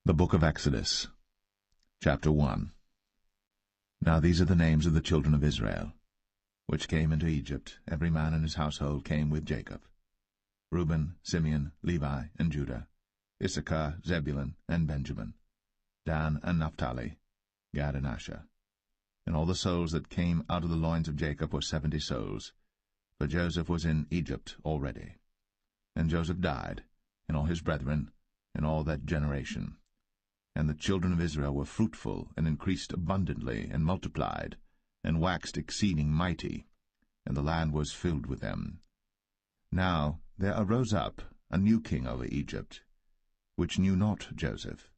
The Book of Exodus, Chapter 1. Now these are the names of the children of Israel, which came into Egypt. Every man in his household came with Jacob: Reuben, Simeon, Levi, and Judah, Issachar, Zebulun, and Benjamin, Dan and Naphtali, Gad and Asher. And all the souls that came out of the loins of Jacob were 70 souls, for Joseph was in Egypt already. And Joseph died, and all his brethren, and all that generation. And the children of Israel were fruitful, and increased abundantly, and multiplied, and waxed exceeding mighty, and the land was filled with them. Now there arose up a new king over Egypt, which knew not Joseph.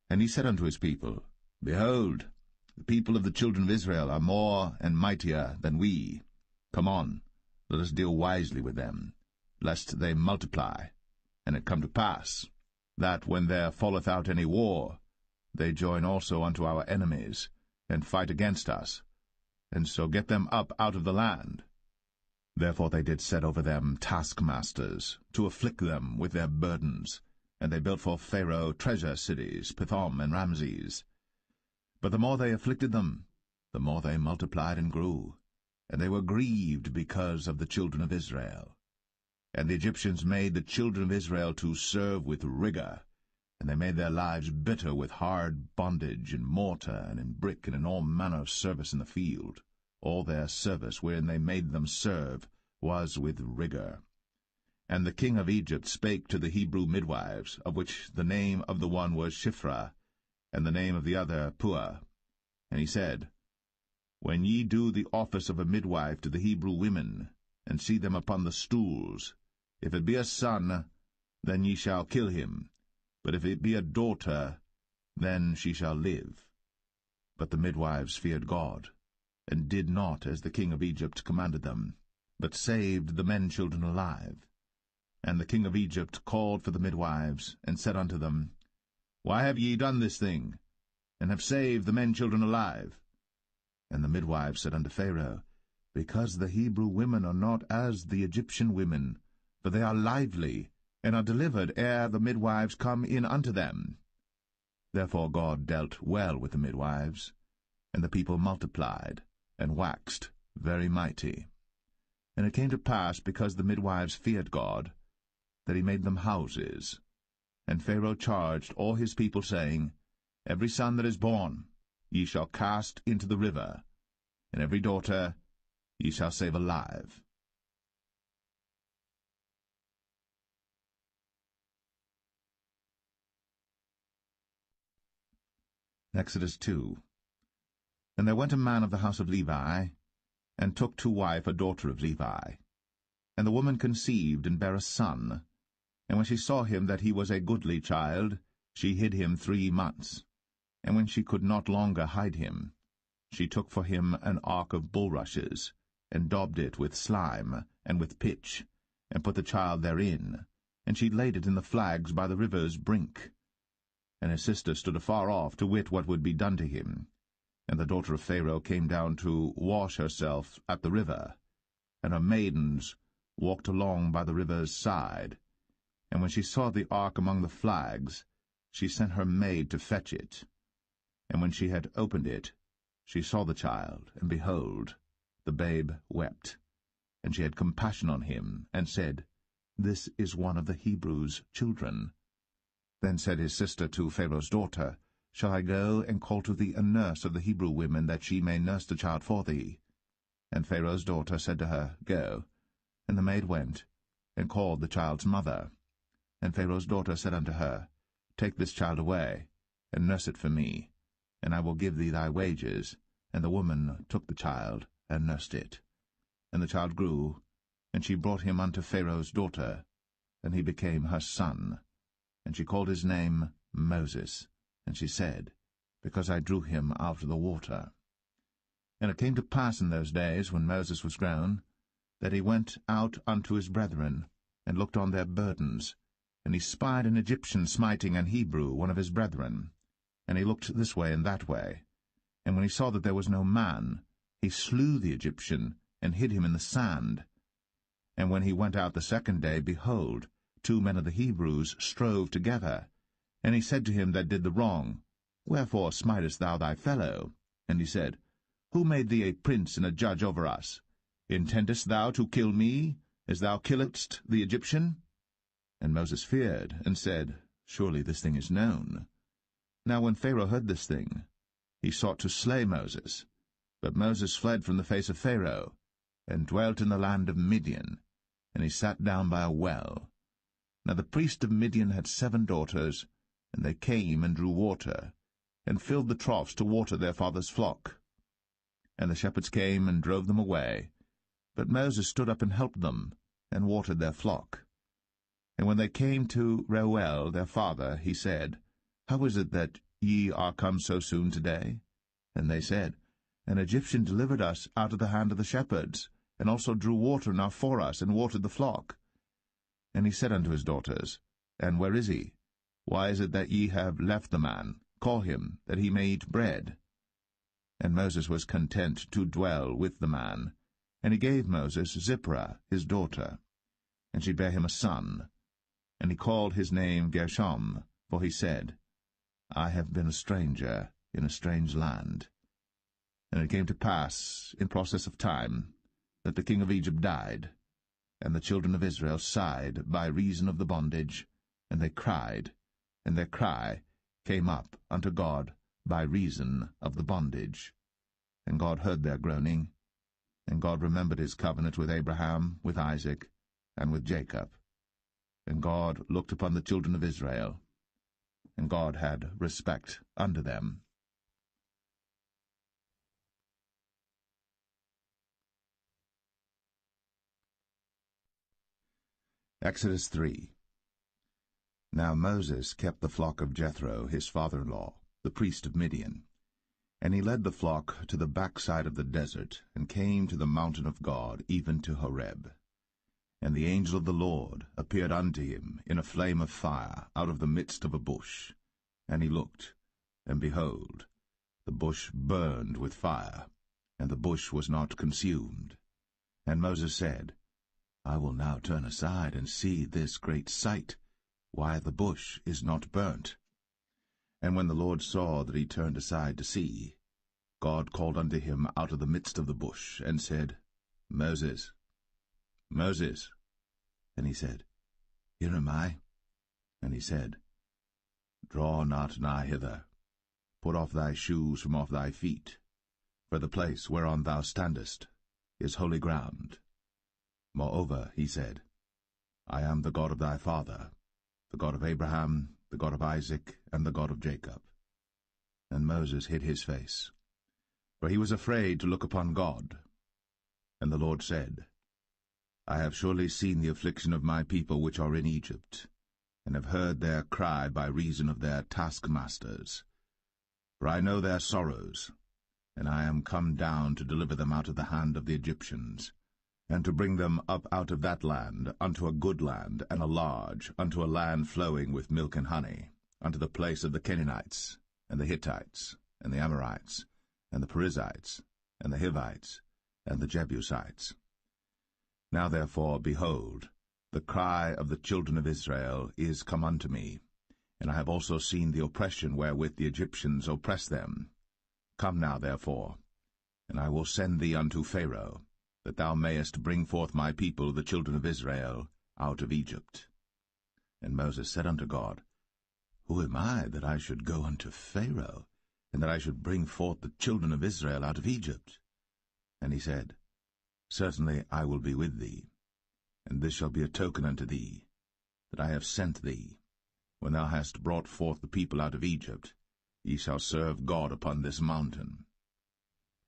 And he said unto his people, Behold, the people of the children of Israel are more and mightier than we. Come on, let us deal wisely with them, lest they multiply. And it come to pass, that when there falleth out any war, they join also unto our enemies, and fight against us, and so get them up out of the land. Therefore they did set over them taskmasters, to afflict them with their burdens, and they built for Pharaoh treasure cities, Pithom and Ramses. But the more they afflicted them, the more they multiplied and grew, and they were grieved because of the children of Israel. And the Egyptians made the children of Israel to serve with rigor, and they made their lives bitter with hard bondage, in mortar, and in brick, and in all manner of service in the field. All their service wherein they made them serve was with rigor. And the king of Egypt spake to the Hebrew midwives, of which the name of the one was Shiphrah, and the name of the other Puah. And he said, When ye do the office of a midwife to the Hebrew women, and see them upon the stools, if it be a son, then ye shall kill him, but if it be a daughter, then she shall live. But the midwives feared God, and did not as the king of Egypt commanded them, but saved the men-children alive. And the king of Egypt called for the midwives, and said unto them, Why have ye done this thing, and have saved the men-children alive? And the midwives said unto Pharaoh, Because the Hebrew women are not as the Egyptian women, for they are lively, and are delivered ere the midwives come in unto them. Therefore God dealt well with the midwives, and the people multiplied, and waxed very mighty. And it came to pass, because the midwives feared God, that he made them houses. And Pharaoh charged all his people, saying, Every son that is born ye shall cast into the river, and every daughter ye shall save alive. Exodus 2. And there went a man of the house of Levi, and took to wife a daughter of Levi. And the woman conceived, and bare a son. And when she saw him that he was a goodly child, she hid him 3 months. And when she could not longer hide him, she took for him an ark of bulrushes, and daubed it with slime, and with pitch, and put the child therein, and she laid it in the flags by the river's brink. And his sister stood afar off, to wit what would be done to him. And the daughter of Pharaoh came down to wash herself at the river, and her maidens walked along by the river's side. And when she saw the ark among the flags, she sent her maid to fetch it. And when she had opened it, she saw the child, and behold, the babe wept. And she had compassion on him, and said, This is one of the Hebrews' children. Then said his sister to Pharaoh's daughter, Shall I go and call to thee a nurse of the Hebrew women, that she may nurse the child for thee? And Pharaoh's daughter said to her, Go. And the maid went, and called the child's mother. And Pharaoh's daughter said unto her, Take this child away, and nurse it for me, and I will give thee thy wages. And the woman took the child, and nursed it. And the child grew, and she brought him unto Pharaoh's daughter, and he became her son. And she called his name Moses, and she said, Because I drew him out of the water. And it came to pass in those days, when Moses was grown, that he went out unto his brethren, and looked on their burdens. And he spied an Egyptian smiting an Hebrew, one of his brethren. And he looked this way and that way. And when he saw that there was no man, he slew the Egyptian, and hid him in the sand. And when he went out the second day, behold, 2 men of the Hebrews strove together, And he said to him that did the wrong, Wherefore smitest thou thy fellow? And he said, Who made thee a prince and a judge over us? Intendest thou to kill me, as thou killedst the Egyptian? And Moses feared, and said, Surely this thing is known. Now when Pharaoh heard this thing, he sought to slay Moses. But Moses fled from the face of Pharaoh, and dwelt in the land of Midian, and he sat down by a well. Now the priest of Midian had 7 daughters, and they came and drew water, and filled the troughs to water their father's flock. And the shepherds came and drove them away. But Moses stood up and helped them, and watered their flock. And when they came to Reuel their father, he said, How is it that ye are come so soon today? And they said, An Egyptian delivered us out of the hand of the shepherds, and also drew water enough for us, and watered the flock. And he said unto his daughters, And where is he? Why is it that ye have left the man? Call him, that he may eat bread. And Moses was content to dwell with the man. And he gave Moses Zipporah his daughter. And she bare him a son. And he called his name Gershom, for he said, I have been a stranger in a strange land. And it came to pass, in process of time, that the king of Egypt died, and the children of Israel sighed by reason of the bondage, and they cried, and their cry came up unto God by reason of the bondage. And God heard their groaning, and God remembered his covenant with Abraham, with Isaac, and with Jacob. And God looked upon the children of Israel, and God had respect unto them. Exodus 3. Now Moses kept the flock of Jethro, his father-in-law, the priest of Midian. And he led the flock to the backside of the desert, and came to the mountain of God, even to Horeb. And the angel of the Lord appeared unto him in a flame of fire out of the midst of a bush. And he looked, and behold, the bush burned with fire, and the bush was not consumed. And Moses said, I will now turn aside and see this great sight, why the bush is not burnt. And when the Lord saw that he turned aside to see, God called unto him out of the midst of the bush, and said, Moses, Moses. And he said, Here am I. And he said, Draw not nigh hither. Put off thy shoes from off thy feet, for the place whereon thou standest is holy ground. Moreover, he said, I am the God of thy father, the God of Abraham, the God of Isaac, and the God of Jacob. And Moses hid his face, for he was afraid to look upon God. And the Lord said, I have surely seen the affliction of my people which are in Egypt, and have heard their cry by reason of their taskmasters. For I know their sorrows, and I am come down to deliver them out of the hand of the Egyptians, and to bring them up out of that land unto a good land, and a large, unto a land flowing with milk and honey, unto the place of the Canaanites, and the Hittites, and the Amorites, and the Perizzites, and the Hivites, and the Jebusites. Now therefore, behold, the cry of the children of Israel is come unto me, and I have also seen the oppression wherewith the Egyptians oppress them. Come now therefore, and I will send thee unto Pharaoh, that thou mayest bring forth my people, the children of Israel, out of Egypt. And Moses said unto God, Who am I, that I should go unto Pharaoh, and that I should bring forth the children of Israel out of Egypt? And he said, Certainly I will be with thee, and this shall be a token unto thee, that I have sent thee. When thou hast brought forth the people out of Egypt, ye shall serve God upon this mountain.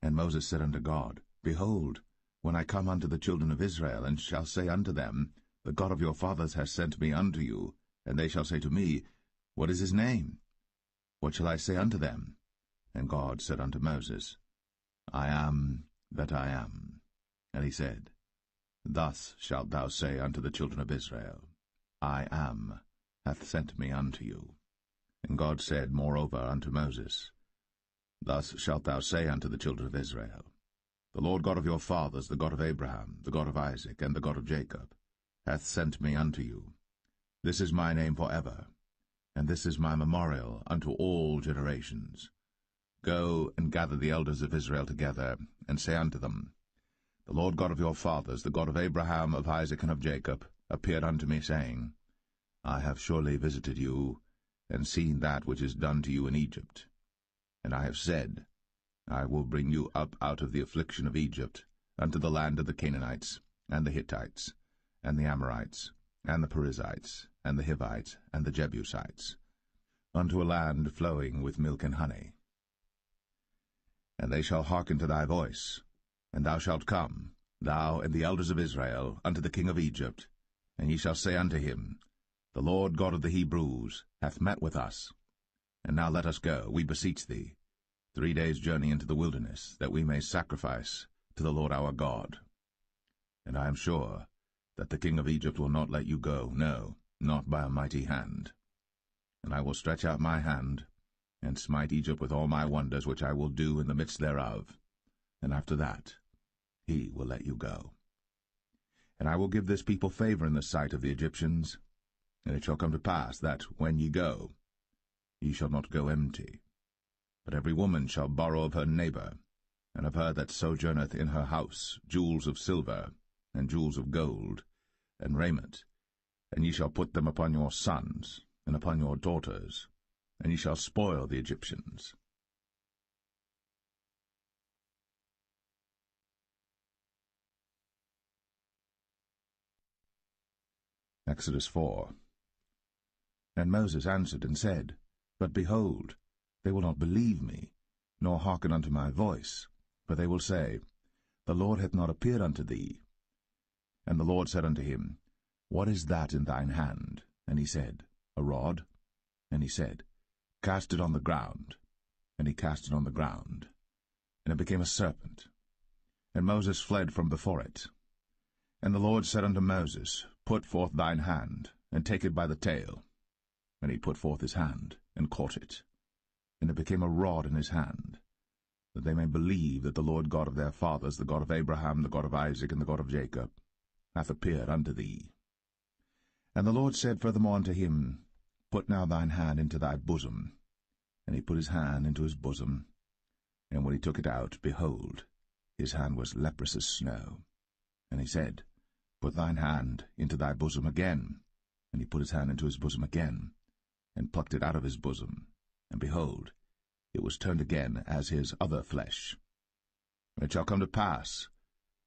And Moses said unto God, Behold, when I come unto the children of Israel, and shall say unto them, The God of your fathers has sent me unto you, and they shall say to me, What is his name? What shall I say unto them? And God said unto Moses, I am that I am. And he said, Thus shalt thou say unto the children of Israel, I am hath sent me unto you. And God said moreover unto Moses, Thus shalt thou say unto the children of Israel, The Lord God of your fathers, the God of Abraham, the God of Isaac, and the God of Jacob, hath sent me unto you. This is my name for ever, and this is my memorial unto all generations. Go and gather the elders of Israel together, and say unto them, The Lord God of your fathers, the God of Abraham, of Isaac, and of Jacob, appeared unto me, saying, I have surely visited you, and seen that which is done to you in Egypt. And I have said, I will bring you up out of the affliction of Egypt, unto the land of the Canaanites, and the Hittites, and the Amorites, and the Perizzites, and the Hivites, and the Jebusites, unto a land flowing with milk and honey. And they shall hearken to thy voice, and thou shalt come, thou and the elders of Israel, unto the king of Egypt, and ye shall say unto him, The Lord God of the Hebrews hath met with us. And now let us go, we beseech thee, 3 days' journey into the wilderness, that we may sacrifice to the Lord our God. And I am sure that the king of Egypt will not let you go, no, not by a mighty hand. And I will stretch out my hand, and smite Egypt with all my wonders which I will do in the midst thereof, and after that he will let you go. And I will give this people favor in the sight of the Egyptians, and it shall come to pass that, when ye go, ye shall not go empty. But every woman shall borrow of her neighbor, and of her that sojourneth in her house, jewels of silver, and jewels of gold, and raiment, and ye shall put them upon your sons, and upon your daughters, and ye shall spoil the Egyptians. Exodus 4. And Moses answered and said, But behold, they will not believe me, nor hearken unto my voice, for they will say, The Lord hath not appeared unto thee. And the Lord said unto him, What is that in thine hand? And he said, A rod. And he said, Cast it on the ground. And he cast it on the ground, and it became a serpent. And Moses fled from before it. And the Lord said unto Moses, Put forth thine hand, and take it by the tail. And he put forth his hand, and caught it. And it became a rod in his hand, that they may believe that the Lord God of their fathers, the God of Abraham, the God of Isaac, and the God of Jacob, hath appeared unto thee. And the Lord said furthermore unto him, Put now thine hand into thy bosom. And he put his hand into his bosom. And when he took it out, behold, his hand was leprous as snow. And he said, Put thine hand into thy bosom again. And he put his hand into his bosom again, and plucked it out of his bosom. And behold, it was turned again as his other flesh. And it shall come to pass,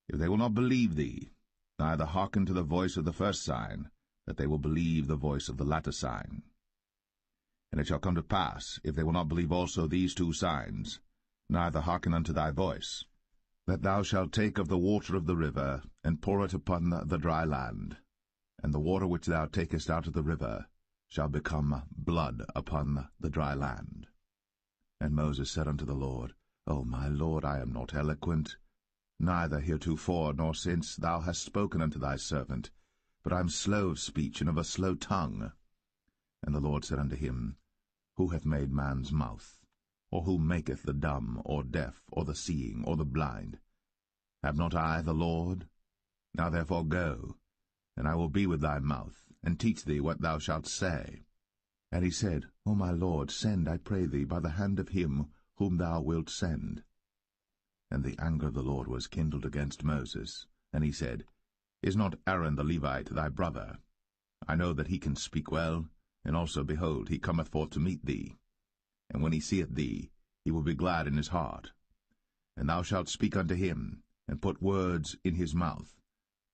if they will not believe thee, neither hearken to the voice of the first sign, that they will believe the voice of the latter sign. And it shall come to pass, if they will not believe also these 2 signs, neither hearken unto thy voice, that thou shalt take of the water of the river, and pour it upon the dry land, and the water which thou takest out of the river shall become blood upon the dry land. And Moses said unto the Lord, O my Lord, I am not eloquent, neither heretofore nor since thou hast spoken unto thy servant, but I am slow of speech and of a slow tongue. And the Lord said unto him, Who hath made man's mouth? Or who maketh the dumb, or deaf, or the seeing, or the blind? Have not I the Lord? Now therefore go, and I will be with thy mouth, and teach thee what thou shalt say. And he said, O my Lord, send, I pray thee, by the hand of him whom thou wilt send. And the anger of the Lord was kindled against Moses, and he said, Is not Aaron the Levite thy brother? I know that he can speak well, and also, behold, he cometh forth to meet thee. And when he seeth thee, he will be glad in his heart. And thou shalt speak unto him, and put words in his mouth.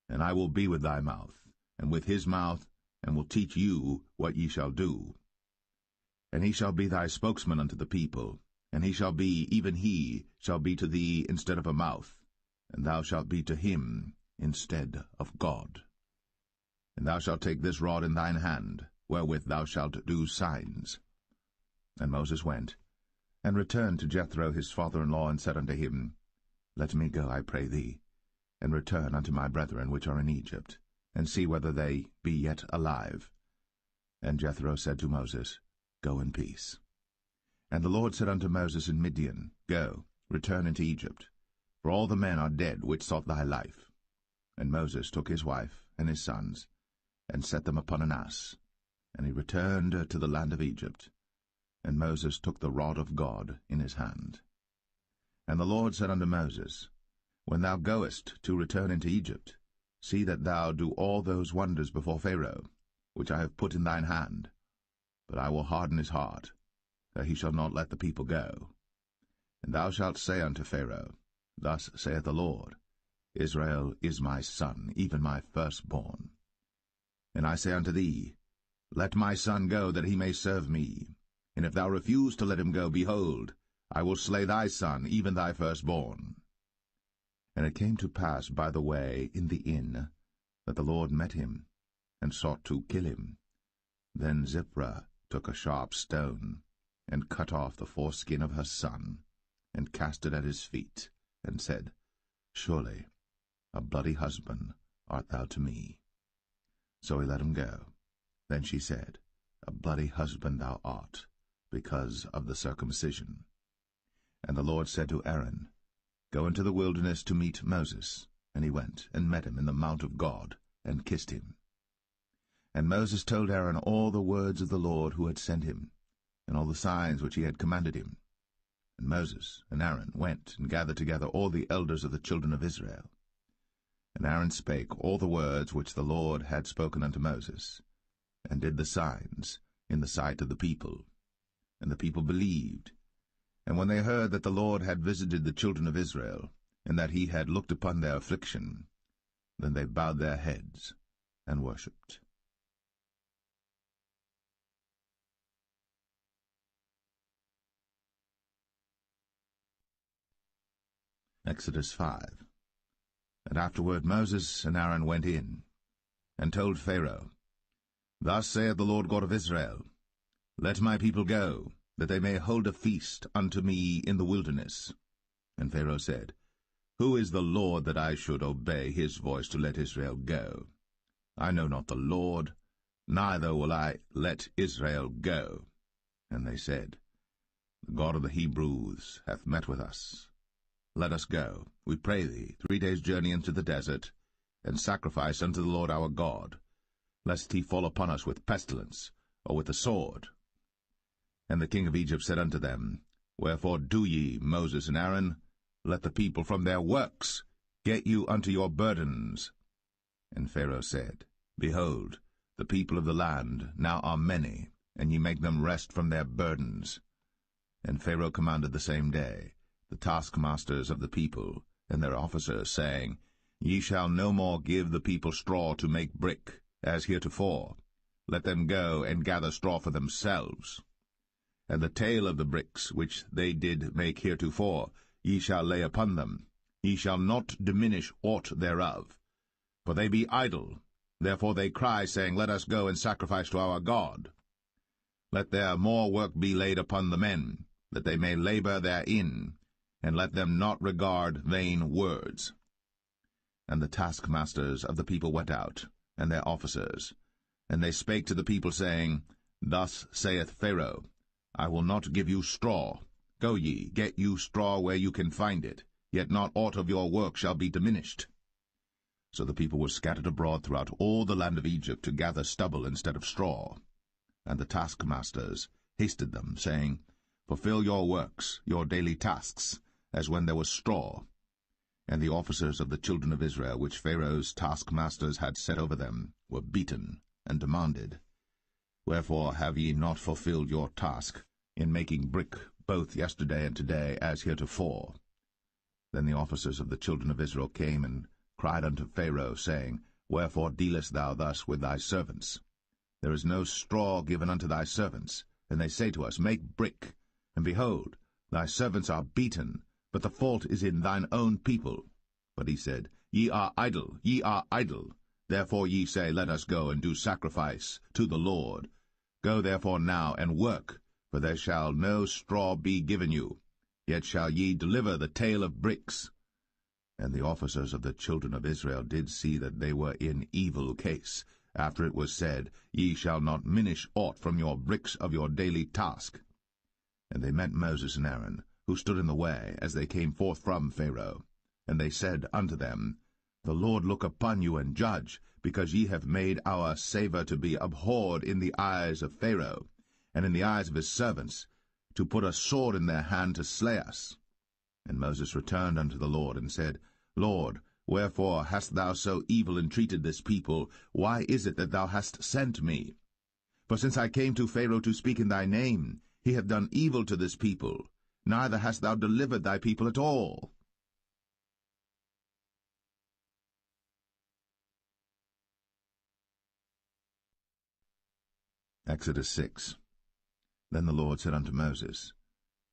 And I will be with thy mouth, and with his mouth, and will teach you what ye shall do. And he shall be thy spokesman unto the people, and he shall be, even he, shall be to thee instead of a mouth, and thou shalt be to him instead of God. And thou shalt take this rod in thine hand, wherewith thou shalt do signs. And Moses went, and returned to Jethro his father-in-law, and said unto him, Let me go, I pray thee, and return unto my brethren which are in Egypt, and see whether they be yet alive. And Jethro said to Moses, Go in peace. And the Lord said unto Moses in Midian, Go, return into Egypt, for all the men are dead which sought thy life. And Moses took his wife and his sons, and set them upon an ass, And he returned to the land of Egypt, and Moses took the rod of God in his hand. And the Lord said unto Moses, When thou goest to return into Egypt, see that thou do all those wonders before Pharaoh, which I have put in thine hand. But I will harden his heart, that he shall not let the people go. And thou shalt say unto Pharaoh, Thus saith the Lord, Israel is my son, even my firstborn. And I say unto thee, Let my son go, that he may serve me. And if thou refuse to let him go, behold, I will slay thy son, even thy firstborn. And it came to pass by the way in the inn, that the Lord met him, and sought to kill him. Then Zipporah took a sharp stone, and cut off the foreskin of her son, and cast it at his feet, and said, Surely a bloody husband art thou to me. So he let him go. Then she said, A bloody husband thou art, because of the circumcision. And the Lord said to Aaron, Go into the wilderness to meet Moses. And he went, and met him in the mount of God, and kissed him. And Moses told Aaron all the words of the Lord who had sent him, and all the signs which he had commanded him. And Moses and Aaron went and gathered together all the elders of the children of Israel. And Aaron spake all the words which the Lord had spoken unto Moses, and did the signs in the sight of the people. And the people believed. And when they heard that the Lord had visited the children of Israel, and that he had looked upon their affliction, then they bowed their heads and worshipped. Exodus 5. And afterward Moses and Aaron went in, and told Pharaoh, Thus saith the Lord God of Israel, Let my people go, that they may hold a feast unto me in the wilderness. And Pharaoh said, Who is the Lord that I should obey his voice to let Israel go? I know not the Lord, neither will I let Israel go. And they said, The God of the Hebrews hath met with us. Let us go, we pray thee, 3 days' journey into the desert, and sacrifice unto the Lord our God, lest he fall upon us with pestilence, or with the sword. And the king of Egypt said unto them, Wherefore do ye, Moses and Aaron? Let the people from their works get you unto your burdens. And Pharaoh said, Behold, the people of the land now are many, and ye make them rest from their burdens. And Pharaoh commanded the same day the taskmasters of the people and their officers, saying, Ye shall no more give the people straw to make brick, as heretofore. Let them go and gather straw for themselves. And the tale of the bricks which they did make heretofore ye shall lay upon them. Ye shall not diminish aught thereof. For they be idle, therefore they cry, saying, Let us go and sacrifice to our God. Let their more work be laid upon the men, that they may labor therein, and let them not regard vain words. And the taskmasters of the people went out, and their officers, and they spake to the people, saying, Thus saith Pharaoh, I will not give you straw. Go ye, get you straw where you can find it, yet not aught of your work shall be diminished. So the people were scattered abroad throughout all the land of Egypt to gather stubble instead of straw. And the taskmasters hasted them, saying, Fulfill your works, your daily tasks, as when there was straw. And the officers of the children of Israel, which Pharaoh's taskmasters had set over them, were beaten, and demanded, Wherefore have ye not fulfilled your task in making brick both yesterday and today, as heretofore? Then the officers of the children of Israel came and cried unto Pharaoh, saying, Wherefore dealest thou thus with thy servants? There is no straw given unto thy servants. And they say to us, Make brick. And behold, thy servants are beaten, but the fault is in thine own people. But he said, Ye are idle, ye are idle. Therefore ye say, Let us go and do sacrifice to the Lord. Go therefore now and work, for there shall no straw be given you. Yet shall ye deliver the tale of bricks. And the officers of the children of Israel did see that they were in evil case, after it was said, Ye shall not minish aught from your bricks of your daily task. And they met Moses and Aaron, who stood in the way, as they came forth from Pharaoh. And they said unto them, The Lord look upon you and judge, because ye have made our savour to be abhorred in the eyes of Pharaoh, and in the eyes of his servants, to put a sword in their hand to slay us. And Moses returned unto the Lord, and said, Lord, wherefore hast thou so evil entreated this people? Why is it that thou hast sent me? For since I came to Pharaoh to speak in thy name, he hath done evil to this people, neither hast thou delivered thy people at all. Exodus 6. Then the Lord said unto Moses,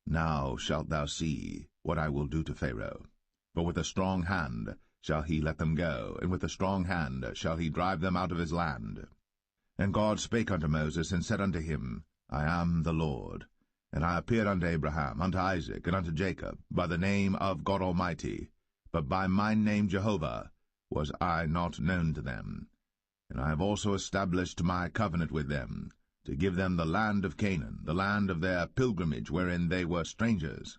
Now shalt thou see what I will do to Pharaoh. For with a strong hand shall he let them go, and with a strong hand shall he drive them out of his land. And God spake unto Moses, and said unto him, I am the Lord. And I appeared unto Abraham, unto Isaac, and unto Jacob, by the name of God Almighty, but by my name Jehovah was I not known to them. And I have also established my covenant with them, to give them the land of Canaan, the land of their pilgrimage, wherein they were strangers.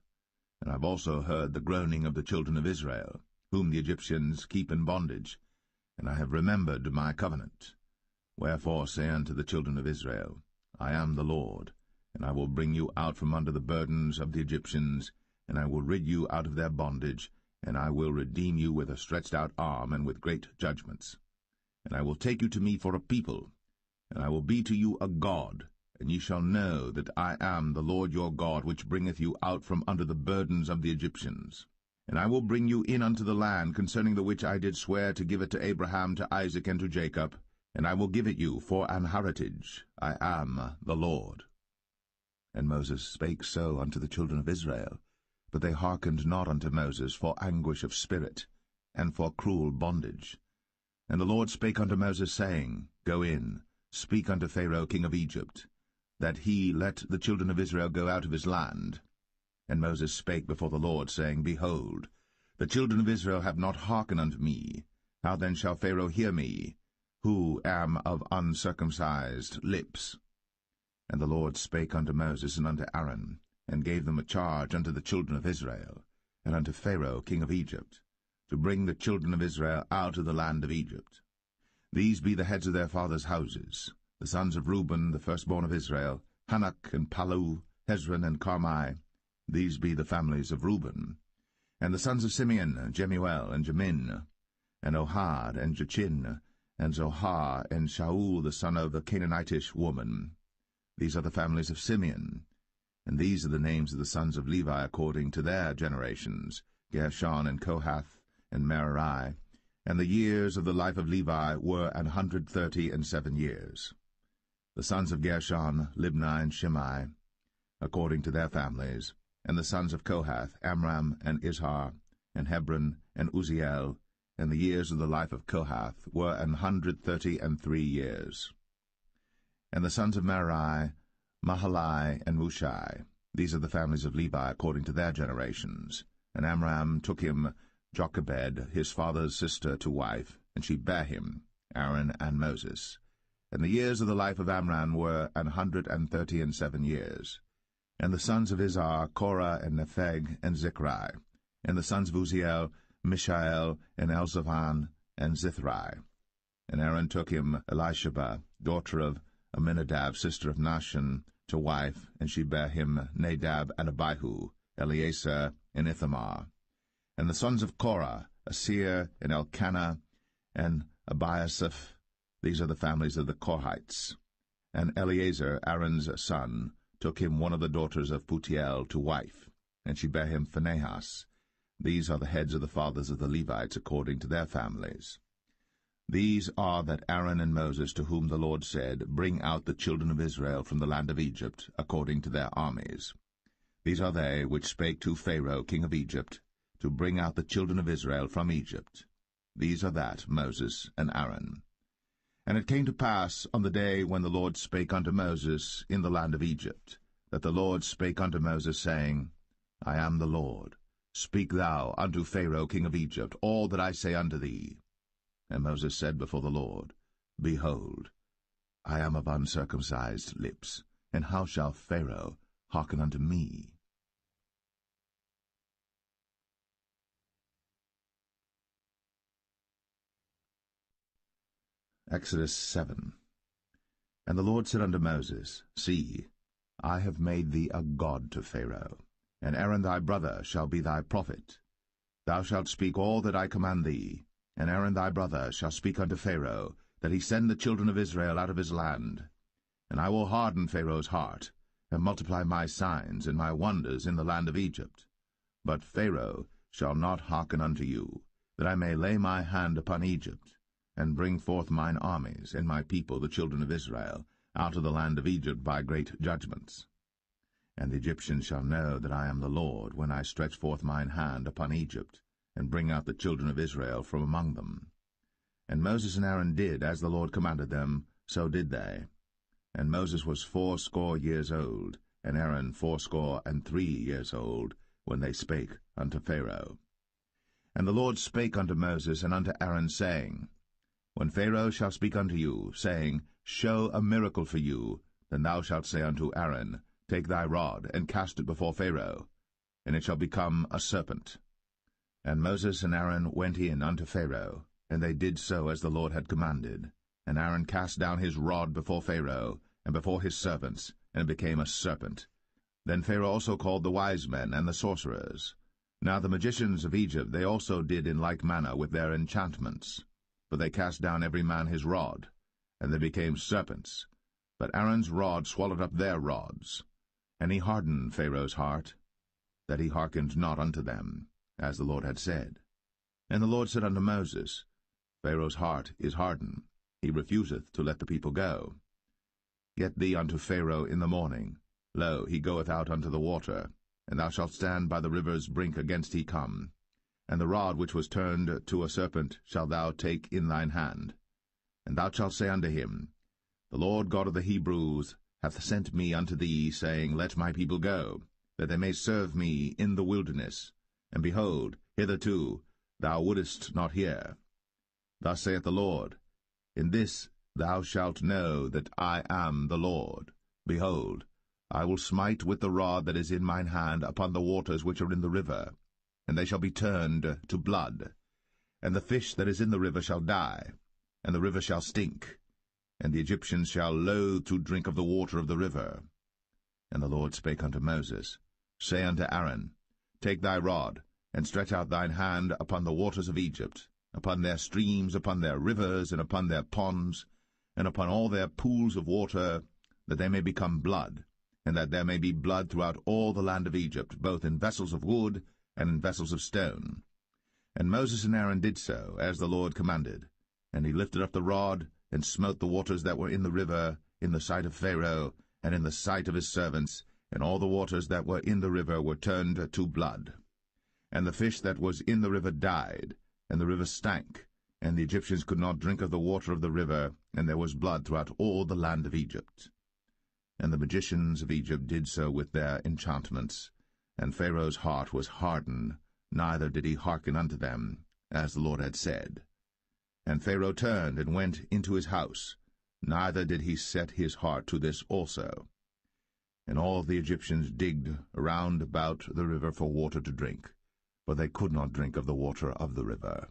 And I have also heard the groaning of the children of Israel, whom the Egyptians keep in bondage, and I have remembered my covenant. Wherefore say unto the children of Israel, I am the Lord, and I will bring you out from under the burdens of the Egyptians, and I will rid you out of their bondage, and I will redeem you with a stretched out arm and with great judgments. And I will take you to me for a people, and I will be to you a God, and ye shall know that I am the Lord your God, which bringeth you out from under the burdens of the Egyptians. And I will bring you in unto the land, concerning the which I did swear to give it to Abraham, to Isaac, and to Jacob, and I will give it you for an heritage. I am the Lord. And Moses spake so unto the children of Israel, but they hearkened not unto Moses for anguish of spirit, and for cruel bondage. And the Lord spake unto Moses, saying, Go in, speak unto Pharaoh king of Egypt, that he let the children of Israel go out of his land. And Moses spake before the Lord, saying, Behold, the children of Israel have not hearkened unto me. How then shall Pharaoh hear me, who am of uncircumcised lips? And the Lord spake unto Moses and unto Aaron, and gave them a charge unto the children of Israel, and unto Pharaoh king of Egypt, to bring the children of Israel out of the land of Egypt. These be the heads of their fathers' houses, the sons of Reuben, the firstborn of Israel, Hanok and Palu, Hezron and Carmi. These be the families of Reuben. And the sons of Simeon, Jemuel and Jamin, and Ohad and Jachin, and Zohar and Shaul the son of a Canaanitish woman. These are the families of Simeon. And these are the names of the sons of Levi according to their generations, Gershon and Kohath and Merari. And the years of the life of Levi were 137 years. The sons of Gershon, Libni and Shimei, according to their families. And the sons of Kohath, Amram and Izhar, and Hebron and Uzziel. And the years of the life of Kohath were 133 years. And the sons of Merari, Mahali and Mushai. These are the families of Levi according to their generations. And Amram took him Jochebed, his father's sister, to wife, and she bare him, Aaron and Moses. And the years of the life of Amram were 137 years. And the sons of Izhar, Korah and Nepheg and Zichri. And the sons of Uzziel, Mishael and Elzaphan and Zithri. And Aaron took him Elisheba, daughter of Aminadab, sister of Nahshon, to wife, and she bare him Nadab and Abihu, Eleazar and Ithamar. And the sons of Korah, Asir and Elkanah and Abiasaph. These are the families of the Korhites. And Eleazar, Aaron's son, took him one of the daughters of Putiel to wife, and she bare him Phinehas. These are the heads of the fathers of the Levites according to their families. These are that Aaron and Moses, to whom the Lord said, Bring out the children of Israel from the land of Egypt, according to their armies. These are they which spake to Pharaoh king of Egypt, to bring out the children of Israel from Egypt. These are that Moses and Aaron. And it came to pass on the day when the Lord spake unto Moses in the land of Egypt, that the Lord spake unto Moses, saying, I am the Lord. Speak thou unto Pharaoh king of Egypt all that I say unto thee. And Moses said before the Lord, Behold, I am of uncircumcised lips, and how shall Pharaoh hearken unto me? Exodus 7. And the Lord said unto Moses, See, I have made thee a god to Pharaoh, and Aaron thy brother shall be thy prophet. Thou shalt speak all that I command thee, and Aaron thy brother shall speak unto Pharaoh, that he send the children of Israel out of his land. And I will harden Pharaoh's heart, and multiply my signs and my wonders in the land of Egypt. But Pharaoh shall not hearken unto you, that I may lay my hand upon Egypt, and bring forth mine armies and my people the children of Israel out of the land of Egypt by great judgments. And the Egyptians shall know that I am the Lord, when I stretch forth mine hand upon Egypt, and bring out the children of Israel from among them. And Moses and Aaron did as the Lord commanded them, so did they. And Moses was 80 years old, and Aaron 83 years old, when they spake unto Pharaoh. And the Lord spake unto Moses and unto Aaron, saying, When Pharaoh shall speak unto you, saying, Show a miracle for you, then thou shalt say unto Aaron, Take thy rod, and cast it before Pharaoh, and it shall become a serpent. And Moses and Aaron went in unto Pharaoh, and they did so as the Lord had commanded. And Aaron cast down his rod before Pharaoh, and before his servants, and it became a serpent. Then Pharaoh also called the wise men and the sorcerers. Now the magicians of Egypt they also did in like manner with their enchantments. For they cast down every man his rod, and they became serpents. But Aaron's rod swallowed up their rods. And he hardened Pharaoh's heart, that he hearkened not unto them, as the Lord had said. And the Lord said unto Moses, Pharaoh's heart is hardened, he refuseth to let the people go. Get thee unto Pharaoh in the morning. Lo, he goeth out unto the water, and thou shalt stand by the river's brink against he come. And the rod which was turned to a serpent shalt thou take in thine hand. And thou shalt say unto him, The Lord God of the Hebrews hath sent me unto thee, saying, Let my people go, that they may serve me in the wilderness. And behold, hitherto thou wouldest not hear. Thus saith the Lord, In this thou shalt know that I am the Lord. Behold, I will smite with the rod that is in mine hand upon the waters which are in the river, and they shall be turned to blood. And the fish that is in the river shall die, and the river shall stink, and the Egyptians shall loathe to drink of the water of the river. And the Lord spake unto Moses, Say unto Aaron, Take thy rod, and stretch out thine hand upon the waters of Egypt, upon their streams, upon their rivers, and upon their ponds, and upon all their pools of water, that they may become blood, and that there may be blood throughout all the land of Egypt, both in vessels of wood and in vessels of stone. And Moses and Aaron did so, as the Lord commanded. And he lifted up the rod, and smote the waters that were in the river, in the sight of Pharaoh, and in the sight of his servants, and all the waters that were in the river were turned to blood. And the fish that was in the river died, and the river stank, and the Egyptians could not drink of the water of the river, and there was blood throughout all the land of Egypt. And the magicians of Egypt did so with their enchantments, and Pharaoh's heart was hardened, neither did he hearken unto them, as the Lord had said. And Pharaoh turned and went into his house, neither did he set his heart to this also. And all the Egyptians digged round about the river for water to drink, but they could not drink of the water of the river.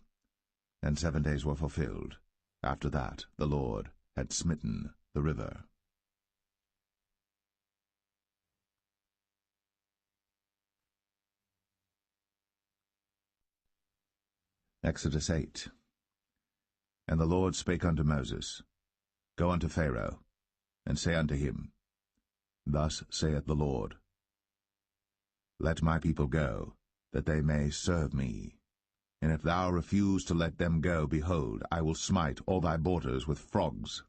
And 7 days were fulfilled. After that the Lord had smitten the river. Exodus 8. And the Lord spake unto Moses, Go unto Pharaoh, and say unto him, Thus saith the Lord, Let my people go, that they may serve me. And if thou refuse to let them go, behold, I will smite all thy borders with frogs,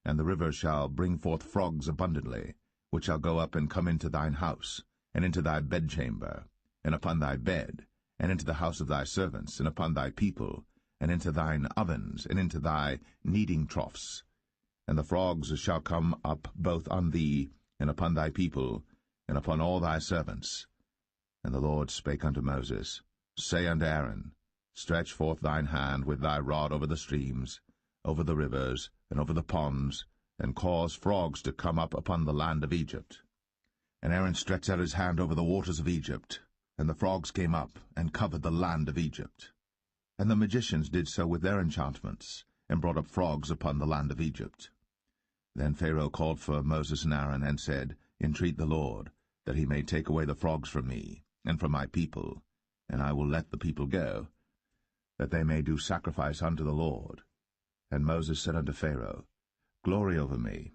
and the river shall bring forth frogs abundantly, which shall go up and come into thine house, and into thy bedchamber, and upon thy bed, and into the house of thy servants, and upon thy people, and into thine ovens, and into thy kneading troughs. And the frogs shall come up both on thee, and upon thy people, and upon all thy servants. And the Lord spake unto Moses, Say unto Aaron, Stretch forth thine hand with thy rod over the streams, over the rivers, and over the ponds, and cause frogs to come up upon the land of Egypt. And Aaron stretched out his hand over the waters of Egypt, and the frogs came up, and covered the land of Egypt. And the magicians did so with their enchantments, and brought up frogs upon the land of Egypt. Then Pharaoh called for Moses and Aaron, and said, Entreat the Lord, that he may take away the frogs from me, and from my people, and I will let the people go, that they may do sacrifice unto the Lord. And Moses said unto Pharaoh, Glory over me.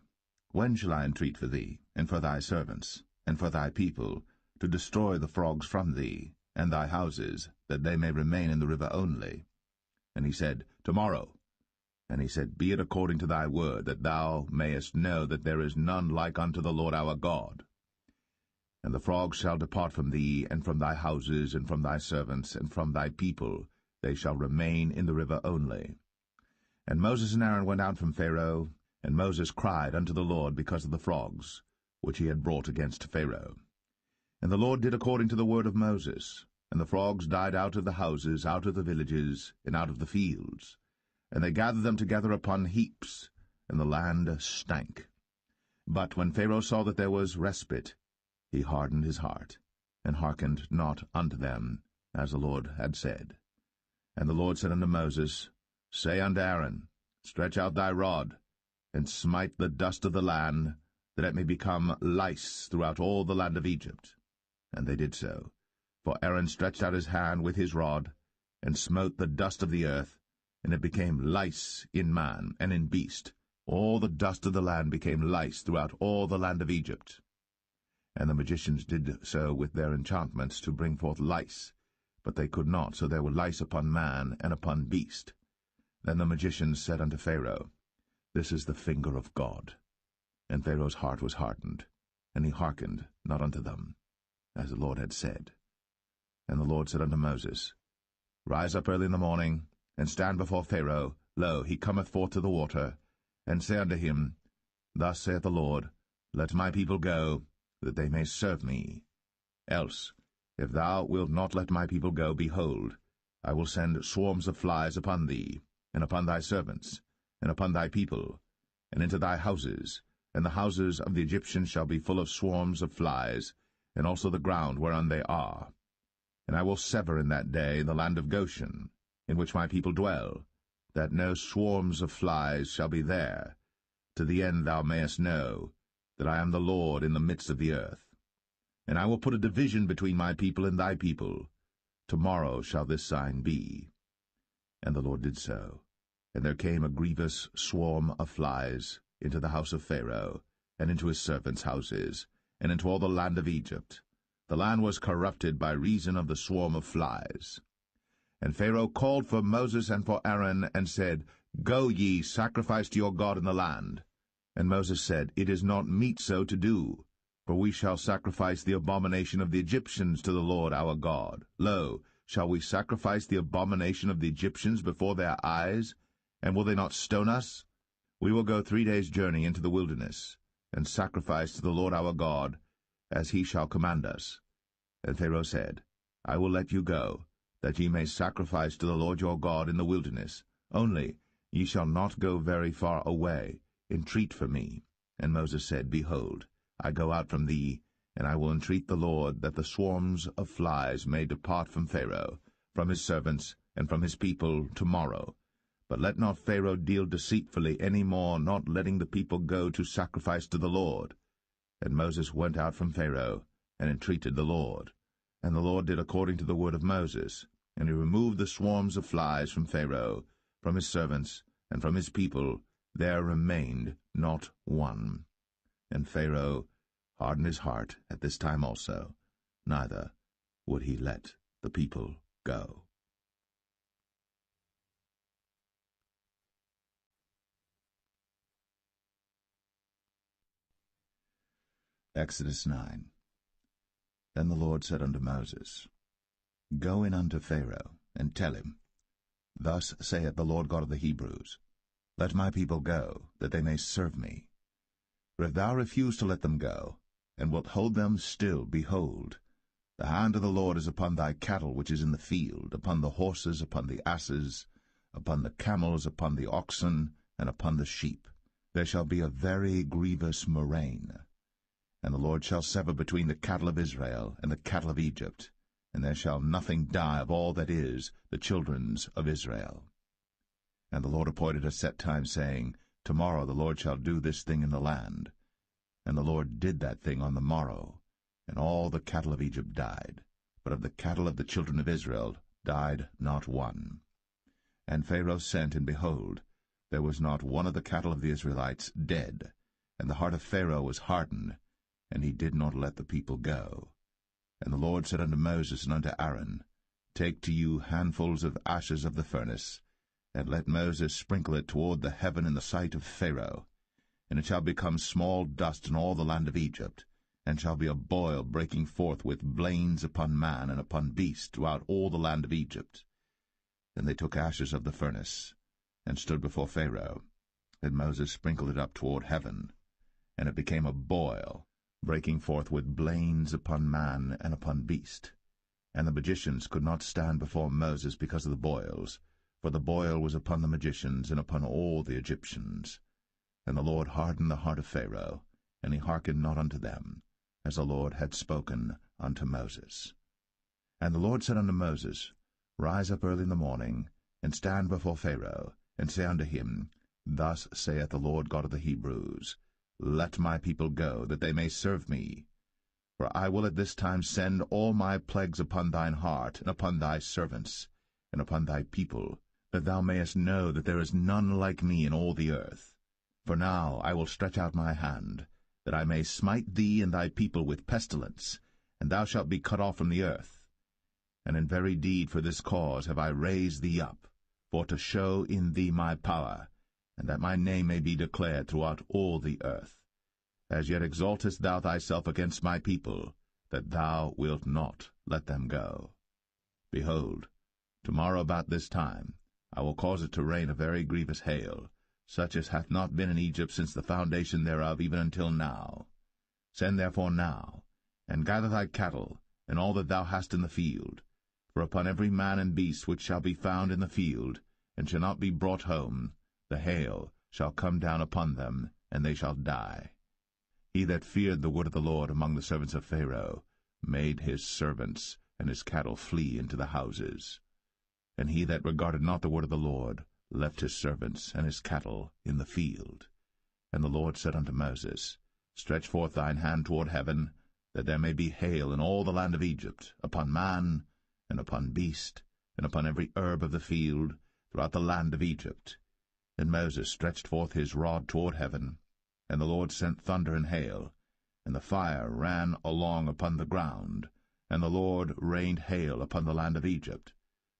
When shall I entreat for thee, and for thy servants, and for thy people, to destroy the frogs from thee, and thy houses, that they may remain in the river only? And he said, Tomorrow. And he said, Be it according to thy word, that thou mayest know that there is none like unto the Lord our God. And the frogs shall depart from thee, and from thy houses, and from thy servants, and from thy people, they shall remain in the river only. And Moses and Aaron went out from Pharaoh, and Moses cried unto the Lord because of the frogs, which he had brought against Pharaoh. And the Lord did according to the word of Moses, and the frogs died out of the houses, out of the villages, and out of the fields. And they gathered them together upon heaps, and the land stank. But when Pharaoh saw that there was respite, he hardened his heart, and hearkened not unto them, as the Lord had said. And the Lord said unto Moses, Say unto Aaron, Stretch out thy rod, and smite the dust of the land, that it may become lice throughout all the land of Egypt. And they did so. For Aaron stretched out his hand with his rod, and smote the dust of the earth, and it became lice in man and in beast. All the dust of the land became lice throughout all the land of Egypt. And the magicians did so with their enchantments to bring forth lice, but they could not, so there were lice upon man and upon beast. Then the magicians said unto Pharaoh, This is the finger of God. And Pharaoh's heart was hardened, and he hearkened not unto them, as the Lord had said. And the Lord said unto Moses, Rise up early in the morning, and stand before Pharaoh. Lo, he cometh forth to the water. And say unto him, Thus saith the Lord, Let my people go, that they may serve me. Else, if thou wilt not let my people go, behold, I will send swarms of flies upon thee, and upon thy servants, and upon thy people, and into thy houses, and the houses of the Egyptians shall be full of swarms of flies, and also the ground whereon they are. And I will sever in that day the land of Goshen, in which my people dwell, that no swarms of flies shall be there, to the end thou mayest know that I am the Lord in the midst of the earth. And I will put a division between my people and thy people. Tomorrow shall this sign be. And the Lord did so. And there came a grievous swarm of flies into the house of Pharaoh, and into his servants' houses, and into all the land of Egypt. The land was corrupted by reason of the swarm of flies. And Pharaoh called for Moses and for Aaron, and said, Go ye, sacrifice to your God in the land. And Moses said, It is not meet so to do, for we shall sacrifice the abomination of the Egyptians to the Lord our God. Lo, shall we sacrifice the abomination of the Egyptians before their eyes? And will they not stone us? We will go 3 days' journey into the wilderness, and sacrifice to the Lord our God, as he shall command us. And Pharaoh said, I will let you go, that ye may sacrifice to the Lord your God in the wilderness. Only ye shall not go very far away. Entreat for me. And Moses said, Behold, I go out from thee, and I will entreat the Lord that the swarms of flies may depart from Pharaoh, from his servants, and from his people tomorrow. But let not Pharaoh deal deceitfully any more, not letting the people go to sacrifice to the Lord. And Moses went out from Pharaoh, and entreated the Lord. And the Lord did according to the word of Moses, and he removed the swarms of flies from Pharaoh, from his servants, and from his people. There remained not one. And Pharaoh hardened his heart at this time also, neither would he let the people go. Exodus 9. Then the Lord said unto Moses, Go in unto Pharaoh, and tell him, Thus saith the Lord God of the Hebrews, Let my people go, that they may serve me. For if thou refuse to let them go, and wilt hold them still, behold, the hand of the Lord is upon thy cattle which is in the field, upon the horses, upon the asses, upon the camels, upon the oxen, and upon the sheep. There shall be a very grievous murrain. And the Lord shall sever between the cattle of Israel and the cattle of Egypt, and there shall nothing die of all that is the children's of Israel. And And the Lord appointed a set time, saying, Tomorrow the Lord shall do this thing in the land. And the Lord did that thing on the morrow, and all the cattle of Egypt died. But of the cattle of the children of Israel died not one. And Pharaoh sent, and behold, there was not one of the cattle of the Israelites dead. And the heart of Pharaoh was hardened, and he did not let the people go. And the Lord said unto Moses and unto Aaron, Take to you handfuls of ashes of the furnace, and let Moses sprinkle it toward the heaven in the sight of Pharaoh. And it shall become small dust in all the land of Egypt, and shall be a boil breaking forth with blains upon man and upon beast throughout all the land of Egypt. Then they took ashes of the furnace, and stood before Pharaoh. And Moses sprinkled it up toward heaven, and it became a boil, breaking forth with blains upon man and upon beast. And the magicians could not stand before Moses because of the boils, for the boil was upon the magicians and upon all the Egyptians. And the Lord hardened the heart of Pharaoh, and he hearkened not unto them, as the Lord had spoken unto Moses. And the Lord said unto Moses, Rise up early in the morning, and stand before Pharaoh, and say unto him, Thus saith the Lord God of the Hebrews, Let my people go, that they may serve me. For I will at this time send all my plagues upon thine heart, and upon thy servants, and upon thy people, that thou mayest know that there is none like me in all the earth. For now I will stretch out my hand, that I may smite thee and thy people with pestilence, and thou shalt be cut off from the earth. And in very deed for this cause have I raised thee up, for to show in thee my power, and that my name may be declared throughout all the earth. As yet exaltest thou thyself against my people, that thou wilt not let them go. Behold, tomorrow about this time I will cause it to rain a very grievous hail, such as hath not been in Egypt since the foundation thereof even until now. Send therefore now, and gather thy cattle, and all that thou hast in the field. For upon every man and beast which shall be found in the field, and shall not be brought home, the hail shall come down upon them, and they shall die. He that feared the word of the Lord among the servants of Pharaoh made his servants and his cattle flee into the houses. And he that regarded not the word of the Lord left his servants and his cattle in the field. And the Lord said unto Moses, Stretch forth thine hand toward heaven, that there may be hail in all the land of Egypt, upon man, and upon beast, and upon every herb of the field, throughout the land of Egypt. And Moses stretched forth his rod toward heaven, and the Lord sent thunder and hail, and the fire ran along upon the ground, and the Lord rained hail upon the land of Egypt.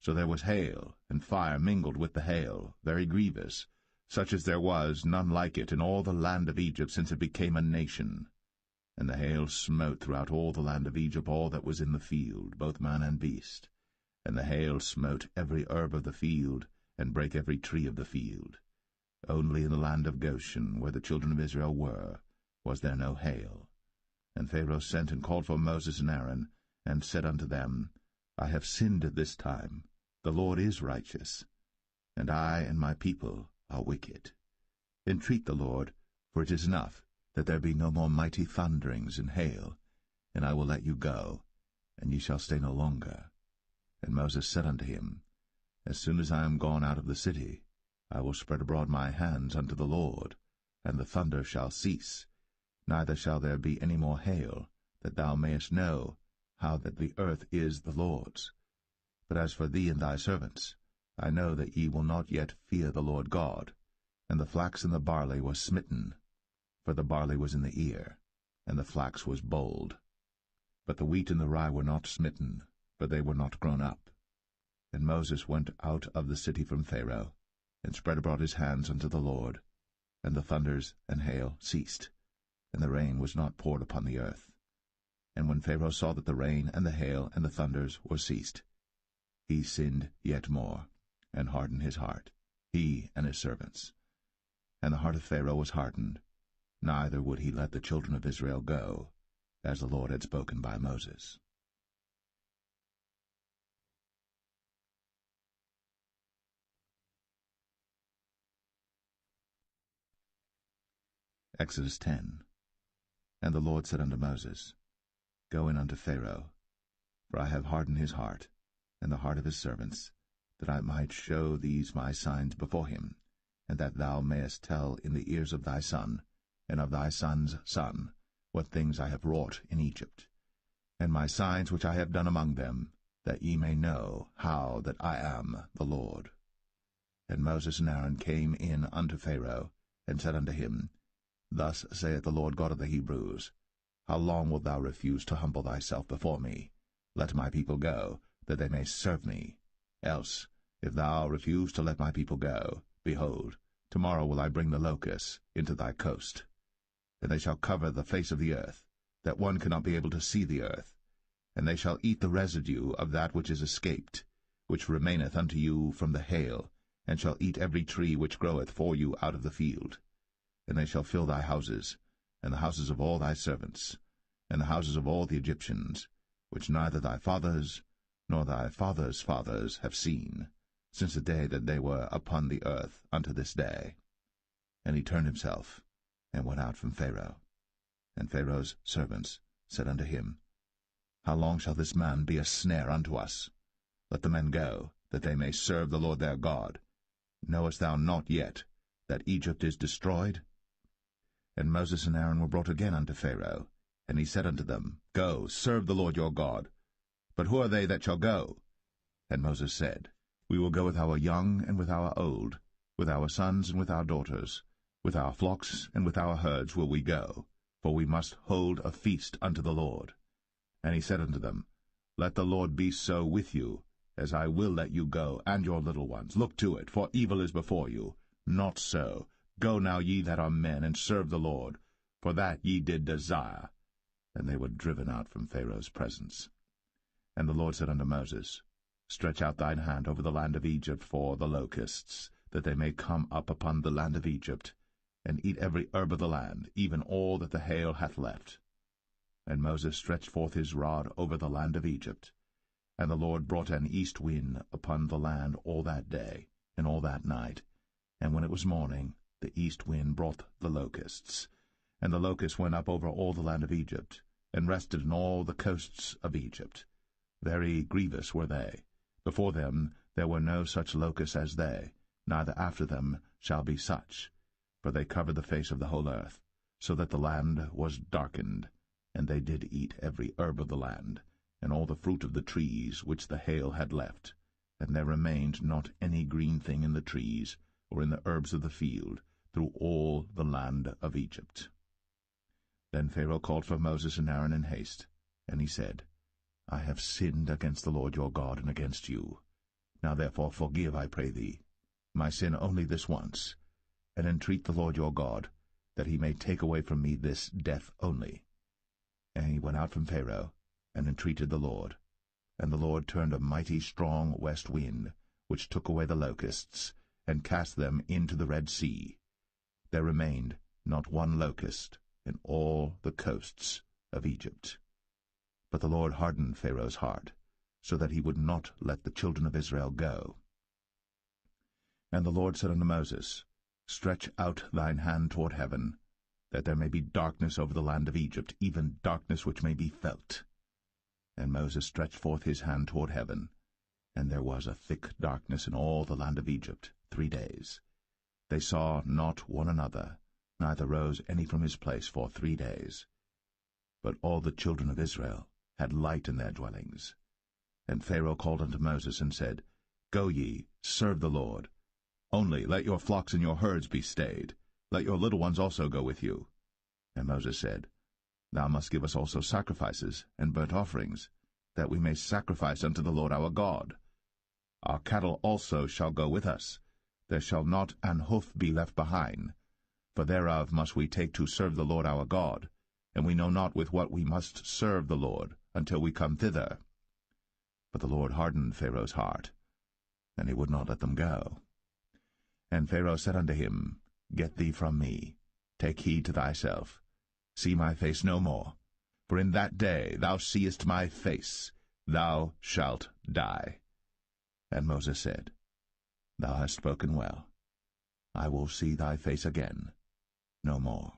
So there was hail, and fire mingled with the hail, very grievous, such as there was none like it in all the land of Egypt since it became a nation. And the hail smote throughout all the land of Egypt all that was in the field, both man and beast. And the hail smote every herb of the field, and brake every tree of the field. Only in the land of Goshen, where the children of Israel were, was there no hail. And Pharaoh sent and called for Moses and Aaron, and said unto them, I have sinned at this time. The Lord is righteous, and I and my people are wicked. Entreat the Lord, for it is enough that there be no more mighty thunderings and hail, and I will let you go, and ye shall stay no longer. And Moses said unto him, As soon as I am gone out of the city, I will spread abroad my hands unto the Lord, and the thunder shall cease, neither shall there be any more hail, that thou mayest know how that the earth is the Lord's. But as for thee and thy servants, I know that ye will not yet fear the Lord God. And the flax and the barley was smitten, for the barley was in the ear, and the flax was bold. But the wheat and the rye were not smitten, for they were not grown up. And Moses went out of the city from Pharaoh, and spread abroad his hands unto the Lord, and the thunders and hail ceased, and the rain was not poured upon the earth. And when Pharaoh saw that the rain and the hail and the thunders were ceased, he sinned yet more, and hardened his heart, he and his servants. And the heart of Pharaoh was hardened, neither would he let the children of Israel go, as the Lord had spoken by Moses. Exodus 10. And the Lord said unto Moses, Go in unto Pharaoh, for I have hardened his heart, and the heart of his servants, that I might show these my signs before him, and that thou mayest tell in the ears of thy son, and of thy son's son, what things I have wrought in Egypt, and my signs which I have done among them, that ye may know how that I am the Lord. And Moses and Aaron came in unto Pharaoh, and said unto him, Thus saith the Lord God of the Hebrews, How long wilt thou refuse to humble thyself before me? Let my people go, that they may serve me. Else, if thou refuse to let my people go, behold, tomorrow will I bring the locusts into thy coast. And they shall cover the face of the earth, that one cannot be able to see the earth. And they shall eat the residue of that which is escaped, which remaineth unto you from the hail, and shall eat every tree which groweth for you out of the field. And they shall fill thy houses, and the houses of all thy servants, and the houses of all the Egyptians, which neither thy fathers nor thy fathers' fathers have seen, since the day that they were upon the earth unto this day. And he turned himself, and went out from Pharaoh. And Pharaoh's servants said unto him, How long shall this man be a snare unto us? Let the men go, that they may serve the Lord their God. Knowest thou not yet that Egypt is destroyed? And Moses and Aaron were brought again unto Pharaoh, and he said unto them, Go, serve the Lord your God. But who are they that shall go? And Moses said, We will go with our young and with our old, with our sons and with our daughters, with our flocks and with our herds will we go, for we must hold a feast unto the Lord. And he said unto them, Let the Lord be so with you, as I will let you go, and your little ones. Look to it, for evil is before you. Not so. Go now, ye that are men, and serve the Lord, for that ye did desire. And they were driven out from Pharaoh's presence. And the Lord said unto Moses, Stretch out thine hand over the land of Egypt for the locusts, that they may come up upon the land of Egypt, and eat every herb of the land, even all that the hail hath left. And Moses stretched forth his rod over the land of Egypt. And the Lord brought an east wind upon the land all that day, and all that night. And when it was morning, the east wind brought the locusts. And the locusts went up over all the land of Egypt, and rested in all the coasts of Egypt. Very grievous were they. Before them there were no such locusts as they, neither after them shall be such. For they covered the face of the whole earth, so that the land was darkened. And they did eat every herb of the land, and all the fruit of the trees which the hail had left. And there remained not any green thing in the trees, or in the herbs of the field, through all the land of Egypt. Then Pharaoh called for Moses and Aaron in haste, and he said, I have sinned against the Lord your God and against you. Now therefore forgive, I pray thee, my sin only this once, and entreat the Lord your God, that he may take away from me this death only. And he went out from Pharaoh, and entreated the Lord. And the Lord turned a mighty strong west wind, which took away the locusts, and cast them into the Red Sea. There remained not one locust in all the coasts of Egypt. But the Lord hardened Pharaoh's heart, so that he would not let the children of Israel go. And the Lord said unto Moses, Stretch out thine hand toward heaven, that there may be darkness over the land of Egypt, even darkness which may be felt. And Moses stretched forth his hand toward heaven, and there was a thick darkness in all the land of Egypt 3 days. They saw not one another, neither rose any from his place for 3 days. But all the children of Israel had light in their dwellings. And Pharaoh called unto Moses, and said, Go ye, serve the Lord. Only let your flocks and your herds be stayed. Let your little ones also go with you. And Moses said, Thou must give us also sacrifices and burnt offerings, that we may sacrifice unto the Lord our God. Our cattle also shall go with us. There shall not an hoof be left behind, for thereof must we take to serve the Lord our God, and we know not with what we must serve the Lord until we come thither. But the Lord hardened Pharaoh's heart, and he would not let them go. And Pharaoh said unto him, Get thee from me, take heed to thyself, see my face no more, for in that day thou seest my face, thou shalt die. And Moses said, Thou hast spoken well. I will see thy face again no more.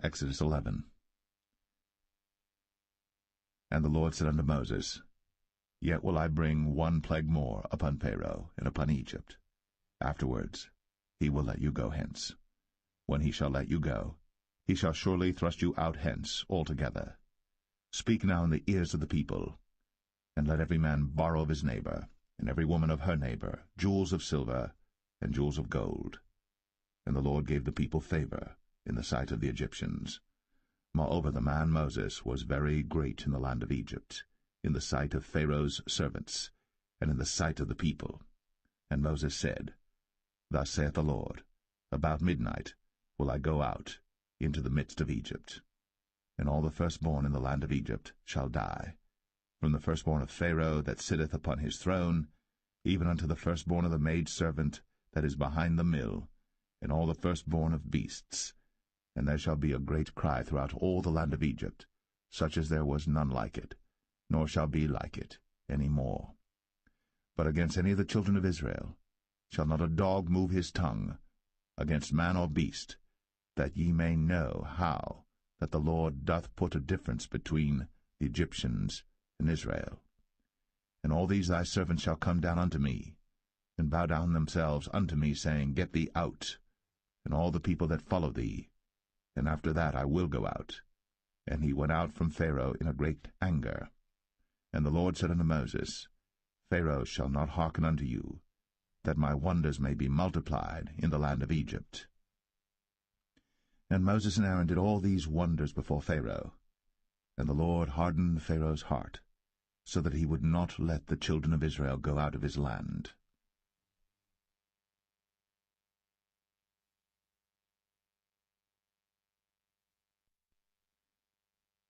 Exodus 11. And the Lord said unto Moses, Yet will I bring one plague more upon Pharaoh and upon Egypt. Afterwards he will let you go hence. When he shall let you go, he shall surely thrust you out hence altogether. Speak now in the ears of the people, and let every man borrow of his neighbor, and every woman of her neighbor, jewels of silver and jewels of gold. And the Lord gave the people favor in the sight of the Egyptians. Moreover, the man Moses was very great in the land of Egypt, in the sight of Pharaoh's servants, and in the sight of the people. And Moses said, Thus saith the Lord, About midnight will I go out into the midst of Egypt, and all the firstborn in the land of Egypt shall die, from the firstborn of Pharaoh that sitteth upon his throne, even unto the firstborn of the maidservant that is behind the mill, and all the firstborn of beasts. And there shall be a great cry throughout all the land of Egypt, such as there was none like it, nor shall be like it any more. But against any of the children of Israel shall not a dog move his tongue, against man or beast, that ye may know how that the Lord doth put a difference between the Egyptians and Israel. And all these thy servants shall come down unto me, and bow down themselves unto me, saying, Get thee out, and all the people that follow thee, and after that I will go out. And he went out from Pharaoh in a great anger. And the Lord said unto Moses, Pharaoh shall not hearken unto you, that my wonders may be multiplied in the land of Egypt. And Moses and Aaron did all these wonders before Pharaoh. And the Lord hardened Pharaoh's heart, so that he would not let the children of Israel go out of his land.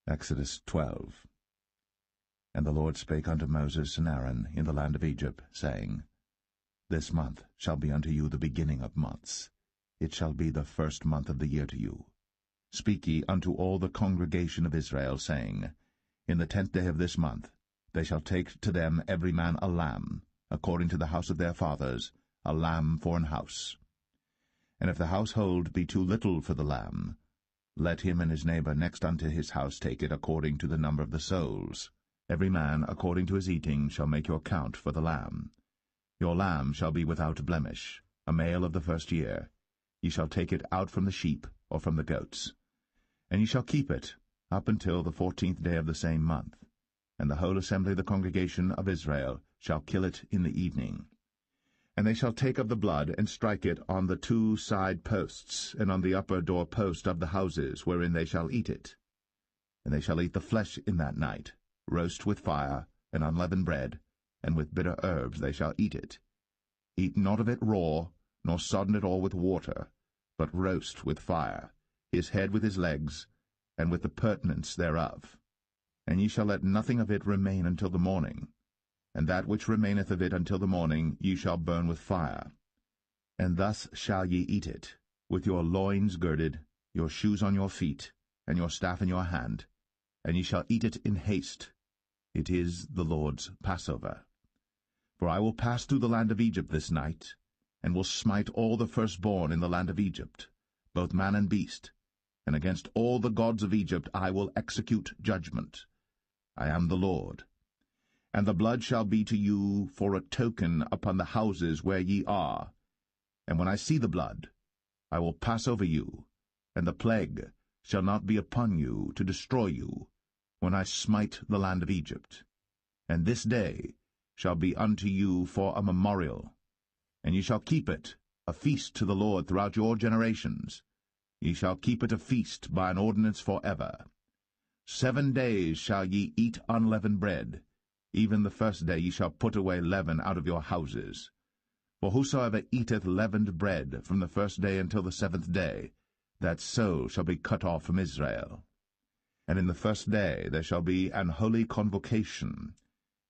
Exodus 12. And the Lord spake unto Moses and Aaron in the land of Egypt, saying, This month shall be unto you the beginning of months. It shall be the first month of the year to you. Speak ye unto all the congregation of Israel, saying, In the 10th day of this month they shall take to them every man a lamb, according to the house of their fathers, a lamb for an house. And if the household be too little for the lamb, let him and his neighbor next unto his house take it according to the number of the souls. Every man according to his eating shall make your count for the lamb. Your lamb shall be without blemish, a male of the first year. Ye shall take it out from the sheep or from the goats. And ye shall keep it up until the 14th day of the same month. And the whole assembly of the congregation of Israel shall kill it in the evening. And they shall take of the blood, and strike it on the 2 side posts, and on the upper door post of the houses wherein they shall eat it. And they shall eat the flesh in that night, roast with fire, and unleavened bread, and with bitter herbs they shall eat it. Eat not of it raw, nor sodden it all with water, but roast with fire, his head with his legs, and with the purtenance thereof. And ye shall let nothing of it remain until the morning. And that which remaineth of it until the morning ye shall burn with fire. And thus shall ye eat it, with your loins girded, your shoes on your feet, and your staff in your hand, and ye shall eat it in haste. It is the Lord's Passover. For I will pass through the land of Egypt this night, and will smite all the firstborn in the land of Egypt, both man and beast, and against all the gods of Egypt I will execute judgment. I am the Lord. And the blood shall be to you for a token upon the houses where ye are. And when I see the blood, I will pass over you, and the plague shall not be upon you to destroy you, when I smite the land of Egypt. And this day shall be unto you for a memorial, and ye shall keep it a feast to the Lord throughout your generations. Ye shall keep it a feast by an ordinance for ever. 7 days shall ye eat unleavened bread. Even the first day ye shall put away leaven out of your houses. For whosoever eateth leavened bread from the first day until the 7th day, that soul shall be cut off from Israel. And in the first day there shall be an holy convocation,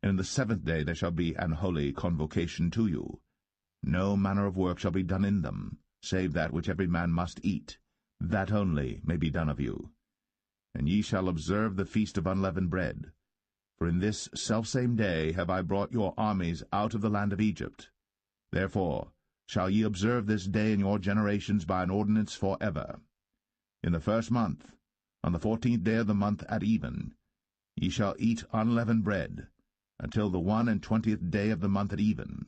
and in the 7th day there shall be an holy convocation to you. No manner of work shall be done in them, save that which every man must eat, that only may be done of you. And ye shall observe the feast of unleavened bread. For in this selfsame day have I brought your armies out of the land of Egypt. Therefore shall ye observe this day in your generations by an ordinance for ever. In the 1st month, on the 14th day of the month at even, ye shall eat unleavened bread, until the 21st day of the month at even.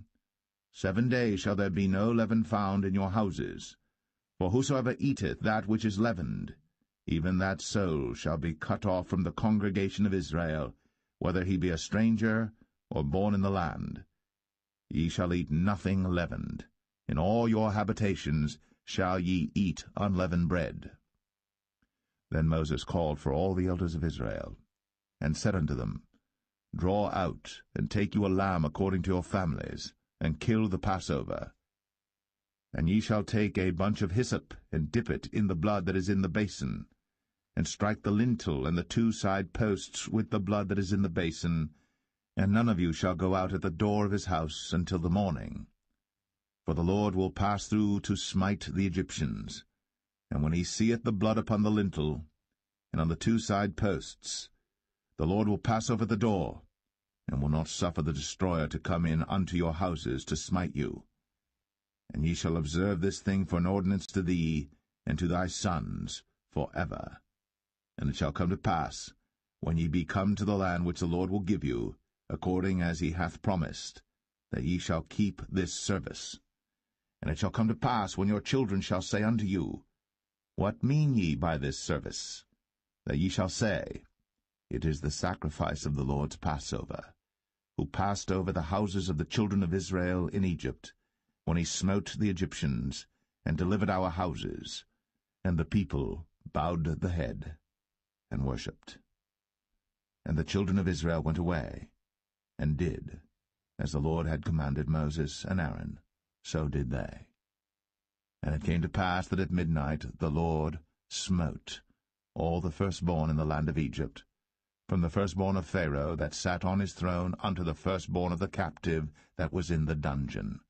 7 days shall there be no leaven found in your houses. For whosoever eateth that which is leavened, even that soul shall be cut off from the congregation of Israel, whether he be a stranger or born in the land. Ye shall eat nothing leavened. In all your habitations shall ye eat unleavened bread. Then Moses called for all the elders of Israel, and said unto them, Draw out, and take you a lamb according to your families, and kill the Passover. And ye shall take a bunch of hyssop, and dip it in the blood that is in the basin, and strike the lintel and the 2 side posts with the blood that is in the basin, and none of you shall go out at the door of his house until the morning. For the Lord will pass through to smite the Egyptians. And when he seeth the blood upon the lintel, and on the 2 side posts, the Lord will pass over the door, and will not suffer the destroyer to come in unto your houses to smite you. And ye shall observe this thing for an ordinance to thee, and to thy sons, for ever. And it shall come to pass, when ye be come to the land which the Lord will give you, according as he hath promised, that ye shall keep this service. And it shall come to pass, when your children shall say unto you, What mean ye by this service? That ye shall say, It is the sacrifice of the Lord's Passover, who passed over the houses of the children of Israel in Egypt, when he smote the Egyptians, and delivered our houses. And the people bowed the head, and worshipped. And the children of Israel went away, and did, as the Lord had commanded Moses and Aaron, so did they. And it came to pass that at midnight the Lord smote all the firstborn in the land of Egypt, from the firstborn of Pharaoh that sat on his throne unto the firstborn of the captive that was in the dungeon,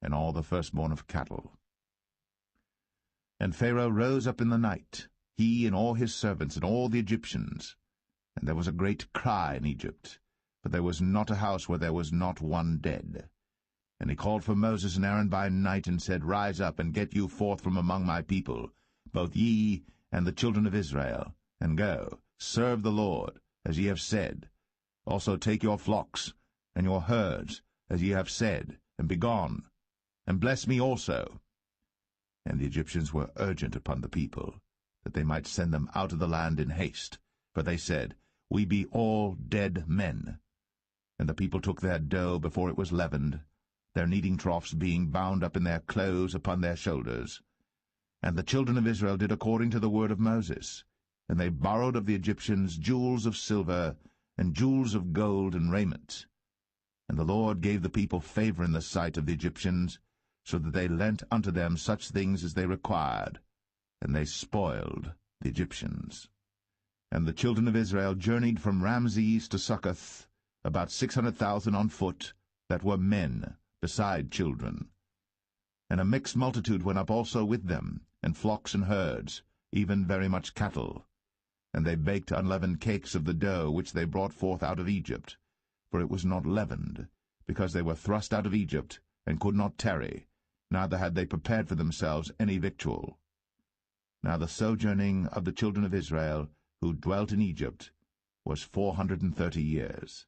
and all the firstborn of cattle. And Pharaoh rose up in the night, he and all his servants and all the Egyptians. And there was a great cry in Egypt, for there was not a house where there was not one dead. And he called for Moses and Aaron by night, and said, Rise up, and get you forth from among my people, both ye and the children of Israel, and go, serve the Lord, as ye have said. Also take your flocks and your herds, as ye have said, and be gone, and bless me also. And the Egyptians were urgent upon the people, that they might send them out of the land in haste. For they said, We be all dead men. And the people took their dough before it was leavened, their kneading troughs being bound up in their clothes upon their shoulders. And the children of Israel did according to the word of Moses. And they borrowed of the Egyptians jewels of silver, and jewels of gold, and raiment. And the Lord gave the people favor in the sight of the Egyptians, so that they lent unto them such things as they required, and they spoiled the Egyptians. And the children of Israel journeyed from Ramses to Succoth, about 600,000 on foot, that were men, beside children. And a mixed multitude went up also with them, and flocks and herds, even very much cattle. And they baked unleavened cakes of the dough which they brought forth out of Egypt, for it was not leavened, because they were thrust out of Egypt, and could not tarry, neither had they prepared for themselves any victual. Now the sojourning of the children of Israel, who dwelt in Egypt, was 430 years.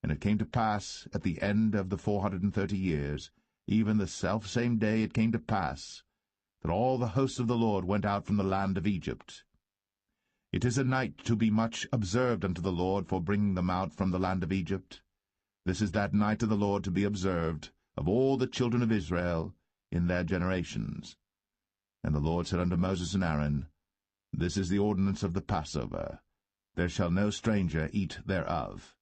And it came to pass, at the end of the 430 years, even the selfsame day it came to pass, that all the hosts of the Lord went out from the land of Egypt. It is a night to be much observed unto the Lord for bringing them out from the land of Egypt. This is that night of the Lord to be observed of all the children of Israel in their generations. And the Lord said unto Moses and Aaron, This is the ordinance of the Passover. There shall no stranger eat thereof.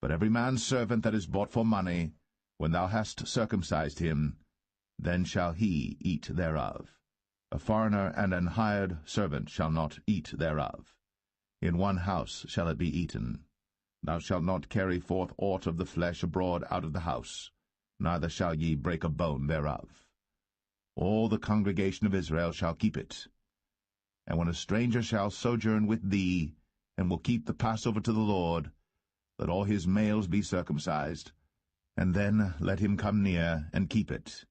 But every man's servant that is bought for money, when thou hast circumcised him, then shall he eat thereof. A foreigner and an hired servant shall not eat thereof. In one house shall it be eaten. Thou shalt not carry forth aught of the flesh abroad out of the house, neither shall ye break a bone thereof. All the congregation of Israel shall keep it. And when a stranger shall sojourn with thee, and will keep the Passover to the Lord, let all his males be circumcised, and then let him come near and keep it,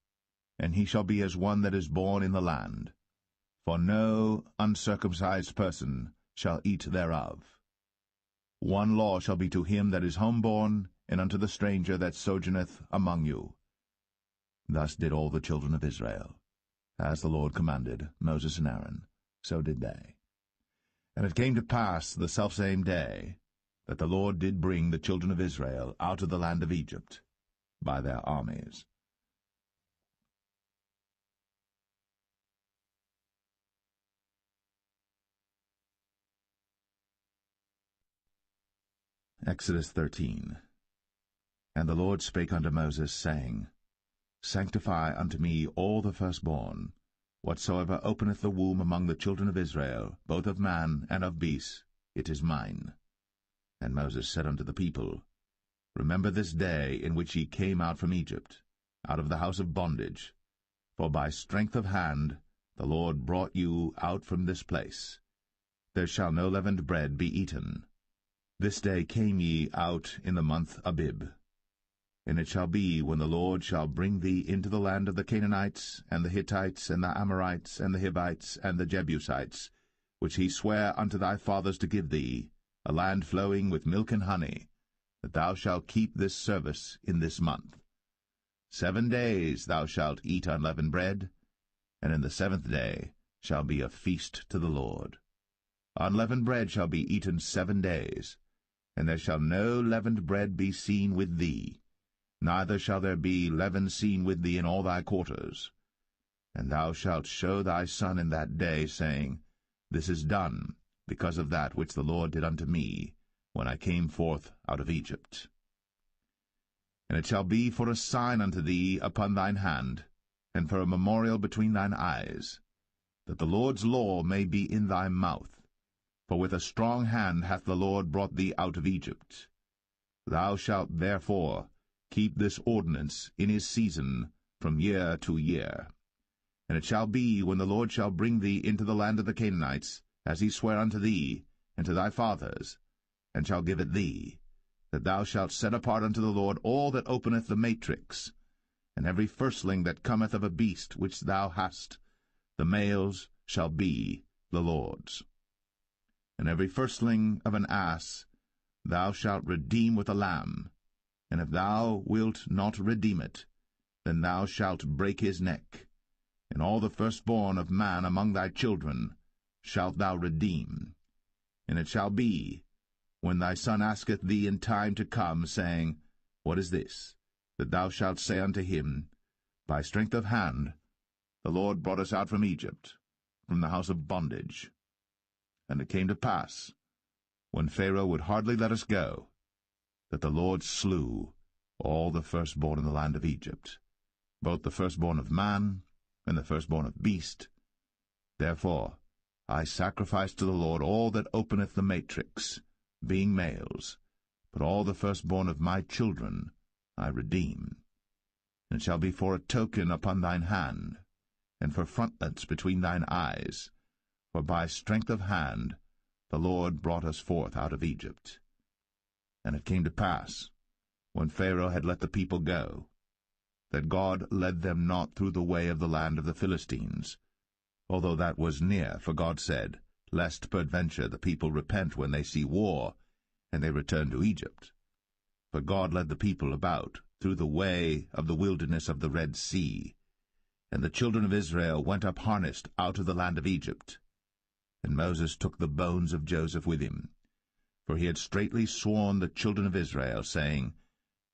and he shall be as one that is born in the land. For no uncircumcised person shall eat thereof. One law shall be to him that is homeborn, and unto the stranger that sojourneth among you. Thus did all the children of Israel. As the Lord commanded Moses and Aaron, so did they. And it came to pass the selfsame day, that the Lord did bring the children of Israel out of the land of Egypt by their armies. Exodus 13. And the Lord spake unto Moses, saying, Sanctify unto me all the firstborn, whatsoever openeth the womb among the children of Israel, both of man and of beast, it is mine. And Moses said unto the people, Remember this day in which ye came out from Egypt, out of the house of bondage. For by strength of hand the Lord brought you out from this place. There shall no leavened bread be eaten. This day came ye out in the month Abib. And it shall be, when the Lord shall bring thee into the land of the Canaanites, and the Hittites, and the Amorites, and the Hivites, and the Jebusites, which he sware unto thy fathers to give thee, a land flowing with milk and honey, that thou shalt keep this service in this month. 7 days thou shalt eat unleavened bread, and in the 7th day shall be a feast to the Lord. Unleavened bread shall be eaten 7 days, and there shall no leavened bread be seen with thee, neither shall there be leaven seen with thee in all thy quarters. And thou shalt show thy son in that day, saying, This is done, because of that which the Lord did unto me, when I came forth out of Egypt. And it shall be for a sign unto thee upon thine hand, and for a memorial between thine eyes, that the Lord's law may be in thy mouth. For with a strong hand hath the Lord brought thee out of Egypt. Thou shalt therefore keep this ordinance in his season from year to year. And it shall be, when the Lord shall bring thee into the land of the Canaanites, as he sware unto thee, and to thy fathers, and shall give it thee, that thou shalt set apart unto the Lord all that openeth the matrix, and every firstling that cometh of a beast which thou hast, the males shall be the Lord's. And every firstling of an ass thou shalt redeem with a lamb, and if thou wilt not redeem it, then thou shalt break his neck. And all the firstborn of man among thy children shalt thou redeem. And it shall be, when thy son asketh thee in time to come, saying, What is this? That thou shalt say unto him, By strength of hand the Lord brought us out from Egypt, from the house of bondage. And it came to pass, when Pharaoh would hardly let us go, that the Lord slew all the firstborn in the land of Egypt, both the firstborn of man and the firstborn of beast. Therefore I sacrifice to the Lord all that openeth the matrix, being males, but all the firstborn of my children I redeem. And it shall be for a token upon thine hand, and for frontlets between thine eyes, for by strength of hand the Lord brought us forth out of Egypt. And it came to pass, when Pharaoh had let the people go, that God led them not through the way of the land of the Philistines, although that was near, for God said, Lest peradventure the people repent when they see war, and they return to Egypt. But God led the people about through the way of the wilderness of the Red Sea, and the children of Israel went up harnessed out of the land of Egypt. And Moses took the bones of Joseph with him, for he had straitly sworn the children of Israel, saying,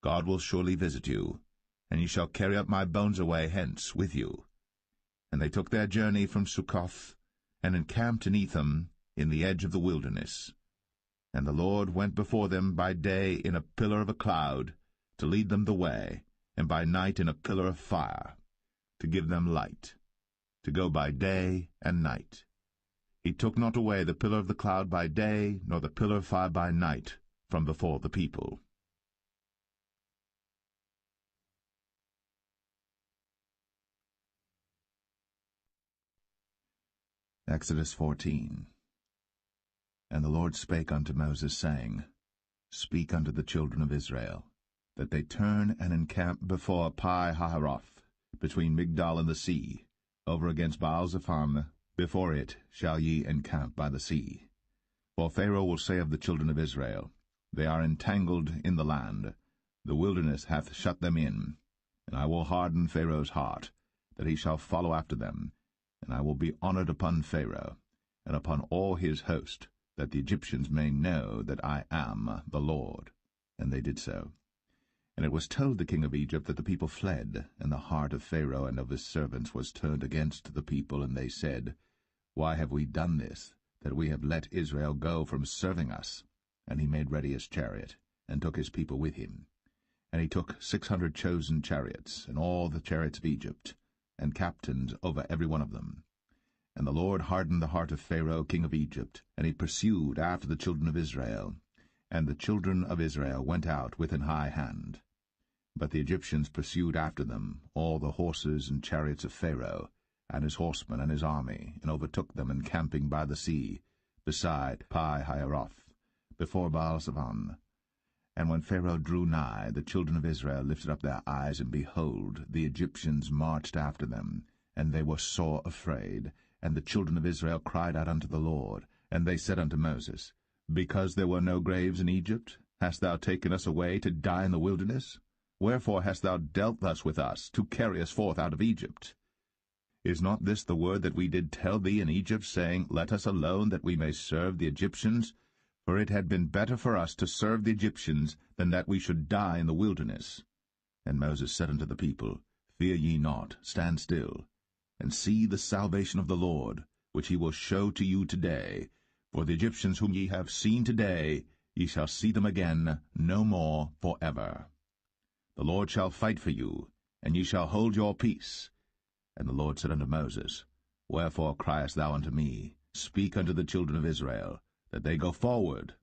God will surely visit you, and ye shall carry up my bones away hence with you. And they took their journey from Succoth, and encamped in Etham, in the edge of the wilderness. And the Lord went before them by day in a pillar of a cloud, to lead them the way, and by night in a pillar of fire, to give them light, to go by day and night. He took not away the pillar of the cloud by day, nor the pillar of fire by night, from before the people. Exodus 14. And the Lord spake unto Moses, saying, Speak unto the children of Israel, that they turn and encamp before Pi-hahiroth, between Migdol and the sea, over against Baal-zephon, Before it shall ye encamp by the sea. For Pharaoh will say of the children of Israel, They are entangled in the land, the wilderness hath shut them in. And I will harden Pharaoh's heart, that he shall follow after them. And I will be honored upon Pharaoh, and upon all his host, that the Egyptians may know that I am the Lord. And they did so. And it was told the king of Egypt that the people fled, and the heart of Pharaoh and of his servants was turned against the people, and they said, Why have we done this, that we have let Israel go from serving us? And he made ready his chariot, and took his people with him. And he took 600 chosen chariots, and all the chariots of Egypt, and captains over every one of them. And the Lord hardened the heart of Pharaoh king of Egypt, and he pursued after the children of Israel. And the children of Israel went out with an high hand. But the Egyptians pursued after them all the horses and chariots of Pharaoh, and his horsemen and his army, and overtook them encamping by the sea, beside Pi-hahiroth, before Baal-zephon. And when Pharaoh drew nigh, the children of Israel lifted up their eyes, and behold, the Egyptians marched after them, and they were sore afraid. And the children of Israel cried out unto the Lord, and they said unto Moses, Because there were no graves in Egypt, hast thou taken us away to die in the wilderness? Wherefore hast thou dealt thus with us, to carry us forth out of Egypt? Is not this the word that we did tell thee in Egypt, saying, Let us alone, that we may serve the Egyptians? For it had been better for us to serve the Egyptians, than that we should die in the wilderness. And Moses said unto the people, Fear ye not, stand still, and see the salvation of the Lord, which he will show to you today. For the Egyptians whom ye have seen today, ye shall see them again no more for ever. The Lord shall fight for you, and ye shall hold your peace. And the Lord said unto Moses, Wherefore criest thou unto me? Speak unto the children of Israel, that they go forward.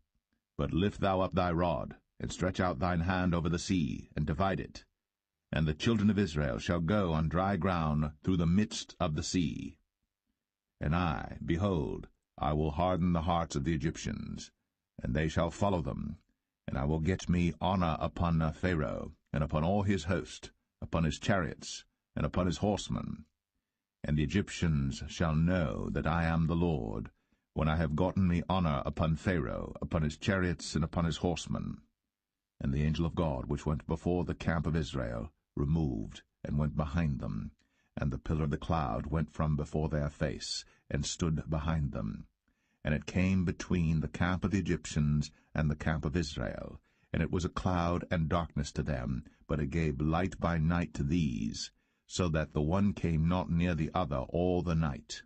But lift thou up thy rod, and stretch out thine hand over the sea, and divide it. And the children of Israel shall go on dry ground through the midst of the sea. And I, behold, I will harden the hearts of the Egyptians, and they shall follow them. And I will get me honor upon Pharaoh, and upon all his host, upon his chariots, and upon his horsemen. And the Egyptians shall know that I am the Lord, when I have gotten me honor upon Pharaoh, upon his chariots, and upon his horsemen. And the angel of God, which went before the camp of Israel, removed, and went behind them. And the pillar of the cloud went from before their face, and stood behind them. And it came between the camp of the Egyptians and the camp of Israel. And it was a cloud and darkness to them, but it gave light by night to these, so that the one came not near the other all the night.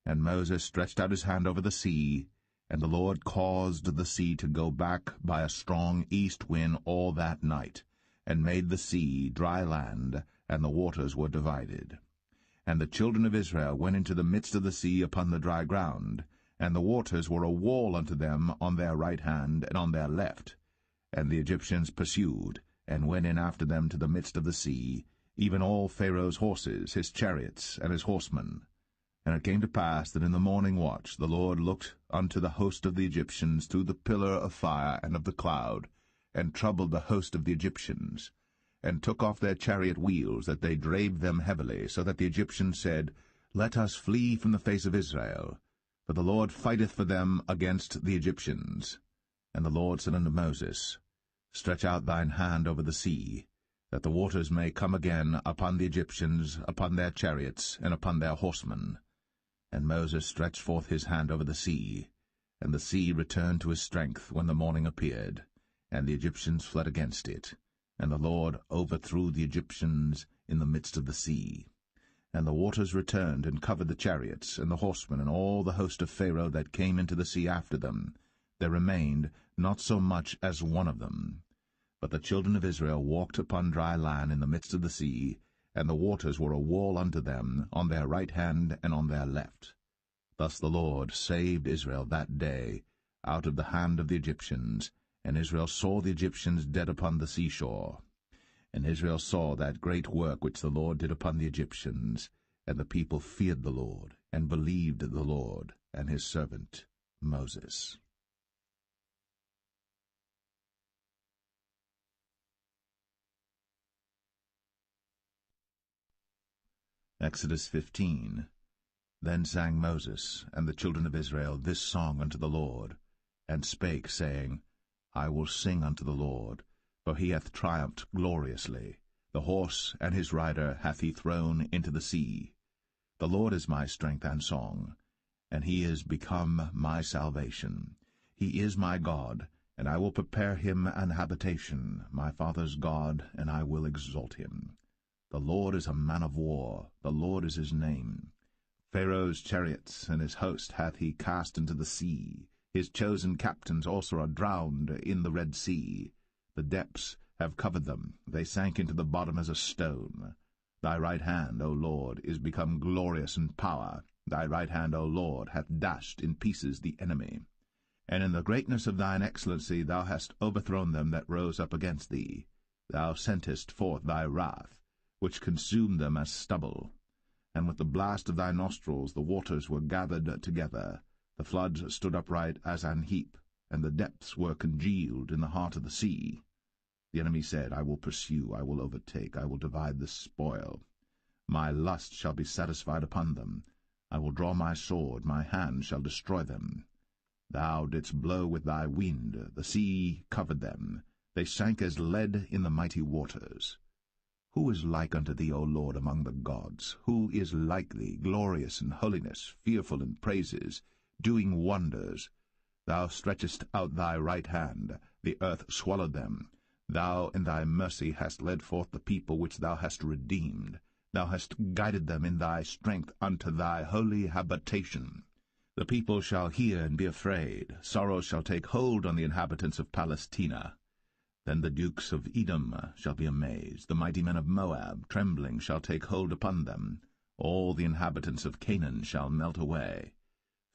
And Moses stretched out his hand over the sea, and the Lord caused the sea to go back by a strong east wind all that night, and made the sea dry land, and the waters were divided. And the children of Israel went into the midst of the sea upon the dry ground, and the waters were a wall unto them on their right hand and on their left. And the Egyptians pursued, and went in after them to the midst of the sea, even all Pharaoh's horses, his chariots, and his horsemen. And it came to pass that in the morning watch the Lord looked unto the host of the Egyptians through the pillar of fire and of the cloud, and troubled the host of the Egyptians, and took off their chariot wheels, that they drave them heavily, so that the Egyptians said, Let us flee from the face of Israel, for the Lord fighteth for them against the Egyptians. And the Lord said unto Moses, Stretch out thine hand over the sea, that the waters may come again upon the Egyptians, upon their chariots, and upon their horsemen. And Moses stretched forth his hand over the sea, and the sea returned to his strength when the morning appeared, and the Egyptians fled against it. And the Lord overthrew the Egyptians in the midst of the sea. And the waters returned and covered the chariots, and the horsemen, and all the host of Pharaoh that came into the sea after them. There remained not so much as one of them. But the children of Israel walked upon dry land in the midst of the sea, and the waters were a wall unto them on their right hand and on their left. Thus the Lord saved Israel that day out of the hand of the Egyptians, and Israel saw the Egyptians dead upon the seashore. And Israel saw that great work which the Lord did upon the Egyptians, and the people feared the Lord, and believed the Lord and his servant Moses. Exodus 15. Then sang Moses and the children of Israel this song unto the Lord, and spake, saying, I will sing unto the Lord, for he hath triumphed gloriously. The horse and his rider hath he thrown into the sea. The Lord is my strength and song, and he is become my salvation. He is my God, and I will prepare him an habitation, my father's God, and I will exalt him. The Lord is a man of war, the Lord is his name. Pharaoh's chariots and his host hath he cast into the sea. His chosen captains also are drowned in the Red Sea. The depths have covered them, they sank into the bottom as a stone. Thy right hand, O Lord, is become glorious in power. Thy right hand, O Lord, hath dashed in pieces the enemy. And in the greatness of thine excellency thou hast overthrown them that rose up against thee. Thou sentest forth thy wrath, which consumed them as stubble. And with the blast of thy nostrils the waters were gathered together. The floods stood upright as an heap, and the depths were congealed in the heart of the sea. The enemy said, I will pursue, I will overtake, I will divide the spoil. My lust shall be satisfied upon them. I will draw my sword, my hand shall destroy them. Thou didst blow with thy wind, the sea covered them. They sank as lead in the mighty waters. Who is like unto thee, O Lord, among the gods? Who is like thee, glorious in holiness, fearful in praises, doing wonders? Thou stretchest out thy right hand, the earth swallowed them. Thou in thy mercy hast led forth the people which thou hast redeemed. Thou hast guided them in thy strength unto thy holy habitation. The people shall hear and be afraid. Sorrow shall take hold on the inhabitants of Palestina. Then the dukes of Edom shall be amazed. The mighty men of Moab, trembling, shall take hold upon them. All the inhabitants of Canaan shall melt away.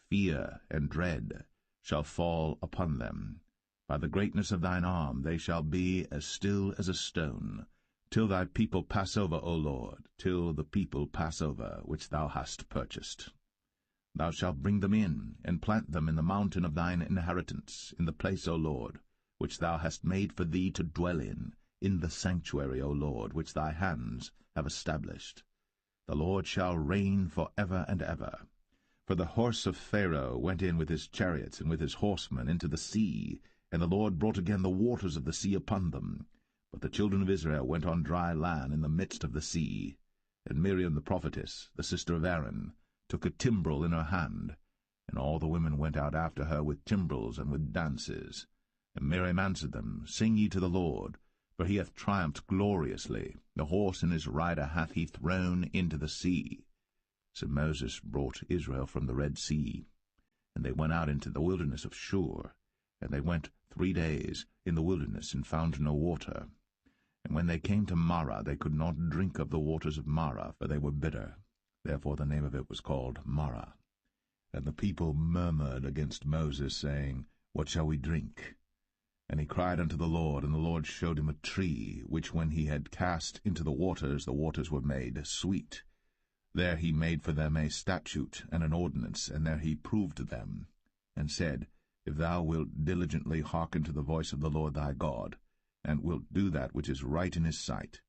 Fear and dread shall fall upon them. By the greatness of thine arm they shall be as still as a stone, till thy people pass over, O Lord, till the people pass over, which thou hast purchased. Thou shalt bring them in, and plant them in the mountain of thine inheritance, in the place, O Lord, which thou hast made for thee to dwell in the sanctuary, O Lord, which thy hands have established. The Lord shall reign for ever and ever. For the horse of Pharaoh went in with his chariots and with his horsemen into the sea, and the Lord brought again the waters of the sea upon them. But the children of Israel went on dry land in the midst of the sea. And Miriam the prophetess, the sister of Aaron, took a timbrel in her hand, and all the women went out after her with timbrels and with dances. And Miriam answered them, Sing ye to the Lord, for he hath triumphed gloriously. The horse and his rider hath he thrown into the sea. So Moses brought Israel from the Red Sea, and they went out into the wilderness of Shur. And they went 3 days in the wilderness, and found no water. And when they came to Marah, they could not drink of the waters of Marah, for they were bitter. Therefore the name of it was called Marah. And the people murmured against Moses, saying, What shall we drink? And he cried unto the Lord, and the Lord showed him a tree, which when he had cast into the waters were made sweet. There he made for them a statute and an ordinance, and there he proved them, and said, If thou wilt diligently hearken to the voice of the Lord thy God, and wilt do that which is right in his sight,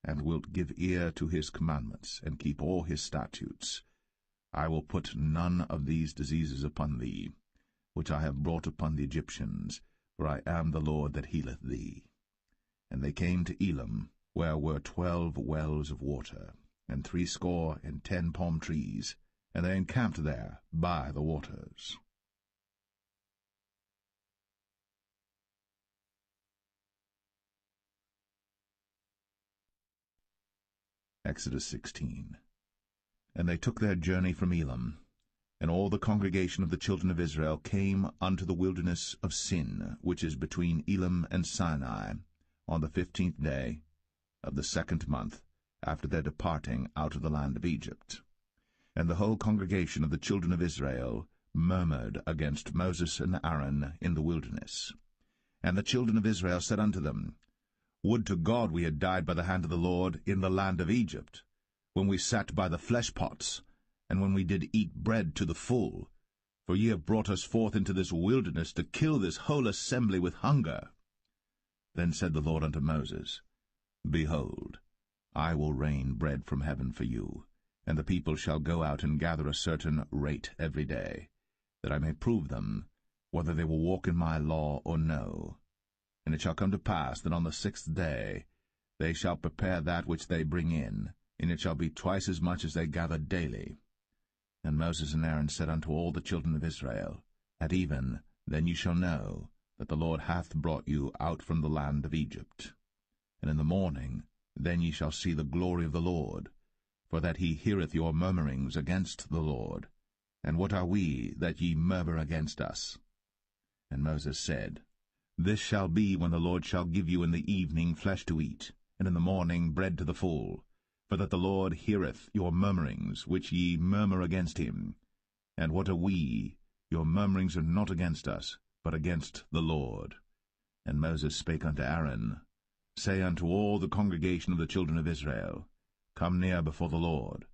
and wilt give ear to his commandments, and keep all his statutes, I will put none of these diseases upon thee, which I have brought upon the Egyptians, for I am the Lord that healeth thee. And they came to Elim, where were 12 wells of water, and 70 palm trees, and they encamped there by the waters. Exodus 16. And they took their journey from Elim, and all the congregation of the children of Israel came unto the wilderness of Sin, which is between Elim and Sinai, on the 15th day of the 2nd month, after their departing out of the land of Egypt. And the whole congregation of the children of Israel murmured against Moses and Aaron in the wilderness. And the children of Israel said unto them, Would to God we had died by the hand of the Lord in the land of Egypt, when we sat by the flesh pots, and when we did eat bread to the full. For ye have brought us forth into this wilderness to kill this whole assembly with hunger. Then said the Lord unto Moses, Behold, I will rain bread from heaven for you, And the people shall go out and gather a certain rate every day, that I may prove them, whether they will walk in my law or no. And it shall come to pass that on the 6th day they shall prepare that which they bring in, and it shall be twice as much as they gather daily. And Moses and Aaron said unto all the children of Israel, At even then you shall know that the Lord hath brought you out from the land of Egypt. And in the morning then ye shall see the glory of the Lord, for that he heareth your murmurings against the Lord. And what are we, that ye murmur against us? And Moses said, This shall be when the Lord shall give you in the evening flesh to eat, and in the morning bread to the full, for that the Lord heareth your murmurings, which ye murmur against him. And what are we? Your murmurings are not against us, but against the Lord. And Moses spake unto Aaron, Say unto all the congregation of the children of Israel, Come near before the Lord,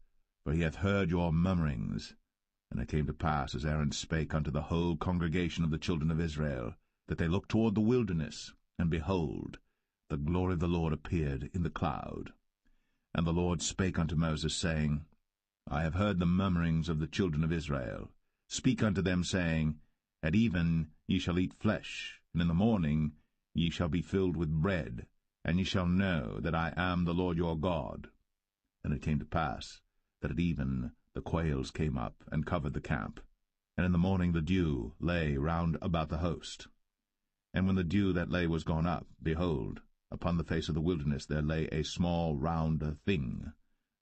for he hath heard your murmurings. And it came to pass, as Aaron spake unto the whole congregation of the children of Israel, that they looked toward the wilderness, and behold, the glory of the Lord appeared in the cloud. And the Lord spake unto Moses, saying, I have heard the murmurings of the children of Israel. Speak unto them, saying, At even ye shall eat flesh, and in the morning ye shall be filled with bread, and ye shall know that I am the Lord your God. And it came to pass that at even the quails came up and covered the camp, and in the morning the dew lay round about the host. And when the dew that lay was gone up, behold, upon the face of the wilderness there lay a small round thing,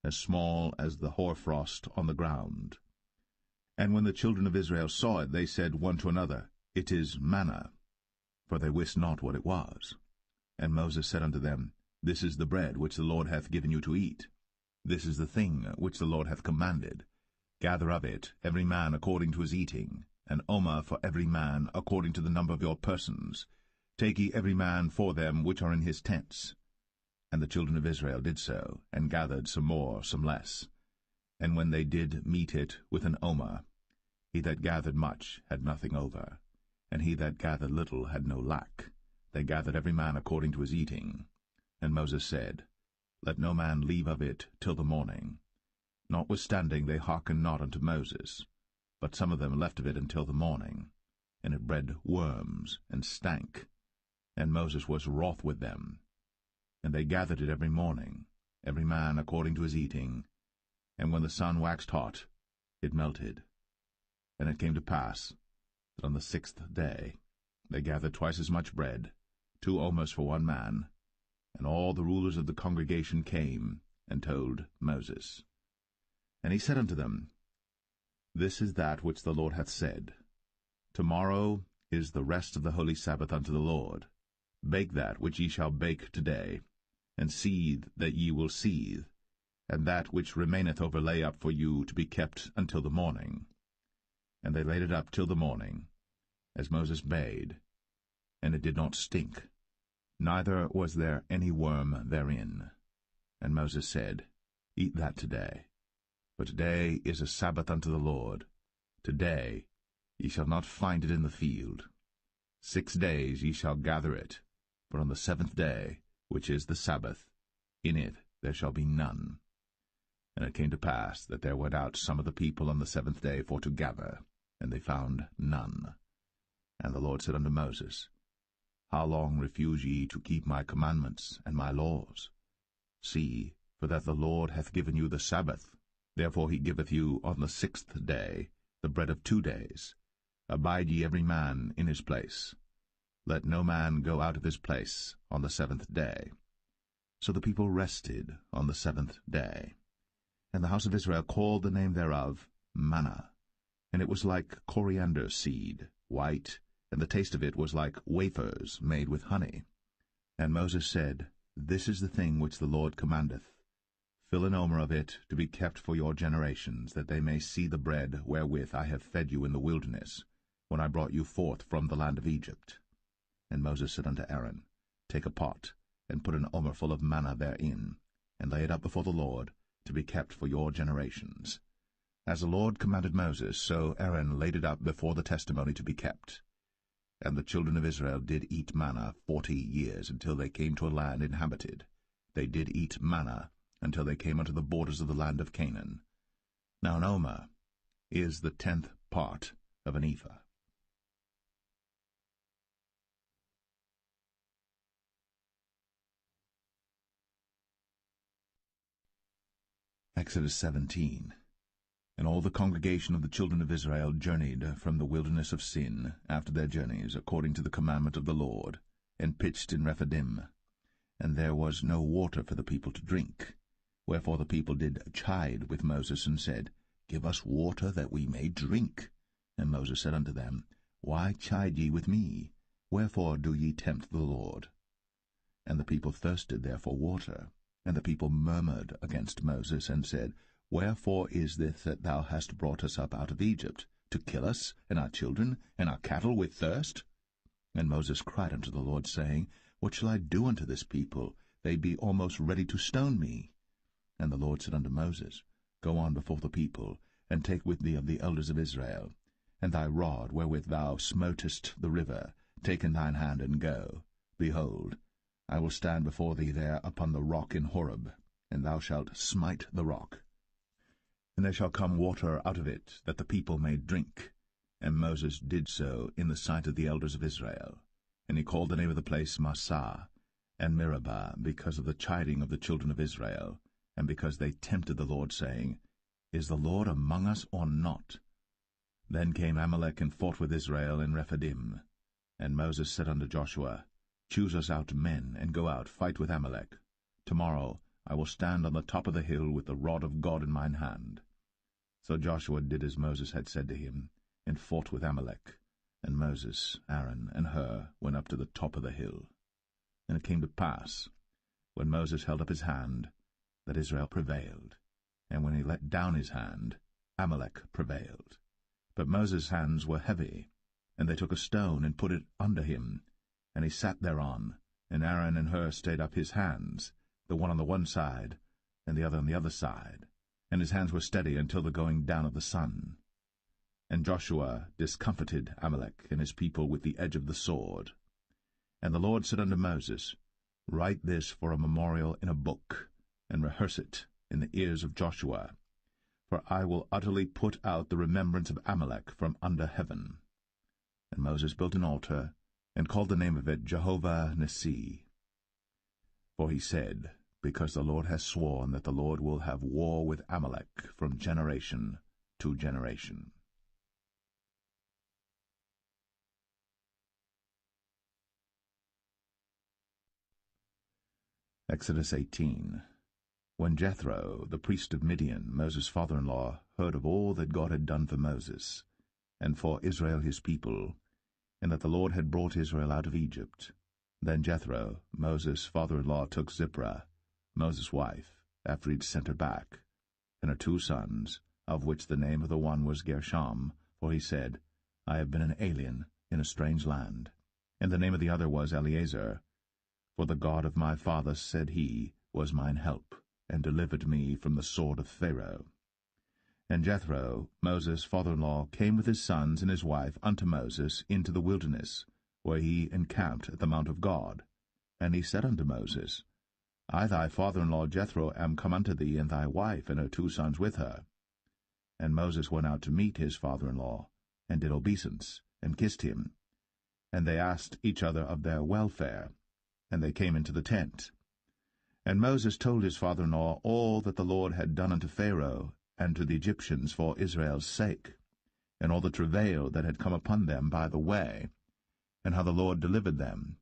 as small as the hoarfrost on the ground. And when the children of Israel saw it, they said one to another, It is manna, for they wist not what it was. And Moses said unto them, This is the bread which the Lord hath given you to eat. This is the thing which the Lord hath commanded. Gather of it every man according to his eating, an omer for every man according to the number of your persons. Take ye every man for them which are in his tents. And the children of Israel did so, and gathered some more, some less. And when they did meet it with an omer, he that gathered much had nothing over, and he that gathered little had no lack. They gathered every man according to his eating. And Moses said, Let no man leave of it till the morning. Notwithstanding they hearkened not unto Moses, but some of them left of it until the morning. And it bred worms, and stank. And Moses was wroth with them. And they gathered it every morning, every man according to his eating. And when the sun waxed hot, it melted. And it came to pass that on the 6th day they gathered twice as much bread, 2 omers for one man. And all the rulers of the congregation came and told Moses. And he said unto them, This is that which the Lord hath said. Tomorrow is the rest of the holy Sabbath unto the Lord. Bake that which ye shall bake today, and seethe that ye will seethe, and that which remaineth over lay up for you to be kept until the morning. And they laid it up till the morning, as Moses bade, and it did not stink, neither was there any worm therein. And Moses said, Eat that today, for today is a Sabbath unto the Lord. Today ye shall not find it in the field. 6 days ye shall gather it, but on the 7th day, which is the Sabbath, in it there shall be none. And it came to pass that there went out some of the people on the 7th day for to gather, and they found none. And the Lord said unto Moses, How long refuse ye to keep my commandments and my laws? See, for that the Lord hath given you the Sabbath. Therefore he giveth you on the 6th day the bread of 2 days. Abide ye every man in his place. Let no man go out of his place on the 7th day. So the people rested on the 7th day. And the house of Israel called the name thereof manna. And it was like coriander seed, white, and the taste of it was like wafers made with honey. And Moses said, This is the thing which the Lord commandeth. Fill an omer of it to be kept for your generations, that they may see the bread wherewith I have fed you in the wilderness, when I brought you forth from the land of Egypt. And Moses said unto Aaron, Take a pot, and put an omer full of manna therein, and lay it up before the Lord, to be kept for your generations. As the Lord commanded Moses, so Aaron laid it up before the testimony to be kept. And the children of Israel did eat manna 40 years, until they came to a land inhabited. They did eat manna until they came unto the borders of the land of Canaan. Now an omer is the 10th part of an ephah. Exodus 17. And all the congregation of the children of Israel journeyed from the wilderness of Sin after their journeys, according to the commandment of the Lord, and pitched in Rephidim. And there was no water for the people to drink. Wherefore the people did chide with Moses, and said, Give us water that we may drink. And Moses said unto them, Why chide ye with me? Wherefore do ye tempt the Lord? And the people thirsted there for water. And the people murmured against Moses, and said, Wherefore is this that thou hast brought us up out of Egypt, to kill us, and our children, and our cattle with thirst? And Moses cried unto the Lord, saying, What shall I do unto this people? They be almost ready to stone me. And the Lord said unto Moses, Go on before the people, and take with thee of the elders of Israel, and thy rod wherewith thou smotest the river, take in thine hand, and go. Behold, I will stand before thee there upon the rock in Horeb, and thou shalt smite the rock. And there shall come water out of it, that the people may drink. And Moses did so in the sight of the elders of Israel. And he called the name of the place Massah and Meribah, because of the chiding of the children of Israel, and because they tempted the Lord, saying, Is the Lord among us or not? Then came Amalek and fought with Israel in Rephidim. And Moses said unto Joshua, Choose us out men, and go out, fight with Amalek. Tomorrow I will stand on the top of the hill with the rod of God in mine hand. So Joshua did as Moses had said to him, and fought with Amalek. And Moses, Aaron, and Hur went up to the top of the hill. And it came to pass, when Moses held up his hand, that Israel prevailed. And when he let down his hand, Amalek prevailed. But Moses' hands were heavy, and they took a stone and put it under him, and he sat thereon, and Aaron and Hur stayed up his hands, the one on the one side, and the other on the other side, and his hands were steady until the going down of the sun. And Joshua discomfited Amalek and his people with the edge of the sword. And the Lord said unto Moses, Write this for a memorial in a book, and rehearse it in the ears of Joshua, for I will utterly put out the remembrance of Amalek from under heaven. And Moses built an altar, and called the name of it Jehovah Nissi. For he said, Because the Lord has sworn that the Lord will have war with Amalek from generation to generation. Exodus 18. When Jethro, the priest of Midian, Moses' father-in-law, heard of all that God had done for Moses, and for Israel his people, and that the Lord had brought Israel out of Egypt, then Jethro, Moses' father-in-law, took Zipporah, Moses' wife, after he had sent her back, and her 2 sons, of which the name of the one was Gershom, for he said, I have been an alien in a strange land. And the name of the other was Eleazar, for the God of my father, said he, was mine help, and delivered me from the sword of Pharaoh. And Jethro, Moses' father-in-law, came with his sons and his wife unto Moses into the wilderness, where he encamped at the mount of God. And he said unto Moses, I thy father-in-law Jethro am come unto thee, and thy wife and her 2 sons with her. And Moses went out to meet his father-in-law, and did obeisance, and kissed him. And they asked each other of their welfare, and they came into the tent. And Moses told his father-in-law all that the Lord had done unto Pharaoh and to the Egyptians for Israel's sake, and all the travail that had come upon them by the way, and how the Lord delivered them.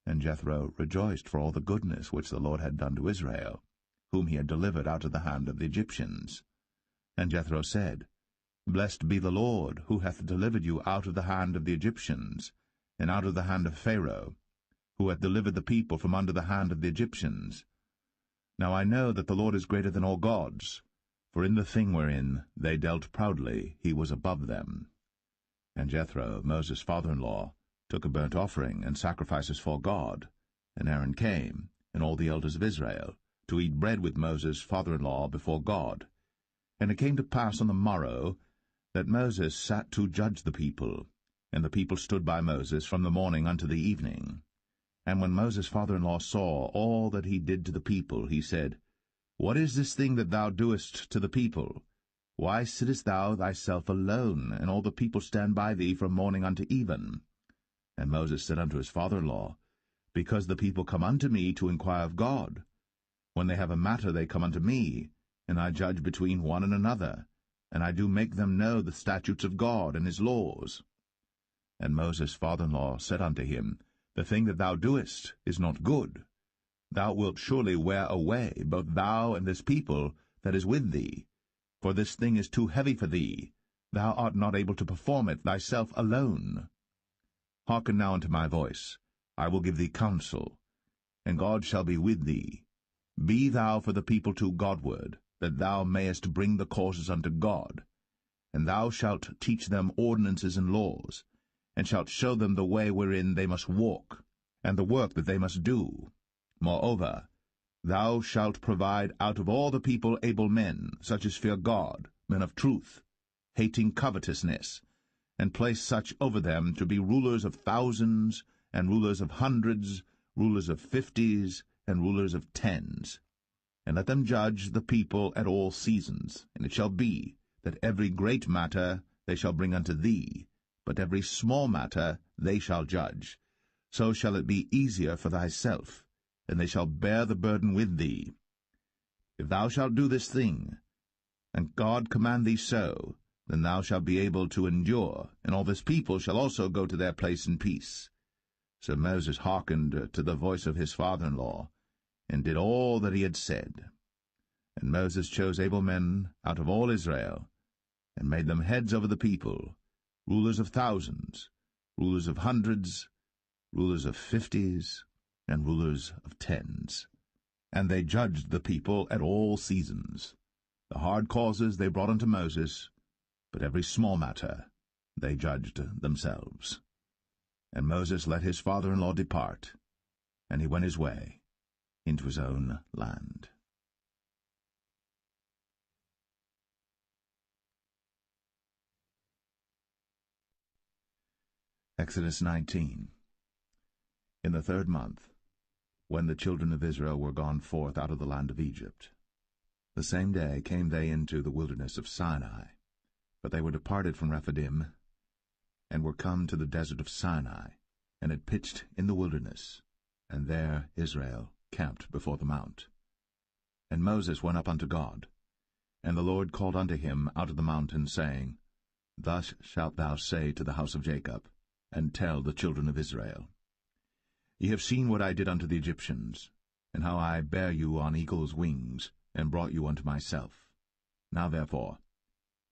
And Jethro rejoiced for all the goodness which the Lord had done to Israel, whom he had delivered out of the hand of the Egyptians. And Jethro said, Blessed be the Lord, who hath delivered you out of the hand of the Egyptians, and out of the hand of Pharaoh, who hath delivered the people from under the hand of the Egyptians. Now I know that the Lord is greater than all gods, for in the thing wherein they dealt proudly he was above them. And Jethro, Moses' father-in-law, took a burnt offering and sacrifices for God. And Aaron came, and all the elders of Israel, to eat bread with Moses' father-in-law before God. And it came to pass on the morrow that Moses sat to judge the people, and the people stood by Moses from the morning unto the evening. And when Moses' father-in-law saw all that he did to the people, he said, What is this thing that thou doest to the people? Why sittest thou thyself alone, and all the people stand by thee from morning unto even? And Moses said unto his father-in-law, Because the people come unto me to inquire of God. When they have a matter they come unto me, and I judge between one and another, and I do make them know the statutes of God and his laws. And Moses' father-in-law said unto him, The thing that thou doest is not good. Thou wilt surely wear away, both thou and this people that is with thee. For this thing is too heavy for thee. Thou art not able to perform it thyself alone. Hearken now unto my voice. I will give thee counsel, and God shall be with thee. Be thou for the people too Godward, that thou mayest bring the causes unto God. And thou shalt teach them ordinances and laws, and shalt show them the way wherein they must walk, and the work that they must do. Moreover, thou shalt provide out of all the people able men, such as fear God, men of truth, hating covetousness, and place such over them to be rulers of thousands, and rulers of hundreds, rulers of 50s, and rulers of 10s. And let them judge the people at all seasons. And it shall be, that every great matter they shall bring unto thee, but every small matter they shall judge. So shall it be easier for thyself, and they shall bear the burden with thee. If thou shalt do this thing, and God command thee so, then thou shalt be able to endure, and all this people shall also go to their place in peace. So Moses hearkened to the voice of his father-in-law, and did all that he had said. And Moses chose able men out of all Israel, and made them heads over the people, rulers of thousands, rulers of hundreds, rulers of 50s, and rulers of 10s. And they judged the people at all seasons. The hard causes they brought unto Moses, but every small matter they judged themselves. And Moses let his father-in-law depart, and he went his way into his own land. Exodus 19. In the 3rd month, when the children of Israel were gone forth out of the land of Egypt, the same day came they into the wilderness of Sinai. But they were departed from Rephidim, and were come to the desert of Sinai, and had pitched in the wilderness, and there Israel camped before the mount. And Moses went up unto God, and the Lord called unto him out of the mountain, saying, Thus shalt thou say to the house of Jacob, and tell the children of Israel, Ye have seen what I did unto the Egyptians, and how I bare you on eagle's wings, and brought you unto myself. Now therefore,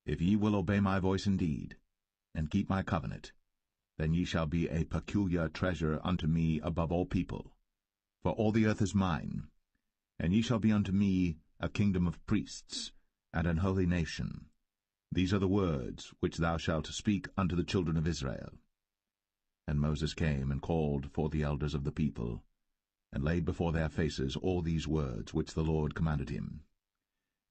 if ye will obey my voice indeed, and keep my covenant, then ye shall be a peculiar treasure unto me above all people. For all the earth is mine, and ye shall be unto me a kingdom of priests, and an holy nation. These are the words which thou shalt speak unto the children of Israel. And Moses came and called for the elders of the people, and laid before their faces all these words which the Lord commanded him.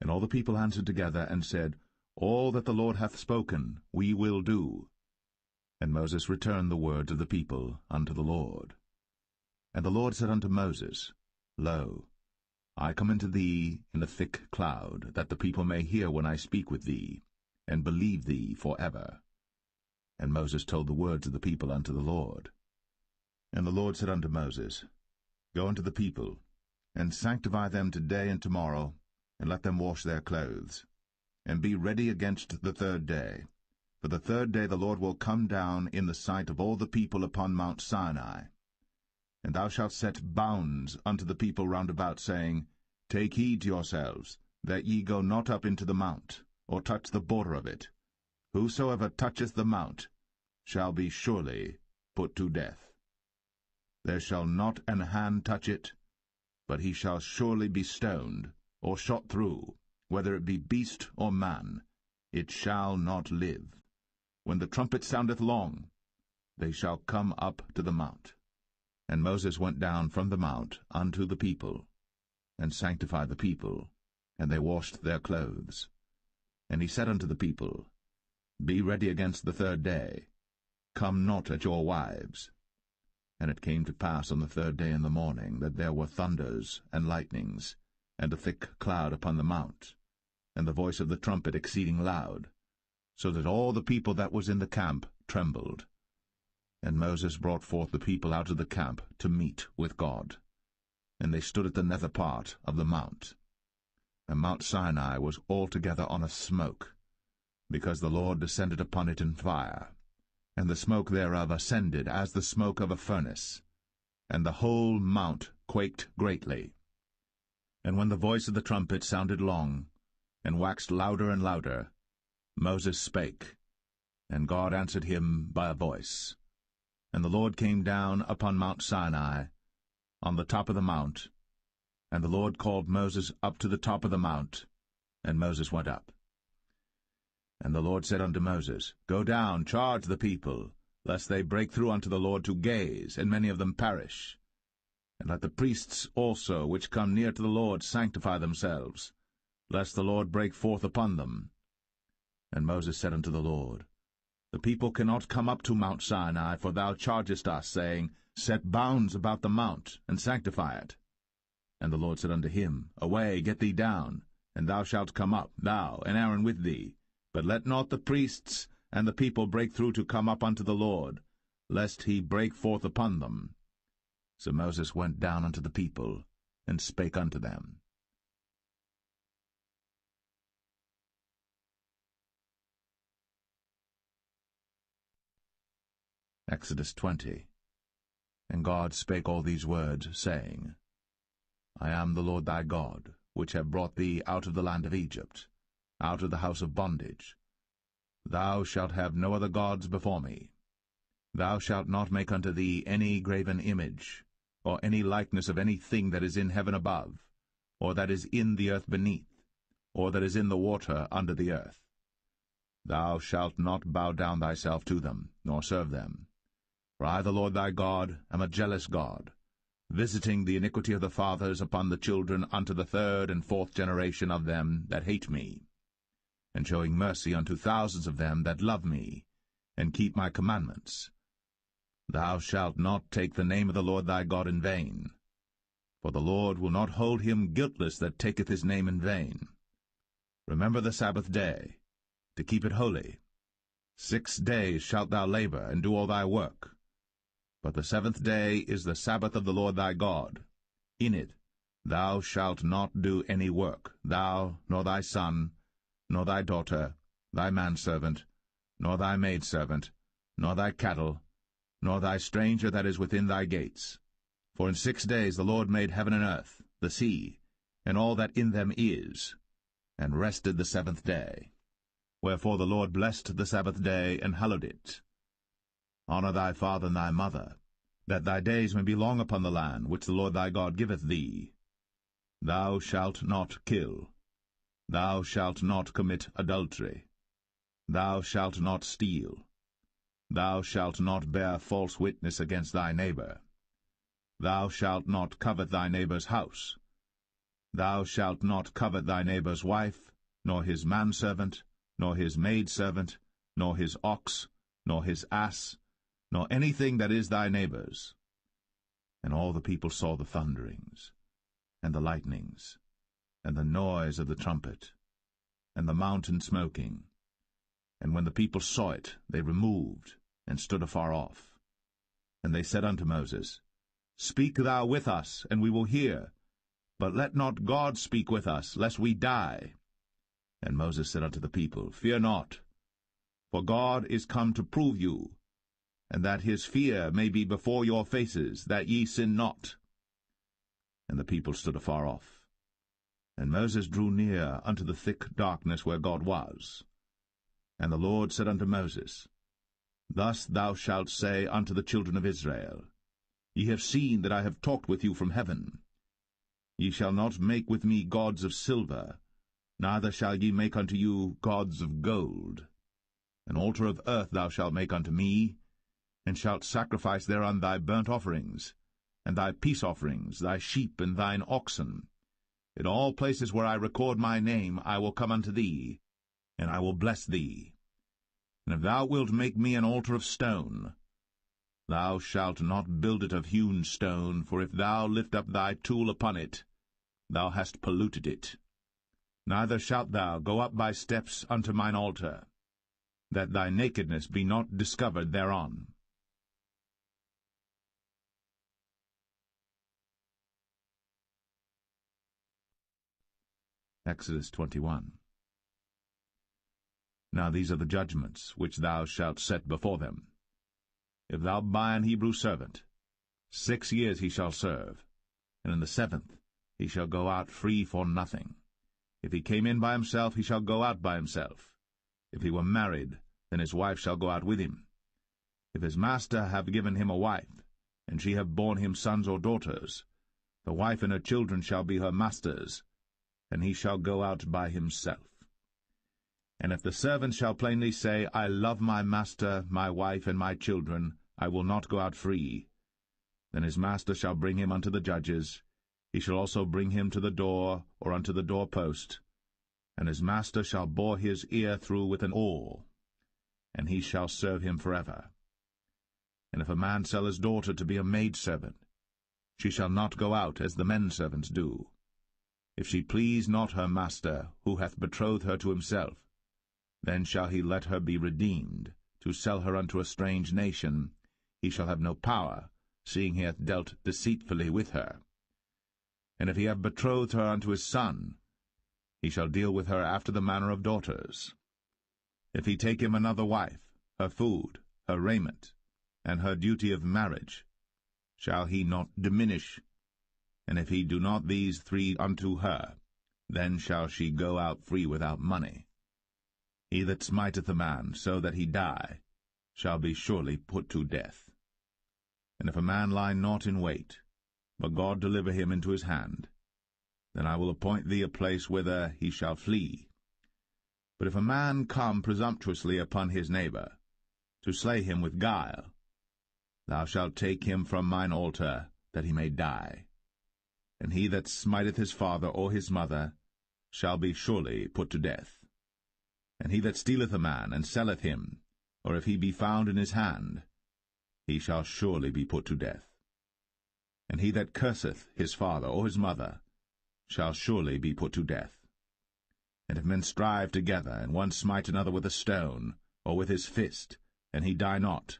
And all the people answered together, and said, All that the Lord hath spoken we will do. And Moses returned the words of the people unto the Lord. And the Lord said unto Moses, Lo, I come unto thee in a thick cloud, that the people may hear when I speak with thee, and believe thee for ever. And Moses told the words of the people unto the Lord. And the Lord said unto Moses, Go unto the people, and sanctify them today and tomorrow, and let them wash their clothes, and be ready against the 3rd day. For the 3rd day the Lord will come down in the sight of all the people upon Mount Sinai. And thou shalt set bounds unto the people round about, saying, Take heed to yourselves, that ye go not up into the mount, or touch the border of it. Whosoever toucheth the mount shall be surely put to death. There shall not an hand touch it, but he shall surely be stoned, or shot through, whether it be beast or man. It shall not live. When the trumpet soundeth long, they shall come up to the mount. And Moses went down from the mount unto the people, and sanctified the people, and they washed their clothes. And he said unto the people, Be ready against the 3rd day. Come not at your wives. And it came to pass on the 3rd day in the morning, that there were thunders and lightnings, and a thick cloud upon the mount. and the voice of the trumpet exceeding loud, so that all the people that was in the camp trembled. And Moses brought forth the people out of the camp to meet with God. And they stood at the nether part of the mount. And Mount Sinai was altogether on a smoke, because the Lord descended upon it in fire, and the smoke thereof ascended as the smoke of a furnace, and the whole mount quaked greatly. And when the voice of the trumpet sounded long, and waxed louder and louder, Moses spake, and God answered him by a voice. And the Lord came down upon Mount Sinai, on the top of the mount, and the Lord called Moses up to the top of the mount, and Moses went up. And the Lord said unto Moses, Go down, charge the people, lest they break through unto the Lord to gaze, and many of them perish. And let the priests also, which come near to the Lord, sanctify themselves, lest the Lord break forth upon them. And Moses said unto the Lord, The people cannot come up to Mount Sinai, for thou chargest us, saying, Set bounds about the mount, and sanctify it. And the Lord said unto him, Away, get thee down, and thou shalt come up, thou and Aaron with thee. But let not the priests and the people break through to come up unto the Lord, lest he break forth upon them. So Moses went down unto the people, and spake unto them. Exodus 20. And God spake all these words, saying, I am the Lord thy God, which have brought thee out of the land of Egypt, out of the house of bondage. Thou shalt have no other gods before me. Thou shalt not make unto thee any graven image, or any likeness of any thing that is in heaven above, or that is in the earth beneath, or that is in the water under the earth. Thou shalt not bow down thyself to them, nor serve them. For I, the Lord thy God, am a jealous God, visiting the iniquity of the fathers upon the children unto the third and fourth generation of them that hate me, and showing mercy unto thousands of them that love me, and keep my commandments. Thou shalt not take the name of the Lord thy God in vain, for the Lord will not hold him guiltless that taketh his name in vain. Remember the Sabbath day, to keep it holy. 6 days shalt thou labor, and do all thy work. But the seventh day is the Sabbath of the Lord thy God. In it thou shalt not do any work, thou, nor thy son, nor thy daughter, thy manservant, nor thy maidservant, nor thy cattle, nor thy stranger that is within thy gates. For in 6 days the Lord made heaven and earth, the sea, and all that in them is, and rested the seventh day. Wherefore the Lord blessed the Sabbath day, and hallowed it. Honor thy father and thy mother, that thy days may be long upon the land which the Lord thy God giveth thee. Thou shalt not kill. Thou shalt not commit adultery. Thou shalt not steal. Thou shalt not bear false witness against thy neighbor. Thou shalt not covet thy neighbor's house. Thou shalt not covet thy neighbor's wife, nor his manservant, nor his maidservant, nor his ox, nor his ass, nor anything that is thy neighbor's. And all the people saw the thunderings, and the lightnings, and the noise of the trumpet, and the mountain smoking. And when the people saw it, they removed, and stood afar off. And they said unto Moses, Speak thou with us, and we will hear, but let not God speak with us, lest we die. And Moses said unto the people, Fear not, for God is come to prove you, and that his fear may be before your faces, that ye sin not. And the people stood afar off. And Moses drew near unto the thick darkness where God was. And the Lord said unto Moses, Thus thou shalt say unto the children of Israel, Ye have seen that I have talked with you from heaven. Ye shall not make with me gods of silver, neither shall ye make unto you gods of gold. An altar of earth thou shalt make unto me, and shalt sacrifice thereon thy burnt offerings, and thy peace offerings, thy sheep and thine oxen. In all places where I record my name I will come unto thee, and I will bless thee. And if thou wilt make me an altar of stone, thou shalt not build it of hewn stone, for if thou lift up thy tool upon it, thou hast polluted it. Neither shalt thou go up by steps unto mine altar, that thy nakedness be not discovered thereon. Exodus 21. Now these are the judgments which thou shalt set before them. If thou buy an Hebrew servant, 6 years he shall serve, and in the 7th he shall go out free for nothing. If he came in by himself, he shall go out by himself. If he were married, then his wife shall go out with him. If his master have given him a wife, and she have borne him sons or daughters, the wife and her children shall be her master's, and he shall go out by himself. And if the servant shall plainly say, I love my master, my wife, and my children, I will not go out free, then his master shall bring him unto the judges. He shall also bring him to the door, or unto the doorpost, and his master shall bore his ear through with an awl, and he shall serve him forever. And if a man sell his daughter to be a maidservant, she shall not go out as the men servants do. If she please not her master, who hath betrothed her to himself, then shall he let her be redeemed. To sell her unto a strange nation, he shall have no power, seeing he hath dealt deceitfully with her. And if he have betrothed her unto his son, he shall deal with her after the manner of daughters. If he take him another wife, her food, her raiment, and her duty of marriage, shall he not diminish? And if he do not these 3 unto her, then shall she go out free without money. He that smiteth a man so that he die shall be surely put to death. And if a man lie not in wait, but God deliver him into his hand, then I will appoint thee a place whither he shall flee. But if a man come presumptuously upon his neighbor, to slay him with guile, thou shalt take him from mine altar, that he may die. And he that smiteth his father or his mother shall be surely put to death. And he that stealeth a man, and selleth him, or if he be found in his hand, he shall surely be put to death. And he that curseth his father or his mother shall surely be put to death. And if men strive together, and one smite another with a stone, or with his fist, and he die not,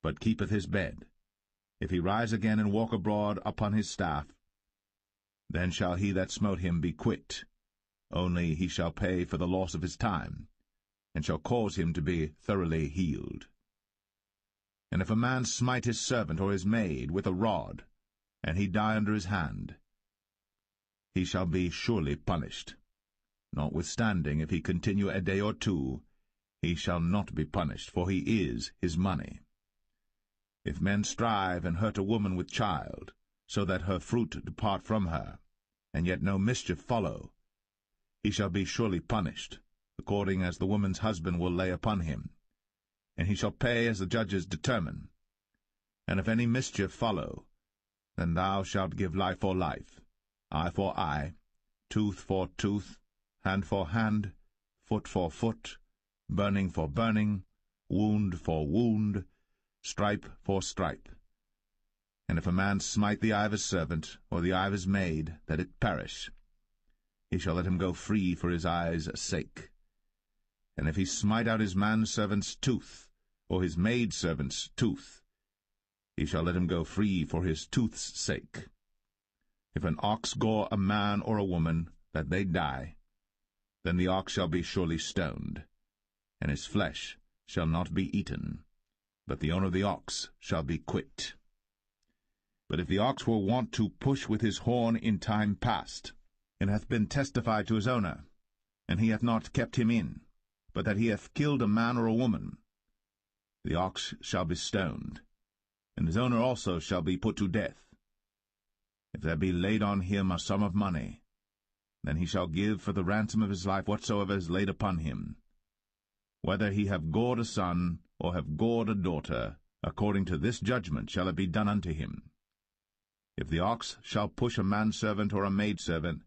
but keepeth his bed, if he rise again and walk abroad upon his staff, then shall he that smote him be quit, only he shall pay for the loss of his time, and shall cause him to be thoroughly healed. And if a man smite his servant or his maid with a rod, and he die under his hand, he shall be surely punished. Notwithstanding, if he continue a day or 2, he shall not be punished, for he is his money. If men strive and hurt a woman with child, so that her fruit depart from her, and yet no mischief follow, he shall be surely punished, according as the woman's husband will lay upon him, and he shall pay as the judges determine. And if any mischief follow, then thou shalt give life for life, eye for eye, tooth for tooth, hand for hand, foot for foot, burning for burning, wound for wound, stripe for stripe. And if a man smite the eye of his servant, or the eye of his maid, that it perish, he shall let him go free for his eye's sake. And if he smite out his manservant's tooth, or his maidservant's tooth, he shall let him go free for his tooth's sake. If an ox gore a man or a woman, that they die, then the ox shall be surely stoned, and his flesh shall not be eaten, but the owner of the ox shall be quit. But if the ox were wont to push with his horn in time past, and hath been testified to his owner, and he hath not kept him in, but that he hath killed a man or a woman, the ox shall be stoned, and his owner also shall be put to death. If there be laid on him a sum of money, then he shall give for the ransom of his life whatsoever is laid upon him, whether he have gored a son, or have gored a daughter, according to this judgment shall it be done unto him. If the ox shall push a manservant or a maidservant,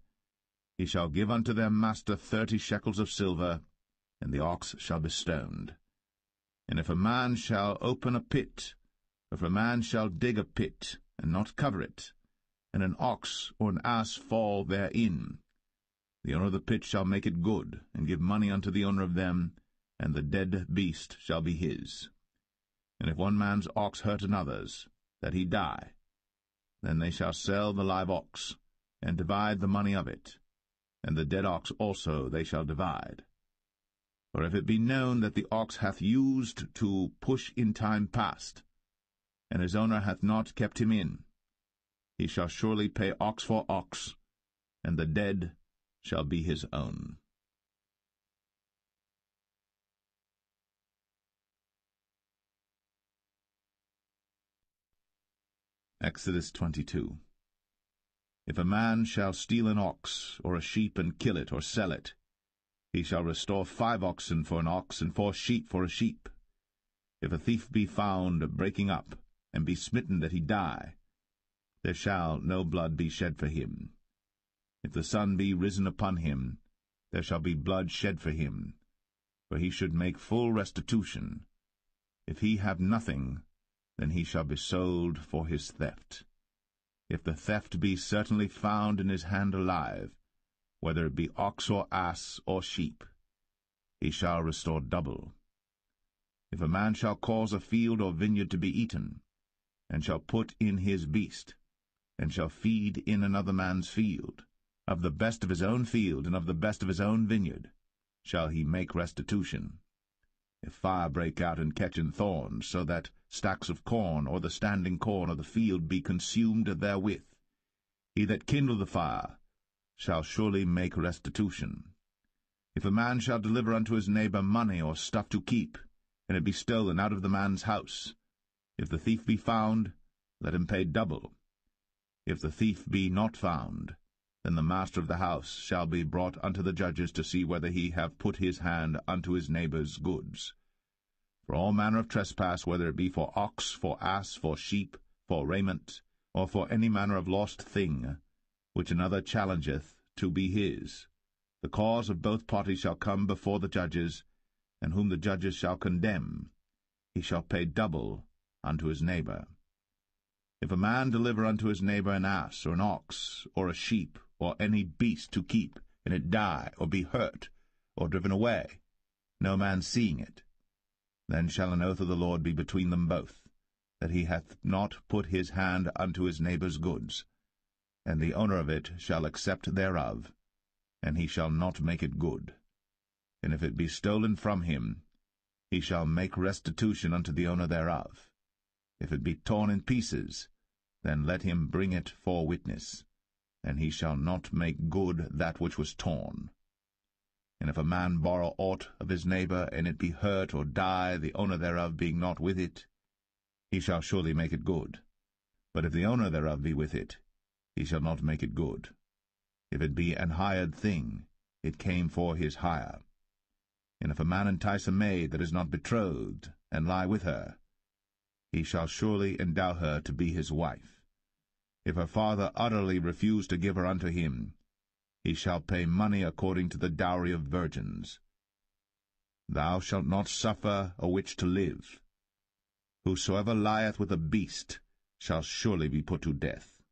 he shall give unto their master 30 shekels of silver, and the ox shall be stoned. And if a man shall open a pit, or if a man shall dig a pit, and not cover it, and an ox or an ass fall therein, The owner of the pit shall make it good, and give money unto the owner of them, and the dead beast shall be his. And if one man's ox hurt another's, that he die, then they shall sell the live ox, and divide the money of it, and the dead ox also they shall divide. For if it be known that the ox hath used to push in time past, and his owner hath not kept him in, he shall surely pay ox for ox, and the dead shall be his own. Exodus 22. If a man shall steal an ox or a sheep and kill it or sell it, he shall restore 5 oxen for an ox and 4 sheep for a sheep. If a thief be found breaking up, and be smitten that he die, there shall no blood be shed for him. If the sun be risen upon him, there shall be blood shed for him, for he should make full restitution. If he have nothing, then he shall be sold for his theft. If the theft be certainly found in his hand alive, whether it be ox or ass or sheep, he shall restore double. If a man shall cause a field or vineyard to be eaten, and shall put in his beast, and shall feed in another man's field, of the best of his own field and of the best of his own vineyard, shall he make restitution. If fire break out and catch in thorns, so that stacks of corn or the standing corn of the field be consumed therewith, he that kindled the fire shall surely make restitution. If a man shall deliver unto his neighbor money or stuff to keep, and it be stolen out of the man's house, if the thief be found, let him pay double. If the thief be not found, then the master of the house shall be brought unto the judges to see whether he have put his hand unto his neighbor's goods. For all manner of trespass, whether it be for ox, for ass, for sheep, for raiment, or for any manner of lost thing, which another challengeth to be his, the cause of both parties shall come before the judges, and whom the judges shall condemn, he shall pay double unto his neighbor. If a man deliver unto his neighbor an ass, or an ox, or a sheep, or any beast to keep, and it die, or be hurt, or driven away, no man seeing it, then shall an oath of the Lord be between them both, that he hath not put his hand unto his neighbor's goods, and the owner of it shall accept thereof, and he shall not make it good. And if it be stolen from him, he shall make restitution unto the owner thereof. If it be torn in pieces, then let him bring it for witness, and he shall not make good that which was torn. And if a man borrow aught of his neighbor, and it be hurt or die, the owner thereof being not with it, he shall surely make it good. But if the owner thereof be with it, he shall not make it good. If it be an hired thing, it came for his hire. And if a man entice a maid that is not betrothed, and lie with her, he shall surely endow her to be his wife. If her father utterly refuse to give her unto him, he shall pay money according to the dowry of virgins. Thou shalt not suffer a witch to live. Whosoever lieth with a beast shall surely be put to death.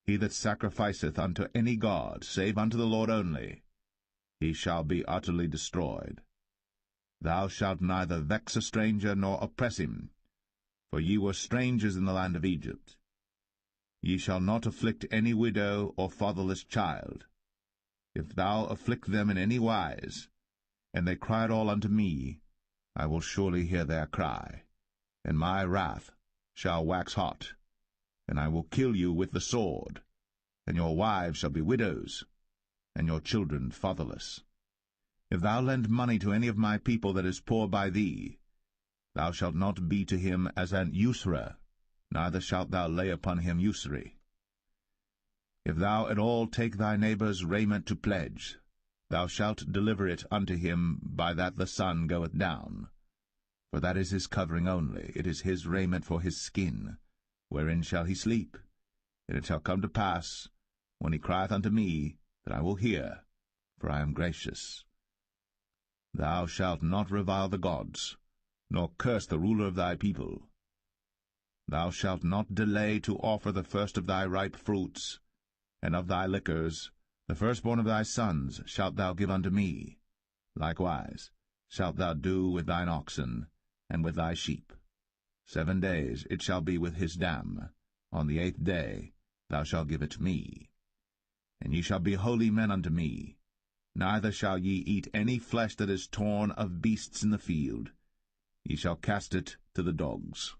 He that sacrificeth unto any god, save unto the Lord only, he shall be utterly destroyed. Thou shalt neither vex a stranger nor oppress him, for ye were strangers in the land of Egypt. Ye shall not afflict any widow or fatherless child. If thou afflict them in any wise, and they cry at all unto me, I will surely hear their cry, and my wrath shall wax hot, and I will kill you with the sword, and your wives shall be widows, and your children fatherless. If thou lend money to any of my people that is poor by thee, thou shalt not be to him as an usurer, neither shalt thou lay upon him usury. If thou at all take thy neighbor's raiment to pledge, thou shalt deliver it unto him by that the sun goeth down. For that is his covering only, it is his raiment for his skin, wherein shall he sleep. And it shall come to pass, when he crieth unto me, that I will hear, for I am gracious. Thou shalt not revile the gods, nor curse the ruler of thy people. Thou shalt not delay to offer the first of thy ripe fruits, and of thy liquors, The firstborn of thy sons shalt thou give unto me. Likewise shalt thou do with thine oxen, and with thy sheep. 7 days it shall be with his dam. On the 8th day thou shalt give it me. And ye shall be holy men unto me. Neither shall ye eat any flesh that is torn of beasts in the field. Ye shall cast it to the dogs.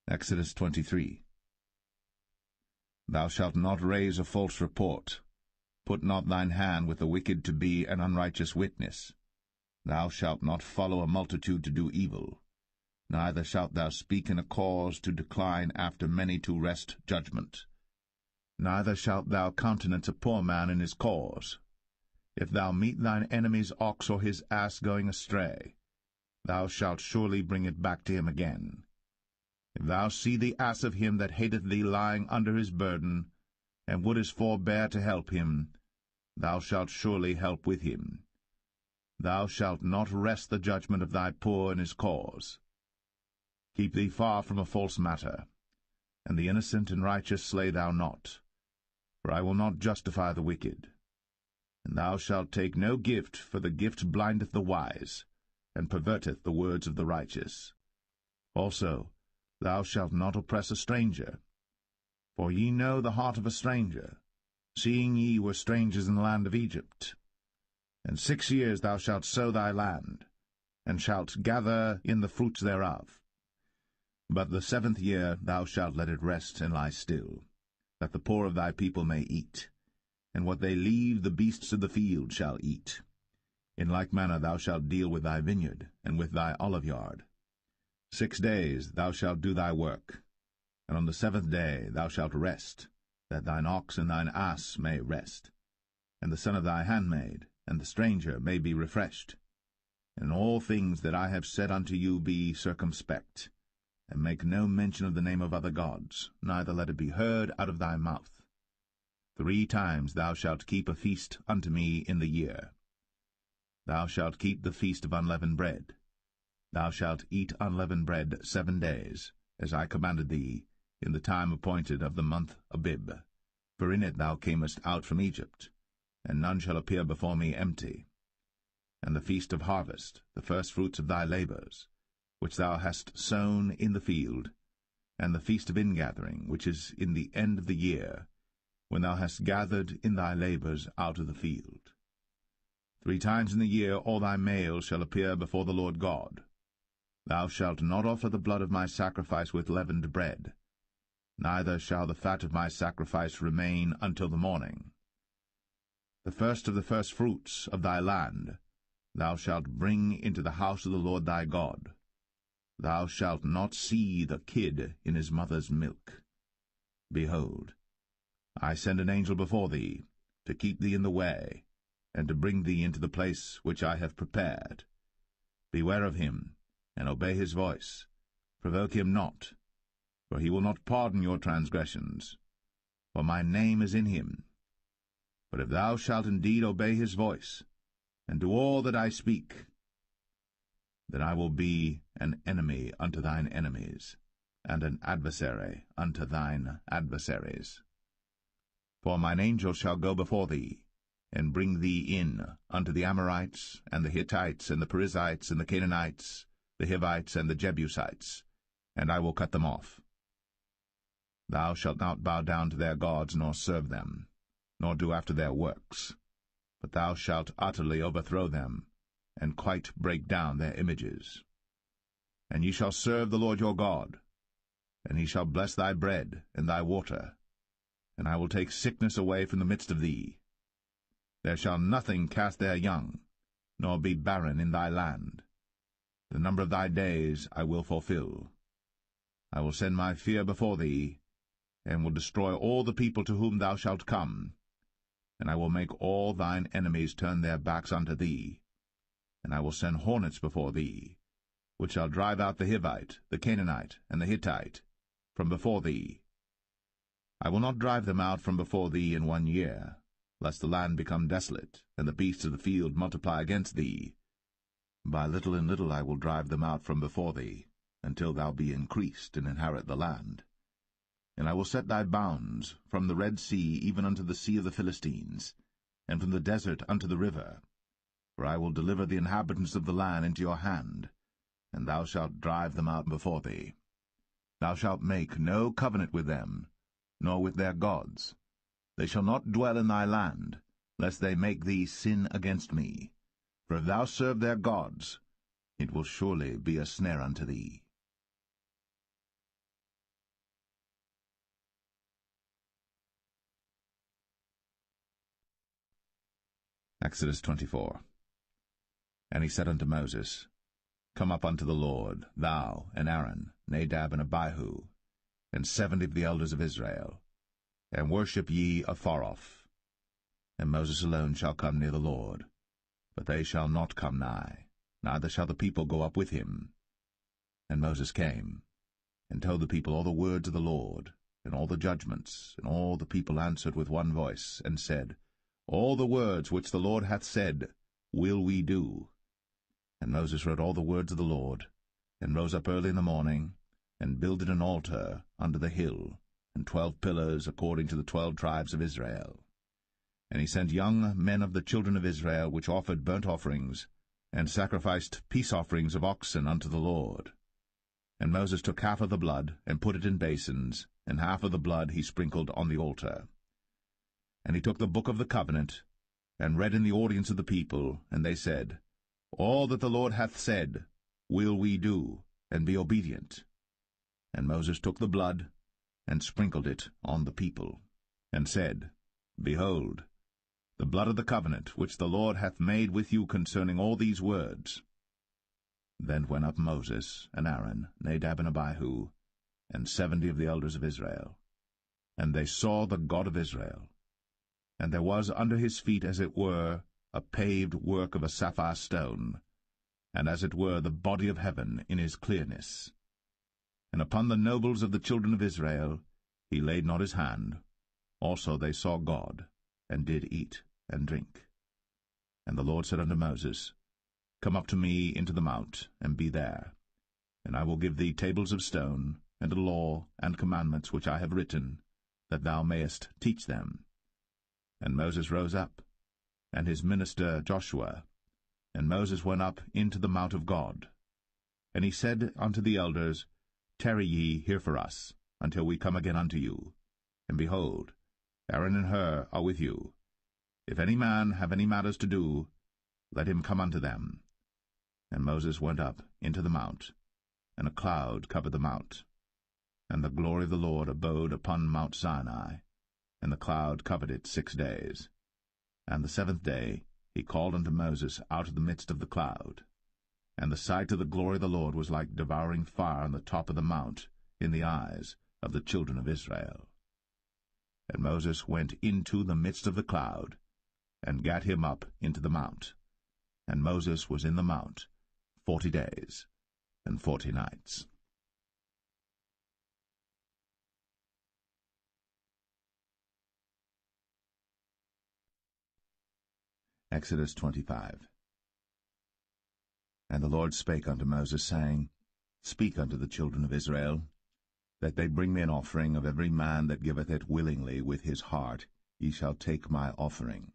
Exodus 23. Thou shalt not raise a false report. Put not thine hand with the wicked to be an unrighteous witness. Thou shalt not follow a multitude to do evil. Neither shalt thou speak in a cause to decline after many to wrest judgment. Neither shalt thou countenance a poor man in his cause. If thou meet thine enemy's ox or his ass going astray, thou shalt surely bring it back to him again. If thou see the ass of him that hateth thee lying under his burden, and wouldest forbear to help him, thou shalt surely help with him. Thou shalt not wrest the judgment of thy poor in his cause. Keep thee far from a false matter, and the innocent and righteous slay thou not, for I will not justify the wicked. And thou shalt take no gift, for the gift blindeth the wise, and perverteth the words of the righteous. Also, thou shalt not oppress a stranger. For ye know the heart of a stranger, seeing ye were strangers in the land of Egypt. And 6 years thou shalt sow thy land, and shalt gather in the fruits thereof. But the 7th year thou shalt let it rest and lie still, that the poor of thy people may eat, and what they leave the beasts of the field shall eat. In like manner thou shalt deal with thy vineyard, and with thy oliveyard. 6 days thou shalt do thy work, and on the 7th day thou shalt rest, that thine ox and thine ass may rest, and the son of thy handmaid, and the stranger may be refreshed. And in all things that I have said unto you be circumspect, and make no mention of the name of other gods, neither let it be heard out of thy mouth. 3 times thou shalt keep a feast unto me in the year. Thou shalt keep the feast of unleavened bread. Thou shalt eat unleavened bread 7 days, as I commanded thee, in the time appointed of the month Abib. For in it thou camest out from Egypt, and none shall appear before me empty. And the feast of harvest, the firstfruits of thy labours, which thou hast sown in the field, and the feast of ingathering, which is in the end of the year, when thou hast gathered in thy labours out of the field. 3 times in the year all thy males shall appear before the Lord God. Thou shalt not offer the blood of my sacrifice with leavened bread, neither shall the fat of my sacrifice remain until the morning. The first of the firstfruits of thy land thou shalt bring into the house of the Lord thy God. Thou shalt not see the kid in his mother's milk. Behold, I send an angel before thee, to keep thee in the way, and to bring thee into the place which I have prepared. Beware of him, and obey his voice. Provoke him not, for he will not pardon your transgressions, for my name is in him. But if thou shalt indeed obey his voice, and do all that I speak, then I will be an enemy unto thine enemies, and an adversary unto thine adversaries. For mine angel shall go before thee, and bring thee in unto the Amorites, and the Hittites, and the Perizzites, and the Canaanites, the Hivites, and the Jebusites, and I will cut them off. Thou shalt not bow down to their gods, nor serve them, nor do after their works, but thou shalt utterly overthrow them, and quite break down their images. And ye shall serve the Lord your God, and he shall bless thy bread and thy water, and I will take sickness away from the midst of thee. There shall nothing cast their young, nor be barren in thy land. The number of thy days I will fulfill. I will send my fear before thee, and will destroy all the people to whom thou shalt come, and I will make all thine enemies turn their backs unto thee. And I will send hornets before thee, which shall drive out the Hivite, the Canaanite, and the Hittite from before thee. I will not drive them out from before thee in 1 year, lest the land become desolate, and the beasts of the field multiply against thee. By little and little I will drive them out from before thee, until thou be increased and inherit the land. And I will set thy bounds from the Red Sea even unto the sea of the Philistines, and from the desert unto the river. For I will deliver the inhabitants of the land into your hand, and thou shalt drive them out before thee. Thou shalt make no covenant with them, nor with their gods. They shall not dwell in thy land, lest they make thee sin against me. For if thou serve their gods, it will surely be a snare unto thee. Exodus 24. And he said unto Moses, Come up unto the Lord, thou and Aaron, Nadab and Abihu, and 70 of the elders of Israel, and worship ye afar off. And Moses alone shall come near the Lord, but they shall not come nigh, neither shall the people go up with him. And Moses came, and told the people all the words of the Lord, and all the judgments, and all the people answered with one voice, and said, All the words which the Lord hath said will we do. And Moses wrote all the words of the Lord, and rose up early in the morning, and builded an altar under the hill, and 12 pillars according to the 12 tribes of Israel. And he sent young men of the children of Israel, which offered burnt offerings, and sacrificed peace offerings of oxen unto the Lord. And Moses took half of the blood, and put it in basins, and half of the blood he sprinkled on the altar. And he took the book of the covenant, and read in the audience of the people, and they said, All that the Lord hath said will we do, and be obedient. And Moses took the blood, and sprinkled it on the people, and said, Behold, the blood of the covenant which the Lord hath made with you concerning all these words. Then went up Moses, and Aaron, Nadab and Abihu, and 70 of the elders of Israel. And they saw the God of Israel. And there was under his feet, as it were, a paved work of a sapphire stone, and as it were the body of heaven in his clearness. And upon the nobles of the children of Israel he laid not his hand. Also they saw God, and did eat and drink. And the Lord said unto Moses, Come up to me into the mount, and be there. And I will give thee tables of stone, and a law and commandments which I have written, that thou mayest teach them. And Moses rose up, and his minister Joshua, and Moses went up into the mount of God. And he said unto the elders, Tarry ye here for us, until we come again unto you. And behold, Aaron and Hur are with you. If any man have any matters to do, let him come unto them. And Moses went up into the mount, and a cloud covered the mount. And the glory of the Lord abode upon Mount Sinai, and the cloud covered it 6 days. And the 7th day he called unto Moses out of the midst of the cloud. And the sight of the glory of the Lord was like devouring fire on the top of the mount in the eyes of the children of Israel. And Moses went into the midst of the cloud, and gat him up into the mount. And Moses was in the mount 40 days and 40 nights. Exodus 25. And the Lord spake unto Moses, saying, Speak unto the children of Israel, that they bring me an offering of every man that giveth it willingly with his heart. Ye shall take my offering.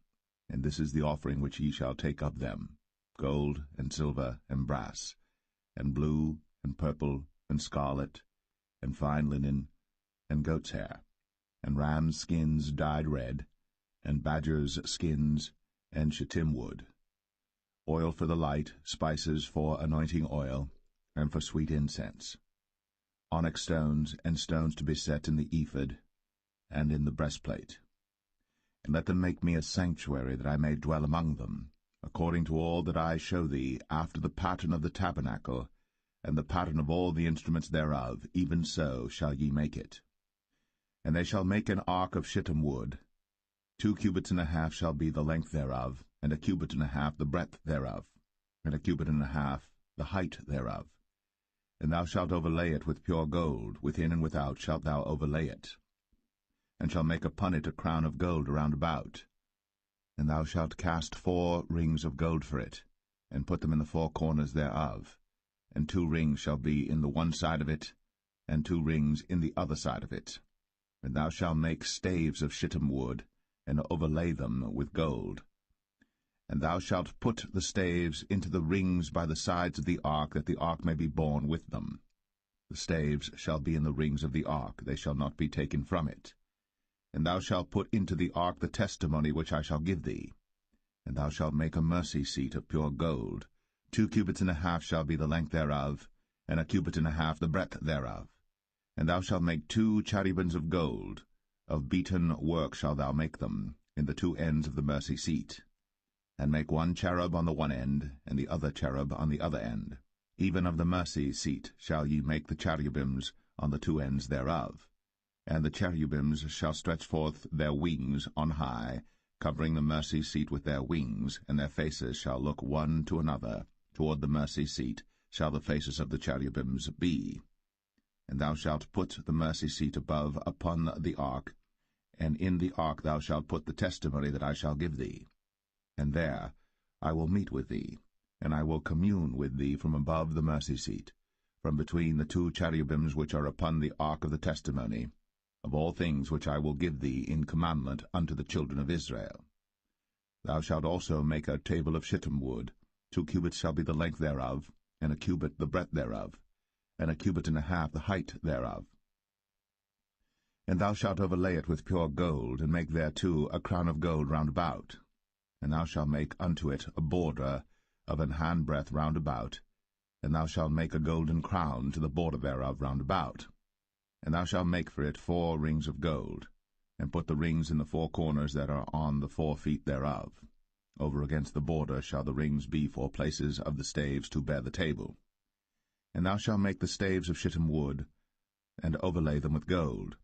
And this is the offering which ye shall take of them, gold, and silver, and brass, and blue, and purple, and scarlet, and fine linen, and goat's hair, and rams' skins dyed red, and badgers' skins, and shittim wood, oil for the light, spices for anointing oil, and for sweet incense, onyx stones, and stones to be set in the ephod, and in the breastplate. And let them make me a sanctuary, that I may dwell among them, according to all that I show thee, after the pattern of the tabernacle, and the pattern of all the instruments thereof, even so shall ye make it. And they shall make an ark of shittim wood. 2 cubits and a half shall be the length thereof, and a cubit and a half the breadth thereof, and a cubit and a half the height thereof. And thou shalt overlay it with pure gold, within and without shalt thou overlay it, and shalt make upon it a crown of gold round about. And thou shalt cast 4 rings of gold for it, and put them in the 4 corners thereof. and 2 rings shall be in the one side of it, and 2 rings in the other side of it. And thou shalt make staves of shittim wood, and overlay them with gold. And thou shalt put the staves into the rings by the sides of the ark, that the ark may be borne with them. The staves shall be in the rings of the ark, they shall not be taken from it. And thou shalt put into the ark the testimony which I shall give thee. And thou shalt make a mercy seat of pure gold. 2 cubits and a half shall be the length thereof, and 1 cubit and a half the breadth thereof. And thou shalt make 2 cherubims of gold. Of beaten work shalt thou make them, in the 2 ends of the mercy seat. And make 1 cherub on the one end, and the other cherub on the other end. Even of the mercy seat shall ye make the cherubims on the 2 ends thereof. And the cherubims shall stretch forth their wings on high, covering the mercy seat with their wings, and their faces shall look one to another. Toward the mercy seat shall the faces of the cherubims be. And thou shalt put the mercy seat above upon the ark, and in the ark thou shalt put the testimony that I shall give thee. And there I will meet with thee, and I will commune with thee from above the mercy seat, from between the 2 cherubims which are upon the ark of the testimony, of all things which I will give thee in commandment unto the children of Israel. Thou shalt also make a table of shittim wood. 2 cubits shall be the length thereof, and 1 cubit the breadth thereof, and 1 cubit and a half the height thereof. And thou shalt overlay it with pure gold, and make thereto a crown of gold round about. And thou shalt make unto it a border of an handbreadth round about, and thou shalt make a golden crown to the border thereof round about. And thou shalt make for it 4 rings of gold, and put the rings in the 4 corners that are on the 4 feet thereof. Over against the border shall the rings be for places of the staves to bear the table. And thou shalt make the staves of shittim wood, and overlay them with gold,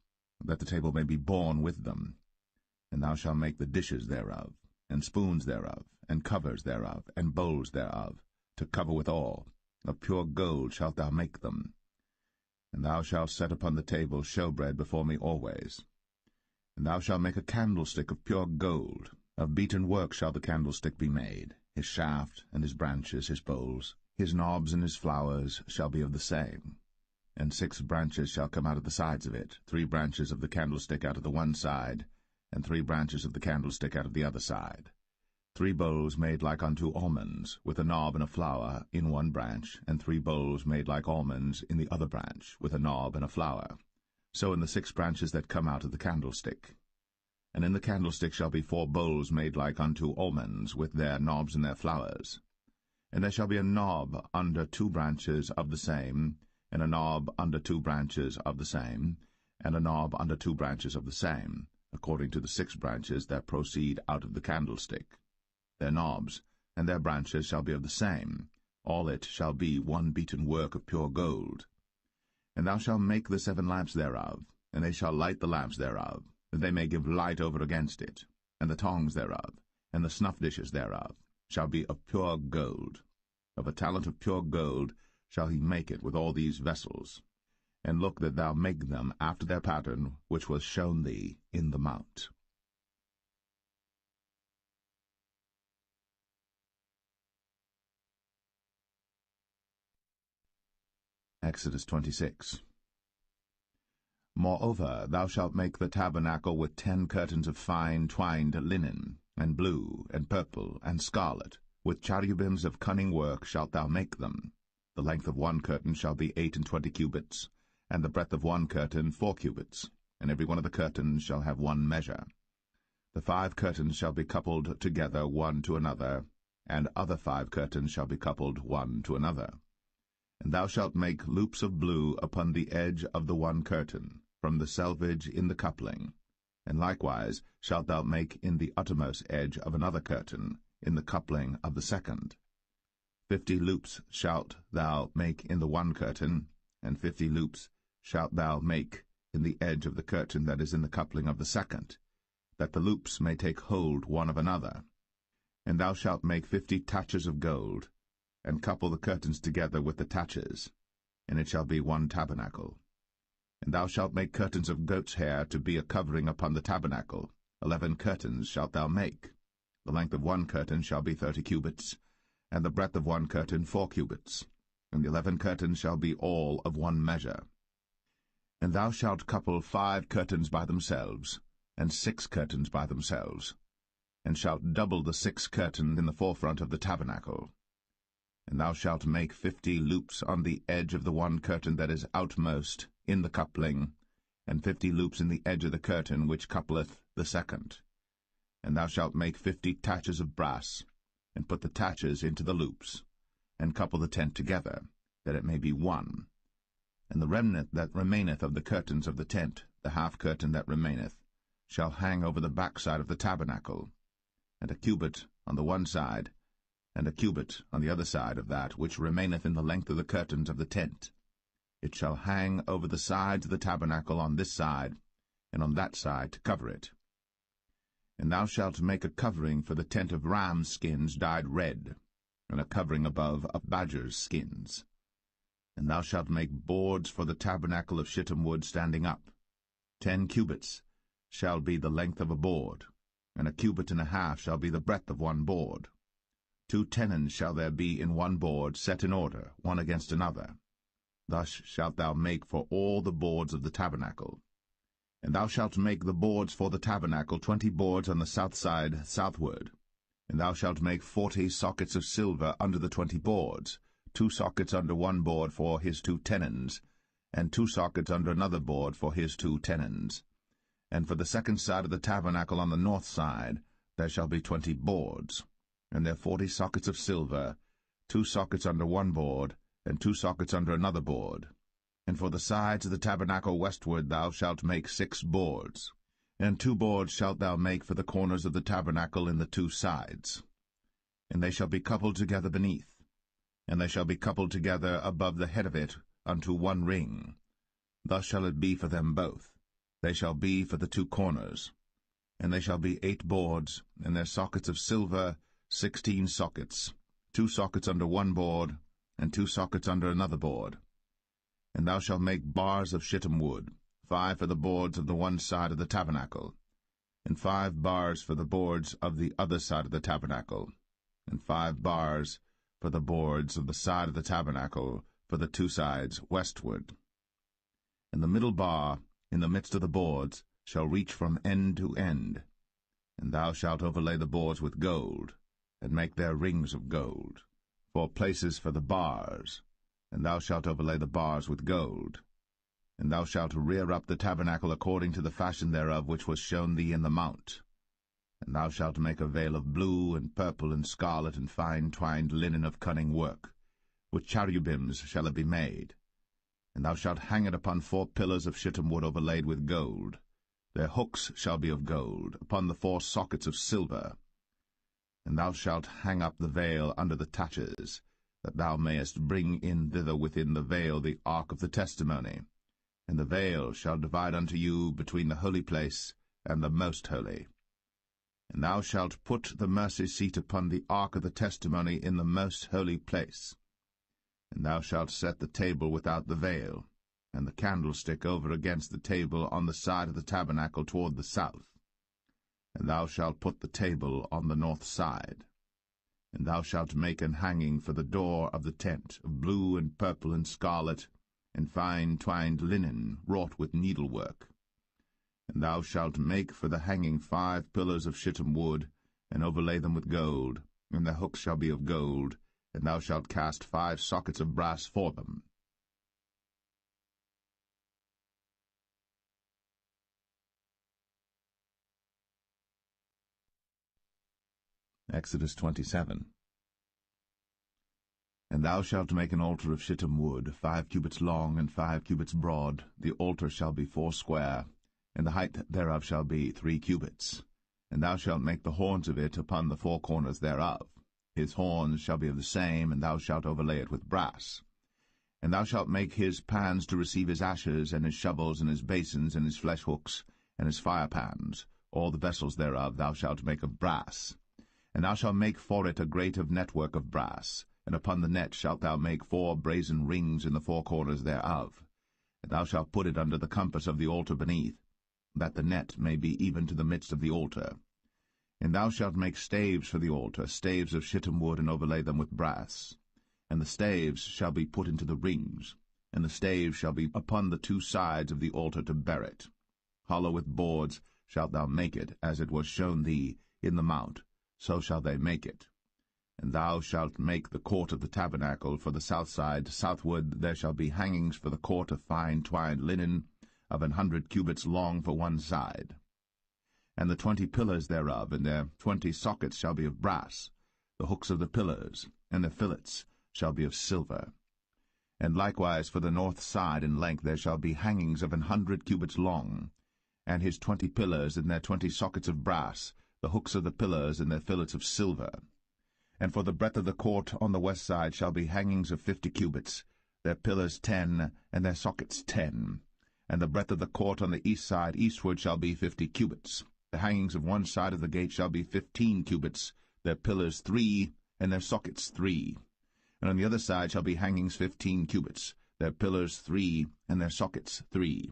that the table may be borne with them. And thou shalt make the dishes thereof, and spoons thereof, and covers thereof, and bowls thereof, to cover withal. Of pure gold shalt thou make them. And thou shalt set upon the table showbread before me always. And thou shalt make a candlestick of pure gold. Of beaten work shall the candlestick be made. His shaft, and his branches, his bowls, his knobs and his flowers shall be of the same. And 6 branches shall come out of the sides of it, 3 branches of the candlestick out of the one side, and 3 branches of the candlestick out of the other side. 3 bowls made like unto almonds, with a knob and a flower in one branch, and 3 bowls made like almonds in the other branch, with a knob and a flower. So in the 6 branches that come out of the candlestick. And in the candlestick shall be 4 bowls made like unto almonds, with their knobs and their flowers. And there shall be a knob under 2 branches of the same, and a knob under 2 branches of the same, and a knob under 2 branches of the same, according to the 6 branches that proceed out of the candlestick. Their knobs and their branches shall be of the same. All it shall be one beaten work of pure gold. And thou shalt make the 7 lamps thereof, and they shall light the lamps thereof, that they may give light over against it. And the tongs thereof, and the snuff dishes thereof, shall be of pure gold. Of a talent of pure gold shall he make it with all these vessels. And look that thou make them after their pattern, which was shown thee in the mount. Exodus 26. Moreover, thou shalt make the tabernacle with 10 curtains of fine twined linen, and blue, and purple, and scarlet. With cherubims of cunning work shalt thou make them. The length of 1 curtain shall be 28 cubits, and the breadth of 1 curtain 4 cubits, and every one of the curtains shall have 1 measure. The 5 curtains shall be coupled together one to another, and other 5 curtains shall be coupled one to another. And thou shalt make loops of blue upon the edge of the 1 curtain, from the selvage in the coupling. And likewise shalt thou make in the uttermost edge of another curtain, in the coupling of the 2nd. 50 loops shalt thou make in the 1 curtain, and 50 loops shalt thou make in the edge of the curtain that is in the coupling of the 2nd, that the loops may take hold one of another. And thou shalt make 50 taches of gold, and couple the curtains together with the taches, and it shall be 1 tabernacle. And thou shalt make curtains of goat's hair to be a covering upon the tabernacle. 11 curtains shalt thou make. The length of 1 curtain shall be 30 cubits, and the breadth of 1 curtain 4 cubits. and the 11 curtains shall be all of one measure. And thou shalt couple 5 curtains by themselves, and 6 curtains by themselves, and shalt double the 6 curtains in the forefront of the tabernacle. And thou shalt make 50 loops on the edge of the one curtain that is outmost in the coupling, and 50 loops in the edge of the curtain which coupleth the second. And thou shalt make 50 taches of brass, and put the taches into the loops, and couple the tent together, that it may be one. And the remnant that remaineth of the curtains of the tent, the half curtain that remaineth, shall hang over the backside of the tabernacle, and a cubit on the one side, and a cubit on the other side of that which remaineth in the length of the curtains of the tent. It shall hang over the sides of the tabernacle on this side, and on that side to cover it. And thou shalt make a covering for the tent of rams' skins dyed red, and a covering above of badgers' skins. And thou shalt make boards for the tabernacle of shittim wood standing up. 10 cubits shall be the length of a board, and a cubit and a half shall be the breadth of one board. 2 tenons shall there be in one board, set in order, one against another. Thus shalt thou make for all the boards of the tabernacle. And thou shalt make the boards for the tabernacle 20 boards on the south side southward. And thou shalt make 40 sockets of silver under the 20 boards, 2 sockets under one board for his 2 tenons, and 2 sockets under another board for his 2 tenons. And for the second side of the tabernacle on the north side there shall be 20 boards, and there 40 sockets of silver, 2 sockets under one board, and 2 sockets under another board. And for the sides of the tabernacle westward thou shalt make 6 boards. And 2 boards shalt thou make for the corners of the tabernacle in the 2 sides. And they shall be coupled together beneath, and they shall be coupled together above the head of it unto one ring. Thus shall it be for them both. They shall be for the 2 corners. And they shall be 8 boards, and their sockets of silver 16 sockets, 2 sockets under one board, and 2 sockets under another board. And thou shalt make bars of shittim wood, 5 for the boards of the one side of the tabernacle, and 5 bars for the boards of the other side of the tabernacle, and 5 bars for the boards of the side of the tabernacle for the 2 sides westward. And the middle bar in the midst of the boards shall reach from end to end. And thou shalt overlay the boards with gold, and make their rings of gold, for places for the bars, and thou shalt overlay the bars with gold. And thou shalt rear up the tabernacle according to the fashion thereof which was shown thee in the mount. And thou shalt make a veil of blue, and purple, and scarlet, and fine twined linen of cunning work. With cherubims shall it be made. And thou shalt hang it upon 4 pillars of shittim wood overlaid with gold. Their hooks shall be of gold, upon the 4 sockets of silver. And thou shalt hang up the veil under the taches, that thou mayest bring in thither within the veil the ark of the testimony. And the veil shall divide unto you between the holy place and the most holy. And thou shalt put the mercy seat upon the ark of the testimony in the most holy place. And thou shalt set the table without the veil, and the candlestick over against the table on the side of the tabernacle toward the south. And thou shalt put the table on the north side. And thou shalt make an hanging for the door of the tent of blue and purple and scarlet, and fine twined linen wrought with needlework. And thou shalt make for the hanging 5 pillars of shittim wood, and overlay them with gold, and their hooks shall be of gold, and thou shalt cast 5 sockets of brass for them. Exodus 27. And thou shalt make an altar of shittim wood, 5 cubits long and 5 cubits broad. The altar shall be 4 square, and the height thereof shall be 3 cubits. And thou shalt make the horns of it upon the 4 corners thereof. His horns shall be of the same, and thou shalt overlay it with brass. And thou shalt make his pans to receive his ashes, and his shovels, and his basins, and his flesh hooks, and his firepans. All the vessels thereof thou shalt make of brass. And thou shalt make for it a grate of network of brass, and upon the net shalt thou make 4 brazen rings in the 4 corners thereof. And thou shalt put it under the compass of the altar beneath, that the net may be even to the midst of the altar. And thou shalt make staves for the altar, staves of shittim wood, and overlay them with brass. And the staves shall be put into the rings, and the staves shall be upon the two sides of the altar to bear it. Hollow with boards shalt thou make it, as it was shown thee in the mount, so shall they make it. And thou shalt make the court of the tabernacle for the south side. Southward there shall be hangings for the court of fine twined linen, of 100 cubits long for one side. And the 20 pillars thereof, and their 20 sockets shall be of brass. The hooks of the pillars, and the fillets, shall be of silver. And likewise for the north side in length there shall be hangings of 100 cubits long, and his 20 pillars, and their 20 sockets of brass, the hooks of the pillars, and their fillets of silver. And for the breadth of the court on the west side shall be hangings of 50 cubits, their pillars 10, and their sockets 10. And the breadth of the court on the east side eastward shall be 50 cubits. The hangings of one side of the gate shall be 15 cubits, their pillars 3, and their sockets 3. And on the other side shall be hangings 15 cubits, their pillars 3, and their sockets 3.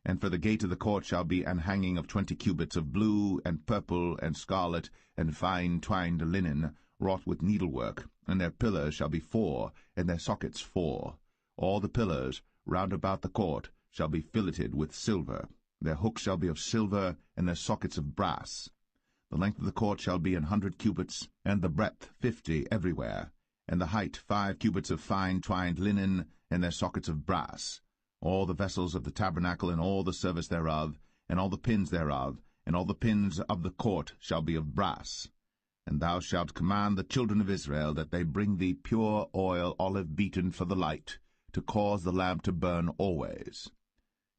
And for the gate of the court shall be an hanging of 20 cubits of blue, and purple, and scarlet, and fine twined linen, wrought with needlework, and their pillars shall be 4, and their sockets 4. All the pillars round about the court shall be filleted with silver. Their hooks shall be of silver, and their sockets of brass. The length of the court shall be 100 cubits, and the breadth 50 everywhere, and the height 5 cubits of fine twined linen, and their sockets of brass. All the vessels of the tabernacle, and all the service thereof, and all the pins thereof, and all the pins of the court shall be of brass. And thou shalt command the children of Israel that they bring thee pure oil, olive beaten for the light, to cause the lamp to burn always.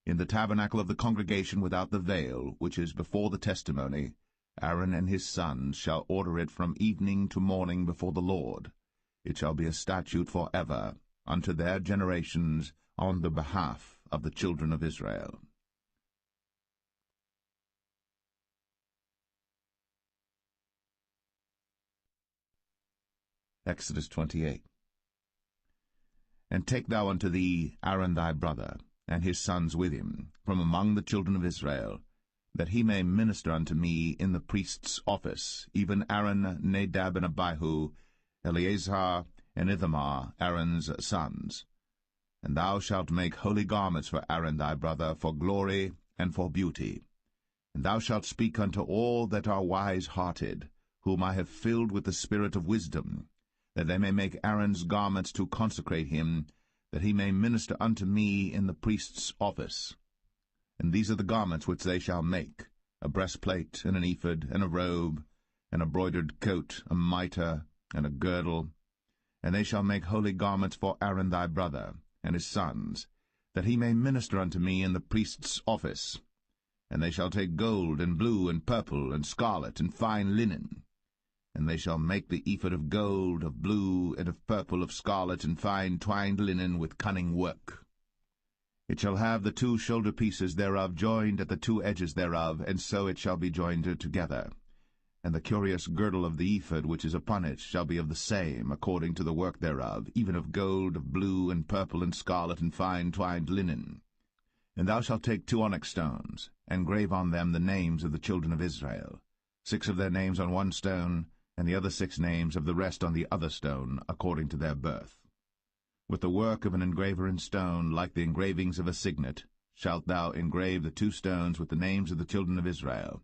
In the tabernacle of the congregation without the veil, which is before the testimony, Aaron and his sons shall order it from evening to morning before the Lord. It shall be a statute for ever, unto their generations, on the behalf of the children of Israel. Exodus 28. And take thou unto thee Aaron thy brother, and his sons with him, from among the children of Israel, that he may minister unto me in the priest's office, even Aaron, Nadab, and Abihu, Eleazar, and Ithamar, Aaron's sons. And thou shalt make holy garments for Aaron thy brother, for glory and for beauty. And thou shalt speak unto all that are wise-hearted, whom I have filled with the spirit of wisdom, that they may make Aaron's garments to consecrate him, that he may minister unto me in the priest's office. And these are the garments which they shall make: a breastplate, and an ephod, and a robe, and a broidered coat, a mitre, and a girdle. And they shall make holy garments for Aaron thy brother, and his sons, that he may minister unto me in the priest's office. And they shall take gold, and blue, and purple, and scarlet, and fine linen. And they shall make the ephod of gold, of blue, and of purple, of scarlet, and fine twined linen with cunning work. It shall have the 2 shoulder pieces thereof joined at the 2 edges thereof, and so it shall be joined together. And the curious girdle of the ephod which is upon it shall be of the same, according to the work thereof, even of gold, of blue, and purple, and scarlet, and fine twined linen. And thou shalt take 2 onyx stones, and grave on them the names of the children of Israel, 6 of their names on one stone, and the other 6 names of the rest on the other stone, according to their birth. With the work of an engraver in stone, like the engravings of a signet, shalt thou engrave the 2 stones with the names of the children of Israel.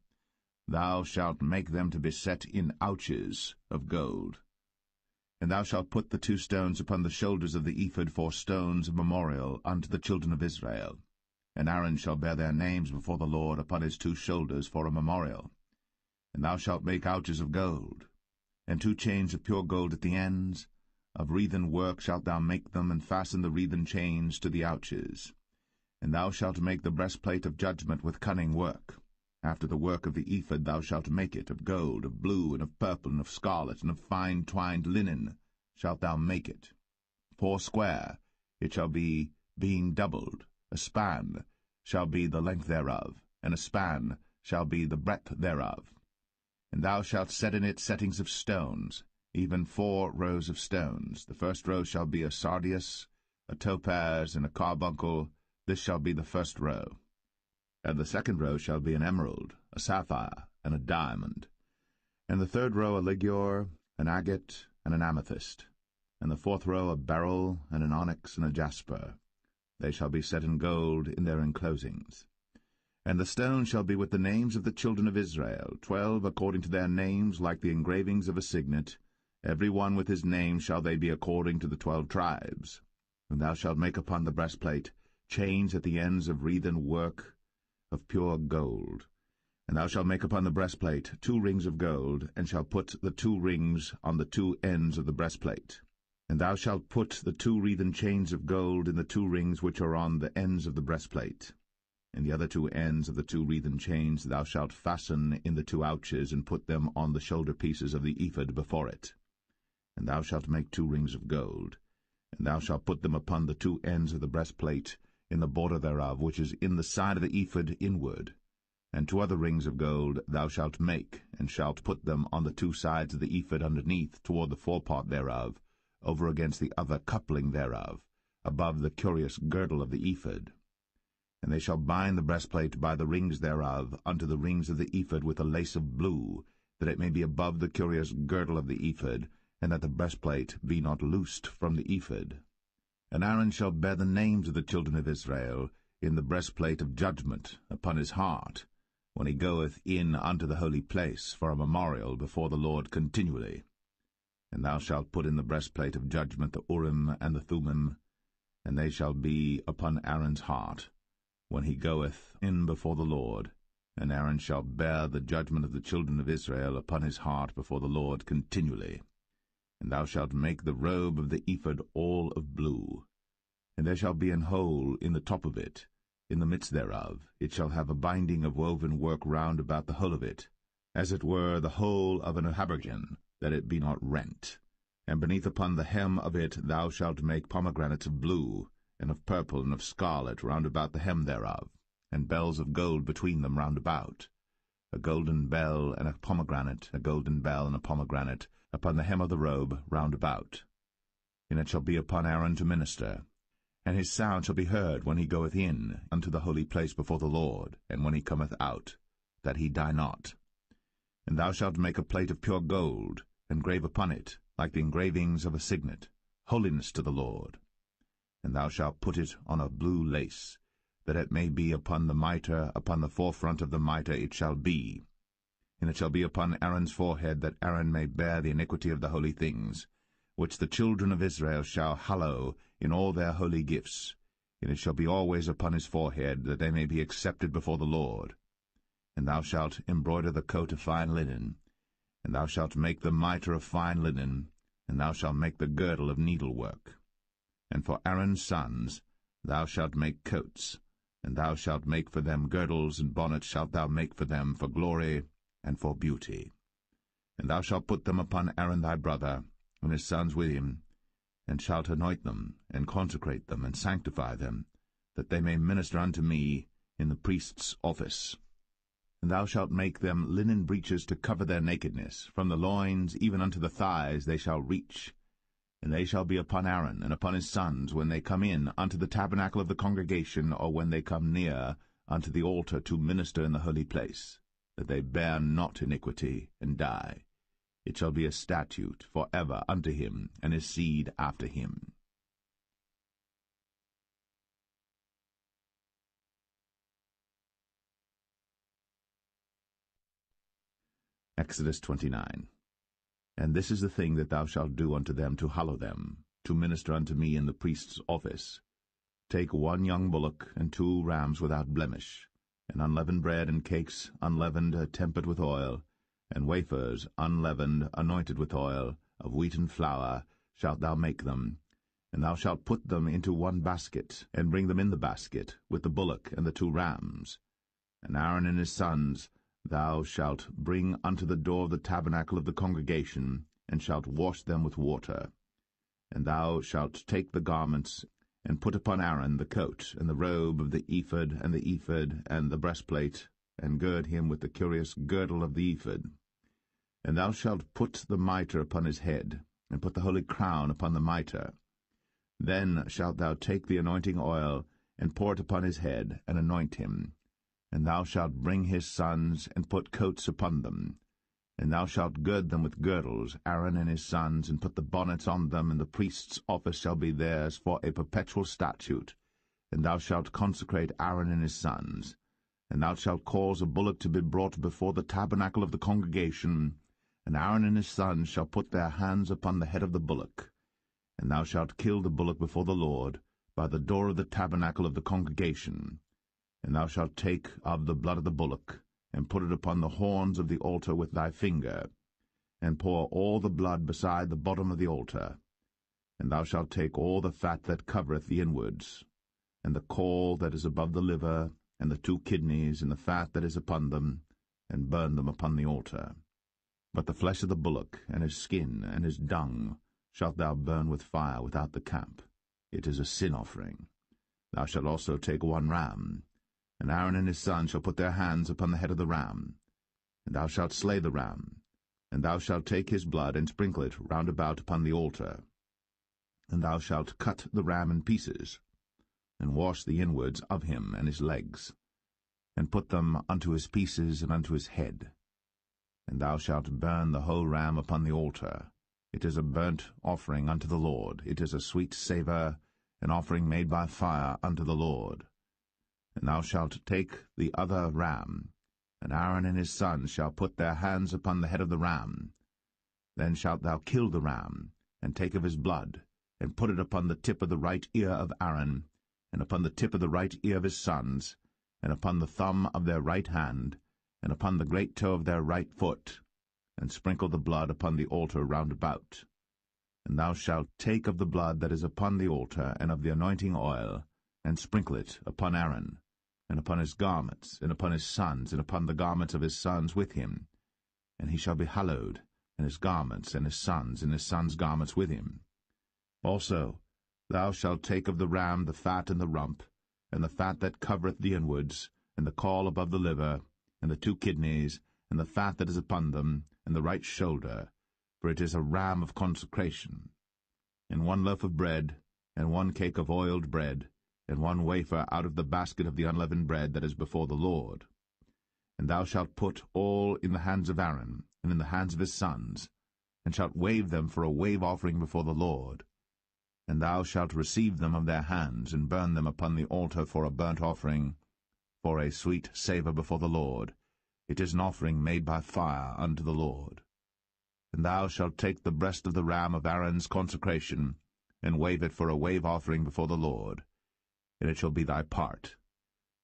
Thou shalt make them to be set in ouches of gold. And thou shalt put the 2 stones upon the shoulders of the ephod for stones of memorial unto the children of Israel. And Aaron shall bear their names before the Lord upon his 2 shoulders for a memorial. And thou shalt make ouches of gold, and 2 chains of pure gold at the ends. Of wreathen work shalt thou make them, and fasten the wreathen chains to the ouches. And thou shalt make the breastplate of judgment with cunning work. After the work of the ephod thou shalt make it, of gold, of blue, and of purple, and of scarlet, and of fine twined linen shalt thou make it. 4 square it shall be, being doubled. A span shall be the length thereof, and a span shall be the breadth thereof. And thou shalt set in it settings of stones, even 4 rows of stones. The first row shall be a sardius, a topaz, and a carbuncle. This shall be the first row. And the second row shall be an emerald, a sapphire, and a diamond. And the third row a ligure, an agate, and an amethyst. and the fourth row a beryl, and an onyx, and a jasper. They shall be set in gold in their enclosings. And the stone shall be with the names of the children of Israel, 12 according to their names, like the engravings of a signet. Every one with his name shall they be according to the 12 tribes. And thou shalt make upon the breastplate chains at the ends of wreathen work of pure gold. And thou shalt make upon the breastplate 2 rings of gold, and shalt put the 2 rings on the 2 ends of the breastplate. And thou shalt put the 2 wreathen chains of gold in the 2 rings which are on the ends of the breastplate. And the other 2 ends of the 2 wreathen chains thou shalt fasten in the 2 ouches, and put them on the shoulder pieces of the ephod before it. And thou shalt make 2 rings of gold, and thou shalt put them upon the 2 ends of the breastplate, in the border thereof, which is in the side of the ephod inward. And 2 other rings of gold thou shalt make, and shalt put them on the 2 sides of the ephod underneath, toward the forepart thereof, over against the other coupling thereof, above the curious girdle of the ephod. And they shall bind the breastplate by the rings thereof unto the rings of the ephod with a lace of blue, that it may be above the curious girdle of the ephod, and that the breastplate be not loosed from the ephod. And Aaron shall bear the names of the children of Israel in the breastplate of judgment upon his heart, when he goeth in unto the holy place for a memorial before the Lord continually. And thou shalt put in the breastplate of judgment the Urim and the Thummim, and they shall be upon Aaron's heart, when he goeth in before the Lord. And Aaron shall bear the judgment of the children of Israel upon his heart before the Lord continually. And thou shalt make the robe of the ephod all of blue. And there shall be an hole in the top of it, in the midst thereof. It shall have a binding of woven work round about the whole of it, as it were the whole of an habergeon, that it be not rent. And beneath upon the hem of it thou shalt make pomegranates of blue, and of purple, and of scarlet round about the hem thereof, and bells of gold between them round about, a golden bell and a pomegranate, a golden bell and a pomegranate, upon the hem of the robe round about. And it shall be upon Aaron to minister, and his sound shall be heard when he goeth in unto the holy place before the Lord, and when he cometh out, that he die not. And thou shalt make a plate of pure gold, and grave upon it, like the engravings of a signet, holiness to the Lord. And thou shalt put it on a blue lace, that it may be upon the mitre, upon the forefront of the mitre it shall be. And it shall be upon Aaron's forehead, that Aaron may bear the iniquity of the holy things, which the children of Israel shall hallow in all their holy gifts. And it shall be always upon his forehead, that they may be accepted before the Lord. And thou shalt embroider the coat of fine linen, and thou shalt make the mitre of fine linen, and thou shalt make the girdle of needlework. And for Aaron's sons thou shalt make coats, and thou shalt make for them girdles, and bonnets shalt thou make for them for glory and for beauty. And thou shalt put them upon Aaron thy brother, and his sons with him, and shalt anoint them, and consecrate them, and sanctify them, that they may minister unto me in the priest's office. And thou shalt make them linen breeches to cover their nakedness, from the loins even unto the thighs they shall reach. And they shall be upon Aaron and upon his sons when they come in unto the tabernacle of the congregation, or when they come near unto the altar to minister in the holy place, that they bear not iniquity, and die. It shall be a statute for ever unto him, and his seed after him. Exodus 29. And this is the thing that thou shalt do unto them to hallow them, to minister unto me in the priest's office. Take 1 young bullock, and 2 rams without blemish, and unleavened bread and cakes unleavened tempered with oil, and wafers unleavened anointed with oil, of wheaten flour shalt thou make them. And thou shalt put them into 1 basket, and bring them in the basket, with the bullock and the 2 rams. And Aaron and his sons thou shalt bring unto the door of the tabernacle of the congregation, and shalt wash them with water. And thou shalt take the garments, and put upon Aaron the coat, and the robe of the ephod, and the breastplate, and gird him with the curious girdle of the ephod. And thou shalt put the mitre upon his head, and put the holy crown upon the mitre. Then shalt thou take the anointing oil, and pour it upon his head, and anoint him. And thou shalt bring his sons, and put coats upon them. And thou shalt gird them with girdles, Aaron and his sons, and put the bonnets on them, and the priest's office shall be theirs for a perpetual statute. And thou shalt consecrate Aaron and his sons. And thou shalt cause a bullock to be brought before the tabernacle of the congregation, and Aaron and his sons shall put their hands upon the head of the bullock. And thou shalt kill the bullock before the Lord, by the door of the tabernacle of the congregation. And thou shalt take of the blood of the bullock, and put it upon the horns of the altar with thy finger, and pour all the blood beside the bottom of the altar. And thou shalt take all the fat that covereth the inwards, and the caul that is above the liver, and the 2 kidneys, and the fat that is upon them, and burn them upon the altar. But the flesh of the bullock, and his skin, and his dung, shalt thou burn with fire without the camp. It is a sin offering. Thou shalt also take 1 ram, and Aaron and his sons shall put their hands upon the head of the ram. And thou shalt slay the ram, and thou shalt take his blood, and sprinkle it round about upon the altar. And thou shalt cut the ram in pieces, and wash the inwards of him and his legs, and put them unto his pieces and unto his head. And thou shalt burn the whole ram upon the altar. It is a burnt offering unto the Lord. It is a sweet savour, an offering made by fire unto the Lord. And thou shalt take the other ram, and Aaron and his sons shall put their hands upon the head of the ram. Then shalt thou kill the ram, and take of his blood, and put it upon the tip of the right ear of Aaron, and upon the tip of the right ear of his sons, and upon the thumb of their right hand, and upon the great toe of their right foot, and sprinkle the blood upon the altar round about. And thou shalt take of the blood that is upon the altar, and of the anointing oil, and sprinkle it upon Aaron, and upon his garments, and upon his sons, and upon the garments of his sons with him. And he shall be hallowed, and his garments, and his sons' garments with him. Also thou shalt take of the ram the fat and the rump, and the fat that covereth the inwards, and the caul above the liver, and the 2 kidneys, and the fat that is upon them, and the right shoulder, for it is a ram of consecration. And 1 loaf of bread, and 1 cake of oiled bread, and 1 wafer out of the basket of the unleavened bread that is before the Lord. And thou shalt put all in the hands of Aaron, and in the hands of his sons, and shalt wave them for a wave offering before the Lord. And thou shalt receive them of their hands, and burn them upon the altar for a burnt offering, for a sweet savour before the Lord. It is an offering made by fire unto the Lord. And thou shalt take the breast of the ram of Aaron's consecration, and wave it for a wave offering before the Lord. And it shall be thy part.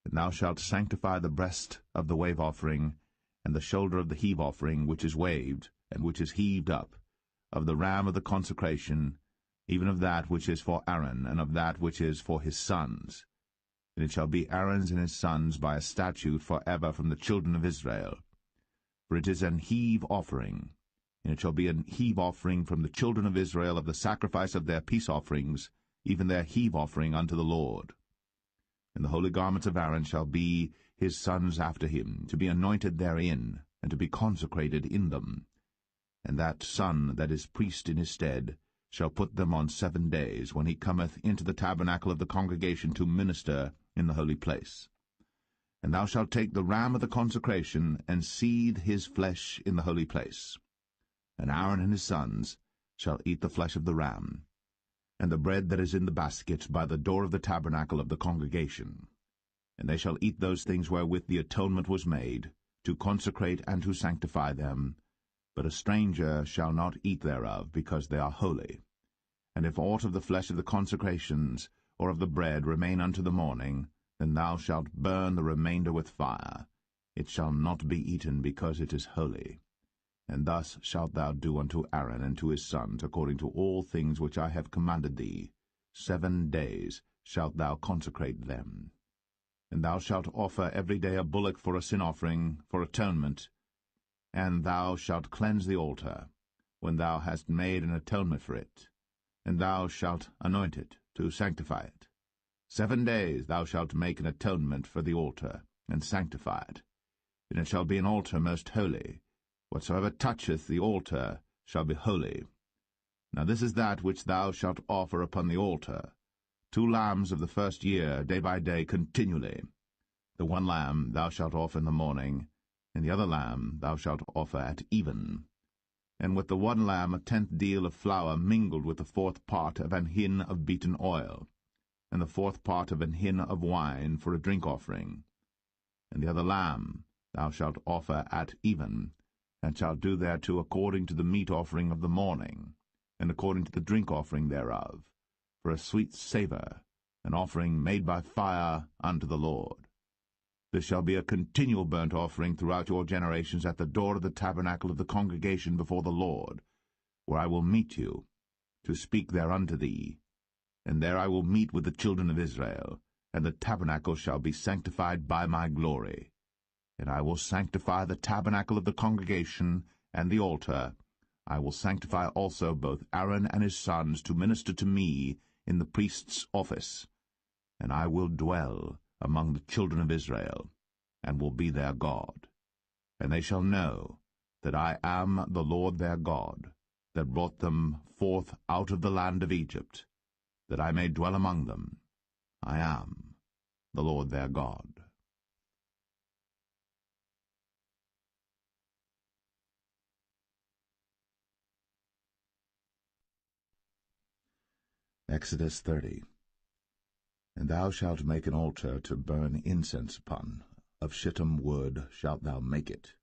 And thou shalt sanctify the breast of the wave offering, and the shoulder of the heave offering, which is waved, and which is heaved up, of the ram of the consecration, even of that which is for Aaron, and of that which is for his sons. And it shall be Aaron's and his sons by a statute for ever from the children of Israel. For it is an heave offering, and it shall be an heave offering from the children of Israel of the sacrifice of their peace offerings, even their heave offering unto the Lord. And the holy garments of Aaron shall be his sons after him, to be anointed therein, and to be consecrated in them. And that son that is priest in his stead shall put them on 7 days, when he cometh into the tabernacle of the congregation to minister in the holy place. And thou shalt take the ram of the consecration, and seethe his flesh in the holy place. And Aaron and his sons shall eat the flesh of the ram, and the bread that is in the basket by the door of the tabernacle of the congregation. And they shall eat those things wherewith the atonement was made, to consecrate and to sanctify them. But a stranger shall not eat thereof, because they are holy. And if aught of the flesh of the consecrations, or of the bread, remain unto the morning, then thou shalt burn the remainder with fire. It shall not be eaten, because it is holy. And thus shalt thou do unto Aaron and to his sons, according to all things which I have commanded thee. 7 days shalt thou consecrate them. And thou shalt offer every day a bullock for a sin offering, for atonement. And thou shalt cleanse the altar, when thou hast made an atonement for it. And thou shalt anoint it, to sanctify it. 7 days thou shalt make an atonement for the altar, and sanctify it. And it shall be an altar most holy. Whatsoever toucheth the altar shall be holy. Now this is that which thou shalt offer upon the altar: 2 lambs of the first year, day by day, continually. The 1 lamb thou shalt offer in the morning, and the other lamb thou shalt offer at even. And with the one lamb 1/10 deal of flour mingled with the 4th part of an hin of beaten oil, and the 4th part of an hin of wine for a drink offering. And the other lamb thou shalt offer at even, and shalt do thereto according to the meat offering of the morning, and according to the drink offering thereof, for a sweet savour, an offering made by fire unto the Lord. This shall be a continual burnt offering throughout your generations at the door of the tabernacle of the congregation before the Lord, where I will meet you, to speak there unto thee. And there I will meet with the children of Israel, and the tabernacle shall be sanctified by my glory. And I will sanctify the tabernacle of the congregation and the altar. I will sanctify also both Aaron and his sons to minister to me in the priest's office. And I will dwell among the children of Israel, and will be their God. And they shall know that I am the Lord their God, that brought them forth out of the land of Egypt, that I may dwell among them. I am the Lord their God. Exodus 30. And thou shalt make an altar to burn incense upon. Of shittim wood shalt thou make it.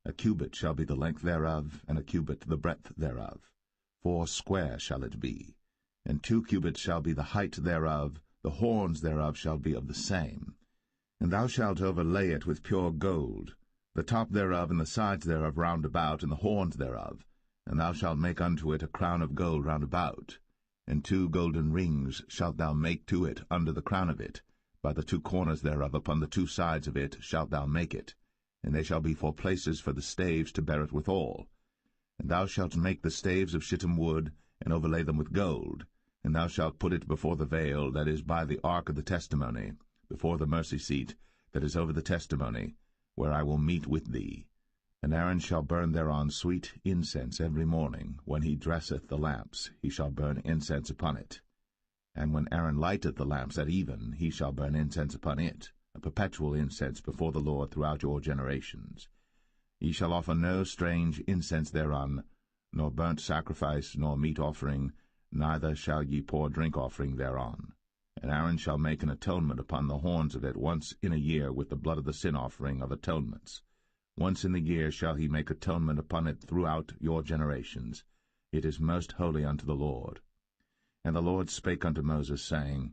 A cubit shall be the length thereof, and a cubit the breadth thereof. 4 square shall it be. And 2 cubits shall be the height thereof. The horns thereof shall be of the same. And thou shalt overlay it with pure gold, the top thereof and the sides thereof round about, and the horns thereof. And thou shalt make unto it a crown of gold round about. And 2 golden rings shalt thou make to it under the crown of it. By the 2 corners thereof upon the 2 sides of it shalt thou make it. And they shall be for places for the staves to bear it withal. And thou shalt make the staves of shittim wood, and overlay them with gold. And thou shalt put it before the veil that is by the ark of the testimony, before the mercy seat that is over the testimony, where I will meet with thee. And Aaron shall burn thereon sweet incense every morning. When he dresseth the lamps, he shall burn incense upon it. And when Aaron lighteth the lamps at even, he shall burn incense upon it, a perpetual incense before the Lord throughout your generations. Ye shall offer no strange incense thereon, nor burnt sacrifice, nor meat offering, neither shall ye pour drink offering thereon. And Aaron shall make an atonement upon the horns of it once in a year with the blood of the sin offering of atonements. Once in the year shall he make atonement upon it throughout your generations. It is most holy unto the Lord. And the Lord spake unto Moses, saying,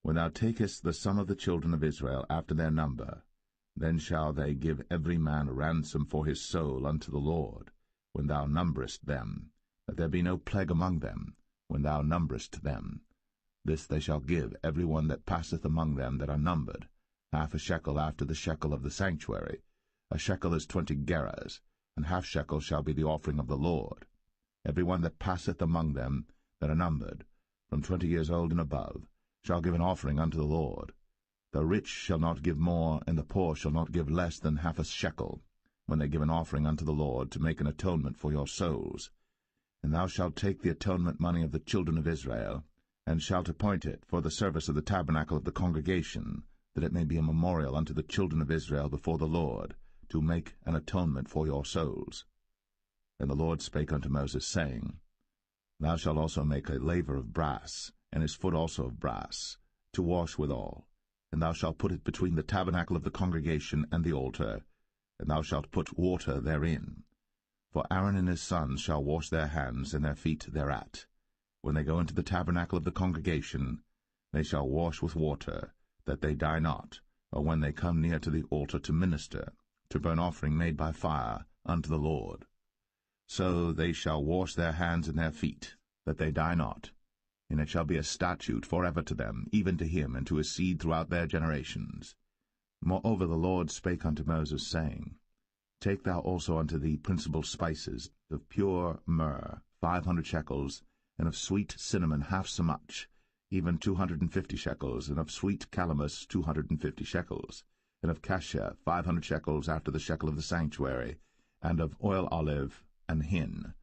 When thou takest the sum of the children of Israel after their number, then shall they give every man a ransom for his soul unto the Lord, when thou numberest them, that there be no plague among them, when thou numberest them. This they shall give every one that passeth among them that are numbered, 1/2 shekel after the shekel of the sanctuary. A shekel is 20 gerahs, and 1/2 shekel shall be the offering of the Lord. Every one that passeth among them that are numbered, from 20 years old and above, shall give an offering unto the Lord. The rich shall not give more, and the poor shall not give less than 1/2 shekel, when they give an offering unto the Lord, to make an atonement for your souls. And thou shalt take the atonement money of the children of Israel, and shalt appoint it for the service of the tabernacle of the congregation, that it may be a memorial unto the children of Israel before the Lord, to make an atonement for your souls. And the Lord spake unto Moses, saying, Thou shalt also make a laver of brass, and his foot also of brass, to wash withal. And thou shalt put it between the tabernacle of the congregation and the altar, and thou shalt put water therein. For Aaron and his sons shall wash their hands and their feet thereat. When they go into the tabernacle of the congregation, they shall wash with water, that they die not, or when they come near to the altar to minister, to burn offering made by fire unto the Lord. So they shall wash their hands and their feet, that they die not. And it shall be a statute forever to them, even to him and to his seed throughout their generations. Moreover the Lord spake unto Moses, saying, Take thou also unto thee principal spices, of pure myrrh 500 shekels, and of sweet cinnamon half so much, even 250 shekels, and of sweet calamus 250 shekels, and of cassia 500 shekels after the shekel of the sanctuary, and of oil olive and hin.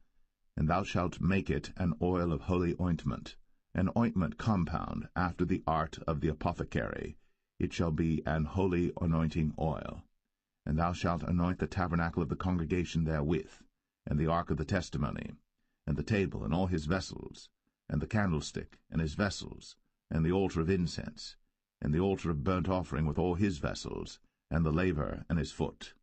And thou shalt make it an oil of holy ointment, an ointment compound after the art of the apothecary. It shall be an holy anointing oil. And thou shalt anoint the tabernacle of the congregation therewith, and the ark of the testimony, and the table and all his vessels, and the candlestick and his vessels, and the altar of incense, and the altar of burnt offering with all his vessels, and the laver and his foot.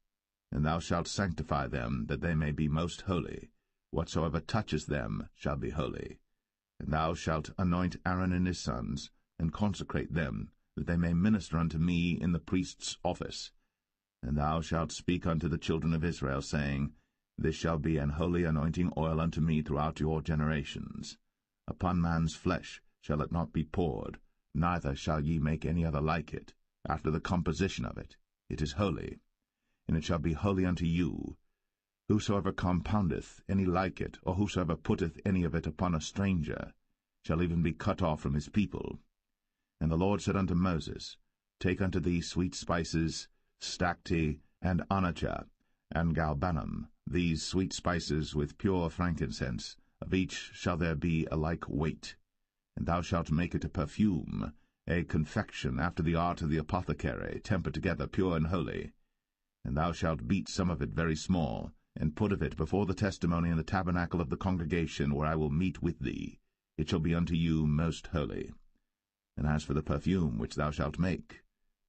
And thou shalt sanctify them, that they may be most holy. Whatsoever toucheth them shall be holy. And thou shalt anoint Aaron and his sons, and consecrate them, that they may minister unto me in the priest's office. And thou shalt speak unto the children of Israel, saying, This shall be an holy anointing oil unto me throughout your generations. Upon man's flesh shall it not be poured, neither shall ye make any other like it, after the composition of it. It is holy, and it shall be holy unto you. Whosoever compoundeth any like it, or whosoever putteth any of it upon a stranger, shall even be cut off from his people. And the Lord said unto Moses, Take unto thee sweet spices, stacte, and onycha, and galbanum, these sweet spices with pure frankincense, of each shall there be a like weight. And thou shalt make it a perfume, a confection after the art of the apothecary, tempered together pure and holy. And thou shalt beat some of it very small, and put of it before the testimony in the tabernacle of the congregation, where I will meet with thee. It shall be unto you most holy. And as for the perfume which thou shalt make,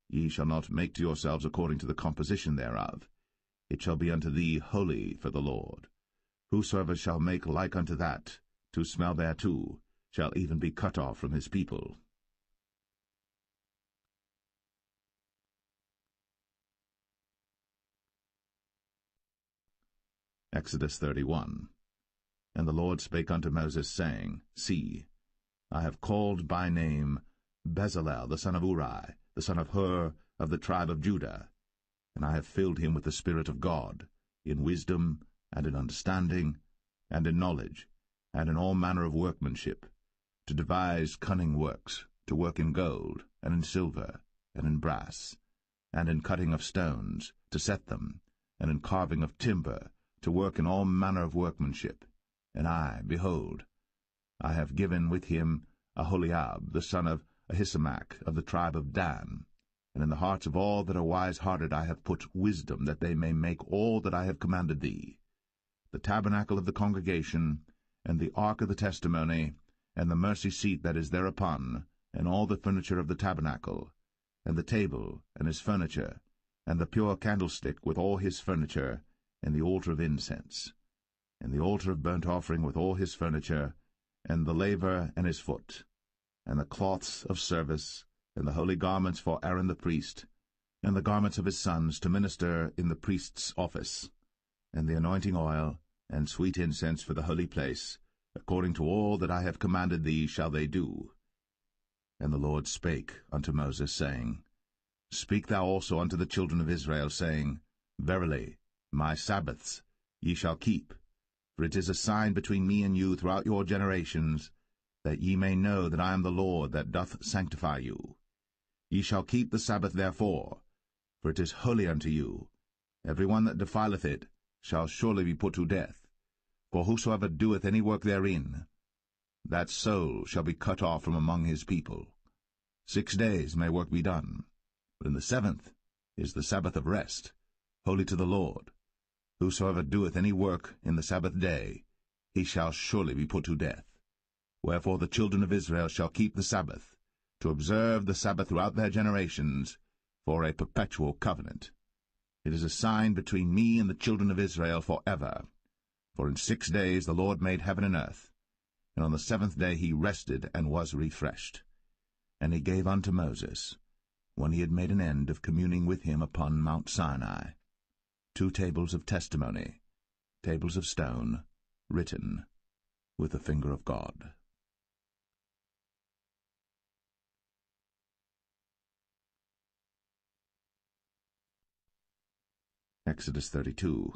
ye shall not make to yourselves according to the composition thereof. It shall be unto thee holy for the Lord. Whosoever shall make like unto that, to smell thereto, shall even be cut off from his people. Exodus 31. And the Lord spake unto Moses, saying, See, I have called by name Bezalel the son of Uri, the son of Hur, of the tribe of Judah, and I have filled him with the Spirit of God, in wisdom, and in understanding, and in knowledge, and in all manner of workmanship, to devise cunning works, to work in gold, and in silver, and in brass, and in cutting of stones, to set them, and in carving of timber, to work in all manner of workmanship. And I, behold, I have given with him Aholiab, the son of Ahisamach, of the tribe of Dan. And in the hearts of all that are wise-hearted I have put wisdom, that they may make all that I have commanded thee: the tabernacle of the congregation, and the ark of the testimony, and the mercy seat that is thereupon, and all the furniture of the tabernacle, and the table, and his furniture, and the pure candlestick with all his furniture, and the altar of incense, and the altar of burnt offering with all his furniture, and the laver and his foot, and the cloths of service, and the holy garments for Aaron the priest, and the garments of his sons to minister in the priest's office, and the anointing oil, and sweet incense for the holy place, according to all that I have commanded thee shall they do. And the Lord spake unto Moses, saying, Speak thou also unto the children of Israel, saying, Verily, my Sabbaths ye shall keep, for it is a sign between me and you throughout your generations, that ye may know that I am the Lord that doth sanctify you. Ye shall keep the Sabbath therefore, for it is holy unto you. Every one that defileth it shall surely be put to death. For whosoever doeth any work therein, that soul shall be cut off from among his people. 6 days may work be done, but in the 7th is the Sabbath of rest, holy to the Lord. Whosoever doeth any work in the Sabbath day, he shall surely be put to death. Wherefore the children of Israel shall keep the Sabbath, to observe the Sabbath throughout their generations, for a perpetual covenant. It is a sign between me and the children of Israel forever. For in 6 days the Lord made heaven and earth, and on the 7th day he rested and was refreshed. And he gave unto Moses, when he had made an end of communing with him upon Mount Sinai, 2 tables of testimony, tables of stone, written with the finger of God. Exodus 32.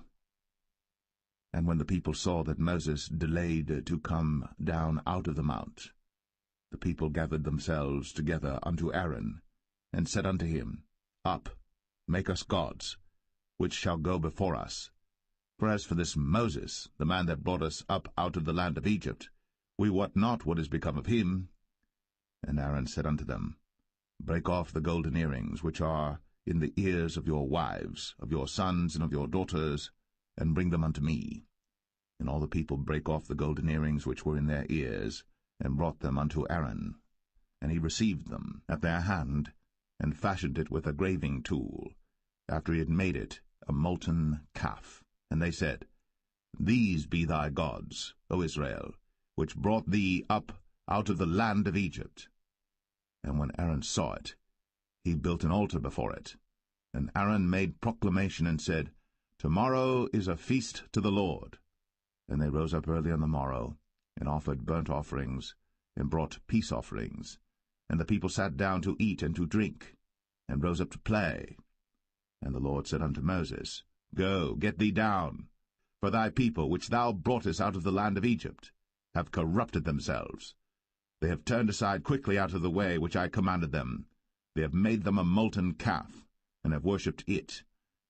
And when the people saw that Moses delayed to come down out of the mount, the people gathered themselves together unto Aaron, and said unto him, Up, make us gods, which shall go before us. For as for this Moses, the man that brought us up out of the land of Egypt, we wot not what is become of him. And Aaron said unto them, Break off the golden earrings which are in the ears of your wives, of your sons, and of your daughters, and bring them unto me. And all the people brake off the golden earrings which were in their ears, and brought them unto Aaron. And he received them at their hand, and fashioned it with a graving tool, after he had made it a molten calf. And they said, These be thy gods, O Israel, which brought thee up out of the land of Egypt. And when Aaron saw it, he built an altar before it. And Aaron made proclamation and said, Tomorrow is a feast to the Lord. And they rose up early on the morrow, and offered burnt offerings, and brought peace offerings. And the people sat down to eat and to drink, and rose up to play. And the Lord said unto Moses, Go, get thee down, for thy people, which thou broughtest out of the land of Egypt, have corrupted themselves. They have turned aside quickly out of the way which I commanded them. They have made them a molten calf, and have worshipped it,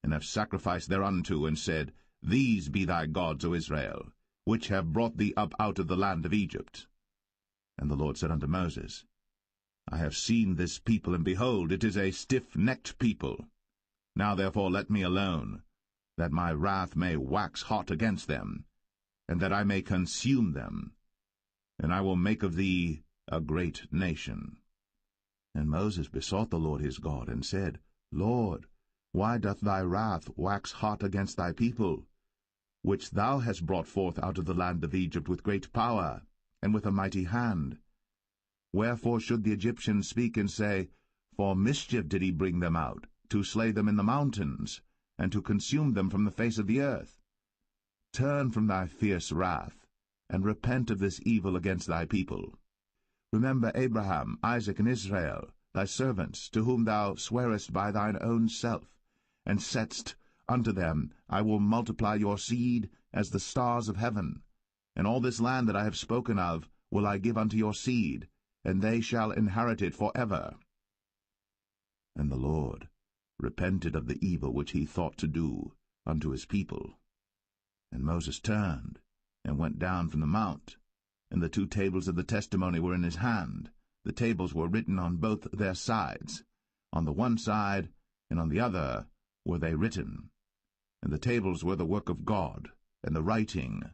and have sacrificed thereunto, and said, These be thy gods, O Israel, which have brought thee up out of the land of Egypt. And the Lord said unto Moses, I have seen this people, and behold, it is a stiff-necked people. Now therefore let me alone, that my wrath may wax hot against them, and that I may consume them, and I will make of thee a great nation. And Moses besought the Lord his God, and said, Lord, why doth thy wrath wax hot against thy people, which thou hast brought forth out of the land of Egypt with great power, and with a mighty hand? Wherefore should the Egyptians speak and say, For mischief did he bring them out, to slay them in the mountains, and to consume them from the face of the earth? Turn from thy fierce wrath, and repent of this evil against thy people. Remember Abraham, Isaac, and Israel, thy servants, to whom thou swarest by thine own self, and saidst unto them, I will multiply your seed as the stars of heaven, and all this land that I have spoken of will I give unto your seed, and they shall inherit it for ever. And the Lord repented of the evil which he thought to do unto his people. And Moses turned, and went down from the mount, and the 2 tables of the testimony were in his hand. The tables were written on both their sides. On the one side and on the other were they written. And the tables were the work of God, and the writing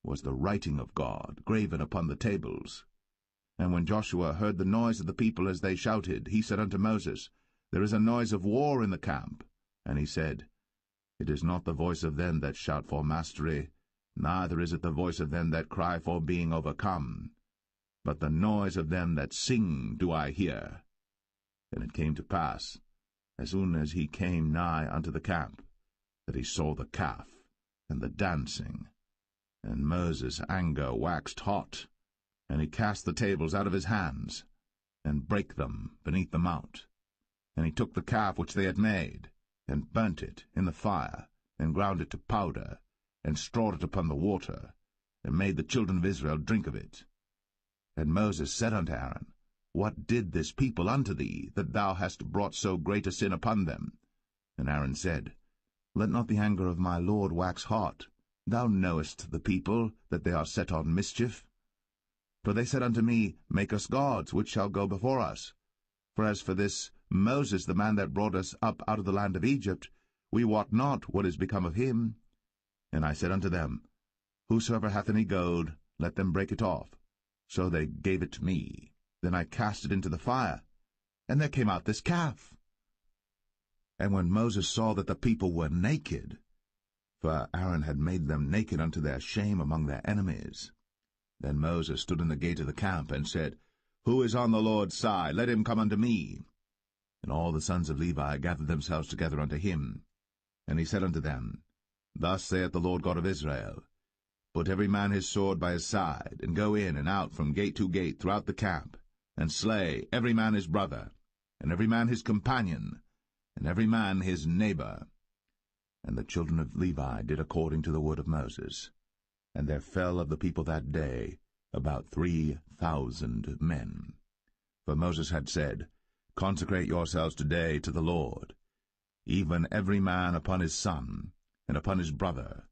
was the writing of God, graven upon the tables. And when Joshua heard the noise of the people as they shouted, he said unto Moses, There is a noise of war in the camp. And he said, It is not the voice of them that shout for mastery, neither is it the voice of them that cry for being overcome, but the noise of them that sing do I hear. And it came to pass, as soon as he came nigh unto the camp, that he saw the calf and the dancing. And Moses' anger waxed hot, and he cast the tables out of his hands, and brake them beneath the mount. And he took the calf which they had made, and burnt it in the fire, and ground it to powder, and strawed it upon the water, and made the children of Israel drink of it. And Moses said unto Aaron, What did this people unto thee, that thou hast brought so great a sin upon them? And Aaron said, Let not the anger of my Lord wax hot. Thou knowest the people, that they are set on mischief. For they said unto me, Make us gods, which shall go before us. For as for this Moses, the man that brought us up out of the land of Egypt, we wot not what is become of him. And I said unto them, Whosoever hath any gold, let them break it off. So they gave it to me. Then I cast it into the fire, and there came out this calf. And when Moses saw that the people were naked, for Aaron had made them naked unto their shame among their enemies, then Moses stood in the gate of the camp, and said, Who is on the Lord's side? Let him come unto me. And all the sons of Levi gathered themselves together unto him. And he said unto them, Thus saith the Lord God of Israel, Put every man his sword by his side, and go in and out from gate to gate throughout the camp, and slay every man his brother, and every man his companion, and every man his neighbor. And the children of Levi did according to the word of Moses. And there fell of the people that day about 3,000 men. For Moses had said, Consecrate yourselves today to the Lord, even every man upon his son, and upon his brother,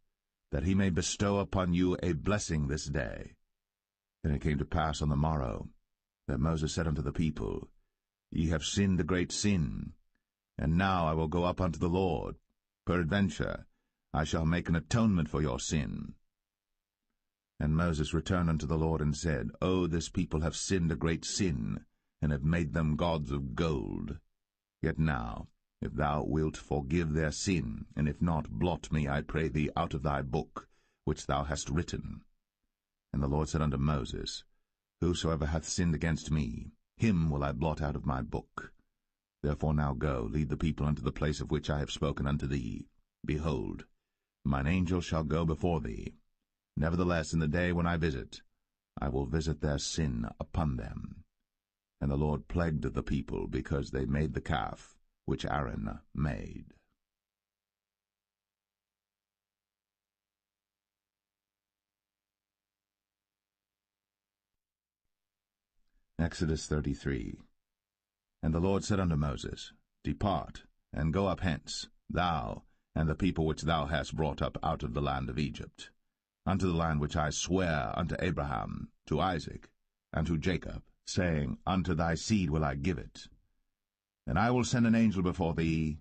that he may bestow upon you a blessing this day. And it came to pass on the morrow, that Moses said unto the people, Ye have sinned a great sin, And now I will go up unto the Lord. Peradventure I shall make an atonement for your sin. And Moses returned unto the Lord, and said, O this people have sinned a great sin, and have made them gods of gold. Yet now, if thou wilt forgive their sin, and if not, blot me, I pray thee, out of thy book, which thou hast written. And the Lord said unto Moses, Whosoever hath sinned against me, him will I blot out of my book. Therefore now go, lead the people unto the place of which I have spoken unto thee. Behold, mine angel shall go before thee. Nevertheless, in the day when I visit, I will visit their sin upon them. And the Lord plagued the people, because they made the calf which Aaron made. Exodus 33. And the Lord said unto Moses, Depart, and go up hence, thou, and the people which thou hast brought up out of the land of Egypt, unto the land which I sware unto Abraham, to Isaac, and to Jacob, saying, Unto thy seed will I give it. And I will send an angel before thee,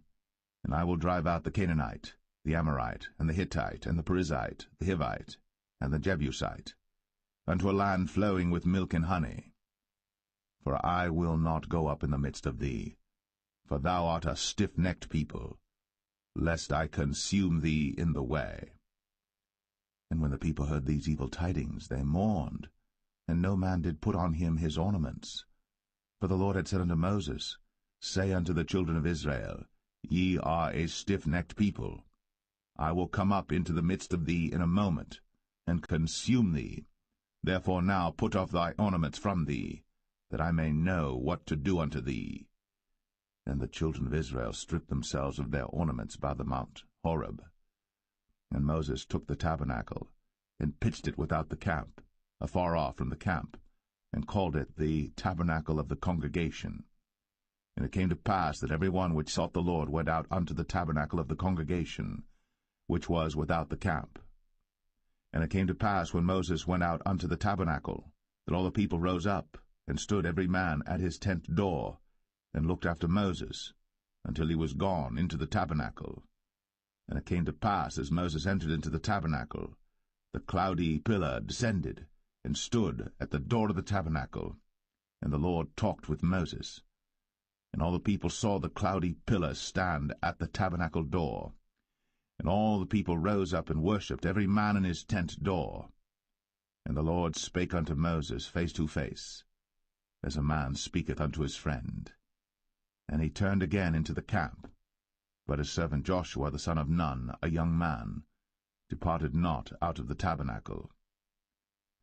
and I will drive out the Canaanite, the Amorite, and the Hittite, and the Perizzite, the Hivite, and the Jebusite, unto a land flowing with milk and honey. For I will not go up in the midst of thee, for thou art a stiff-necked people, lest I consume thee in the way. And when the people heard these evil tidings, they mourned, and no man did put on him his ornaments. For the Lord had said unto Moses, Say unto the children of Israel, Ye are a stiff-necked people. I will come up into the midst of thee in a moment, and consume thee. Therefore now put off thy ornaments from thee, that I may know what to do unto thee. And the children of Israel stripped themselves of their ornaments by the mount Horeb. And Moses took the tabernacle, and pitched it without the camp, afar off from the camp, and called it the tabernacle of the congregation. And it came to pass that every one which sought the Lord went out unto the tabernacle of the congregation, which was without the camp. And it came to pass, when Moses went out unto the tabernacle, that all the people rose up, and stood every man at his tent door, and looked after Moses, until he was gone into the tabernacle. And it came to pass, as Moses entered into the tabernacle, the cloudy pillar descended, and stood at the door of the tabernacle, and the Lord talked with Moses. And all the people saw the cloudy pillar stand at the tabernacle door. And all the people rose up and worshipped, every man in his tent door. And the Lord spake unto Moses face to face, as a man speaketh unto his friend. And he turned again into the camp. But his servant Joshua the son of Nun, a young man, departed not out of the tabernacle.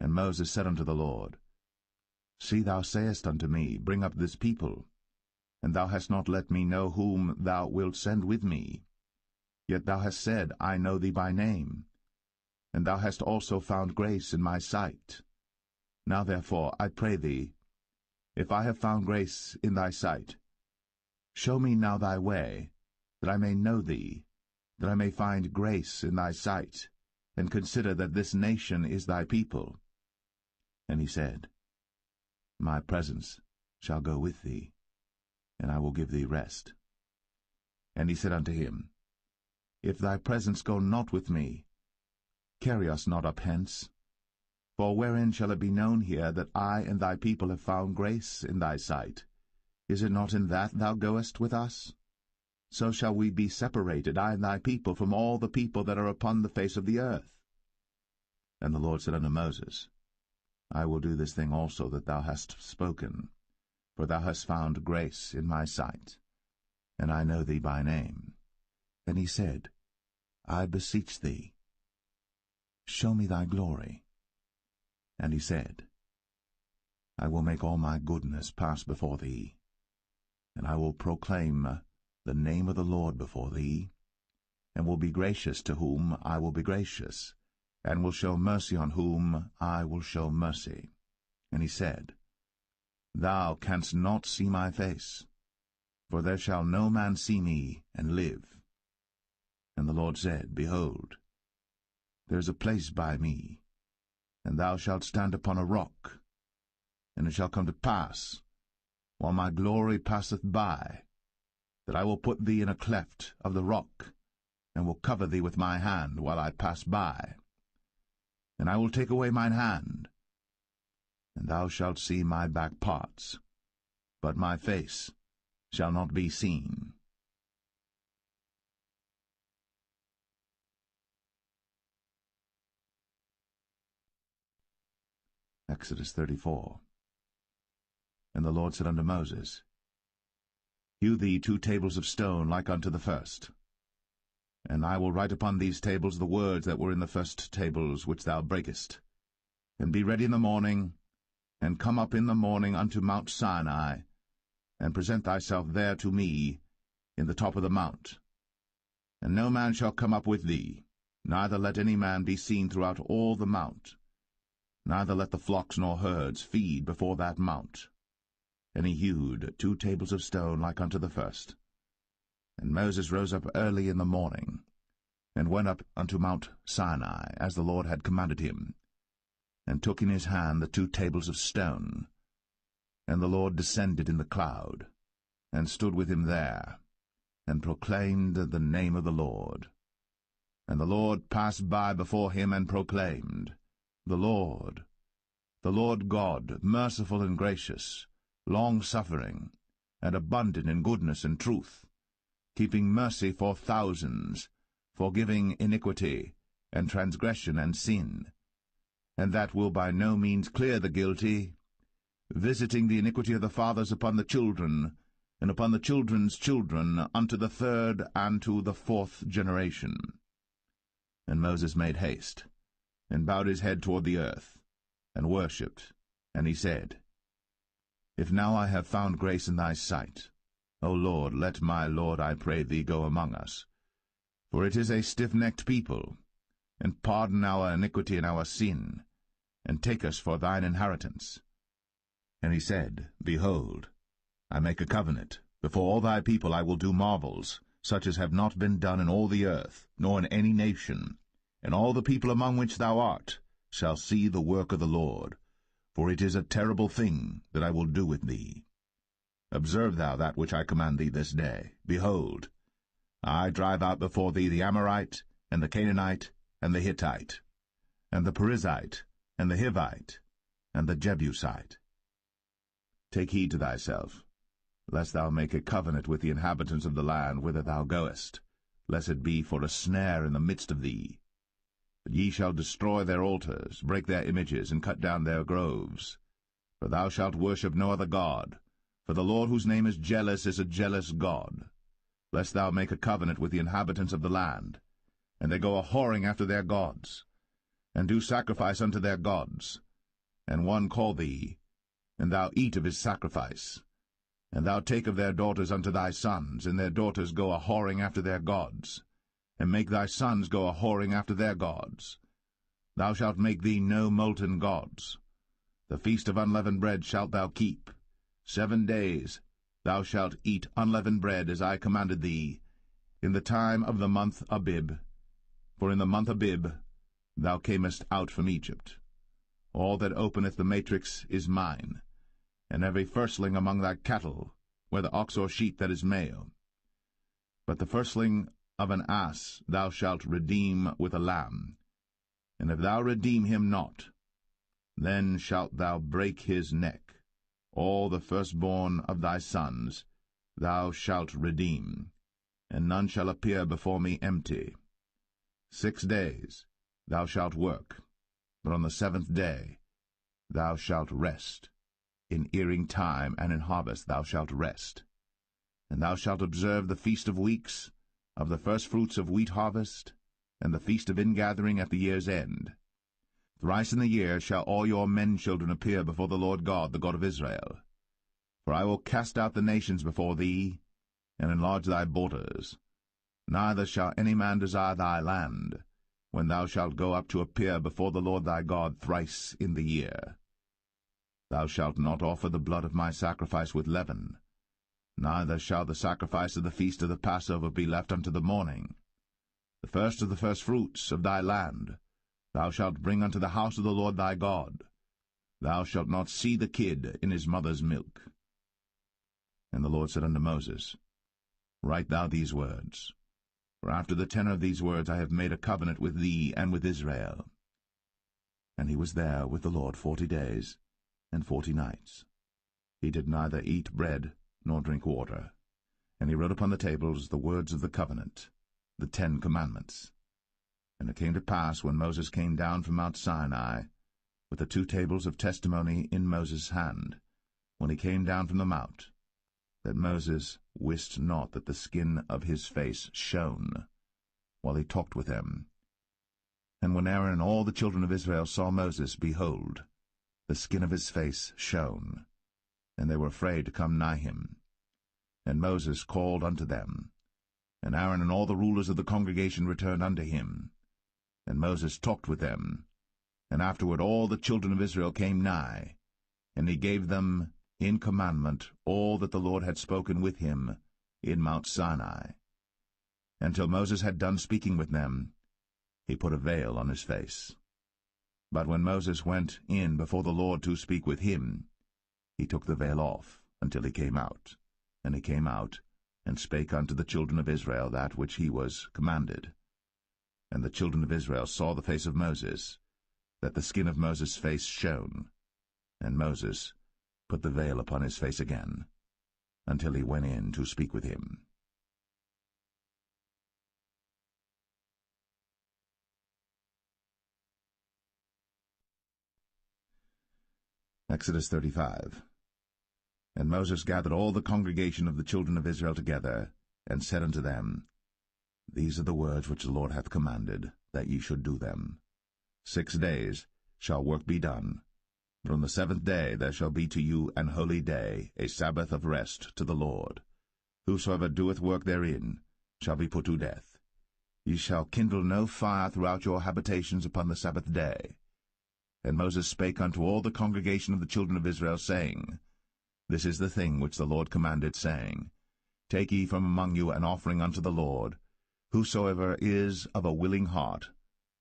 And Moses said unto the Lord, See, thou sayest unto me, Bring up this people, and thou hast not let me know whom thou wilt send with me. Yet thou hast said, I know thee by name, and thou hast also found grace in my sight. Now therefore, I pray thee, if I have found grace in thy sight, show me now thy way, that I may know thee, that I may find grace in thy sight, and consider that this nation is thy people. And he said, My presence shall go with thee, and I will give thee rest. And he said unto him, If thy presence go not with me, carry us not up hence. For wherein shall it be known here that I and thy people have found grace in thy sight? Is it not in that thou goest with us? So shall we be separated, I and thy people, from all the people that are upon the face of the earth. And the Lord said unto Moses, I will do this thing also that thou hast spoken, for thou hast found grace in my sight, and I know thee by name. And he said, I beseech thee, show me thy glory. And he said, I will make all my goodness pass before thee, and I will proclaim the name of the Lord before thee, and will be gracious to whom I will be gracious, and will show mercy on whom I will show mercy. And he said, Thou canst not see my face, for there shall no man see me and live. And the Lord said, Behold, there is a place by me, and thou shalt stand upon a rock. And it shall come to pass, while my glory passeth by, that I will put thee in a cleft of the rock, and will cover thee with my hand while I pass by. And I will take away mine hand, and thou shalt see my back parts, but my face shall not be seen. Exodus 34. And the Lord said unto Moses, Hew thee 2 tables of stone like unto the first. And I will write upon these tables the words that were in the first tables which thou breakest. And be ready in the morning, and come up in the morning unto Mount Sinai, and present thyself there to me in the top of the mount. And no man shall come up with thee, neither let any man be seen throughout all the mount, neither let the flocks nor herds feed before that mount. And he hewed 2 tables of stone like unto the first. And Moses rose up early in the morning, and went up unto Mount Sinai, as the Lord had commanded him, and took in his hand the 2 tables of stone. And the Lord descended in the cloud, and stood with him there, and proclaimed the name of the Lord. And the Lord passed by before him, and proclaimed, the Lord God, merciful and gracious, long-suffering, and abundant in goodness and truth, keeping mercy for thousands, forgiving iniquity, and transgression and sin, and that will by no means clear the guilty, visiting the iniquity of the fathers upon the children, and upon the children's children, unto the 3rd and to the 4th generation. And Moses made haste, and bowed his head toward the earth, and worshipped, and he said, If now I have found grace in thy sight, O Lord, let my Lord, I pray thee, go among us. For it is a stiff-necked people, and pardon our iniquity and our sin, and take us for thine inheritance. And he said, Behold, I make a covenant. Before all thy people I will do marvels, such as have not been done in all the earth, nor in any nation. And all the people among which thou art shall see the work of the Lord, for it is a terrible thing that I will do with thee. Observe thou that which I command thee this day. Behold, I drive out before thee the Amorite, and the Canaanite, and the Hittite, and the Perizzite, and the Hivite, and the Jebusite. Take heed to thyself, lest thou make a covenant with the inhabitants of the land whither thou goest, lest it be for a snare in the midst of thee. But ye shall destroy their altars, break their images, and cut down their groves. For thou shalt worship no other god, for the Lord whose name is a jealous God. Lest thou make a covenant with the inhabitants of the land, and they go a-whoring after their gods, and do sacrifice unto their gods, and one call thee, and thou eat of his sacrifice, and thou take of their daughters unto thy sons, and their daughters go a-whoring after their gods, and make thy sons go a-whoring after their gods. Thou shalt make thee no molten gods. The feast of unleavened bread shalt thou keep. 7 days thou shalt eat unleavened bread, as I commanded thee, in the time of the month Abib. For in the month Abib thou camest out from Egypt. All that openeth the matrix is mine, and every firstling among thy cattle, whether ox or sheep that is male. But the firstling of an ass thou shalt redeem with a lamb. And if thou redeem him not, then shalt thou break his neck. All the firstborn of thy sons thou shalt redeem, and none shall appear before me empty. 6 days thou shalt work, but on the 7th day thou shalt rest. In earing time and in harvest thou shalt rest. And thou shalt observe the feast of weeks, of the firstfruits of wheat harvest, and the feast of ingathering at the year's end. Thrice in the year shall all your men-children appear before the Lord God, the God of Israel. For I will cast out the nations before thee, and enlarge thy borders. Neither shall any man desire thy land, when thou shalt go up to appear before the Lord thy God thrice in the year. Thou shalt not offer the blood of my sacrifice with leaven, neither shall the sacrifice of the feast of the Passover be left unto the morning. The first of the firstfruits of thy land thou shalt bring unto the house of the Lord thy God. Thou shalt not see the kid in his mother's milk. And the Lord said unto Moses, Write thou these words. For after the tenor of these words I have made a covenant with thee and with Israel. And he was there with the Lord 40 days and 40 nights. He did neither eat bread nor drink water. And he wrote upon the tables the words of the covenant, the 10 commandments. And it came to pass, when Moses came down from Mount Sinai, with the 2 tables of testimony in Moses' hand, when he came down from the mount, that Moses wist not that the skin of his face shone, while he talked with them. And when Aaron and all the children of Israel saw Moses, behold, the skin of his face shone, and they were afraid to come nigh him. And Moses called unto them, and Aaron and all the rulers of the congregation returned unto him. And Moses talked with them, and afterward all the children of Israel came nigh, and he gave them in commandment all that the Lord had spoken with him in Mount Sinai. Until Moses had done speaking with them, he put a veil on his face. But when Moses went in before the Lord to speak with him, he took the veil off until he came out. And he came out, and spake unto the children of Israel that which he was commanded. And the children of Israel saw the face of Moses, that the skin of Moses' face shone. And Moses put the veil upon his face again, until he went in to speak with him. Exodus 35. And Moses gathered all the congregation of the children of Israel together, and said unto them, These are the words which the Lord hath commanded, that ye should do them. 6 days shall work be done. But on the 7th day there shall be to you an holy day, a Sabbath of rest to the Lord. Whosoever doeth work therein shall be put to death. Ye shall kindle no fire throughout your habitations upon the Sabbath day. And Moses spake unto all the congregation of the children of Israel, saying, This is the thing which the Lord commanded, saying, Take ye from among you an offering unto the Lord. Whosoever is of a willing heart,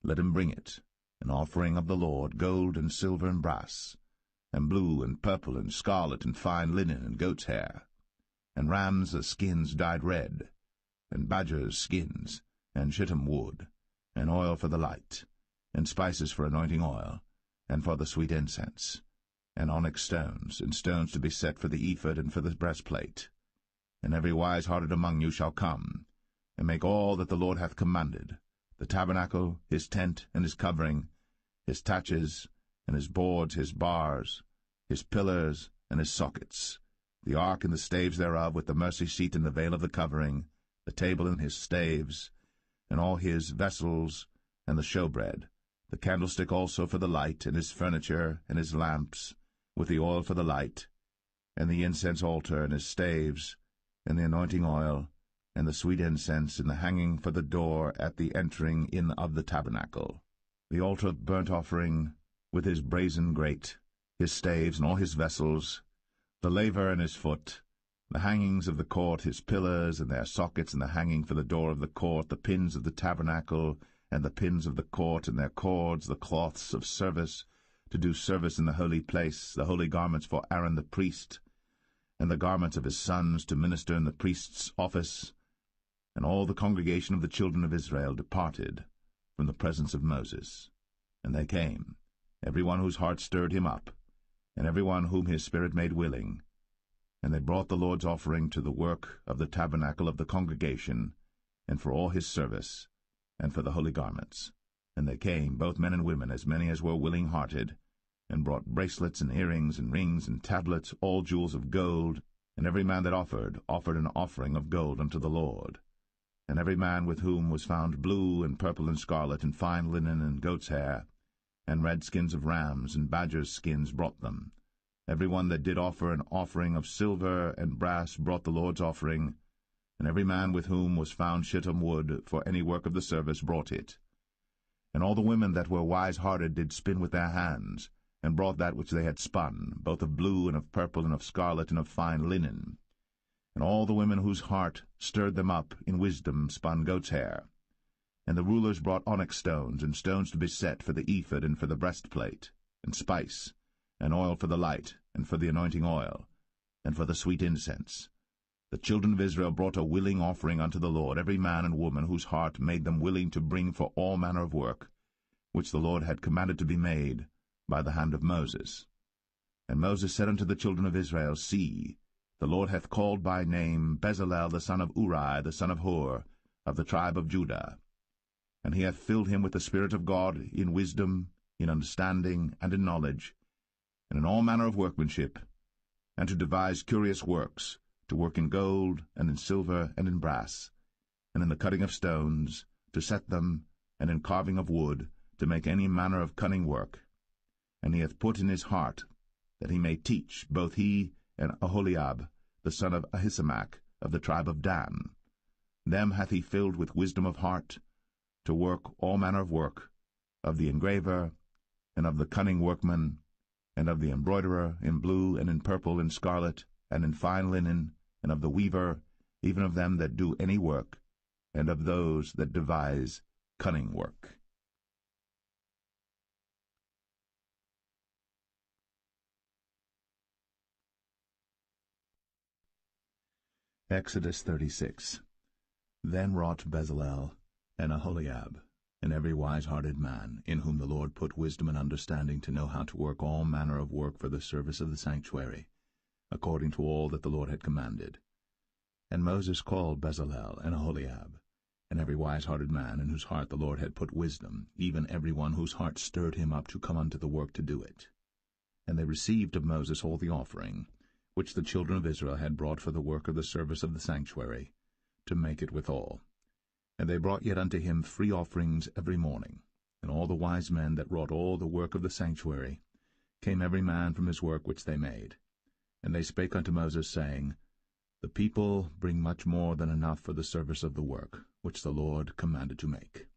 let him bring it, an offering of the Lord, gold and silver and brass, and blue and purple and scarlet and fine linen and goat's hair, and rams' skins dyed red, and badgers' skins, and shittim wood, and oil for the light, and spices for anointing oil, and for the sweet incense, and onyx stones, and stones to be set for the ephod and for the breastplate. And every wise-hearted among you shall come, and make all that the Lord hath commanded, the tabernacle, his tent, and his covering, his taches, and his boards, his bars, his pillars, and his sockets, the ark and the staves thereof, with the mercy seat and the veil of the covering, the table and his staves, and all his vessels, and the showbread, the candlestick also for the light, and his furniture, and his lamps, with the oil for the light, and the incense altar, and his staves, and the anointing oil, and the sweet incense, and the hanging for the door at the entering in of the tabernacle, the altar of burnt offering, with his brazen grate, his staves, and all his vessels, the laver and his foot, the hangings of the court, his pillars, and their sockets, and the hanging for the door of the court, the pins of the tabernacle, and the pins of the court, and their cords, the cloths of service, to do service in the holy place, the holy garments for Aaron the priest, and the garments of his sons to minister in the priest's office. And all the congregation of the children of Israel departed from the presence of Moses. And they came, every one whose heart stirred him up, and every one whom his spirit made willing. And they brought the Lord's offering to the work of the tabernacle of the congregation, and for all his service, and for the holy garments. And they came, both men and women, as many as were willing-hearted, and brought bracelets and earrings and rings and tablets, all jewels of gold. And every man that offered an offering of gold unto the Lord. And every man with whom was found blue and purple and scarlet and fine linen and goat's hair, and red skins of rams and badgers' skins brought them. Every one that did offer an offering of silver and brass brought the Lord's offering, and every man with whom was found shittim wood for any work of the service brought it. And all the women that were wise-hearted did spin with their hands, and brought that which they had spun, both of blue and of purple and of scarlet and of fine linen. And all the women whose heart stirred them up in wisdom spun goat's hair. And the rulers brought onyx stones, and stones to be set for the ephod and for the breastplate, and spice, and oil for the light, and for the anointing oil, and for the sweet incense. The children of Israel brought a willing offering unto the Lord, every man and woman whose heart made them willing to bring for all manner of work, which the Lord had commanded to be made by the hand of Moses. And Moses said unto the children of Israel, See, the Lord hath called by name Bezalel the son of Uri, the son of Hur, of the tribe of Judah. And he hath filled him with the Spirit of God in wisdom, in understanding, and in knowledge, and in all manner of workmanship, and to devise curious works, to work in gold, and in silver, and in brass, and in the cutting of stones, to set them, and in carving of wood, to make any manner of cunning work. And he hath put in his heart that he may teach, both he and Aholiab, the son of Ahisamach, of the tribe of Dan. Them hath he filled with wisdom of heart, to work all manner of work, of the engraver, and of the cunning workman, and of the embroiderer, in blue, and in purple, and scarlet, and in fine linen, and of the weaver, even of them that do any work, and of those that devise cunning work. Exodus 36. Then wrought Bezalel and Aholiab, and every wise-hearted man, in whom the Lord put wisdom and understanding to know how to work all manner of work for the service of the sanctuary, according to all that the Lord had commanded. And Moses called Bezalel and Aholiab, and every wise-hearted man, in whose heart the Lord had put wisdom, even every one whose heart stirred him up to come unto the work to do it. And they received of Moses all the offering, which the children of Israel had brought for the work of the service of the sanctuary, to make it withal. And they brought yet unto him free offerings every morning. And all the wise men that wrought all the work of the sanctuary came every man from his work which they made. And they spake unto Moses, saying, The people bring much more than enough for the service of the work, which the Lord commanded to make.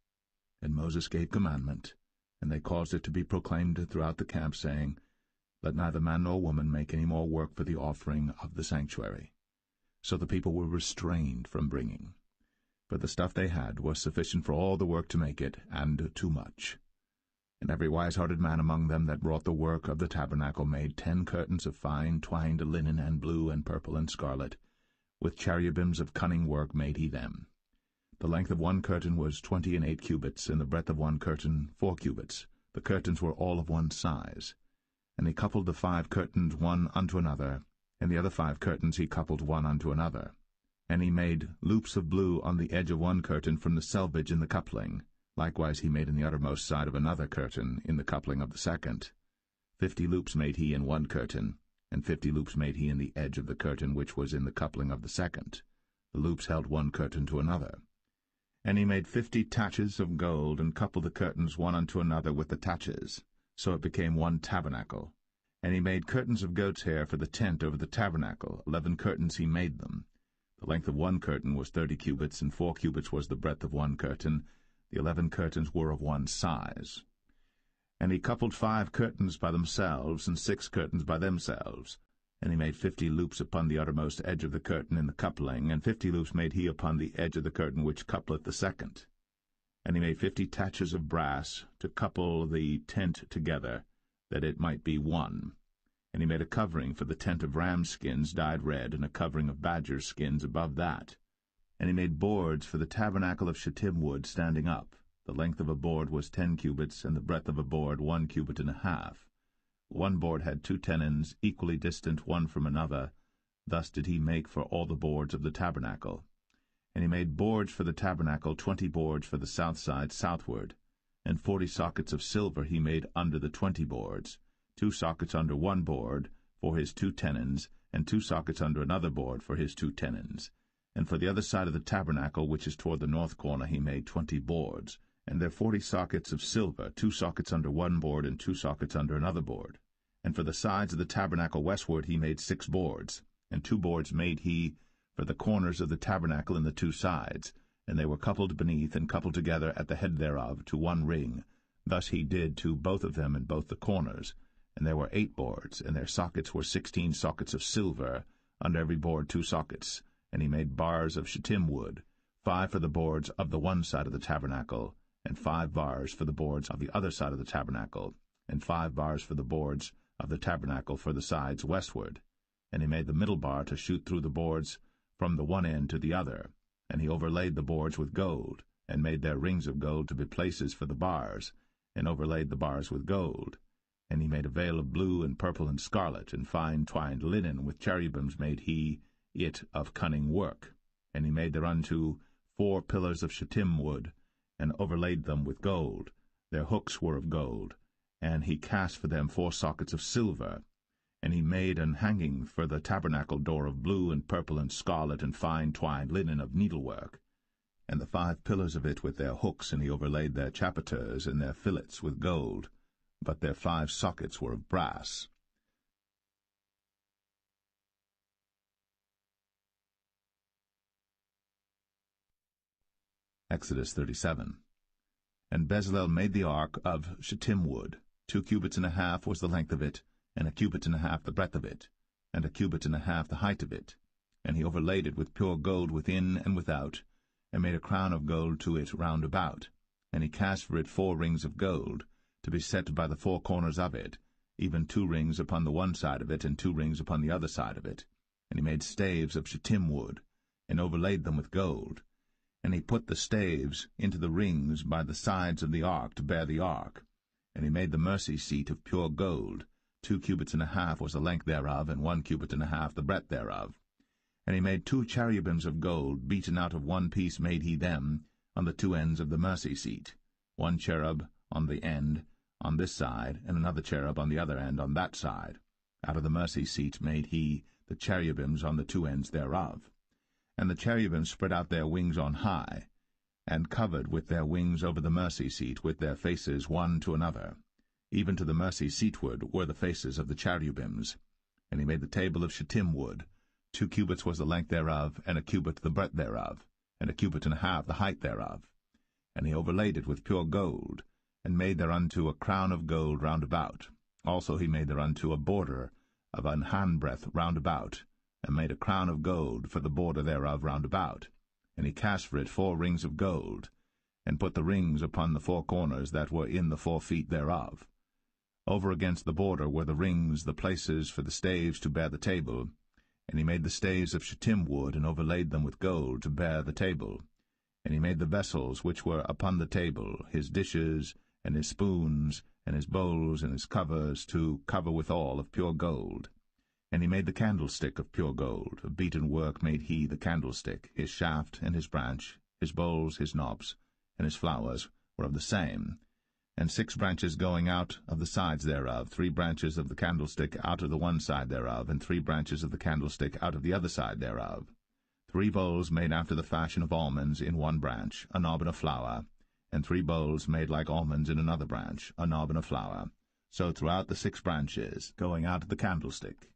And Moses gave commandment, and they caused it to be proclaimed throughout the camp, saying, Let neither man nor woman make any more work for the offering of the sanctuary. So the people were restrained from bringing. For the stuff they had was sufficient for all the work to make it, and too much. And every wise-hearted man among them that wrought the work of the tabernacle made 10 curtains of fine twined linen, and blue, and purple, and scarlet. With cherubims of cunning work made he them. The length of one curtain was 28 cubits, and the breadth of one curtain 4 cubits. The curtains were all of one size. And he coupled the 5 curtains one unto another, and the other 5 curtains he coupled one unto another. And he made loops of blue on the edge of one curtain from the selvage in the coupling. Likewise he made in the uttermost side of another curtain in the coupling of the second. 50 loops made he in one curtain, and 50 loops made he in the edge of the curtain which was in the coupling of the second. The loops held one curtain to another. And he made 50 taches of gold, and coupled the curtains one unto another with the taches. So it became one tabernacle. And he made curtains of goat's hair for the tent over the tabernacle. 11 curtains he made them. The length of one curtain was 30 cubits, and 4 cubits was the breadth of one curtain. The 11 curtains were of one size. And he coupled 5 curtains by themselves, and 6 curtains by themselves. And he made 50 loops upon the uttermost edge of the curtain in the coupling, and 50 loops made he upon the edge of the curtain which coupleth the second. And he made 50 taches of brass to couple the tent together, that it might be one. And he made a covering for the tent of ram skins dyed red, and a covering of badger skins above that. And he made boards for the tabernacle of shittim wood standing up. The length of a board was 10 cubits, and the breadth of a board 1 cubit and a half. One board had 2 tenons, equally distant one from another. Thus did he make for all the boards of the tabernacle. And he made boards for the tabernacle, 20 boards for the south side southward. And 40 sockets of silver he made under the 20 boards, 2 sockets under one board for his 2 tenons, and 2 sockets under another board for his 2 tenons. And for the other side of the tabernacle, which is toward the north corner, he made 20 boards, and there 40 sockets of silver, 2 sockets under one board, and 2 sockets under another board. And for the sides of the tabernacle westward he made 6 boards, and 2 boards made he for the corners of the tabernacle in the 2 sides, and they were coupled beneath, and coupled together at the head thereof to one ring. Thus he did to both of them in both the corners. And there were 8 boards, and their sockets were 16 sockets of silver, under every board 2 sockets. And he made bars of shittim wood, 5 for the boards of the one side of the tabernacle, and 5 bars for the boards of the other side of the tabernacle, and 5 bars for the boards of the tabernacle for the sides westward. And he made the middle bar to shoot through the boards from the one end to the other, and he overlaid the boards with gold, and made their rings of gold to be places for the bars, and overlaid the bars with gold. And he made a veil of blue and purple and scarlet, and fine twined linen, with cherubims made he it of cunning work. And he made thereunto 4 pillars of shittim wood, and overlaid them with gold. Their hooks were of gold, and he cast for them 4 sockets of silver. And he made an hanging for the tabernacle door of blue and purple and scarlet and fine twined linen of needlework. And the 5 pillars of it with their hooks, and he overlaid their chapiters and their fillets with gold, but their 5 sockets were of brass. Exodus 37. And Bezalel made the ark of shittim wood. 2 cubits and a half was the length of it, and 1 cubit and a half the breadth of it, and 1 cubit and a half the height of it. And he overlaid it with pure gold within and without, and made a crown of gold to it round about. And he cast for it 4 rings of gold, to be set by the 4 corners of it, even 2 rings upon the one side of it, and 2 rings upon the other side of it. And he made staves of shittim wood, and overlaid them with gold. And he put the staves into the rings by the sides of the ark to bear the ark. And he made the mercy seat of pure gold. 2 cubits and a half was the length thereof, and 1 cubit and a half the breadth thereof. And he made 2 cherubims of gold, beaten out of one piece made he them, on the 2 ends of the mercy seat, 1 cherub on the end on this side, and another cherub on the other end on that side. Out of the mercy seat made he the cherubims on the 2 ends thereof. And the cherubims spread out their wings on high, and covered with their wings over the mercy seat, with their faces one to another. Even to the mercy seatward were the faces of the cherubims. And he made the table of shittim wood. 2 cubits was the length thereof, and 1 cubit the breadth thereof, and 1 cubit and a half the height thereof. And he overlaid it with pure gold, and made thereunto a crown of gold round about. Also he made thereunto a border of an handbreadth round about, and made a crown of gold for the border thereof round about. And he cast for it 4 rings of gold, and put the rings upon the 4 corners that were in the 4 feet thereof. Over against the border were the rings, the places for the staves to bear the table. And he made the staves of shittim wood, and overlaid them with gold to bear the table. And he made the vessels which were upon the table, his dishes, and his spoons, and his bowls, and his covers, to cover withal of pure gold. And he made the candlestick of pure gold. Of beaten work made he the candlestick. His shaft and his branch, his bowls, his knobs, and his flowers were of the same. And 6 branches going out of the sides thereof, 3 branches of the candlestick out of the one side thereof, and 3 branches of the candlestick out of the other side thereof. 3 bowls made after the fashion of almonds in one branch, a knob and a flower, and 3 bowls made like almonds in another branch, a knob and a flower. So throughout the 6 branches, going out of the candlestick.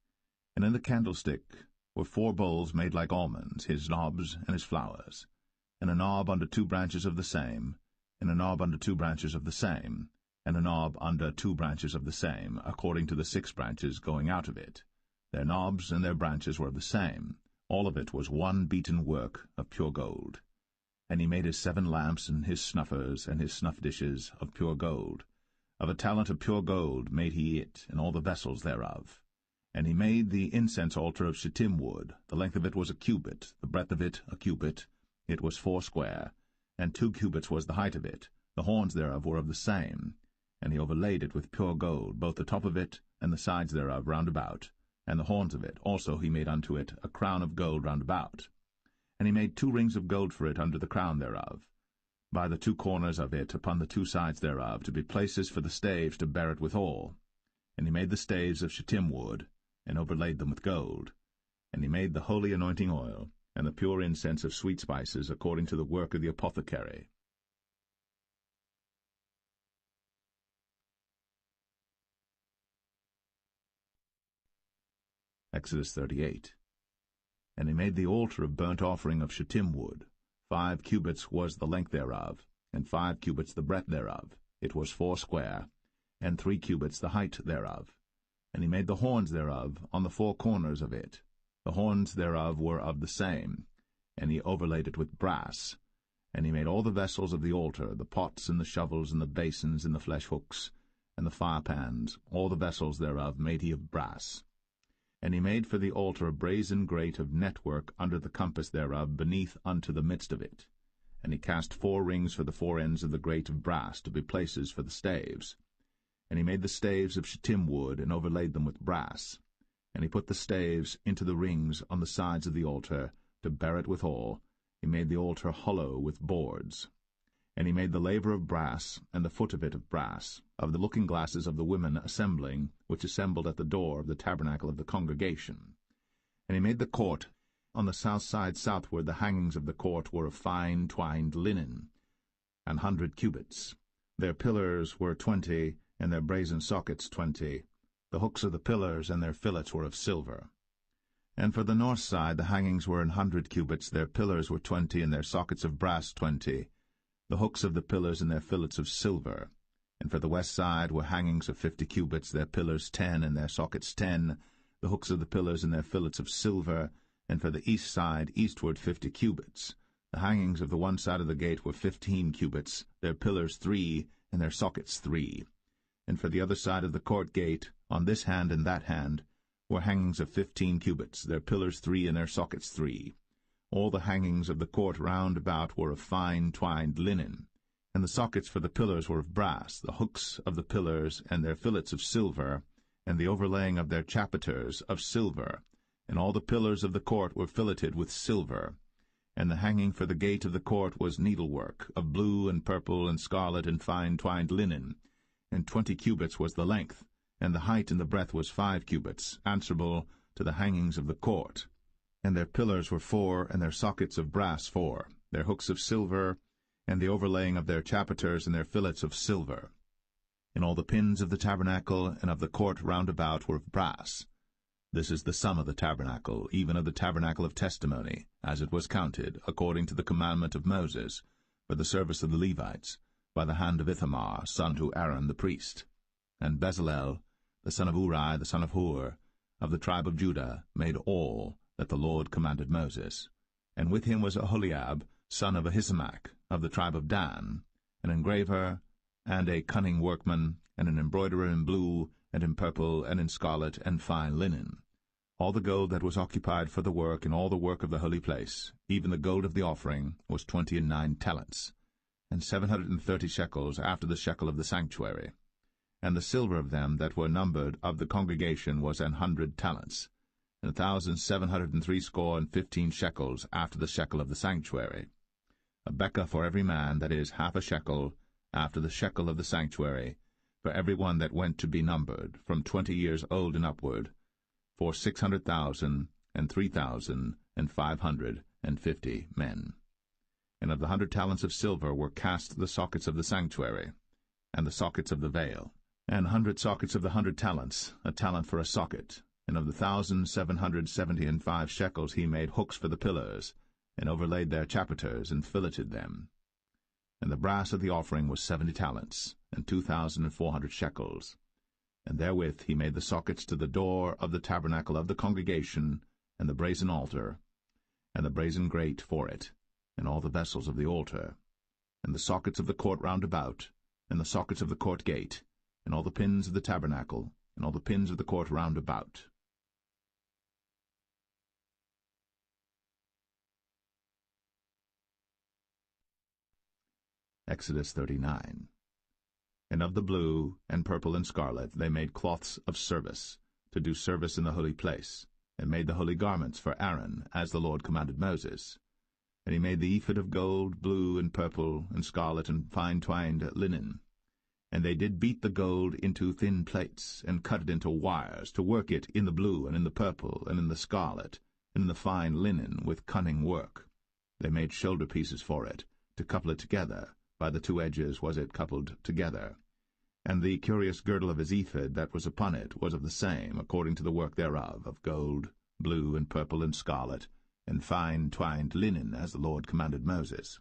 And in the candlestick were 4 bowls made like almonds, his knobs and his flowers, and a knob under 2 branches of the same, and a knob under 2 branches of the same, and a knob under 2 branches of the same, according to the 6 branches going out of it. Their knobs and their branches were of the same. All of it was one beaten work of pure gold. And he made his 7 lamps, and his snuffers, and his snuff dishes of pure gold. Of a talent of pure gold made he it, and all the vessels thereof. And he made the incense altar of shittim wood. The length of it was 1 cubit, the breadth of it 1 cubit. It was 4 square, and 2 cubits was the height of it. The horns thereof were of the same. And he overlaid it with pure gold, both the top of it and the sides thereof round about, and the horns of it. Also he made unto it a crown of gold round about. And he made 2 rings of gold for it under the crown thereof, by the 2 corners of it upon the 2 sides thereof, to be places for the staves to bear it withal. And he made the staves of shittim wood, and overlaid them with gold. And he made the holy anointing oil, and the pure incense of sweet spices, according to the work of the apothecary. Exodus 38. And he made the altar of burnt offering of shittim wood. 5 cubits was the length thereof, and 5 cubits the breadth thereof. It was 4 square, and 3 cubits the height thereof. And he made the horns thereof on the 4 corners of it. The horns thereof were of the same, and he overlaid it with brass. And he made all the vessels of the altar, the pots and the shovels and the basins and the flesh hooks and the firepans, all the vessels thereof made he of brass. And he made for the altar a brazen grate of network under the compass thereof, beneath unto the midst of it. And he cast 4 rings for the 4 ends of the grate of brass, to be places for the staves. And he made the staves of shittim wood, and overlaid them with brass. And he put the staves into the rings on the sides of the altar, to bear it withal. He made the altar hollow with boards. And he made the laver of brass, and the foot of it of brass, of the looking-glasses of the women assembling, which assembled at the door of the tabernacle of the congregation. And he made the court. On the south side southward the hangings of the court were of fine twined linen, 100 cubits. Their pillars were 20, and their brazen sockets 20. The hooks of the pillars and their fillets were of silver. And for the north side the hangings were 100 cubits, their pillars were 20, and their sockets of brass 20. The hooks of the pillars and their fillets of silver. And for the west side were hangings of 50 cubits, their pillars 10, and their sockets 10, the hooks of the pillars and their fillets of silver. And for the east side eastward 50 cubits. The hangings of the one side of the gate were 15 cubits, their pillars 3, and their sockets 3. And for the other side of the court gate, on this hand and that hand, were hangings of 15 cubits, their pillars 3, and their sockets 3. All the hangings of the court round about were of fine twined linen, and the sockets for the pillars were of brass, the hooks of the pillars and their fillets of silver, and the overlaying of their chapiters of silver, and all the pillars of the court were filleted with silver. And the hanging for the gate of the court was needlework, of blue and purple and scarlet and fine twined linen, and 20 cubits was the length, and the height and the breadth was 5 cubits, answerable to the hangings of the court. And their pillars were 4, and their sockets of brass 4, their hooks of silver, and the overlaying of their chapiters and their fillets of silver. And all the pins of the tabernacle and of the court round about were of brass. This is the sum of the tabernacle, even of the tabernacle of testimony, as it was counted, according to the commandment of Moses, for the service of the Levites, by the hand of Ithamar, son to Aaron the priest. And Bezalel, the son of Uri, the son of Hur, of the tribe of Judah, made all that the Lord commanded Moses. And with him was Aholiab, son of Ahisamach, of the tribe of Dan, an engraver, and a cunning workman, and an embroiderer in blue, and in purple, and in scarlet, and fine linen. All the gold that was occupied for the work, and all the work of the holy place, even the gold of the offering, was 29 talents, and 730 shekels after the shekel of the sanctuary. And the silver of them that were numbered of the congregation was 100 talents, and 1,760 shekels after the shekel of the sanctuary. A bekah for every man, that is, half a shekel, after the shekel of the sanctuary, for every one that went to be numbered, from 20 years old and upward, for 600,000 and 3,550 men. And of the 100 talents of silver were cast the sockets of the sanctuary, and the sockets of the veil, and 100 sockets of the 100 talents, a talent for a socket. And of the 1,775 shekels he made hooks for the pillars, and overlaid their chapiters, and filleted them. And the brass of the offering was 70 talents, and 2,400 shekels. And therewith he made the sockets to the door of the tabernacle of the congregation, and the brazen altar, and the brazen grate for it, and all the vessels of the altar, and the sockets of the court round about, and the sockets of the court gate, and all the pins of the tabernacle, and all the pins of the court round about. Exodus 39. And of the blue, and purple, and scarlet they made cloths of service, to do service in the holy place, and made the holy garments for Aaron, as the Lord commanded Moses. And he made the ephod of gold, blue, and purple, and scarlet, and fine twined linen. And they did beat the gold into thin plates, and cut it into wires, to work it in the blue, and in the purple, and in the scarlet, and in the fine linen, with cunning work. They made shoulder pieces for it, to couple it together. By the 2 edges was it coupled together. And the curious girdle of his ephod that was upon it was of the same, according to the work thereof, of gold, blue, and purple, and scarlet, and fine twined linen, as the Lord commanded Moses.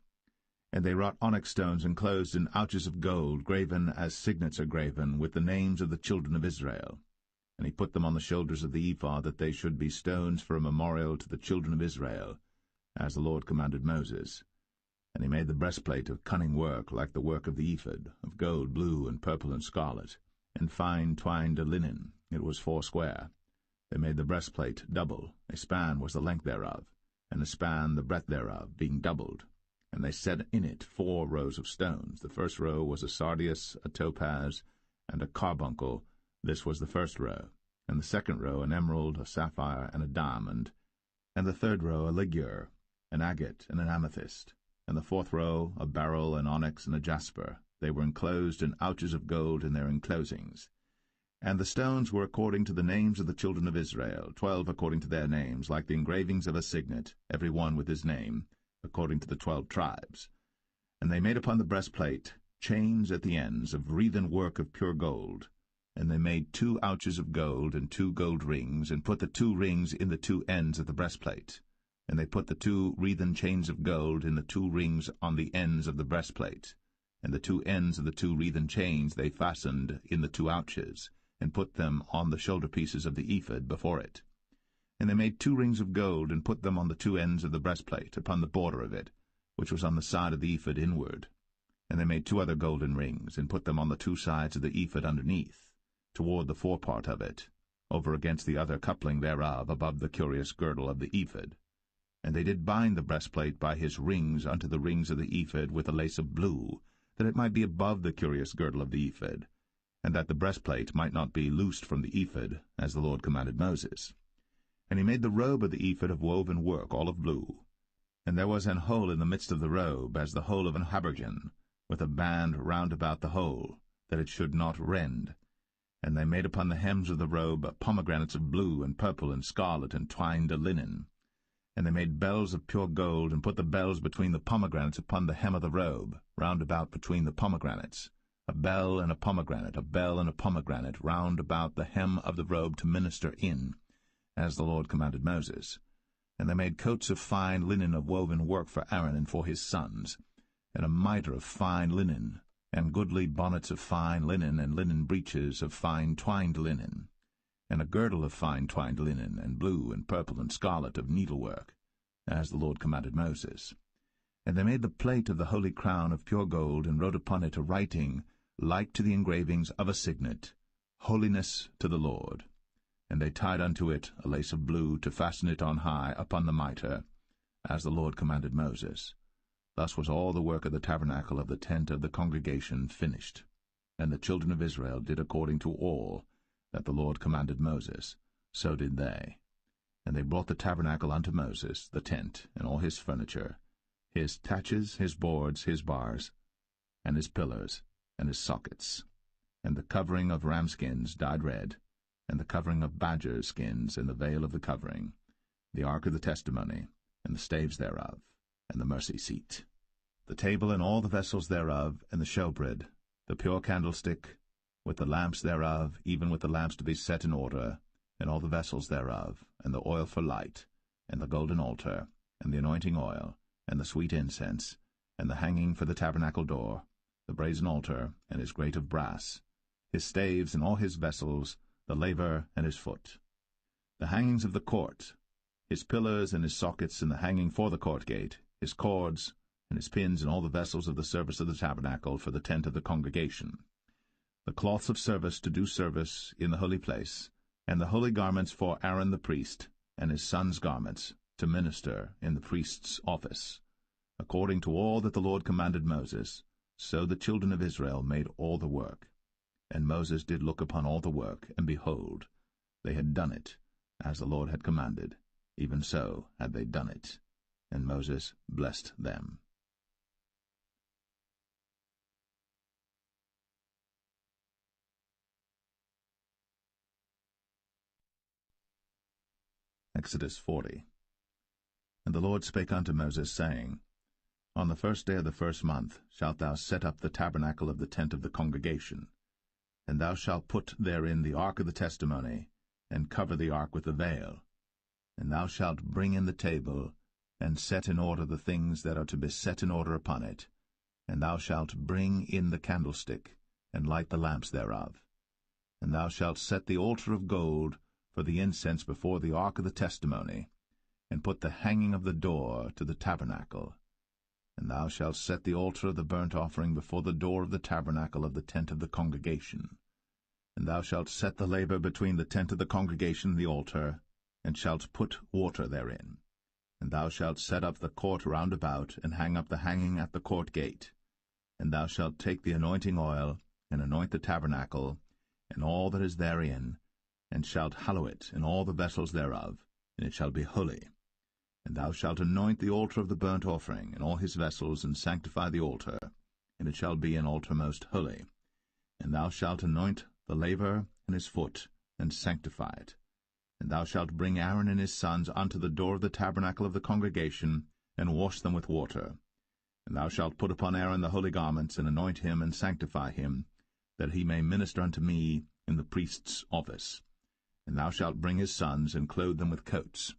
And they wrought onyx stones enclosed in ouches of gold, graven as signets are graven, with the names of the children of Israel. And he put them on the shoulders of the ephod, that they should be stones for a memorial to the children of Israel, as the Lord commanded Moses. And he made the breastplate of cunning work, like the work of the ephod, of gold, blue, and purple, and scarlet, and fine twined linen. It was 4 square. They made the breastplate double. A span was the length thereof, and a span the breadth thereof, being doubled. And they set in it 4 rows of stones. The first row was a sardius, a topaz, and a carbuncle. This was the first row. And the second row an emerald, a sapphire, and a diamond. And the third row a ligure, an agate, and an amethyst. And the fourth row a beryl, an onyx, and a jasper. They were enclosed in ouches of gold in their enclosings. And the stones were according to the names of the children of Israel, 12 according to their names, like the engravings of a signet, every one with his name, according to the 12 tribes. And they made upon the breastplate chains at the ends of wreathen work of pure gold. And they made 2 ouches of gold and 2 gold rings, and put the 2 rings in the 2 ends of the breastplate. And they put the 2 wreathen chains of gold in the 2 rings on the ends of the breastplate. And the 2 ends of the 2 wreathen chains they fastened in the 2 ouches, and put them on the shoulder pieces of the ephod before it. And they made 2 rings of gold, and put them on the 2 ends of the breastplate, upon the border of it, which was on the side of the ephod inward. And they made 2 other golden rings, and put them on the 2 sides of the ephod underneath, toward the forepart of it, over against the other coupling thereof, above the curious girdle of the ephod. And they did bind the breastplate by his rings unto the rings of the ephod with a lace of blue, that it might be above the curious girdle of the ephod, and that the breastplate might not be loosed from the ephod, as the Lord commanded Moses. And he made the robe of the ephod of woven work, all of blue. And there was an hole in the midst of the robe, as the hole of an habergeon, with a band round about the hole, that it should not rend. And they made upon the hems of the robe pomegranates of blue and purple and scarlet and twined linen. And they made bells of pure gold, and put the bells between the pomegranates upon the hem of the robe, round about between the pomegranates, a bell and a pomegranate, a bell and a pomegranate, round about the hem of the robe to minister in, as the Lord commanded Moses. And they made coats of fine linen of woven work for Aaron and for his sons, and a mitre of fine linen, and goodly bonnets of fine linen, and linen breeches of fine twined linen, and a girdle of fine twined linen, and blue and purple and scarlet of needlework, as the Lord commanded Moses. And they made the plate of the holy crown of pure gold, and wrote upon it a writing like to the engravings of a signet, Holiness to the Lord. And they tied unto it a lace of blue, to fasten it on high upon the mitre, as the Lord commanded Moses. Thus was all the work of the tabernacle of the tent of the congregation finished. And the children of Israel did according to all that the Lord commanded Moses, so did they. And they brought the tabernacle unto Moses, the tent, and all his furniture, his taches, his boards, his bars, and his pillars, and his sockets, and the covering of ram skins dyed red, and the covering of badger skins, and the veil of the covering, the ark of the testimony, and the staves thereof, and the mercy seat, the table and all the vessels thereof, and the showbread, the pure candlestick, with the lamps thereof, even with the lamps to be set in order, and all the vessels thereof, and the oil for light, and the golden altar, and the anointing oil, and the sweet incense, and the hanging for the tabernacle door, the brazen altar, and his grate of brass, his staves and all his vessels, the laver and his foot, the hangings of the court, his pillars and his sockets, and the hanging for the court gate, his cords, and his pins, and all the vessels of the service of the tabernacle for the tent of the congregation, the cloths of service to do service in the holy place, and the holy garments for Aaron the priest, and his sons' garments, to minister in the priest's office. According to all that the Lord commanded Moses, so the children of Israel made all the work. And Moses did look upon all the work, and behold, they had done it, as the Lord had commanded, even so had they done it. And Moses blessed them. Exodus 40. And the Lord spake unto Moses, saying, On the first day of the first month shalt thou set up the tabernacle of the tent of the congregation, and thou shalt put therein the ark of the testimony, and cover the ark with the veil. And thou shalt bring in the table, and set in order the things that are to be set in order upon it. And thou shalt bring in the candlestick, and light the lamps thereof. And thou shalt set the altar of gold for the incense before the ark of the testimony, and put the hanging of the door to the tabernacle. And thou shalt set the altar of the burnt offering before the door of the tabernacle of the tent of the congregation. And thou shalt set the laver between the tent of the congregation and the altar, and shalt put water therein. And thou shalt set up the court round about, and hang up the hanging at the court gate. And thou shalt take the anointing oil, and anoint the tabernacle, and all that is therein, and shalt hallow it, and all the vessels thereof, and it shall be holy. And thou shalt anoint the altar of the burnt offering, and all his vessels, and sanctify the altar, and it shall be an altar most holy. And thou shalt anoint the laver and his foot, and sanctify it. And thou shalt bring Aaron and his sons unto the door of the tabernacle of the congregation, and wash them with water. And thou shalt put upon Aaron the holy garments, and anoint him, and sanctify him, that he may minister unto me in the priest's office. And thou shalt bring his sons, and clothe them with coats.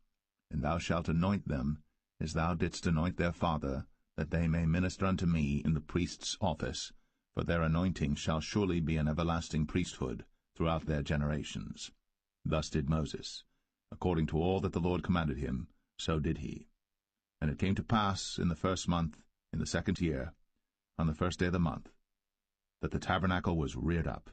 And thou shalt anoint them, as thou didst anoint their father, that they may minister unto me in the priest's office, for their anointing shall surely be an everlasting priesthood throughout their generations. Thus did Moses. According to all that the Lord commanded him, so did he. And it came to pass in the 1st month, in the 2nd year, on the 1st day of the month, that the tabernacle was reared up.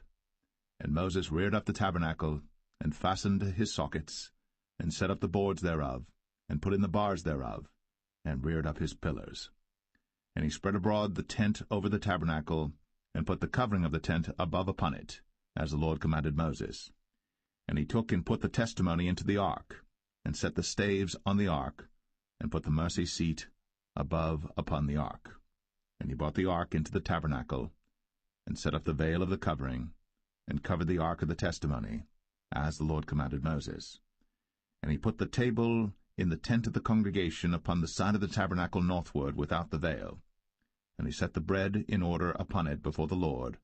And Moses reared up the tabernacle, and fastened his sockets, and set up the boards thereof, and put in the bars thereof, and reared up his pillars. And he spread abroad the tent over the tabernacle, and put the covering of the tent above upon it, as the Lord commanded Moses. And he took and put the testimony into the ark, and set the staves on the ark, and put the mercy seat above upon the ark. And he brought the ark into the tabernacle, and set up the veil of the covering, and covered the ark of the testimony, as the Lord commanded Moses. And he put the table in the tent of the congregation upon the side of the tabernacle northward without the veil. And he set the bread in order upon it before the Lord,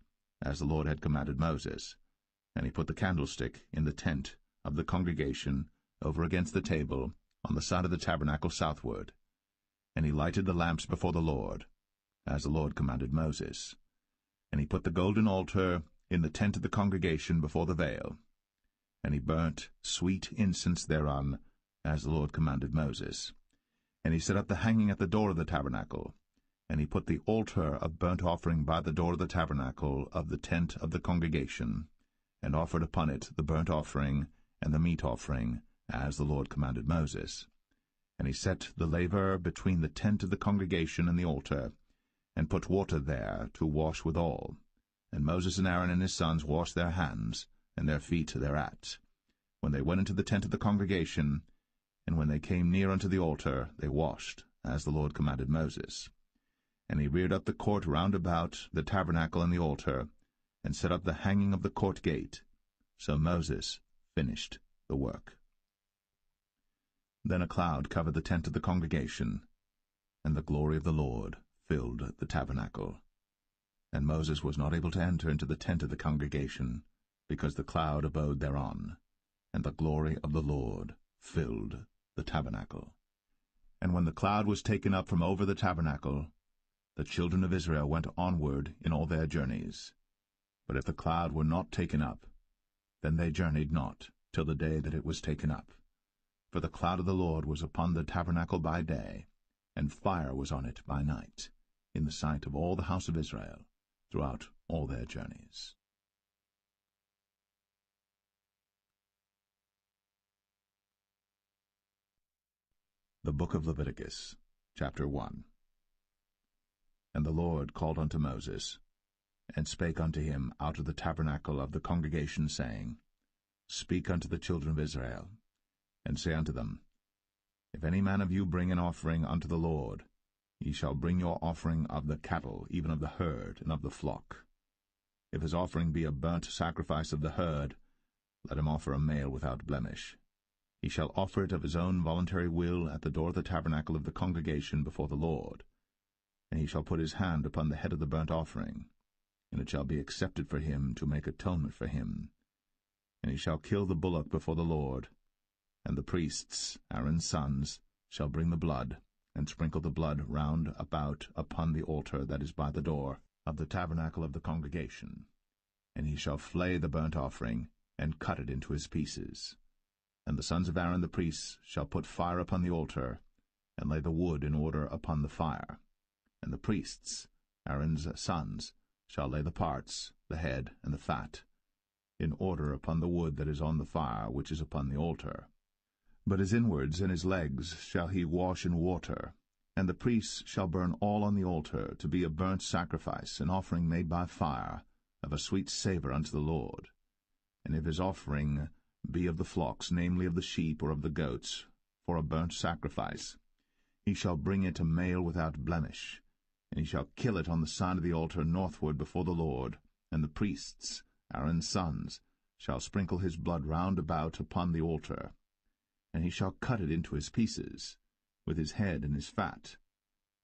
as the Lord had commanded Moses. And he put the candlestick in the tent of the congregation over against the table on the side of the tabernacle southward. And he lighted the lamps before the Lord, as the Lord commanded Moses. And he put the golden altar in the tent of the congregation before the veil. And he burnt sweet incense thereon, as the Lord commanded Moses. And he set up the hanging at the door of the tabernacle. And he put the altar of burnt offering by the door of the tabernacle of the tent of the congregation, and offered upon it the burnt offering and the meat offering, as the Lord commanded Moses. And he set the laver between the tent of the congregation and the altar, and put water there to wash withal. And Moses and Aaron and his sons washed their hands, and their feet thereat, when they went into the tent of the congregation, and when they came near unto the altar, they washed, as the Lord commanded Moses. And he reared up the court round about the tabernacle and the altar, and set up the hanging of the court gate. So Moses finished the work. Then a cloud covered the tent of the congregation, and the glory of the Lord filled the tabernacle. And Moses was not able to enter into the tent of the congregation, because the cloud abode thereon, and the glory of the Lord filled the tabernacle. And when the cloud was taken up from over the tabernacle, the children of Israel went onward in all their journeys. But if the cloud were not taken up, then they journeyed not till the day that it was taken up. For the cloud of the Lord was upon the tabernacle by day, and fire was on it by night, in the sight of all the house of Israel, throughout all their journeys. The Book of Leviticus, chapter 1. And the Lord called unto Moses, and spake unto him out of the tabernacle of the congregation, saying, Speak unto the children of Israel, and say unto them, If any man of you bring an offering unto the Lord, ye shall bring your offering of the cattle, even of the herd, and of the flock. If his offering be a burnt sacrifice of the herd, let him offer a male without blemish. He shall offer it of his own voluntary will at the door of the tabernacle of the congregation before the Lord. And he shall put his hand upon the head of the burnt offering, and it shall be accepted for him to make atonement for him. And he shall kill the bullock before the Lord, and the priests, Aaron's sons, shall bring the blood, and sprinkle the blood round about upon the altar that is by the door of the tabernacle of the congregation. And he shall flay the burnt offering, and cut it into his pieces. And the sons of Aaron the priests shall put fire upon the altar, and lay the wood in order upon the fire. And the priests, Aaron's sons, shall lay the parts, the head, and the fat. in order upon the wood that is on the fire which is upon the altar. But his inwards and his legs shall he wash in water, and the priests shall burn all on the altar to be a burnt sacrifice, an offering made by fire, of a sweet savour unto the Lord. And if his offering be of the flocks, namely of the sheep or of the goats, for a burnt sacrifice, he shall bring it a male without blemish, and he shall kill it on the side of the altar northward before the Lord, and the priests, Aaron's sons, shall sprinkle his blood round about upon the altar. And he shall cut it into his pieces, with his head and his fat,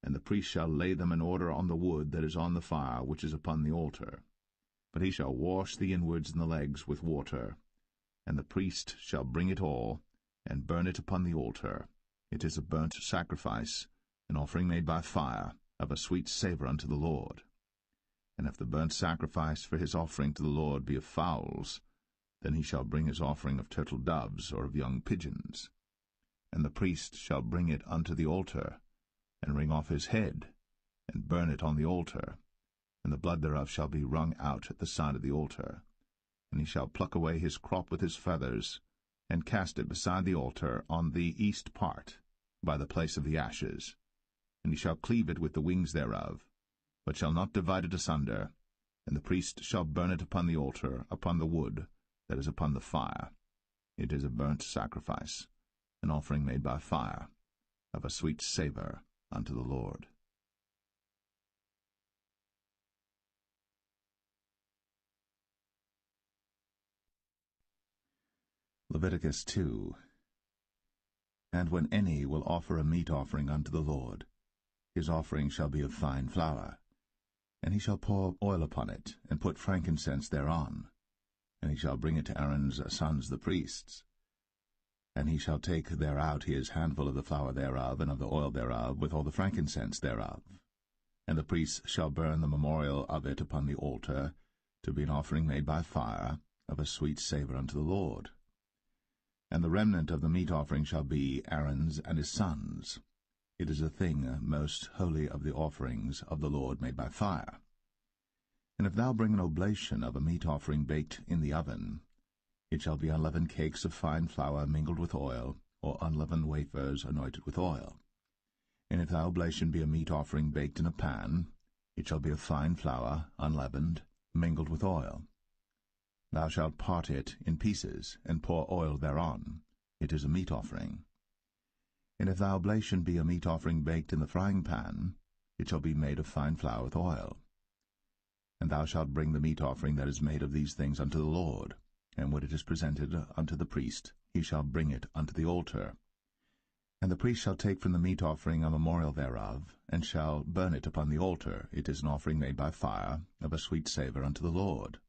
and the priest shall lay them in order on the wood that is on the fire which is upon the altar. But he shall wash the inwards and the legs with water, and the priest shall bring it all, and burn it upon the altar. It is a burnt sacrifice, an offering made by fire, of a sweet savour unto the Lord. And if the burnt sacrifice for his offering to the Lord be of fowls, then he shall bring his offering of turtle doves or of young pigeons. And the priest shall bring it unto the altar, and wring off his head, and burn it on the altar, and the blood thereof shall be wrung out at the side of the altar. And he shall pluck away his crop with his feathers, and cast it beside the altar on the east part, by the place of the ashes. And he shall cleave it with the wings thereof, but shall not divide it asunder, and the priest shall burn it upon the altar, upon the wood that is upon the fire. It is a burnt sacrifice, an offering made by fire, of a sweet savour unto the Lord. Leviticus 2. And when any will offer a meat offering unto the Lord, his offering shall be of fine flour, and he shall pour oil upon it, and put frankincense thereon, and he shall bring it to Aaron's sons the priests. And he shall take thereout his handful of the flour thereof, and of the oil thereof, with all the frankincense thereof. And the priests shall burn the memorial of it upon the altar, to be an offering made by fire, of a sweet savour unto the Lord. And the remnant of the meat offering shall be Aaron's and his sons. It is a thing most holy of the offerings of the Lord made by fire. And if thou bring an oblation of a meat offering baked in the oven, it shall be unleavened cakes of fine flour mingled with oil, or unleavened wafers anointed with oil. And if thy oblation be a meat offering baked in a pan, it shall be of fine flour, unleavened, mingled with oil. Thou shalt part it in pieces, and pour oil thereon. It is a meat offering. And if thy oblation be a meat offering baked in the frying pan, it shall be made of fine flour with oil. And thou shalt bring the meat offering that is made of these things unto the Lord, and when it is presented unto the priest, he shall bring it unto the altar. And the priest shall take from the meat offering a memorial thereof, and shall burn it upon the altar. It is an offering made by fire, of a sweet savour unto the Lord.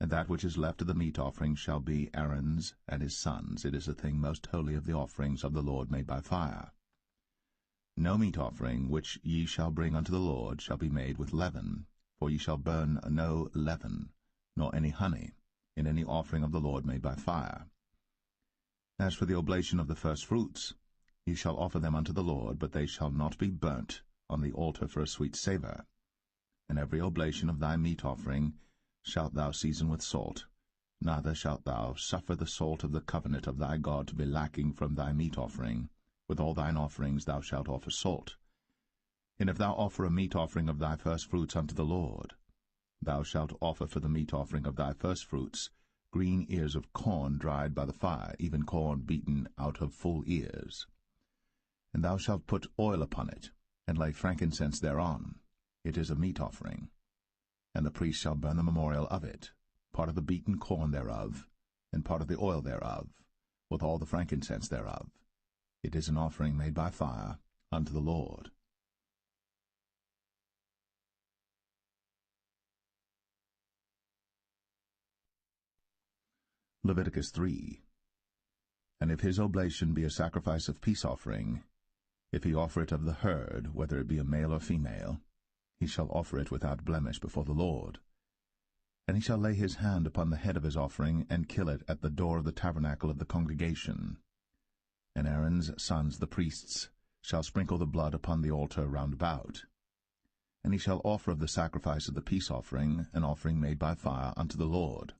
And that which is left of the meat offering shall be Aaron's and his sons. It is a thing most holy of the offerings of the Lord made by fire. No meat offering which ye shall bring unto the Lord shall be made with leaven, for ye shall burn no leaven, nor any honey, in any offering of the Lord made by fire. As for the oblation of the firstfruits, ye shall offer them unto the Lord, but they shall not be burnt on the altar for a sweet savour. And every oblation of thy meat offering shalt thou season with salt, neither shalt thou suffer the salt of the covenant of thy God to be lacking from thy meat offering. With all thine offerings thou shalt offer salt. And if thou offer a meat offering of thy firstfruits unto the Lord, thou shalt offer for the meat offering of thy firstfruits green ears of corn dried by the fire, even corn beaten out of full ears. And thou shalt put oil upon it, and lay frankincense thereon. It is a meat offering. And the priest shall burn the memorial of it, part of the beaten corn thereof, and part of the oil thereof, with all the frankincense thereof. It is an offering made by fire unto the Lord. Leviticus 3. And if his oblation be a sacrifice of peace offering, if he offer it of the herd, whether it be a male or female, he shall offer it without blemish before the Lord. And he shall lay his hand upon the head of his offering, and kill it at the door of the tabernacle of the congregation. And Aaron's sons the priests shall sprinkle the blood upon the altar round about. And he shall offer of the sacrifice of the peace offering an offering made by fire unto the Lord.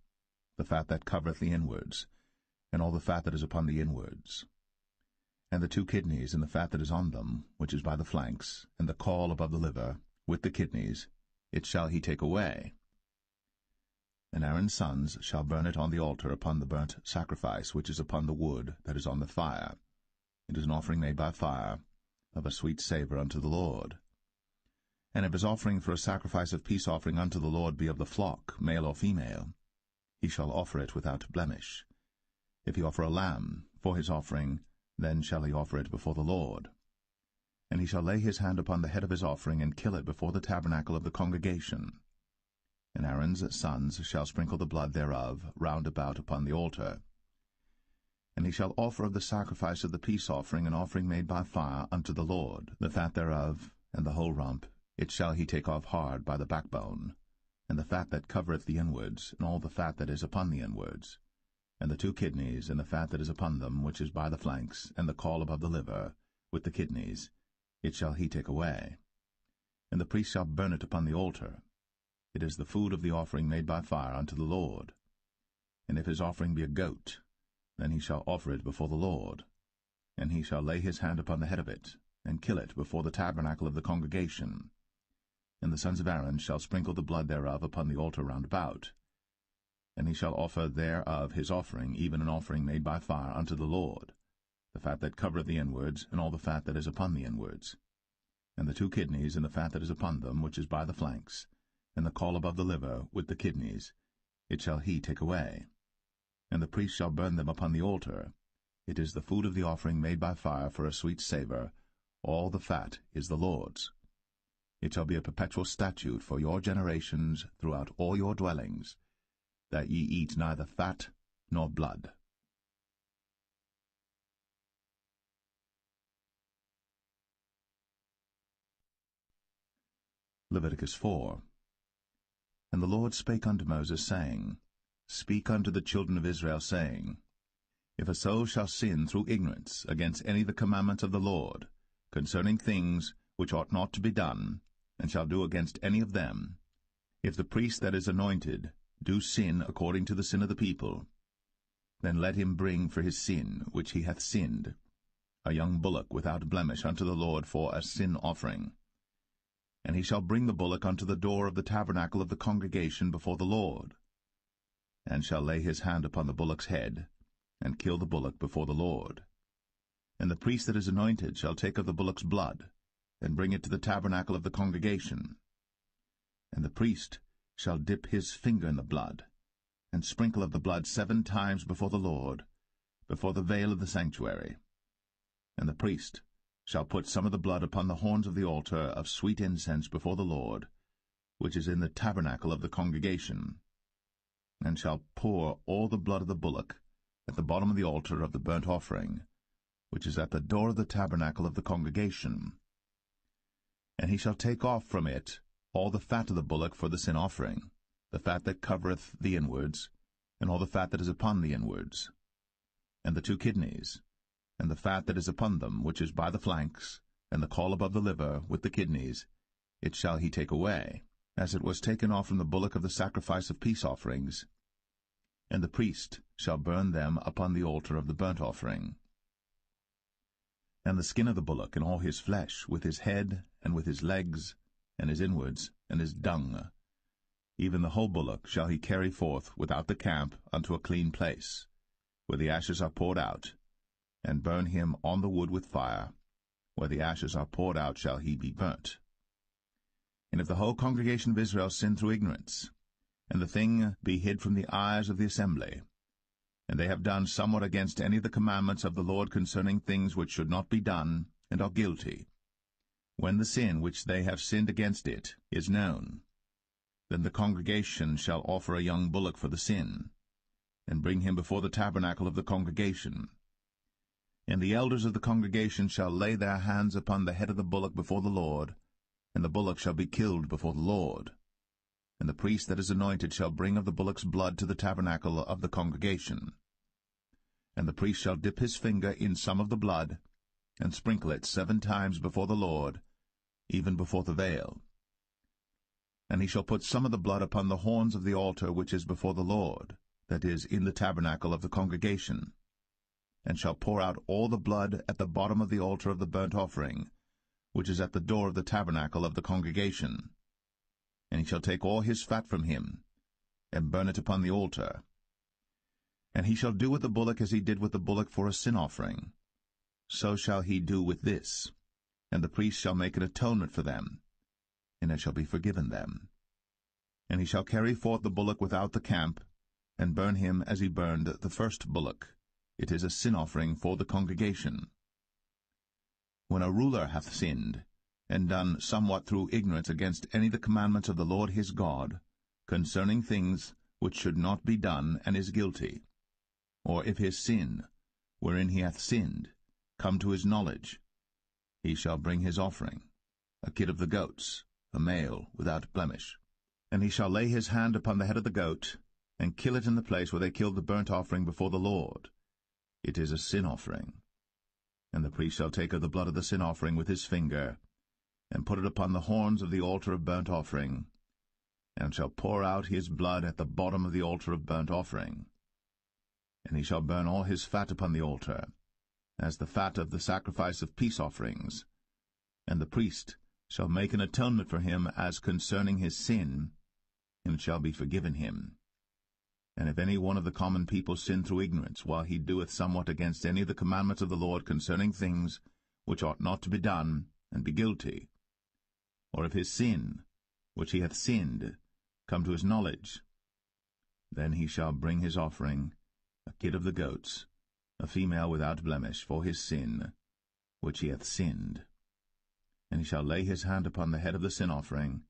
the fat that covereth the inwards, and all the fat that is upon the inwards, and the 2 kidneys, and the fat that is on them, which is by the flanks, and the caul above the liver, with the kidneys, it shall he take away. And Aaron's sons shall burn it on the altar upon the burnt sacrifice which is upon the wood that is on the fire. It is an offering made by fire, of a sweet savour unto the Lord. And if his offering for a sacrifice of peace offering unto the Lord be of the flock, male or female, he shall offer it without blemish. If he offer a lamb for his offering, then shall he offer it before the Lord. And he shall lay his hand upon the head of his offering, and kill it before the tabernacle of the congregation. And Aaron's sons shall sprinkle the blood thereof round about upon the altar. And he shall offer of the sacrifice of the peace offering an offering made by fire unto the Lord, the fat thereof, and the whole rump, it shall he take off hard by the backbone, and the fat that covereth the inwards, and all the fat that is upon the inwards, and the 2 kidneys, and the fat that is upon them, which is by the flanks, and the caul above the liver, with the kidneys, it shall he take away. And the priest shall burn it upon the altar. It is the food of the offering made by fire unto the Lord. And if his offering be a goat, then he shall offer it before the Lord. And he shall lay his hand upon the head of it, and kill it before the tabernacle of the congregation. And the sons of Aaron shall sprinkle the blood thereof upon the altar round about. And he shall offer thereof his offering, even an offering made by fire unto the Lord, the fat that covereth the inwards, and all the fat that is upon the inwards, and the 2 kidneys, and the fat that is upon them, which is by the flanks, and the caul above the liver, with the kidneys, it shall he take away. And the priest shall burn them upon the altar. It is the food of the offering made by fire for a sweet savour. All the fat is the Lord's. It shall be a perpetual statute for your generations throughout all your dwellings, that ye eat neither fat nor blood. Leviticus 4. And the Lord spake unto Moses, saying, Speak unto the children of Israel, saying, If a soul shall sin through ignorance against any of the commandments of the Lord, concerning things which ought not to be done, and shall do against any of them, if the priest that is anointed do sin according to the sin of the people, then let him bring for his sin which he hath sinned a young bullock without blemish unto the Lord for a sin offering. And he shall bring the bullock unto the door of the tabernacle of the congregation before the Lord, and shall lay his hand upon the bullock's head, and kill the bullock before the Lord. And the priest that is anointed shall take of the bullock's blood, and bring it to the tabernacle of the congregation. And the priest shall dip his finger in the blood, and sprinkle of the blood 7 times before the Lord, before the veil of the sanctuary. And the priest shall put some of the blood upon the horns of the altar of sweet incense before the Lord, which is in the tabernacle of the congregation, and shall pour all the blood of the bullock at the bottom of the altar of the burnt offering, which is at the door of the tabernacle of the congregation. And he shall take off from it all the fat of the bullock for the sin offering, the fat that covereth the inwards, and all the fat that is upon the inwards, and the 2 kidneys, and the fat that is upon them, which is by the flanks, and the caul above the liver, with the kidneys, it shall he take away, as it was taken off from the bullock of the sacrifice of peace offerings. And the priest shall burn them upon the altar of the burnt offering. And the skin of the bullock, and all his flesh, with his head, and with his legs, and his inwards, and his dung, even the whole bullock shall he carry forth without the camp unto a clean place, where the ashes are poured out, and burn him on the wood with fire. Where the ashes are poured out shall he be burnt. And if the whole congregation of Israel sin through ignorance, and the thing be hid from the eyes of the assembly, and they have done somewhat against any of the commandments of the Lord concerning things which should not be done, and are guilty, when the sin which they have sinned against it is known, then the congregation shall offer a young bullock for the sin, and bring him before the tabernacle of the congregation. And the elders of the congregation shall lay their hands upon the head of the bullock before the Lord, and the bullock shall be killed before the Lord. And the priest that is anointed shall bring of the bullock's blood to the tabernacle of the congregation. And the priest shall dip his finger in some of the blood, and sprinkle it 7 times before the Lord, even before the veil. And he shall put some of the blood upon the horns of the altar which is before the Lord, that is in the tabernacle of the congregation, and shall pour out all the blood at the bottom of the altar of the burnt offering, which is at the door of the tabernacle of the congregation. And he shall take all his fat from him, and burn it upon the altar. And he shall do with the bullock as he did with the bullock for a sin offering. So shall he do with this, and the priest shall make an atonement for them, and it shall be forgiven them. And he shall carry forth the bullock without the camp, and burn him as he burned the first bullock. It is a sin offering for the congregation. When a ruler hath sinned, and done somewhat through ignorance against any of the commandments of the Lord his God, concerning things which should not be done, and is guilty, or if his sin, wherein he hath sinned, come to his knowledge, he shall bring his offering, a kid of the goats, a male without blemish. And he shall lay his hand upon the head of the goat, and kill it in the place where they killed the burnt offering before the Lord. It is a sin offering. And the priest shall take of the blood of the sin offering with his finger, and put it upon the horns of the altar of burnt offering, and shall pour out his blood at the bottom of the altar of burnt offering. And he shall burn all his fat upon the altar, as the fat of the sacrifice of peace offerings. And the priest shall make an atonement for him as concerning his sin, and it shall be forgiven him. And if any one of the common people sin through ignorance, while he doeth somewhat against any of the commandments of the Lord concerning things which ought not to be done, and be guilty, or if his sin, which he hath sinned, come to his knowledge, then he shall bring his offering, a kid of the goats, a female without blemish, for his sin, which he hath sinned. And he shall lay his hand upon the head of the sin offering,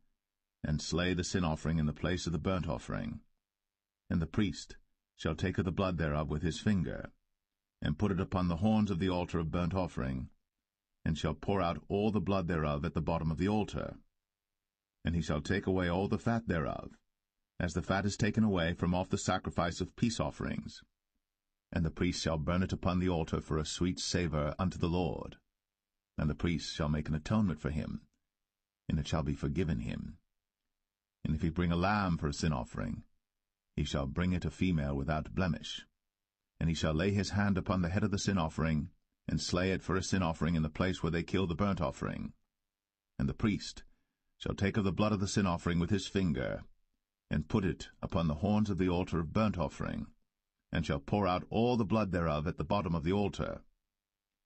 and slay the sin offering in the place of the burnt offering. And the priest shall take of the blood thereof with his finger, and put it upon the horns of the altar of burnt offering, and shall pour out all the blood thereof at the bottom of the altar. And he shall take away all the fat thereof, as the fat is taken away from off the sacrifice of peace offerings. And the priest shall burn it upon the altar for a sweet savour unto the Lord. And the priest shall make an atonement for him, and it shall be forgiven him. And if he bring a lamb for a sin offering, he shall bring it a female without blemish. And he shall lay his hand upon the head of the sin offering, and slay it for a sin offering in the place where they kill the burnt offering. And the priest shall take of the blood of the sin offering with his finger, and put it upon the horns of the altar of burnt offering, and shall pour out all the blood thereof at the bottom of the altar.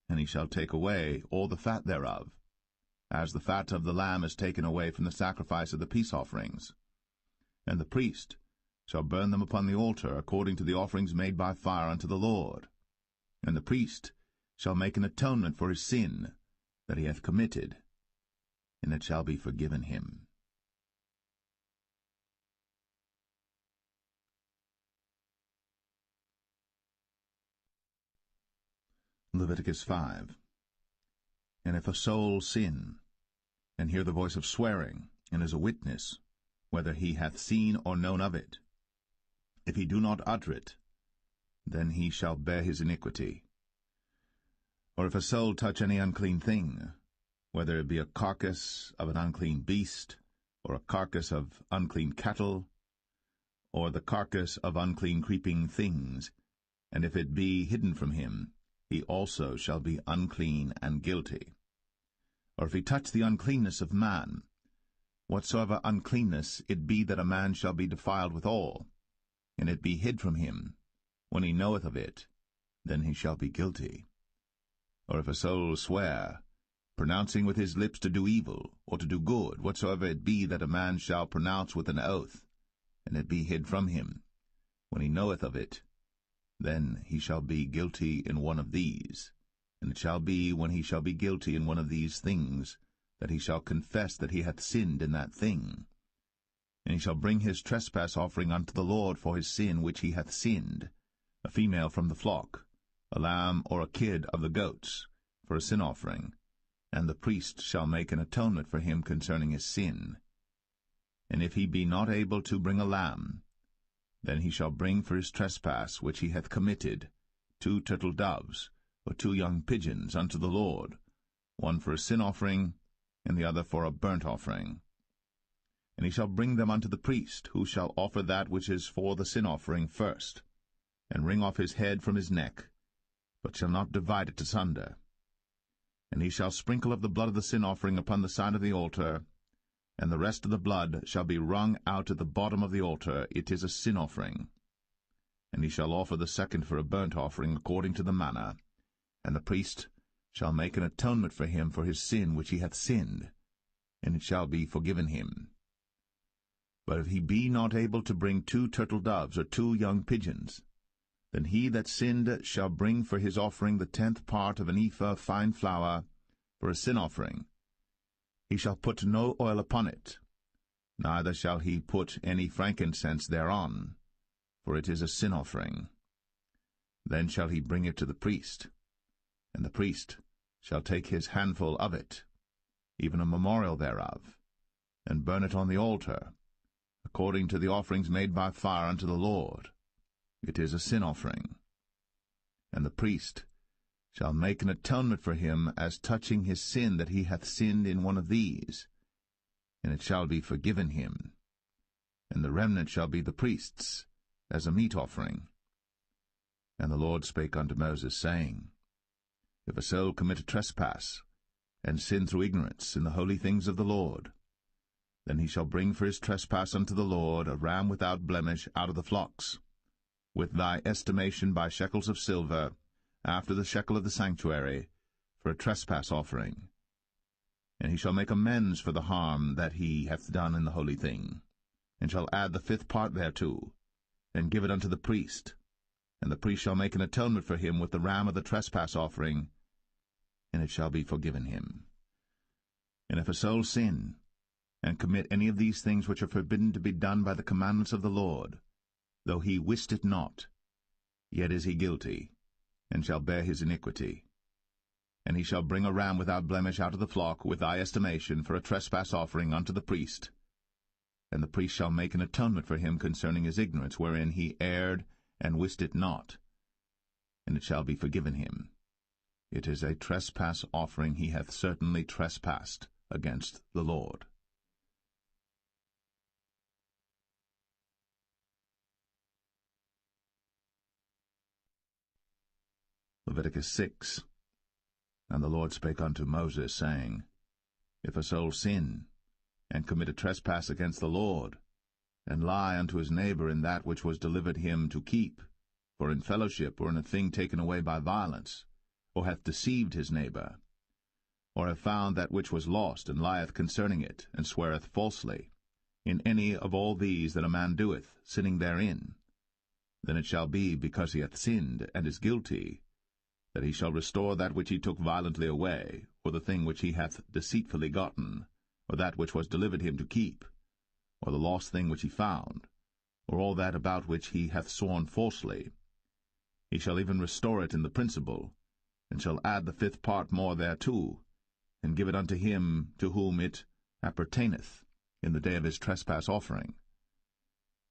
And he shall take away all the fat thereof, as the fat of the lamb is taken away from the sacrifice of the peace offerings. And the priest shall burn them upon the altar according to the offerings made by fire unto the Lord. And the priest shall make an atonement for his sin that he hath committed, and it shall be forgiven him. Leviticus 5. And if a soul sin, and hear the voice of swearing, and is a witness, whether he hath seen or known of it, if he do not utter it, then he shall bear his iniquity. Or if a soul touch any unclean thing, whether it be a carcass of an unclean beast, or a carcass of unclean cattle, or the carcass of unclean creeping things, and if it be hidden from him, he also shall be unclean and guilty. Or if he touch the uncleanness of man, whatsoever uncleanness it be that a man shall be defiled withal, and it be hid from him, when he knoweth of it, then he shall be guilty. Or if a soul swear, pronouncing with his lips to do evil, or to do good, whatsoever it be that a man shall pronounce with an oath, and it be hid from him, when he knoweth of it, then he shall be guilty in one of these. And it shall be, when he shall be guilty in one of these things, that he shall confess that he hath sinned in that thing. And he shall bring his trespass offering unto the Lord for his sin which he hath sinned, a female from the flock, a lamb or a kid of the goats, for a sin offering, and the priest shall make an atonement for him concerning his sin. And if he be not able to bring a lamb, then he shall bring for his trespass which he hath committed 2 turtle doves, or 2 young pigeons unto the Lord, one for a sin offering, and the other for a burnt offering. And he shall bring them unto the priest, who shall offer that which is for the sin offering first, and wring off his head from his neck, but shall not divide it asunder. And he shall sprinkle of the blood of the sin offering upon the side of the altar, and the rest of the blood shall be wrung out at the bottom of the altar. It is a sin offering. And he shall offer the second for a burnt offering according to the manner, and the priest shall make an atonement for him for his sin which he hath sinned, and it shall be forgiven him. But if he be not able to bring 2 turtle doves or 2 young pigeons, then he that sinned shall bring for his offering the 10th part of an ephah of fine flour for a sin offering. He shall put no oil upon it, neither shall he put any frankincense thereon, for it is a sin offering. Then shall he bring it to the priest, and the priest shall take his handful of it, even a memorial thereof, and burn it on the altar, according to the offerings made by fire unto the Lord. It is a sin offering. And the priest shall make an atonement for him as touching his sin that he hath sinned in one of these, and it shall be forgiven him. And the remnant shall be the priest's, as a meat offering. And the Lord spake unto Moses, saying, If a soul commit a trespass, and sin through ignorance in the holy things of the Lord, then he shall bring for his trespass unto the Lord a ram without blemish out of the flocks, with thy estimation by shekels of silver, after the shekel of the sanctuary, for a trespass offering. And he shall make amends for the harm that he hath done in the holy thing, and shall add the 5th part thereto, and give it unto the priest. And the priest shall make an atonement for him with the ram of the trespass offering, and it shall be forgiven him. And if a soul sin, and commit any of these things which are forbidden to be done by the commandments of the Lord, though he wist it not, yet is he guilty, and shall bear his iniquity. And he shall bring a ram without blemish out of the flock, with thy estimation, for a trespass offering unto the priest. And the priest shall make an atonement for him concerning his ignorance, wherein he erred and wist it not, and it shall be forgiven him. It is a trespass offering. He hath certainly trespassed against the Lord. Leviticus 6. And the Lord spake unto Moses, saying, If a soul sin, and commit a trespass against the Lord, and lie unto his neighbor in that which was delivered him to keep, for in fellowship, or in a thing taken away by violence, or hath deceived his neighbor, or have found that which was lost, and lieth concerning it, and sweareth falsely, in any of all these that a man doeth, sinning therein, then it shall be, because he hath sinned, and is guilty, that he shall restore that which he took violently away, or the thing which he hath deceitfully gotten, or that which was delivered him to keep, or the lost thing which he found, or all that about which he hath sworn falsely. He shall even restore it in the principal, and shall add the 5th part more thereto, and give it unto him to whom it appertaineth in the day of his trespass offering.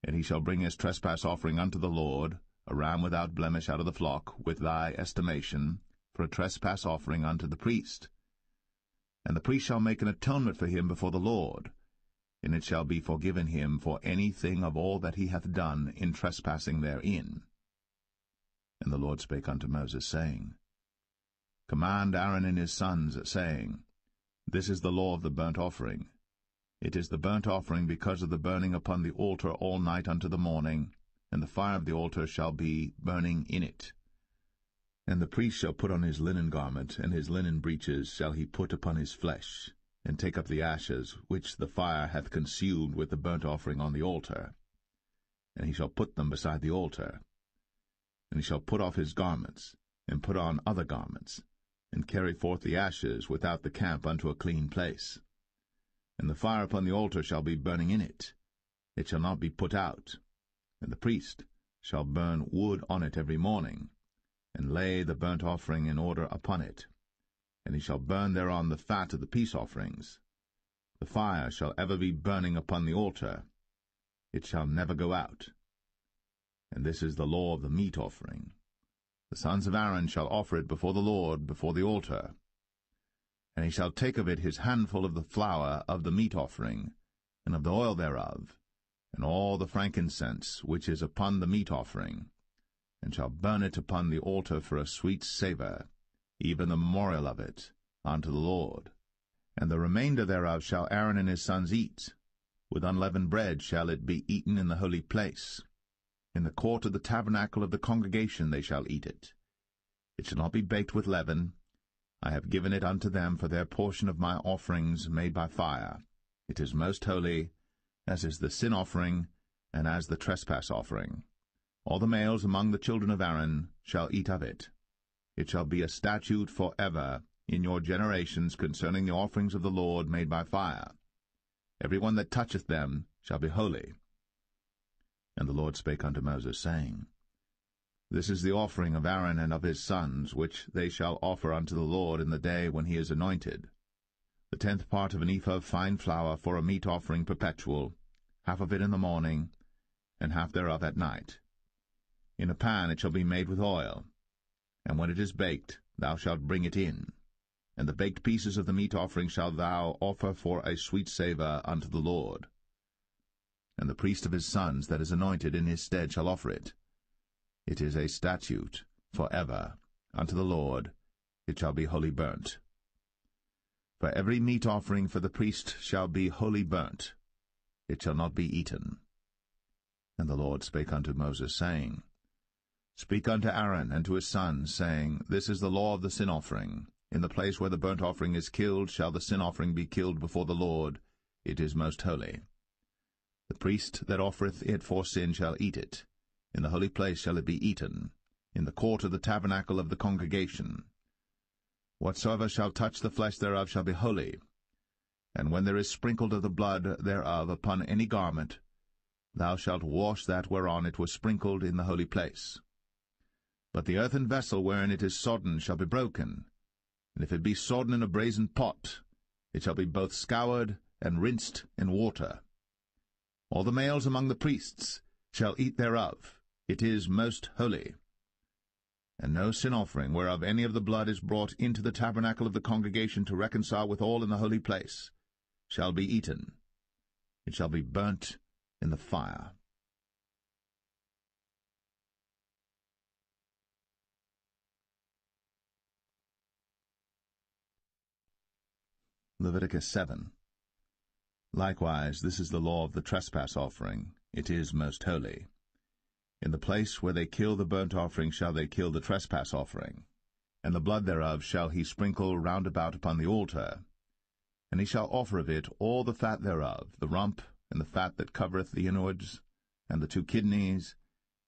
And he shall bring his trespass offering unto the Lord, a ram without blemish out of the flock, with thy estimation, for a trespass offering unto the priest. And the priest shall make an atonement for him before the Lord, and it shall be forgiven him for any thing of all that he hath done in trespassing therein. And the Lord spake unto Moses, saying, Command Aaron and his sons, saying, This is the law of the burnt offering. It is the burnt offering because of the burning upon the altar all night unto the morning, and the fire of the altar shall be burning in it. And the priest shall put on his linen garment, and his linen breeches shall he put upon his flesh, and take up the ashes which the fire hath consumed with the burnt offering on the altar. And he shall put them beside the altar. And he shall put off his garments, and put on other garments, and carry forth the ashes without the camp unto a clean place. And the fire upon the altar shall be burning in it. It shall not be put out. And the priest shall burn wood on it every morning, and lay the burnt offering in order upon it. And he shall burn thereon the fat of the peace offerings. The fire shall ever be burning upon the altar. It shall never go out. And this is the law of the meat offering. The sons of Aaron shall offer it before the Lord, before the altar. And he shall take of it his handful of the flour of the meat offering, and of the oil thereof, and all the frankincense which is upon the meat offering, and shall burn it upon the altar for a sweet savour, even the memorial of it, unto the Lord. And the remainder thereof shall Aaron and his sons eat. With unleavened bread shall it be eaten in the holy place. In the court of the tabernacle of the congregation they shall eat it. It shall not be baked with leaven. I have given it unto them for their portion of my offerings made by fire. It is most holy, as is the sin offering, and as the trespass offering. All the males among the children of Aaron shall eat of it. It shall be a statute for ever in your generations concerning the offerings of the Lord made by fire. Every one that toucheth them shall be holy. And the Lord spake unto Moses, saying, This is the offering of Aaron and of his sons, which they shall offer unto the Lord in the day when he is anointed. The 10th part of an ephah of fine flour for a meat offering perpetual, half of it in the morning, and half thereof at night. In a pan it shall be made with oil, and when it is baked, thou shalt bring it in. And the baked pieces of the meat offering shalt thou offer for a sweet savour unto the Lord. And the priest of his sons that is anointed in his stead shall offer it. It is a statute for ever unto the Lord. It shall be wholly burnt. For every meat offering for the priest shall be wholly burnt. It shall not be eaten. And the Lord spake unto Moses, saying, Speak unto Aaron and to his sons, saying, This is the law of the sin offering. In the place where the burnt offering is killed shall the sin offering be killed before the Lord. It is most holy. The priest that offereth it for sin shall eat it. In the holy place shall it be eaten, in the court of the tabernacle of the congregation. Whatsoever shall touch the flesh thereof shall be holy. And when there is sprinkled of the blood thereof upon any garment, thou shalt wash that whereon it was sprinkled in the holy place. But the earthen vessel wherein it is sodden shall be broken, and if it be sodden in a brazen pot, it shall be both scoured and rinsed in water. All the males among the priests shall eat thereof. It is most holy. And no sin offering whereof any of the blood is brought into the tabernacle of the congregation to reconcile with all in the holy place shall be eaten. It shall be burnt in the fire. Leviticus 7. Likewise, this is the law of the trespass offering. It is most holy. In the place where they kill the burnt offering shall they kill the trespass offering, and the blood thereof shall he sprinkle round about upon the altar. And he shall offer of it all the fat thereof, the rump, and the fat that covereth the inwards, and the 2 kidneys,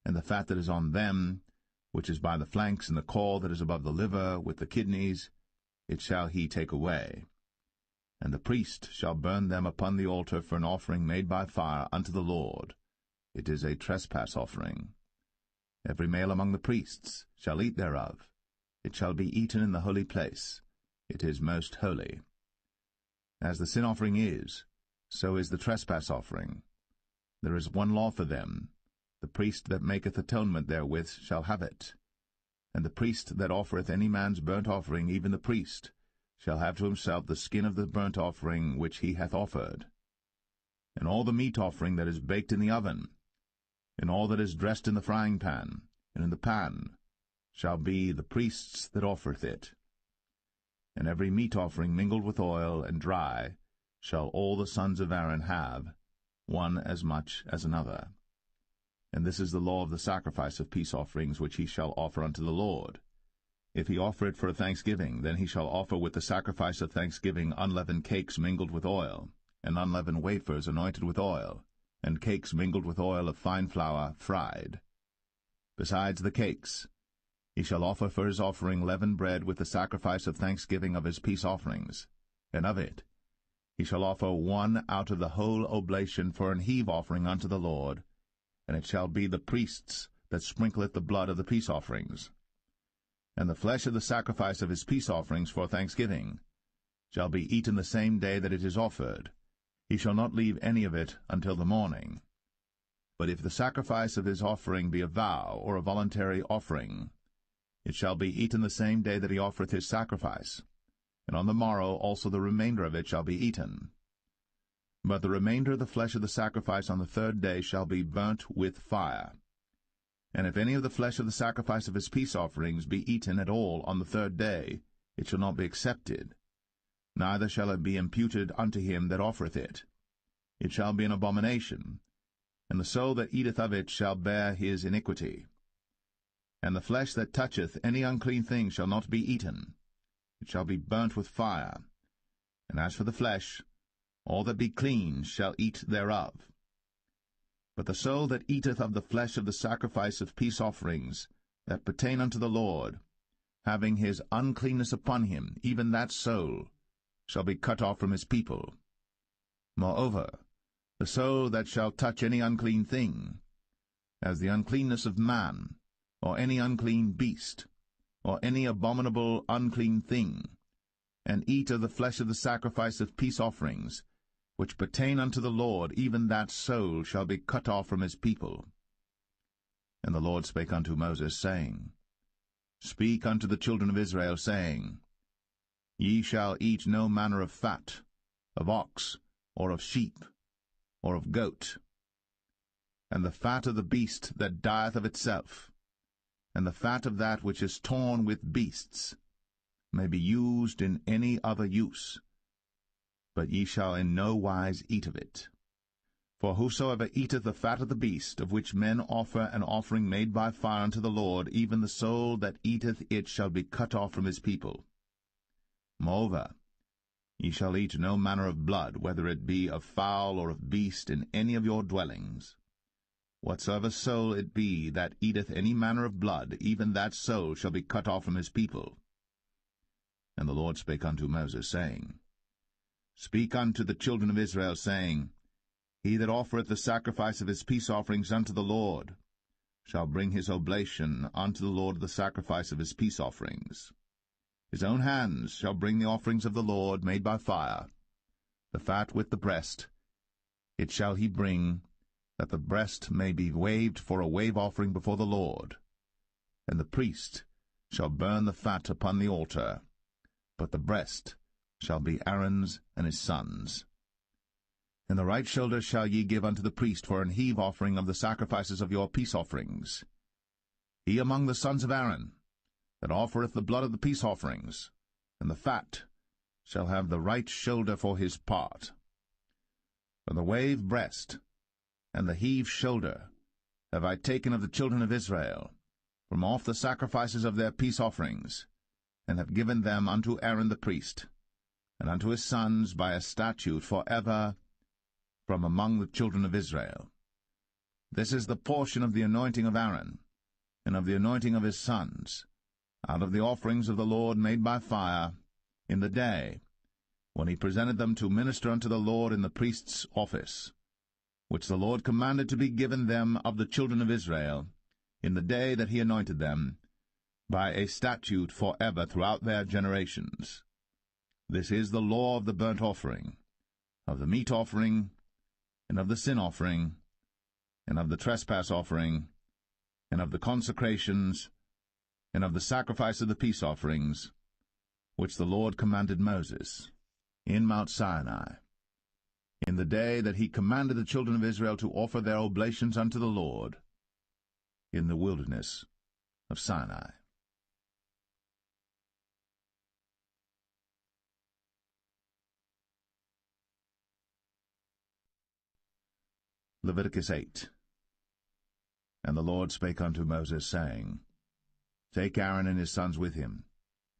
and the fat that is on them, which is by the flanks, and the caul that is above the liver, with the kidneys, it shall he take away. And the priest shall burn them upon the altar for an offering made by fire unto the Lord. It is a trespass offering. Every male among the priests shall eat thereof. It shall be eaten in the holy place. It is most holy. As the sin offering is, so is the trespass offering. There is one law for them. The priest that maketh atonement therewith shall have it. And the priest that offereth any man's burnt offering, even the priest, shall have to himself the skin of the burnt offering which he hath offered. And all the meat offering that is baked in the oven, and all that is dressed in the frying pan, and in the pan, shall be the priest's that offereth it. And every meat offering mingled with oil and dry shall all the sons of Aaron have, one as much as another. And this is the law of the sacrifice of peace offerings which he shall offer unto the Lord. If he offer it for a thanksgiving, then he shall offer with the sacrifice of thanksgiving unleavened cakes mingled with oil, and unleavened wafers anointed with oil, and cakes mingled with oil of fine flour fried. Besides the cakes, he shall offer for his offering leavened bread with the sacrifice of thanksgiving of his peace offerings, and of it he shall offer one out of the whole oblation for an heave offering unto the Lord, and it shall be the priest's that sprinkleth the blood of the peace offerings. And the flesh of the sacrifice of his peace offerings for thanksgiving shall be eaten the same day that it is offered. He shall not leave any of it until the morning. But if the sacrifice of his offering be a vow or a voluntary offering, it shall be eaten the same day that he offereth his sacrifice, and on the morrow also the remainder of it shall be eaten. But the remainder of the flesh of the sacrifice on the 3rd day shall be burnt with fire. And if any of the flesh of the sacrifice of his peace offerings be eaten at all on the 3rd day, it shall not be accepted, neither shall it be imputed unto him that offereth it. It shall be an abomination, and the soul that eateth of it shall bear his iniquity. And the flesh that toucheth any unclean thing shall not be eaten. It shall be burnt with fire. And as for the flesh, all that be clean shall eat thereof. But the soul that eateth of the flesh of the sacrifice of peace offerings that pertain unto the Lord, having his uncleanness upon him, even that soul shall be cut off from his people. Moreover, the soul that shall touch any unclean thing, as the uncleanness of man, or any unclean beast, or any abominable unclean thing, and eat of the flesh of the sacrifice of peace offerings, which pertain unto the Lord, even that soul shall be cut off from his people. And the Lord spake unto Moses, saying, Speak unto the children of Israel, saying, Ye shall eat no manner of fat, of ox, or of sheep, or of goat, and the fat of the beast that dieth of itself, and the fat of that which is torn with beasts, may be used in any other use, but ye shall in no wise eat of it. For whosoever eateth the fat of the beast, of which men offer an offering made by fire unto the Lord, even the soul that eateth it shall be cut off from his people. Moreover, ye shall eat no manner of blood, whether it be of fowl or of beast, in any of your dwellings. Whatsoever soul it be that eateth any manner of blood, even that soul shall be cut off from his people. And the Lord spake unto Moses, saying, Speak unto the children of Israel, saying, He that offereth the sacrifice of his peace offerings unto the Lord shall bring his oblation unto the Lord the sacrifice of his peace offerings. His own hands shall bring the offerings of the Lord made by fire, the fat with the breast. It shall he bring, that the breast may be waved for a wave offering before the Lord. And the priest shall burn the fat upon the altar, but the breast shall be Aaron's and his sons'. And the right shoulder shall ye give unto the priest for an heave offering of the sacrifices of your peace offerings. He among the sons of Aaron, that offereth the blood of the peace offerings, and the fat, shall have the right shoulder for his part. For the wave breast, and the heave shoulder, have I taken of the children of Israel, from off the sacrifices of their peace offerings, and have given them unto Aaron the priest, and unto his sons by a statute for ever from among the children of Israel. This is the portion of the anointing of Aaron, and of the anointing of his sons, out of the offerings of the Lord made by fire, in the day when he presented them to minister unto the Lord in the priest's office, which the Lord commanded to be given them of the children of Israel, in the day that he anointed them, by a statute for ever throughout their generations. This is the law of the burnt offering, of the meat offering, and of the sin offering, and of the trespass offering, and of the consecrations, and of the sacrifice of the peace offerings, which the Lord commanded Moses in Mount Sinai, in the day that he commanded the children of Israel to offer their oblations unto the Lord, in the wilderness of Sinai. Leviticus 8. And the Lord spake unto Moses, saying, Take Aaron and his sons with him,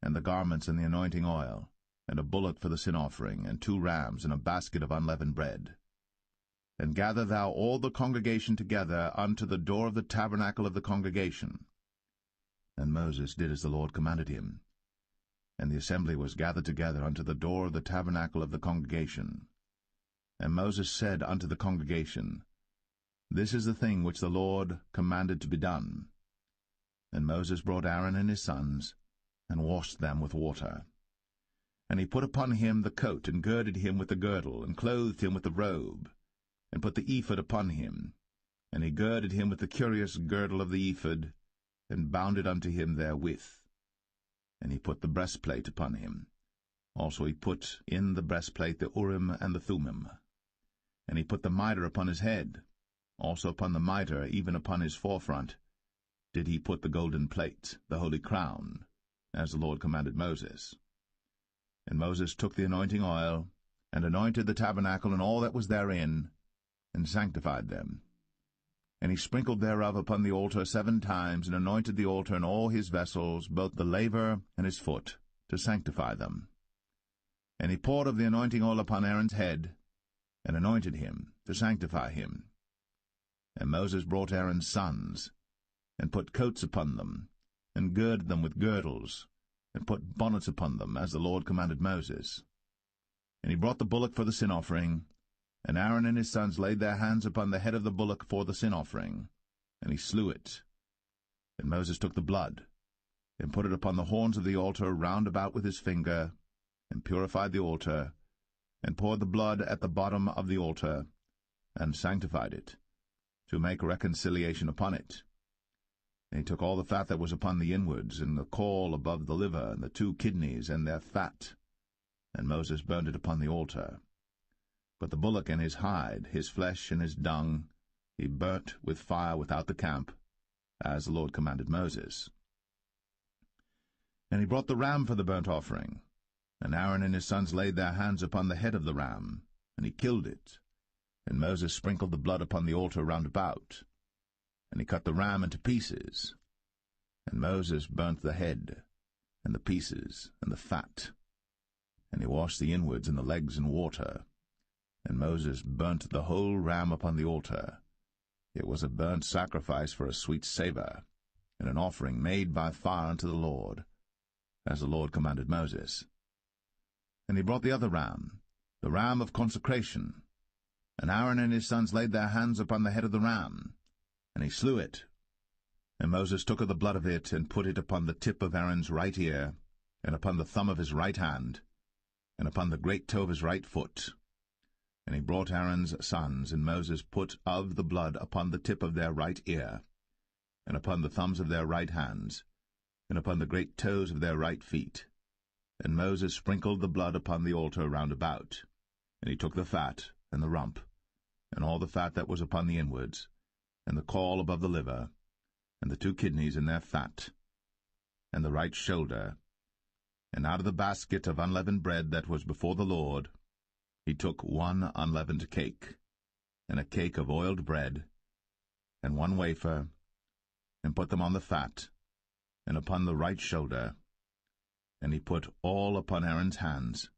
and the garments and the anointing oil, and a bullock for the sin offering, and 2 rams, and a basket of unleavened bread. And gather thou all the congregation together unto the door of the tabernacle of the congregation. And Moses did as the Lord commanded him. And the assembly was gathered together unto the door of the tabernacle of the congregation. And Moses said unto the congregation, This is the thing which the Lord commanded to be done. And Moses brought Aaron and his sons, and washed them with water. And he put upon him the coat, and girded him with the girdle, and clothed him with the robe, and put the ephod upon him. And he girded him with the curious girdle of the ephod, and bound it unto him therewith. And he put the breastplate upon him. Also he put in the breastplate the Urim and the Thummim. And he put the mitre upon his head. Also upon the mitre, even upon his forefront, did he put the golden plate, the holy crown, as the Lord commanded Moses. And Moses took the anointing oil, and anointed the tabernacle and all that was therein, and sanctified them. And he sprinkled thereof upon the altar 7 times, and anointed the altar and all his vessels, both the laver and his foot, to sanctify them. And he poured of the anointing oil upon Aaron's head, and anointed him, to sanctify him. And Moses brought Aaron's sons, and put coats upon them, and girded them with girdles, and put bonnets upon them, as the Lord commanded Moses. And he brought the bullock for the sin offering, and Aaron and his sons laid their hands upon the head of the bullock for the sin offering, and he slew it. And Moses took the blood, and put it upon the horns of the altar round about with his finger, and purified the altar, and poured the blood at the bottom of the altar, and sanctified it, to make reconciliation upon it. And he took all the fat that was upon the inwards, and the caul above the liver, and the 2 kidneys, and their fat, and Moses burned it upon the altar. But the bullock and his hide, his flesh and his dung, he burnt with fire without the camp, as the Lord commanded Moses. And he brought the ram for the burnt offering, and Aaron and his sons laid their hands upon the head of the ram, and he killed it. And Moses sprinkled the blood upon the altar round about, and he cut the ram into pieces. And Moses burnt the head, and the pieces, and the fat. And he washed the inwards and the legs in water. And Moses burnt the whole ram upon the altar. It was a burnt sacrifice for a sweet savour, and an offering made by fire unto the Lord, as the Lord commanded Moses. And he brought the other ram, the ram of consecration. And Aaron and his sons laid their hands upon the head of the ram, and he slew it. And Moses took of the blood of it, and put it upon the tip of Aaron's right ear, and upon the thumb of his right hand, and upon the great toe of his right foot. And he brought Aaron's sons, and Moses put of the blood upon the tip of their right ear, and upon the thumbs of their right hands, and upon the great toes of their right feet. And Moses sprinkled the blood upon the altar round about. And he took the fat, and the rump, and all the fat that was upon the inwards, and the caul above the liver, and the 2 kidneys and their fat, and the right shoulder, and out of the basket of unleavened bread that was before the Lord, he took 1 unleavened cake, and a cake of oiled bread, and 1 wafer, and put them on the fat, and upon the right shoulder. And he put all upon Aaron's hands,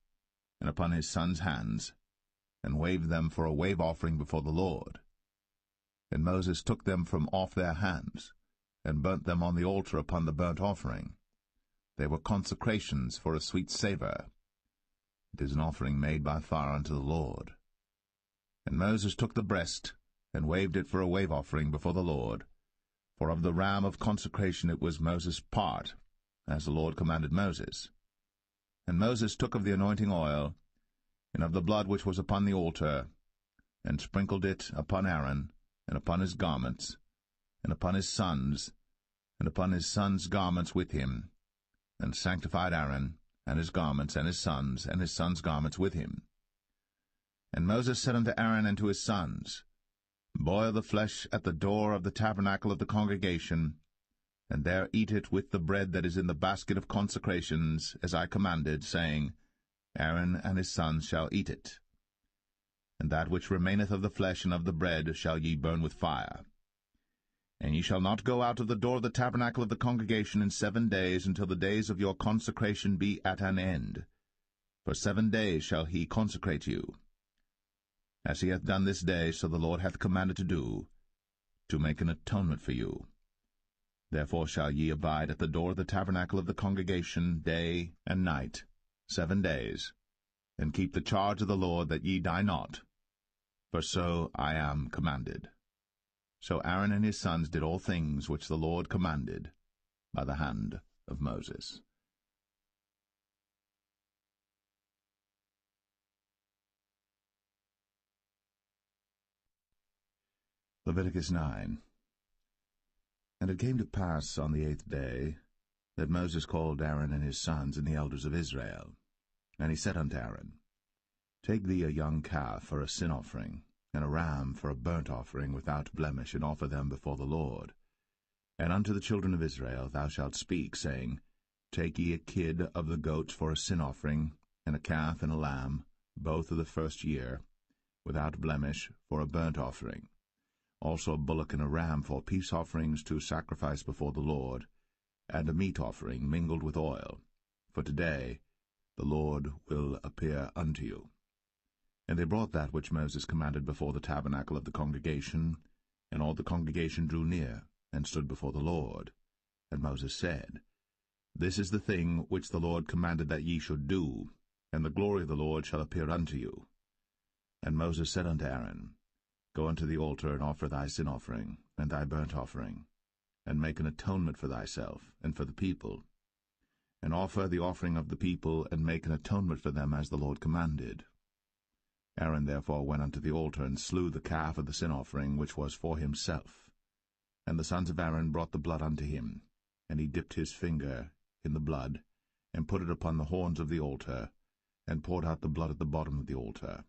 and upon his sons' hands, and waved them for a wave offering before the Lord. And Moses took them from off their hands, and burnt them on the altar upon the burnt offering. They were consecrations for a sweet savour. It is an offering made by fire unto the Lord. And Moses took the breast, and waved it for a wave offering before the Lord. For of the ram of consecration it was Moses' part, as the Lord commanded Moses. And Moses took of the anointing oil, and of the blood which was upon the altar, and sprinkled it upon Aaron, and upon his garments, and upon his sons, and upon his sons' garments with him, and sanctified Aaron, and his garments, and his sons' garments with him. And Moses said unto Aaron and to his sons, Boil the flesh at the door of the tabernacle of the congregation, and there eat it with the bread that is in the basket of consecrations, as I commanded, saying, Aaron and his sons shall eat it. And that which remaineth of the flesh and of the bread shall ye burn with fire. And ye shall not go out of the door of the tabernacle of the congregation in 7 days, until the days of your consecration be at an end. For 7 days shall he consecrate you. As he hath done this day, so the Lord hath commanded to do, to make an atonement for you. Therefore shall ye abide at the door of the tabernacle of the congregation day and night, 7 days, and keep the charge of the Lord, that ye die not, for so I am commanded. So Aaron and his sons did all things which the Lord commanded by the hand of Moses. Leviticus 9. And it came to pass on the 8th day that Moses called Aaron and his sons and the elders of Israel. And he said unto Aaron, Take thee a young calf for a sin offering, and a ram for a burnt offering without blemish, and offer them before the Lord. And unto the children of Israel thou shalt speak, saying, Take ye a kid of the goats for a sin offering, and a calf and a lamb, both of the first year, without blemish, for a burnt offering. Also a bullock and a ram for peace offerings to sacrifice before the Lord, and a meat offering mingled with oil. For today the Lord will appear unto you. And they brought that which Moses commanded before the tabernacle of the congregation, and all the congregation drew near, and stood before the Lord. And Moses said, This is the thing which the Lord commanded that ye should do, and the glory of the Lord shall appear unto you. And Moses said unto Aaron, Go unto the altar, and offer thy sin offering, and thy burnt offering, and make an atonement for thyself, and for the people. And offer the offering of the people, and make an atonement for them as the Lord commanded. Aaron therefore went unto the altar, and slew the calf of the sin offering, which was for himself. And the sons of Aaron brought the blood unto him, and he dipped his finger in the blood, and put it upon the horns of the altar, and poured out the blood at the bottom of the altar.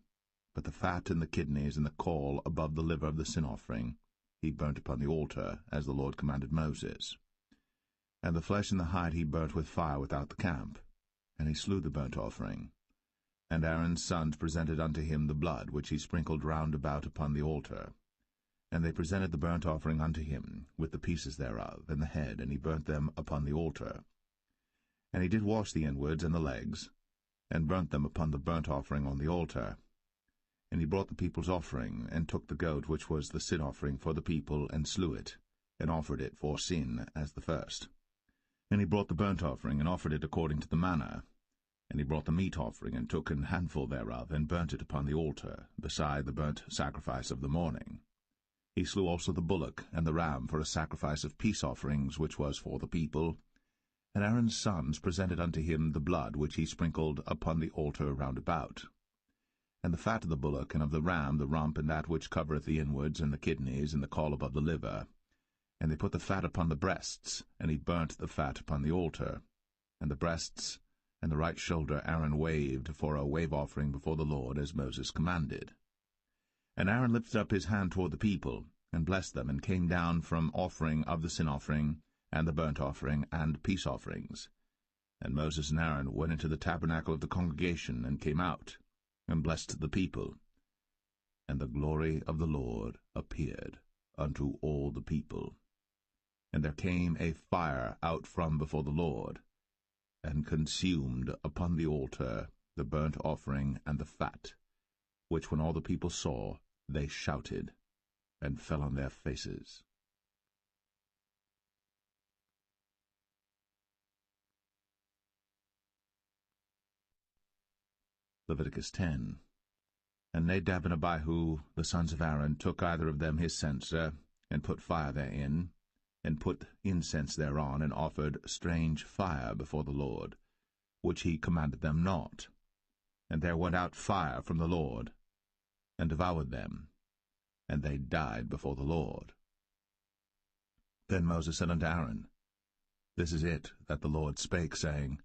But the fat and the kidneys and the caul above the liver of the sin offering he burnt upon the altar, as the Lord commanded Moses. And the flesh and the hide he burnt with fire without the camp. And he slew the burnt offering. And Aaron's sons presented unto him the blood, which he sprinkled round about upon the altar. And they presented the burnt offering unto him, with the pieces thereof, and the head, and he burnt them upon the altar. And he did wash the inwards and the legs, and burnt them upon the burnt offering on the altar. And he brought the people's offering, and took the goat which was the sin offering for the people, and slew it, and offered it for sin as the first. And he brought the burnt offering, and offered it according to the manner. And he brought the meat offering, and took an handful thereof, and burnt it upon the altar, beside the burnt sacrifice of the morning. He slew also the bullock and the ram for a sacrifice of peace offerings, which was for the people. And Aaron's sons presented unto him the blood which he sprinkled upon the altar round about. And the fat of the bullock and of the ram, the rump, and that which covereth the inwards, and the kidneys, and the caul above the liver. And they put the fat upon the breasts, and he burnt the fat upon the altar. And the breasts and the right shoulder Aaron waved for a wave offering before the Lord, as Moses commanded. And Aaron lifted up his hand toward the people, and blessed them, and came down from offering of the sin offering, and the burnt offering, and peace offerings. And Moses and Aaron went into the tabernacle of the congregation, and came out, and blessed the people. And the glory of the Lord appeared unto all the people. And there came a fire out from before the Lord, and consumed upon the altar the burnt offering and the fat, which when all the people saw, they shouted, and fell on their faces. Leviticus 10. And Nadab and Abihu, the sons of Aaron, took either of them his censer, and put fire therein, and put incense thereon, and offered strange fire before the Lord, which he commanded them not. And there went out fire from the Lord, and devoured them, and they died before the Lord. Then Moses said unto Aaron, This is it that the Lord spake, saying,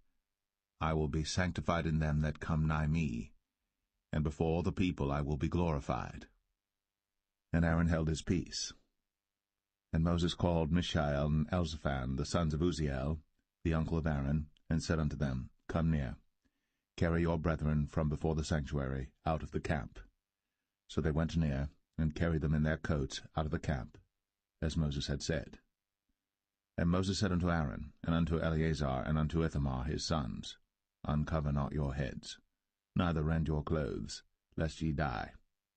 I will be sanctified in them that come nigh me, and before all the people I will be glorified. And Aaron held his peace. And Moses called Mishael and Elzaphan, the sons of Uzziel, the uncle of Aaron, and said unto them, Come near, carry your brethren from before the sanctuary out of the camp. So they went near, and carried them in their coats out of the camp, as Moses had said. And Moses said unto Aaron, and unto Eleazar, and unto Ithamar his sons, Uncover not your heads, neither rend your clothes, lest ye die,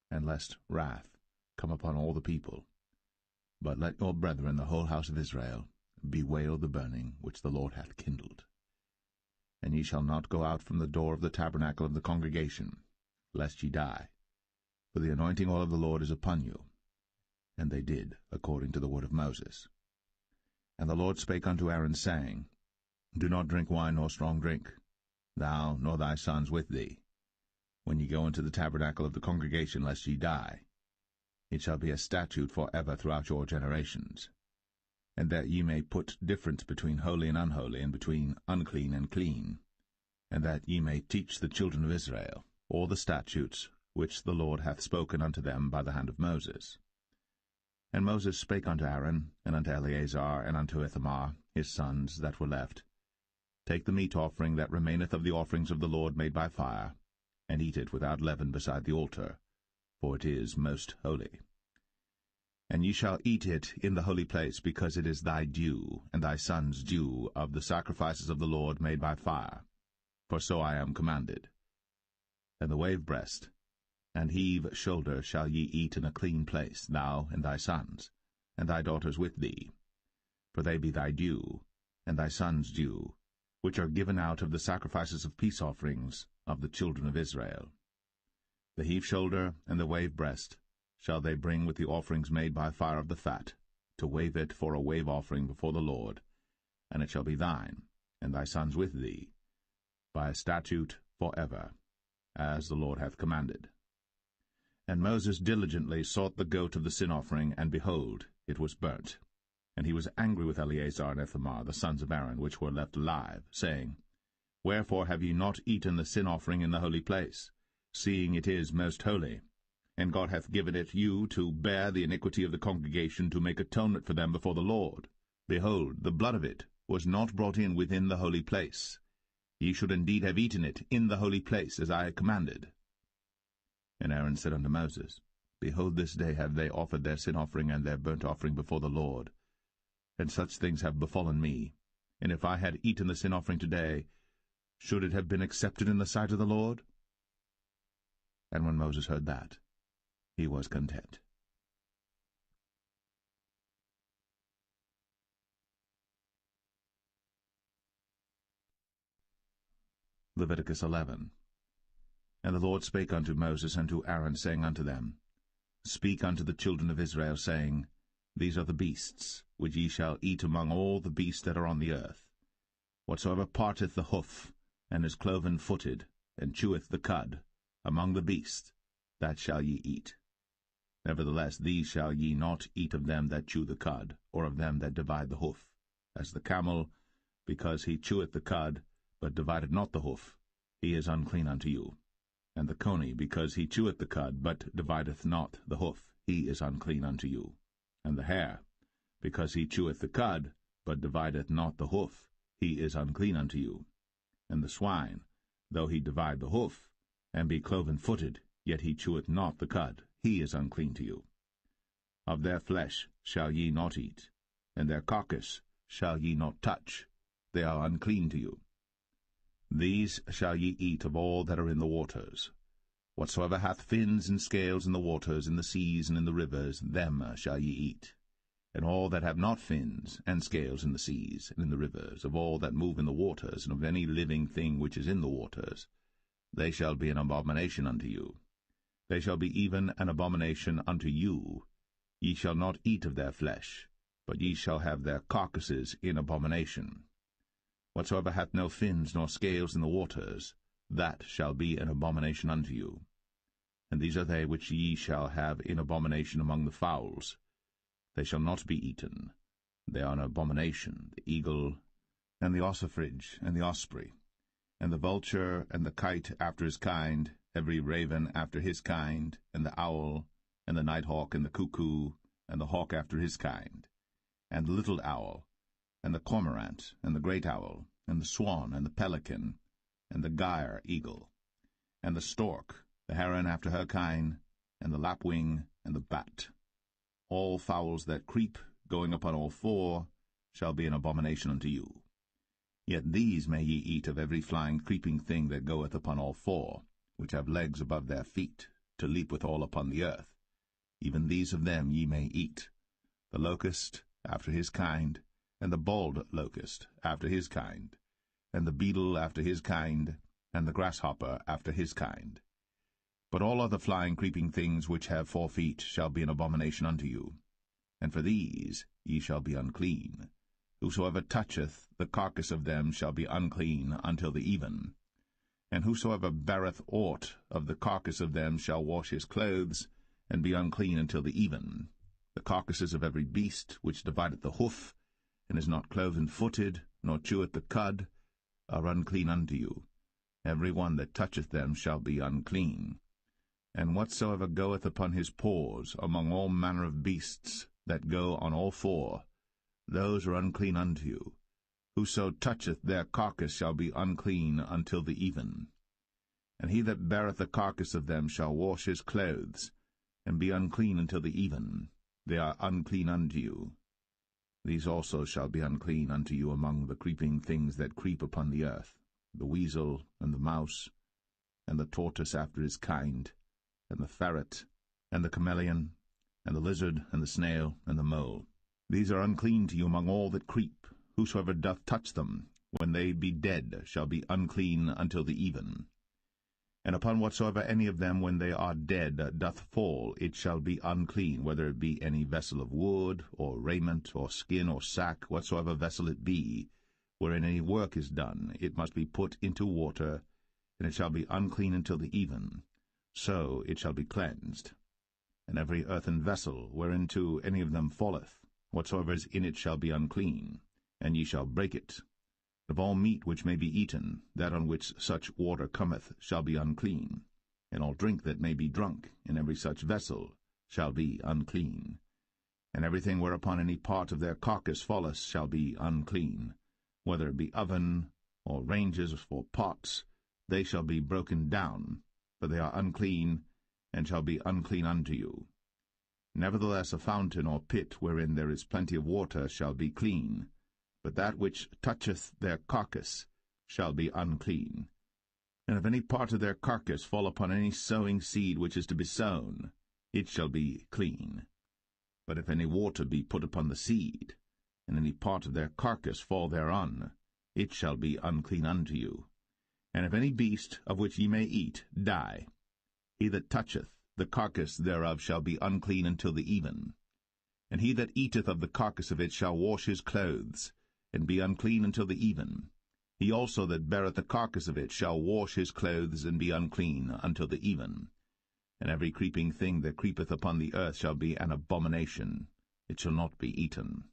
and lest wrath come upon all the people. But let your brethren, the whole house of Israel, bewail the burning which the Lord hath kindled. And ye shall not go out from the door of the tabernacle of the congregation, lest ye die. For the anointing oil of the Lord is upon you. And they did according to the word of Moses. And the Lord spake unto Aaron, saying, Do not drink wine nor strong drink, thou nor thy sons with thee, when ye go into the tabernacle of the congregation, lest ye die. It shall be a statute for ever throughout your generations. And that ye may put difference between holy and unholy, and between unclean and clean, and that ye may teach the children of Israel all the statutes which the Lord hath spoken unto them by the hand of Moses. And Moses spake unto Aaron, and unto Eleazar, and unto Ithamar, his sons that were left, Take the meat offering that remaineth of the offerings of the Lord made by fire, and eat it without leaven beside the altar, for it is most holy. And ye shall eat it in the holy place, because it is thy due, and thy son's due, of the sacrifices of the Lord made by fire, for so I am commanded. And the wave breast and heave shoulder shall ye eat in a clean place, thou and thy sons, and thy daughters with thee, for they be thy due, and thy son's due, which are given out of the sacrifices of peace offerings of the children of Israel. The heave shoulder and the wave breast shall they bring with the offerings made by fire of the fat, to wave it for a wave offering before the Lord, and it shall be thine, and thy sons with thee, by a statute for ever, as the Lord hath commanded. And Moses diligently sought the goat of the sin offering, and behold, it was burnt. And he was angry with Eleazar and Ithamar, the sons of Aaron, which were left alive, saying, Wherefore have ye not eaten the sin offering in the holy place, seeing it is most holy? And God hath given it you to bear the iniquity of the congregation, to make atonement for them before the Lord. Behold, the blood of it was not brought in within the holy place. Ye should indeed have eaten it in the holy place, as I commanded. And Aaron said unto Moses, Behold, this day have they offered their sin offering and their burnt offering before the Lord. And such things have befallen me. And if I had eaten the sin offering today, should it have been accepted in the sight of the Lord? And when Moses heard that, he was content. Leviticus 11. And the Lord spake unto Moses and to Aaron, saying unto them, Speak unto the children of Israel, saying, These are the beasts, which ye shall eat among all the beasts that are on the earth. Whatsoever parteth the hoof, and is cloven-footed, and cheweth the cud, among the beasts, that shall ye eat. Nevertheless these shall ye not eat of them that chew the cud, or of them that divide the hoof. As the camel, because he cheweth the cud, but divideth not the hoof, he is unclean unto you. And the coney, because he cheweth the cud, but divideth not the hoof, he is unclean unto you. And the hare, because he cheweth the cud, but divideth not the hoof, he is unclean unto you. And the swine, though he divide the hoof, and be cloven-footed, yet he cheweth not the cud, he is unclean to you. Of their flesh shall ye not eat, and their carcass shall ye not touch, they are unclean to you. These shall ye eat of all that are in the waters. Whatsoever hath fins and scales in the waters, in the seas, and in the rivers, them shall ye eat. And all that have not fins and scales in the seas, and in the rivers, of all that move in the waters, and of any living thing which is in the waters, they shall be an abomination unto you. They shall be even an abomination unto you. Ye shall not eat of their flesh, but ye shall have their carcasses in abomination. Whatsoever hath no fins nor scales in the waters, that shall be an abomination unto you. And these are they which ye shall have in abomination among the fowls. They shall not be eaten. They are an abomination, the eagle, and the ossifrage, and the osprey, and the vulture, and the kite after his kind, every raven after his kind, and the owl, and the nighthawk, and the cuckoo, and the hawk after his kind, and the little owl, and the cormorant, and the great owl, and the swan, and the pelican, and the gyre eagle, and the stork, the heron after her kind, and the lapwing, and the bat. All fowls that creep, going upon all four, shall be an abomination unto you. Yet these may ye eat of every flying creeping thing that goeth upon all four, which have legs above their feet, to leap withal upon the earth. Even these of them ye may eat, the locust after his kind, and the bald locust after his kind, and the beetle after his kind, and the grasshopper after his kind. But all other flying creeping things which have 4 feet shall be an abomination unto you. And for these ye shall be unclean. Whosoever toucheth the carcass of them shall be unclean until the even. And whosoever beareth aught of the carcass of them shall wash his clothes, and be unclean until the even. The carcasses of every beast which divideth the hoof, and is not cloven-footed, nor cheweth the cud, are unclean unto you. Every one that toucheth them shall be unclean. And whatsoever goeth upon his paws among all manner of beasts that go on all four, those are unclean unto you. Whoso toucheth their carcass shall be unclean until the even. And he that beareth the carcass of them shall wash his clothes, and be unclean until the even. They are unclean unto you. These also shall be unclean unto you among the creeping things that creep upon the earth, the weasel, and the mouse, and the tortoise after his kind, and the ferret, and the chameleon, and the lizard, and the snail, and the mole. These are unclean to you among all that creep. Whosoever doth touch them, when they be dead, shall be unclean until the even. And upon whatsoever any of them, when they are dead, doth fall, it shall be unclean, whether it be any vessel of wood, or raiment, or skin, or sack, whatsoever vessel it be, wherein any work is done, it must be put into water, and it shall be unclean until the even. So it shall be cleansed. And every earthen vessel, whereinto any of them falleth, whatsoever is in it shall be unclean, and ye shall break it. Of all meat which may be eaten, that on which such water cometh shall be unclean, and all drink that may be drunk in every such vessel shall be unclean. And everything whereupon any part of their carcass falleth shall be unclean, whether it be oven, or ranges, or pots, they shall be broken down, for they are unclean, and shall be unclean unto you. Nevertheless a fountain or pit wherein there is plenty of water shall be clean, but that which toucheth their carcass shall be unclean. And if any part of their carcass fall upon any sowing seed which is to be sown, it shall be clean. But if any water be put upon the seed, and any part of their carcass fall thereon, it shall be unclean unto you. And if any beast, of which ye may eat, die, he that toucheth the carcass thereof shall be unclean until the even. And he that eateth of the carcass of it shall wash his clothes, and be unclean until the even. He also that beareth the carcass of it shall wash his clothes, and be unclean until the even. And every creeping thing that creepeth upon the earth shall be an abomination. It shall not be eaten.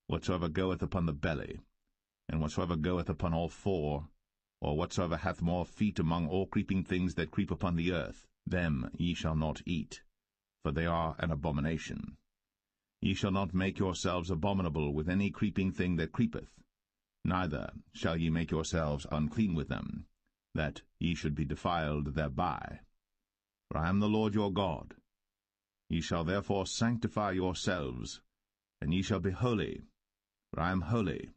Whatsoever goeth upon the belly, and whatsoever goeth upon all four, or whatsoever hath more feet among all creeping things that creep upon the earth, them ye shall not eat, for they are an abomination. Ye shall not make yourselves abominable with any creeping thing that creepeth, neither shall ye make yourselves unclean with them, that ye should be defiled thereby. For I am the Lord your God. Ye shall therefore sanctify yourselves, and ye shall be holy, for I am holy.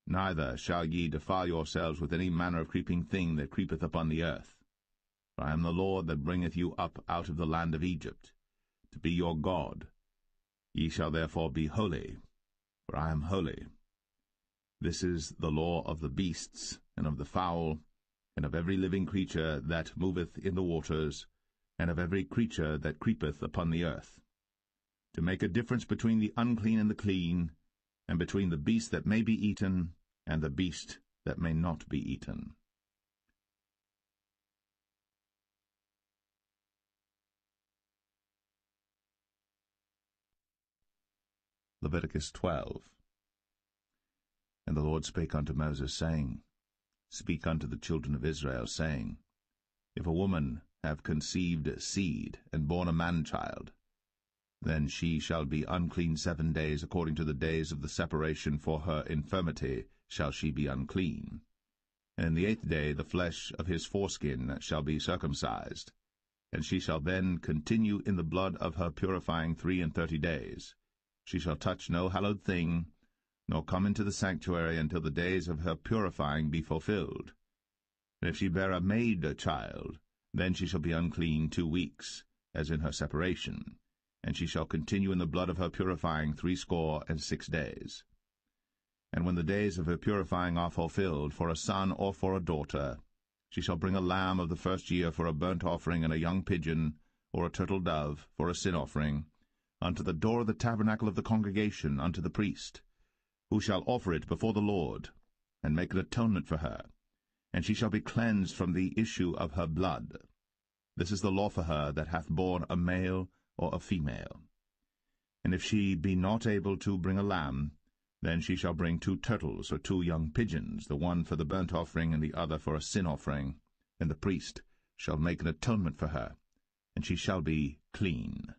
Neither shall ye defile yourselves with any manner of creeping thing that creepeth upon the earth. For I am the Lord that bringeth you up out of the land of Egypt, to be your God. Ye shall therefore be holy, for I am holy. This is the law of the beasts, and of the fowl, and of every living creature that moveth in the waters, and of every creature that creepeth upon the earth, to make a difference between the unclean and the clean, and between the beast that may be eaten, and the beast that may not be eaten. Leviticus 12. And the Lord spake unto Moses, saying, Speak unto the children of Israel, saying, If a woman have conceived seed, and born a man-child, then she shall be unclean 7 days, according to the days of the separation for her infirmity shall she be unclean. And in the 8th day the flesh of his foreskin shall be circumcised, and she shall then continue in the blood of her purifying 33 days. She shall touch no hallowed thing, nor come into the sanctuary until the days of her purifying be fulfilled. And if she bear a maid child, then she shall be unclean 2 weeks, as in her separation, and she shall continue in the blood of her purifying 66 days. And when the days of her purifying are fulfilled, for a son or for a daughter, she shall bring a lamb of the first year for a burnt offering, and a young pigeon, or a turtle dove, for a sin offering, unto the door of the tabernacle of the congregation, unto the priest, who shall offer it before the Lord, and make an atonement for her, and she shall be cleansed from the issue of her blood. This is the law for her that hath borne a male or a female. And if she be not able to bring a lamb, then she shall bring 2 turtles or 2 young pigeons, the one for the burnt offering and the other for a sin offering, and the priest shall make an atonement for her, and she shall be clean.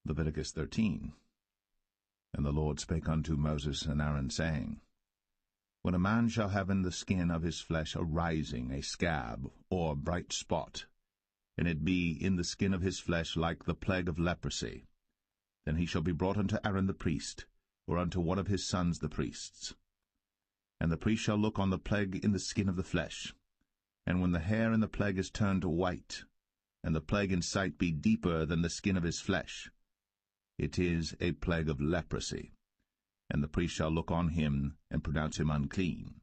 Leviticus 13. And the Lord spake unto Moses and Aaron, saying, When a man shall have in the skin of his flesh a rising, a scab, or bright spot, and it be in the skin of his flesh like the plague of leprosy, then he shall be brought unto Aaron the priest, or unto one of his sons the priests. And the priest shall look on the plague in the skin of the flesh, and when the hair in the plague is turned white, and the plague in sight be deeper than the skin of his flesh, it is a plague of leprosy, and the priest shall look on him, and pronounce him unclean.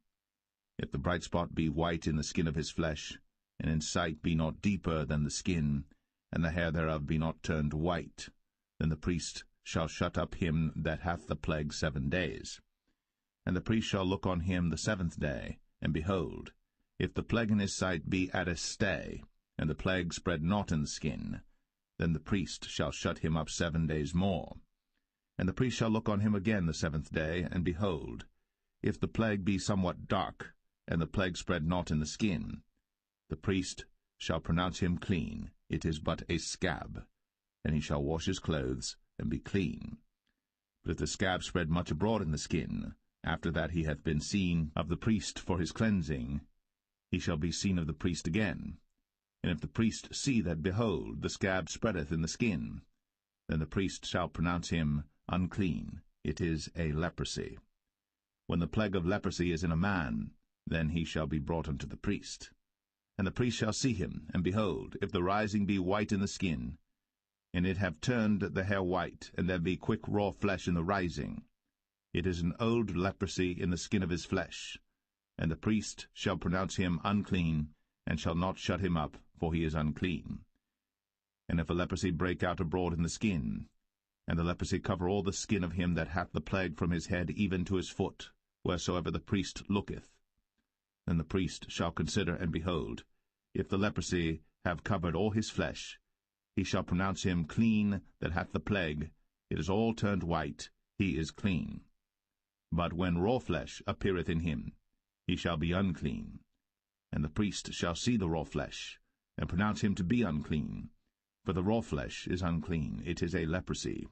If the bright spot be white in the skin of his flesh, and in sight be not deeper than the skin, and the hair thereof be not turned white, then the priest shall shut up him that hath the plague 7 days. And the priest shall look on him the 7th day, and behold, if the plague in his sight be at a stay, and the plague spread not in the skin, then the priest shall shut him up 7 days more. And the priest shall look on him again the 7th day, and behold, if the plague be somewhat dark, and the plague spread not in the skin, the priest shall pronounce him clean, it is but a scab, and he shall wash his clothes, and be clean. But if the scab spread much abroad in the skin, after that he hath been seen of the priest for his cleansing, he shall be seen of the priest again. And if the priest see that, behold, the scab spreadeth in the skin, then the priest shall pronounce him unclean, it is a leprosy. When the plague of leprosy is in a man, then he shall be brought unto the priest. And the priest shall see him, and behold, if the rising be white in the skin, and it have turned the hair white, and there be quick raw flesh in the rising, it is an old leprosy in the skin of his flesh, and the priest shall pronounce him unclean, and shall not shut him up, for he is unclean. And if a leprosy break out abroad in the skin, and the leprosy cover all the skin of him that hath the plague from his head even to his foot, wheresoever the priest looketh, then the priest shall consider, and behold, if the leprosy have covered all his flesh, he shall pronounce him clean that hath the plague, it is all turned white, he is clean. But when raw flesh appeareth in him, he shall be unclean. And the priest shall see the raw flesh, and pronounce him to be unclean. For the raw flesh is unclean, it is a leprosy.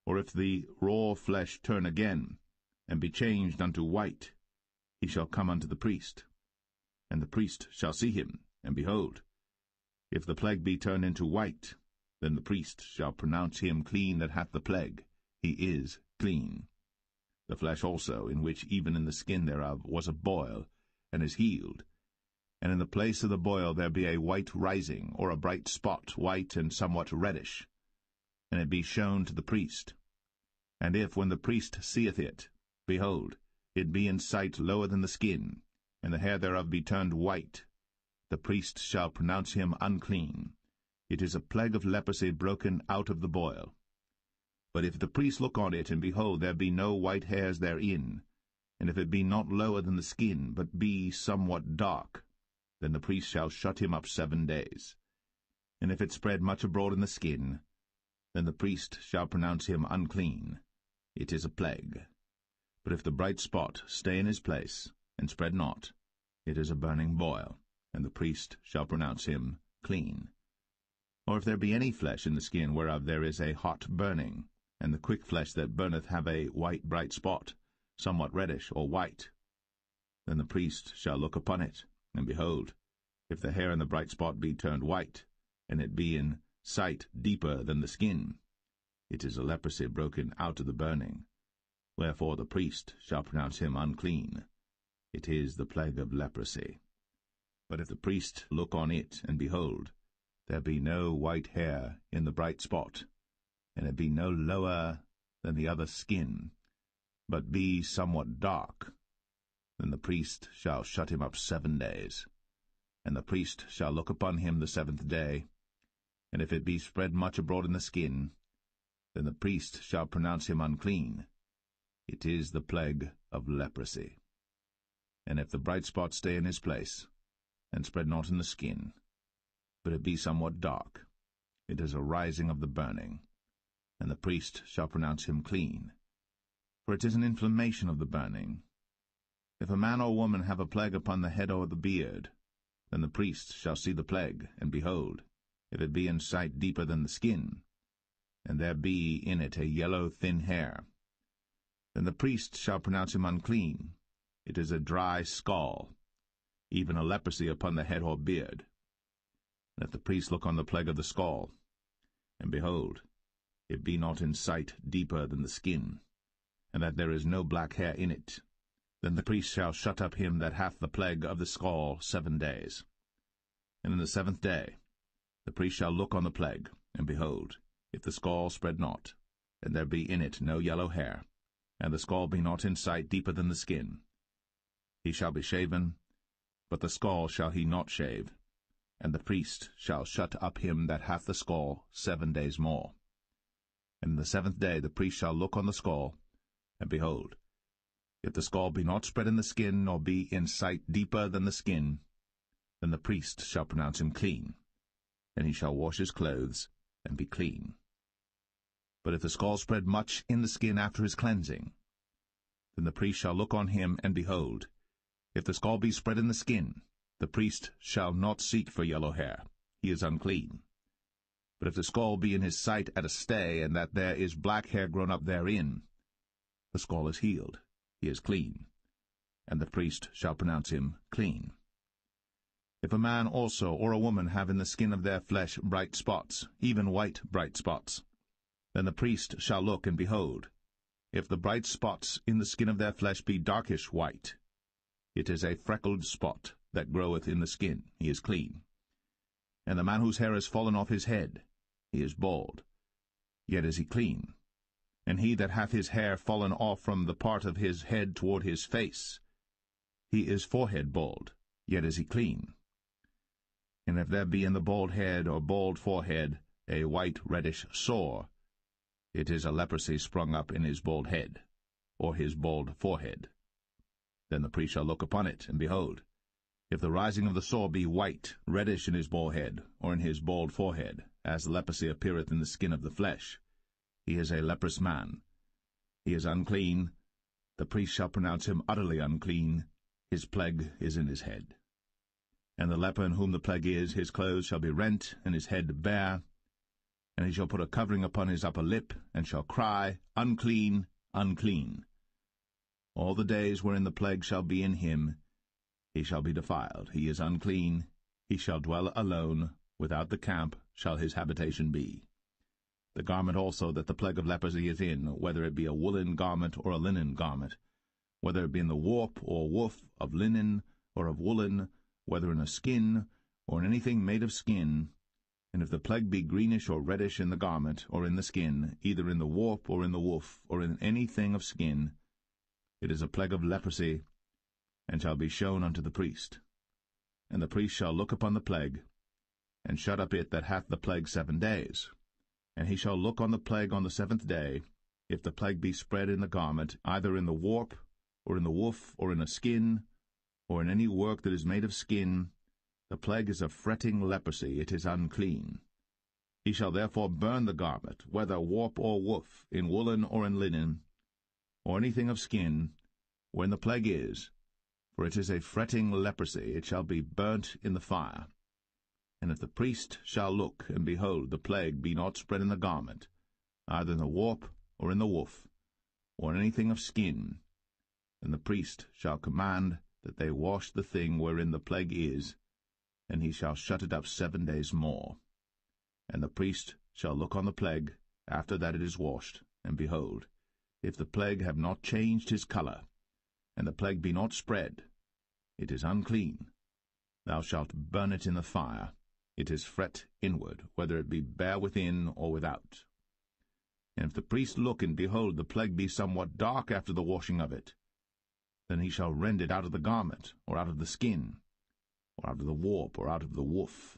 Or if the raw flesh turn again, and be changed unto white, he shall come unto the priest. And the priest shall see him, and behold, if the plague be turned into white, then the priest shall pronounce him clean that hath the plague, he is clean. The flesh also, in which even in the skin thereof was a boil, and is healed, and in the place of the boil there be a white rising, or a bright spot, white and somewhat reddish, and it be shown to the priest. And if, when the priest seeth it, behold, it be in sight lower than the skin, and the hair thereof be turned white, the priest shall pronounce him unclean. It is a plague of leprosy broken out of the boil. But if the priest look on it, and behold, there be no white hairs therein, and if it be not lower than the skin, but be somewhat dark, then the priest shall shut him up 7 days. And if it spread much abroad in the skin, then the priest shall pronounce him unclean. It is a plague. But if the bright spot stay in his place, and spread not, it is a burning boil, and the priest shall pronounce him clean. Or if there be any flesh in the skin whereof there is a hot burning, and the quick flesh that burneth have a white bright spot, somewhat reddish or white, then the priest shall look upon it, and behold, if the hair in the bright spot be turned white, and it be in sight deeper than the skin, it is a leprosy broken out of the burning. Wherefore the priest shall pronounce him unclean. It is the plague of leprosy. But if the priest look on it, and behold, there be no white hair in the bright spot, and it be no lower than the other skin, but be somewhat dark, then the priest shall shut him up 7 days. And the priest shall look upon him the 7th day, and if it be spread much abroad in the skin, then the priest shall pronounce him unclean. It is the plague of leprosy. And if the bright spot stay in his place, and spread not in the skin, but it be somewhat dark, it is a rising of the burning, and the priest shall pronounce him clean. For it is an inflammation of the burning, if a man or woman have a plague upon the head or the beard, then the priest shall see the plague, and behold, if it be in sight deeper than the skin, and there be in it a yellow thin hair, then the priest shall pronounce him unclean. It is a dry scall, even a leprosy upon the head or beard. Let the priest look on the plague of the scall, and behold, it be not in sight deeper than the skin, and that there is no black hair in it, then the priest shall shut up him that hath the plague of the scall 7 days. And in the 7th day the priest shall look on the plague, and behold, if the scall spread not, and there be in it no yellow hair, and the scall be not in sight deeper than the skin, he shall be shaven, but the scall shall he not shave, and the priest shall shut up him that hath the scall 7 days more. And in the 7th day the priest shall look on the scall, and behold, if the scall be not spread in the skin, nor be in sight deeper than the skin, then the priest shall pronounce him clean, and he shall wash his clothes, and be clean. But if the scall spread much in the skin after his cleansing, then the priest shall look on him, and behold, if the scall be spread in the skin, the priest shall not seek for yellow hair, he is unclean. But if the scall be in his sight at a stay, and that there is black hair grown up therein, the scall is healed, he is clean, and the priest shall pronounce him clean. If a man also or a woman have in the skin of their flesh bright spots, even white bright spots, then the priest shall look, and behold, if the bright spots in the skin of their flesh be darkish white, it is a freckled spot that groweth in the skin, he is clean. And the man whose hair is fallen off his head, he is bald, yet is he clean. And he that hath his hair fallen off from the part of his head toward his face, he is forehead bald, yet is he clean. And if there be in the bald head or bald forehead a white reddish sore, it is a leprosy sprung up in his bald head, or his bald forehead. Then the priest shall look upon it, and behold, if the rising of the sore be white, reddish in his bald head, or in his bald forehead, as leprosy appeareth in the skin of the flesh, he is a leprous man. He is unclean. The priest shall pronounce him utterly unclean. His plague is in his head. And the leper in whom the plague is, his clothes shall be rent, and his head bare, and he shall put a covering upon his upper lip, and shall cry, Unclean, unclean. All the days wherein the plague shall be in him, he shall be defiled. He is unclean. He shall dwell alone. Without the camp shall his habitation be. The garment also that the plague of leprosy is in, whether it be a woolen garment or a linen garment, whether it be in the warp or woof of linen or of woolen, whether in a skin or in anything made of skin, and if the plague be greenish or reddish in the garment or in the skin, either in the warp or in the woof or in anything of skin, it is a plague of leprosy, and shall be shown unto the priest. And the priest shall look upon the plague, and shut up it that hath the plague 7 days. And he shall look on the plague on the 7th day, if the plague be spread in the garment, either in the warp, or in the woof, or in a skin, or in any work that is made of skin, the plague is a fretting leprosy, it is unclean. He shall therefore burn the garment, whether warp or woof, in woolen or in linen, or anything of skin, wherein the plague is, for it is a fretting leprosy, it shall be burnt in the fire. And if the priest shall look, and behold, the plague be not spread in the garment, either in the warp, or in the woof, or in anything of skin, then the priest shall command that they wash the thing wherein the plague is, and he shall shut it up 7 days more. And the priest shall look on the plague, after that it is washed, and behold, if the plague have not changed his colour, and the plague be not spread, it is unclean. Thou shalt burn it in the fire. It is fret inward, whether it be bare within or without. And if the priest look, and behold, the plague be somewhat dark after the washing of it, then he shall rend it out of the garment, or out of the skin, or out of the warp, or out of the woof.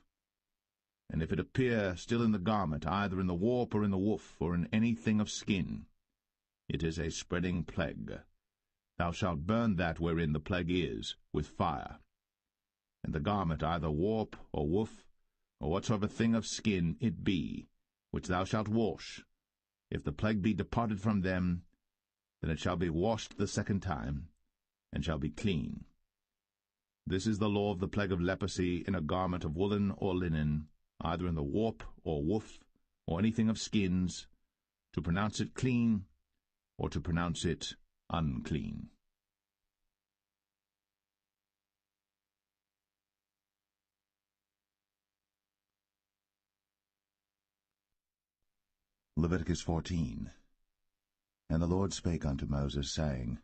And if it appear still in the garment, either in the warp, or in the woof, or in anything of skin, it is a spreading plague. Thou shalt burn that wherein the plague is, with fire. And the garment, either warp, or woof, or whatsoever thing of skin it be, which thou shalt wash, if the plague be departed from them, then it shall be washed the 2nd time, and shall be clean. This is the law of the plague of leprosy in a garment of woolen or linen, either in the warp or woof, or anything of skins, to pronounce it clean, or to pronounce it unclean. Leviticus 14. And the Lord spake unto Moses, saying,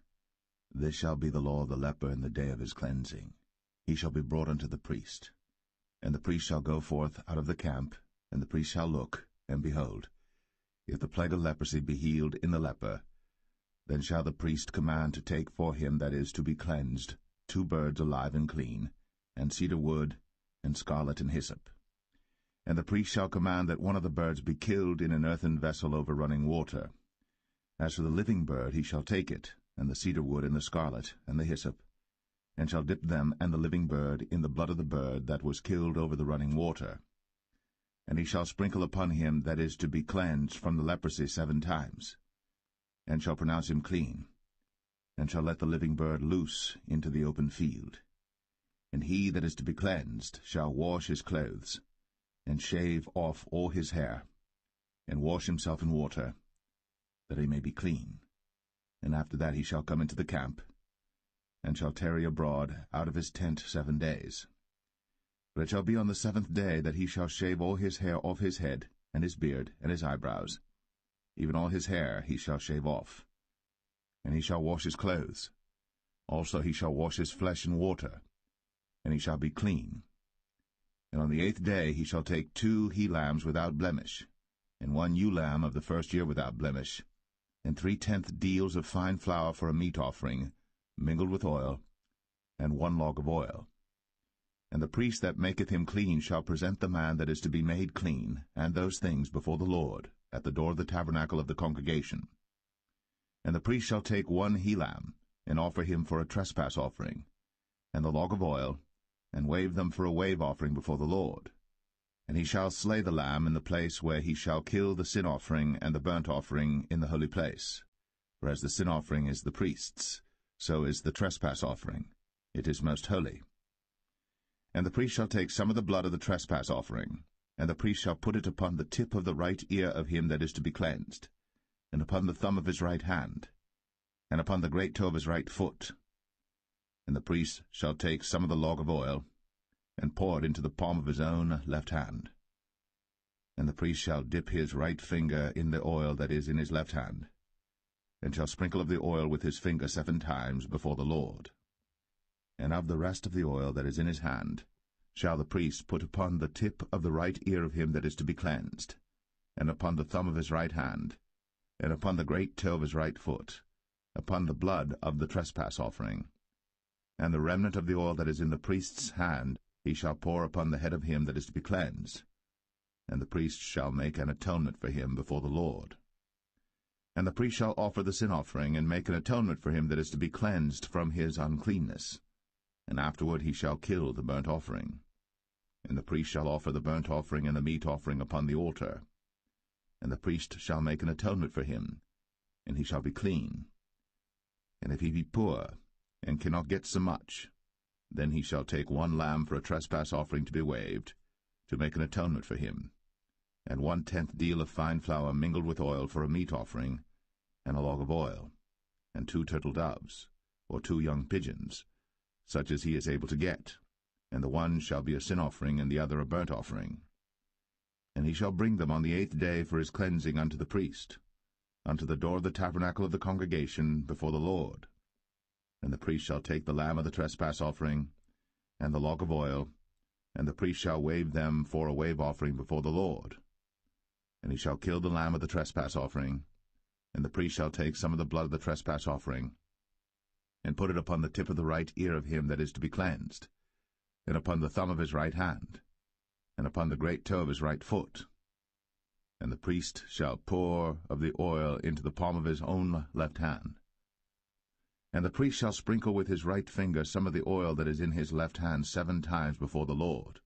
This shall be the law of the leper in the day of his cleansing. He shall be brought unto the priest. And the priest shall go forth out of the camp, and the priest shall look, and behold, if the plague of leprosy be healed in the leper, then shall the priest command to take for him that is to be cleansed 2 birds alive and clean, and cedar wood, and scarlet and hyssop. And the priest shall command that one of the birds be killed in an earthen vessel over running water. As for the living bird, he shall take it, and the cedar wood, and the scarlet, and the hyssop, and shall dip them and the living bird in the blood of the bird that was killed over the running water. And he shall sprinkle upon him that is to be cleansed from the leprosy 7 times, and shall pronounce him clean, and shall let the living bird loose into the open field. And he that is to be cleansed shall wash his clothes, and shave off all his hair, and wash himself in water, that he may be clean. And after that he shall come into the camp, and shall tarry abroad out of his tent 7 days. But it shall be on the 7th day that he shall shave all his hair off his head, and his beard, and his eyebrows. Even all his hair he shall shave off. And he shall wash his clothes. Also he shall wash his flesh in water, and he shall be clean. And on the 8th day he shall take 2 he-lambs without blemish, and 1 ewe-lamb of the 1st year without blemish, and 3/10 deals of fine flour for a meat offering, mingled with oil, and 1 log of oil. And the priest that maketh him clean shall present the man that is to be made clean, and those things before the Lord, at the door of the tabernacle of the congregation. And the priest shall take 1 he-lamb, and offer him for a trespass offering, and the log of oil, and wave them for a wave offering before the Lord. And he shall slay the lamb in the place where he shall kill the sin offering and the burnt offering in the holy place. For as the sin offering is the priest's, so is the trespass offering. It is most holy. And the priest shall take some of the blood of the trespass offering, and the priest shall put it upon the tip of the right ear of him that is to be cleansed, and upon the thumb of his right hand, and upon the great toe of his right foot. And the priest shall take some of the log of oil, and pour it into the palm of his own left hand. And the priest shall dip his right finger in the oil that is in his left hand, and shall sprinkle of the oil with his finger 7 times before the Lord. And of the rest of the oil that is in his hand shall the priest put upon the tip of the right ear of him that is to be cleansed, and upon the thumb of his right hand, and upon the great toe of his right foot, upon the blood of the trespass offering. And the remnant of the oil that is in the priest's hand he shall pour upon the head of him that is to be cleansed, and the priest shall make an atonement for him before the Lord. And the priest shall offer the sin offering, and make an atonement for him that is to be cleansed from his uncleanness. And afterward he shall kill the burnt offering. And the priest shall offer the burnt offering and the meat offering upon the altar. And the priest shall make an atonement for him, and he shall be clean. And if he be poor, and cannot get so much, then he shall take 1 lamb for a trespass offering to be waved, to make an atonement for him, and 1/10 deal of fine flour mingled with oil for a meat offering, and a log of oil, and 2 turtle doves, or 2 young pigeons, such as he is able to get, and the one shall be a sin offering, and the other a burnt offering. And he shall bring them on the 8th day for his cleansing unto the priest, unto the door of the tabernacle of the congregation before the Lord. And the priest shall take the lamb of the trespass offering, and the log of oil, and the priest shall wave them for a wave offering before the Lord. And he shall kill the lamb of the trespass offering, and the priest shall take some of the blood of the trespass offering, and put it upon the tip of the right ear of him that is to be cleansed, and upon the thumb of his right hand, and upon the great toe of his right foot. And the priest shall pour of the oil into the palm of his own left hand. And the priest shall sprinkle with his right finger some of the oil that is in his left hand 7 times before the Lord.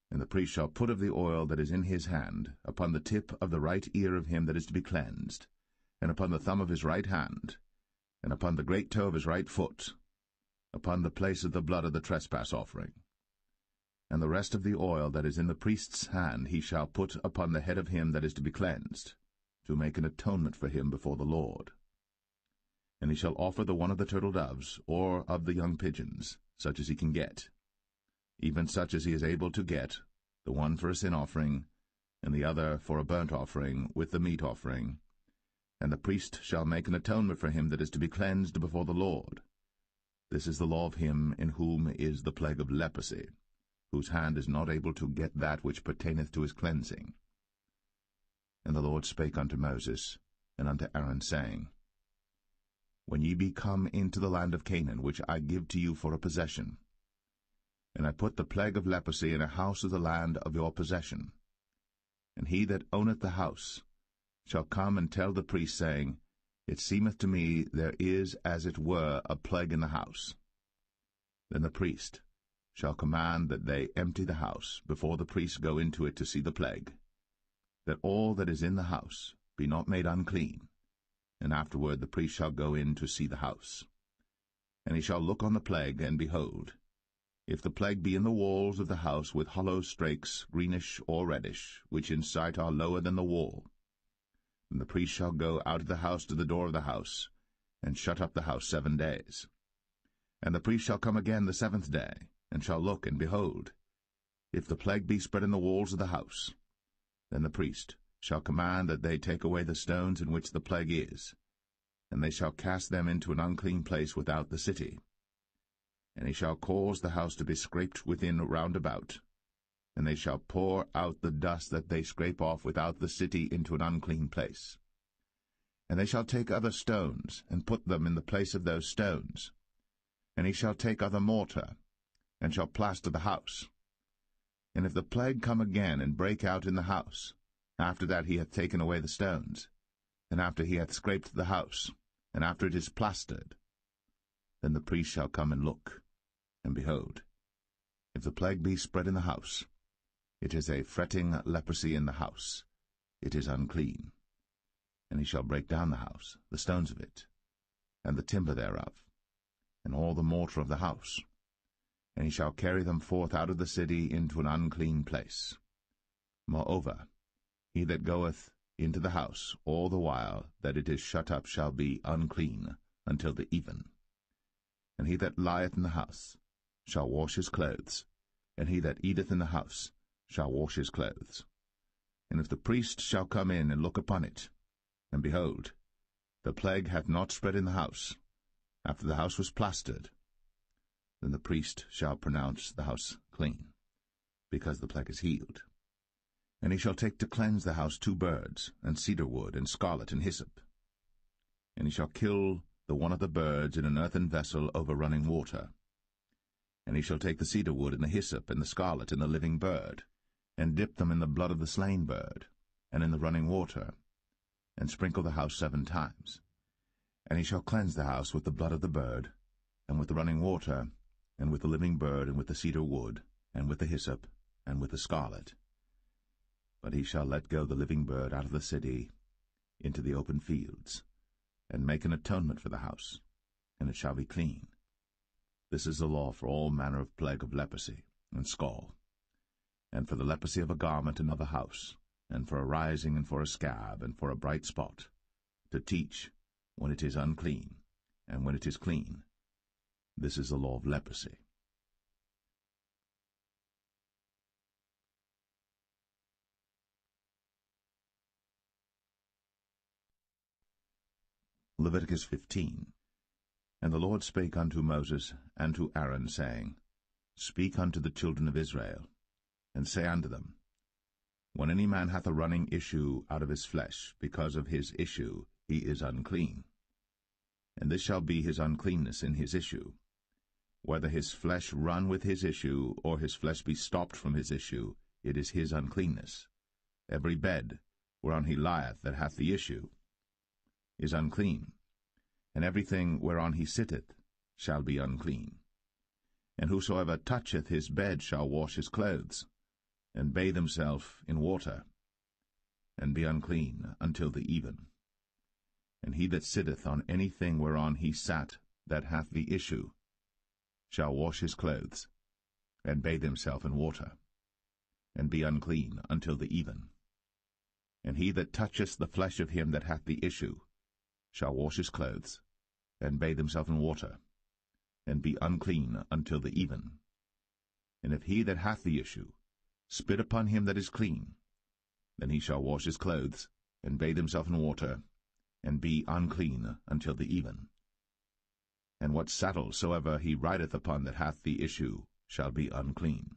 And the priest shall put of the oil that is in his hand upon the tip of the right ear of him that is to be cleansed, and upon the thumb of his right hand, and upon the great toe of his right foot, upon the place of the blood of the trespass offering. And the rest of the oil that is in the priest's hand he shall put upon the head of him that is to be cleansed, to make an atonement for him before the Lord. And he shall offer the one of the turtle doves, or of the young pigeons, such as he can get, even such as he is able to get, the one for a sin offering, and the other for a burnt offering, with the meat offering. And the priest shall make an atonement for him that is to be cleansed before the Lord. This is the law of him in whom is the plague of leprosy, whose hand is not able to get that which pertaineth to his cleansing. And the Lord spake unto Moses and unto Aaron, saying, When ye be come into the land of Canaan, which I give to you for a possession, and I put the plague of leprosy in a house of the land of your possession, and he that owneth the house shall come and tell the priest, saying, It seemeth to me there is as it were a plague in the house. Then the priest shall command that they empty the house, before the priest go into it to see the plague, that all that is in the house be not made unclean, and afterward the priest shall go in to see the house. And he shall look on the plague, and behold, if the plague be in the walls of the house with hollow strakes, greenish or reddish, which in sight are lower than the wall, then the priest shall go out of the house to the door of the house, and shut up the house 7 days. And the priest shall come again the 7th day, and shall look, and behold, if the plague be spread in the walls of the house, then the priest shall command that they take away the stones in which the plague is, and they shall cast them into an unclean place without the city. And he shall cause the house to be scraped within round about, and they shall pour out the dust that they scrape off without the city into an unclean place. And they shall take other stones, and put them in the place of those stones. And he shall take other mortar, and shall plaster the house. And if the plague come again, and break out in the house, after that he hath taken away the stones, and after he hath scraped the house, and after it is plastered, then the priest shall come and look. And behold, if the plague be spread in the house, it is a fretting leprosy in the house, it is unclean. And he shall break down the house, the stones of it, and the timber thereof, and all the mortar of the house, and he shall carry them forth out of the city into an unclean place. Moreover, he that goeth into the house all the while that it is shut up shall be unclean until the even. And he that lieth in the house shall wash his clothes, and he that eateth in the house shall wash his clothes. And if the priest shall come in and look upon it, and behold, the plague hath not spread in the house, after the house was plastered, then the priest shall pronounce the house clean, because the plague is healed. And he shall take to cleanse the house 2 birds, and cedar wood, and scarlet, and hyssop. And he shall kill the one of the birds in an earthen vessel over running water. And he shall take the cedar wood, and the hyssop, and the scarlet, and the living bird, and dip them in the blood of the slain bird, and in the running water, and sprinkle the house 7 times. And he shall cleanse the house with the blood of the bird, and with the running water, and with the living bird, and with the cedar wood, and with the hyssop, and with the scarlet. But he shall let go the living bird out of the city into the open fields, and make an atonement for the house, and it shall be clean. This is the law for all manner of plague of leprosy, and scall, and for the leprosy of a garment and of a house, and for a rising, and for a scab, and for a bright spot, to teach when it is unclean, and when it is clean. This is the law of leprosy. Leviticus 15. And the Lord spake unto Moses and to Aaron, saying, Speak unto the children of Israel, and say unto them, When any man hath a running issue out of his flesh, because of his issue he is unclean. And this shall be his uncleanness in his issue, whether his flesh run with his issue, or his flesh be stopped from his issue, it is his uncleanness. Every bed whereon he lieth that hath the issue is unclean, and everything whereon he sitteth shall be unclean. And whosoever toucheth his bed shall wash his clothes, and bathe himself in water, and be unclean until the even. And he that sitteth on any thing whereon he sat that hath the issue shall wash his clothes, and bathe himself in water, and be unclean until the even. And he that toucheth the flesh of him that hath the issue shall wash his clothes, and bathe himself in water, and be unclean until the even. And if he that hath the issue spit upon him that is clean, then he shall wash his clothes, and bathe himself in water, and be unclean until the even. And what saddle soever he rideth upon that hath the issue shall be unclean.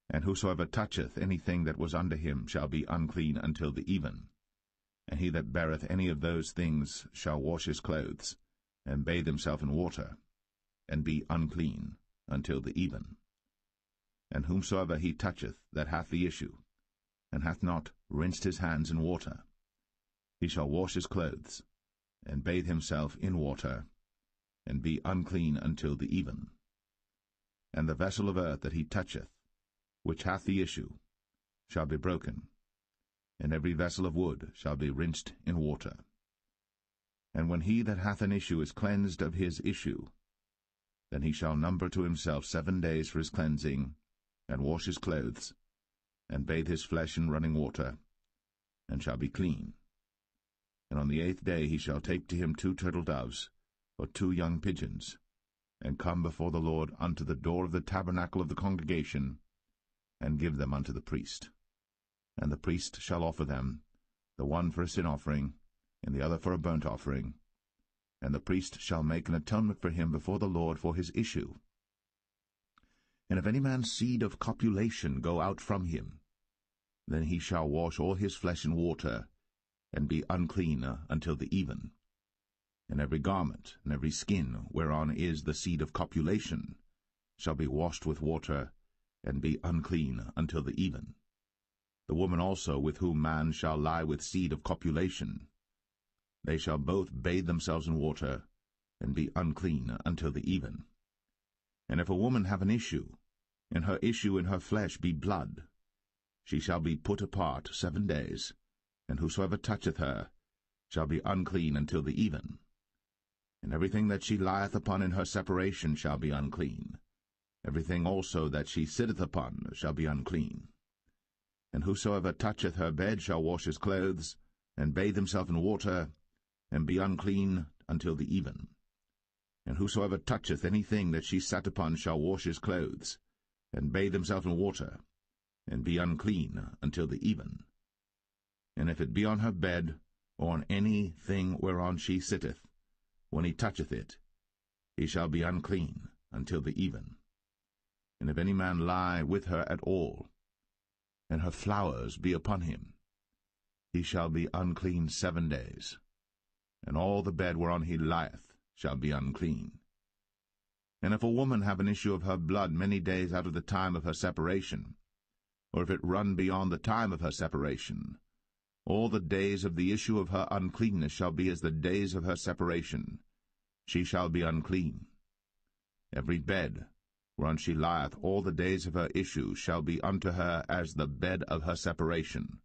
And whosoever toucheth anything that was under him shall be unclean until the even. And he that beareth any of those things shall wash his clothes, and bathe himself in water, and be unclean until the even. And whomsoever he toucheth that hath the issue, and hath not rinsed his hands in water, he shall wash his clothes, and bathe himself in water, and be unclean until the even. And the vessel of earth that he toucheth, which hath the issue, shall be broken, and every vessel of wood shall be rinsed in water. And when he that hath an issue is cleansed of his issue, then he shall number to himself 7 days for his cleansing, and wash his clothes, and bathe his flesh in running water, and shall be clean. And on the 8th day he shall take to him 2 turtle doves, or 2 young pigeons, and come before the Lord unto the door of the tabernacle of the congregation, and give them unto the priest. And the priest shall offer them, the one for a sin offering, and the other for a burnt offering. And the priest shall make an atonement for him before the Lord for his issue. And if any man's seed of copulation go out from him, then he shall wash all his flesh in water, and be unclean until the even. And every garment and every skin whereon is the seed of copulation shall be washed with water, and be unclean until the even. The woman also with whom man shall lie with seed of copulation, they shall both bathe themselves in water, and be unclean until the even. And if a woman have an issue, and her issue in her flesh be blood, she shall be put apart 7 days, and whosoever toucheth her shall be unclean until the even. And everything that she lieth upon in her separation shall be unclean. Everything also that she sitteth upon shall be unclean. And whosoever toucheth her bed shall wash his clothes, and bathe himself in water, and be unclean until the even. And whosoever toucheth anything that she sat upon shall wash his clothes, and bathe himself in water, and be unclean until the even. And if it be on her bed, or on any thing whereon she sitteth, when he toucheth it, he shall be unclean until the even. And if any man lie with her at all, and her flowers be upon him, he shall be unclean 7 days, and all the bed whereon he lieth shall be unclean. And if a woman have an issue of her blood many days out of the time of her separation, or if it run beyond the time of her separation, all the days of the issue of her uncleanness shall be as the days of her separation. She shall be unclean. Every bed whereon she lieth all the days of her issue shall be unto her as the bed of her separation.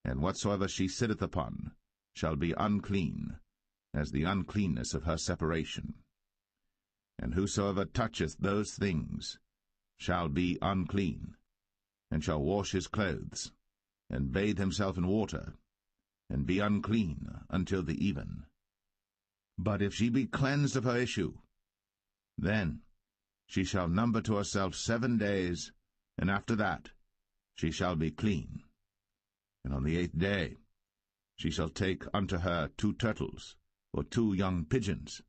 And whatsoever she sitteth upon shall be unclean, as the uncleanness of her separation. And whosoever toucheth those things shall be unclean, and shall wash his clothes, and bathe himself in water, and be unclean until the even. But if she be cleansed of her issue, then she shall number to herself 7 days, and after that she shall be clean. And on the 8th day she shall take unto her 2 turtles, or 2 young pigeons,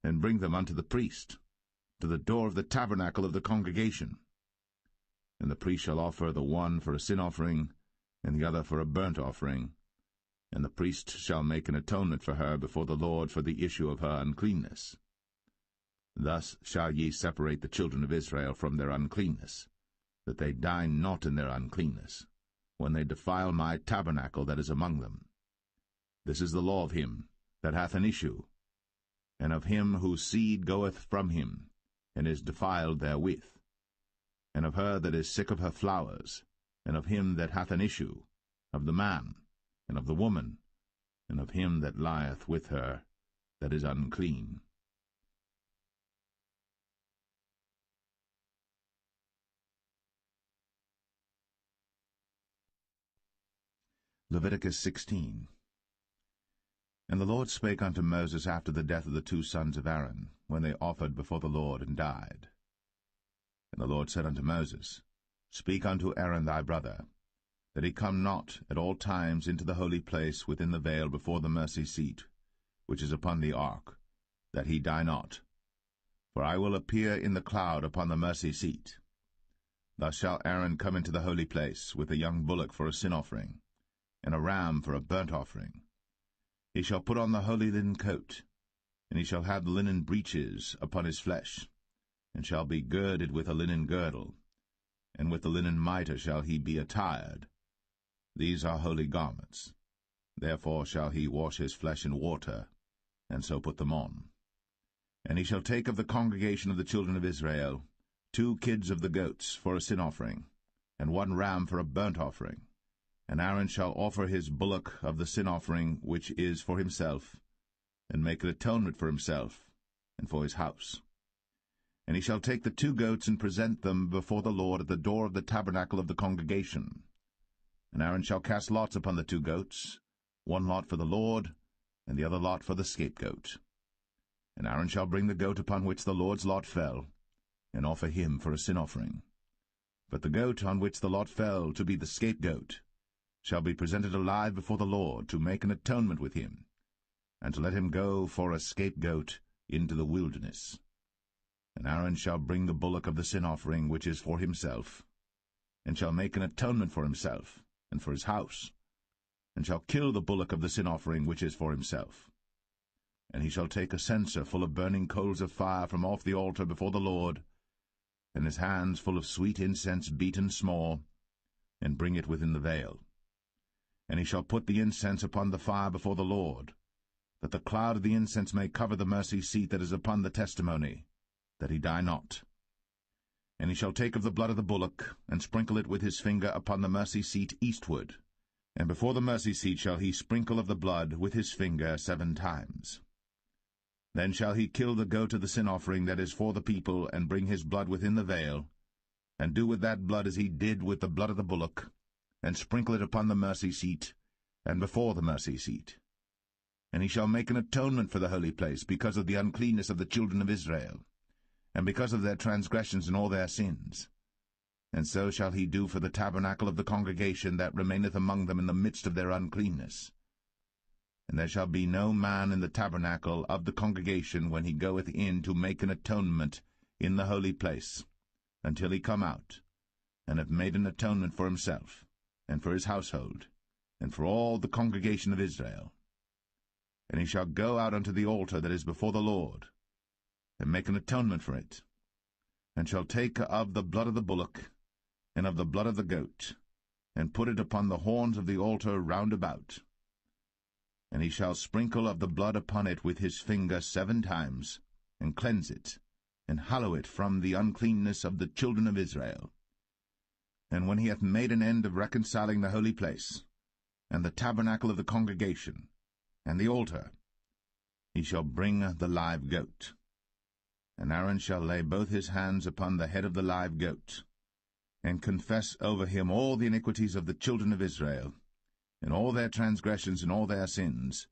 and bring them unto the priest, to the door of the tabernacle of the congregation. And the priest shall offer the one for a sin offering, and the other for a burnt offering, and the priest shall make an atonement for her before the Lord for the issue of her uncleanness. Thus shall ye separate the children of Israel from their uncleanness, that they die not in their uncleanness, when they defile my tabernacle that is among them. This is the law of him that hath an issue, and of him whose seed goeth from him, and is defiled therewith, and of her that is sick of her flowers, and of him that hath an issue, of the man, and of the woman, and of him that lieth with her that is unclean. Leviticus 16. And the Lord spake unto Moses after the death of the two sons of Aaron, when they offered before the Lord and died. And the Lord said unto Moses, Speak unto Aaron thy brother, that he come not at all times into the holy place within the veil before the mercy seat, which is upon the ark, that he die not. For I will appear in the cloud upon the mercy seat. Thus shall Aaron come into the holy place, with a young bullock for a sin offering, and a ram for a burnt offering. He shall put on the holy linen coat, and he shall have the linen breeches upon his flesh, and shall be girded with a linen girdle, and with the linen mitre shall he be attired. These are holy garments. Therefore shall he wash his flesh in water, and so put them on. And he shall take of the congregation of the children of Israel 2 kids of the goats for a sin offering, and 1 ram for a burnt offering. And Aaron shall offer his bullock of the sin offering which is for himself, and make an atonement for himself, and for his house. And he shall take the 2 goats and present them before the Lord at the door of the tabernacle of the congregation. And Aaron shall cast lots upon the 2 goats, 1 lot for the Lord, and the other lot for the scapegoat. And Aaron shall bring the goat upon which the Lord's lot fell, and offer him for a sin offering. But the goat on which the lot fell to be the scapegoat shall be presented alive before the Lord, to make an atonement with him, and to let him go for a scapegoat into the wilderness. And Aaron shall bring the bullock of the sin offering which is for himself, and shall make an atonement for himself, and for his house, and shall kill the bullock of the sin offering which is for himself. And he shall take a censer full of burning coals of fire from off the altar before the Lord, and his hands full of sweet incense beaten small, and bring it within the veil. And he shall put the incense upon the fire before the Lord, that the cloud of the incense may cover the mercy seat that is upon the testimony, that he die not. And he shall take of the blood of the bullock, and sprinkle it with his finger upon the mercy seat eastward, and before the mercy seat shall he sprinkle of the blood with his finger 7 times. Then shall he kill the goat of the sin offering that is for the people, and bring his blood within the veil, and do with that blood as he did with the blood of the bullock, and sprinkle it upon the mercy seat, and before the mercy seat. And he shall make an atonement for the holy place, because of the uncleanness of the children of Israel, and because of their transgressions and all their sins. And so shall he do for the tabernacle of the congregation that remaineth among them in the midst of their uncleanness. And there shall be no man in the tabernacle of the congregation when he goeth in to make an atonement in the holy place, until he come out, and have made an atonement for himself, and for his household, and for all the congregation of Israel. And he shall go out unto the altar that is before the Lord, and make an atonement for it, and shall take of the blood of the bullock, and of the blood of the goat, and put it upon the horns of the altar round about. And he shall sprinkle of the blood upon it with his finger 7 times, and cleanse it, and hallow it from the uncleanness of the children of Israel. And when he hath made an end of reconciling the holy place, and the tabernacle of the congregation, and the altar, he shall bring the live goat. And Aaron shall lay both his hands upon the head of the live goat, and confess over him all the iniquities of the children of Israel, and all their transgressions and all their sins,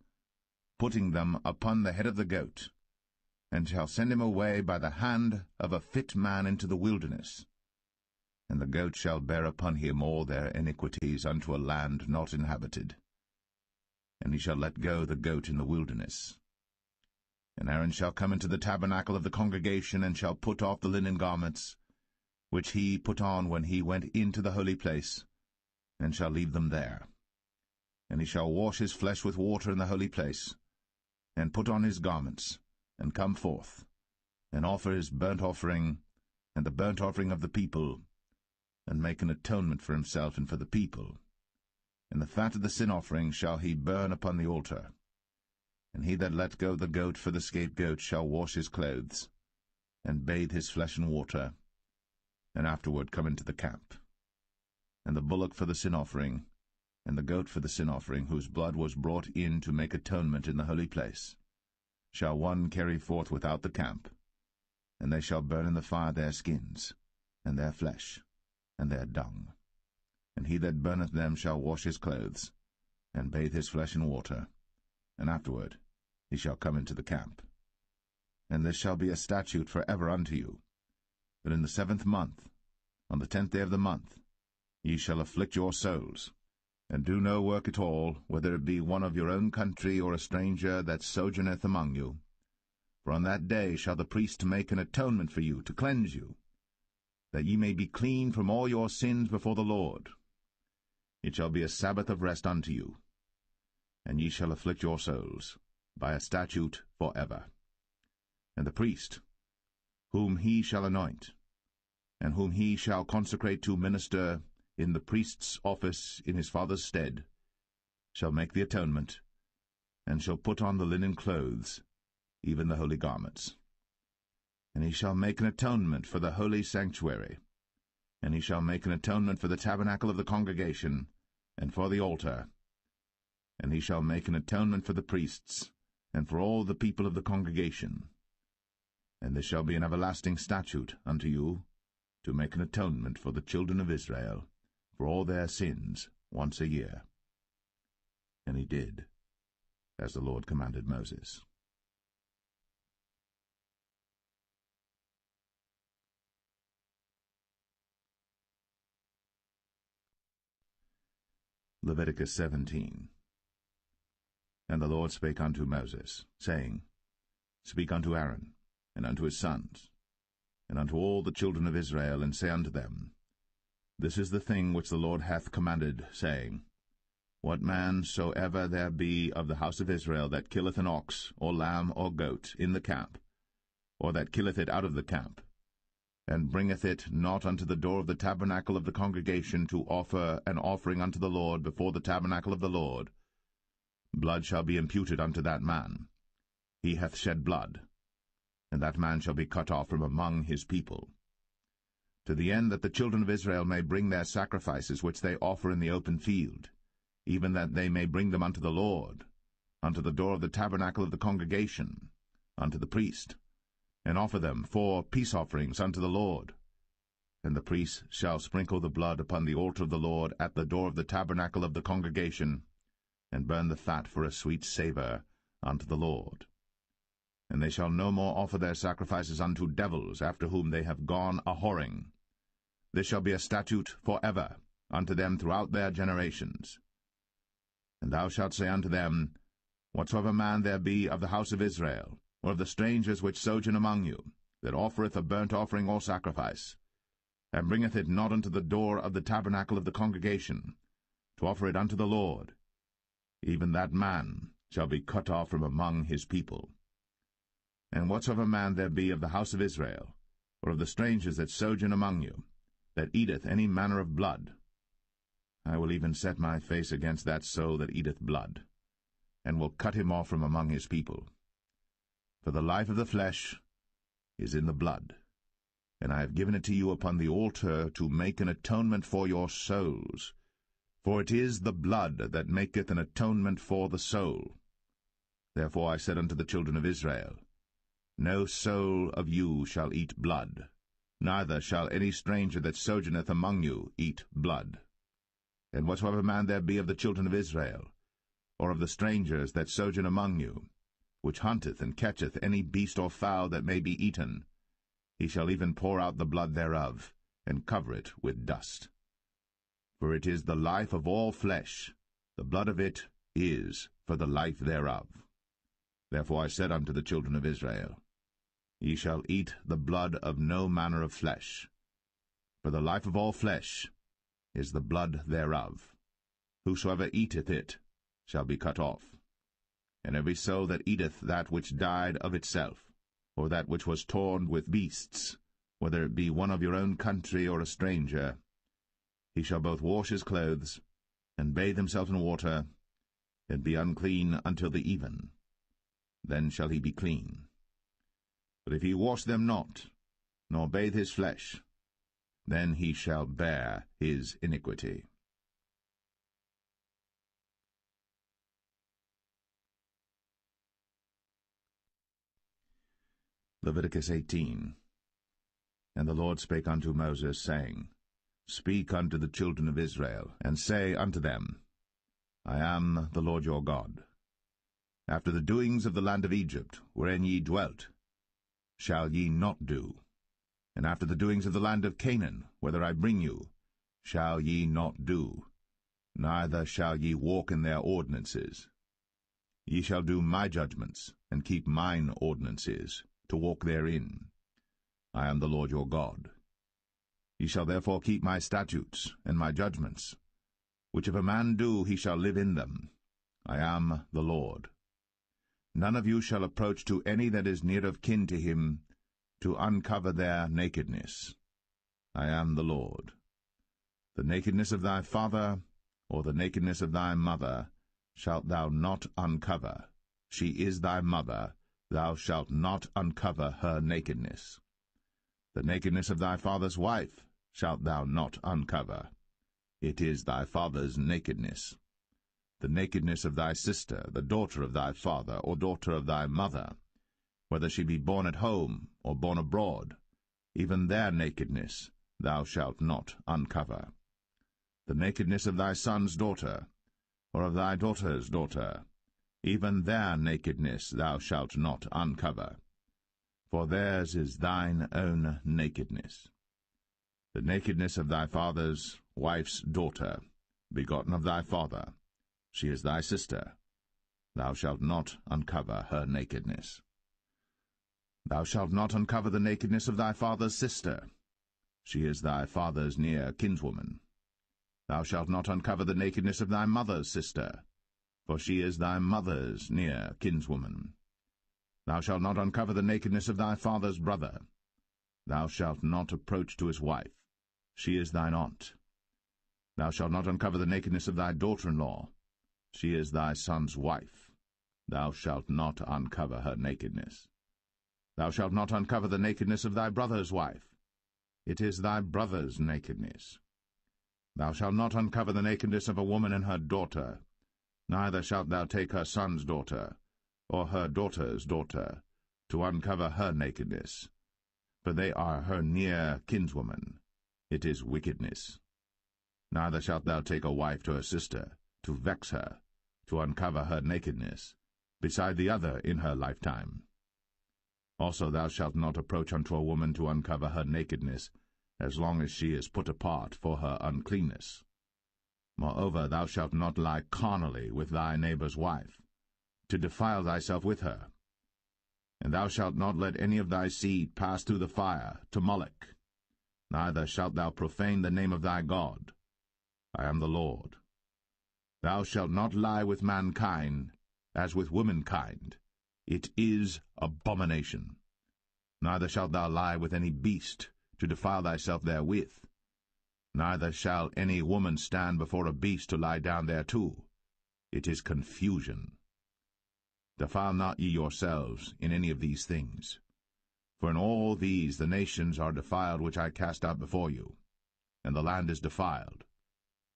putting them upon the head of the goat, and shall send him away by the hand of a fit man into the wilderness. And the goat shall bear upon him all their iniquities unto a land not inhabited. And he shall let go the goat in the wilderness. And Aaron shall come into the tabernacle of the congregation, and shall put off the linen garments, which he put on when he went into the holy place, and shall leave them there. And he shall wash his flesh with water in the holy place, and put on his garments, and come forth, and offer his burnt offering, and the burnt offering of the people, and make an atonement for himself and for the people. And the fat of the sin offering shall he burn upon the altar. And he that let go the goat for the scapegoat shall wash his clothes, and bathe his flesh in water, and afterward come into the camp. And the bullock for the sin offering and the goat for the sin offering, whose blood was brought in to make atonement in the holy place, shall one carry forth without the camp, and they shall burn in the fire their skins, and their flesh, and their dung. And he that burneth them shall wash his clothes, and bathe his flesh in water, and afterward he shall come into the camp. And this shall be a statute for ever unto you, that in the 7th month, on the 10th day of the month, ye shall afflict your souls, and do no work at all, whether it be one of your own country or a stranger that sojourneth among you. For on that day shall the priest make an atonement for you, to cleanse you, that ye may be clean from all your sins before the Lord. It shall be a Sabbath of rest unto you, and ye shall afflict your souls, by a statute for ever. And the priest, whom he shall anoint, and whom he shall consecrate to minister in the priest's office in his father's stead, shall make the atonement, and shall put on the linen clothes, even the holy garments. And he shall make an atonement for the holy sanctuary, and he shall make an atonement for the tabernacle of the congregation, and for the altar. And he shall make an atonement for the priests, and for all the people of the congregation. And this shall be an everlasting statute unto you, to make an atonement for the children of Israel, for all their sins, once a year. And he did, as the Lord commanded Moses. Leviticus 17. And the Lord spake unto Moses, saying, Speak unto Aaron, and unto his sons, and unto all the children of Israel, and say unto them, This is the thing which the Lord hath commanded, saying, What man soever there be of the house of Israel that killeth an ox, or lamb, or goat, in the camp, or that killeth it out of the camp, and bringeth it not unto the door of the tabernacle of the congregation to offer an offering unto the Lord before the tabernacle of the Lord, blood shall be imputed unto that man. He hath shed blood, and that man shall be cut off from among his people. To the end that the children of Israel may bring their sacrifices which they offer in the open field, even that they may bring them unto the Lord, unto the door of the tabernacle of the congregation, unto the priest, and offer them for peace offerings unto the Lord. And the priest shall sprinkle the blood upon the altar of the Lord at the door of the tabernacle of the congregation, and burn the fat for a sweet savour unto the Lord. And they shall no more offer their sacrifices unto devils, after whom they have gone a-whoring. This shall be a statute for ever unto them throughout their generations. And thou shalt say unto them, Whatsoever man there be of the house of Israel, or of the strangers which sojourn among you, that offereth a burnt offering or sacrifice, and bringeth it not unto the door of the tabernacle of the congregation, to offer it unto the Lord, even that man shall be cut off from among his people. And whatsoever man there be of the house of Israel, or of the strangers that sojourn among you, that eateth any manner of blood, I will even set my face against that soul that eateth blood, and will cut him off from among his people. For the life of the flesh is in the blood, and I have given it to you upon the altar to make an atonement for your souls. For it is the blood that maketh an atonement for the soul. Therefore I said unto the children of Israel, No soul of you shall eat blood, neither shall any stranger that sojourneth among you eat blood. And whatsoever man there be of the children of Israel, or of the strangers that sojourn among you, which hunteth and catcheth any beast or fowl that may be eaten, he shall even pour out the blood thereof, and cover it with dust. For it is the life of all flesh, the blood of it is for the life thereof. Therefore I said unto the children of Israel, Ye shall eat the blood of no manner of flesh, for the life of all flesh is the blood thereof. Whosoever eateth it shall be cut off. And every soul that eateth that which died of itself, or that which was torn with beasts, whether it be one of your own country or a stranger, he shall both wash his clothes, and bathe himself in water, and be unclean until the even. Then shall he be clean. But if he wash them not, nor bathe his flesh, then he shall bear his iniquity. Leviticus 18. And the Lord spake unto Moses, saying, Speak unto the children of Israel, and say unto them, I am the Lord your God. After the doings of the land of Egypt, wherein ye dwelt, shall ye not do. And after the doings of the land of Canaan, whither I bring you, shall ye not do. Neither shall ye walk in their ordinances. Ye shall do my judgments, and keep mine ordinances, to walk therein. I am the Lord your God. Ye shall therefore keep my statutes and my judgments, which if a man do, he shall live in them. I am the Lord. None of you shall approach to any that is near of kin to him, to uncover their nakedness. I am the Lord. The nakedness of thy father, or the nakedness of thy mother, shalt thou not uncover. She is thy mother, thou shalt not uncover her nakedness. The nakedness of thy father's wife shalt thou not uncover. It is thy father's nakedness. The nakedness of thy sister, the daughter of thy father, or daughter of thy mother, whether she be born at home, or born abroad, even their nakedness thou shalt not uncover. The nakedness of thy son's daughter, or of thy daughter's daughter, even their nakedness thou shalt not uncover, for theirs is thine own nakedness. The nakedness of thy father's wife's daughter, begotten of thy father, she is thy sister, thou shalt not uncover her nakedness. Thou shalt not uncover the nakedness of thy father's sister, she is thy father's near kinswoman. Thou shalt not uncover the nakedness of thy mother's sister, for she is thy mother's near kinswoman. Thou shalt not uncover the nakedness of thy father's brother. Thou shalt not approach to his wife, she is thine aunt. Thou shalt not uncover the nakedness of thy daughter-in-law, she is thy son's wife. Thou shalt not uncover her nakedness. Thou shalt not uncover the nakedness of thy brother's wife, it is thy brother's nakedness. Thou shalt not uncover the nakedness of a woman and her daughter, neither shalt thou take her son's daughter, or her daughter's daughter, to uncover her nakedness, for they are her near kinswoman. It is wickedness. Neither shalt thou take a wife to her sister, to vex her, to uncover her nakedness, beside the other in her lifetime. Also thou shalt not approach unto a woman to uncover her nakedness, as long as she is put apart for her uncleanness. Moreover, thou shalt not lie carnally with thy neighbor's wife, to defile thyself with her. And thou shalt not let any of thy seed pass through the fire to Moloch. Neither shalt thou profane the name of thy God. I am the Lord. Thou shalt not lie with mankind, as with womankind. It is abomination. Neither shalt thou lie with any beast, to defile thyself therewith. Neither shall any woman stand before a beast to lie down thereto. It is confusion. Defile not ye yourselves in any of these things. For in all these the nations are defiled which I cast out before you, and the land is defiled.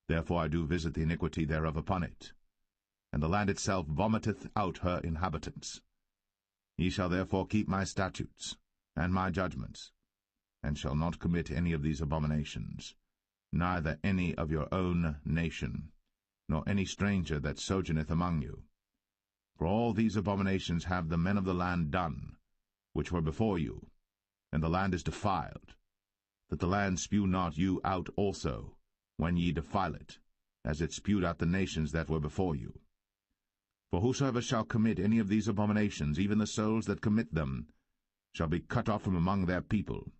Therefore I do visit the iniquity thereof upon it, and the land itself vomiteth out her inhabitants. Ye shall therefore keep my statutes and my judgments, and shall not commit any of these abominations, neither any of your own nation, nor any stranger that sojourneth among you. For all these abominations have the men of the land done, which were before you, and the land is defiled, that the land spew not you out also, when ye defile it, as it spewed out the nations that were before you. For whosoever shall commit any of these abominations, even the souls that commit them, shall be cut off from among their people.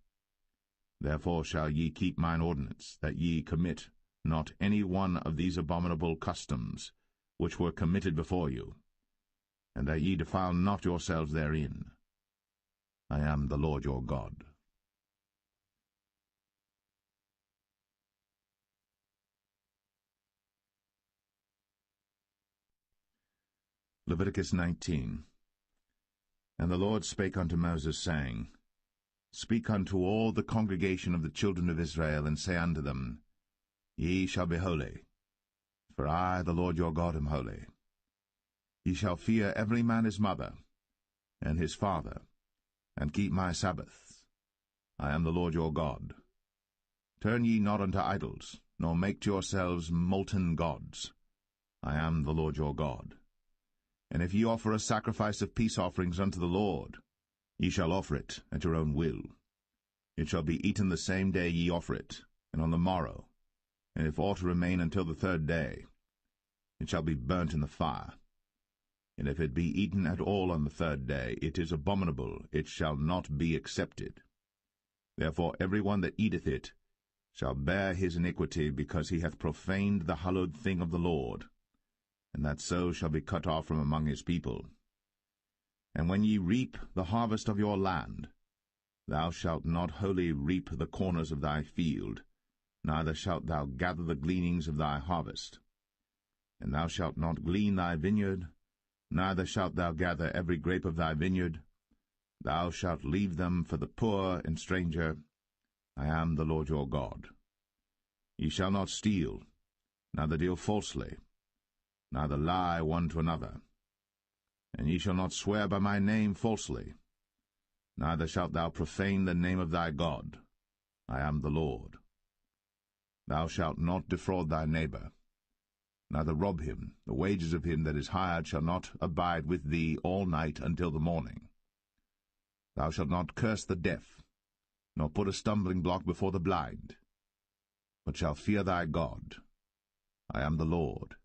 Therefore shall ye keep mine ordinance, that ye commit not any one of these abominable customs, which were committed before you, and that ye defile not yourselves therein. I am the Lord your God. Leviticus 19. And the Lord spake unto Moses, saying, Speak unto all the congregation of the children of Israel, and say unto them, Ye shall be holy, for I, the Lord your God, am holy. Ye shall fear every man his mother, and his father, and keep my Sabbaths. I am the Lord your God. Turn ye not unto idols, nor make to yourselves molten gods. I am the Lord your God. And if ye offer a sacrifice of peace offerings unto the Lord, ye shall offer it at your own will. It shall be eaten the same day ye offer it, and on the morrow, and if aught remain until the third day, it shall be burnt in the fire. And if it be eaten at all on the third day, it is abominable, it shall not be accepted. Therefore every one that eateth it shall bear his iniquity, because he hath profaned the hallowed thing of the Lord, and that so shall be cut off from among his people. And when ye reap the harvest of your land, thou shalt not wholly reap the corners of thy field, neither shalt thou gather the gleanings of thy harvest. And thou shalt not glean thy vineyard, neither shalt thou gather every grape of thy vineyard. Thou shalt leave them for the poor and stranger. I am the Lord your God. Ye shall not steal, neither deal falsely, neither lie one to another. And ye shall not swear by my name falsely, neither shalt thou profane the name of thy God. I am the Lord. Thou shalt not defraud thy neighbor, neither rob him. The wages of him that is hired shall not abide with thee all night until the morning. Thou shalt not curse the deaf, nor put a stumbling block before the blind, but shalt fear thy God. I am the Lord.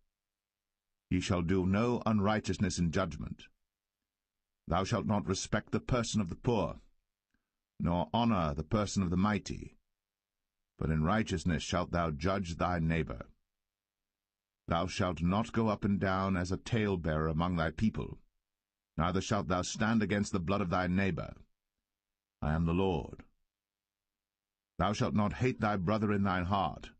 Ye shall do no unrighteousness in judgment. Thou shalt not respect the person of the poor, nor honor the person of the mighty, but in righteousness shalt thou judge thy neighbor. Thou shalt not go up and down as a talebearer among thy people, neither shalt thou stand against the blood of thy neighbor. I am the Lord. Thou shalt not hate thy brother in thine heart.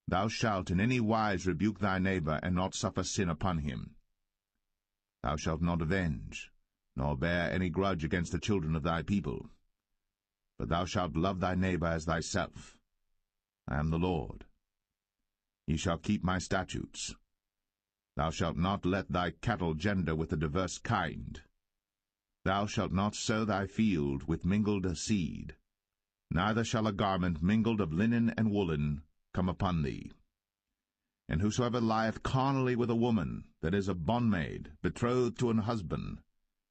Thou shalt in any wise rebuke thy neighbor, and not suffer sin upon him. Thou shalt not avenge, nor bear any grudge against the children of thy people, but thou shalt love thy neighbor as thyself. I am the Lord. Ye shall keep my statutes. Thou shalt not let thy cattle gender with a diverse kind. Thou shalt not sow thy field with mingled seed, neither shall a garment mingled of linen and woolen come upon thee. And whosoever lieth carnally with a woman that is a bondmaid, betrothed to an husband,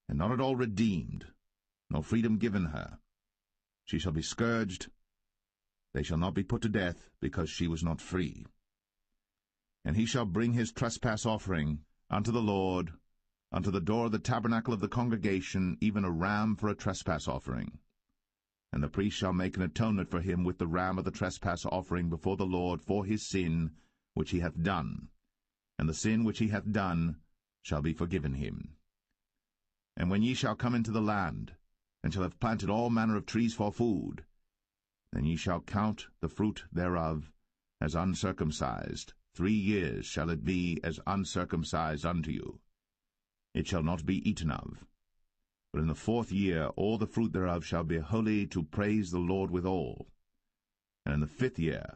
and not at all redeemed, nor freedom given her, she shall be scourged. They shall not be put to death, because she was not free. And he shall bring his trespass offering unto the Lord, unto the door of the tabernacle of the congregation, even a ram for a trespass offering. And the priest shall make an atonement for him with the ram of the trespass offering before the Lord for his sin which he hath done, and the sin which he hath done shall be forgiven him. And when ye shall come into the land, and shall have planted all manner of trees for food, then ye shall count the fruit thereof as uncircumcised. 3 years shall it be as uncircumcised unto you. It shall not be eaten of. But in the 4th year all the fruit thereof shall be holy, to praise the Lord withal. And in the 5th year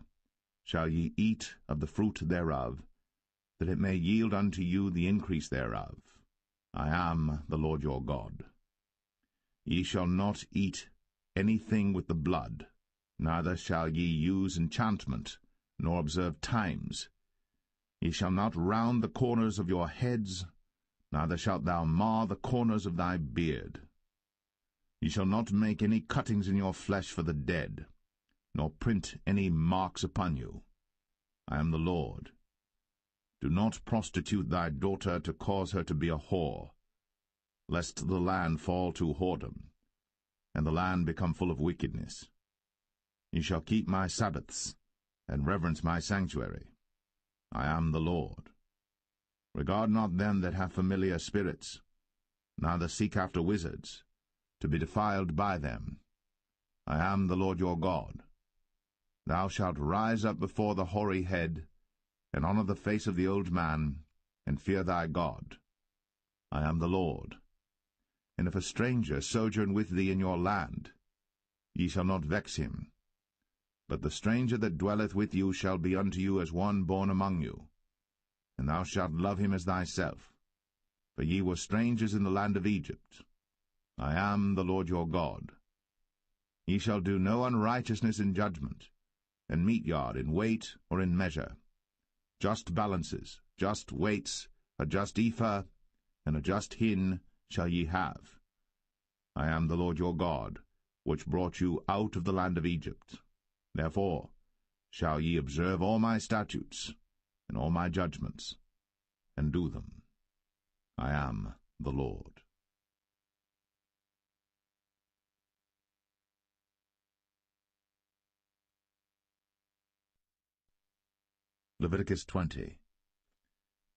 shall ye eat of the fruit thereof, that it may yield unto you the increase thereof. I am the Lord your God. Ye shall not eat anything with the blood, neither shall ye use enchantment, nor observe times. Ye shall not round the corners of your heads, neither shalt thou mar the corners of thy beard. Ye shall not make any cuttings in your flesh for the dead, nor print any marks upon you. I am the Lord. Do not prostitute thy daughter to cause her to be a whore, lest the land fall to whoredom, and the land become full of wickedness. Ye shall keep my Sabbaths, and reverence my sanctuary. I am the Lord. Regard not them that have familiar spirits, neither seek after wizards, to be defiled by them. I am the Lord your God. Thou shalt rise up before the hoary head, and honor the face of the old man, and fear thy God. I am the Lord. And if a stranger sojourn with thee in your land, ye shall not vex him. But the stranger that dwelleth with you shall be unto you as one born among you, and thou shalt love him as thyself. For ye were strangers in the land of Egypt. I am the Lord your God. Ye shall do no unrighteousness in judgment, and meet yard in weight or in measure. Just balances, just weights, a just ephah, and a just hin shall ye have. I am the Lord your God, which brought you out of the land of Egypt. Therefore shall ye observe all my statutes, and all my judgments, and do them. I am the Lord. Leviticus 20.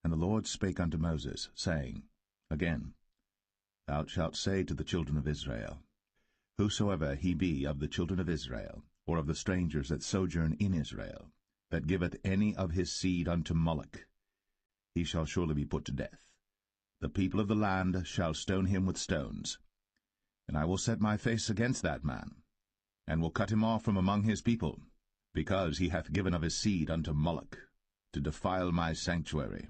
And the Lord spake unto Moses, saying, Again, thou shalt say to the children of Israel, Whosoever he be of the children of Israel, or of the strangers that sojourn in Israel, that giveth any of his seed unto Moloch, he shall surely be put to death. The people of the land shall stone him with stones. And I will set my face against that man, and will cut him off from among his people, because he hath given of his seed unto Moloch, to defile my sanctuary,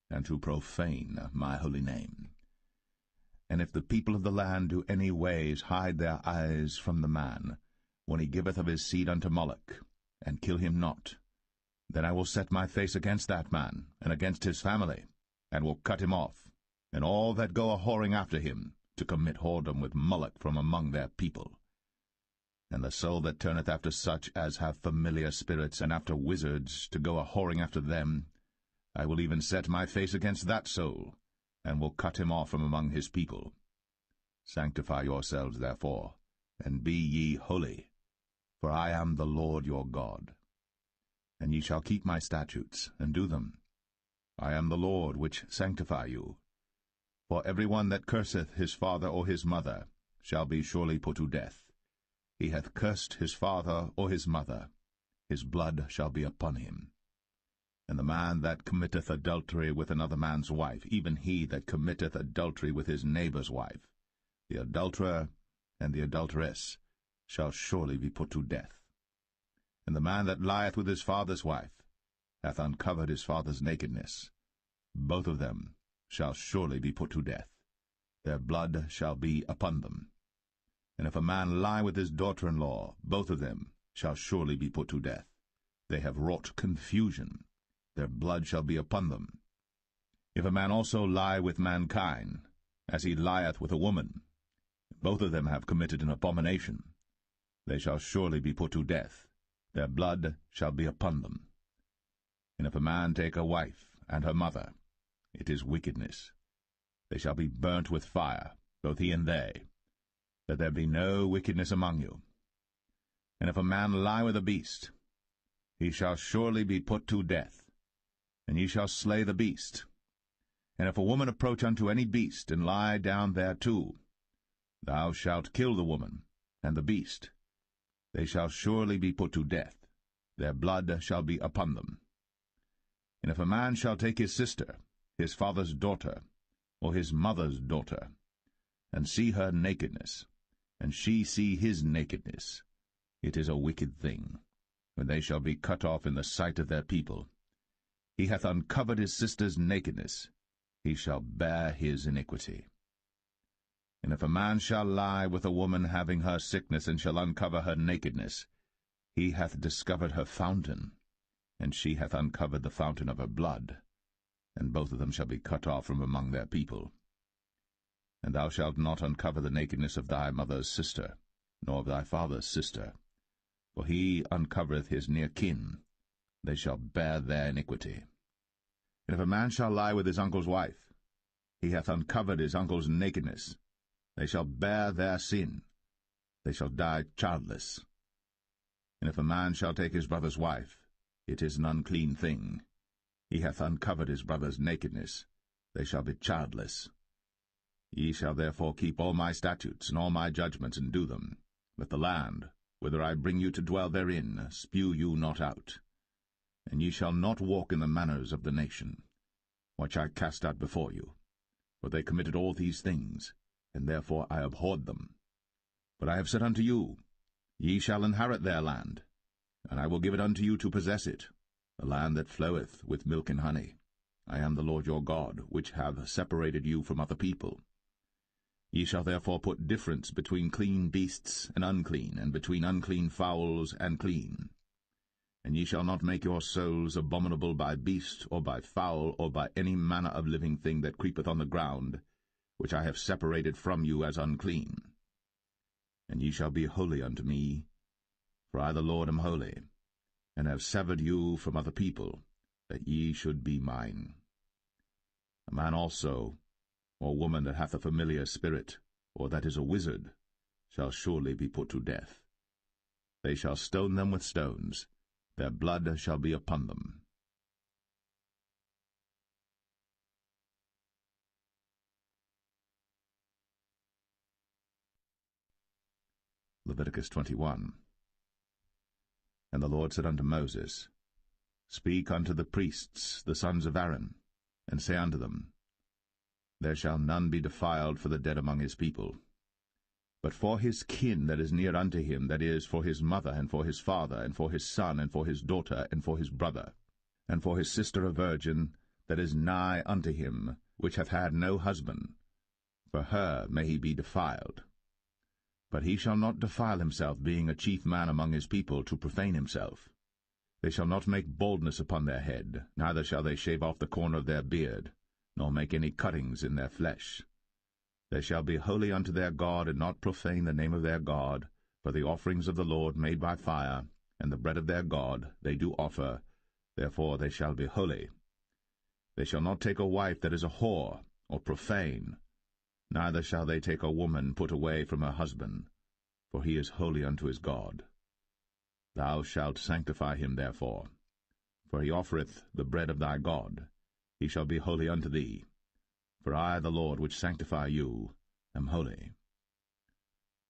and to profane my holy name. And if the people of the land do any ways hide their eyes from the man, when he giveth of his seed unto Moloch, and kill him not, then I will set my face against that man, and against his family, and will cut him off, and all that go a-whoring after him, to commit whoredom with Moloch from among their people. And the soul that turneth after such as have familiar spirits, and after wizards, to go a-whoring after them, I will even set my face against that soul, and will cut him off from among his people. Sanctify yourselves, therefore, and be ye holy, for I am the Lord your God. And ye shall keep my statutes, and do them. I am the Lord which sanctify you. For every one that curseth his father or his mother shall be surely put to death. He hath cursed his father or his mother, his blood shall be upon him. And the man that committeth adultery with another man's wife, even he that committeth adultery with his neighbour's wife, the adulterer and the adulteress, shall surely be put to death. And the man that lieth with his father's wife hath uncovered his father's nakedness. Both of them shall surely be put to death. Their blood shall be upon them. And if a man lie with his daughter-in-law, both of them shall surely be put to death. They have wrought confusion. Their blood shall be upon them. If a man also lie with mankind, as he lieth with a woman, both of them have committed an abomination. They shall surely be put to death. Their blood shall be upon them. And if a man take a wife and her mother, it is wickedness. They shall be burnt with fire, both he and they, that there be no wickedness among you. And if a man lie with a beast, he shall surely be put to death, and ye shall slay the beast. And if a woman approach unto any beast, and lie down thereto, thou shalt kill the woman and the beast. They shall surely be put to death. Their blood shall be upon them. And if a man shall take his sister, his father's daughter, or his mother's daughter, and see her nakedness, and she see his nakedness, it is a wicked thing, when they shall be cut off in the sight of their people. He hath uncovered his sister's nakedness, he shall bear his iniquity. And if a man shall lie with a woman having her sickness, and shall uncover her nakedness, he hath discovered her fountain, and she hath uncovered the fountain of her blood, and both of them shall be cut off from among their people. And thou shalt not uncover the nakedness of thy mother's sister, nor of thy father's sister, for he uncovereth his near kin. They shall bear their iniquity. And if a man shall lie with his uncle's wife, he hath uncovered his uncle's nakedness. They shall bear their sin. They shall die childless. And if a man shall take his brother's wife, it is an unclean thing. He hath uncovered his brother's nakedness. They shall be childless. Ye shall therefore keep all my statutes and all my judgments, and do them, that the land, whither I bring you to dwell therein, spew you not out. And ye shall not walk in the manners of the nation, which I cast out before you. For they committed all these things, and therefore I abhorred them. But I have said unto you, Ye shall inherit their land, and I will give it unto you to possess it, a land that floweth with milk and honey. I am the Lord your God, which have separated you from other people. Ye shall therefore put difference between clean beasts and unclean, and between unclean fowls and clean. And ye shall not make your souls abominable by beast, or by fowl, or by any manner of living thing that creepeth on the ground, which I have separated from you as unclean. And ye shall be holy unto me, for I the Lord am holy, and have severed you from other people, that ye should be mine. A man also, or woman that hath a familiar spirit, or that is a wizard, shall surely be put to death. They shall stone them with stones, their blood shall be upon them. Leviticus 21. And the Lord said unto Moses, Speak unto the priests, the sons of Aaron, and say unto them, There shall none be defiled for the dead among his people. But for his kin that is near unto him, that is, for his mother, and for his father, and for his son, and for his daughter, and for his brother, and for his sister a virgin, that is nigh unto him, which hath had no husband, for her may he be defiled. But he shall not defile himself, being a chief man among his people, to profane himself. They shall not make baldness upon their head, neither shall they shave off the corner of their beard, nor make any cuttings in their flesh. They shall be holy unto their God, and not profane the name of their God, for the offerings of the Lord made by fire, and the bread of their God they do offer, therefore they shall be holy. They shall not take a wife that is a whore, or profane, neither shall they take a woman put away from her husband, for he is holy unto his God. Thou shalt sanctify him therefore, for he offereth the bread of thy God. He shall be holy unto thee. For I, the Lord, which sanctify you, am holy.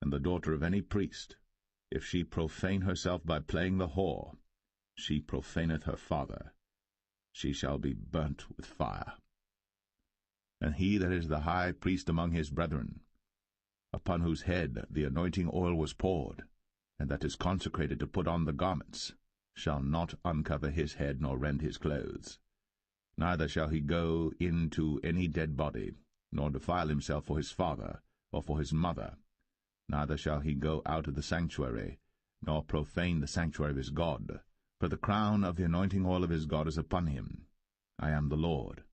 And the daughter of any priest, if she profane herself by playing the whore, she profaneth her father. She shall be burnt with fire. And he that is the high priest among his brethren, upon whose head the anointing oil was poured, and that is consecrated to put on the garments, shall not uncover his head nor rend his clothes. Neither shall he go into any dead body, nor defile himself for his father, or for his mother. Neither shall he go out of the sanctuary, nor profane the sanctuary of his God. For the crown of the anointing oil of his God is upon him. I am the Lord.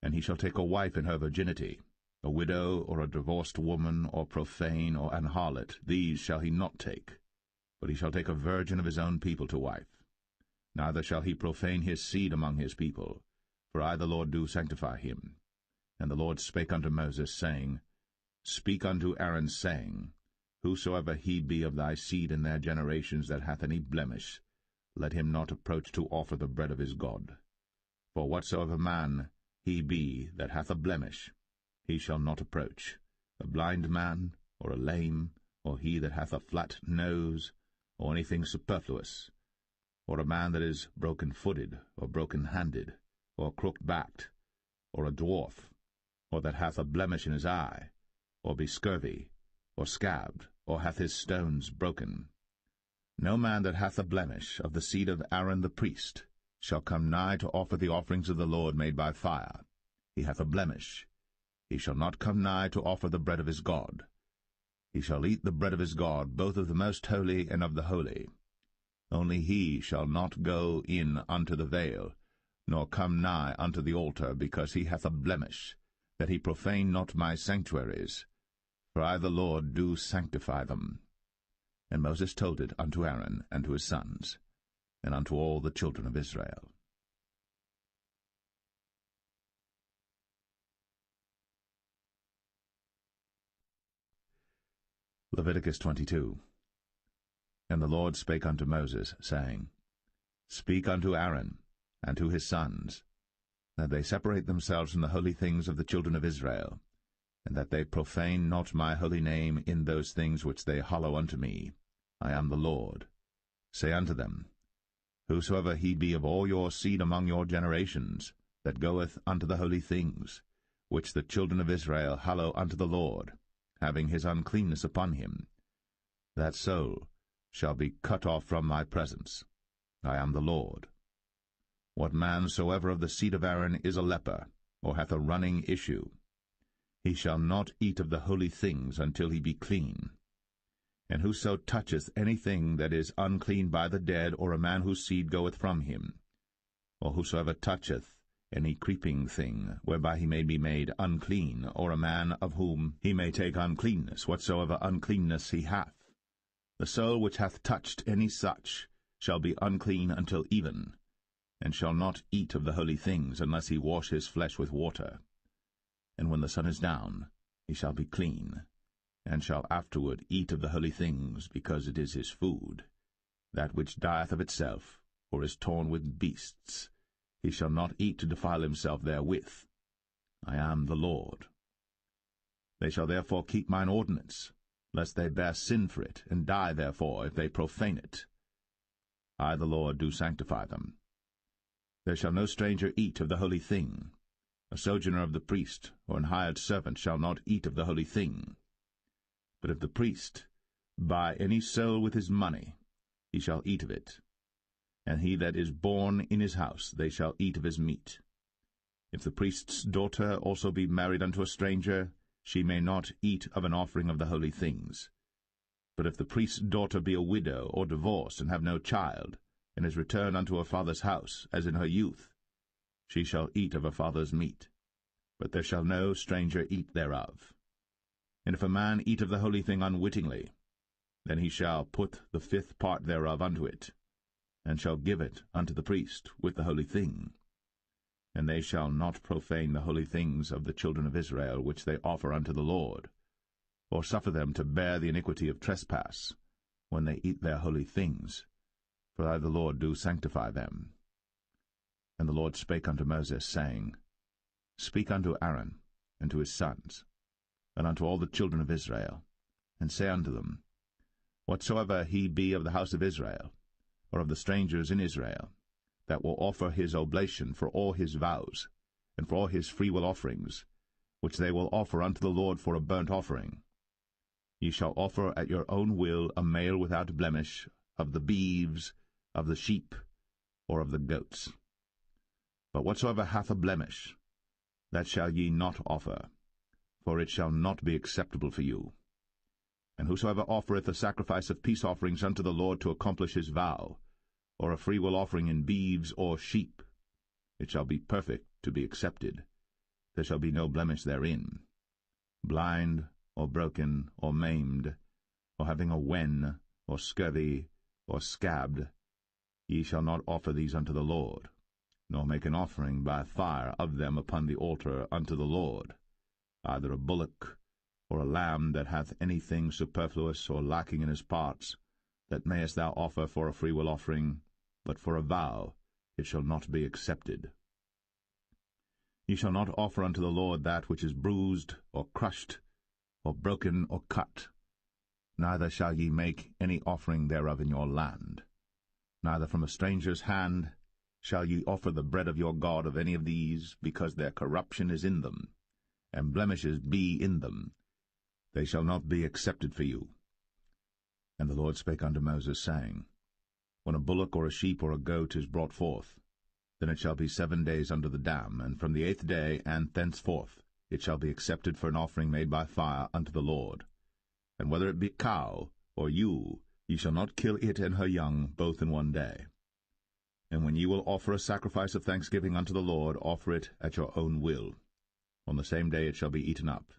And he shall take a wife in her virginity, a widow, or a divorced woman, or profane, or an harlot. These shall he not take, but he shall take a virgin of his own people to wife. Neither shall he profane his seed among his people, for I the Lord do sanctify him. And the Lord spake unto Moses, saying, Speak unto Aaron, saying, Whosoever he be of thy seed in their generations that hath any blemish, let him not approach to offer the bread of his God. For whatsoever man he be that hath a blemish, he shall not approach, a blind man, or a lame, or he that hath a flat nose, or anything superfluous, or a man that is broken-footed, or broken-handed, or crooked-backed, or a dwarf, or that hath a blemish in his eye, or be scurvy, or scabbed, or hath his stones broken. No man that hath a blemish of the seed of Aaron the priest shall come nigh to offer the offerings of the Lord made by fire. He hath a blemish. He shall not come nigh to offer the bread of his God. He shall eat the bread of his God, both of the most holy and of the holy. Only he shall not go in unto the veil, nor come nigh unto the altar, because he hath a blemish, that he profane not my sanctuaries. For I the Lord do sanctify them. And Moses told it unto Aaron and to his sons, and unto all the children of Israel. Leviticus 22. And the Lord spake unto Moses, saying, Speak unto Aaron and to his sons, that they separate themselves from the holy things of the children of Israel, and that they profane not my holy name in those things which they hallow unto me. I am the Lord. Say unto them, Whosoever he be of all your seed among your generations, that goeth unto the holy things, which the children of Israel hallow unto the Lord, having his uncleanness upon him, that soul shall be cut off from my presence. I am the Lord. What man soever of the seed of Aaron is a leper, or hath a running issue, he shall not eat of the holy things until he be clean. And whoso toucheth anything that is unclean by the dead, or a man whose seed goeth from him, or whosoever toucheth any creeping thing, whereby he may be made unclean, or a man of whom he may take uncleanness, whatsoever uncleanness he hath, the soul which hath touched any such shall be unclean until even, and shall not eat of the holy things, unless he wash his flesh with water. And when the sun is down, he shall be clean, and shall afterward eat of the holy things, because it is his food. That which dieth of itself, or is torn with beasts, he shall not eat to defile himself therewith. I am the Lord. They shall therefore keep mine ordinance, lest they bear sin for it, and die therefore, if they profane it. I the Lord do sanctify them. There shall no stranger eat of the holy thing. A sojourner of the priest, or an hired servant, shall not eat of the holy thing. But if the priest buy any soul with his money, he shall eat of it. And he that is born in his house, they shall eat of his meat. If the priest's daughter also be married unto a stranger, she may not eat of an offering of the holy things. But if the priest's daughter be a widow, or divorced, and have no child, and is returned unto her father's house, as in her youth, she shall eat of her father's meat. But there shall no stranger eat thereof. And if a man eat of the holy thing unwittingly, then he shall put the fifth part thereof unto it, and shall give it unto the priest with the holy thing. And they shall not profane the holy things of the children of Israel, which they offer unto the Lord, or suffer them to bear the iniquity of trespass, when they eat their holy things, for I the Lord do sanctify them. And the Lord spake unto Moses, saying, Speak unto Aaron, and to his sons, and unto all the children of Israel, and say unto them, Whatsoever he be of the house of Israel, or of the strangers in Israel, that will offer his oblation for all his vows, and for all his freewill offerings, which they will offer unto the Lord for a burnt offering, ye shall offer at your own will a male without blemish, of the beeves, of the sheep, or of the goats. But whatsoever hath a blemish, that shall ye not offer, for it shall not be acceptable for you. And whosoever offereth a sacrifice of peace offerings unto the Lord to accomplish his vow, or a freewill offering in beeves or sheep, it shall be perfect to be accepted. There shall be no blemish therein. Blind, or broken, or maimed, or having a wen, or scurvy, or scabbed, ye shall not offer these unto the Lord, nor make an offering by fire of them upon the altar unto the Lord, either a bullock, or a lamb that hath anything superfluous or lacking in his parts, that mayest thou offer for a freewill offering, but for a vow it shall not be accepted. Ye shall not offer unto the Lord that which is bruised, or crushed, or broken, or cut, neither shall ye make any offering thereof in your land. Neither from a stranger's hand shall ye offer the bread of your God of any of these, because their corruption is in them, and blemishes be in them. They shall not be accepted for you. And the Lord spake unto Moses, saying, When a bullock or a sheep or a goat is brought forth, then it shall be 7 days under the dam, and from the 8th day and thenceforth it shall be accepted for an offering made by fire unto the Lord. And whether it be cow or ewe, ye shall not kill it and her young both in 1 day. And when ye will offer a sacrifice of thanksgiving unto the Lord, offer it at your own will. On the same day it shall be eaten up.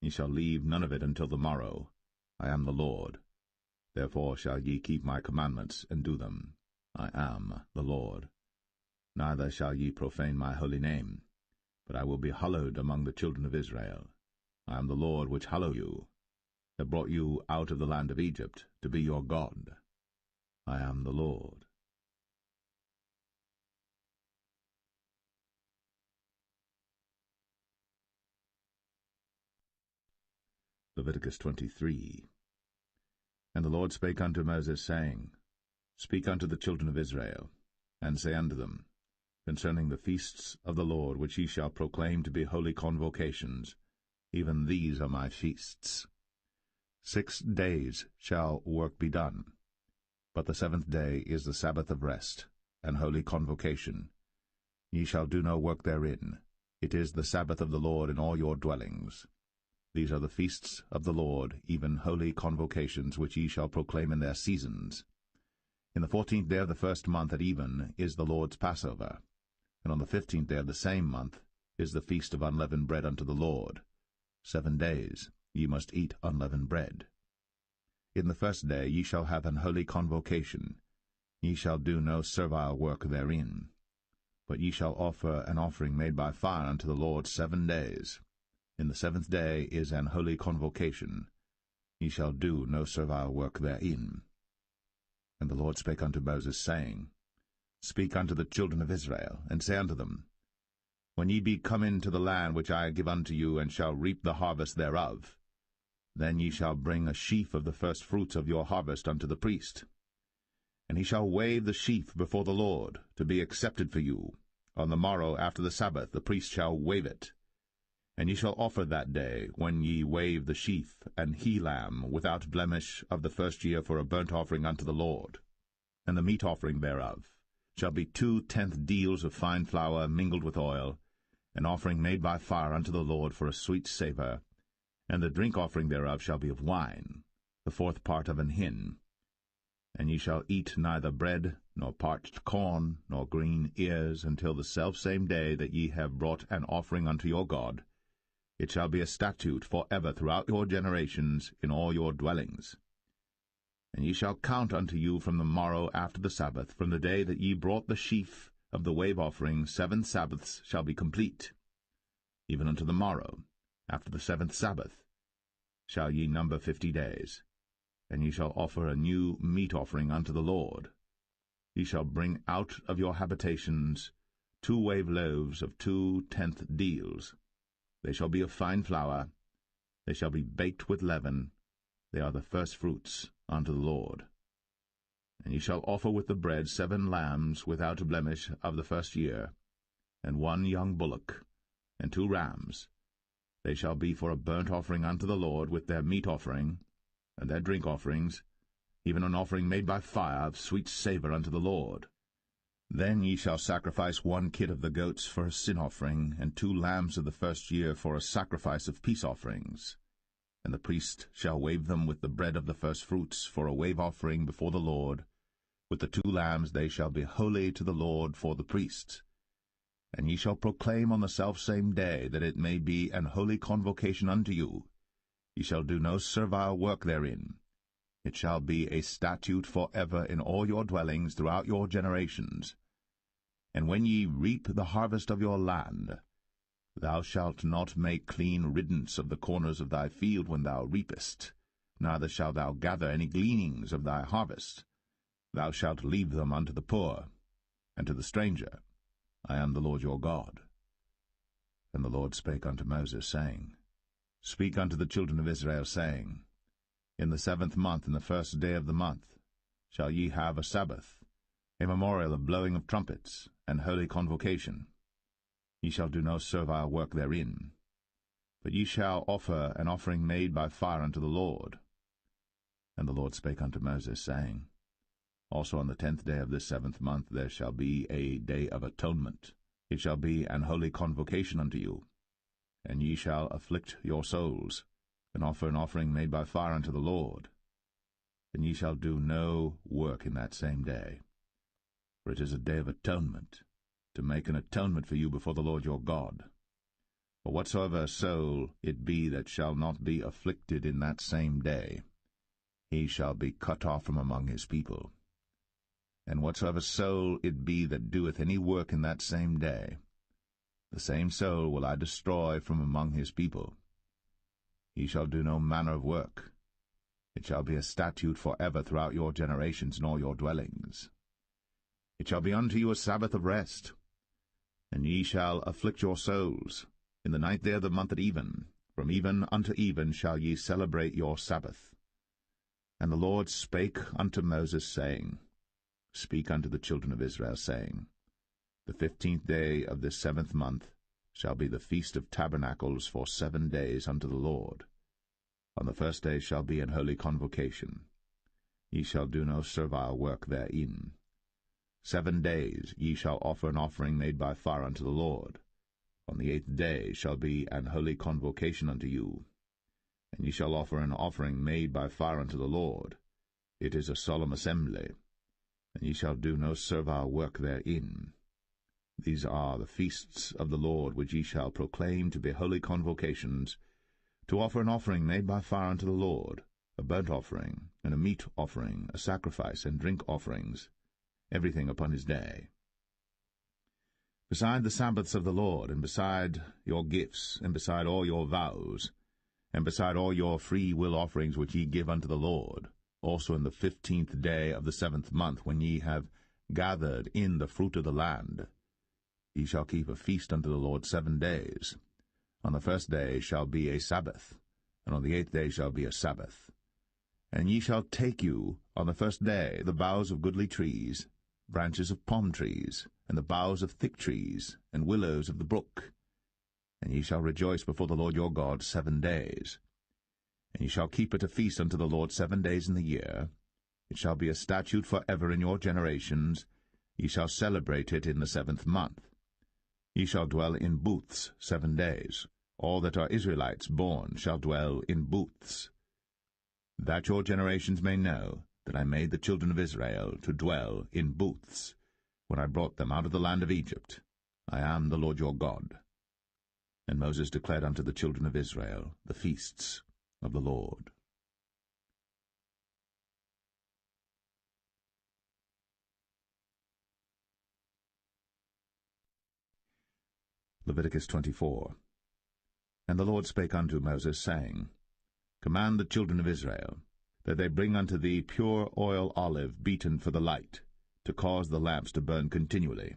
Ye shall leave none of it until the morrow. I am the Lord. Therefore shall ye keep my commandments, and do them. I am the Lord. Neither shall ye profane my holy name, but I will be hallowed among the children of Israel. I am the Lord which hallow you, that brought you out of the land of Egypt, to be your God. I am the Lord. Leviticus 23. And the Lord spake unto Moses, saying, Speak unto the children of Israel, and say unto them, Concerning the feasts of the Lord, which ye shall proclaim to be holy convocations, even these are my feasts. 6 days shall work be done, but the 7th day is the Sabbath of rest, and holy convocation. Ye shall do no work therein. It is the Sabbath of the Lord in all your dwellings. These are the feasts of the Lord, even holy convocations, which ye shall proclaim in their seasons. In the 14th day of the first month at even is the Lord's Passover, and on the 15th day of the same month is the feast of unleavened bread unto the Lord. 7 days ye must eat unleavened bread. In the first day ye shall have an holy convocation. Ye shall do no servile work therein. But ye shall offer an offering made by fire unto the Lord 7 days. In the 7th day is an holy convocation. Ye shall do no servile work therein. And the Lord spake unto Moses, saying, Speak unto the children of Israel, and say unto them, When ye be come into the land which I give unto you, and shall reap the harvest thereof, then ye shall bring a sheaf of the first fruits of your harvest unto the priest. And he shall wave the sheaf before the Lord, to be accepted for you. On the morrow after the Sabbath the priest shall wave it. And ye shall offer that day, when ye wave the sheaf, an he-lamb without blemish of the first year for a burnt offering unto the Lord. And the meat offering thereof shall be 2/10 deals of fine flour mingled with oil, an offering made by fire unto the Lord for a sweet savour. And the drink offering thereof shall be of wine, the 4th part of an hin. And ye shall eat neither bread, nor parched corn, nor green ears, until the selfsame day that ye have brought an offering unto your God. It shall be a statute for ever throughout your generations in all your dwellings. And ye shall count unto you from the morrow after the Sabbath, from the day that ye brought the sheaf of the wave offering, 7 Sabbaths shall be complete. Even unto the morrow, after the 7th Sabbath, shall ye number 50 days. And ye shall offer a new meat offering unto the Lord. Ye shall bring out of your habitations 2 wave loaves of 2/10 deals. They shall be of fine flour. They shall be baked with leaven. They are the first fruits unto the Lord. And ye shall offer with the bread 7 lambs without blemish of the first year, and 1 young bullock, and 2 rams. They shall be for a burnt offering unto the Lord, with their meat offering, and their drink offerings, even an offering made by fire of sweet savour unto the Lord. Then ye shall sacrifice 1 kid of the goats for a sin offering, and 2 lambs of the first year for a sacrifice of peace offerings. And the priest shall wave them with the bread of the first fruits for a wave offering before the Lord. With the 2 lambs they shall be holy to the Lord for the priests. And ye shall proclaim on the selfsame day, that it may be an holy convocation unto you. Ye shall do no servile work therein. It shall be a statute for ever in all your dwellings throughout your generations. And when ye reap the harvest of your land, thou shalt not make clean riddance of the corners of thy field when thou reapest, neither shalt thou gather any gleanings of thy harvest. Thou shalt leave them unto the poor, and to the stranger. I am the Lord your God. And the Lord spake unto Moses, saying, Speak unto the children of Israel, saying, In the 7th month, in the 1st day of the month, shall ye have a Sabbath, a memorial of blowing of trumpets, and holy convocation. Ye shall do no servile work therein, but ye shall offer an offering made by fire unto the Lord. And the Lord spake unto Moses, saying, Also on the 10th day of this 7th month there shall be a day of atonement. It shall be an holy convocation unto you. And ye shall afflict your souls, and offer an offering made by fire unto the Lord. And ye shall do no work in that same day. For it is a day of atonement, to make an atonement for you before the Lord your God. For whatsoever soul it be that shall not be afflicted in that same day, he shall be cut off from among his people. And whatsoever soul it be that doeth any work in that same day, the same soul will I destroy from among his people. Ye shall do no manner of work. It shall be a statute for ever throughout your generations in all your dwellings. It shall be unto you a Sabbath of rest. And ye shall afflict your souls. In the 9th day of the month at even, from even unto even shall ye celebrate your Sabbath. And the Lord spake unto Moses, saying, Speak unto the children of Israel, saying, The 15th day of this 7th month shall be the Feast of Tabernacles for 7 days unto the Lord. On the 1st day shall be an holy convocation. Ye shall do no servile work therein. 7 days ye shall offer an offering made by fire unto the Lord. On the 8th day shall be an holy convocation unto you. And ye shall offer an offering made by fire unto the Lord. It is a solemn assembly, and ye shall do no servile work therein. These are the feasts of the Lord, which ye shall proclaim to be holy convocations, to offer an offering made by fire unto the Lord, a burnt offering, and a meat offering, a sacrifice, and drink offerings, everything upon his day. Beside the Sabbaths of the Lord, and beside your gifts, and beside all your vows, and beside all your free will offerings which ye give unto the Lord, also in the 15th day of the 7th month, when ye have gathered in the fruit of the land, ye shall keep a feast unto the Lord 7 days. On the 1st day shall be a Sabbath, and on the 8th day shall be a Sabbath. And ye shall take you on the 1st day the boughs of goodly trees, branches of palm trees, and the boughs of thick trees, and willows of the brook. And ye shall rejoice before the Lord your God 7 days. And ye shall keep it a feast unto the Lord 7 days in the year. It shall be a statute for ever in your generations. Ye shall celebrate it in the 7th month. Ye shall dwell in booths 7 days. All that are Israelites born shall dwell in booths, that your generations may know that I made the children of Israel to dwell in booths, when I brought them out of the land of Egypt. I am the Lord your God. And Moses declared unto the children of Israel the feasts of the Lord. Leviticus 24. And the Lord spake unto Moses, saying, Command the children of Israel, that they bring unto thee pure oil olive beaten for the light, to cause the lamps to burn continually.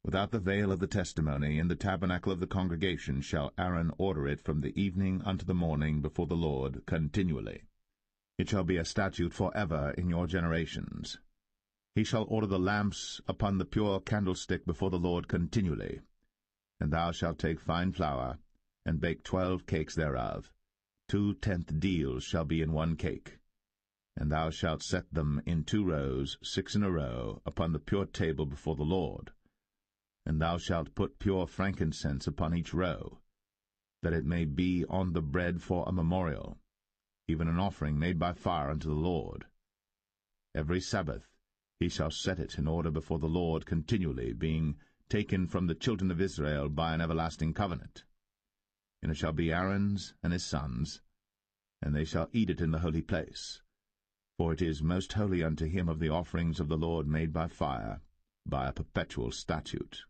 Without the veil of the testimony, in the tabernacle of the congregation, shall Aaron order it from the evening unto the morning before the Lord continually. It shall be a statute for ever in your generations. He shall order the lamps upon the pure candlestick before the Lord continually. And thou shalt take fine flour, and bake 12 cakes thereof. 2 tenth deals shall be in 1 cake. And thou shalt set them in 2 rows, 6 in a row, upon the pure table before the Lord. And thou shalt put pure frankincense upon each row, that it may be on the bread for a memorial, even an offering made by fire unto the Lord. Every Sabbath he shall set it in order before the Lord continually, being taken from the children of Israel by an everlasting covenant. And it shall be Aaron's and his sons, and they shall eat it in the holy place. For it is most holy unto him of the offerings of the Lord made by fire, by a perpetual statute.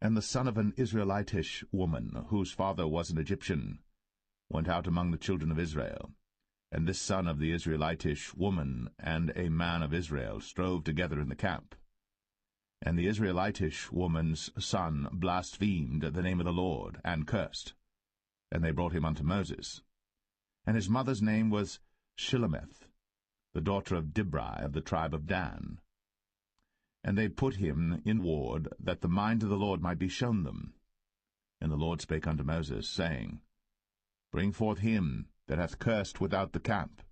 And the son of an Israelitish woman, whose father was an Egyptian, went out among the children of Israel. And this son of the Israelitish woman and a man of Israel strove together in the camp. And the Israelitish woman's son blasphemed the name of the Lord, and cursed. And they brought him unto Moses. And his mother's name was Shilemeth, the daughter of Dibri of the tribe of Dan. And they put him in ward, that the mind of the Lord might be shown them. And the Lord spake unto Moses, saying, Bring forth him that hath cursed without the camp,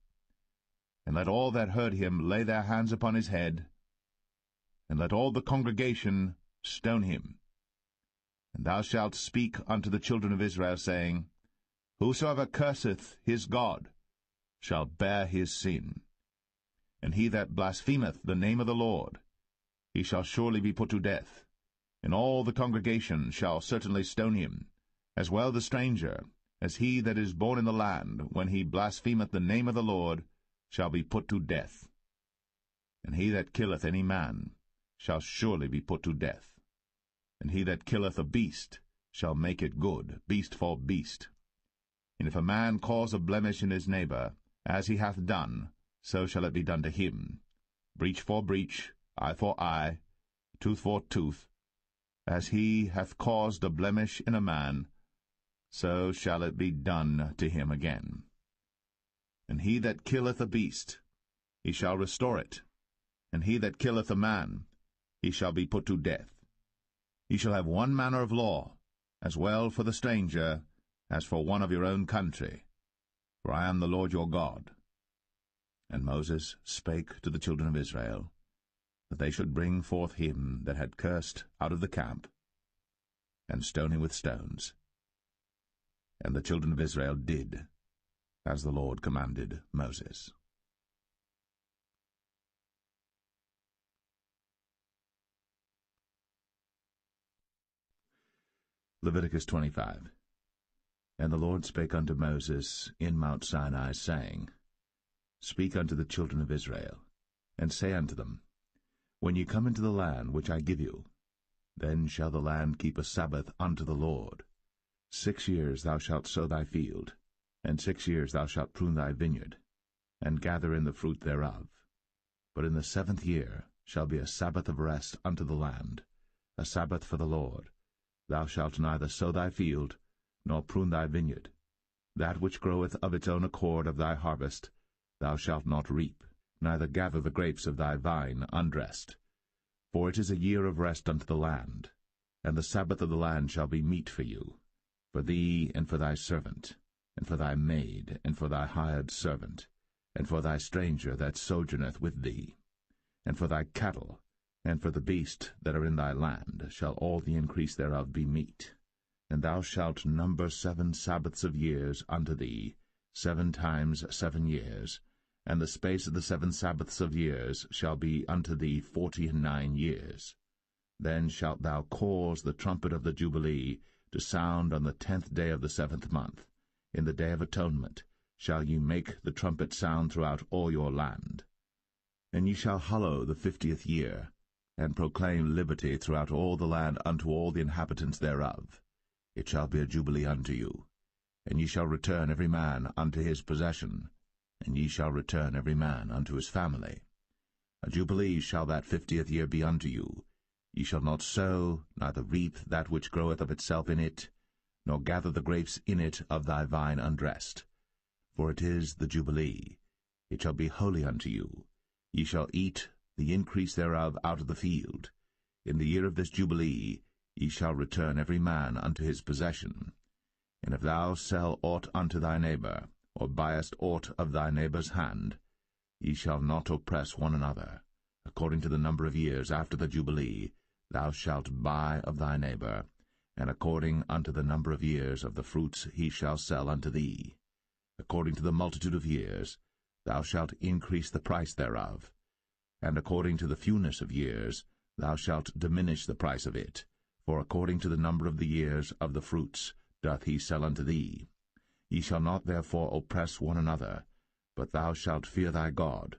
and let all that heard him lay their hands upon his head, and let all the congregation stone him. And thou shalt speak unto the children of Israel, saying, Whosoever curseth his God shall bear his sin. And he that blasphemeth the name of the Lord, he shall surely be put to death. And all the congregation shall certainly stone him, as well the stranger, as he that is born in the land, when he blasphemeth the name of the Lord, shall be put to death. And he that killeth any man shall surely be put to death. And he that killeth a beast shall make it good, beast for beast. And if a man cause a blemish in his neighbor, as he hath done, so shall it be done to him. Breach for breach, eye for eye, tooth for tooth. As he hath caused a blemish in a man, so shall it be done to him again. And he that killeth a beast, he shall restore it. And he that killeth a man, he shall be put to death. Ye shall have one manner of law, as well for the stranger as for one of your own country, for I am the Lord your God. And Moses spake to the children of Israel, that they should bring forth him that had cursed out of the camp, and stone him with stones. And the children of Israel did as the Lord commanded Moses. Leviticus 25. And the Lord spake unto Moses in Mount Sinai, saying, Speak unto the children of Israel, and say unto them, When ye come into the land which I give you, then shall the land keep a Sabbath unto the Lord. 6 years thou shalt sow thy field, and 6 years thou shalt prune thy vineyard, and gather in the fruit thereof. But in the 7th year shall be a Sabbath of rest unto the land, a Sabbath for the Lord. Thou shalt neither sow thy field, nor prune thy vineyard. That which groweth of its own accord of thy harvest thou shalt not reap, neither gather the grapes of thy vine undressed. For it is a year of rest unto the land, and the Sabbath of the land shall be meat for you, for thee and for thy servant, and for thy maid, and for thy hired servant, and for thy stranger that sojourneth with thee, and for thy cattle, and for the beast that are in thy land shall all the increase thereof be meat. And thou shalt number 7 Sabbaths of years unto thee, 7 times 7 years, and the space of the 7 Sabbaths of years shall be unto thee 49 years. Then shalt thou cause the trumpet of the Jubilee to sound on the 10th day of the 7th month. In the day of atonement shall ye make the trumpet sound throughout all your land. And ye shall hallow the 50th year, and proclaim liberty throughout all the land unto all the inhabitants thereof. It shall be a jubilee unto you. And ye shall return every man unto his possession, and ye shall return every man unto his family. A jubilee shall that 50th year be unto you. Ye shall not sow, neither reap that which groweth of itself in it, nor gather the grapes in it of thy vine undressed. For it is the jubilee. It shall be holy unto you. Ye shall eat the increase thereof out of the field. In the year of this jubilee ye shall return every man unto his possession. And if thou sell aught unto thy neighbor, or buyest aught of thy neighbor's hand, ye shall not oppress one another. According to the number of years after the jubilee thou shalt buy of thy neighbor, and according unto the number of years of the fruits he shall sell unto thee. According to the multitude of years thou shalt increase the price thereof, and according to the fewness of years thou shalt diminish the price of it, for according to the number of the years of the fruits doth he sell unto thee. Ye shall not therefore oppress one another, but thou shalt fear thy God,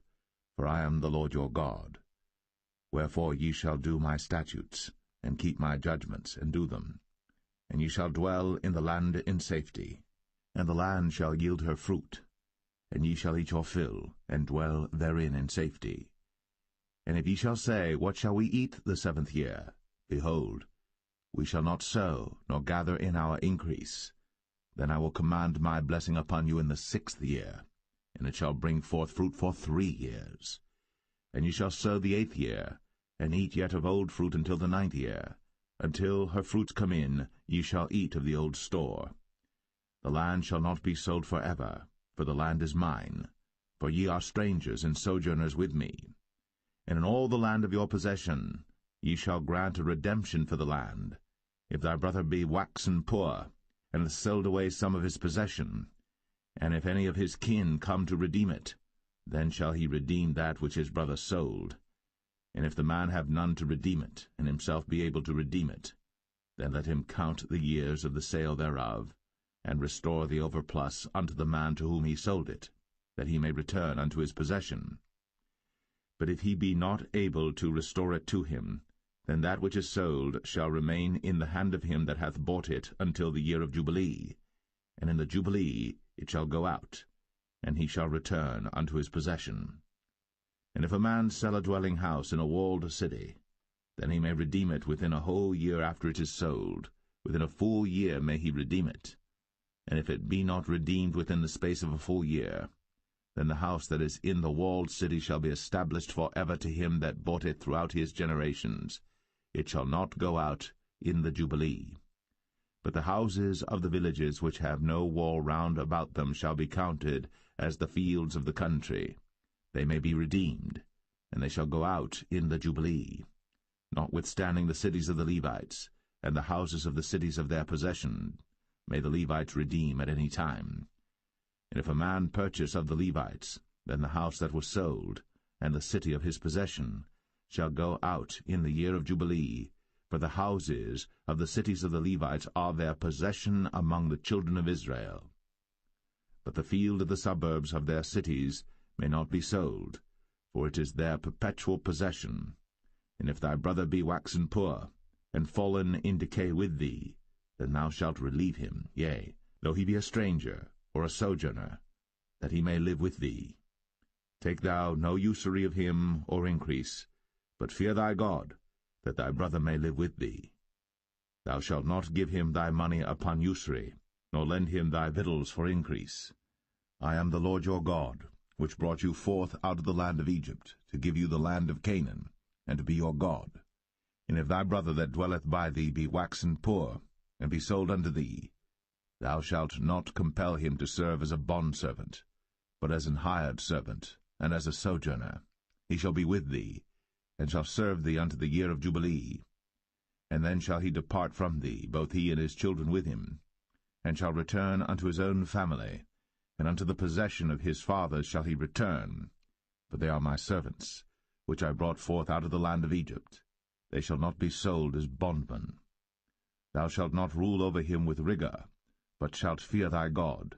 for I am the Lord your God. Wherefore ye shall do my statutes, and keep my judgments, and do them. And ye shall dwell in the land in safety, and the land shall yield her fruit, and ye shall eat your fill, and dwell therein in safety. And if ye shall say, What shall we eat the 7th year? Behold, we shall not sow, nor gather in our increase. Then I will command my blessing upon you in the 6th year, and it shall bring forth fruit for 3 years. And ye shall sow the 8th year, and eat yet of old fruit until the 9th year. Until her fruits come in, ye shall eat of the old store. The land shall not be sold forever, for the land is mine, for ye are strangers and sojourners with me. And in all the land of your possession ye shall grant a redemption for the land. If thy brother be waxen poor, and hath sold away some of his possession, and if any of his kin come to redeem it, then shall he redeem that which his brother sold. And if the man have none to redeem it, and himself be able to redeem it, then let him count the years of the sale thereof, and restore the overplus unto the man to whom he sold it, that he may return unto his possession. But if he be not able to restore it to him, then that which is sold shall remain in the hand of him that hath bought it until the year of Jubilee, and in the Jubilee it shall go out, and he shall return unto his possession. And if a man sell a dwelling house in a walled city, then he may redeem it within a whole year after it is sold. Within a full year may he redeem it. And if it be not redeemed within the space of a full year, then the house that is in the walled city shall be established for ever to him that bought it throughout his generations. It shall not go out in the Jubilee. But the houses of the villages which have no wall round about them shall be counted as the fields of the country. They may be redeemed, and they shall go out in the Jubilee. Notwithstanding the cities of the Levites, and the houses of the cities of their possession, may the Levites redeem at any time. And if a man purchase of the Levites, then the house that was sold, and the city of his possession, shall go out in the year of Jubilee, for the houses of the cities of the Levites are their possession among the children of Israel. But the field of the suburbs of their cities may not be sold, for it is their perpetual possession. And if thy brother be waxen poor, and fallen in decay with thee, then thou shalt relieve him, yea, though he be a stranger, or a sojourner, that he may live with thee. Take thou no usury of him, or increase, but fear thy God, that thy brother may live with thee. Thou shalt not give him thy money upon usury, nor lend him thy victuals for increase. I am the Lord your God, which brought you forth out of the land of Egypt, to give you the land of Canaan, and to be your God. And if thy brother that dwelleth by thee be waxen poor, and be sold unto thee, thou shalt not compel him to serve as a bondservant, but as an hired servant, and as a sojourner. He shall be with thee, and shall serve thee unto the year of Jubilee. And then shall he depart from thee, both he and his children with him, and shall return unto his own family, and unto the possession of his fathers shall he return. For they are my servants, which I brought forth out of the land of Egypt. They shall not be sold as bondmen. Thou shalt not rule over him with rigor, but shalt fear thy God.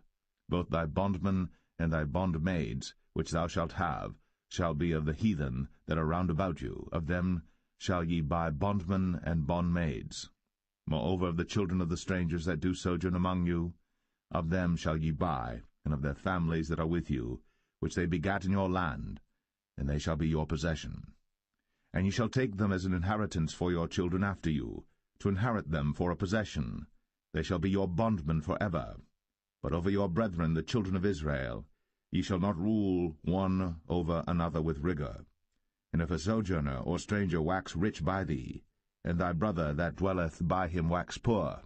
Both thy bondmen and thy bondmaids, which thou shalt have, shall be of the heathen that are round about you. Of them shall ye buy bondmen and bondmaids. Moreover, of the children of the strangers that do sojourn among you, of them shall ye buy, and of their families that are with you, which they begat in your land, and they shall be your possession. And ye shall take them as an inheritance for your children after you, to inherit them for a possession. They shall be your bondmen for ever. But over your brethren, the children of Israel, ye shall not rule one over another with rigor. And if a sojourner or stranger wax rich by thee, and thy brother that dwelleth by him wax poor,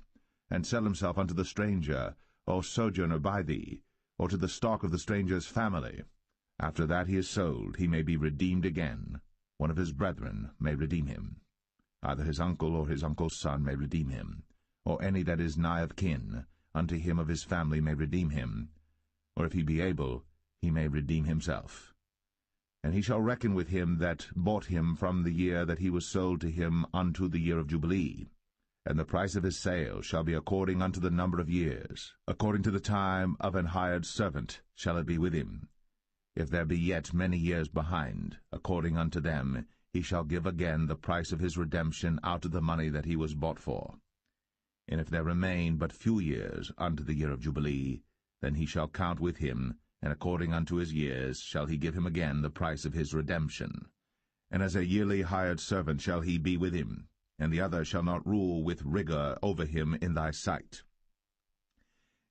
and sell himself unto the stranger or sojourner by thee, or to the stock of the stranger's family, after that he is sold, he may be redeemed again. One of his brethren may redeem him. Either his uncle or his uncle's son may redeem him, or any that is nigh of kin unto him of his family may redeem him, or if he be able, he may redeem himself. And he shall reckon with him that bought him from the year that he was sold to him unto the year of Jubilee. And the price of his sale shall be according unto the number of years, according to the time of an hired servant shall it be with him. If there be yet many years behind, according unto them, he shall give again the price of his redemption out of the money that he was bought for. And if there remain but few years unto the year of Jubilee, then he shall count with him, and according unto his years shall he give him again the price of his redemption. And as a yearly hired servant shall he be with him, and the other shall not rule with rigor over him in thy sight.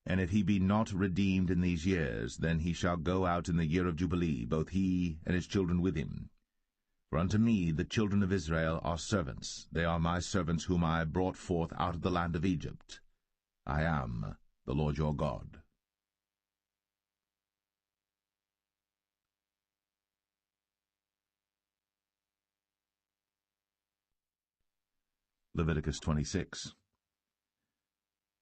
And if he be not redeemed in these years, then he shall go out in the year of Jubilee, both he and his children with him. For unto me the children of Israel are servants. They are my servants whom I brought forth out of the land of Egypt. I am the Lord your God. Leviticus 26.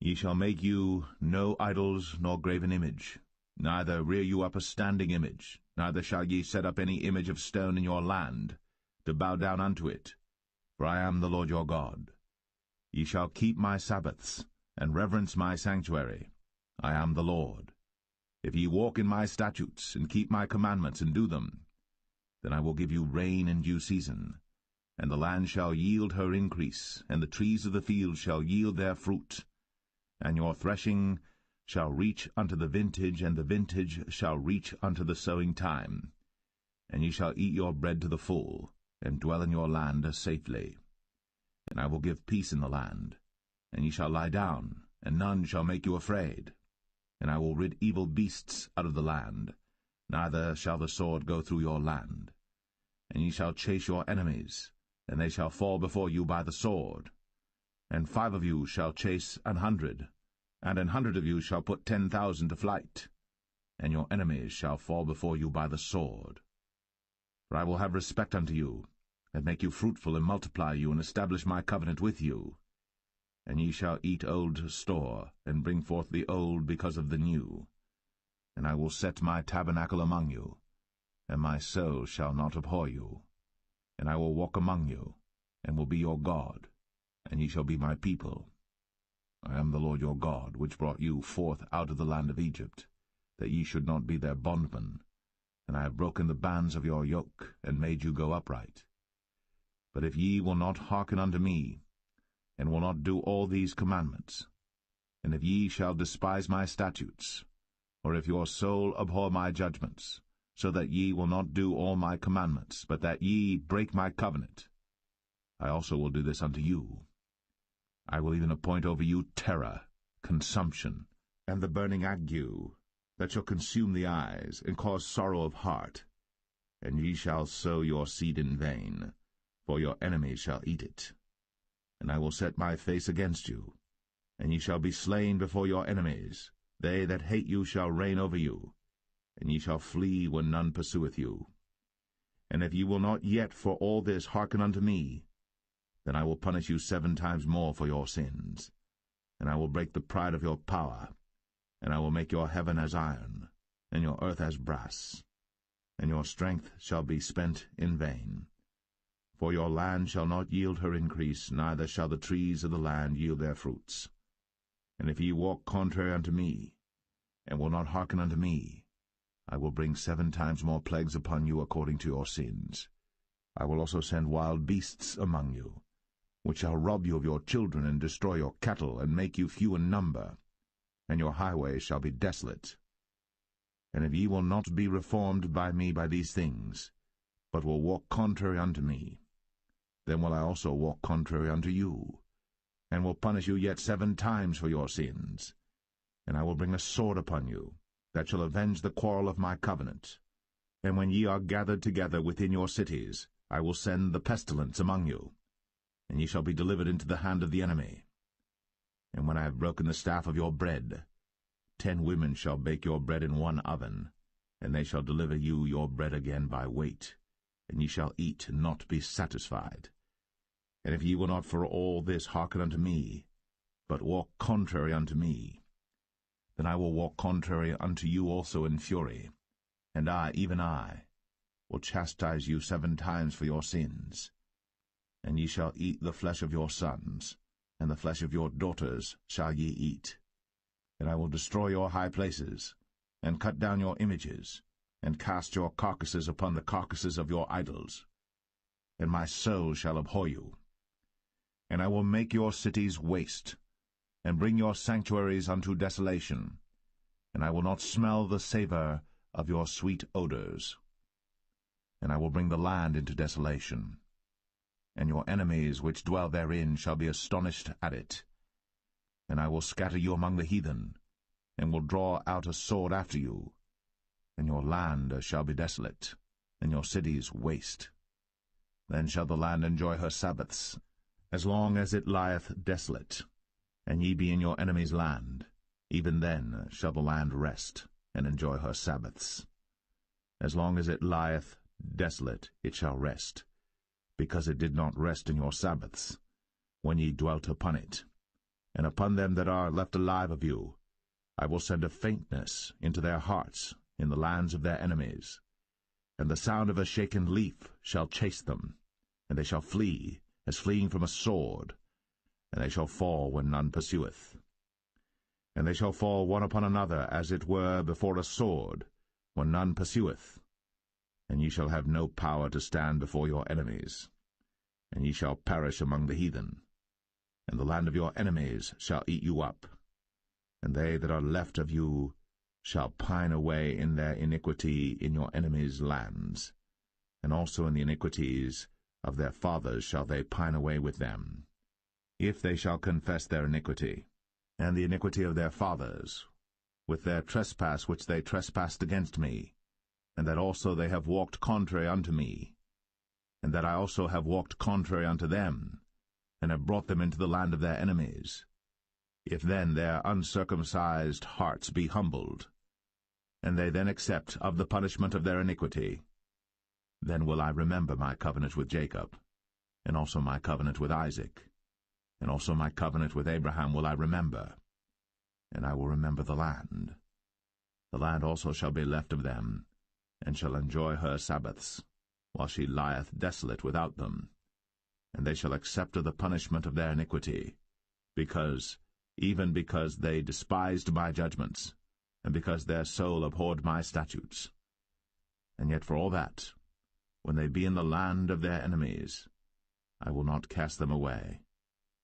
Ye shall make you no idols nor graven image, neither rear you up a standing image, neither shall ye set up any image of stone in your land, to bow down unto it, for I am the Lord your God. Ye shall keep my Sabbaths, and reverence my sanctuary. I am the Lord. If ye walk in my statutes, and keep my commandments, and do them, then I will give you rain in due season, and the land shall yield her increase, and the trees of the field shall yield their fruit. And your threshing shall reach unto the vintage, and the vintage shall reach unto the sowing time. And ye shall eat your bread to the full, and dwell in your land safely. And I will give peace in the land, and ye shall lie down, and none shall make you afraid. And I will rid evil beasts out of the land, neither shall the sword go through your land. And ye shall chase your enemies, and they shall fall before you by the sword. And 5 of you shall chase 100, and 100 of you shall put 10,000 to flight. And your enemies shall fall before you by the sword. For I will have respect unto you, and make you fruitful, and multiply you, and establish my covenant with you. And ye shall eat old store, and bring forth the old because of the new. And I will set my tabernacle among you, and my soul shall not abhor you. And I will walk among you, and will be your God, and ye shall be my people. I am the Lord your God, which brought you forth out of the land of Egypt, that ye should not be their bondmen. And I have broken the bands of your yoke, and made you go upright. But if ye will not hearken unto me, and will not do all these commandments, and if ye shall despise my statutes, or if your soul abhor my judgments, so that ye will not do all my commandments, but that ye break my covenant, I also will do this unto you. I will even appoint over you terror, consumption, and the burning ague, that shall consume the eyes, and cause sorrow of heart. And ye shall sow your seed in vain, for your enemies shall eat it. And I will set my face against you, and ye shall be slain before your enemies. They that hate you shall reign over you, and ye shall flee when none pursueth you. And if ye will not yet for all this hearken unto me, then I will punish you 7 times more for your sins. And I will break the pride of your power, and I will make your heaven as iron, and your earth as brass. And your strength shall be spent in vain. For your land shall not yield her increase, neither shall the trees of the land yield their fruits. And if ye walk contrary unto me, and will not hearken unto me, I will bring 7 times more plagues upon you according to your sins. I will also send wild beasts among you, which shall rob you of your children, and destroy your cattle, and make you few in number, and your highways shall be desolate. And if ye will not be reformed by me by these things, but will walk contrary unto me, then will I also walk contrary unto you, and will punish you yet 7 times for your sins. And I will bring a sword upon you, that shall avenge the quarrel of my covenant. And when ye are gathered together within your cities, I will send the pestilence among you, and ye shall be delivered into the hand of the enemy. And when I have broken the staff of your bread, 10 women shall bake your bread in one oven, and they shall deliver you your bread again by weight, and ye shall eat and not be satisfied. And if ye will not for all this hearken unto me, but walk contrary unto me, then I will walk contrary unto you also in fury, and I, even I, will chastise you 7 times for your sins. And ye shall eat the flesh of your sons, and the flesh of your daughters shall ye eat. And I will destroy your high places, and cut down your images, and cast your carcasses upon the carcasses of your idols. And my soul shall abhor you. And I will make your cities waste, and bring your sanctuaries unto desolation, and I will not smell the savour of your sweet odours. And I will bring the land into desolation, and your enemies which dwell therein shall be astonished at it. And I will scatter you among the heathen, and will draw out a sword after you, and your land shall be desolate, and your cities waste. Then shall the land enjoy her Sabbaths, as long as it lieth desolate, and ye be in your enemy's land. Even then shall the land rest, and enjoy her Sabbaths. As long as it lieth desolate it shall rest, because it did not rest in your Sabbaths, when ye dwelt upon it. And upon them that are left alive of you I will send a faintness into their hearts in the lands of their enemies, and the sound of a shaken leaf shall chase them, and they shall flee, as fleeing from a sword, and they shall fall when none pursueth. And they shall fall one upon another, as it were before a sword, when none pursueth. And ye shall have no power to stand before your enemies, and ye shall perish among the heathen. And the land of your enemies shall eat you up, and they that are left of you shall pine away in their iniquity in your enemies' lands, and also in the iniquities of their fathers shall they pine away with them, if they shall confess their iniquity, and the iniquity of their fathers, with their trespass which they trespassed against me, and that also they have walked contrary unto me, and that I also have walked contrary unto them, and have brought them into the land of their enemies. If then their uncircumcised hearts be humbled, and they then accept of the punishment of their iniquity, then will I remember my covenant with Jacob, and also my covenant with Isaac, and also my covenant with Abraham will I remember, and I will remember the land The land also shall be left of them, and shall enjoy her Sabbaths, while she lieth desolate without them. And they shall accept of the punishment of their iniquity, even because they despised my judgments, and because their soul abhorred my statutes. And yet for all that, when they be in the land of their enemies, I will not cast them away,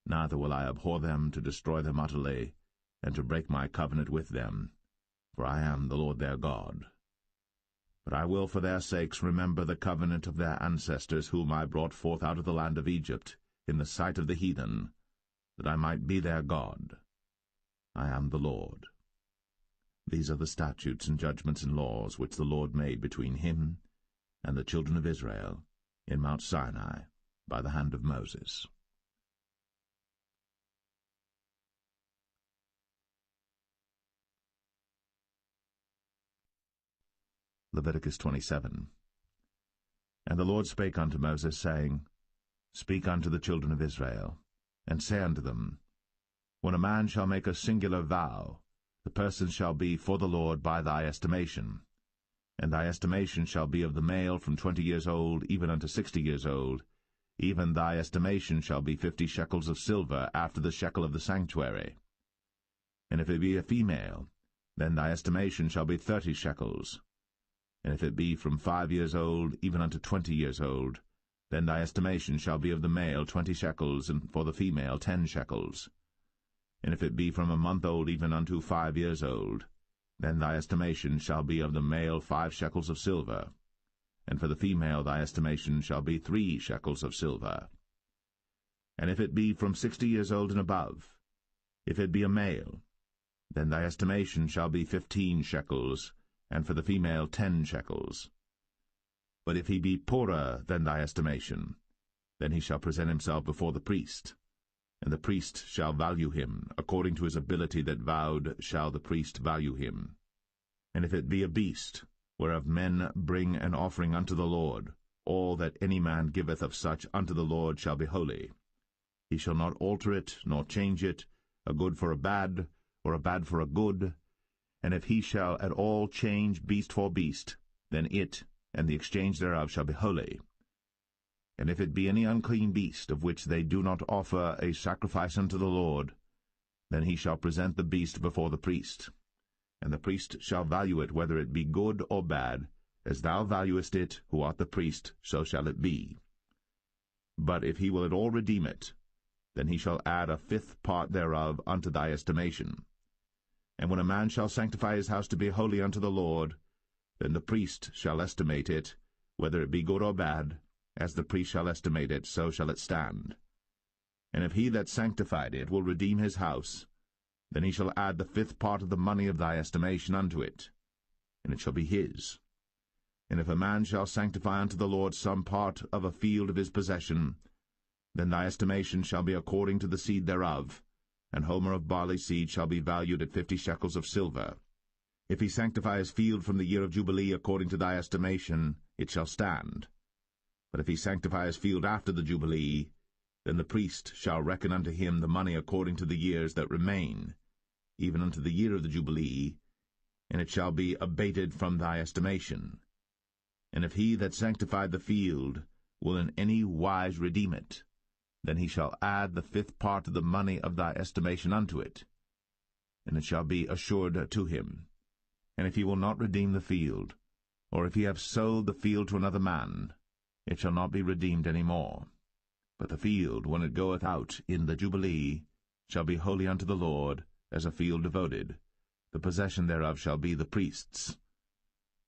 neither will I abhor them to destroy them utterly, and to break my covenant with them, for I am the Lord their God. But I will for their sakes remember the covenant of their ancestors, whom I brought forth out of the land of Egypt, in the sight of the heathen, that I might be their God. I am the Lord. These are the statutes and judgments and laws which the Lord made between him and the children of Israel in Mount Sinai by the hand of Moses. Leviticus 27. And the Lord spake unto Moses, saying, Speak unto the children of Israel, and say unto them, When a man shall make a singular vow, the person shall be for the Lord by thy estimation. And thy estimation shall be of the male from 20 years old even unto 60 years old. Even thy estimation shall be 50 shekels of silver after the shekel of the sanctuary. And if it be a female, then thy estimation shall be 30 shekels. And if it be from 5 years old even unto 20 years old, then thy estimation shall be of the male 20 shekels, and for the female 10 shekels. And if it be from a month old even unto 5 years old, then thy estimation shall be of the male 5 shekels of silver, and for the female thy estimation shall be 3 shekels of silver. And if it be from 60 years old and above, if it be a male, then thy estimation shall be 15 shekels, and for the female 10 shekels. But if he be poorer than thy estimation, then he shall present himself before the priest, and the priest shall value him, according to his ability that vowed shall the priest value him. And if it be a beast, whereof men bring an offering unto the Lord, all that any man giveth of such unto the Lord shall be holy. He shall not alter it, nor change it, a good for a bad, or a bad for a good. And if he shall at all change beast for beast, then it and the exchange thereof shall be holy. And if it be any unclean beast, of which they do not offer a sacrifice unto the Lord, then he shall present the beast before the priest. And the priest shall value it, whether it be good or bad, as thou valuest it, who art the priest, so shall it be. But if he will at all redeem it, then he shall add a 5th part thereof unto thy estimation. And when a man shall sanctify his house to be holy unto the Lord, then the priest shall estimate it, whether it be good or bad, as the priest shall estimate it, so shall it stand. And if he that sanctified it will redeem his house, then he shall add the 5th part of the money of thy estimation unto it, and it shall be his. And if a man shall sanctify unto the Lord some part of a field of his possession, then thy estimation shall be according to the seed thereof, and homer of barley seed shall be valued at 50 shekels of silver. If he sanctify his field from the year of Jubilee according to thy estimation, it shall stand. But if he sanctify his field after the Jubilee, then the priest shall reckon unto him the money according to the years that remain, even unto the year of the Jubilee, and it shall be abated from thy estimation. And if he that sanctified the field will in any wise redeem it, then he shall add the 5th part of the money of thy estimation unto it, and it shall be assured to him. And if he will not redeem the field, or if he have sold the field to another man, it shall not be redeemed any more. But the field, when it goeth out in the Jubilee, shall be holy unto the Lord, as a field devoted. The possession thereof shall be the priest's.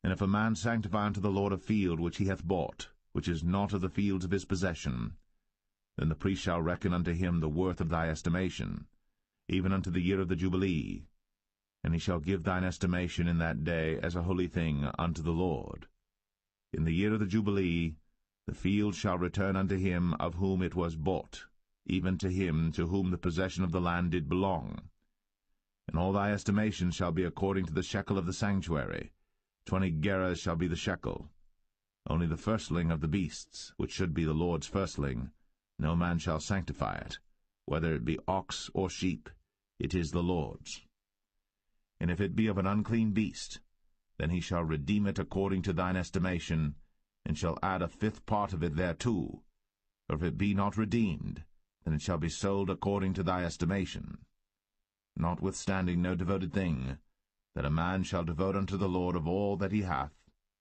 And if a man sanctify unto the Lord a field which he hath bought, which is not of the fields of his possession, then the priest shall reckon unto him the worth of thy estimation, even unto the year of the Jubilee, and he shall give thine estimation in that day as a holy thing unto the Lord. In the year of the Jubilee the field shall return unto him of whom it was bought, even to him to whom the possession of the land did belong. And all thy estimation shall be according to the shekel of the sanctuary. 20 gerahs shall be the shekel. Only the firstling of the beasts, which should be the Lord's firstling, no man shall sanctify it, whether it be ox or sheep, it is the Lord's. And if it be of an unclean beast, then he shall redeem it according to thine estimation, and shall add a fifth part of it thereto. Or if it be not redeemed, then it shall be sold according to thy estimation. Notwithstanding no devoted thing, that a man shall devote unto the Lord of all that he hath,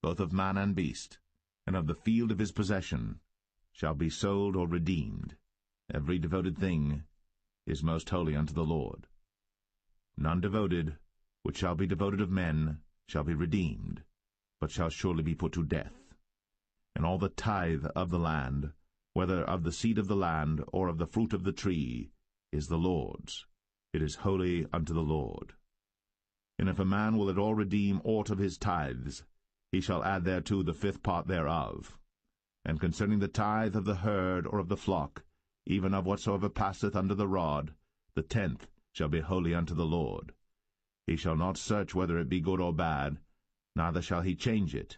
both of man and beast, and of the field of his possession, shall be sold or redeemed. Every devoted thing is most holy unto the Lord. None devoted, which shall be devoted of men, shall be redeemed, but shall surely be put to death. And all the tithe of the land, whether of the seed of the land or of the fruit of the tree, is the Lord's. It is holy unto the Lord. And if a man will at all redeem aught of his tithes, he shall add thereto the fifth part thereof. And concerning the tithe of the herd or of the flock, even of whatsoever passeth under the rod, the 10th shall be holy unto the Lord. He shall not search whether it be good or bad, neither shall he change it.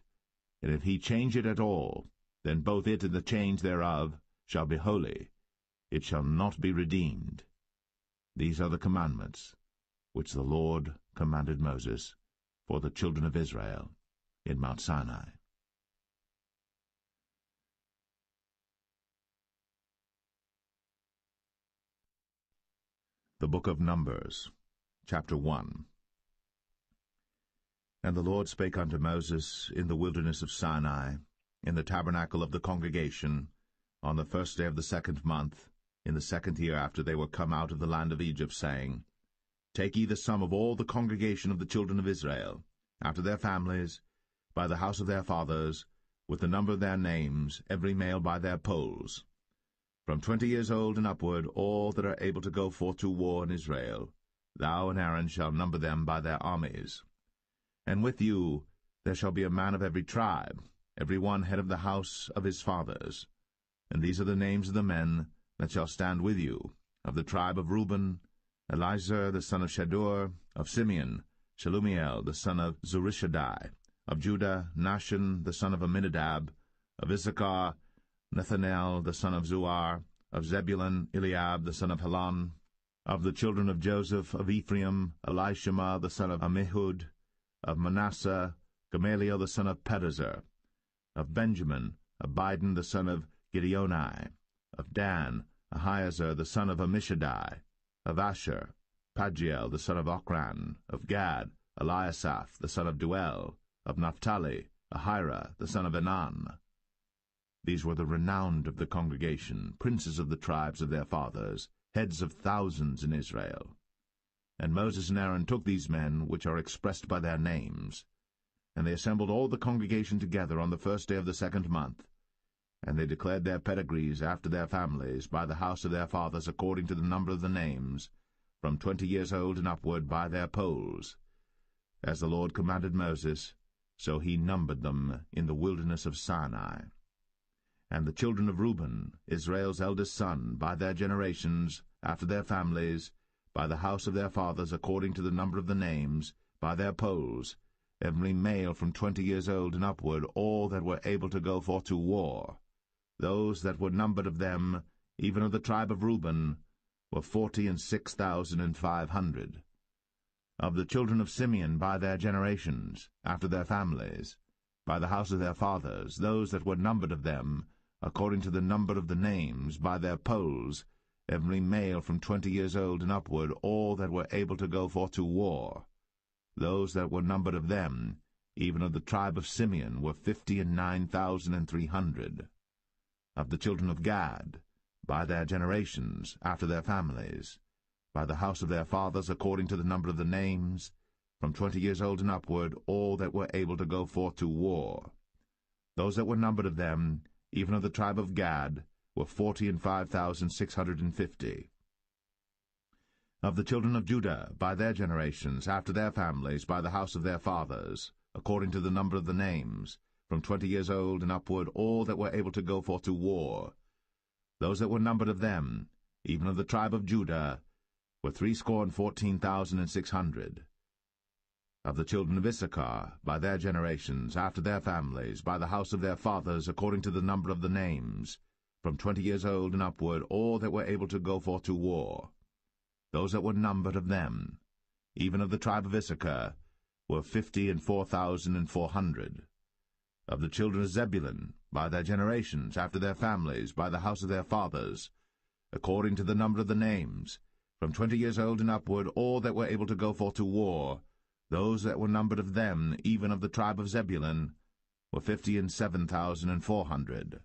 And if he change it at all, then both it and the change thereof shall be holy. It shall not be redeemed. These are the commandments which the Lord commanded Moses for the children of Israel in Mount Sinai. The Book of Numbers, Chapter 1. And the Lord spake unto Moses in the wilderness of Sinai, in the tabernacle of the congregation, on the 1st day of the 2nd month, in the 2nd year after they were come out of the land of Egypt, saying, Take ye the sum of all the congregation of the children of Israel, after their families, by the house of their fathers, with the number of their names, every male by their polls. From 20 years old and upward, all that are able to go forth to war in Israel, thou and Aaron shall number them by their armies. And with you there shall be a man of every tribe, every one head of the house of his fathers. And these are the names of the men that shall stand with you: of the tribe of Reuben, Elizur the son of Shadur; of Simeon, Shelumiel the son of Zurishaddai; of Judah, Nahshon the son of Amminadab; of Issachar, Nethanel the son of Zuar; of Zebulun, Eliab the son of Helon; of the children of Joseph; of Ephraim, Elishama the son of Ammihud; of Manasseh, Gamaliel the son of Pedazur; of Benjamin, Abidan the son of Gideoni; of Dan, Ahiezer the son of Ammishaddai; of Asher, Pagiel the son of Ochran; of Gad, Eliasaph the son of Duel; of Naphtali, Ahira the son of Enan. These were the renowned of the congregation, princes of the tribes of their fathers, heads of thousands in Israel. And Moses and Aaron took these men, which are expressed by their names, and they assembled all the congregation together on the 1st day of the 2nd month, and they declared their pedigrees after their families, by the house of their fathers, according to the number of the names, from 20 years old and upward, by their polls. As the Lord commanded Moses, so he numbered them in the wilderness of Sinai. And the children of Reuben, Israel's eldest son, by their generations, after their families, by the house of their fathers, according to the number of the names, by their polls, every male from 20 years old and upward, all that were able to go forth to war. Those that were numbered of them, even of the tribe of Reuben, were 46,500. Of the children of Simeon by their generations, after their families, by the house of their fathers, those that were numbered of them, according to the number of the names, by their polls, every male from 20 years old and upward, all that were able to go forth to war. Those that were numbered of them, even of the tribe of Simeon, were 59,300. Of the children of Gad, by their generations, after their families, by the house of their fathers, according to the number of the names, from 20 years old and upward, all that were able to go forth to war. Those that were numbered of them, even of the tribe of Gad, were 45,650. Of the children of Judah, by their generations, after their families, by the house of their fathers, according to the number of the names, from 20 years old and upward, all that were able to go forth to war. Those that were numbered of them, even of the tribe of Judah, were 314,600. Of the children of Issachar, by their generations, after their families, by the house of their fathers, according to the number of the names, from 20 years old and upward, all that were able to go forth to war. Those that were numbered of them, even of the tribe of Issachar, were 50,004,400. Of the children of Zebulun, by their generations, after their families, by the house of their fathers, according to the number of the names, from 20 years old and upward, all that were able to go forth to war, those that were numbered of them, even of the tribe of Zebulun, were 57,400.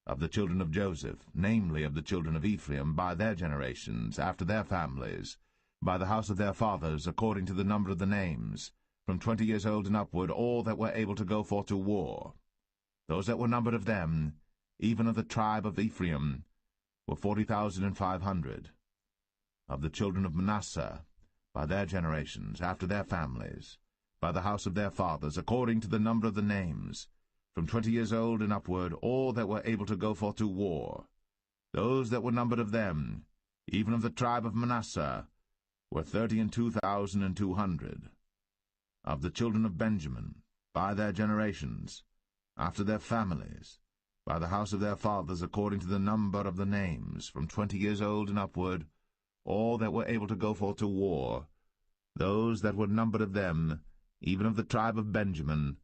Of the children of Joseph, namely of the children of Ephraim, by their generations, after their families, by the house of their fathers, according to the number of the names, from 20 years old and upward, all that were able to go forth to war, those that were numbered of them, even of the tribe of Ephraim, were 40,500. Of the children of Manasseh, by their generations, after their families, by the house of their fathers, according to the number of the names, from 20 years old and upward, all that were able to go forth to war, those that were numbered of them, even of the tribe of Manasseh, were 32,200. Of the children of Benjamin, by their generations, after their families, by the house of their fathers, according to the number of the names, from 20 years old and upward, all that were able to go forth to war, those that were numbered of them, even of the tribe of Benjamin,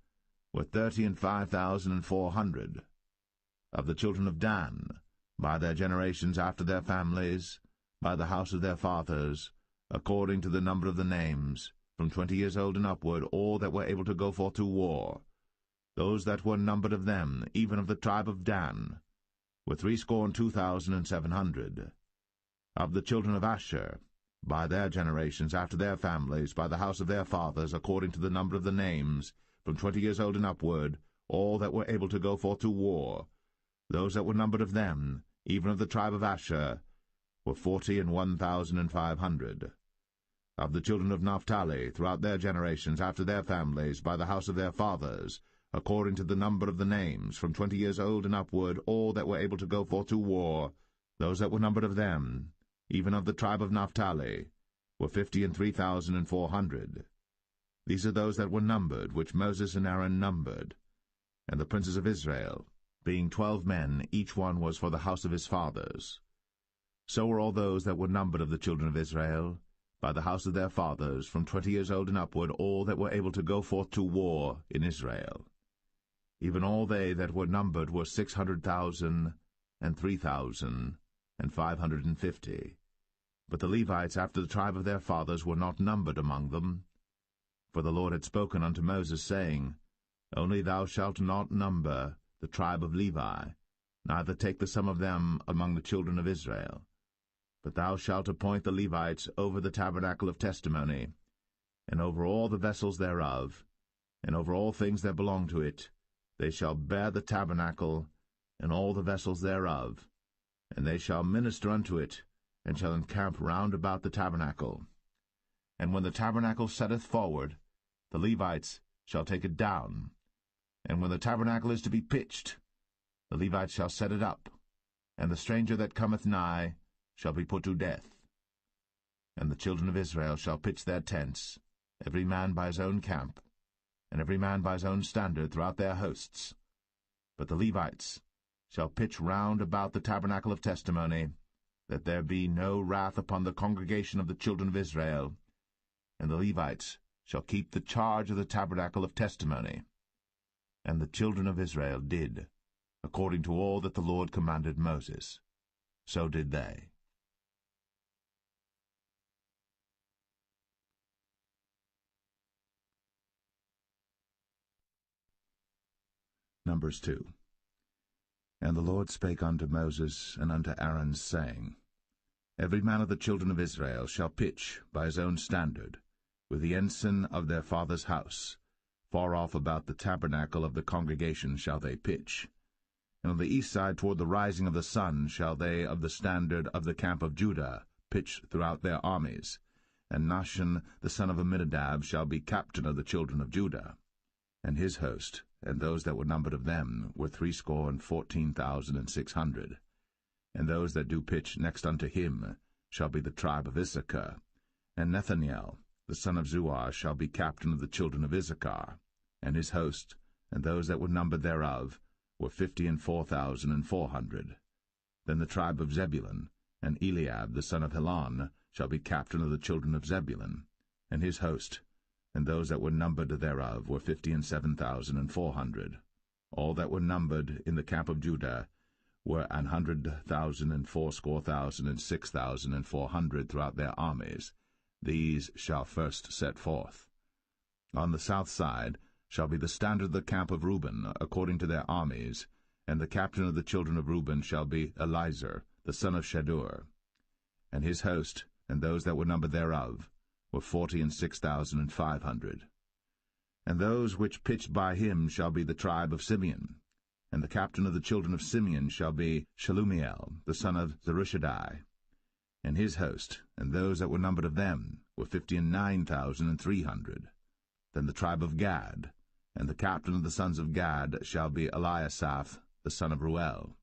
were 35,400. Of the children of Dan, by their generations, after their families, by the house of their fathers, according to the number of the names, from 20 years old and upward, all that were able to go forth to war, those that were numbered of them, even of the tribe of Dan, were 62,700. Of the children of Asher, by their generations, after their families, by the house of their fathers, according to the number of the names, from 20 years old and upward, all that were able to go forth to war, those that were numbered of them, even of the tribe of Asher, were 41,500. Of the children of Naphtali, throughout their generations, after their families, by the house of their fathers, according to the number of the names, from 20 years old and upward, all that were able to go forth to war, those that were numbered of them, even of the tribe of Naphtali, were 53,400. These are those that were numbered, which Moses and Aaron numbered. And the princes of Israel, being 12 men, each one was for the house of his fathers. So were all those that were numbered of the children of Israel, by the house of their fathers, from 20 years old and upward, all that were able to go forth to war in Israel. Even all they that were numbered were 600,000 and 3,550. But the Levites after the tribe of their fathers were not numbered among them. For the Lord had spoken unto Moses, saying, Only thou shalt not number the tribe of Levi, neither take the sum of them among the children of Israel. But thou shalt appoint the Levites over the tabernacle of testimony, and over all the vessels thereof, and over all things that belong to it. They shall bear the tabernacle, and all the vessels thereof, and they shall minister unto it, and shall encamp round about the tabernacle. And when the tabernacle setteth forward, the Levites shall take it down. And when the tabernacle is to be pitched, the Levites shall set it up, and the stranger that cometh nigh shall be put to death. And the children of Israel shall pitch their tents, every man by his own camp, and every man by his own standard throughout their hosts. But the Levites shall pitch round about the tabernacle of testimony, that there be no wrath upon the congregation of the children of Israel. And the Levites shall keep the charge of the tabernacle of testimony. And the children of Israel did, according to all that the Lord commanded Moses. So did they. Numbers 2. And the Lord spake unto Moses and unto Aaron, saying, Every man of the children of Israel shall pitch by his own standard, with the ensign of their father's house. Far off about the tabernacle of the congregation shall they pitch. And on the east side toward the rising of the sun shall they of the standard of the camp of Judah pitch throughout their armies. And Nahshon the son of Amminadab shall be captain of the children of Judah. And his host, and those that were numbered of them, were 314,600. And those that do pitch next unto him shall be the tribe of Issachar. And Nethaniel the son of Zuar shall be captain of the children of Issachar. And his host, and those that were numbered thereof, were 54,400. Then the tribe of Zebulun, and Eliab the son of Helon, shall be captain of the children of Zebulun. And his host, and those that were numbered thereof were 57,400. All that were numbered in the camp of Judah were 100,000 and fourscore thousand and 6,400 throughout their armies. These shall first set forth. On the south side shall be the standard of the camp of Reuben, according to their armies, and the captain of the children of Reuben shall be Elizur, the son of Shedeur. And his host, and those that were numbered thereof, were 46,500. And those which pitched by him shall be the tribe of Simeon. And the captain of the children of Simeon shall be Shelumiel, the son of Zerushadai. And his host, and those that were numbered of them, were 59,300. Then the tribe of Gad, and the captain of the sons of Gad shall be Eliasaph, the son of Ruel.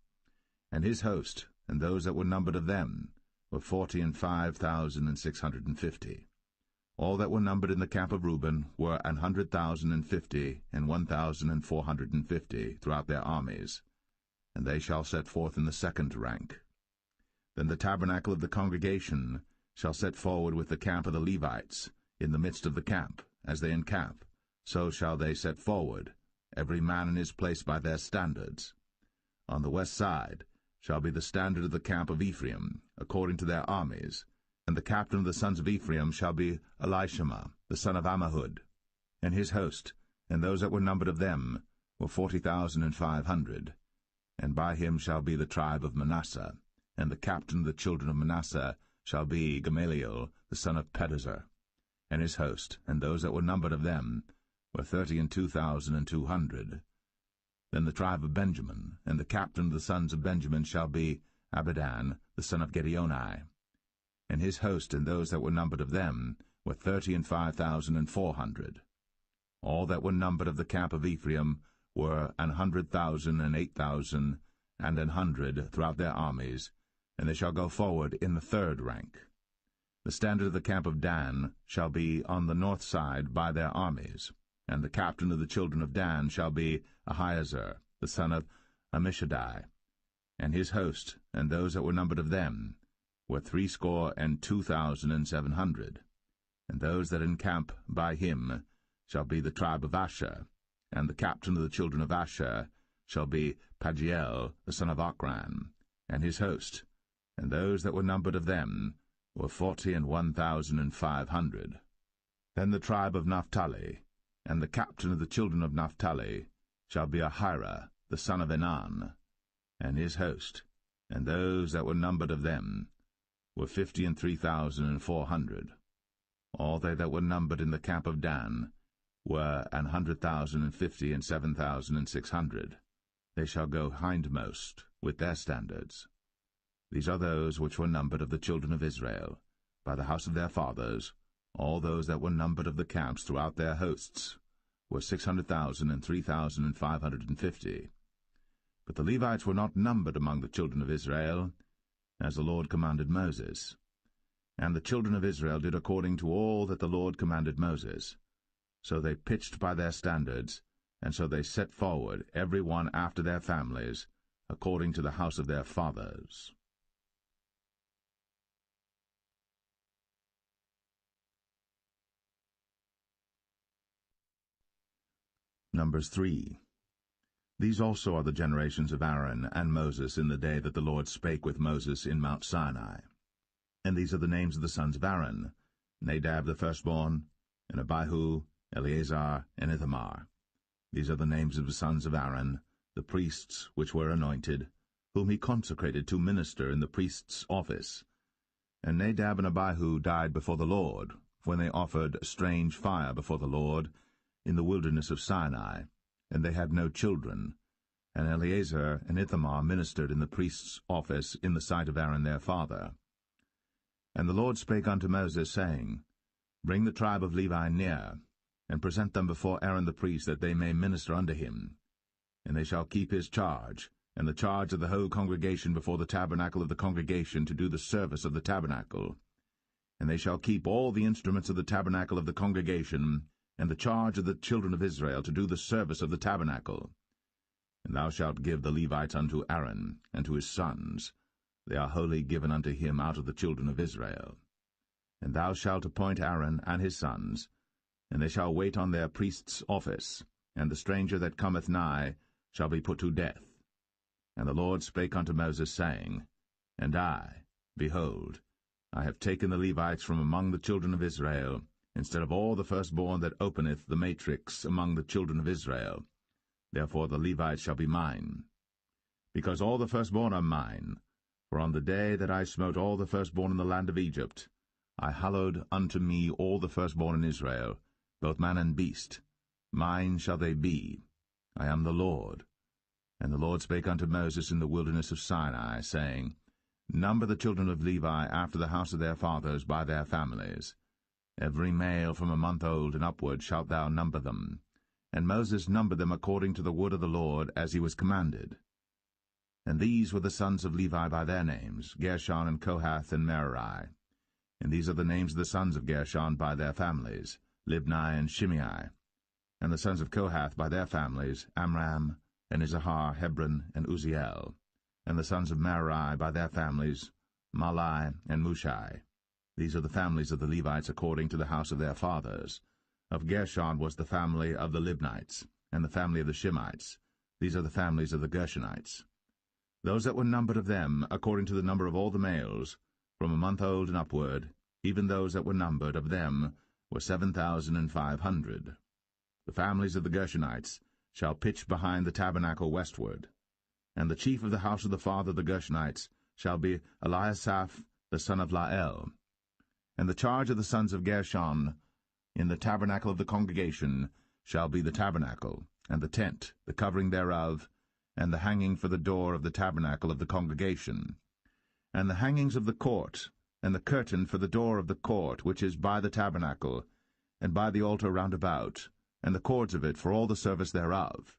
And his host, and those that were numbered of them, were 45,650. All that were numbered in the camp of Reuben were 100,050 and 1,450 throughout their armies, and they shall set forth in the second rank. Then the tabernacle of the congregation shall set forward with the camp of the Levites in the midst of the camp, as they encamp, so shall they set forward, every man in his place by their standards. On the west side shall be the standard of the camp of Ephraim, according to their armies, and the captain of the sons of Ephraim shall be Elishama, the son of Ammihud. And his host, and those that were numbered of them, were 40,500. And by him shall be the tribe of Manasseh, and the captain of the children of Manasseh shall be Gamaliel, the son of Pedazur. And his host, and those that were numbered of them, were 32,200. Then the tribe of Benjamin, and the captain of the sons of Benjamin shall be Abidan, the son of Gideoni. And his host, and those that were numbered of them, were 35,400. All that were numbered of the camp of Ephraim were 100,000 and 8,000 and 100 throughout their armies, and they shall go forward in the third rank. The standard of the camp of Dan shall be on the north side by their armies, and the captain of the children of Dan shall be Ahiezer, the son of Ammishaddai. And his host, and those that were numbered of them, were 62,700. And those that encamp by him shall be the tribe of Asher, and the captain of the children of Asher shall be Pagiel, the son of Ochran, and his host, and those that were numbered of them were 41,500. Then the tribe of Naphtali, and the captain of the children of Naphtali shall be Ahira, the son of Enan, and his host, and those that were numbered of them were 53,400. All they that were numbered in the camp of Dan were 100,050 and 7,600. They shall go hindmost with their standards. These are those which were numbered of the children of Israel, by the house of their fathers. All those that were numbered of the camps throughout their hosts were 600,000 and 3,550. But the Levites were not numbered among the children of Israel, as the Lord commanded Moses. And the children of Israel did according to all that the Lord commanded Moses. So they pitched by their standards, and so they set forward, every one after their families, according to the house of their fathers. Numbers 3. These also are the generations of Aaron and Moses in the day that the Lord spake with Moses in Mount Sinai. And these are the names of the sons of Aaron, Nadab the firstborn, and Abihu, Eleazar, and Ithamar. These are the names of the sons of Aaron, the priests which were anointed, whom he consecrated to minister in the priest's office. And Nadab and Abihu died before the Lord, when they offered strange fire before the Lord in the wilderness of Sinai, and they had no children. And Eleazar and Ithamar ministered in the priest's office in the sight of Aaron their father. And the Lord spake unto Moses, saying, Bring the tribe of Levi near, and present them before Aaron the priest, that they may minister unto him. And they shall keep his charge, and the charge of the whole congregation before the tabernacle of the congregation, to do the service of the tabernacle. And they shall keep all the instruments of the tabernacle of the congregation, and the charge of the children of Israel, to do the service of the tabernacle. And thou shalt give the Levites unto Aaron, and to his sons. They are wholly given unto him out of the children of Israel. And thou shalt appoint Aaron and his sons, and they shall wait on their priest's office, and the stranger that cometh nigh shall be put to death. And the Lord spake unto Moses, saying, And I, behold, I have taken the Levites from among the children of Israel, instead of all the firstborn that openeth the matrix among the children of Israel. Therefore the Levites shall be mine. Because all the firstborn are mine, for on the day that I smote all the firstborn in the land of Egypt, I hallowed unto me all the firstborn in Israel, both man and beast. Mine shall they be. I am the Lord. And the Lord spake unto Moses in the wilderness of Sinai, saying, Number the children of Levi after the house of their fathers by their families. Every male from a month old and upward shalt thou number them. And Moses numbered them according to the word of the Lord, as he was commanded. And these were the sons of Levi by their names, Gershon and Kohath and Merari. And these are the names of the sons of Gershon by their families, Libni and Shimei. And the sons of Kohath by their families, Amram, and Izahar, Hebron, and Uzziel. And the sons of Merari by their families, Mahli and Mushi. These are the families of the Levites according to the house of their fathers. Of Gershon was the family of the Libnites, and the family of the Shimites. These are the families of the Gershonites. Those that were numbered of them, according to the number of all the males, from a month old and upward, even those that were numbered of them, were 7,500. The families of the Gershonites shall pitch behind the tabernacle westward. And the chief of the house of the father of the Gershonites shall be Eliasaph the son of Lael. And the charge of the sons of Gershon in the tabernacle of the congregation shall be the tabernacle, and the tent, the covering thereof, and the hanging for the door of the tabernacle of the congregation, and the hangings of the court, and the curtain for the door of the court which is by the tabernacle, and by the altar round about, and the cords of it for all the service thereof.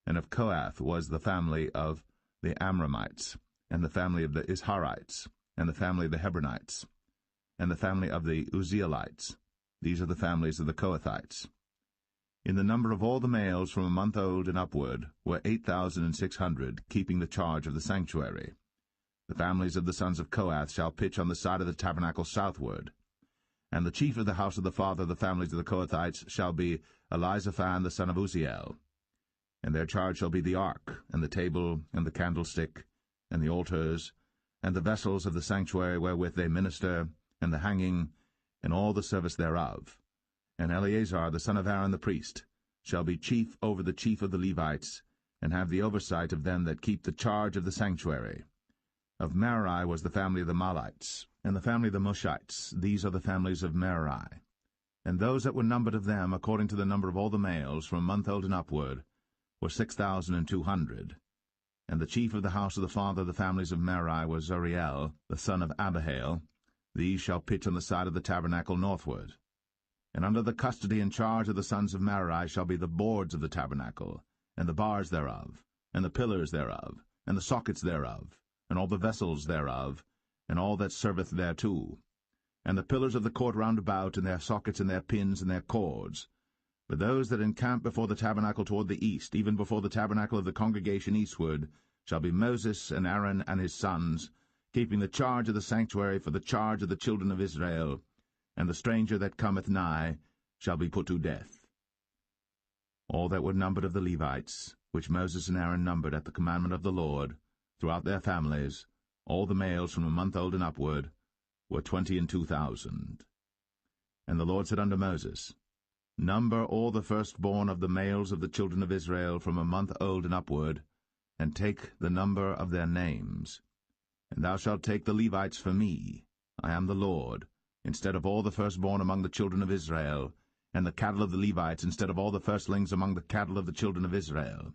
And of Kohath was the family of the Amramites, and the family of the Isharites, and the family of the Hebronites, and the family of the Uzzielites. These are the families of the Kohathites. In the number of all the males from a month old and upward were 8,600, keeping the charge of the sanctuary. The families of the sons of Kohath shall pitch on the side of the tabernacle southward. And the chief of the house of the father of the families of the Kohathites shall be Elizaphan the son of Uzziel. And their charge shall be the ark, and the table, and the candlestick, and the altars, and the vessels of the sanctuary wherewith they minister, and the hanging, and all the service thereof. And Eleazar the son of Aaron the priest shall be chief over the chief of the Levites, and have the oversight of them that keep the charge of the sanctuary. Of Merari was the family of the Mahlites, and the family of the Mushites. These are the families of Merari. And those that were numbered of them, according to the number of all the males, from a month old and upward, were 6,200. And the chief of the house of the father of the families of Merari was Zuriel, the son of Abihail. These shall pitch on the side of the tabernacle northward. And under the custody and charge of the sons of Merari shall be the boards of the tabernacle, and the bars thereof, and the pillars thereof, and the sockets thereof, and all the vessels thereof, and all that serveth thereto, and the pillars of the court round about, and their sockets, and their pins, and their cords. But those that encamp before the tabernacle toward the east, even before the tabernacle of the congregation eastward, shall be Moses and Aaron and his sons, keeping the charge of the sanctuary for the charge of the children of Israel, and the stranger that cometh nigh shall be put to death. All that were numbered of the Levites, which Moses and Aaron numbered at the commandment of the Lord, throughout their families, all the males from a month old and upward, were 22,000. And the Lord said unto Moses, Number all the firstborn of the males of the children of Israel from a month old and upward, and take the number of their names. And thou shalt take the Levites for me, I am the Lord, instead of all the firstborn among the children of Israel, and the cattle of the Levites instead of all the firstlings among the cattle of the children of Israel.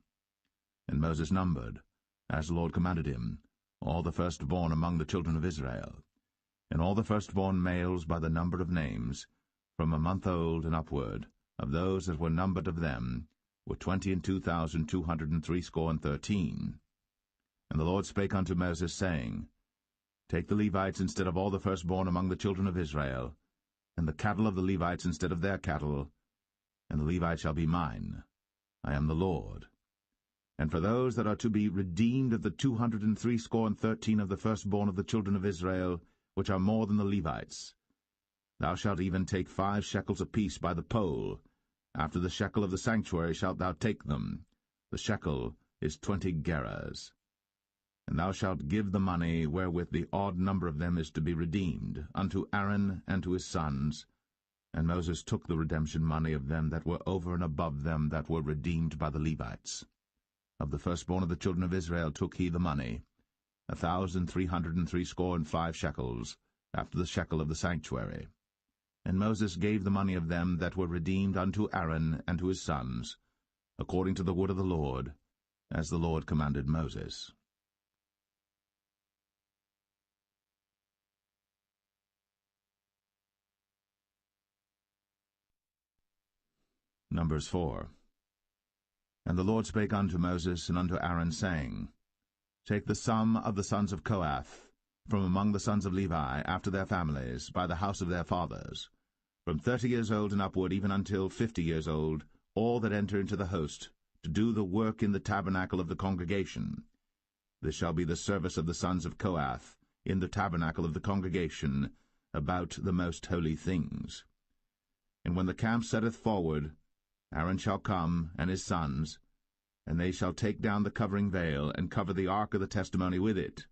And Moses numbered, as the Lord commanded him, all the firstborn among the children of Israel, and all the firstborn males by the number of names, from a month old and upward, of those that were numbered of them, were 22,213. And the Lord spake unto Moses, saying, Take the Levites instead of all the firstborn among the children of Israel, and the cattle of the Levites instead of their cattle, and the Levites shall be mine. I am the Lord. And for those that are to be redeemed of the 213 of the firstborn of the children of Israel, which are more than the Levites, Thou shalt even take 5 shekels apiece by the pole. After the shekel of the sanctuary shalt thou take them. The shekel is 20 gerahs. And thou shalt give the money wherewith the odd number of them is to be redeemed, unto Aaron and to his sons. And Moses took the redemption money of them that were over and above them that were redeemed by the Levites. Of the firstborn of the children of Israel took he the money, 1,365 shekels, after the shekel of the sanctuary. And Moses gave the money of them that were redeemed unto Aaron and to his sons, according to the word of the Lord, as the Lord commanded Moses. Numbers 4. And the Lord spake unto Moses and unto Aaron, saying, Take the sum of the sons of Kohath, from among the sons of Levi, after their families, by the house of their fathers, from 30 years old and upward, even until 50 years old, all that enter into the host, to do the work in the tabernacle of the congregation. This shall be the service of the sons of Kohath, in the tabernacle of the congregation, about the most holy things. And when the camp setteth forward, Aaron shall come, and his sons, and they shall take down the covering veil, and cover the ark of the testimony with it,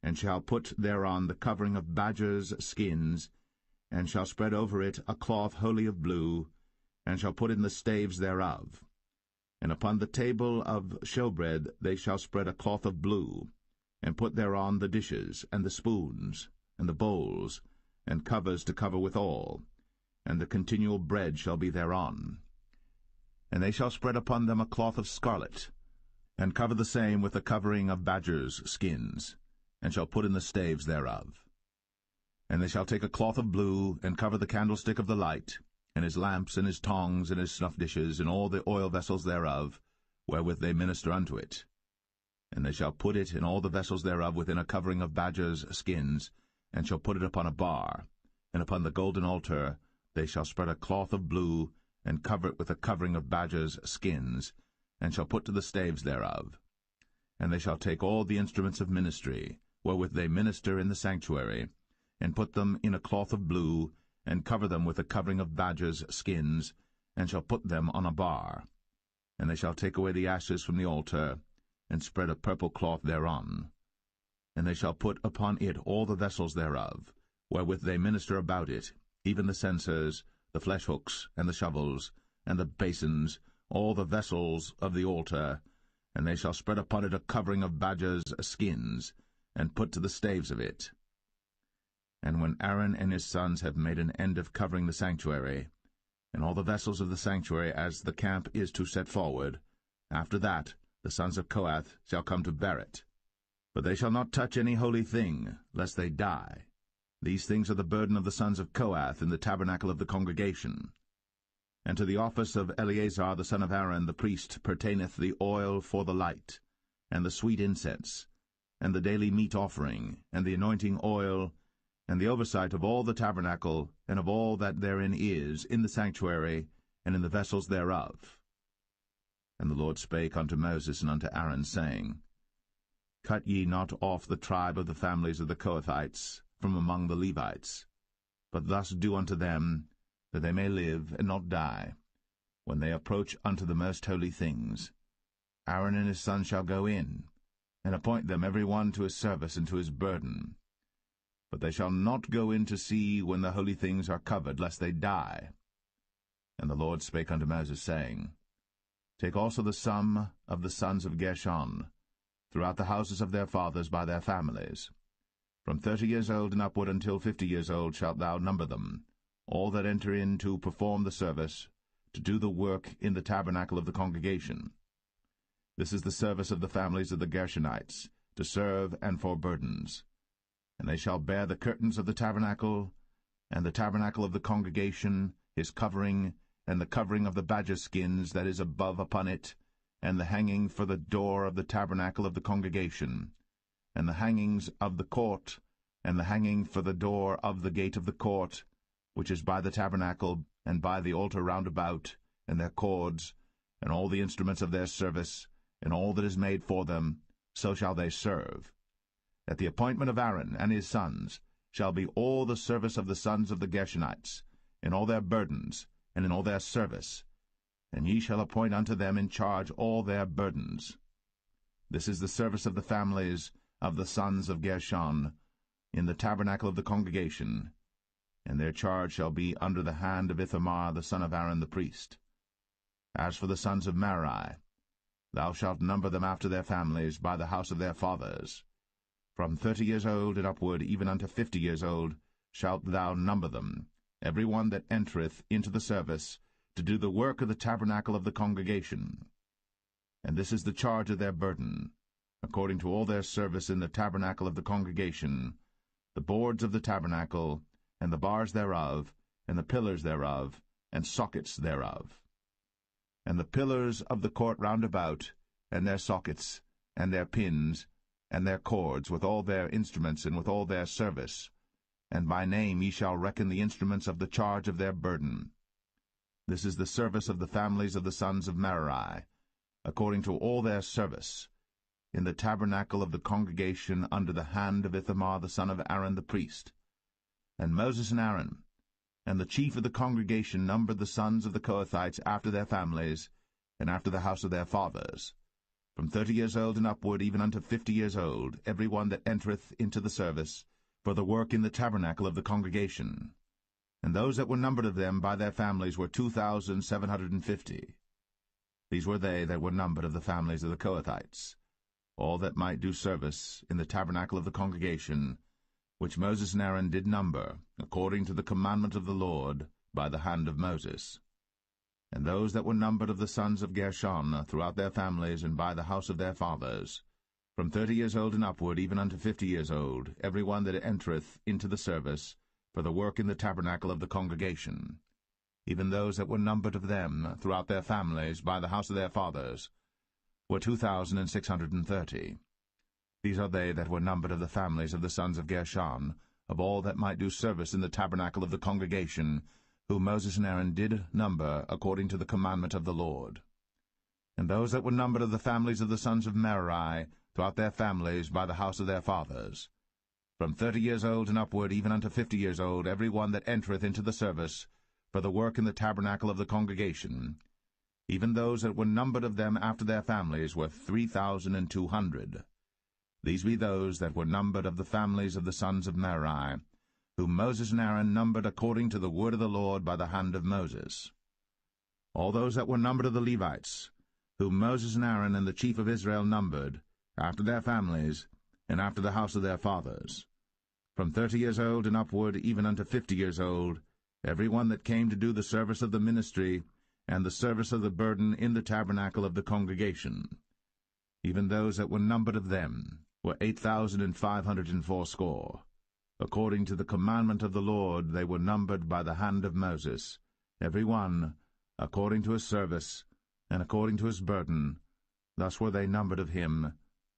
and shall put thereon the covering of badgers' skins, and shall spread over it a cloth wholly of blue, and shall put in the staves thereof. And upon the table of showbread they shall spread a cloth of blue, and put thereon the dishes, and the spoons, and the bowls, and covers to cover withal, and the continual bread shall be thereon. And they shall spread upon them a cloth of scarlet, and cover the same with the covering of badgers' skins, and shall put in the staves thereof. And they shall take a cloth of blue, and cover the candlestick of the light, and his lamps, and his tongs, and his snuff dishes, and all the oil vessels thereof, wherewith they minister unto it. And they shall put it and all the vessels thereof within a covering of badgers' skins, and shall put it upon a bar. And upon the golden altar they shall spread a cloth of blue, and cover it with a covering of badgers' skins, and shall put to the staves thereof. And they shall take all the instruments of ministry, wherewith they minister in the sanctuary, and put them in a cloth of blue, and cover them with a covering of badgers' skins, and shall put them on a bar. And they shall take away the ashes from the altar, and spread a purple cloth thereon. And they shall put upon it all the vessels thereof, wherewith they minister about it, even the censers, the flesh-hooks, and the shovels, and the basins, all the vessels of the altar, and they shall spread upon it a covering of badgers' skins, and put to the staves of it. And when Aaron and his sons have made an end of covering the sanctuary, and all the vessels of the sanctuary as the camp is to set forward, after that the sons of Kohath shall come to bear it. But they shall not touch any holy thing, lest they die. These things are the burden of the sons of Kohath in the tabernacle of the congregation. And to the office of Eleazar the son of Aaron the priest pertaineth the oil for the light, and the sweet incense, and the daily meat offering, and the anointing oil, and the oversight of all the tabernacle, and of all that therein is, in the sanctuary, and in the vessels thereof. And the Lord spake unto Moses and unto Aaron, saying, Cut ye not off the tribe of the families of the Kohathites from among the Levites, but thus do unto them, that they may live and not die, when they approach unto the most holy things. Aaron and his sons shall go in, and appoint them every one to his service and to his burden. But they shall not go in to see when the holy things are covered, lest they die. And the Lord spake unto Moses, saying, Take also the sum of the sons of Gershon, throughout the houses of their fathers by their families. From 30 years old and upward until 50 years old shalt thou number them, all that enter in to perform the service, to do the work in the tabernacle of the congregation. This is the service of the families of the Gershonites, to serve and for burdens. And they shall bear the curtains of the tabernacle, and the tabernacle of the congregation, his covering, and the covering of the badger skins that is above upon it, and the hanging for the door of the tabernacle of the congregation, and the hangings of the court, and the hanging for the door of the gate of the court, which is by the tabernacle, and by the altar round about, and their cords, and all the instruments of their service, and all that is made for them, so shall they serve. At the appointment of Aaron and his sons, shall be all the service of the sons of the Gershonites, in all their burdens, and in all their service, and ye shall appoint unto them in charge all their burdens. This is the service of the families of the sons of Gershon, in the tabernacle of the congregation, and their charge shall be under the hand of Ithamar the son of Aaron the priest. As for the sons of Merari, thou shalt number them after their families by the house of their fathers. From 30 years old and upward, even unto 50 years old, shalt thou number them, every one that entereth into the service, to do the work of the tabernacle of the congregation. And this is the charge of their burden, according to all their service in the tabernacle of the congregation, the boards of the tabernacle, and the bars thereof, and the pillars thereof, and sockets thereof. And the pillars of the court round about, and their sockets, and their pins, and their cords, with all their instruments, and with all their service. And by name ye shall reckon the instruments of the charge of their burden. This is the service of the families of the sons of Merari, according to all their service, in the tabernacle of the congregation under the hand of Ithamar the son of Aaron the priest. And Moses and Aaron, and the chief of the congregation numbered the sons of the Kohathites after their families, and after the house of their fathers, from 30 years old and upward, even unto 50 years old, every one that entereth into the service, for the work in the tabernacle of the congregation. And those that were numbered of them by their families were 2,750. These were they that were numbered of the families of the Kohathites, all that might do service in the tabernacle of the congregation, which Moses and Aaron did number, according to the commandment of the Lord, by the hand of Moses. And those that were numbered of the sons of Gershon throughout their families and by the house of their fathers, from 30 years old and upward, even unto 50 years old, every one that entereth into the service, for the work in the tabernacle of the congregation, even those that were numbered of them throughout their families by the house of their fathers, were 2,630. These are they that were numbered of the families of the sons of Gershon, of all that might do service in the tabernacle of the congregation, whom Moses and Aaron did number according to the commandment of the Lord. And those that were numbered of the families of the sons of Merari throughout their families by the house of their fathers, from 30 years old and upward, even unto 50 years old, every one that entereth into the service, for the work in the tabernacle of the congregation, even those that were numbered of them after their families were 3,200. These be those that were numbered of the families of the sons of Merari, whom Moses and Aaron numbered according to the word of the Lord by the hand of Moses. All those that were numbered of the Levites, whom Moses and Aaron and the chief of Israel numbered, after their families, and after the house of their fathers, from 30 years old and upward, even unto 50 years old, every one that came to do the service of the ministry, and the service of the burden in the tabernacle of the congregation. Even those that were numbered of them were 8,580. According to the commandment of the Lord they were numbered by the hand of Moses, every one according to his service, and according to his burden. Thus were they numbered of him,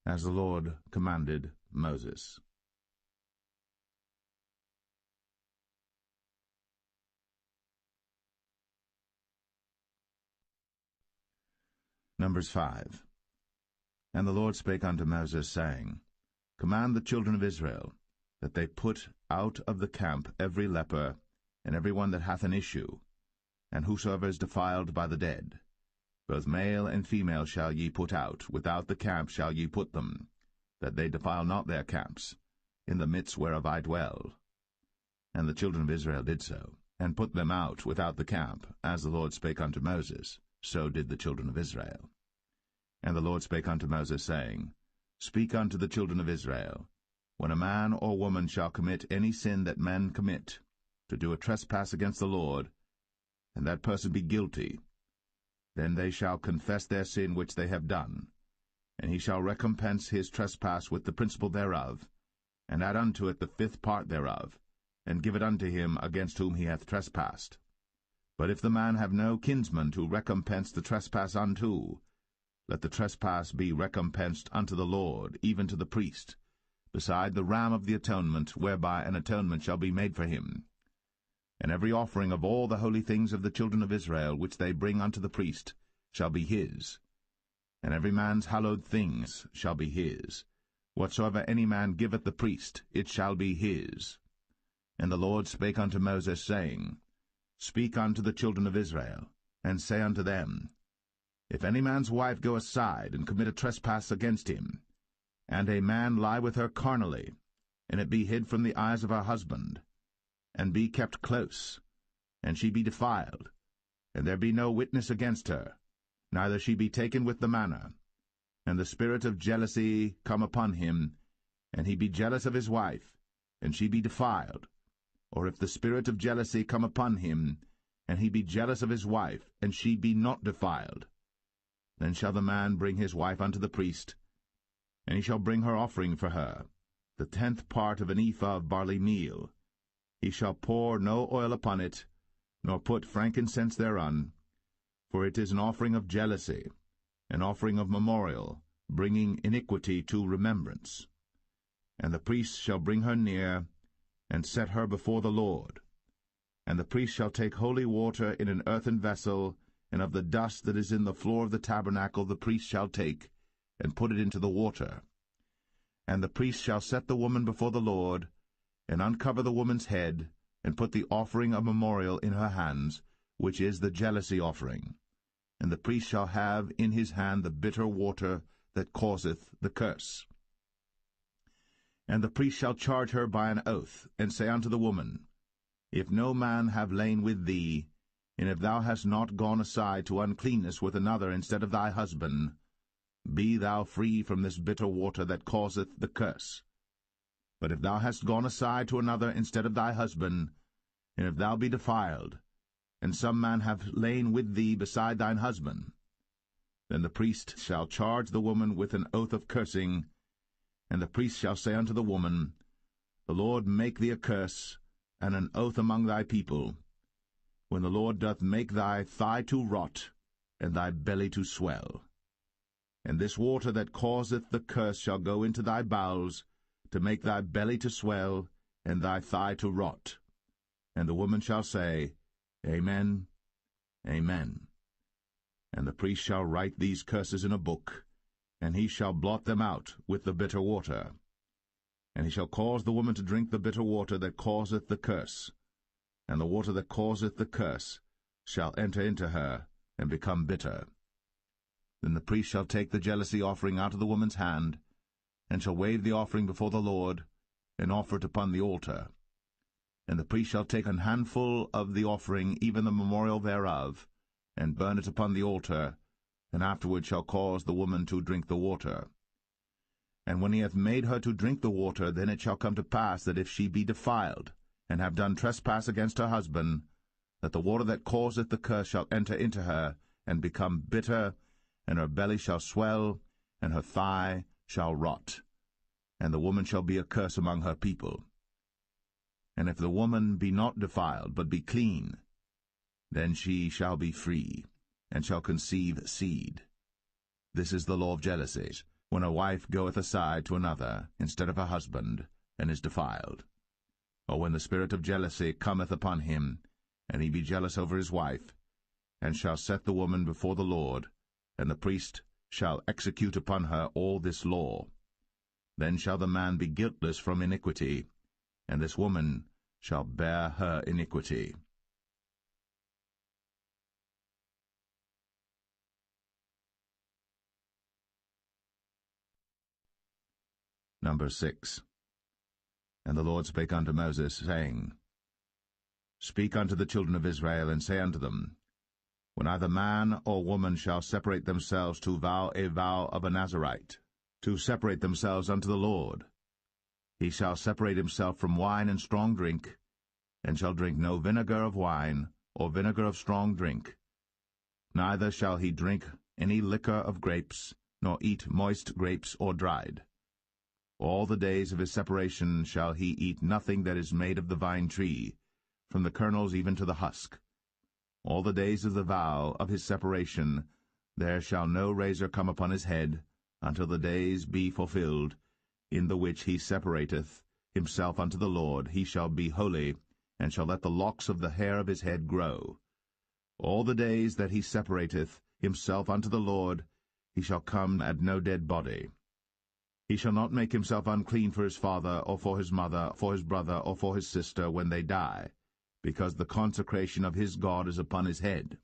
as the Lord commanded Moses. Numbers 5. And the Lord spake unto Moses, saying, Command the children of Israel, that they put out of the camp every leper, and every one that hath an issue, and whosoever is defiled by the dead. Both male and female shall ye put out, without the camp shall ye put them, that they defile not their camps, in the midst whereof I dwell. And the children of Israel did so, and put them out without the camp, as the Lord spake unto Moses, so did the children of Israel. And the Lord spake unto Moses, saying, Speak unto the children of Israel, when a man or woman shall commit any sin that men commit, to do a trespass against the Lord, and that person be guilty, then they shall confess their sin which they have done, and he shall recompense his trespass with the principal thereof, and add unto it the 5th part thereof, and give it unto him against whom he hath trespassed. But if the man have no kinsman to recompense the trespass unto, let the trespass be recompensed unto the Lord, even to the priest, beside the ram of the atonement, whereby an atonement shall be made for him. And every offering of all the holy things of the children of Israel, which they bring unto the priest, shall be his. And every man's hallowed things shall be his. Whatsoever any man giveth the priest, it shall be his. And the Lord spake unto Moses, saying, Speak unto the children of Israel, and say unto them, If any man's wife go aside, and commit a trespass against him, and a man lie with her carnally, and it be hid from the eyes of her husband, and be kept close, and she be defiled, and there be no witness against her, neither she be taken with the manner, and the spirit of jealousy come upon him, and he be jealous of his wife, and she be defiled, or if the spirit of jealousy come upon him, and he be jealous of his wife, and she be not defiled, then shall the man bring his wife unto the priest, and he shall bring her offering for her, the 10th part of an ephah of barley meal. He shall pour no oil upon it, nor put frankincense thereon, for it is an offering of jealousy, an offering of memorial, bringing iniquity to remembrance. And the priest shall bring her near, and set her before the Lord. And the priest shall take holy water in an earthen vessel, and of the dust that is in the floor of the tabernacle the priest shall take, and put it into the water. And the priest shall set the woman before the Lord, and uncover the woman's head, and put the offering of memorial in her hands, which is the jealousy offering. And the priest shall have in his hand the bitter water that causeth the curse. And the priest shall charge her by an oath, and say unto the woman, If no man have lain with thee, and if thou hast not gone aside to uncleanness with another instead of thy husband, be thou free from this bitter water that causeth the curse. But if thou hast gone aside to another instead of thy husband, and if thou be defiled, and some man have lain with thee beside thine husband, then the priest shall charge the woman with an oath of cursing, and the priest shall say unto the woman, The Lord make thee a curse, and an oath among thy people, when the Lord doth make thy thigh to rot, and thy belly to swell. And this water that causeth the curse shall go into thy bowels, to make thy belly to swell, and thy thigh to rot. And the woman shall say, Amen, Amen. And the priest shall write these curses in a book, and he shall blot them out with the bitter water. And he shall cause the woman to drink the bitter water that causeth the curse, and the water that causeth the curse shall enter into her, and become bitter. Then the priest shall take the jealousy offering out of the woman's hand, and shall wave the offering before the Lord, and offer it upon the altar. And the priest shall take an handful of the offering, even the memorial thereof, and burn it upon the altar, and afterward shall cause the woman to drink the water. And when he hath made her to drink the water, then it shall come to pass that if she be defiled, and have done trespass against her husband, that the water that causeth the curse shall enter into her, and become bitter, and her belly shall swell, and her thigh shall rot, and the woman shall be a curse among her people. And if the woman be not defiled, but be clean, then she shall be free, and shall conceive seed. This is the law of jealousies, when a wife goeth aside to another instead of her husband, and is defiled. Or when the spirit of jealousy cometh upon him, and he be jealous over his wife, and shall set the woman before the Lord, and the priest shall execute upon her all this law. Then shall the man be guiltless from iniquity, and this woman shall bear her iniquity. Number 6. And the Lord spake unto Moses, saying, Speak unto the children of Israel, and say unto them, When either man or woman shall separate themselves to vow a vow of a Nazarite, to separate themselves unto the Lord, he shall separate himself from wine and strong drink, and shall drink no vinegar of wine, or vinegar of strong drink. Neither shall he drink any liquor of grapes, nor eat moist grapes or dried. All the days of his separation shall he eat nothing that is made of the vine tree, from the kernels even to the husk. All the days of the vow of his separation there shall no razor come upon his head, until the days be fulfilled, in the which he separateth himself unto the Lord. He shall be holy, and shall let the locks of the hair of his head grow. All the days that he separateth himself unto the Lord, he shall come at no dead body. He shall not make himself unclean for his father, or for his mother, for his brother, or for his sister when they die, because the consecration of his God is upon his head.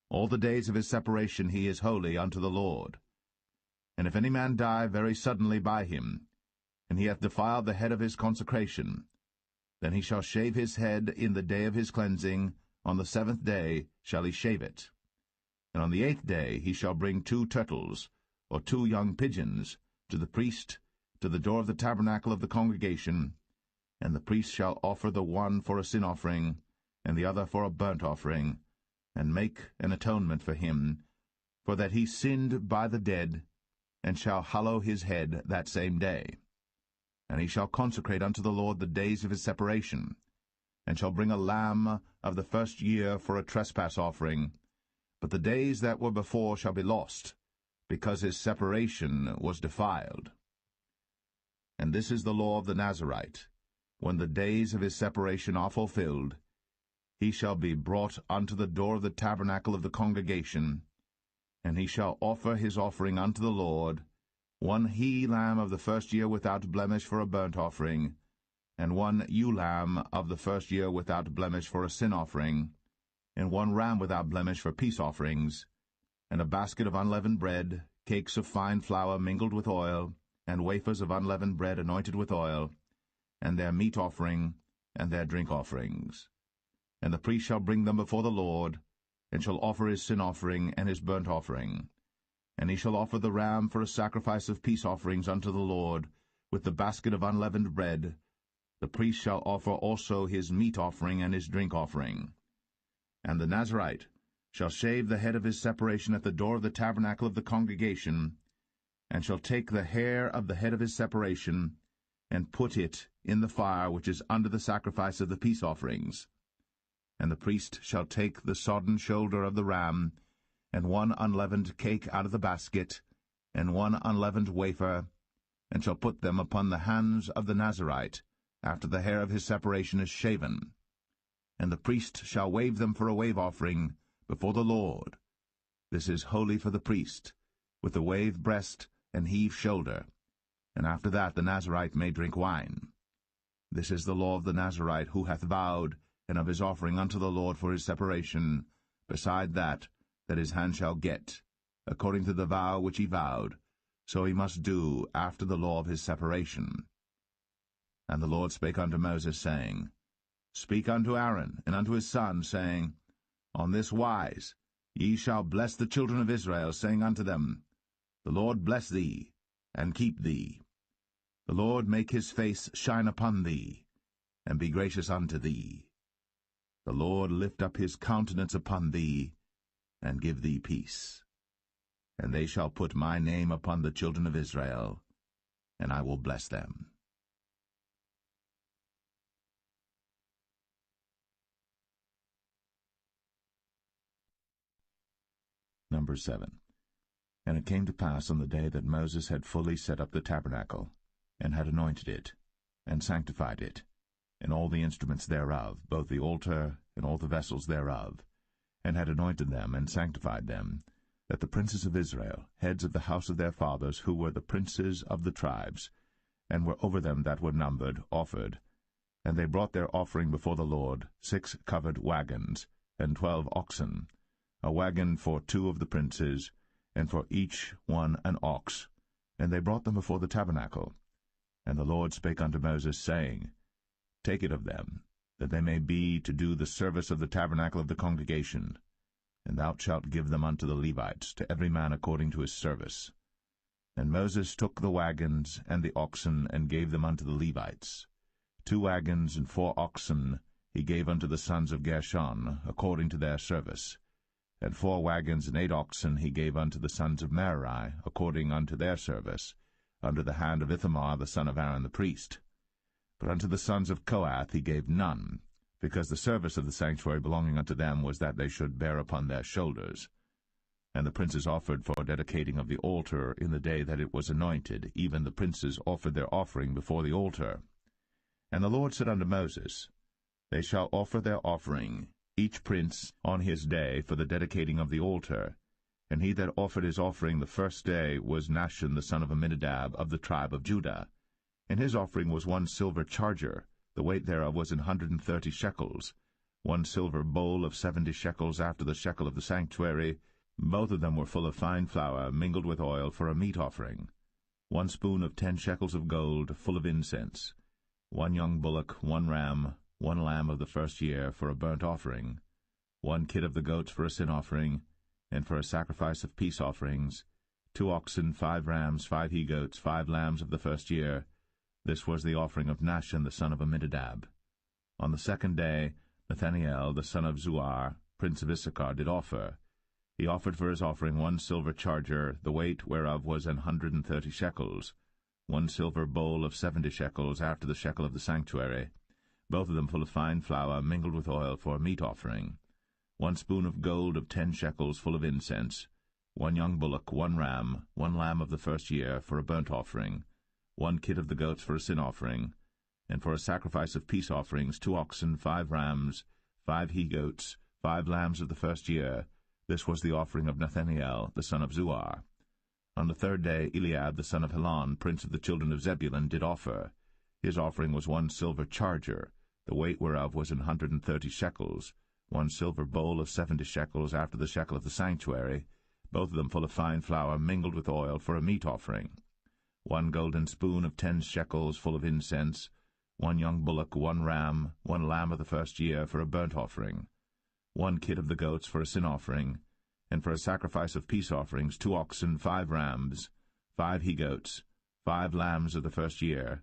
All the days of his separation he is holy unto the Lord. And if any man die very suddenly by him, and he hath defiled the head of his consecration, then he shall shave his head in the day of his cleansing, on the 7th day shall he shave it. And on the 8th day he shall bring 2 turtles, or 2 young pigeons, to the priest, to the door of the tabernacle of the congregation, and the priest shall offer the one for a sin offering, and the other for a burnt offering, and make an atonement for him, for that he sinned by the dead, and shall hallow his head that same day. And he shall consecrate unto the Lord the days of his separation, and shall bring a lamb of the 1st year for a trespass offering, but the days that were before shall be lost, because his separation was defiled. And this is the law of the Nazarite. When the days of his separation are fulfilled, he shall be brought unto the door of the tabernacle of the congregation, and he shall offer his offering unto the Lord, 1 he-lamb of the 1st year without blemish for a burnt offering, and 1 ewe-lamb of the 1st year without blemish for a sin offering, and 1 ram without blemish for peace offerings, and a basket of unleavened bread, cakes of fine flour mingled with oil, and wafers of unleavened bread anointed with oil, and their meat offering, and their drink offerings. And the priest shall bring them before the Lord, and shall offer his sin offering and his burnt offering. And he shall offer the ram for a sacrifice of peace offerings unto the Lord, with the basket of unleavened bread. The priest shall offer also his meat offering and his drink offering. And the Nazarite shall shave the head of his separation at the door of the tabernacle of the congregation, and shall take the hair of the head of his separation, and put it in the fire which is under the sacrifice of the peace offerings. And the priest shall take the sodden shoulder of the ram, and 1 unleavened cake out of the basket, and 1 unleavened wafer, and shall put them upon the hands of the Nazarite, after the hair of his separation is shaven. And the priest shall wave them for a wave offering before the Lord. This is holy for the priest, with the wave breast and heave shoulder. And after that the Nazarite may drink wine. This is the law of the Nazarite who hath vowed, and of his offering unto the Lord for his separation, beside that his hand shall get, according to the vow which he vowed, so he must do after the law of his separation. And the Lord spake unto Moses, saying, Speak unto Aaron and unto his sons, saying, On this wise ye shall bless the children of Israel, saying unto them, The Lord bless thee, and keep thee. The Lord make his face shine upon thee, and be gracious unto thee. The Lord lift up his countenance upon thee, and give thee peace. And they shall put my name upon the children of Israel, and I will bless them. Number 7. And it came to pass on the day that Moses had fully set up the tabernacle, and had anointed it, and sanctified it, and all the instruments thereof, both the altar and all the vessels thereof, and had anointed them and sanctified them, that the princes of Israel, heads of the house of their fathers, who were the princes of the tribes, and were over them that were numbered, offered. And they brought their offering before the Lord, 6 covered wagons, and 12 oxen, a wagon for 2 of the princes, and for each one an ox. And they brought them before the tabernacle. And the Lord spake unto Moses, saying, Take it of them, that they may be to do the service of the tabernacle of the congregation, and thou shalt give them unto the Levites, to every man according to his service. And Moses took the wagons and the oxen, and gave them unto the Levites. 2 wagons and 4 oxen he gave unto the sons of Gershon, according to their service. And 4 wagons and 8 oxen he gave unto the sons of Merari, according unto their service, under the hand of Ithamar the son of Aaron the priest. But unto the sons of Kohath he gave none, because the service of the sanctuary belonging unto them was that they should bear upon their shoulders. And the princes offered for dedicating of the altar in the day that it was anointed, even the princes offered their offering before the altar. And the Lord said unto Moses, They shall offer their offering, each prince on his day, for the dedicating of the altar, And he that offered his offering the first day was Nahshon the son of Amminadab of the tribe of Judah. And his offering was 1 silver charger, the weight thereof was 130 shekels, 1 silver bowl of 70 shekels after the shekel of the sanctuary. Both of them were full of fine flour, mingled with oil, for a meat offering. 1 spoon of 10 shekels of gold, full of incense. 1 young bullock, 1 ram, 1 lamb of the first year, for a burnt offering. 1 kid of the goats for a sin offering, and for a sacrifice of peace offerings. 2 oxen, 5 rams, 5 he-goats, 5 lambs of the first year. This was the offering of Nahshon the son of Amminadab. On the second day, Nathaniel the son of Zuar, prince of Issachar, did offer. He offered for his offering 1 silver charger, the weight whereof was 130 shekels, 1 silver bowl of 70 shekels after the shekel of the sanctuary, both of them full of fine flour, mingled with oil, for a meat offering. 1 spoon of gold of 10 shekels, full of incense. 1 young bullock, 1 ram, 1 lamb of the first year, for a burnt offering. 1 kid of the goats for a sin offering. And for a sacrifice of peace offerings, 2 oxen, 5 rams, 5 he-goats, 5 lambs of the first year. This was the offering of Nathaniel the son of Zuar. On the third day Eliab the son of Helon, prince of the children of Zebulun, did offer. His offering was 1 silver charger, the weight whereof was 130 shekels, 1 silver bowl of 70 shekels after the shekel of the sanctuary, both of them full of fine flour, mingled with oil, for a meat offering. 1 golden spoon of 10 shekels, full of incense. 1 young bullock, 1 ram, 1 lamb of the first year, for a burnt offering. 1 kid of the goats for a sin offering, and for a sacrifice of peace offerings, 2 oxen, 5 rams, 5 he-goats, 5 lambs of the first year.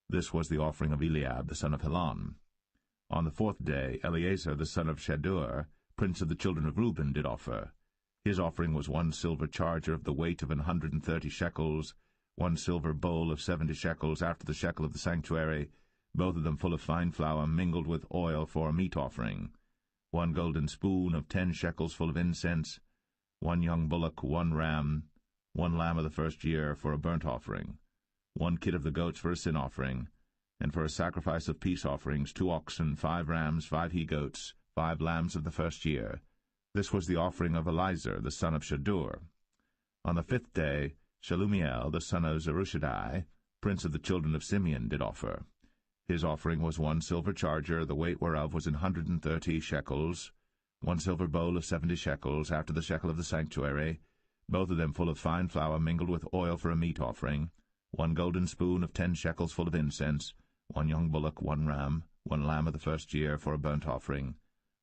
This was the offering of Eliab the son of Helon. On the fourth day Eleazar the son of Shedeur, prince of the children of Reuben, did offer. His offering was 1 silver charger of the weight of 130 shekels, 1 silver bowl of 70 shekels after the shekel of the sanctuary, both of them full of fine flour, mingled with oil, for a meat offering. 1 golden spoon of 10 shekels, full of incense. 1 young bullock, 1 ram, 1 lamb of the first year, for a burnt offering. 1 kid of the goats for a sin offering. And for a sacrifice of peace offerings, 2 oxen, 5 rams, 5 he-goats, 5 lambs of the first year. This was the offering of Elizur the son of Shedeur. On the fifth day Shelumiel the son of Zerushadai, prince of the children of Simeon, did offer. His offering was 1 silver charger, the weight whereof was 130 shekels, 1 silver bowl of 70 shekels after the shekel of the sanctuary, both of them full of fine flour, mingled with oil, for a meat offering. 1 golden spoon of 10 shekels, full of incense. 1 young bullock, 1 ram, 1 lamb of the first year, for a burnt offering.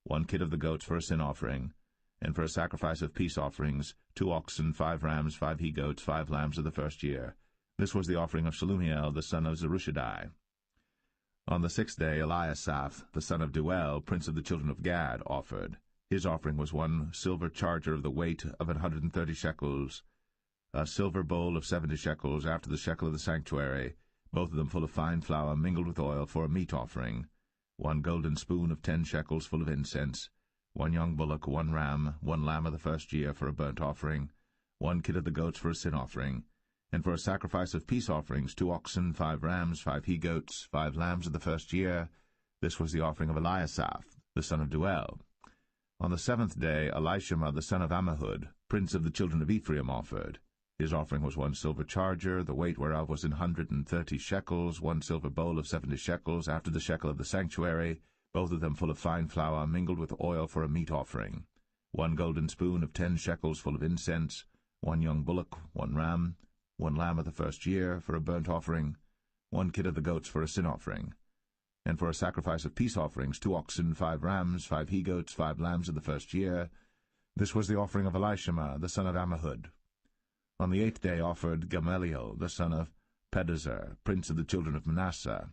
1 kid of the goats for a sin offering. And for a sacrifice of peace offerings, 2 oxen, 5 rams, 5 he-goats, 5 lambs of the first year. This was the offering of Shelumiel the son of Zerushadai. On the sixth day Eliasaph the son of Deuel, prince of the children of Gad, offered. His offering was 1 silver charger of the weight of 130 shekels, a silver bowl of 70 shekels after the shekel of the sanctuary, both of them full of fine flour, mingled with oil, for a meat offering. 1 golden spoon of 10 shekels, full of incense. 1 young bullock, 1 ram, 1 lamb of the first year, for a burnt offering. 1 kid of the goats for a sin offering. And for a sacrifice of peace offerings, 2 oxen, 5 rams, 5 he-goats, 5 lambs of the first year. This was the offering of Eliasaph the son of Deuel. On the seventh day Elishama the son of Ammihud, prince of the children of Ephraim, offered. His offering was 1 silver charger, the weight whereof was 130 shekels, 1 silver bowl of 70 shekels after the shekel of the sanctuary, both of them full of fine flour, mingled with oil, for a meat offering. 1 golden spoon of 10 shekels, full of incense. 1 young bullock, 1 ram, 1 lamb of the first year, for a burnt offering. 1 kid of the goats for a sin offering. And for a sacrifice of peace offerings, 2 oxen, 5 rams, 5 he-goats, 5 lambs of the first year. This was the offering of Elishama the son of Ammihud. On the eighth day offered Gamaliel the son of Pedahzur, prince of the children of Manasseh.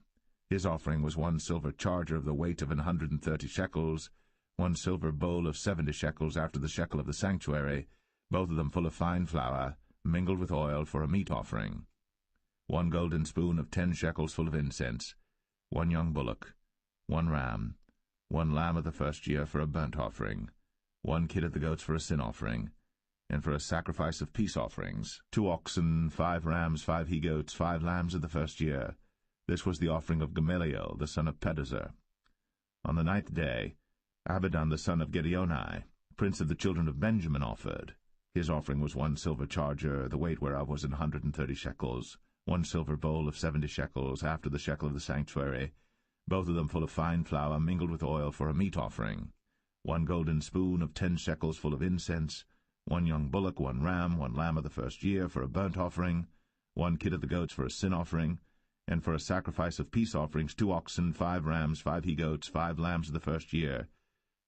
His offering was 1 silver charger of the weight of 130 shekels, 1 silver bowl of 70 shekels after the shekel of the sanctuary, both of them full of fine flour, mingled with oil, for a meat offering. 1 golden spoon of 10 shekels, full of incense. 1 young bullock, 1 ram, 1 lamb of the first year, for a burnt offering. 1 kid of the goats for a sin offering. And for a sacrifice of peace offerings, 2 oxen, 5 rams, 5 he-goats, 5 lambs of the first year. This was the offering of Gamaliel the son of Pedahzur. On the ninth day Abidan the son of Gideoni, prince of the children of Benjamin, offered. His offering was 1 silver charger, the weight whereof was 130 shekels, 1 silver bowl of 70 shekels, after the shekel of the sanctuary, both of them full of fine flour mingled with oil for a meat offering, 1 golden spoon of 10 shekels full of incense, 1 young bullock, 1 ram, 1 lamb of the first year for a burnt offering, 1 kid of the goats for a sin offering, and for a sacrifice of peace offerings 2 oxen, 5 rams, 5 he-goats, 5 lambs of the first year.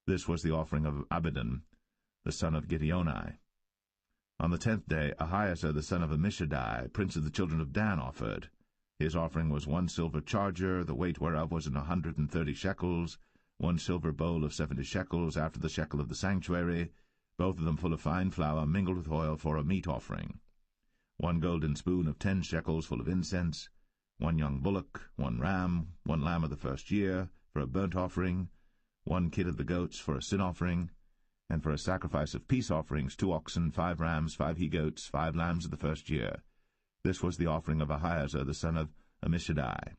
This was the offering of Abidan, the son of Gideoni. On the 10th day Ahiezer the son of Ammishaddai, prince of the children of Dan, offered. His offering was 1 silver charger, the weight whereof was 130 shekels, 1 silver bowl of 70 shekels, after the shekel of the sanctuary, both of them full of fine flour mingled with oil for a meat offering, 1 golden spoon of 10 shekels full of incense, 1 young bullock, 1 ram, 1 lamb of the first year for a burnt offering, 1 kid of the goats for a sin offering, and for a sacrifice of peace offerings 2 oxen, 5 rams, 5 he-goats, 5 lambs of the first year. This was the offering of Ahiezer the son of Ammishaddai.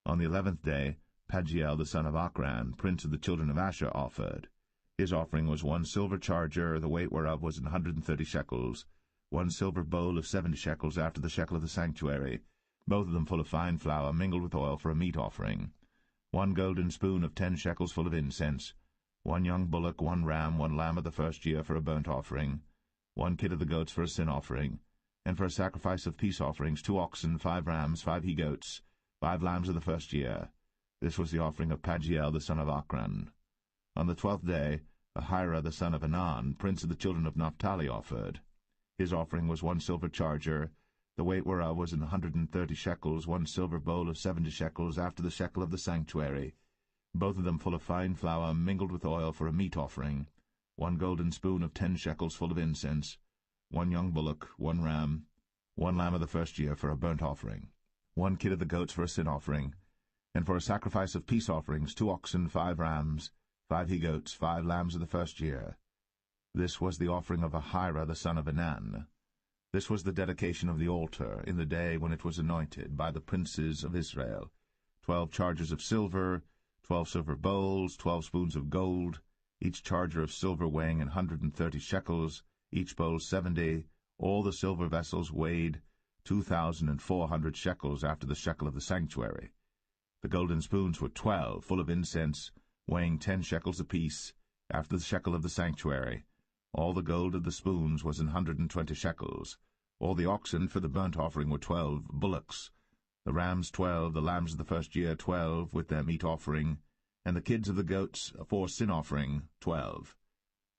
On the 11th day Pagiel the son of Ochran, prince of the children of Asher, offered. His offering was 1 silver charger, the weight whereof was 130 shekels, 1 silver bowl of 70 shekels, after the shekel of the sanctuary, both of them full of fine flour mingled with oil for a meat offering, 1 golden spoon of 10 shekels full of incense, 1 young bullock, 1 ram, 1 lamb of the first year for a burnt offering, 1 kid of the goats for a sin offering, and for a sacrifice of peace offerings 2 oxen, 5 rams, 5 he-goats, 5 lambs of the first year. This was the offering of Pagiel the son of Ochran. On the 12th day Ahira the son of Anan, prince of the children of Naphtali, offered. His offering was 1 silver charger, the weight whereof was 130 shekels, 1 silver bowl of 70 shekels, after the shekel of the sanctuary, both of them full of fine flour mingled with oil for a meat offering, 1 golden spoon of 10 shekels full of incense, 1 young bullock, 1 ram, 1 lamb of the first year for a burnt offering, 1 kid of the goats for a sin offering, and for a sacrifice of peace offerings 2 oxen, 5 rams, 5 he-goats, 5 lambs of the first year. This was the offering of Ahira the son of Anan. This was the dedication of the altar in the day when it was anointed by the princes of Israel, 12 chargers of silver, 12 silver bowls, 12 spoons of gold, each charger of silver weighing 130 shekels, each bowl 70, all the silver vessels weighed 2,400 shekels after the shekel of the sanctuary. The golden spoons were 12, full of incense, weighing 10 shekels apiece, after the shekel of the sanctuary. All the gold of the spoons was 120 shekels. All the oxen for the burnt offering were 12 bullocks, the rams 12, the lambs of the first year 12, with their meat offering, and the kids of the goats for sin offering 12.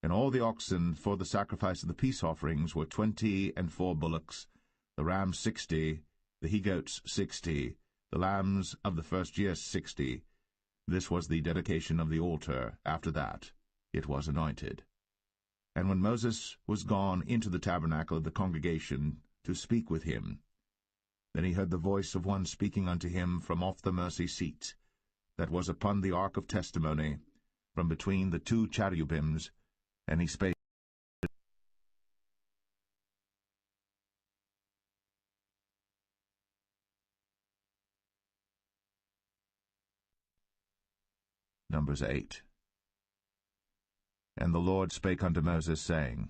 And all the oxen for the sacrifice of the peace offerings were 24 bullocks, the rams 60, the he-goats 60, the lambs of the first year 60. This was the dedication of the altar. After that it was anointed. And when Moses was gone into the tabernacle of the congregation to speak with him, then he heard the voice of one speaking unto him from off the mercy seat, that was upon the ark of testimony, from between the 2 cherubims, and he spake. Numbers 8. And the Lord spake unto Moses, saying,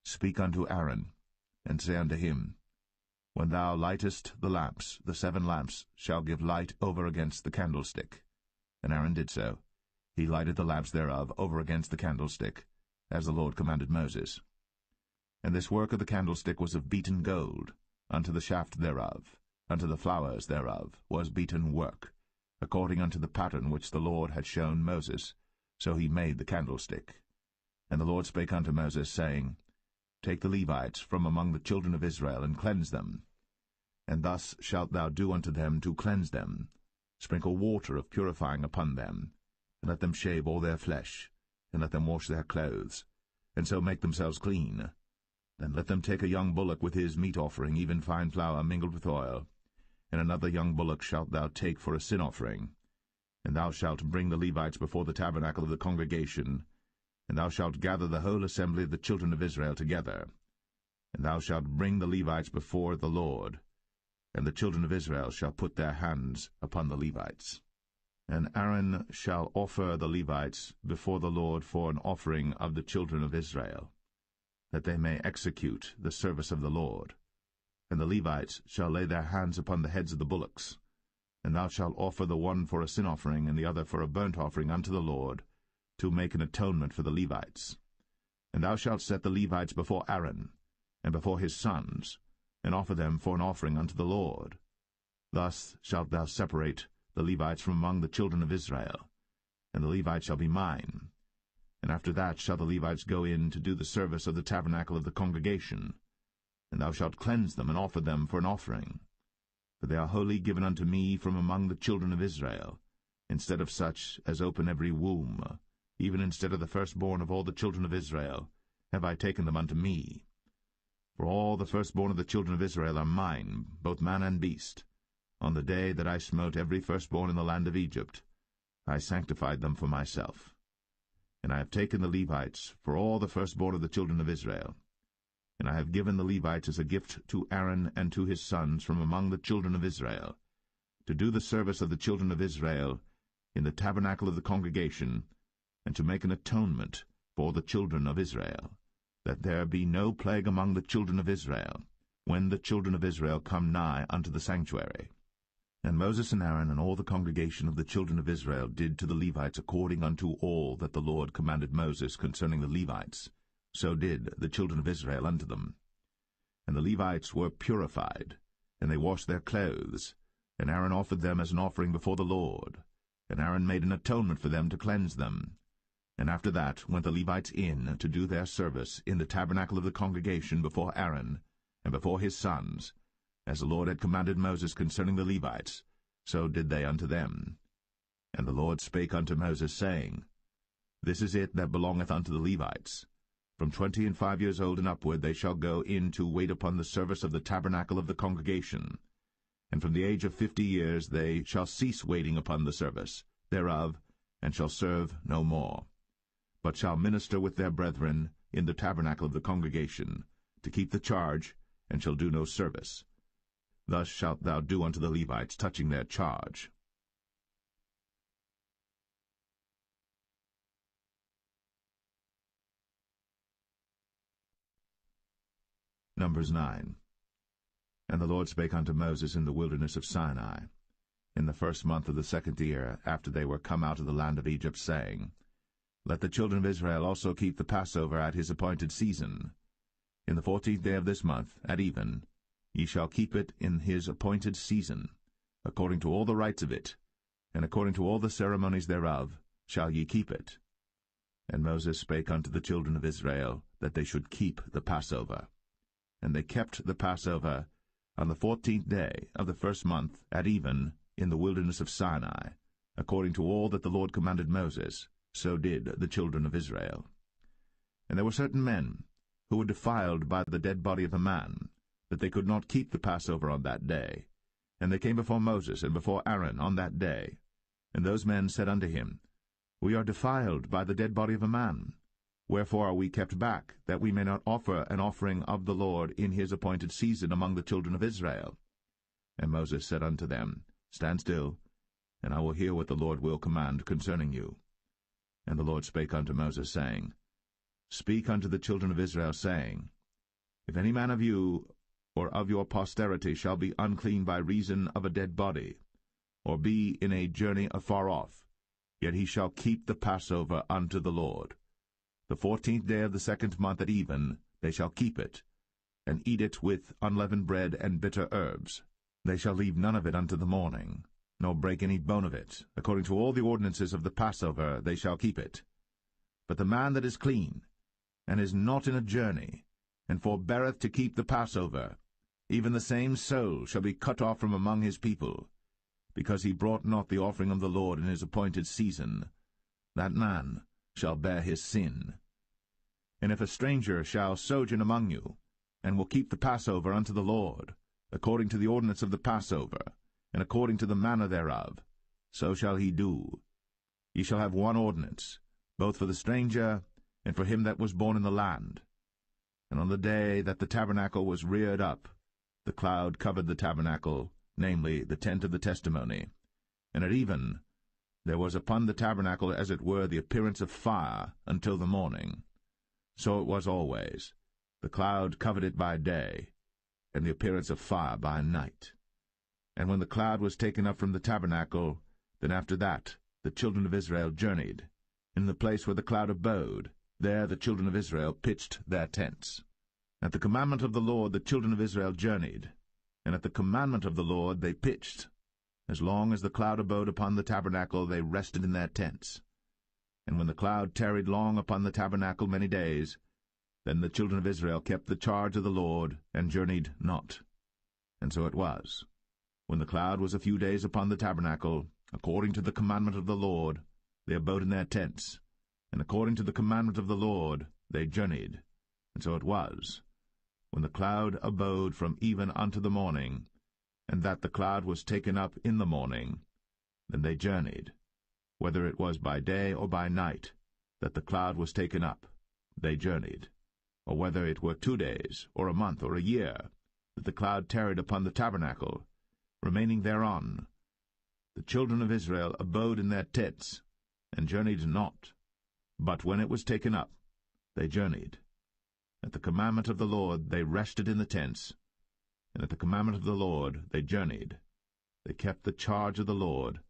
Speak unto Aaron, and say unto him, When thou lightest the lamps, the 7 lamps shall give light over against the candlestick. And Aaron did so. He lighted the lamps thereof over against the candlestick, as the Lord commanded Moses. And this work of the candlestick was of beaten gold, unto the shaft thereof, unto the flowers thereof was beaten work, according unto the pattern which the Lord had shown Moses. So he made the candlestick. And the Lord spake unto Moses, saying, Take the Levites from among the children of Israel, and cleanse them. And thus shalt thou do unto them to cleanse them. Sprinkle water of purifying upon them, and let them shave all their flesh, and let them wash their clothes, and so make themselves clean. Then let them take a young bullock with his meat offering, even fine flour mingled with oil, and another young bullock shalt thou take for a sin offering. And thou shalt bring the Levites before the tabernacle of the congregation, and thou shalt gather the whole assembly of the children of Israel together. And thou shalt bring the Levites before the Lord, and the children of Israel shall put their hands upon the Levites. And Aaron shall offer the Levites before the Lord for an offering of the children of Israel. that they may execute the service of the Lord. And the Levites shall lay their hands upon the heads of the bullocks. And thou shalt offer the one for a sin offering, and the other for a burnt offering unto the Lord, to make an atonement for the Levites. And thou shalt set the Levites before Aaron, and before his sons, and offer them for an offering unto the Lord. Thus shalt thou separate the Levites from among the children of Israel, and the Levites shall be mine. And after that shall the Levites go in to do the service of the tabernacle of the congregation, and thou shalt cleanse them and offer them for an offering. For they are wholly given unto me from among the children of Israel, instead of such as open every womb, even instead of the firstborn of all the children of Israel, have I taken them unto me. For all the firstborn of the children of Israel are mine, both man and beast. On the day that I smote every firstborn in the land of Egypt, I sanctified them for myself. And I have taken the Levites for all the firstborn of the children of Israel. And I have given the Levites as a gift to Aaron and to his sons from among the children of Israel, to do the service of the children of Israel in the tabernacle of the congregation, and to make an atonement for the children of Israel, that there be no plague among the children of Israel, when the children of Israel come nigh unto the sanctuary. And Moses and Aaron and all the congregation of the children of Israel did to the Levites according unto all that the Lord commanded Moses concerning the Levites. So did the children of Israel unto them. And the Levites were purified, and they washed their clothes, and Aaron offered them as an offering before the Lord. And Aaron made an atonement for them to cleanse them. And after that went the Levites in to do their service in the tabernacle of the congregation before Aaron and before his sons, as the Lord had commanded Moses concerning the Levites, so did they unto them. And the Lord spake unto Moses, saying, This is it that belongeth unto the Levites. From 25 years old and upward they shall go in to wait upon the service of the tabernacle of the congregation. And from the age of 50 years they shall cease waiting upon the service thereof, and shall serve no more, but shall minister with their brethren in the tabernacle of the congregation, to keep the charge, and shall do no service. Thus shalt thou do unto the Levites touching their charge. Numbers 9. And the Lord spake unto Moses in the wilderness of Sinai, in the first month of the 2nd year, after they were come out of the land of Egypt, saying, Let the children of Israel also keep the Passover at his appointed season. In the 14th day of this month, at even, ye shall keep it in his appointed season, according to all the rites of it, and according to all the ceremonies thereof shall ye keep it. And Moses spake unto the children of Israel, that they should keep the Passover. And they kept the Passover on the 14th day of the first month at even in the wilderness of Sinai, according to all that the Lord commanded Moses, so did the children of Israel. And there were certain men who were defiled by the dead body of a man, that they could not keep the Passover on that day. And they came before Moses and before Aaron on that day. And those men said unto him, We are defiled by the dead body of a man. Wherefore are we kept back, that we may not offer an offering of the Lord in his appointed season among the children of Israel? And Moses said unto them, Stand still, and I will hear what the Lord will command concerning you. And the Lord spake unto Moses, saying, Speak unto the children of Israel, saying, If any man of you or of your posterity shall be unclean by reason of a dead body, or be in a journey afar off, yet he shall keep the Passover unto the Lord. The 14th day of the 2nd month at even they shall keep it, and eat it with unleavened bread and bitter herbs. They shall leave none of it unto the morning, nor break any bone of it. According to all the ordinances of the Passover they shall keep it. But the man that is clean, and is not in a journey, and forbeareth to keep the Passover, even the same soul shall be cut off from among his people, because he brought not the offering of the Lord in his appointed season. That man shall bear his sin. And if a stranger shall sojourn among you, and will keep the Passover unto the Lord, according to the ordinance of the Passover, and according to the manner thereof, so shall he do. Ye shall have one ordinance, both for the stranger and for him that was born in the land. And on the day that the tabernacle was reared up, the cloud covered the tabernacle, namely the tent of the testimony. And at even there was upon the tabernacle as it were the appearance of fire until the morning. So it was always, The cloud covered it by day, and the appearance of fire by night. And when the cloud was taken up from the tabernacle, then after that the children of Israel journeyed. In the place where the cloud abode, there the children of Israel pitched their tents. At the commandment of the Lord the children of Israel journeyed, and at the commandment of the Lord they pitched. As long as the cloud abode upon the tabernacle, they rested in their tents. And when the cloud tarried long upon the tabernacle many days, then the children of Israel kept the charge of the Lord, and journeyed not. And so it was, when the cloud was a few days upon the tabernacle, according to the commandment of the Lord, they abode in their tents, and according to the commandment of the Lord they journeyed. And so it was, when the cloud abode from even unto the morning, and that the cloud was taken up in the morning, then they journeyed. Whether it was by day or by night that the cloud was taken up, they journeyed. Or whether it were 2 days, or a month, or a year, that the cloud tarried upon the tabernacle, remaining thereon, the children of Israel abode in their tents, and journeyed not. But when it was taken up, they journeyed. At the commandment of the Lord they rested in the tents, and at the commandment of the Lord they journeyed. They kept the charge of the Lord,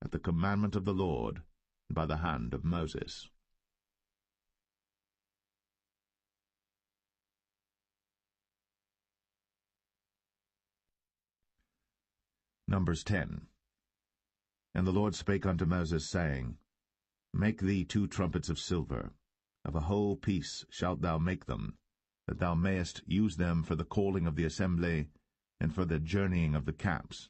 at the commandment of the Lord, by the hand of Moses. Numbers 10. And the Lord spake unto Moses, saying, Make thee 2 trumpets of silver. Of a whole piece shalt thou make them, that thou mayest use them for the calling of the assembly, and for the journeying of the camps.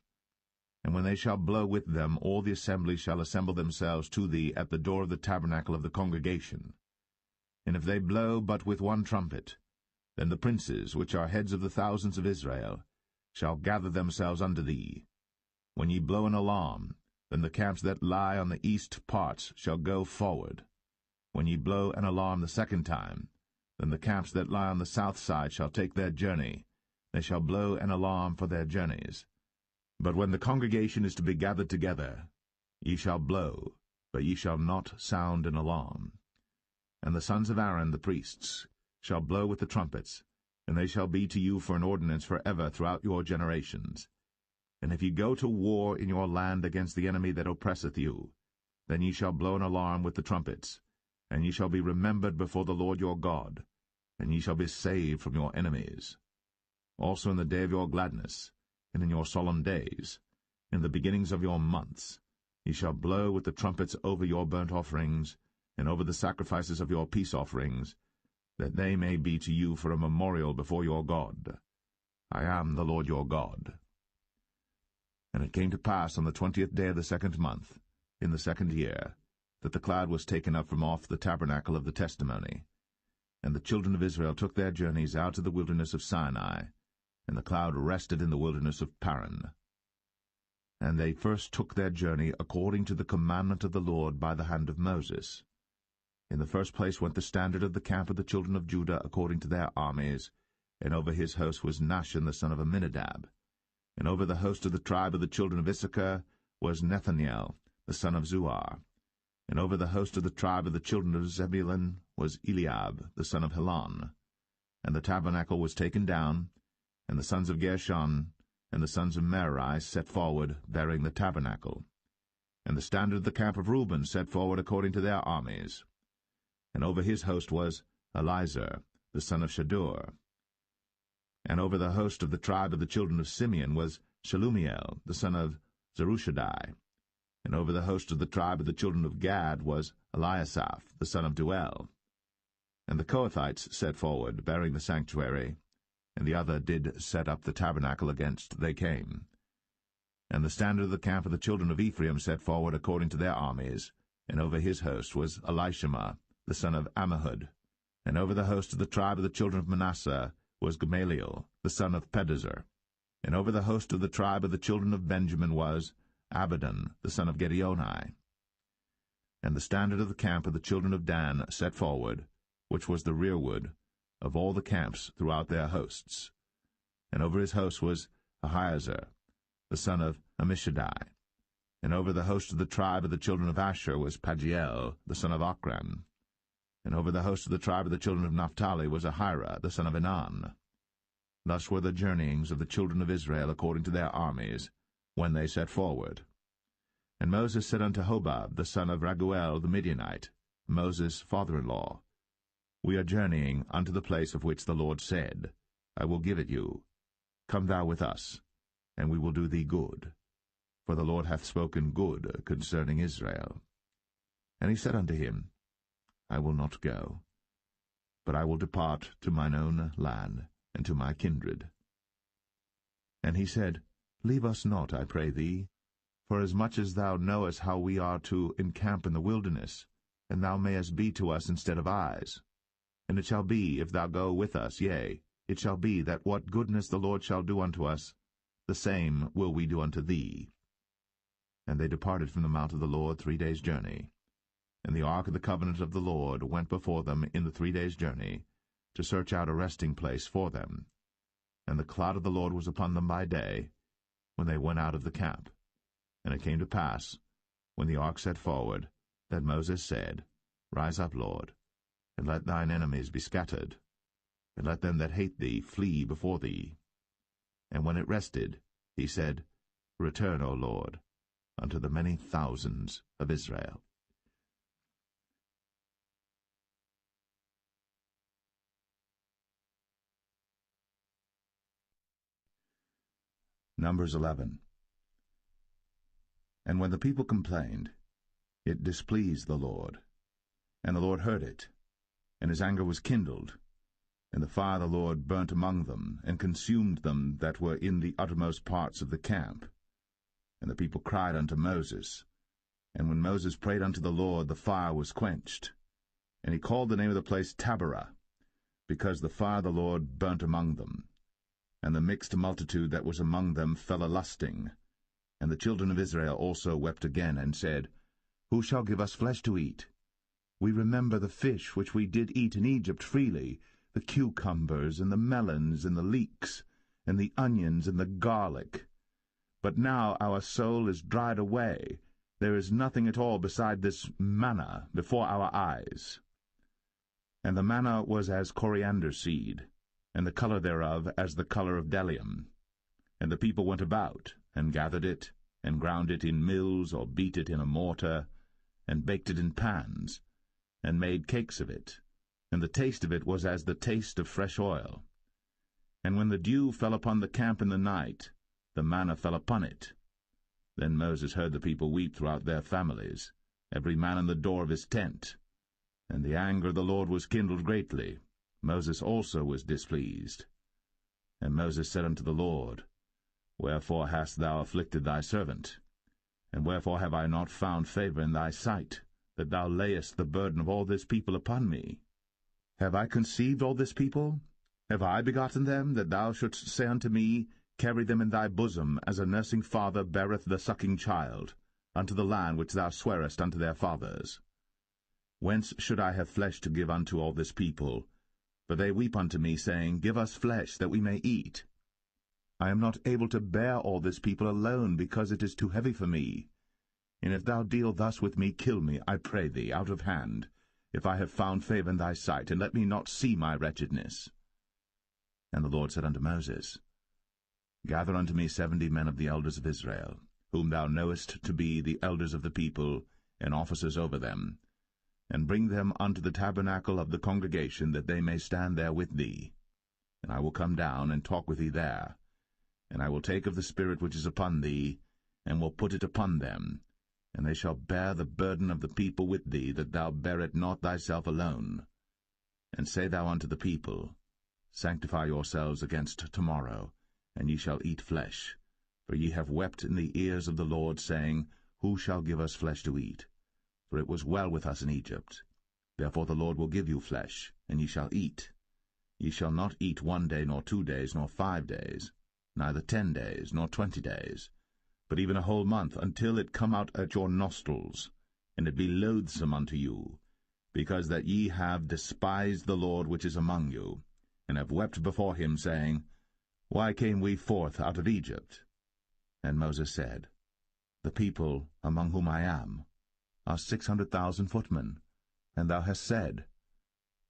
And when they shall blow with them, all the assembly shall assemble themselves to thee at the door of the tabernacle of the congregation. And if they blow but with 1 trumpet, then the princes, which are heads of the thousands of Israel, shall gather themselves unto thee. When ye blow an alarm, then the camps that lie on the east parts shall go forward. When ye blow an alarm the 2nd time, then the camps that lie on the south side shall take their journey. They shall blow an alarm for their journeys. But when the congregation is to be gathered together, ye shall blow, but ye shall not sound an alarm. And the sons of Aaron the priests shall blow with the trumpets, and they shall be to you for an ordinance forever throughout your generations. And if ye go to war in your land against the enemy that oppresseth you, then ye shall blow an alarm with the trumpets, and ye shall be remembered before the Lord your God, and ye shall be saved from your enemies. Also in the day of your gladness, and in your solemn days, in the beginnings of your months, ye shall blow with the trumpets over your burnt offerings, and over the sacrifices of your peace offerings, that they may be to you for a memorial before your God. I am the Lord your God. And it came to pass on the 20th day of the 2nd month, in the 2nd year, that the cloud was taken up from off the tabernacle of the testimony. And the children of Israel took their journeys out of the wilderness of Sinai, and the cloud rested in the wilderness of Paran. And they first took their journey according to the commandment of the Lord by the hand of Moses. In the first place went the standard of the camp of the children of Judah according to their armies, and over his host was Nahshon the son of Amminadab. And over the host of the tribe of the children of Issachar was Nethaniel the son of Zuar. And over the host of the tribe of the children of Zebulun was Eliab the son of Helon. And the tabernacle was taken down, and the sons of Gershon and the sons of Merari set forward, bearing the tabernacle. And the standard of the camp of Reuben set forward according to their armies. And over his host was Elizur the son of Shadur. And over the host of the tribe of the children of Simeon was Shelumiel the son of Zerushadai. And over the host of the tribe of the children of Gad was Eliasaph the son of Duel. And the Kohathites set forward, bearing the sanctuary, and the other did set up the tabernacle against they came. And the standard of the camp of the children of Ephraim set forward according to their armies, and over his host was Elishama the son of Ammihud. And over the host of the tribe of the children of Manasseh was Gamaliel the son of Pedazur. And over the host of the tribe of the children of Benjamin was Abidan the son of Gideoni. And the standard of the camp of the children of Dan set forward, which was the rearward of all the camps throughout their hosts. And over his host was Ahiezer the son of Ammishaddai. And over the host of the tribe of the children of Asher was Pagiel the son of Ochran. And over the host of the tribe of the children of Naphtali was Ahira, the son of Enan. Thus were the journeyings of the children of Israel according to their armies, when they set forward. And Moses said unto Hobab, the son of Raguel the Midianite, Moses' father-in-law, We are journeying unto the place of which the Lord said, I will give it you. Come thou with us, and we will do thee good. For the Lord hath spoken good concerning Israel. And he said unto him, I will not go, but I will depart to mine own land, and to my kindred. And he said, Leave us not, I pray thee, for as much as thou knowest how we are to encamp in the wilderness, and thou mayest be to us instead of eyes. And it shall be, if thou go with us, yea, it shall be that what goodness the Lord shall do unto us, the same will we do unto thee. And they departed from the mount of the Lord 3 days' journey. And the ark of the covenant of the Lord went before them in the 3 days' journey, to search out a resting place for them. And the cloud of the Lord was upon them by day, when they went out of the camp. And it came to pass, when the ark set forward, that Moses said, Rise up, Lord, and let thine enemies be scattered, and let them that hate thee flee before thee. And when it rested, he said, Return, O Lord, unto the many thousands of Israel. Numbers 11. And when the people complained, it displeased the Lord. And the Lord heard it, and his anger was kindled. And the fire of the Lord burnt among them, and consumed them that were in the uttermost parts of the camp. And the people cried unto Moses. And when Moses prayed unto the Lord, the fire was quenched. And he called the name of the place Taberah, because the fire of the Lord burnt among them. And the mixed multitude that was among them fell a-lusting. And the children of Israel also wept again, and said, Who shall give us flesh to eat? We remember the fish which we did eat in Egypt freely, the cucumbers, and the melons, and the leeks, and the onions, and the garlic. But now our soul is dried away. There is nothing at all beside this manna before our eyes. And the manna was as coriander seed, and the color thereof as the color of bdellium. And the people went about, and gathered it, and ground it in mills, or beat it in a mortar, and baked it in pans, and made cakes of it. And the taste of it was as the taste of fresh oil. And when the dew fell upon the camp in the night, the manna fell upon it. Then Moses heard the people weep throughout their families, every man in the door of his tent. And the anger of the Lord was kindled greatly. Moses also was displeased. And Moses said unto the Lord, Wherefore hast thou afflicted thy servant? And wherefore have I not found favor in thy sight, that thou layest the burden of all this people upon me? Have I conceived all this people? Have I begotten them, that thou shouldst say unto me, Carry them in thy bosom, as a nursing father beareth the sucking child, unto the land which thou swarest unto their fathers? Whence should I have flesh to give unto all this people? For they weep unto me, saying, Give us flesh, that we may eat. I am not able to bear all this people alone, because it is too heavy for me. And if thou deal thus with me, kill me, I pray thee, out of hand, if I have found favor in thy sight, and let me not see my wretchedness. And the Lord said unto Moses, Gather unto me 70 men of the elders of Israel, whom thou knowest to be the elders of the people, and officers over them, and bring them unto the tabernacle of the congregation, that they may stand there with thee. And I will come down and talk with thee there. And I will take of the Spirit which is upon thee, and will put it upon them, and they shall bear the burden of the people with thee, that thou bear it not thyself alone. And say thou unto the people, Sanctify yourselves against tomorrow, and ye shall eat flesh. For ye have wept in the ears of the Lord, saying, Who shall give us flesh to eat? For it was well with us in Egypt. Therefore the Lord will give you flesh, and ye shall eat. Ye shall not eat 1 day, nor 2 days, nor 5 days, neither 10 days, nor 20 days, but even a whole month, until it come out at your nostrils, and it be loathsome unto you, because that ye have despised the Lord which is among you, and have wept before him, saying, Why came we forth out of Egypt? And Moses said, The people among whom I am are 600,000 footmen. And thou hast said,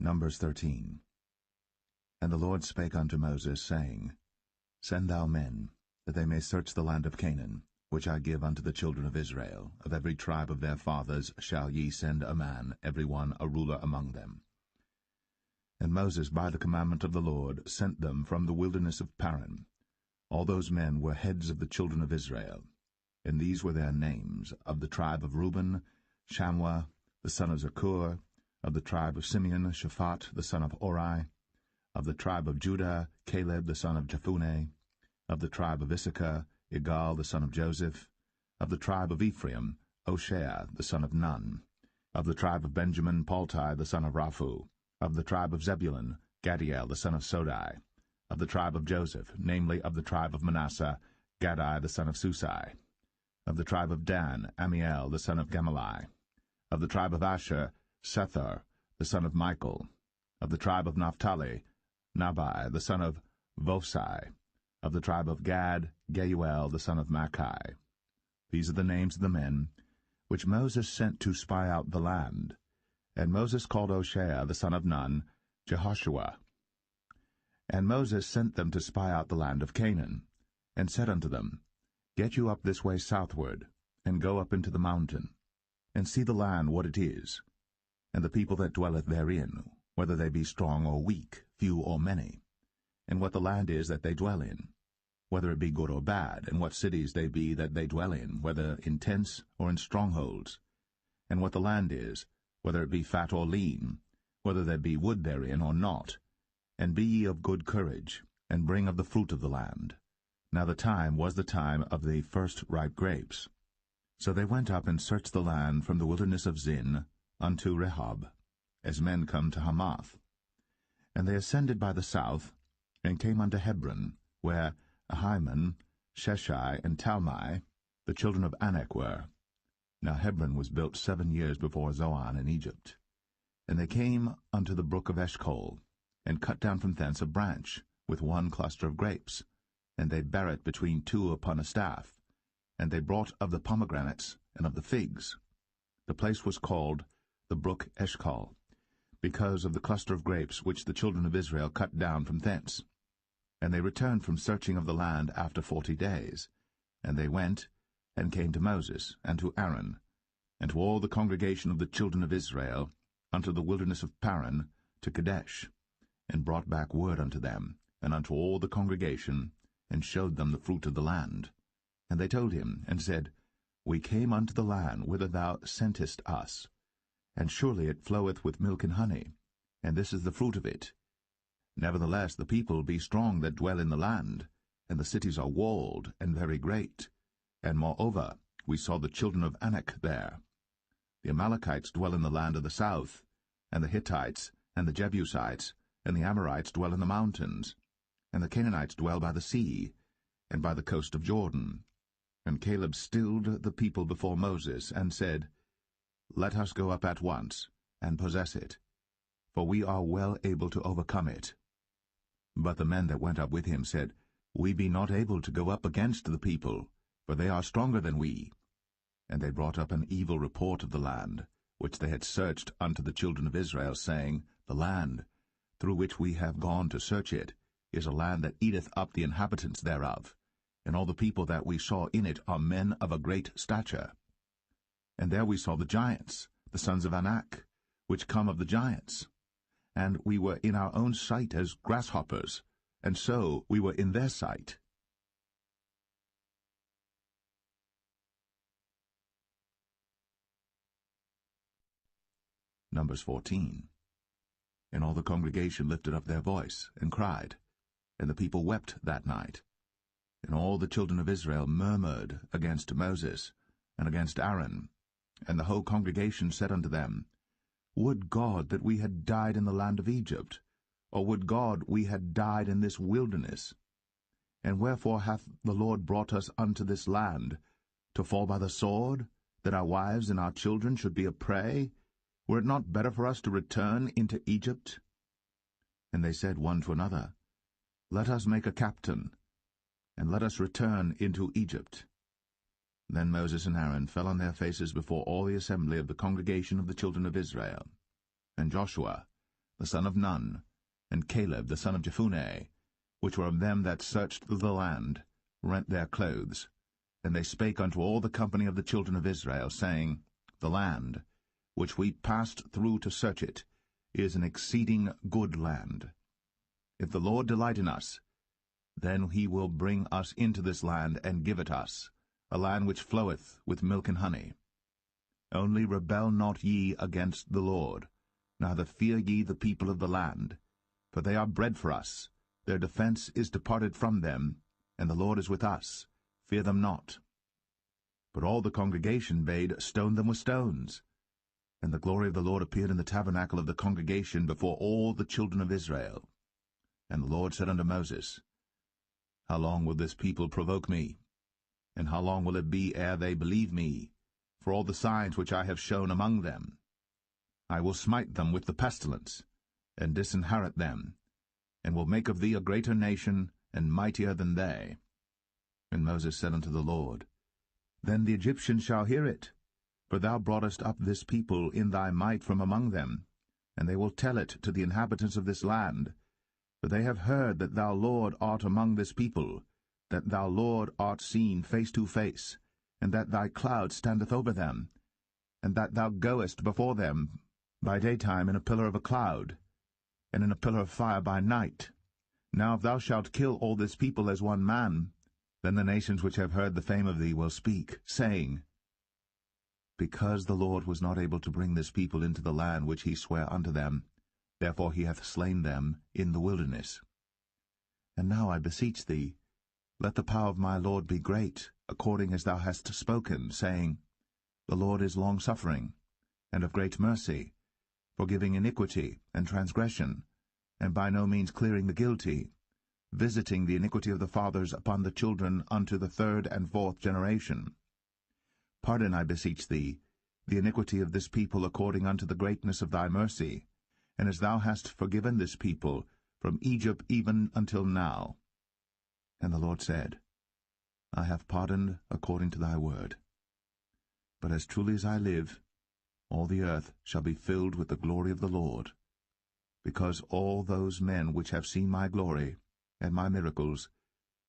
Numbers 13. And the Lord spake unto Moses, saying, Send thou men, that they may search the land of Canaan, which I give unto the children of Israel. Of every tribe of their fathers shall ye send a man, every one a ruler among them. And Moses, by the commandment of the Lord, sent them from the wilderness of Paran. All those men were heads of the children of Israel. And these were their names: of the tribe of Reuben, Shammua, the son of Zakur; of the tribe of Simeon, Shaphat, the son of Ori; of the tribe of Judah, Caleb, the son of Jephunneh; of the tribe of Issachar, Igal, the son of Joseph; of the tribe of Ephraim, Hoshea, the son of Nun; of the tribe of Benjamin, Palti, the son of Raphu; of the tribe of Zebulun, Gadiel, the son of Sodai; of the tribe of Joseph, namely, of the tribe of Manasseh, Gadai, the son of Susai; of the tribe of Dan, Amiel, the son of Gemalli; of the tribe of Asher, Sethur, the son of Michael; of the tribe of Naphtali, Nabai, the son of Vophsi; of the tribe of Gad, Geuel, the son of Machi. These are the names of the men which Moses sent to spy out the land. And Moses called Hoshea, the son of Nun, Jehoshua. And Moses sent them to spy out the land of Canaan, and said unto them, Get you up this way southward, and go up into the mountain, and see the land what it is, and the people that dwelleth therein, whether they be strong or weak, few or many, and what the land is that they dwell in, whether it be good or bad, and what cities they be that they dwell in, whether in tents or in strongholds, and what the land is, whether it be fat or lean, whether there be wood therein or not. And be ye of good courage, and bring of the fruit of the land. Now the time was the time of the first ripe grapes. So they went up and searched the land from the wilderness of Zin unto Rehob, as men come to Hamath. And they ascended by the south, and came unto Hebron, where Ahiman, Sheshai, and Talmai, the children of Anak, were. Now Hebron was built 7 years before Zoan in Egypt. And they came unto the brook of Eshcol, and cut down from thence a branch, with one cluster of grapes, and they bare it between two upon a staff. And they brought of the pomegranates and of the figs. The place was called the brook Eshcol, because of the cluster of grapes which the children of Israel cut down from thence. And they returned from searching of the land after 40 days. And they went, and came to Moses, and to Aaron, and to all the congregation of the children of Israel, unto the wilderness of Paran, to Kadesh, and brought back word unto them, and unto all the congregation, and showed them the fruit of the land. And they told him, and said, We came unto the land whither thou sentest us, and surely it floweth with milk and honey, and this is the fruit of it. Nevertheless the people be strong that dwell in the land, and the cities are walled and very great. And moreover, we saw the children of Anak there. The Amalekites dwell in the land of the south, and the Hittites, and the Jebusites, and the Amorites dwell in the mountains, and the Canaanites dwell by the sea, and by the coast of Jordan. And Caleb stilled the people before Moses, and said, Let us go up at once, and possess it, for we are well able to overcome it. But the men that went up with him said, We be not able to go up against the people, for they are stronger than we. And they brought up an evil report of the land, which they had searched unto the children of Israel, saying, The land, through which we have gone to search it, is a land that eateth up the inhabitants thereof, and all the people that we saw in it are men of a great stature. And there we saw the giants, the sons of Anak, which come of the giants. And we were in our own sight as grasshoppers, and so we were in their sight. Numbers 14. And all the congregation lifted up their voice, and cried, and the people wept that night. And all the children of Israel murmured against Moses, and against Aaron. And the whole congregation said unto them, Would God that we had died in the land of Egypt, or would God we had died in this wilderness? And wherefore hath the Lord brought us unto this land, to fall by the sword, that our wives and our children should be a prey? Were it not better for us to return into Egypt? And they said one to another, Let us make a captain, and let us return into Egypt. Then Moses and Aaron fell on their faces before all the assembly of the congregation of the children of Israel. And Joshua, the son of Nun, and Caleb the son of Jephunneh, which were of them that searched the land, rent their clothes. And they spake unto all the company of the children of Israel, saying, The land, which we passed through to search it, is an exceeding good land. If the Lord delight in us, then he will bring us into this land, and give it us, a land which floweth with milk and honey. Only rebel not ye against the Lord, neither fear ye the people of the land, for they are bread for us. Their defense is departed from them, and the Lord is with us. Fear them not. But all the congregation bade stone them with stones. And the glory of the Lord appeared in the tabernacle of the congregation before all the children of Israel. And the Lord said unto Moses, How long will this people provoke me? And how long will it be ere they believe me, for all the signs which I have shown among them? I will smite them with the pestilence, and disinherit them, and will make of thee a greater nation, and mightier than they. And Moses said unto the Lord, Then the Egyptians shall hear it, for thou broughtest up this people in thy might from among them, and they will tell it to the inhabitants of this land. For they have heard that thou, Lord, art among this people, that thou, Lord, art seen face to face, and that thy cloud standeth over them, and that thou goest before them by daytime in a pillar of a cloud, and in a pillar of fire by night. Now if thou shalt kill all this people as one man, then the nations which have heard the fame of thee will speak, saying, Because the Lord was not able to bring this people into the land which he sware unto them, therefore he hath slain them in the wilderness. And now I beseech thee, let the power of my Lord be great, according as thou hast spoken, saying, The Lord is longsuffering, and of great mercy, forgiving iniquity and transgression, and by no means clearing the guilty, visiting the iniquity of the fathers upon the children unto the third and fourth generation. Pardon, I beseech thee, the iniquity of this people according unto the greatness of thy mercy, and as thou hast forgiven this people from Egypt even until now. And the Lord said, I have pardoned according to thy word. But as truly as I live, all the earth shall be filled with the glory of the Lord, because all those men which have seen my glory and my miracles,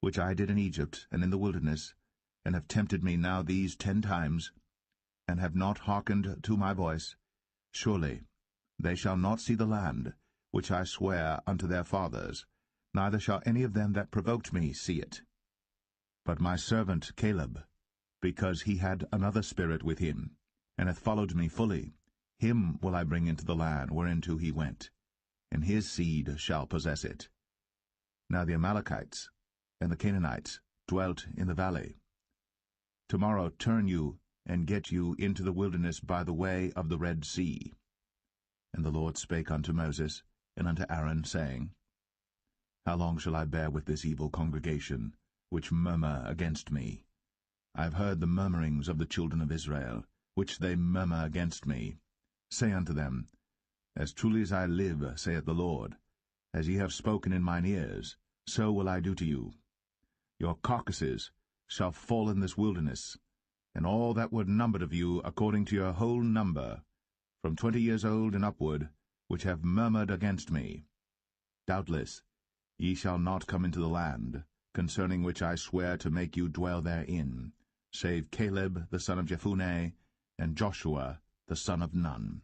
which I did in Egypt and in the wilderness, and have tempted me now these 10 times, and have not hearkened to my voice, surely they shall not see the land which I sware unto their fathers, neither shall any of them that provoked me see it. But my servant Caleb, because he had another spirit with him, and hath followed me fully, him will I bring into the land whereinto he went, and his seed shall possess it. Now the Amalekites and the Canaanites dwelt in the valley. Tomorrow turn you, and get you into the wilderness by the way of the Red Sea. And the Lord spake unto Moses and unto Aaron, saying, How long shall I bear with this evil congregation, which murmur against me? I have heard the murmurings of the children of Israel, which they murmur against me. Say unto them, As truly as I live, saith the Lord, as ye have spoken in mine ears, so will I do to you. Your carcasses shall fall in this wilderness, and all that were numbered of you according to your whole number, from 20 years old and upward, which have murmured against me. Doubtless ye shall not come into the land, concerning which I swear to make you dwell therein, save Caleb the son of Jephunneh, and Joshua the son of Nun.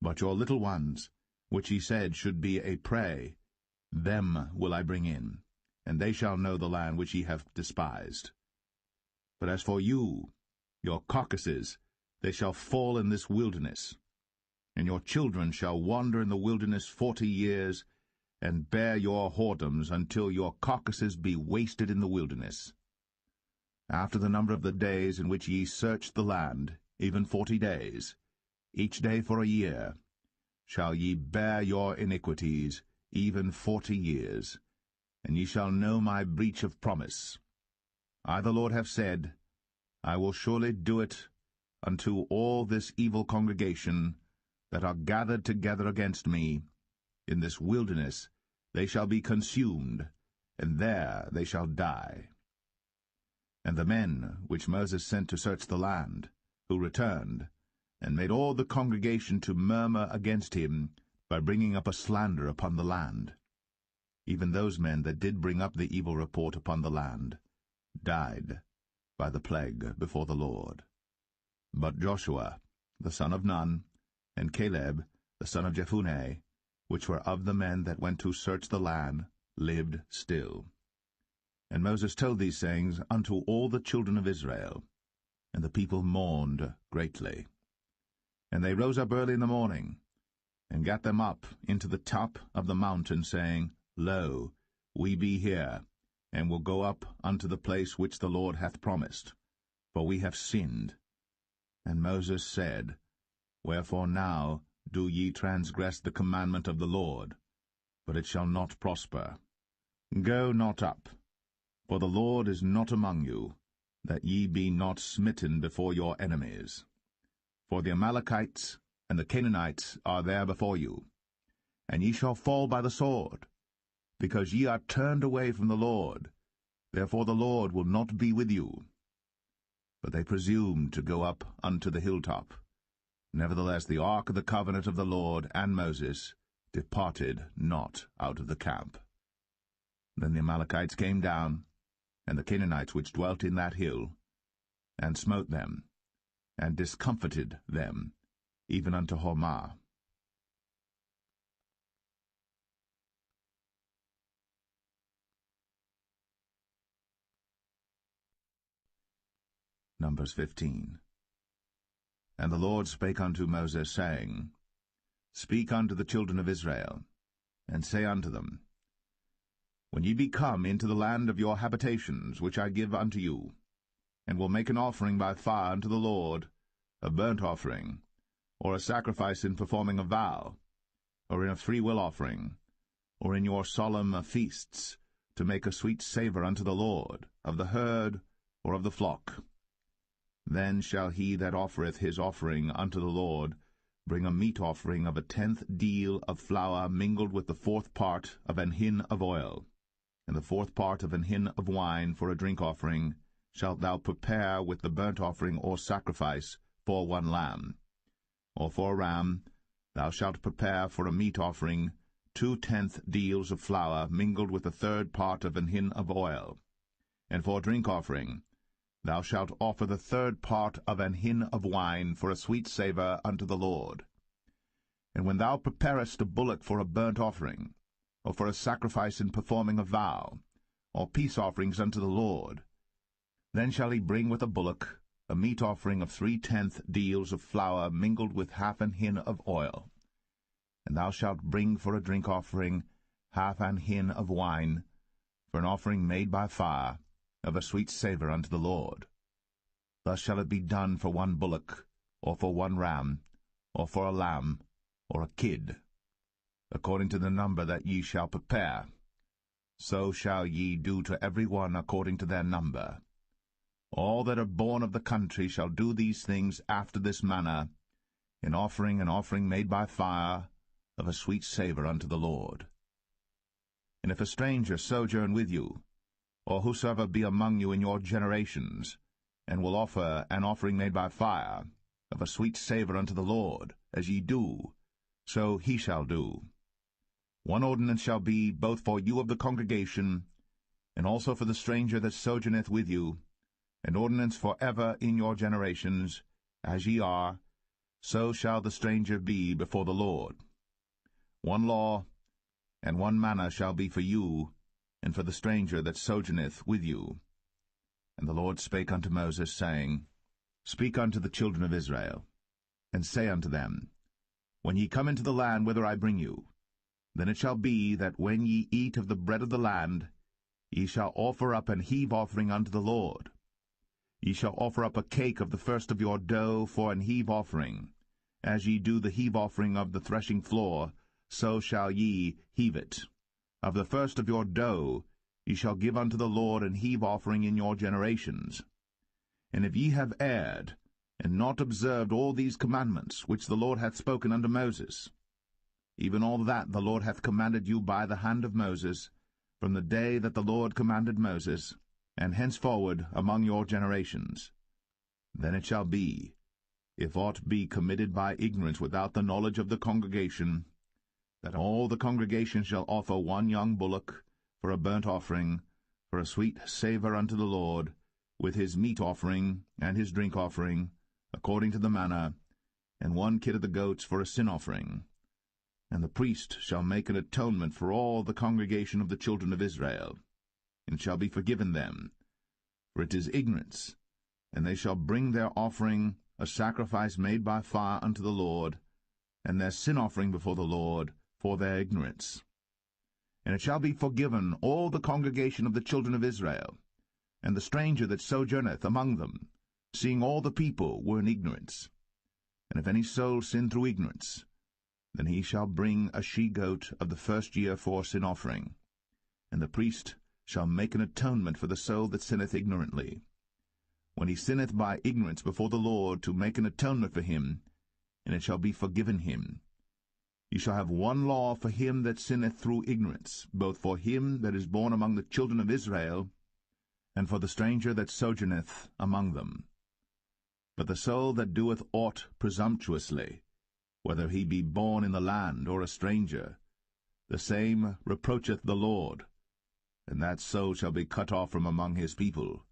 But your little ones, which ye said should be a prey, them will I bring in, and they shall know the land which ye have despised. But as for you, your carcasses, they shall fall in this wilderness, and your children shall wander in the wilderness 40 years, and bear your whoredoms until your carcasses be wasted in the wilderness. After the number of the days in which ye searched the land, even 40 days, each day for a year, shall ye bear your iniquities, even 40 years, and ye shall know my breach of promise. I the Lord have said, I will surely do it unto all this evil congregation that are gathered together against me. In this wilderness they shall be consumed, and there they shall die. And the men which Moses sent to search the land, who returned, and made all the congregation to murmur against him, by bringing up a slander upon the land. Even those men that did bring up the evil report upon the land died by the plague before the Lord. But Joshua, the son of Nun, and Caleb, the son of Jephunneh, which were of the men that went to search the land, lived still. And Moses told these sayings unto all the children of Israel, and the people mourned greatly. And they rose up early in the morning, and gat them up into the top of the mountain, saying, Lo, we be here, and will go up unto the place which the Lord hath promised, for we have sinned. And Moses said, Wherefore now do ye transgress the commandment of the Lord? But it shall not prosper. Go not up, for the Lord is not among you, that ye be not smitten before your enemies. For the Amalekites and the Canaanites are there before you, and ye shall fall by the sword, because ye are turned away from the Lord. Therefore the Lord will not be with you. But they presumed to go up unto the hilltop. Nevertheless the ark of the covenant of the Lord and Moses departed not out of the camp. Then the Amalekites came down, and the Canaanites which dwelt in that hill, and smote them, and discomfited them, even unto Hormah. Numbers 15. And the Lord spake unto Moses, saying, Speak unto the children of Israel, and say unto them, When ye be come into the land of your habitations, which I give unto you, and will make an offering by fire unto the Lord, a burnt offering, or a sacrifice in performing a vow, or in a freewill offering, or in your solemn feasts, to make a sweet savour unto the Lord, of the herd or of the flock, then shall he that offereth his offering unto the Lord bring a meat offering of 1/10 deal of flour mingled with the 4th part of an hin of oil, and the 4th part of an hin of wine for a drink offering shalt thou prepare with the burnt offering or sacrifice for 1 lamb. Or for a ram thou shalt prepare for a meat offering 2/10 deals of flour mingled with the 3rd part of an hin of oil. And for a drink offering thou shalt offer the 3rd part of an hin of wine for a sweet savour unto the Lord. And when thou preparest a bullock for a burnt offering, or for a sacrifice in performing a vow, or peace offerings unto the Lord, then shall he bring with a bullock a meat offering of 3/10 deals of flour mingled with 1/2 an hin of oil. And thou shalt bring for a drink offering 1/2 an hin of wine, for an offering made by fire, of a sweet savour unto the Lord. Thus shall it be done for 1 bullock, or for 1 ram, or for a lamb, or a kid, according to the number that ye shall prepare. So shall ye do to every one according to their number. All that are born of the country shall do these things after this manner, in offering an offering made by fire, of a sweet savour unto the Lord. And if a stranger sojourn with you, or whosoever be among you in your generations, and will offer an offering made by fire, of a sweet savour unto the Lord, as ye do, so he shall do. 1 ordinance shall be both for you of the congregation, and also for the stranger that sojourneth with you, an ordinance for ever in your generations, as ye are, so shall the stranger be before the Lord. 1 law and 1 manner shall be for you, and for the stranger that sojourneth with you. And the Lord spake unto Moses, saying, Speak unto the children of Israel, and say unto them, When ye come into the land whither I bring you, then it shall be that when ye eat of the bread of the land, ye shall offer up an heave offering unto the Lord. Ye shall offer up a cake of the first of your dough for an heave offering. As ye do the heave offering of the threshing floor, so shall ye heave it. Of the first of your dough ye shall give unto the Lord an heave offering in your generations. And if ye have erred, and not observed all these commandments which the Lord hath spoken unto Moses, even all that the Lord hath commanded you by the hand of Moses, from the day that the Lord commanded Moses, and henceforward among your generations, then it shall be, if aught be committed by ignorance without the knowledge of the congregation, that all the congregation shall offer one young bullock for a burnt offering, for a sweet savour unto the Lord, with his meat offering and his drink offering, according to the manner, and one kid of the goats for a sin offering. And the priest shall make an atonement for all the congregation of the children of Israel, and shall be forgiven them, for it is ignorance. And they shall bring their offering, a sacrifice made by fire unto the Lord, and their sin offering before the Lord, for their ignorance. And it shall be forgiven all the congregation of the children of Israel, and the stranger that sojourneth among them, seeing all the people were in ignorance. And if any soul sin through ignorance, then he shall bring a she-goat of the first year for sin offering, and the priest shall make an atonement for the soul that sinneth ignorantly. When he sinneth by ignorance before the Lord, to make an atonement for him, and it shall be forgiven him. Ye shall have one law for him that sinneth through ignorance, both for him that is born among the children of Israel, and for the stranger that sojourneth among them. But the soul that doeth aught presumptuously, whether he be born in the land or a stranger, the same reproacheth the Lord, and that soul shall be cut off from among his people,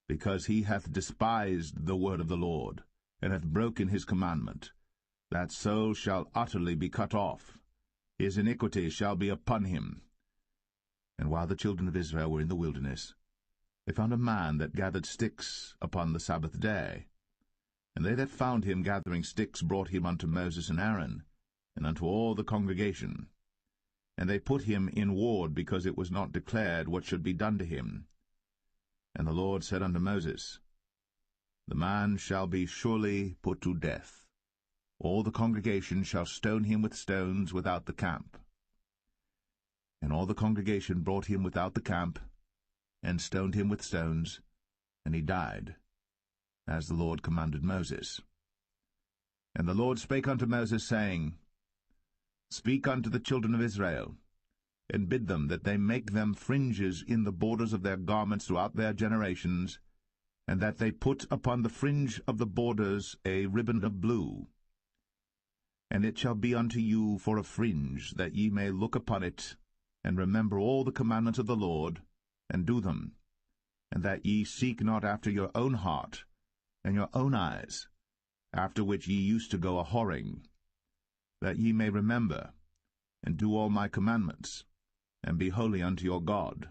because he hath despised the word of the Lord, and hath broken his commandment. That soul shall utterly be cut off. His iniquity shall be upon him. And while the children of Israel were in the wilderness, they found a man that gathered sticks upon the Sabbath day. And they that found him gathering sticks brought him unto Moses and Aaron, and unto all the congregation. And they put him in ward, because it was not declared what should be done to him. And the Lord said unto Moses, The man shall be surely put to death. All the congregation shall stone him with stones without the camp. And all the congregation brought him without the camp, and stoned him with stones, and he died, as the Lord commanded Moses. And the Lord spake unto Moses, saying, Speak unto the children of Israel, and bid them that they make them fringes in the borders of their garments throughout their generations, and that they put upon the fringe of the borders a ribbon of blue. And it shall be unto you for a fringe, that ye may look upon it, and remember all the commandments of the Lord, and do them, and that ye seek not after your own heart, and your own eyes, after which ye used to go a-whoring, that ye may remember, and do all my commandments, and be holy unto your God.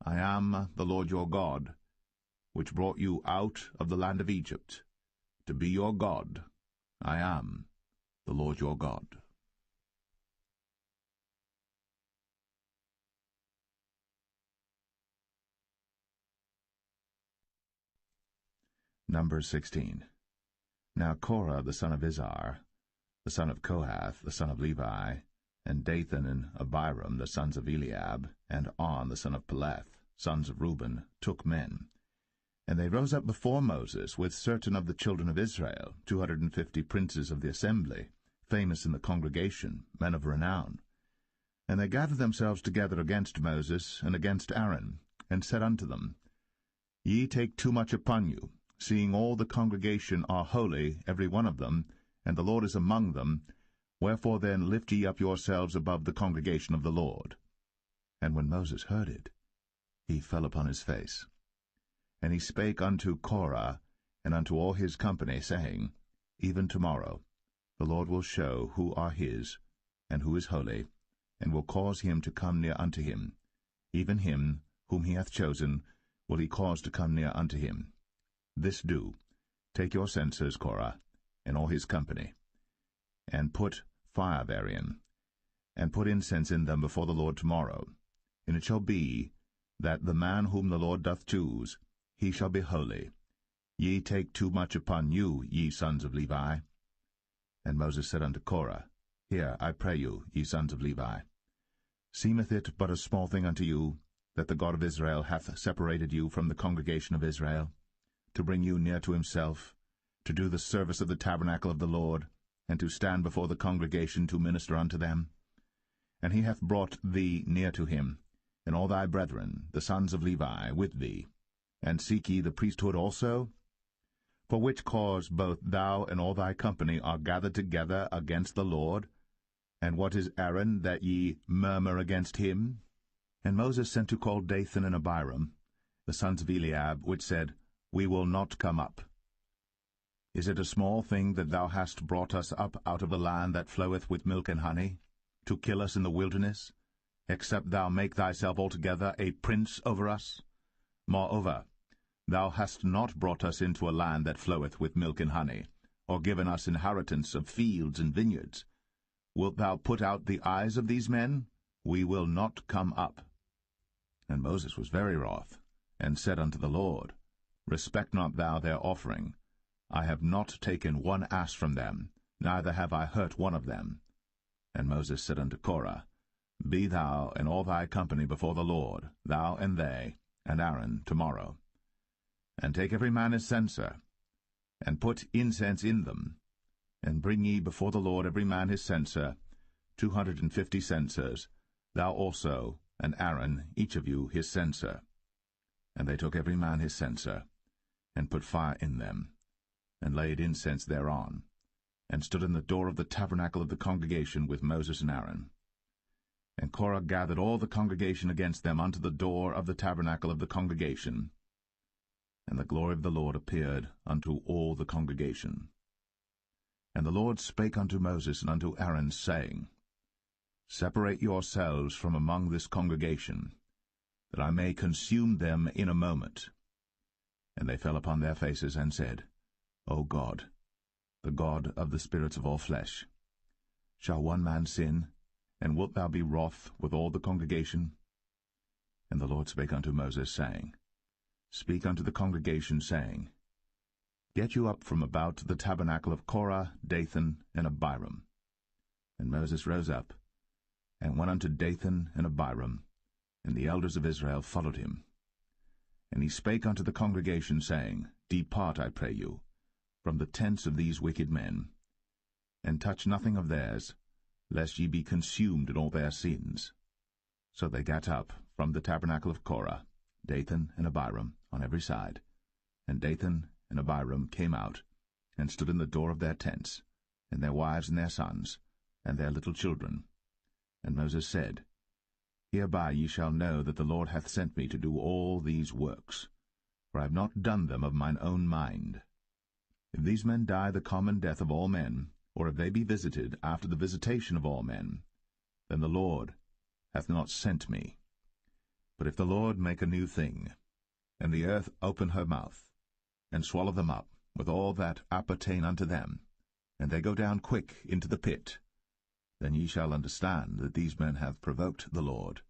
I am the Lord your God, which brought you out of the land of Egypt, to be your God. I am the Lord your God. Numbers 16. Now Korah the son of Izhar, the son of Kohath, the son of Levi, and Dathan and Abiram, the sons of Eliab, and On the son of Peleth, sons of Reuben, took men. And they rose up before Moses with certain of the children of Israel, 250 princes of the assembly, famous in the congregation, men of renown. And they gathered themselves together against Moses and against Aaron, and said unto them, Ye take too much upon you, seeing all the congregation are holy, every one of them, and the Lord is among them. Wherefore then lift ye up yourselves above the congregation of the Lord. And when Moses heard it, he fell upon his face. And he spake unto Korah and unto all his company, saying, Even tomorrow the Lord will show who are his, and who is holy, and will cause him to come near unto him. Even him whom he hath chosen will he cause to come near unto him. This do, take your censers, Korah, and all his company, and put fire therein, and put incense in them before the Lord tomorrow. And it shall be, that the man whom the Lord doth choose, he shall be holy. Ye take too much upon you, ye sons of Levi. And Moses said unto Korah, Hear, I pray you, ye sons of Levi. Seemeth it but a small thing unto you, that the God of Israel hath separated you from the congregation of Israel, to bring you near to himself, to do the service of the tabernacle of the Lord, and to stand before the congregation to minister unto them? And he hath brought thee near to him, and all thy brethren, the sons of Levi, with thee. And seek ye the priesthood also? For which cause both thou and all thy company are gathered together against the Lord? And what is Aaron, that ye murmur against him? And Moses sent to call Dathan and Abiram, the sons of Eliab, which said, We will not come up. Is it a small thing that thou hast brought us up out of the land that floweth with milk and honey, to kill us in the wilderness, except thou make thyself altogether a prince over us? Moreover, thou hast not brought us into a land that floweth with milk and honey, or given us inheritance of fields and vineyards. Wilt thou put out the eyes of these men? We will not come up. And Moses was very wroth, and said unto the Lord, Respect not thou their offering. I have not taken one ass from them, neither have I hurt one of them. And Moses said unto Korah, Be thou and all thy company before the Lord, thou and they, and Aaron, tomorrow. And take every man his censer, and put incense in them, and bring ye before the Lord every man his censer, 250 censers, thou also, and Aaron, each of you, his censer. And they took every man his censer, and put fire in them, and laid incense thereon, and stood in the door of the tabernacle of the congregation with Moses and Aaron. And Korah gathered all the congregation against them unto the door of the tabernacle of the congregation. And the glory of the Lord appeared unto all the congregation. And the Lord spake unto Moses and unto Aaron, saying, Separate yourselves from among this congregation, that I may consume them in a moment. And they fell upon their faces and said, O God, the God of the spirits of all flesh, shall one man sin, and wilt thou be wroth with all the congregation? And the Lord spake unto Moses, saying, Speak unto the congregation, saying, Get you up from about the tabernacle of Korah, Dathan, and Abiram. And Moses rose up, and went unto Dathan and Abiram, and the elders of Israel followed him. And he spake unto the congregation, saying, Depart, I pray you, from the tents of these wicked men, and touch nothing of theirs, lest ye be consumed in all their sins. So they gat up from the tabernacle of Korah, Dathan and Abiram, on every side. And Dathan and Abiram came out, and stood in the door of their tents, and their wives and their sons, and their little children. And Moses said, Hereby ye shall know that the Lord hath sent me to do all these works, for I have not done them of mine own mind. If these men die the common death of all men, or if they be visited after the visitation of all men, then the Lord hath not sent me. But if the Lord make a new thing, and the earth open her mouth, and swallow them up with all that appertain unto them, and they go down quick into the pit, then ye shall understand that these men have provoked the Lord.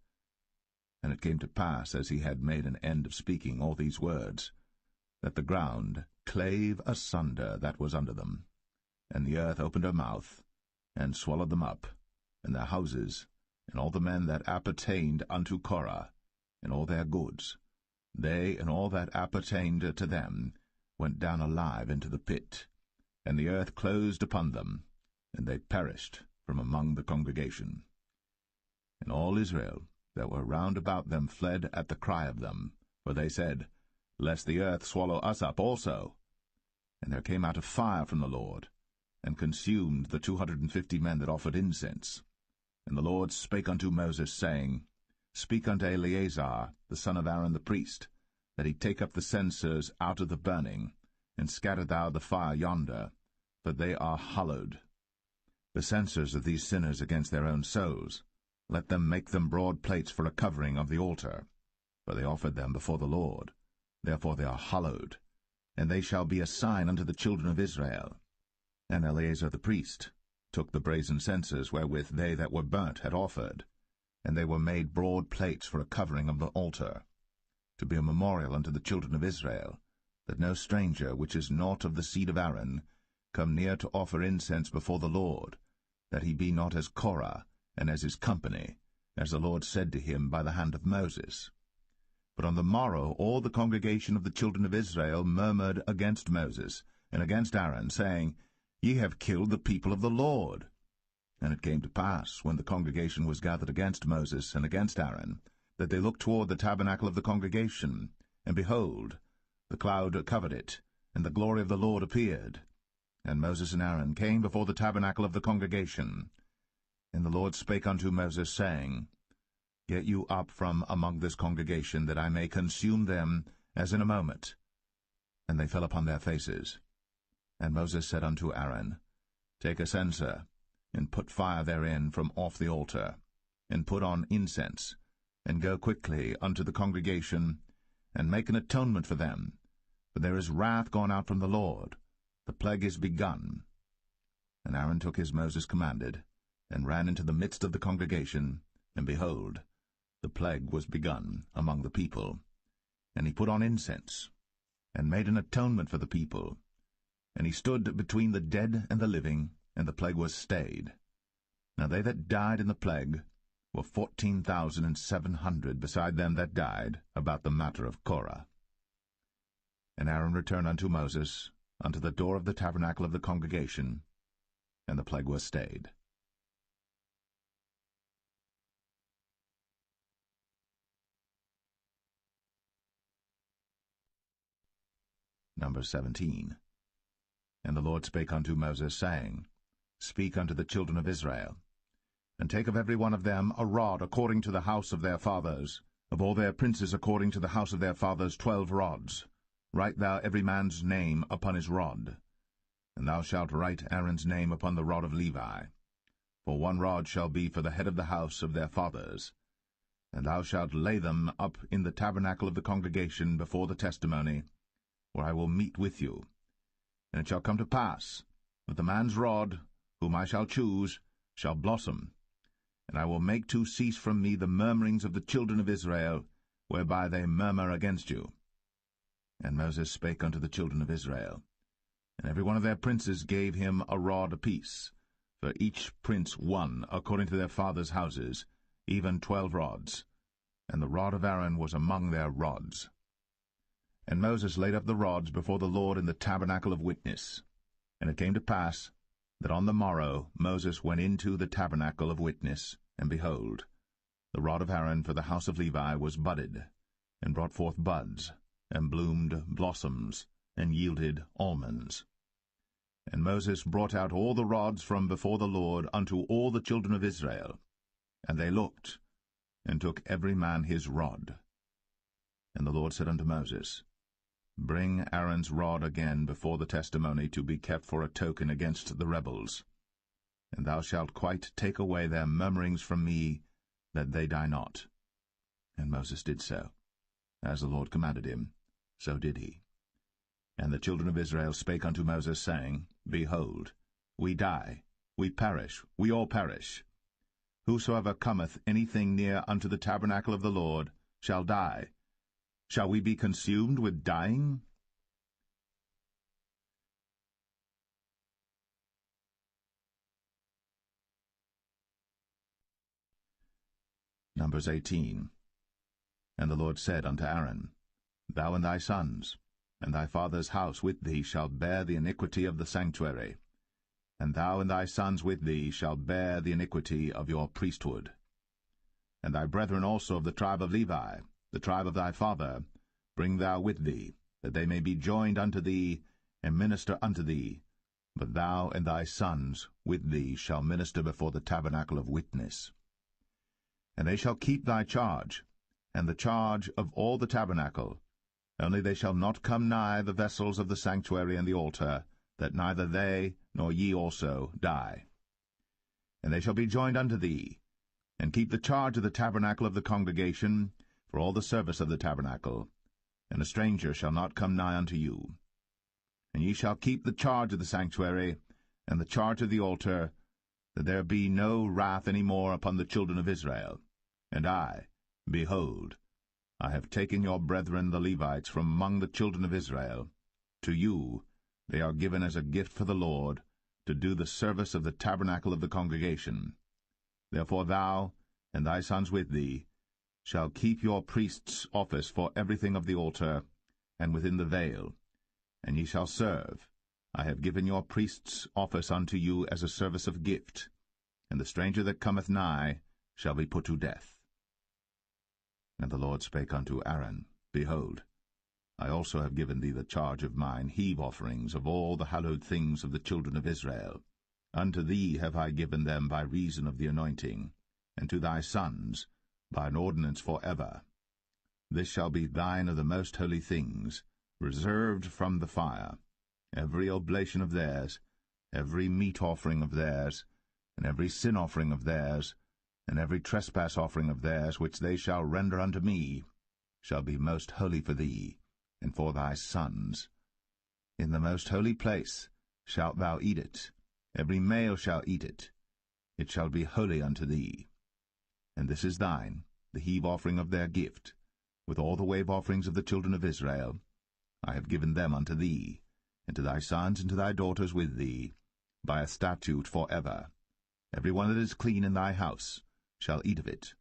And it came to pass, as he had made an end of speaking all these words, that the ground clave asunder that was under them, and the earth opened her mouth, and swallowed them up, and their houses, and all the men that appertained unto Korah, and all their goods. They and all that appertained to them went down alive into the pit, and the earth closed upon them, and they perished from among the congregation. And all Israel that were round about them fled at the cry of them, for they said, Lest the earth swallow us up also. And there came out a fire from the Lord, and consumed the 250 men that offered incense. And the Lord spake unto Moses, saying, Speak unto Eleazar, the son of Aaron the priest, that he take up the censers out of the burning, and scatter thou the fire yonder, for they are hallowed. The censers of these sinners against their own souls, let them make them broad plates for a covering of the altar, for they offered them before the Lord. Therefore they are hallowed, and they shall be a sign unto the children of Israel. And Eleazar the priest took the brazen censers wherewith they that were burnt had offered, and they were made broad plates for a covering of the altar, to be a memorial unto the children of Israel, that no stranger which is not of the seed of Aaron come near to offer incense before the Lord, that he be not as Korah, and as his company, as the Lord said to him by the hand of Moses. But on the morrow all the congregation of the children of Israel murmured against Moses, and against Aaron, saying, Ye have killed the people of the Lord. And it came to pass, when the congregation was gathered against Moses and against Aaron, that they looked toward the tabernacle of the congregation, and behold, the cloud covered it, and the glory of the Lord appeared. And Moses and Aaron came before the tabernacle of the congregation. And the Lord spake unto Moses, saying, Get you up from among this congregation, that I may consume them as in a moment. And they fell upon their faces. And Moses said unto Aaron, Take a censer, and put fire therein from off the altar, and put on incense, and go quickly unto the congregation, and make an atonement for them. For there is wrath gone out from the Lord, the plague is begun. And Aaron took as Moses commanded, and ran into the midst of the congregation, and behold, the plague was begun among the people. And he put on incense, and made an atonement for the people. And he stood between the dead and the living, and the plague was stayed. Now they that died in the plague were 14,700, beside them that died about the matter of Korah. And Aaron returned unto Moses, unto the door of the tabernacle of the congregation, and the plague was stayed. Number 17. And the Lord spake unto Moses, saying, Speak unto the children of Israel, and take of every one of them a rod according to the house of their fathers, of all their princes according to the house of their fathers 12 rods. Write thou every man's name upon his rod. And thou shalt write Aaron's name upon the rod of Levi. For 1 rod shall be for the head of the house of their fathers. And thou shalt lay them up in the tabernacle of the congregation before the testimony, where I will meet with you. And it shall come to pass that the man's rod, whom I shall choose, shall blossom, and I will make to cease from me the murmurings of the children of Israel, whereby they murmur against you. And Moses spake unto the children of Israel, and every one of their princes gave him a rod apiece, for each prince 1 according to their fathers' houses, even 12 rods. And the rod of Aaron was among their rods. And Moses laid up the rods before the Lord in the tabernacle of witness. And it came to pass that on the morrow Moses went into the tabernacle of witness, and behold, the rod of Aaron for the house of Levi was budded, and brought forth buds, and bloomed blossoms, and yielded almonds. And Moses brought out all the rods from before the Lord unto all the children of Israel. And they looked, and took every man his rod. And the Lord said unto Moses, Bring Aaron's rod again before the testimony, to be kept for a token against the rebels. And thou shalt quite take away their murmurings from me, that they die not. And Moses did so. As the Lord commanded him, so did he. And the children of Israel spake unto Moses, saying, Behold, we die, we perish, we all perish. Whosoever cometh anything near unto the tabernacle of the Lord shall die. Shall we be consumed with dying? Numbers 18. And the Lord said unto Aaron, Thou and thy sons, and thy father's house with thee shall bear the iniquity of the sanctuary, and thou and thy sons with thee shall bear the iniquity of your priesthood. And thy brethren also of the tribe of Levi, the tribe of thy father, bring thou with thee, that they may be joined unto thee, and minister unto thee. But thou and thy sons with thee shall minister before the tabernacle of witness. And they shall keep thy charge, and the charge of all the tabernacle, only they shall not come nigh the vessels of the sanctuary and the altar, that neither they nor ye also die. And they shall be joined unto thee, and keep the charge of the tabernacle of the congregation, for all the service of the tabernacle, and a stranger shall not come nigh unto you. And ye shall keep the charge of the sanctuary, and the charge of the altar, that there be no wrath any more upon the children of Israel. And I, behold, I have taken your brethren the Levites from among the children of Israel. To you they are given as a gift for the Lord, to do the service of the tabernacle of the congregation. Therefore thou, and thy sons with thee, shall keep your priest's office for everything of the altar, and within the veil, and ye shall serve. I have given your priest's office unto you as a service of gift, and the stranger that cometh nigh shall be put to death. And the Lord spake unto Aaron, Behold, I also have given thee the charge of mine heave offerings of all the hallowed things of the children of Israel. Unto thee have I given them by reason of the anointing, and to thy sons by an ordinance for ever. This shall be thine of the most holy things, reserved from the fire, every oblation of theirs, every meat offering of theirs, and every sin offering of theirs, and every trespass offering of theirs, which they shall render unto me, shall be most holy for thee, and for thy sons. In the most holy place shalt thou eat it, every male shall eat it. It shall be holy unto thee. And this is thine, the heave offering of their gift, with all the wave offerings of the children of Israel. I have given them unto thee, and to thy sons and to thy daughters with thee, by a statute for ever. Every one that is clean in thy house shall eat of it.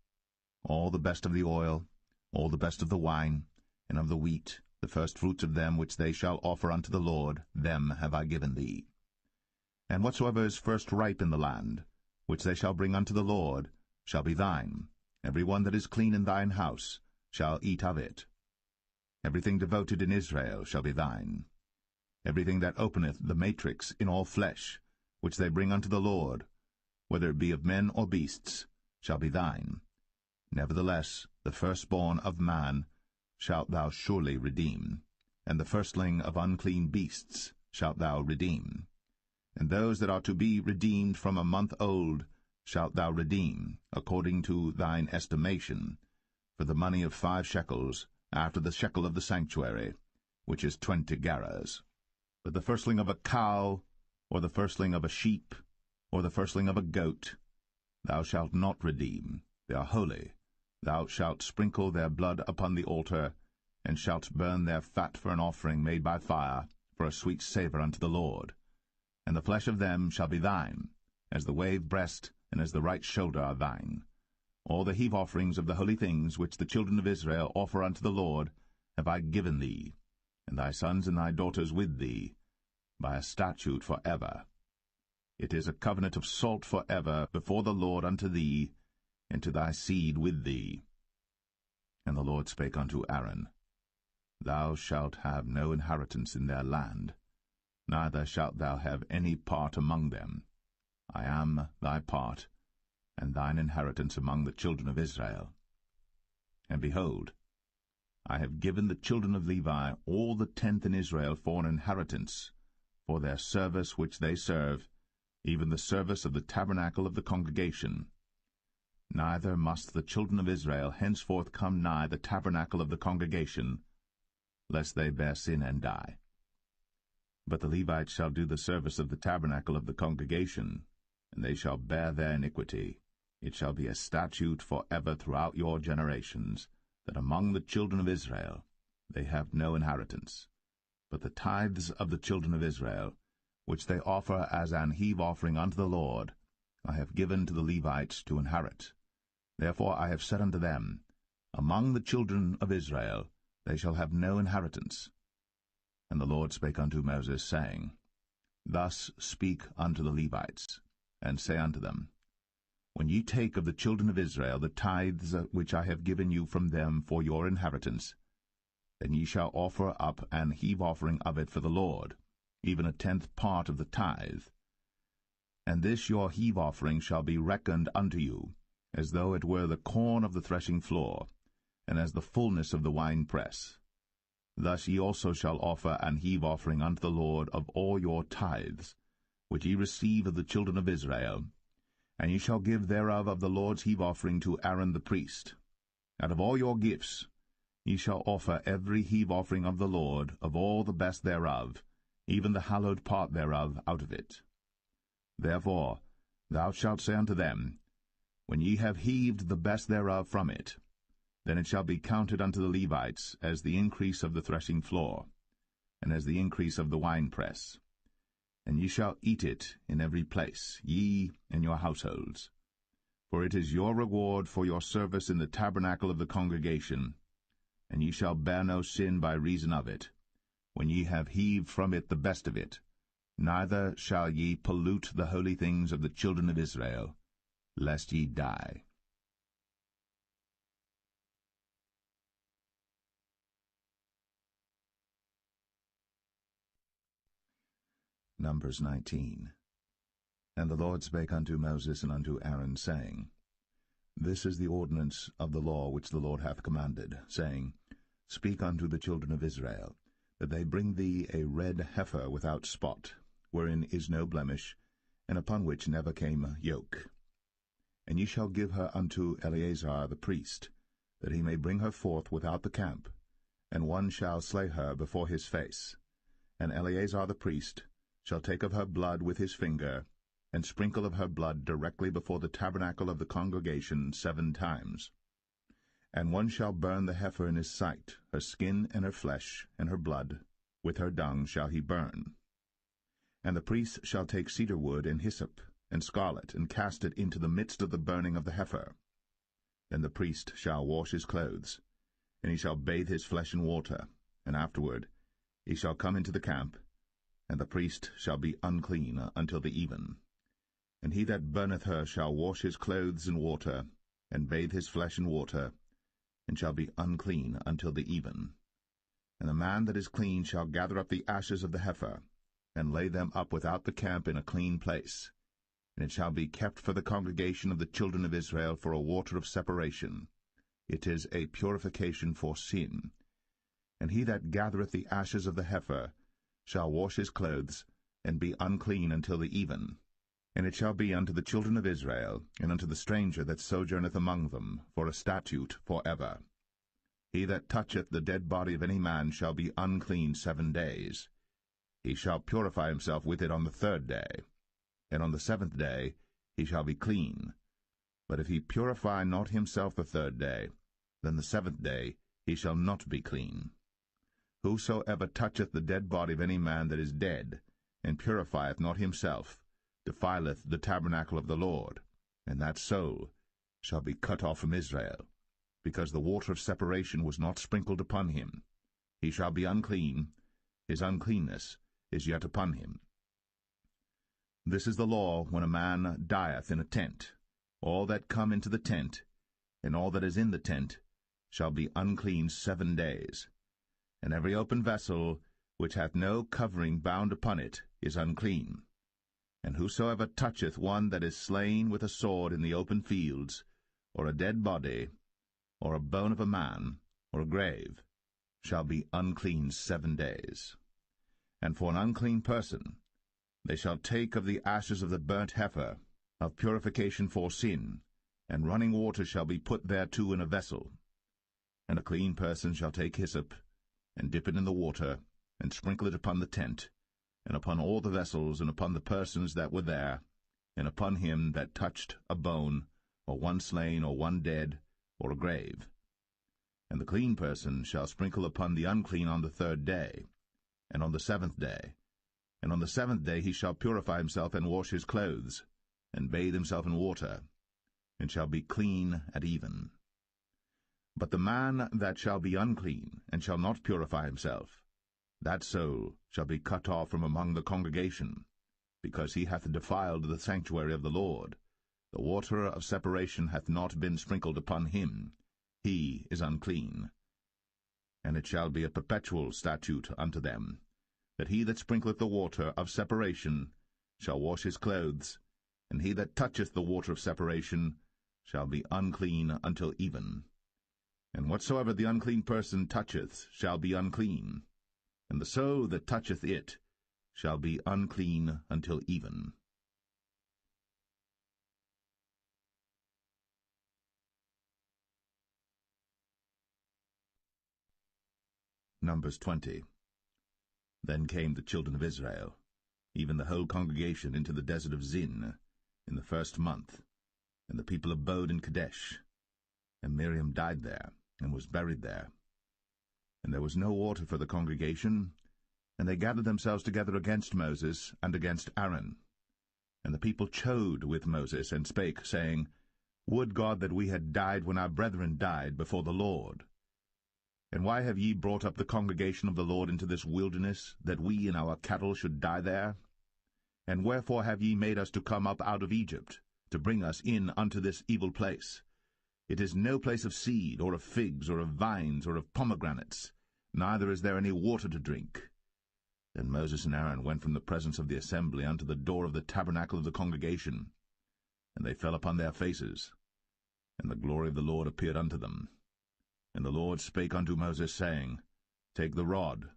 All the best of the oil, all the best of the wine, and of the wheat, the firstfruits of them which they shall offer unto the Lord, them have I given thee. And whatsoever is first ripe in the land, which they shall bring unto the Lord, shall be thine. Every one that is clean in thine house shall eat of it. Everything devoted in Israel shall be thine. Everything that openeth the matrix in all flesh, which they bring unto the Lord, whether it be of men or beasts, shall be thine. Nevertheless, the firstborn of man shalt thou surely redeem, and the firstling of unclean beasts shalt thou redeem. And those that are to be redeemed from a month old shalt thou redeem, according to thine estimation, for the money of 5 shekels, after the shekel of the sanctuary, which is 20 gerahs. But the firstling of a cow, or the firstling of a sheep, or the firstling of a goat, thou shalt not redeem. They are holy. Thou shalt sprinkle their blood upon the altar, and shalt burn their fat for an offering made by fire, for a sweet savour unto the Lord. And the flesh of them shall be thine, as the wave breast and as the right shoulder are thine. All the heave offerings of the holy things which the children of Israel offer unto the Lord have I given thee, and thy sons and thy daughters with thee, by a statute for ever. It is a covenant of salt for ever before the Lord unto thee, and to thy seed with thee. And the Lord spake unto Aaron, Thou shalt have no inheritance in their land, neither shalt thou have any part among them. I am thy part, and thine inheritance among the children of Israel. And behold, I have given the children of Levi all the 10th in Israel for an inheritance, for their service which they serve, even the service of the tabernacle of the congregation. Neither must the children of Israel henceforth come nigh the tabernacle of the congregation, lest they bear sin and die. But the Levites shall do the service of the tabernacle of the congregation, and they shall bear their iniquity. It shall be a statute for ever throughout your generations, that among the children of Israel they have no inheritance. But the tithes of the children of Israel, which they offer as an heave offering unto the Lord, I have given to the Levites to inherit. Therefore I have said unto them, Among the children of Israel they shall have no inheritance. And the Lord spake unto Moses, saying, Thus speak unto the Levites, and say unto them, When ye take of the children of Israel the tithes which I have given you from them for your inheritance, then ye shall offer up an heave offering of it for the Lord, even a 10th part of the tithe. And this your heave offering shall be reckoned unto you, as though it were the corn of the threshing floor, and as the fullness of the winepress. Thus ye also shall offer an heave offering unto the Lord of all your tithes, which ye receive of the children of Israel, and ye shall give thereof of the Lord's heave offering to Aaron the priest. Out of all your gifts ye shall offer every heave offering of the Lord, of all the best thereof, even the hallowed part thereof out of it. Therefore thou shalt say unto them, When ye have heaved the best thereof from it, then it shall be counted unto the Levites as the increase of the threshing floor, and as the increase of the winepress. And ye shall eat it in every place, ye and your households. For it is your reward for your service in the tabernacle of the congregation, and ye shall bear no sin by reason of it, when ye have heaved from it the best of it. Neither shall ye pollute the holy things of the children of Israel, lest ye die. Numbers 19. And the Lord spake unto Moses and unto Aaron, saying, This is the ordinance of the law which the Lord hath commanded, saying, Speak unto the children of Israel, that they bring thee a red heifer without spot, wherein is no blemish, and upon which never came yoke. And ye shall give her unto Eleazar the priest, that he may bring her forth without the camp, and one shall slay her before his face. And Eleazar the priest shall take of her blood with his finger, and sprinkle of her blood directly before the tabernacle of the congregation 7 times. And one shall burn the heifer in his sight, her skin and her flesh, and her blood, with her dung shall he burn. And the priest shall take cedar wood and hyssop, and scarlet, and cast it into the midst of the burning of the heifer. Then the priest shall wash his clothes, and he shall bathe his flesh in water, and afterward he shall come into the camp, and the priest shall be unclean until the even. And he that burneth her shall wash his clothes in water, and bathe his flesh in water, and shall be unclean until the even. And the man that is clean shall gather up the ashes of the heifer, and lay them up without the camp in a clean place. And it shall be kept for the congregation of the children of Israel for a water of separation. It is a purification for sin. And he that gathereth the ashes of the heifer shall wash his clothes, and be unclean until the even. And it shall be unto the children of Israel, and unto the stranger that sojourneth among them, for a statute for ever. He that toucheth the dead body of any man shall be unclean 7 days. He shall purify himself with it on the 3rd day, and on the 7th day he shall be clean. But if he purify not himself the 3rd day, then the 7th day he shall not be clean. Whosoever toucheth the dead body of any man that is dead, and purifieth not himself, defileth the tabernacle of the Lord, and that soul shall be cut off from Israel, because the water of separation was not sprinkled upon him. He shall be unclean, his uncleanness is yet upon him. This is the law when a man dieth in a tent. All that come into the tent, and all that is in the tent, shall be unclean 7 days. And every open vessel, which hath no covering bound upon it, is unclean. And whosoever toucheth one that is slain with a sword in the open fields, or a dead body, or a bone of a man, or a grave, shall be unclean 7 days. And for an unclean person they shall take of the ashes of the burnt heifer, of purification for sin, and running water shall be put thereto in a vessel. And a clean person shall take hyssop, and dip it in the water, and sprinkle it upon the tent, and upon all the vessels, and upon the persons that were there, and upon him that touched a bone, or one slain, or one dead, or a grave. And the clean person shall sprinkle upon the unclean on the 3rd day, and on the 7th day. And on the 7th day he shall purify himself, and wash his clothes, and bathe himself in water, and shall be clean at even. But the man that shall be unclean, and shall not purify himself, that soul shall be cut off from among the congregation, because he hath defiled the sanctuary of the Lord. The water of separation hath not been sprinkled upon him. He is unclean. And it shall be a perpetual statute unto them, that he that sprinkleth the water of separation shall wash his clothes, and he that toucheth the water of separation shall be unclean until even. And whatsoever the unclean person toucheth shall be unclean, and the soul that toucheth it shall be unclean until even. Numbers 20. Then came the children of Israel, even the whole congregation, into the desert of Zin, in the 1st month, and the people abode in Kadesh. And Miriam died there, and was buried there. And there was no water for the congregation, and they gathered themselves together against Moses and against Aaron. And the people chode with Moses, and spake, saying, Would God that we had died when our brethren died before the Lord! And why have ye brought up the congregation of the Lord into this wilderness, that we and our cattle should die there? And wherefore have ye made us to come up out of Egypt, to bring us in unto this evil place? It is no place of seed, or of figs, or of vines, or of pomegranates, neither is there any water to drink. Then Moses and Aaron went from the presence of the assembly unto the door of the tabernacle of the congregation, and they fell upon their faces, and the glory of the Lord appeared unto them. And the Lord spake unto Moses, saying, Take the rod,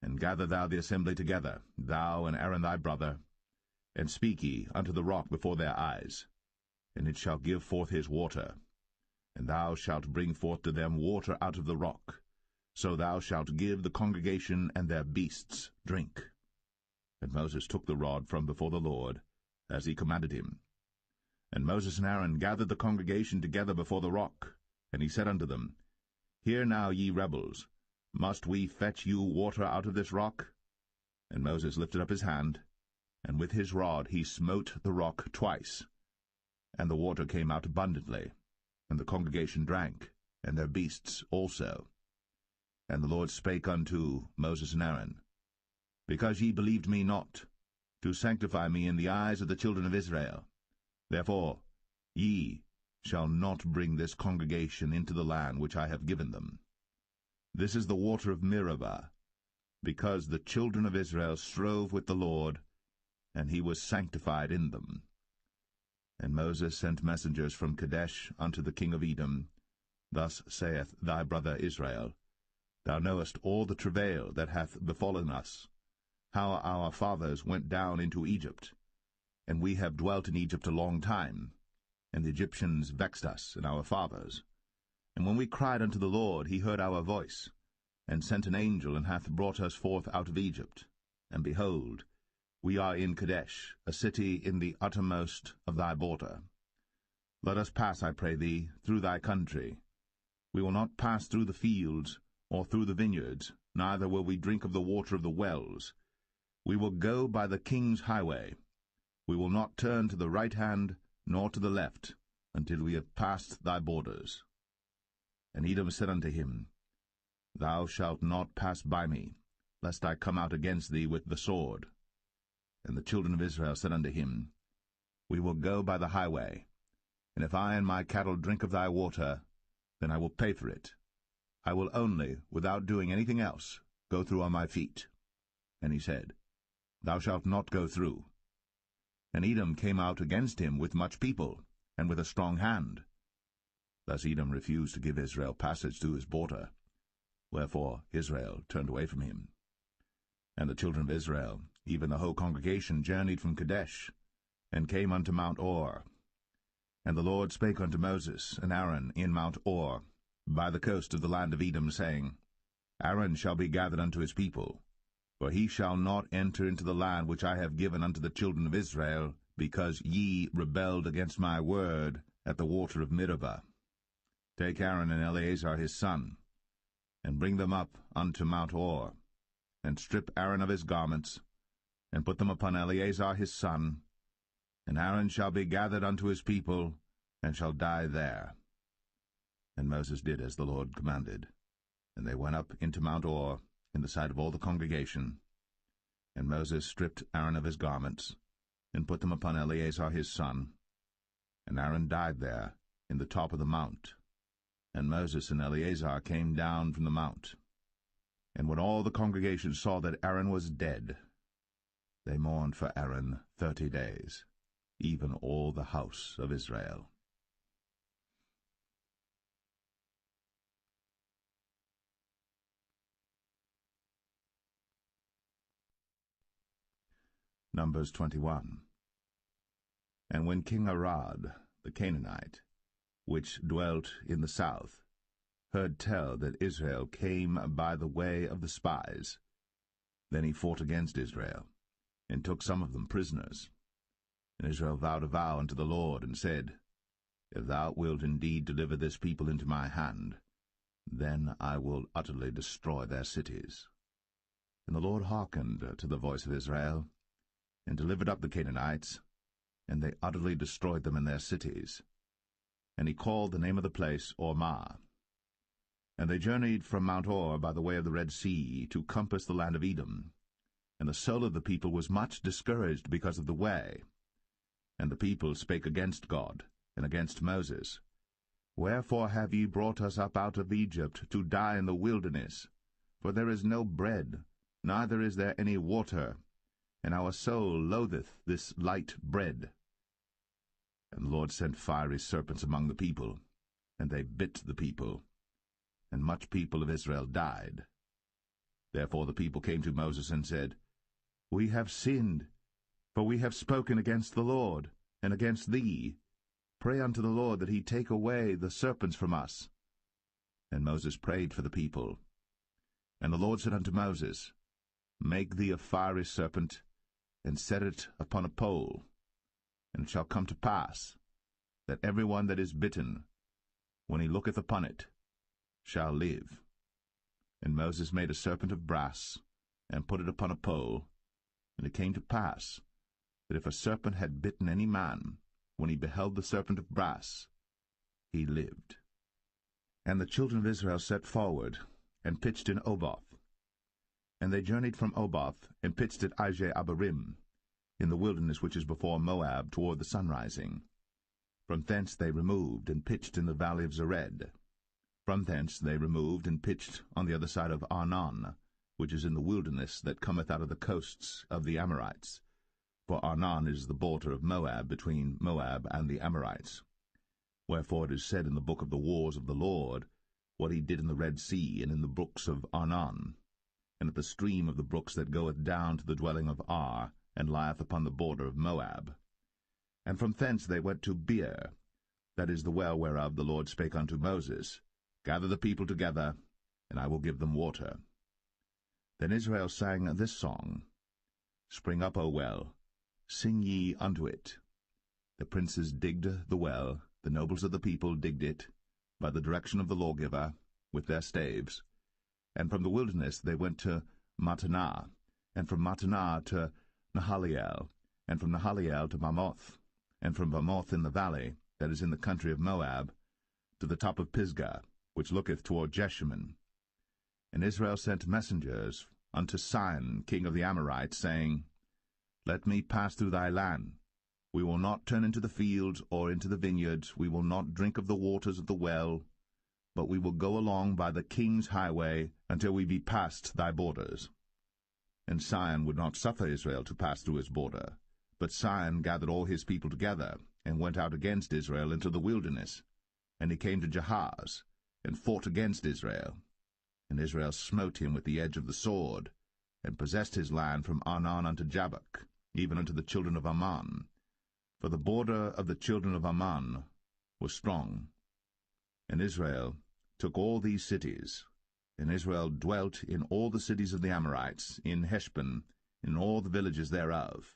and gather thou the assembly together, thou and Aaron thy brother, and speak ye unto the rock before their eyes, and it shall give forth his water. And thou shalt bring forth to them water out of the rock, so thou shalt give the congregation and their beasts drink. And Moses took the rod from before the Lord, as he commanded him. And Moses and Aaron gathered the congregation together before the rock, and he said unto them, Hear now, ye rebels, must we fetch you water out of this rock? And Moses lifted up his hand, and with his rod he smote the rock twice, and the water came out abundantly, and the congregation drank, and their beasts also. And the Lord spake unto Moses and Aaron, Because ye believed me not, to sanctify me in the eyes of the children of Israel, therefore ye shall not bring this congregation into the land which I have given them. This is the water of Meribah, because the children of Israel strove with the Lord, and he was sanctified in them. And Moses sent messengers from Kadesh unto the king of Edom. Thus saith thy brother Israel, Thou knowest all the travail that hath befallen us, how our fathers went down into Egypt, and we have dwelt in Egypt a long time, and the Egyptians vexed us and our fathers. And when we cried unto the Lord, he heard our voice, and sent an angel, and hath brought us forth out of Egypt. And behold, we are in Kadesh, a city in the uttermost of thy border. Let us pass, I pray thee, through thy country. We will not pass through the fields, or through the vineyards, neither will we drink of the water of the wells. We will go by the king's highway. We will not turn to the right hand, nor to the left, until we have passed thy borders. And Edom said unto him, Thou shalt not pass by me, lest I come out against thee with the sword. And the children of Israel said unto him, We will go by the highway, and if I and my cattle drink of thy water, then I will pay for it. I will only, without doing anything else, go through on my feet. And he said, Thou shalt not go through. And Edom came out against him with much people, and with a strong hand. Thus Edom refused to give Israel passage through his border, wherefore Israel turned away from him. And the children of Israel, even the whole congregation, journeyed from Kadesh, and came unto Mount Or. And the Lord spake unto Moses and Aaron in Mount Or, by the coast of the land of Edom, saying, Aaron shall be gathered unto his people, for he shall not enter into the land which I have given unto the children of Israel, because ye rebelled against my word at the water of Meribah. Take Aaron and Eleazar his son, and bring them up unto Mount Or, and strip Aaron of his garments, and put them upon Eleazar his son, and Aaron shall be gathered unto his people, and shall die there. And Moses did as the Lord commanded, and they went up into Mount Or, in the sight of all the congregation. And Moses stripped Aaron of his garments, and put them upon Eleazar his son. And Aaron died there, in the top of the mount. And Moses and Eleazar came down from the mount. And when all the congregation saw that Aaron was dead, they mourned for Aaron 30 days, even all the house of Israel. Numbers 21. And when King Arad, the Canaanite, which dwelt in the south, heard tell that Israel came by the way of the spies, then he fought against Israel, and took some of them prisoners. And Israel vowed a vow unto the Lord, and said, If thou wilt indeed deliver this people into my hand, then I will utterly destroy their cities. And the Lord hearkened to the voice of Israel, and delivered up the Canaanites, and they utterly destroyed them in their cities. And he called the name of the place Ormah. And they journeyed from Mount Or by the way of the Red Sea to compass the land of Edom. And the soul of the people was much discouraged because of the way. And the people spake against God, and against Moses. Wherefore have ye brought us up out of Egypt to die in the wilderness? For there is no bread, neither is there any water, and our soul loatheth this light bread. And the Lord sent fiery serpents among the people, and they bit the people, and much people of Israel died. Therefore the people came to Moses and said, We have sinned, for we have spoken against the Lord, and against thee. Pray unto the Lord that he take away the serpents from us. And Moses prayed for the people. And the Lord said unto Moses, Make thee a fiery serpent, and set it upon a pole. And it shall come to pass, that every one that is bitten, when he looketh upon it, shall live. And Moses made a serpent of brass, and put it upon a pole. And it came to pass, that if a serpent had bitten any man, when he beheld the serpent of brass, he lived. And the children of Israel set forward, and pitched in Oboth. And they journeyed from Oboth, and pitched at Ije-Abarim, in the wilderness which is before Moab, toward the sunrising. From thence they removed, and pitched in the valley of Zered. From thence they removed, and pitched on the other side of Arnon, which is in the wilderness that cometh out of the coasts of the Amorites. For Arnon is the border of Moab, between Moab and the Amorites. Wherefore it is said in the book of the wars of the Lord, what he did in the Red Sea, and in the brooks of Arnon, and at the stream of the brooks that goeth down to the dwelling of Ar, and lieth upon the border of Moab. And from thence they went to Beer, that is the well whereof the Lord spake unto Moses, Gather the people together, and I will give them water. Then Israel sang this song, Spring up, O well, sing ye unto it. The princes digged the well, the nobles of the people digged it, by the direction of the lawgiver, with their staves. And from the wilderness they went to Mattanah, and from Mattanah to Nahaliel, and from Nahaliel to Bamoth, and from Bamoth in the valley, that is in the country of Moab, to the top of Pisgah, which looketh toward Jeshimon. And Israel sent messengers unto Sihon, king of the Amorites, saying, Let me pass through thy land. We will not turn into the fields or into the vineyards, we will not drink of the waters of the well, but we will go along by the king's highway until we be past thy borders. And Sihon would not suffer Israel to pass through his border. But Sihon gathered all his people together, and went out against Israel into the wilderness. And he came to Jahaz, and fought against Israel. And Israel smote him with the edge of the sword, and possessed his land from Arnon unto Jabbok, even unto the children of Ammon. For the border of the children of Ammon was strong. And Israel took all these cities, and Israel dwelt in all the cities of the Amorites, in Heshbon, in all the villages thereof.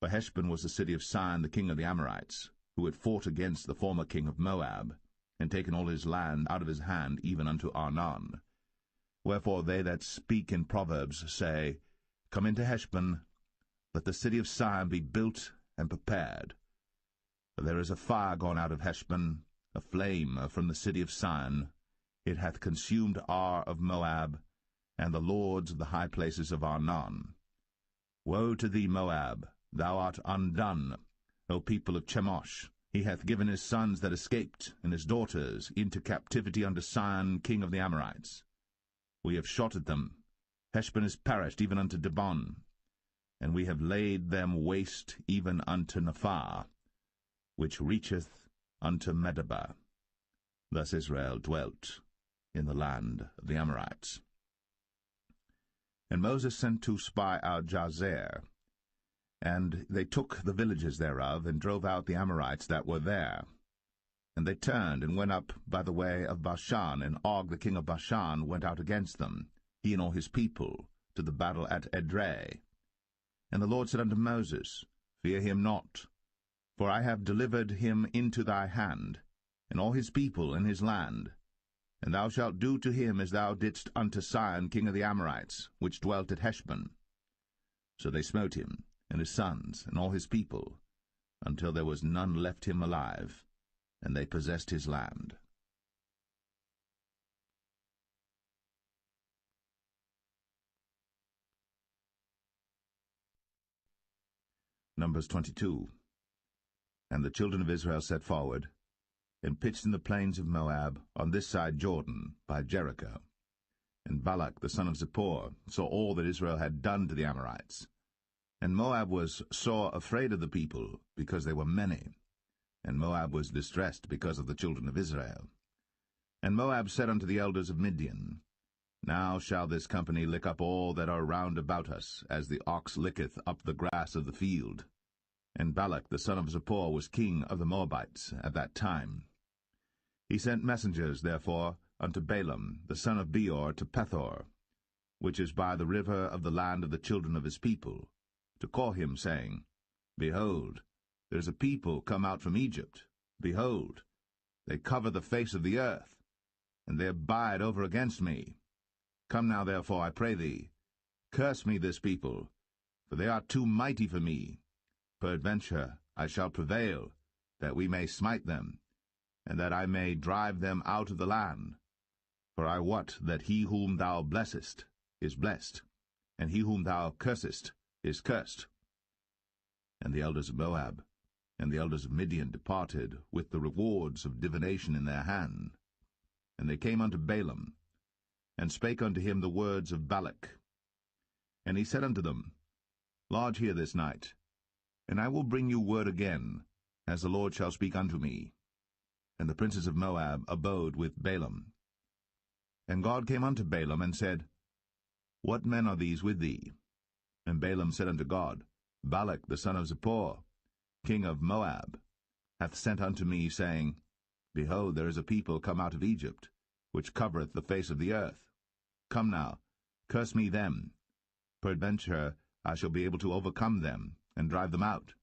For Heshbon was the city of Sihon the king of the Amorites, who had fought against the former king of Moab, and taken all his land out of his hand, even unto Arnon. Wherefore they that speak in Proverbs say, Come into Heshbon, let the city of Sihon be built and prepared. For there is a fire gone out of Heshbon, a flame from the city of Sihon. It hath consumed Ar of Moab, and the lords of the high places of Arnon. Woe to thee, Moab! Thou art undone, O people of Chemosh! He hath given his sons that escaped, and his daughters, into captivity unto Sihon king of the Amorites. We have shot at them. Heshbon is perished even unto Dibon, and we have laid them waste even unto Nephah, which reacheth unto Medeba. Thus Israel dwelt in the land of the Amorites. And Moses sent to spy out Jazer, and they took the villages thereof, and drove out the Amorites that were there. And they turned, and went up by the way of Bashan, and Og the king of Bashan went out against them, he and all his people, to the battle at Edrei. And the Lord said unto Moses, Fear him not, for I have delivered him into thy hand, and all his people and his land. And thou shalt do to him as thou didst unto Sihon king of the Amorites, which dwelt at Heshbon. So they smote him, and his sons, and all his people, until there was none left him alive, and they possessed his land. Numbers 22. And the children of Israel set forward, and pitched in the plains of Moab, on this side Jordan, by Jericho. And Balak the son of Zippor saw all that Israel had done to the Amorites. And Moab was sore afraid of the people, because they were many. And Moab was distressed because of the children of Israel. And Moab said unto the elders of Midian, Now shall this company lick up all that are round about us, as the ox licketh up the grass of the field. And Balak the son of Zippor was king of the Moabites at that time. He sent messengers, therefore, unto Balaam the son of Beor to Pethor, which is by the river of the land of the children of his people, to call him, saying, Behold, there is a people come out from Egypt. Behold, they cover the face of the earth, and they abide over against me. Come now, therefore, I pray thee, curse me this people, for they are too mighty for me. Peradventure I shall prevail, that we may smite them, and that I may drive them out of the land. For I wot that he whom thou blessest is blessed, and he whom thou cursest is cursed. And the elders of Moab and the elders of Midian departed with the rewards of divination in their hand. And they came unto Balaam, and spake unto him the words of Balak. And he said unto them, Lodge here this night, and I will bring you word again, as the Lord shall speak unto me. And the princes of Moab abode with Balaam. And God came unto Balaam, and said, What men are these with thee? And Balaam said unto God, Balak the son of Zippor, king of Moab, hath sent unto me, saying, Behold, there is a people come out of Egypt, which covereth the face of the earth. Come now, curse me them. Peradventure I shall be able to overcome them, and drive them out.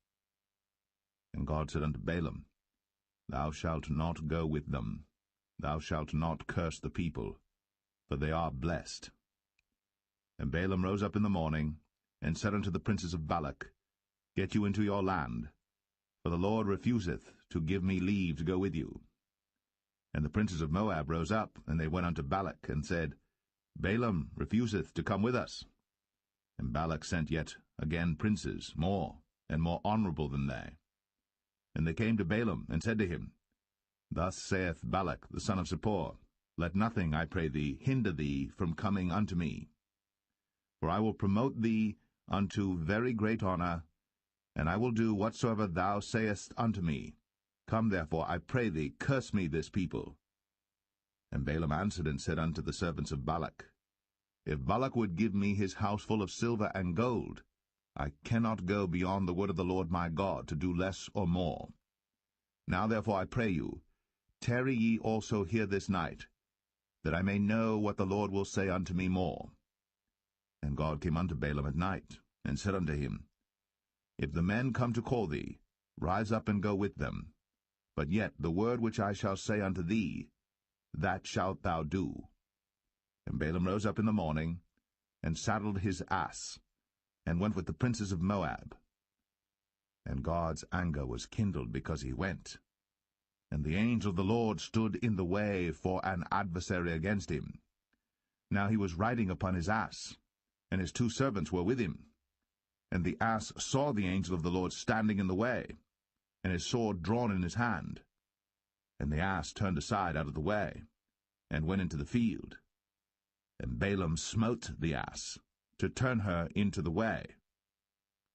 And God said unto Balaam, Thou shalt not go with them. Thou shalt not curse the people, for they are blessed. And Balaam rose up in the morning, and said unto the princes of Balak, Get you into your land, for the Lord refuseth to give me leave to go with you. And the princes of Moab rose up, and they went unto Balak, and said, Balaam refuseth to come with us. And Balak sent yet again princes, more and more honorable than they. And they came to Balaam, and said to him, Thus saith Balak the son of Zippor, Let nothing, I pray thee, hinder thee from coming unto me. For I will promote thee unto very great honor, and I will do whatsoever thou sayest unto me. Come therefore, I pray thee, curse me this people. And Balaam answered and said unto the servants of Balak, If Balak would give me his house full of silver and gold, I cannot go beyond the word of the Lord my God, to do less or more. Now therefore I pray you, tarry ye also here this night, that I may know what the Lord will say unto me more. And God came unto Balaam at night, and said unto him, If the men come to call thee, rise up and go with them. But yet the word which I shall say unto thee, that shalt thou do. And Balaam rose up in the morning, and saddled his ass, and went with the princes of Moab. And God's anger was kindled because he went. And the angel of the Lord stood in the way for an adversary against him. Now he was riding upon his ass, and his 2 servants were with him. And the ass saw the angel of the Lord standing in the way, and his sword drawn in his hand. And the ass turned aside out of the way, and went into the field. And Balaam smote the ass, to turn her into the way.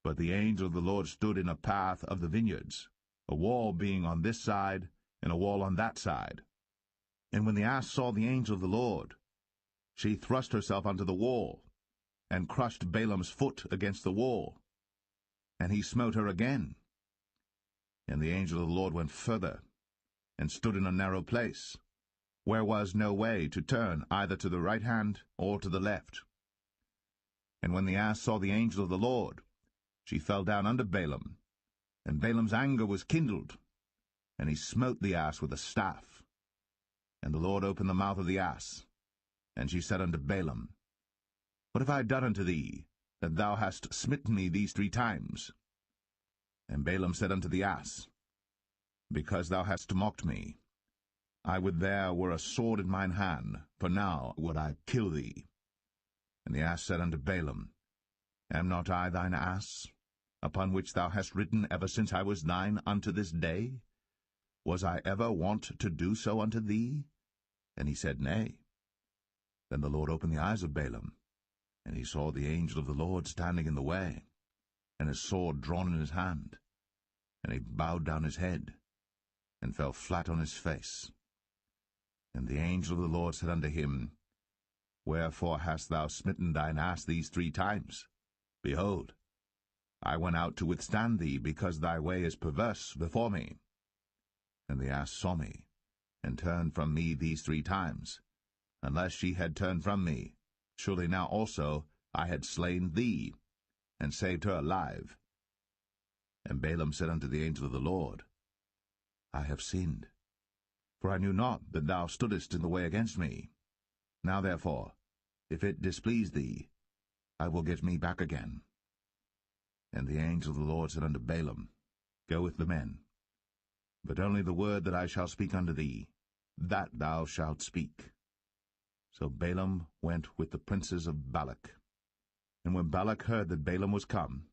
But the angel of the Lord stood in a path of the vineyards, a wall being on this side, and a wall on that side. And when the ass saw the angel of the Lord, she thrust herself unto the wall, and crushed Balaam's foot against the wall. And he smote her again. And the angel of the Lord went further, and stood in a narrow place, where was no way to turn either to the right hand or to the left. And when the ass saw the angel of the Lord, she fell down under Balaam, and Balaam's anger was kindled, and he smote the ass with a staff. And the Lord opened the mouth of the ass, and she said unto Balaam, What have I done unto thee, that thou hast smitten me these 3 times? And Balaam said unto the ass, Because thou hast mocked me. I would there were a sword in mine hand, for now would I kill thee. And the ass said unto Balaam, Am not I thine ass, upon which thou hast ridden ever since I was thine unto this day? Was I ever wont to do so unto thee? And he said, Nay. Then the Lord opened the eyes of Balaam, and he saw the angel of the Lord standing in the way, and his sword drawn in his hand. And he bowed down his head, and fell flat on his face. And the angel of the Lord said unto him, Wherefore hast thou smitten thine ass these 3 times? Behold, I went out to withstand thee, because thy way is perverse before me. And the ass saw me, and turned from me these 3 times. Unless she had turned from me, surely now also I had slain thee, and saved her alive. And Balaam said unto the angel of the Lord, I have sinned, for I knew not that thou stoodest in the way against me. Now therefore, if it displease thee, I will get me back again. And the angel of the Lord said unto Balaam, Go with the men, but only the word that I shall speak unto thee, that thou shalt speak. So Balaam went with the princes of Balak. And when Balak heard that Balaam was come,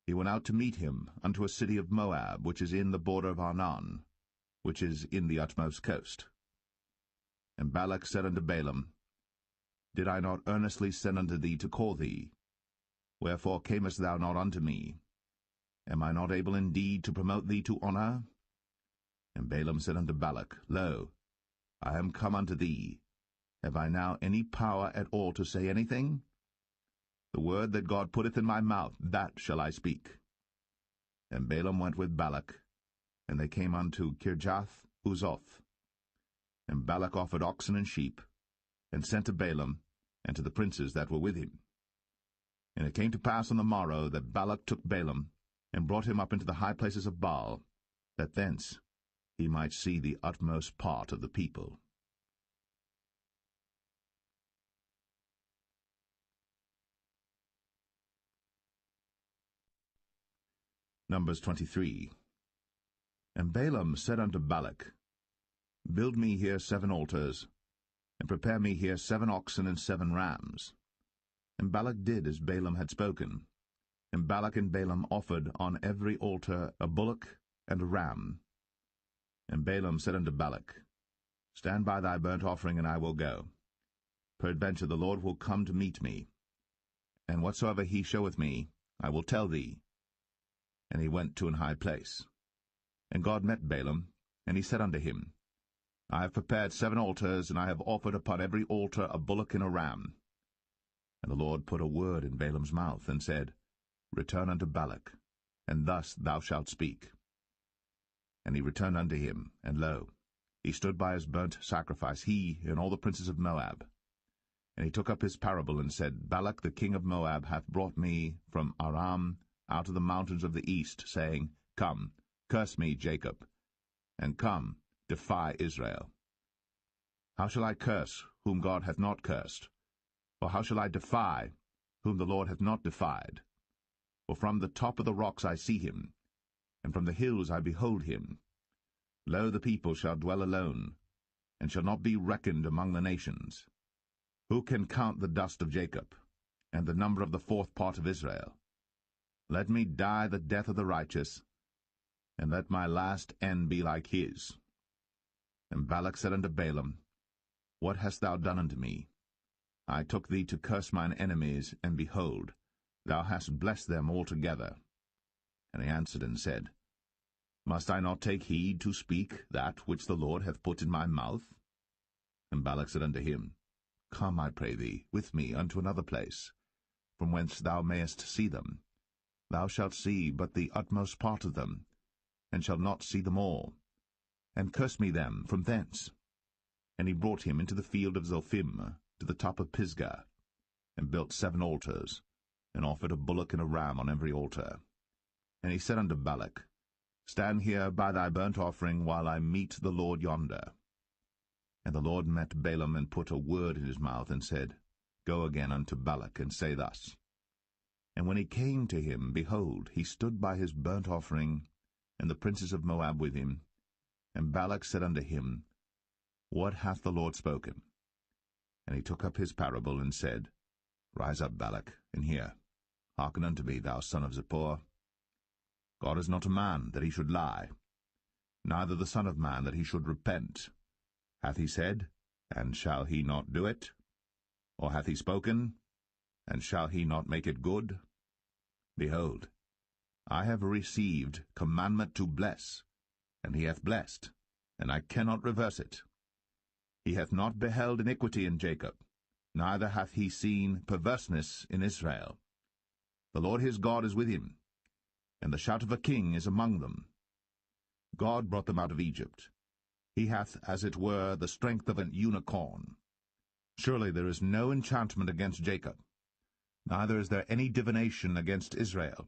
he went out to meet him unto a city of Moab, which is in the border of Arnon, which is in the utmost coast. And Balak said unto Balaam, Did I not earnestly send unto thee to call thee? Wherefore camest thou not unto me? Am I not able indeed to promote thee to honour? And Balaam said unto Balak, Lo, I am come unto thee. Have I now any power at all to say anything? The word that God putteth in my mouth, that shall I speak. And Balaam went with Balak, and they came unto Kirjath-Uzoth. And Balak offered oxen and sheep, and sent to Balaam, and to the princes that were with him. And it came to pass on the morrow that Balak took Balaam, and brought him up into the high places of Baal, that thence he might see the utmost part of the people. Numbers 23. And Balaam said unto Balak, Build me here 7 altars, and prepare me here 7 oxen and 7 rams. And Balak did as Balaam had spoken. And Balak and Balaam offered on every altar a bullock and a ram. And Balaam said unto Balak, Stand by thy burnt offering, and I will go. Peradventure the Lord will come to meet me, and whatsoever he showeth me, I will tell thee. And he went to an high place. And God met Balaam, and he said unto him, I have prepared 7 altars, and I have offered upon every altar a bullock and a ram. And the Lord put a word in Balaam's mouth, and said, Return unto Balak, and thus thou shalt speak. And he returned unto him, and lo, he stood by his burnt sacrifice, he and all the princes of Moab. And he took up his parable, and said, Balak the king of Moab hath brought me from Aram out of the mountains of the east, saying, Come, curse me, Jacob, and come, defy Israel. How shall I curse whom God hath not cursed? Or how shall I defy whom the Lord hath not defied? For from the top of the rocks I see him, and from the hills I behold him. Lo, the people shall dwell alone, and shall not be reckoned among the nations. Who can count the dust of Jacob, and the number of the 4th part of Israel? Let me die the death of the righteous, and let my last end be like his. And Balak said unto Balaam, What hast thou done unto me? I took thee to curse mine enemies, and behold, thou hast blessed them altogether. And he answered and said, Must I not take heed to speak that which the Lord hath put in my mouth? And Balak said unto him, Come, I pray thee, with me unto another place, from whence thou mayest see them. Thou shalt see but the utmost part of them, and shalt not see them all. And curse me them from thence. And he brought him into the field of Zophim, to the top of Pisgah, and built 7 altars, and offered a bullock and a ram on every altar. And he said unto Balak, Stand here by thy burnt offering, while I meet the Lord yonder. And the Lord met Balaam, and put a word in his mouth, and said, Go again unto Balak, and say thus. And when he came to him, behold, he stood by his burnt offering, and the princes of Moab with him. And Balak said unto him, What hath the Lord spoken? And he took up his parable, and said, Rise up, Balak, and hear. Hearken unto me, thou son of Zippor. God is not a man, that he should lie, neither the Son of Man, that he should repent. Hath he said, and shall he not do it? Or hath he spoken, and shall he not make it good? Behold, I have received commandment to bless, and he hath blessed, and I cannot reverse it. He hath not beheld iniquity in Jacob, neither hath he seen perverseness in Israel. The Lord his God is with him, and the shout of a king is among them. God brought them out of Egypt. He hath, as it were, the strength of an unicorn. Surely there is no enchantment against Jacob, neither is there any divination against Israel.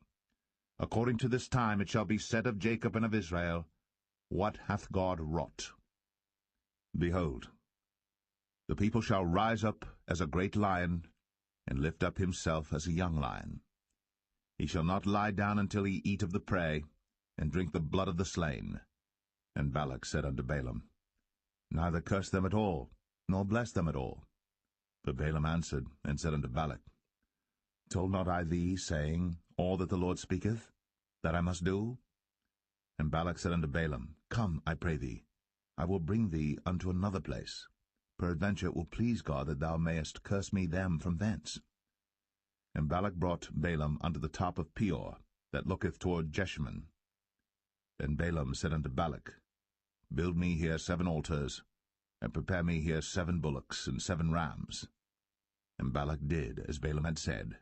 According to this time it shall be said of Jacob and of Israel, What hath God wrought? Behold, the people shall rise up as a great lion, and lift up himself as a young lion. He shall not lie down until he eat of the prey, and drink the blood of the slain. And Balak said unto Balaam, Neither curse them at all, nor bless them at all. But Balaam answered, and said unto Balak, Told not I thee, saying, All that the Lord speaketh, that I must do? And Balak said unto Balaam, Come, I pray thee, I will bring thee unto another place. Peradventure it will please God that thou mayest curse me them from thence. And Balak brought Balaam unto the top of Peor, that looketh toward Jeshimon. Then Balaam said unto Balak, Build me here 7 altars, and prepare me here 7 bullocks and 7 rams. And Balak did as Balaam had said,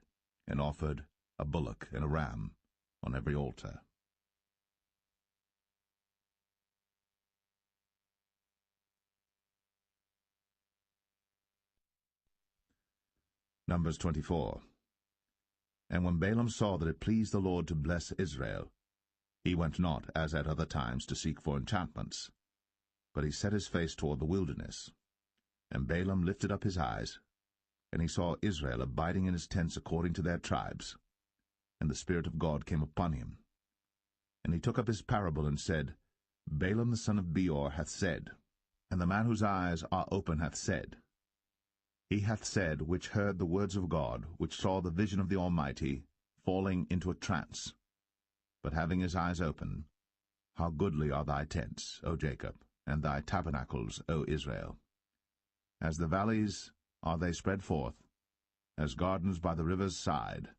and offered a bullock and a ram on every altar. Numbers 24. And when Balaam saw that it pleased the Lord to bless Israel, he went not, as at other times, to seek for enchantments, but he set his face toward the wilderness. And Balaam lifted up his eyes, and he saw Israel abiding in his tents according to their tribes. And the Spirit of God came upon him. And he took up his parable, and said, Balaam the son of Beor hath said, and the man whose eyes are open hath said, He hath said, which heard the words of God, which saw the vision of the Almighty, falling into a trance, but having his eyes open, How goodly are thy tents, O Jacob, and thy tabernacles, O Israel! As the valleys are they spread forth, as gardens by the river's side,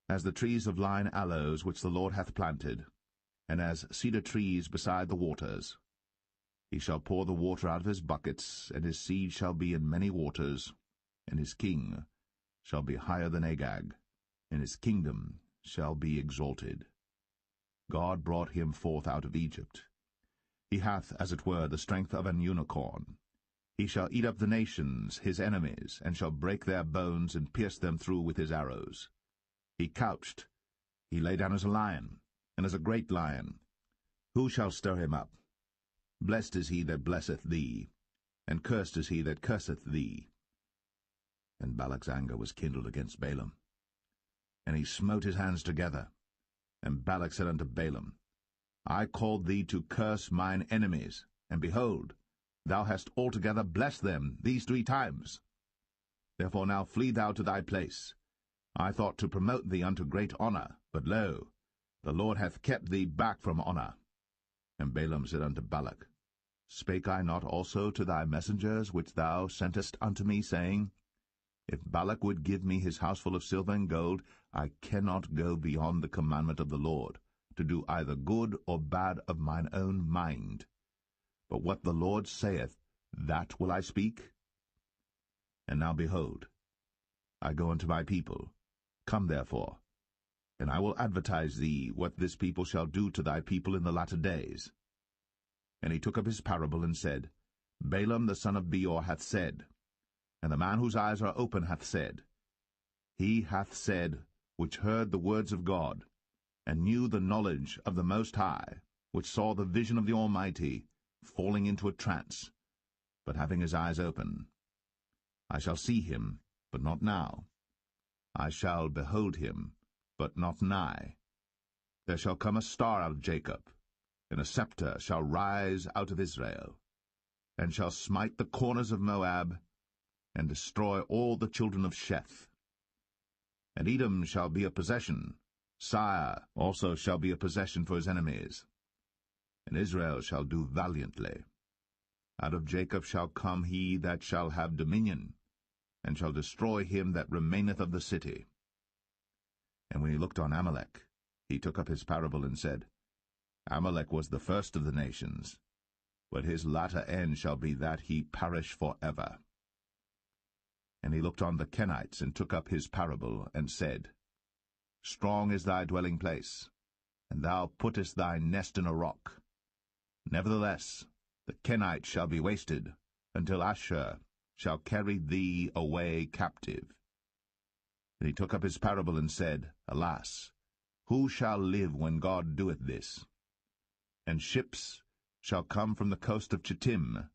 as the trees of lign aloes which the Lord hath planted, and as cedar trees beside the waters. He shall pour the water out of his buckets, and his seed shall be in many waters, and his king shall be higher than Agag, and his kingdom shall be exalted. God brought him forth out of Egypt. He hath, as it were, the strength of an unicorn. He shall eat up the nations, his enemies, and shall break their bones and pierce them through with his arrows. He couched, he lay down as a lion, and as a great lion. Who shall stir him up? Blessed is he that blesseth thee, and cursed is he that curseth thee. And Balak's anger was kindled against Balaam. And he smote his hands together. And Balak said unto Balaam, I called thee to curse mine enemies, and behold, thou hast altogether blessed them these 3 times. Therefore now flee thou to thy place. I thought to promote thee unto great honour, but lo, the Lord hath kept thee back from honour. And Balaam said unto Balak, Spake I not also to thy messengers which thou sentest unto me, saying, If Balak would give me his house full of silver and gold, I cannot go beyond the commandment of the Lord, to do either good or bad of mine own mind. But what the Lord saith, that will I speak. And now behold, I go unto my people. Come therefore, and I will advertise thee what this people shall do to thy people in the latter days. And he took up his parable, and said, Balaam the son of Beor hath said, and the man whose eyes are open hath said, He hath said, which heard the words of God, and knew the knowledge of the Most High, which saw the vision of the Almighty, falling into a trance, but having his eyes open. I shall see him, but not now. I shall behold him, but not nigh. There shall come a star out of Jacob, and a scepter shall rise out of Israel, and shall smite the corners of Moab, and destroy all the children of Sheth. And Edom shall be a possession, Sire also shall be a possession for his enemies. And Israel shall do valiantly. Out of Jacob shall come he that shall have dominion, and shall destroy him that remaineth of the city. And when he looked on Amalek, he took up his parable and said, Amalek was the first of the nations, but his latter end shall be that he perish for ever. And he looked on the Kenites, and took up his parable, and said, Strong is thy dwelling place, and thou puttest thy nest in a rock. Nevertheless, the Kenites shall be wasted, until Ashur shall carry thee away captive. And he took up his parable, and said, Alas, who shall live when God doeth this? And ships shall come from the coast of Chittim,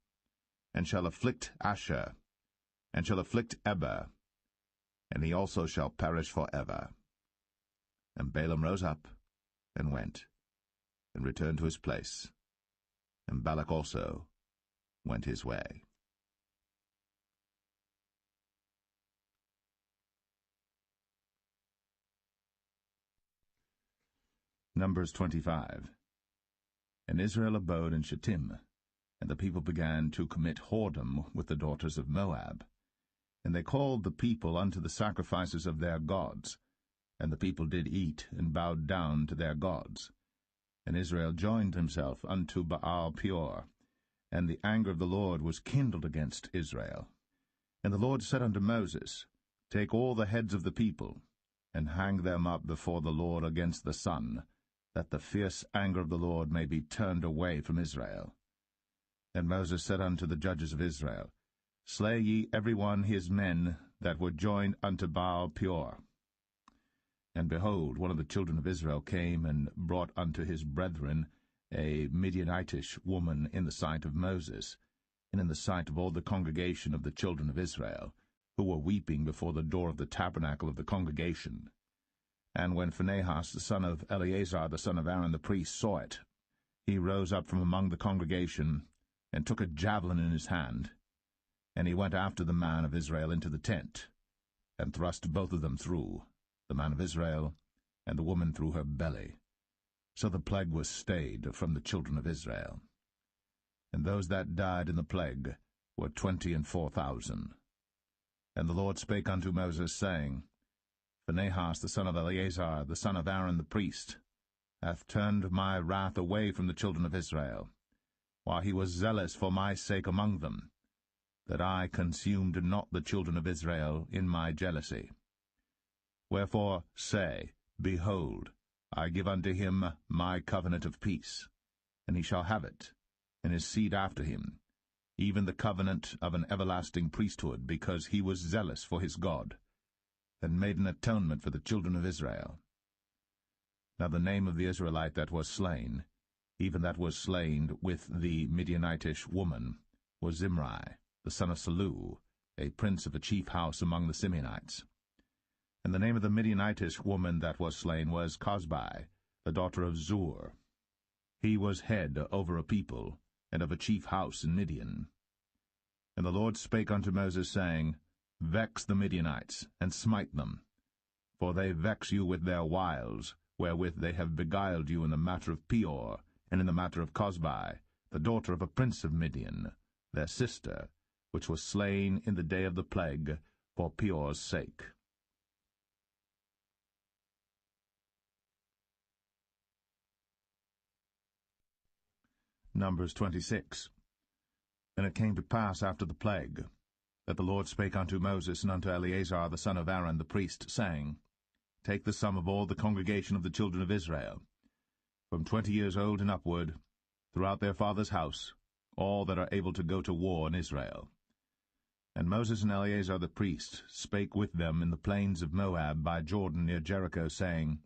and shall afflict Ashur, and shall afflict Eber, and he also shall perish for ever. And Balaam rose up, and went, and returned to his place, and Balak also went his way. Numbers 25. And Israel abode in Shittim, and the people began to commit whoredom with the daughters of Moab. And they called the people unto the sacrifices of their gods, and the people did eat, and bowed down to their gods. And Israel joined himself unto Baal Peor, and the anger of the Lord was kindled against Israel. And the Lord said unto Moses, Take all the heads of the people, and hang them up before the Lord against the sun, that the fierce anger of the Lord may be turned away from Israel. And Moses said unto the judges of Israel, Slay ye every one his men that were joined unto Baal Peor. And behold, one of the children of Israel came and brought unto his brethren a Midianitish woman in the sight of Moses, and in the sight of all the congregation of the children of Israel, who were weeping before the door of the tabernacle of the congregation. And when Phinehas the son of Eleazar the son of Aaron the priest saw it, he rose up from among the congregation, and took a javelin in his hand, and he went after the man of Israel into the tent, and thrust both of them through, the man of Israel, and the woman through her belly. So the plague was stayed from the children of Israel. And those that died in the plague were 24,000. And the Lord spake unto Moses, saying, Phinehas the son of Eleazar, the son of Aaron the priest, hath turned my wrath away from the children of Israel, while he was zealous for my sake among them, that I consumed not the children of Israel in my jealousy. Wherefore say, Behold, I give unto him my covenant of peace, and he shall have it, and his seed after him, even the covenant of an everlasting priesthood, because he was zealous for his God, and made an atonement for the children of Israel. Now the name of the Israelite that was slain, even that was slain with the Midianitish woman, was Zimri, the son of Salu, a prince of a chief house among the Simeonites. And the name of the Midianitish woman that was slain was Cosbi, the daughter of Zur. He was head over a people, and of a chief house in Midian. And the Lord spake unto Moses, saying, Vex the Midianites, and smite them, for they vex you with their wiles, wherewith they have beguiled you in the matter of Peor, and in the matter of Cosbi, the daughter of a prince of Midian, their sister, which was slain in the day of the plague, for Peor's sake. Numbers 26. And it came to pass after the plague, that the Lord spake unto Moses and unto Eleazar the son of Aaron the priest, saying, Take the sum of all the congregation of the children of Israel, from 20 years old and upward, throughout their father's house, all that are able to go to war in Israel. And Moses and Eleazar the priest spake with them in the plains of Moab by Jordan near Jericho, saying,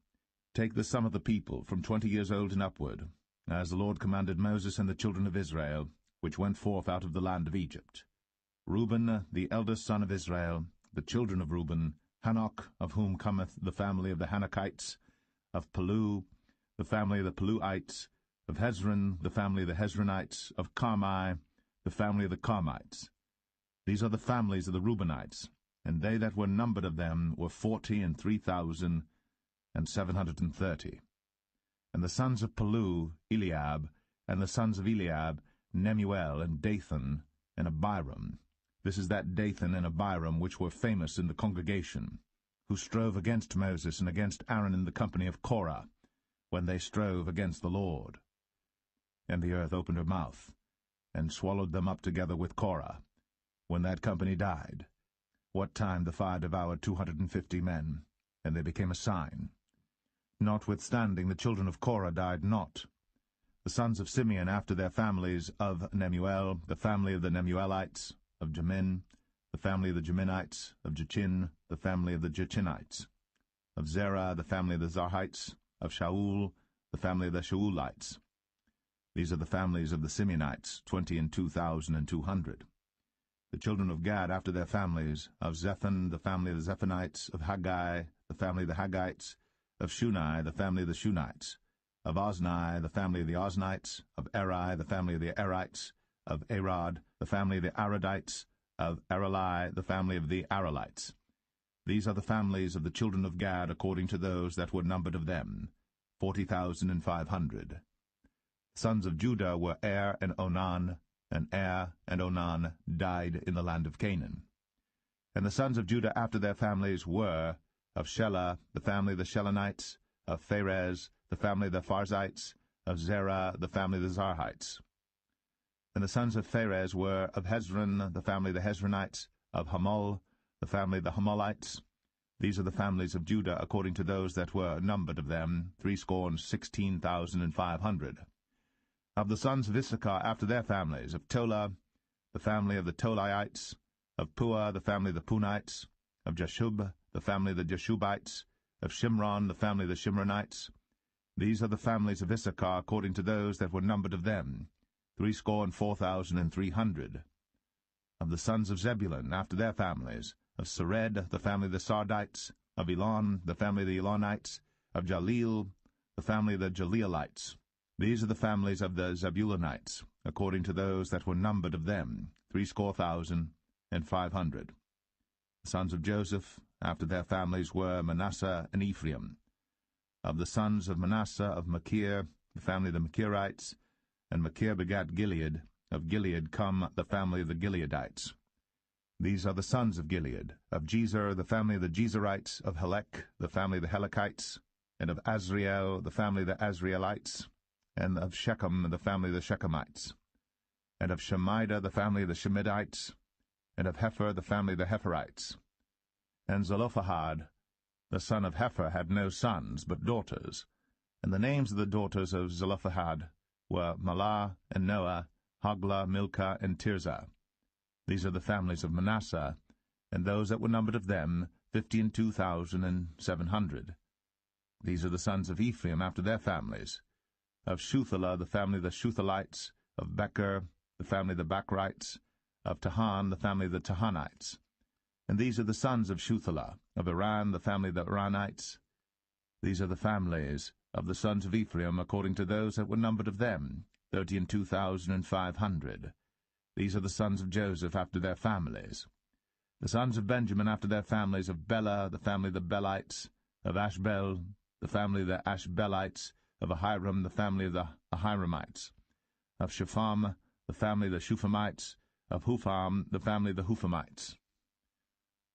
Take the sum of the people from 20 years old and upward, as the Lord commanded Moses and the children of Israel, which went forth out of the land of Egypt. Reuben, the eldest son of Israel, the children of Reuben, Hanok, of whom cometh the family of the Hanokites, of Palu, the family of the Paluites, of Hezron, the family of the Hezronites, of Carmi, the family of the Carmites. These are the families of the Reubenites, and they that were numbered of them were 40,003,730. And the sons of Palu, Eliab, and the sons of Eliab, Nemuel, and Dathan, and Abiram. This is that Dathan and Abiram which were famous in the congregation, who strove against Moses and against Aaron in the company of Korah, when they strove against the Lord. And the earth opened her mouth, and swallowed them up together with Korah, when that company died, what time the fire devoured 250 men, and they became a sign. Notwithstanding the children of Korah died not. The sons of Simeon after their families, of Nemuel, the family of the Nemuelites, of Jamin, the family of the Jaminites, of Jachin, the family of the Jachinites, of Zerah, the family of the Zarhites, of Shaul, the family of the Shaulites. These are the families of the Simeonites, 22,200. The children of Gad after their families, of Zephon, the family of the Zephonites, of Haggai, the family of the Haggites, of Shuni, the family of the Shunites, of Ozni, the family of the Oznites, of Eri, the family of the Erites, of Arod, the family of the Arodites, of Areli, the family of the Arelites. These are the families of the children of Gad according to those that were numbered of them, 40,500. The sons of Judah were Er and Onan, and Er and Onan died in the land of Canaan. And the sons of Judah after their families were, of Shelah, the family of the Shelonites, of Pharez, the family of the Pharzites, of Zerah, the family of the Zarhites. And the sons of Pharez were, of Hezron, the family of the Hezronites, of Hamul, the family of the Hamulites. These are the families of Judah according to those that were numbered of them, 16,500. Of the sons of Issachar after their families, of Tola, the family of the Tolaites, of Puah, the family of the Punites, of Jashub, the family of the Jashubites, of Shimron, the family of the Shimronites. These are the families of Issachar according to those that were numbered of them, 64,300. Of the sons of Zebulun after their families, of Sered, the family of the Sardites, of Elon, the family of the Elonites, of Jaleel, the family of the Jaleelites. These are the families of the Zebulunites, according to those that were numbered of them, 60,500. The sons of Joseph, after their families, were Manasseh and Ephraim. Of the sons of Manasseh, of Machir, the family of the Machirites, and Machir begat Gilead. Of Gilead come the family of the Gileadites. These are the sons of Gilead. Of Jezer, the family of the Jezerites, of Helek, the family of the Helekites, and of Azriel, the family of the Azrielites, and of Shechem, the family of the Shechemites, and of Shemida, the family of the Shemidites, and of Hepher, the family of the Hepherites. And Zelophehad, the son of Hepher, had no sons, but daughters. And the names of the daughters of Zelophehad were Mahlah and Noah, Hoglah, Milcah, and Tirzah. These are the families of Manasseh, and those that were numbered of them, 52,700. These are the sons of Ephraim after their families. Of Shuthelah, the family of the Shuthalites, of Becher, the family of the Bachrites, of Tahan, the family of the Tahanites. And these are the sons of Shuthelah, of Iran, the family of the Iranites. These are the families of the sons of Ephraim, according to those that were numbered of them, 32,500. These are the sons of Joseph after their families. The sons of Benjamin after their families, of Bela, the family of the Belites, of Ashbel, the family of the Ashbelites, of Ahiram, the family of the Ahiramites, of Shepham, the family of the Shuphamites, of Hupham, the family of the Huphamites.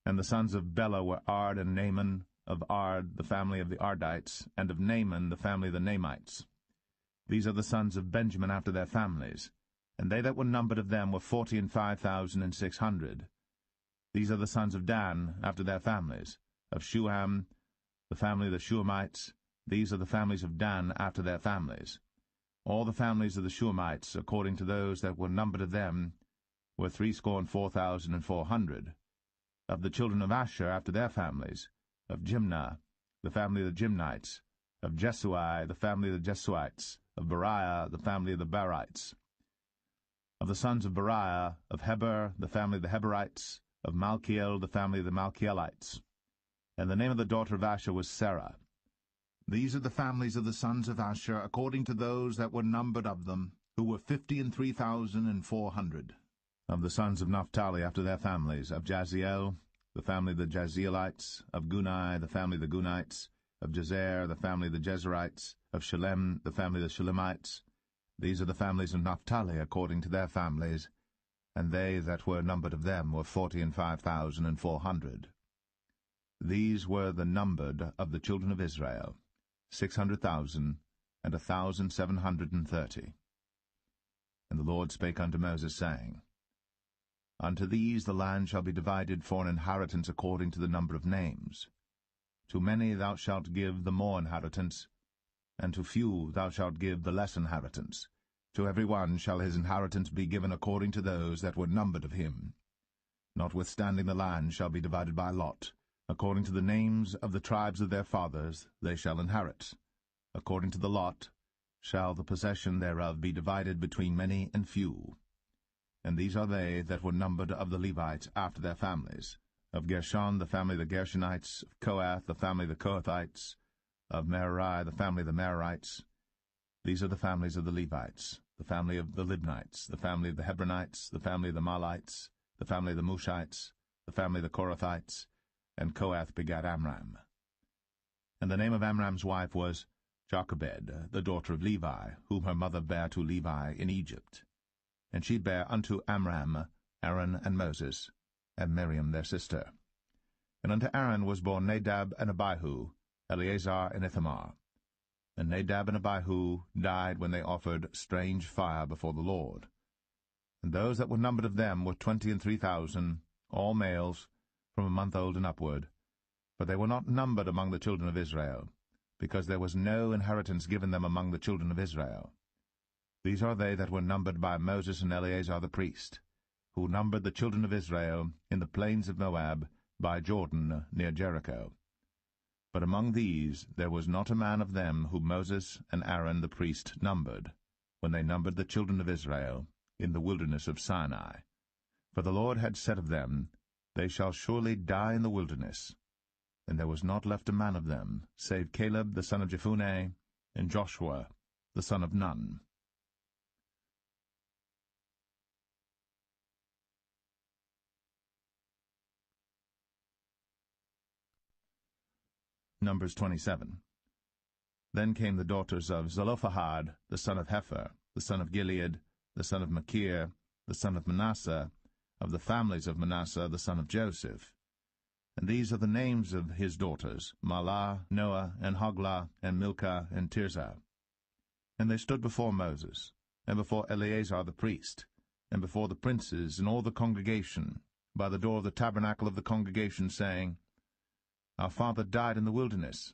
And the sons of Bela were Ard and Naaman, of Ard, the family of the Ardites, and of Naaman, the family of the Naamites. These are the sons of Benjamin after their families, and they that were numbered of them were 45,600. These are the sons of Dan after their families, of Shuham, the family of the Shuhamites. These are the families of Dan after their families. All the families of the Shuhamites, according to those that were numbered of them, were 64,400. Of the children of Asher after their families, of Jimnah, the family of the Jimnites, of Jesui, the family of the Jesuites, of Beriah, the family of the Berites. Of the sons of Beriah, of Heber, the family of the Heberites, of Malchiel, the family of the Malchielites. And the name of the daughter of Asher was Sarah. These are the families of the sons of Asher, according to those that were numbered of them, who were 53,400. Of the sons of Naphtali after their families, of Jaziel, the family of the Jazielites, of Gunai, the family of the Gunites, of Jezer, the family of the Jezerites, of Shalem, the family of the Shalemites. These are the families of Naphtali according to their families. and they that were numbered of them were 45,400. These were the numbered of the children of Israel, 600,000, and 1,730. And the Lord spake unto Moses, saying, Unto these the land shall be divided for an inheritance according to the number of names. To many thou shalt give the more inheritance, and to few thou shalt give the less inheritance. To every one shall his inheritance be given according to those that were numbered of him. Notwithstanding the land shall be divided by lot. According to the names of the tribes of their fathers they shall inherit. According to the lot shall the possession thereof be divided between many and few. And these are they that were numbered of the Levites after their families. Of Gershon, the family of the Gershonites. Of Kohath, the family of the Kohathites. Of Merari, the family of the Merarites. These are the families of the Levites. The family of the Libnites, the family of the Hebronites, the family of the Mahlites, the family of the Mushites, the family of the Korathites. And Kohath begat Amram. And the name of Amram's wife was Jochebed, the daughter of Levi, whom her mother bare to Levi in Egypt. And she bare unto Amram Aaron and Moses, and Miriam their sister. And unto Aaron was born Nadab and Abihu, Eleazar and Ithamar. And Nadab and Abihu died when they offered strange fire before the Lord. And those that were numbered of them were 23,000, all males, from a month old and upward. But they were not numbered among the children of Israel, because there was no inheritance given them among the children of Israel. These are they that were numbered by Moses and Eleazar the priest, who numbered the children of Israel in the plains of Moab, by Jordan, near Jericho. But among these there was not a man of them whom Moses and Aaron the priest numbered, when they numbered the children of Israel in the wilderness of Sinai. For the Lord had said of them, They shall surely die in the wilderness. And there was not left a man of them, save Caleb the son of Jephunneh, and Joshua the son of Nun. Numbers 27. Then came the daughters of Zelophehad, the son of Hepher, the son of Gilead, the son of Machir, the son of Manasseh, of the families of Manasseh, the son of Joseph. And these are the names of his daughters, Mahlah, Noah, and Hoglah, and Milcah, and Tirzah. And they stood before Moses, and before Eleazar the priest, and before the princes and all the congregation, by the door of the tabernacle of the congregation, saying, Our father died in the wilderness,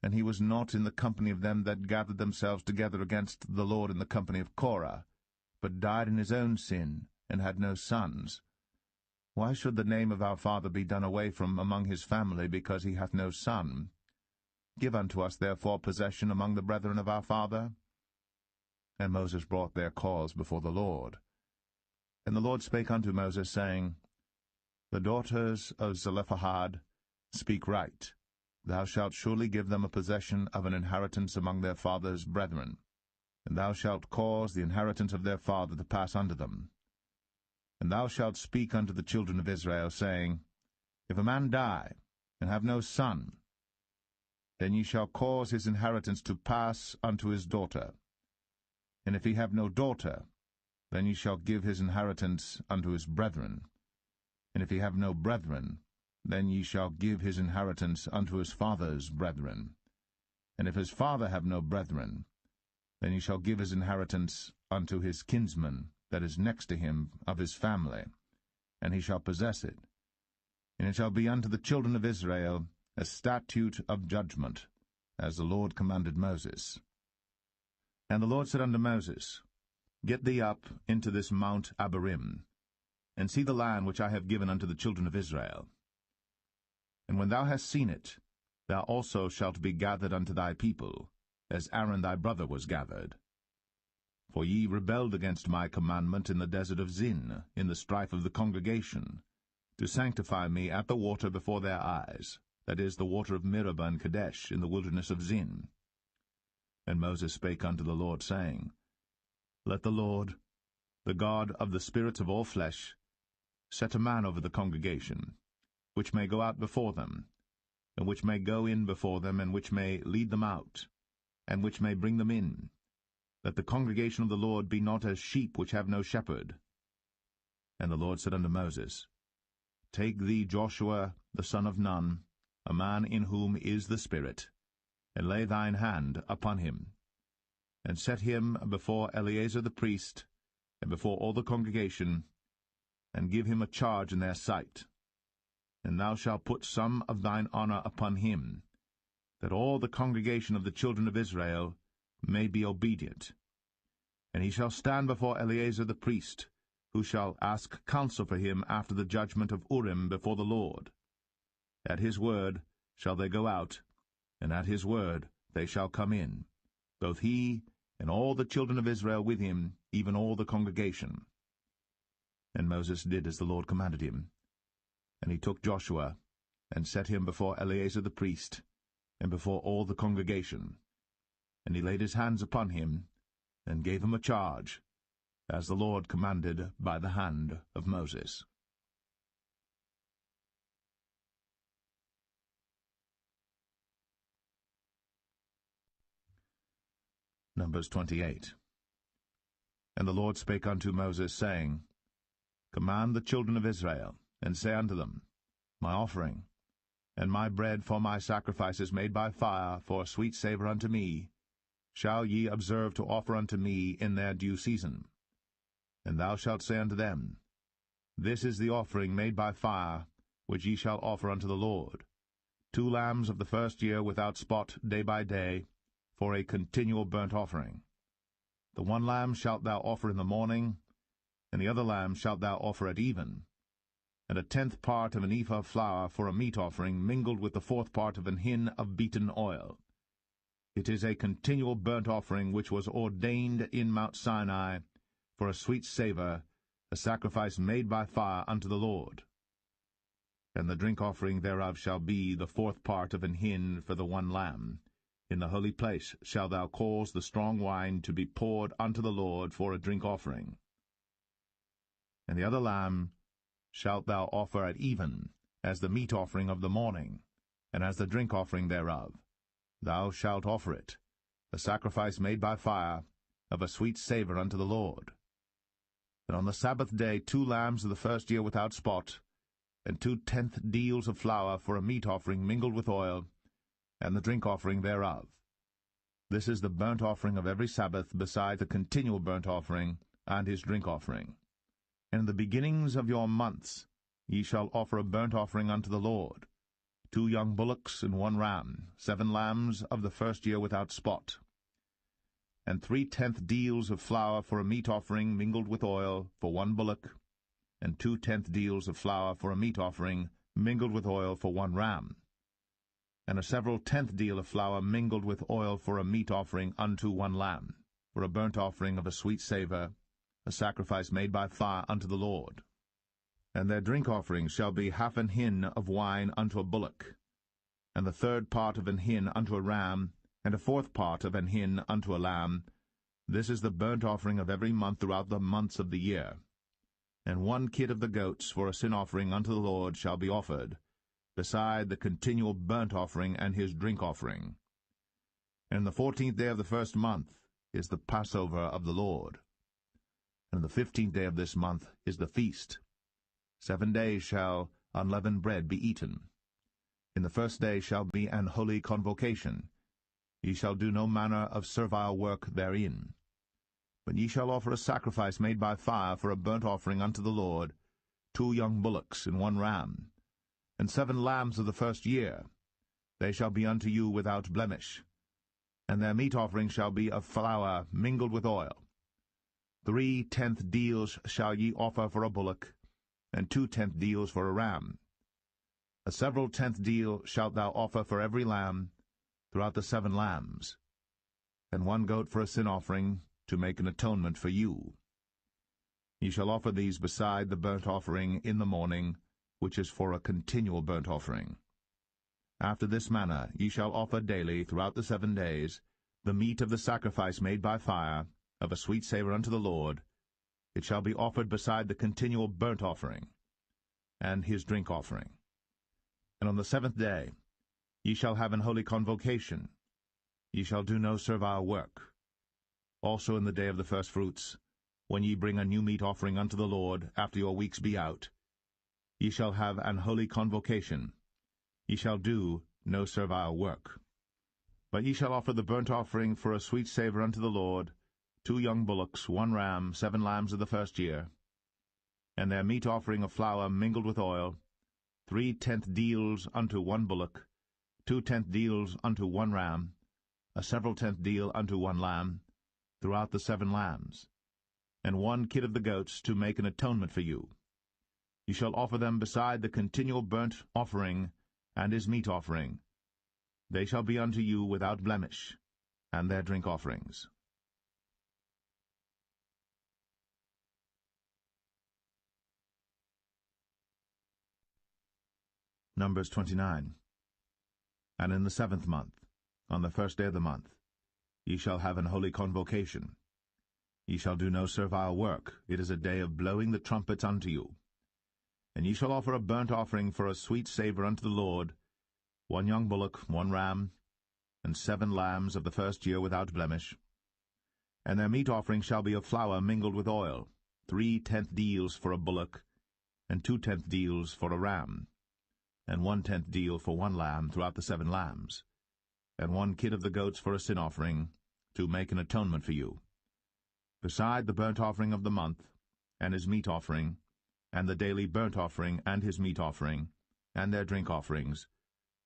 and he was not in the company of them that gathered themselves together against the Lord in the company of Korah, but died in his own sin, and had no sons. Why should the name of our father be done away from among his family, because he hath no son? Give unto us therefore possession among the brethren of our father. And Moses brought their cause before the Lord. And the Lord spake unto Moses, saying, The daughters of Zelophehad speak right. Thou shalt surely give them a possession of an inheritance among their father's brethren, and thou shalt cause the inheritance of their father to pass unto them. And thou shalt speak unto the children of Israel, saying, If a man die, and have no son, then ye shall cause his inheritance to pass unto his daughter. And if he have no daughter, then ye shall give his inheritance unto his brethren. And if he have no brethren, then ye shall give his inheritance unto his father's brethren. And if his father have no brethren, then ye shall give his inheritance unto his kinsman that is next to him of his family, and he shall possess it. And it shall be unto the children of Israel a statute of judgment, as the Lord commanded Moses. And the Lord said unto Moses, Get thee up into this Mount Abarim, and see the land which I have given unto the children of Israel. And when thou hast seen it, thou also shalt be gathered unto thy people, as Aaron thy brother was gathered. For ye rebelled against my commandment in the desert of Zin, in the strife of the congregation, to sanctify me at the water before their eyes, that is, the water of Meribah and Kadesh, in the wilderness of Zin. And Moses spake unto the Lord, saying, Let the Lord, the God of the spirits of all flesh, set a man over the congregation, which may go out before them, and which may go in before them, and which may lead them out, and which may bring them in, that the congregation of the Lord be not as sheep which have no shepherd. And the Lord said unto Moses, Take thee Joshua the son of Nun, a man in whom is the Spirit, and lay thine hand upon him, and set him before Eleazar the priest, and before all the congregation, and give him a charge in their sight. And thou shalt put some of thine honor upon him, that all the congregation of the children of Israel may be obedient. And he shall stand before Eleazar the priest, who shall ask counsel for him after the judgment of Urim before the Lord. At his word shall they go out, and at his word they shall come in, both he and all the children of Israel with him, even all the congregation. And Moses did as the Lord commanded him. And he took Joshua, and set him before Eleazar the priest, and before all the congregation. And he laid his hands upon him, and gave him a charge, as the Lord commanded by the hand of Moses. Numbers 28. And the Lord spake unto Moses, saying, Command the children of Israel, and say unto them, My offering, and my bread for my sacrifices made by fire for a sweet savour unto me, shall ye observe to offer unto me in their due season. And thou shalt say unto them, This is the offering made by fire, which ye shall offer unto the Lord, 2 lambs of the first year without spot day by day, for a continual burnt offering. The 1 lamb shalt thou offer in the morning, and the other lamb shalt thou offer at even, and 1/10 part of an ephah of flour for a meat offering, mingled with the 4th part of an hin of beaten oil. It is a continual burnt offering which was ordained in Mount Sinai for a sweet savour, a sacrifice made by fire unto the Lord. And the drink offering thereof shall be the 4th part of an hin for the 1 lamb. In the holy place shalt thou cause the strong wine to be poured unto the Lord for a drink offering. And the other lamb shalt thou offer at even, as the meat offering of the morning, and as the drink offering thereof. Thou shalt offer it, a sacrifice made by fire, of a sweet savour unto the Lord. And on the Sabbath day 2 lambs of the first year without spot, and 2/10 deals of flour for a meat offering mingled with oil, and the drink offering thereof. This is the burnt offering of every Sabbath, beside the continual burnt offering, and his drink offering. And in the beginnings of your months ye shall offer a burnt offering unto the Lord, 2 young bullocks and 1 ram, 7 lambs of the first year without spot, and 3/10 deals of flour for a meat offering mingled with oil for 1 bullock, and 2/10 deals of flour for a meat offering mingled with oil for 1 ram, and a several 10th deal of flour mingled with oil for a meat offering unto 1 lamb, for a burnt offering of a sweet savour, a sacrifice made by fire unto the Lord. And their drink offering shall be 1/2 an hin of wine unto a bullock, and the 1/3 part of an hin unto a ram, and a 4th part of an hin unto a lamb. This is the burnt offering of every month throughout the months of the year. And 1 kid of the goats for a sin offering unto the Lord shall be offered, beside the continual burnt offering and his drink offering. And the 14th day of the 1st month is the Passover of the Lord. And the 15th day of this month is the feast. 7 days shall unleavened bread be eaten. In the 1st day shall be an holy convocation. Ye shall do no manner of servile work therein. But ye shall offer a sacrifice made by fire for a burnt offering unto the Lord, 2 young bullocks and 1 ram, and 7 lambs of the first year. They shall be unto you without blemish. And their meat offering shall be of flour mingled with oil. 3/10 deals shall ye offer for a bullock, and 2/10 deals for a ram. A several 10th deal shalt thou offer for every lamb, throughout the 7 lambs, and 1 goat for a sin offering, to make an atonement for you. Ye shall offer these beside the burnt offering in the morning, which is for a continual burnt offering. After this manner ye shall offer daily throughout the 7 days the meat of the sacrifice made by fire, of a sweet savour unto the Lord. It shall be offered beside the continual burnt offering, and his drink offering. And on the 7th day ye shall have an holy convocation. Ye shall do no servile work. Also in the day of the firstfruits, when ye bring a new meat offering unto the Lord, after your weeks be out, ye shall have an holy convocation. Ye shall do no servile work. But ye shall offer the burnt offering for a sweet savour unto the Lord, 2 young bullocks, 1 ram, 7 lambs of the first year, and their meat offering of flour mingled with oil, 3/10 deals unto 1 bullock, 2/10 deals unto 1 ram, a several tenth deal unto 1 lamb, throughout the 7 lambs, and 1 kid of the goats to make an atonement for you. Ye shall offer them beside the continual burnt offering and his meat offering. They shall be unto you without blemish, and their drink offerings. Numbers 29. And in the 7th month, on the 1st day of the month, ye shall have an holy convocation. Ye shall do no servile work. It is a day of blowing the trumpets unto you. And ye shall offer a burnt offering for a sweet savour unto the Lord, 1 young bullock, 1 ram, and 7 lambs of the first year without blemish. And their meat offering shall be of flour mingled with oil, 3/10 deals for a bullock, and 2/10 deals for a ram, and 1/10 deal for 1 lamb throughout the 7 lambs, and 1 kid of the goats for a sin offering, to make an atonement for you, beside the burnt offering of the month, and his meat offering, and the daily burnt offering and his meat offering, and their drink offerings,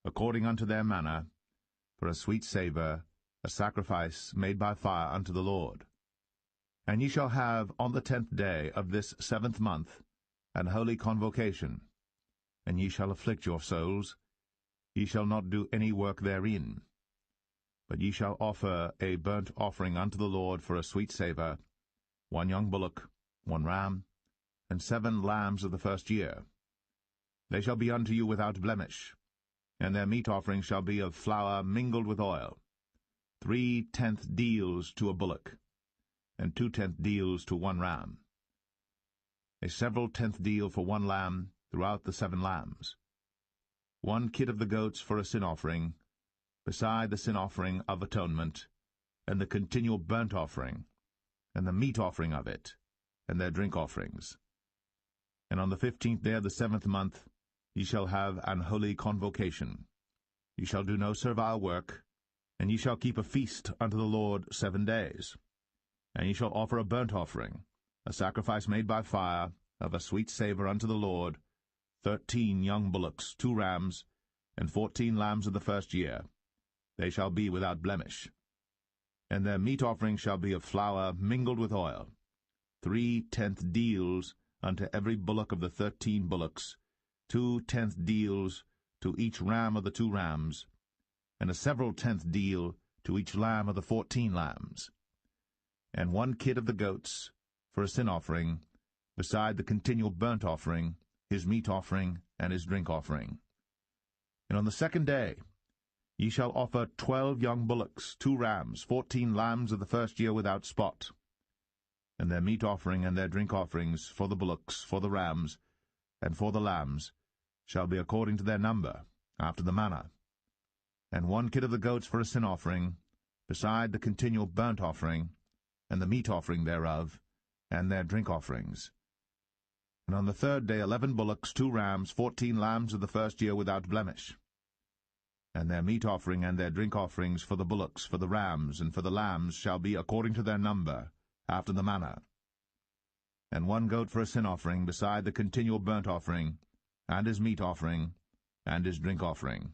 according unto their manner, for a sweet savour, a sacrifice made by fire unto the Lord. And ye shall have on the 10th day of this 7th month an holy convocation, and ye shall afflict your souls. Ye shall not do any work therein. But ye shall offer a burnt offering unto the Lord for a sweet savour, 1 young bullock, 1 ram, and 7 lambs of the first year. They shall be unto you without blemish, and their meat offering shall be of flour mingled with oil, 3/10 deals to a bullock, and 2/10 deals to 1 ram, a several tenth deal for 1 lamb throughout the 7 lambs, 1 kid of the goats for a sin offering, beside the sin offering of atonement, and the continual burnt offering, and the meat offering of it, and their drink offerings. And on the 15th day of the 7th month ye shall have an holy convocation. Ye shall do no servile work, and ye shall keep a feast unto the Lord 7 days. And ye shall offer a burnt offering, a sacrifice made by fire, of a sweet savour unto the Lord, 13 young bullocks, 2 rams, and 14 lambs of the first year. They shall be without blemish. And their meat offering shall be of flour mingled with oil, 3/10 deals unto every bullock of the 13 bullocks, 2/10 deals to each ram of the 2 rams, and a several tenth deal to each lamb of the 14 lambs, and 1 kid of the goats for a sin offering, beside the continual burnt offering, his meat offering, and his drink offering. And on the 2nd day ye shall offer 12 young bullocks, 2 rams, 14 lambs of the first year without spot, and their meat offering and their drink offerings for the bullocks, for the rams, and for the lambs shall be according to their number, after the manner, and 1 kid of the goats for a sin offering, beside the continual burnt offering, and the meat offering thereof, and their drink offerings. And on the 3rd day 11 bullocks, 2 rams, 14 lambs of the first year without blemish, and their meat offering and their drink offerings for the bullocks, for the rams, and for the lambs shall be according to their number, after the manner, and 1 goat for a sin offering, beside the continual burnt offering, and his meat offering, and his drink offering.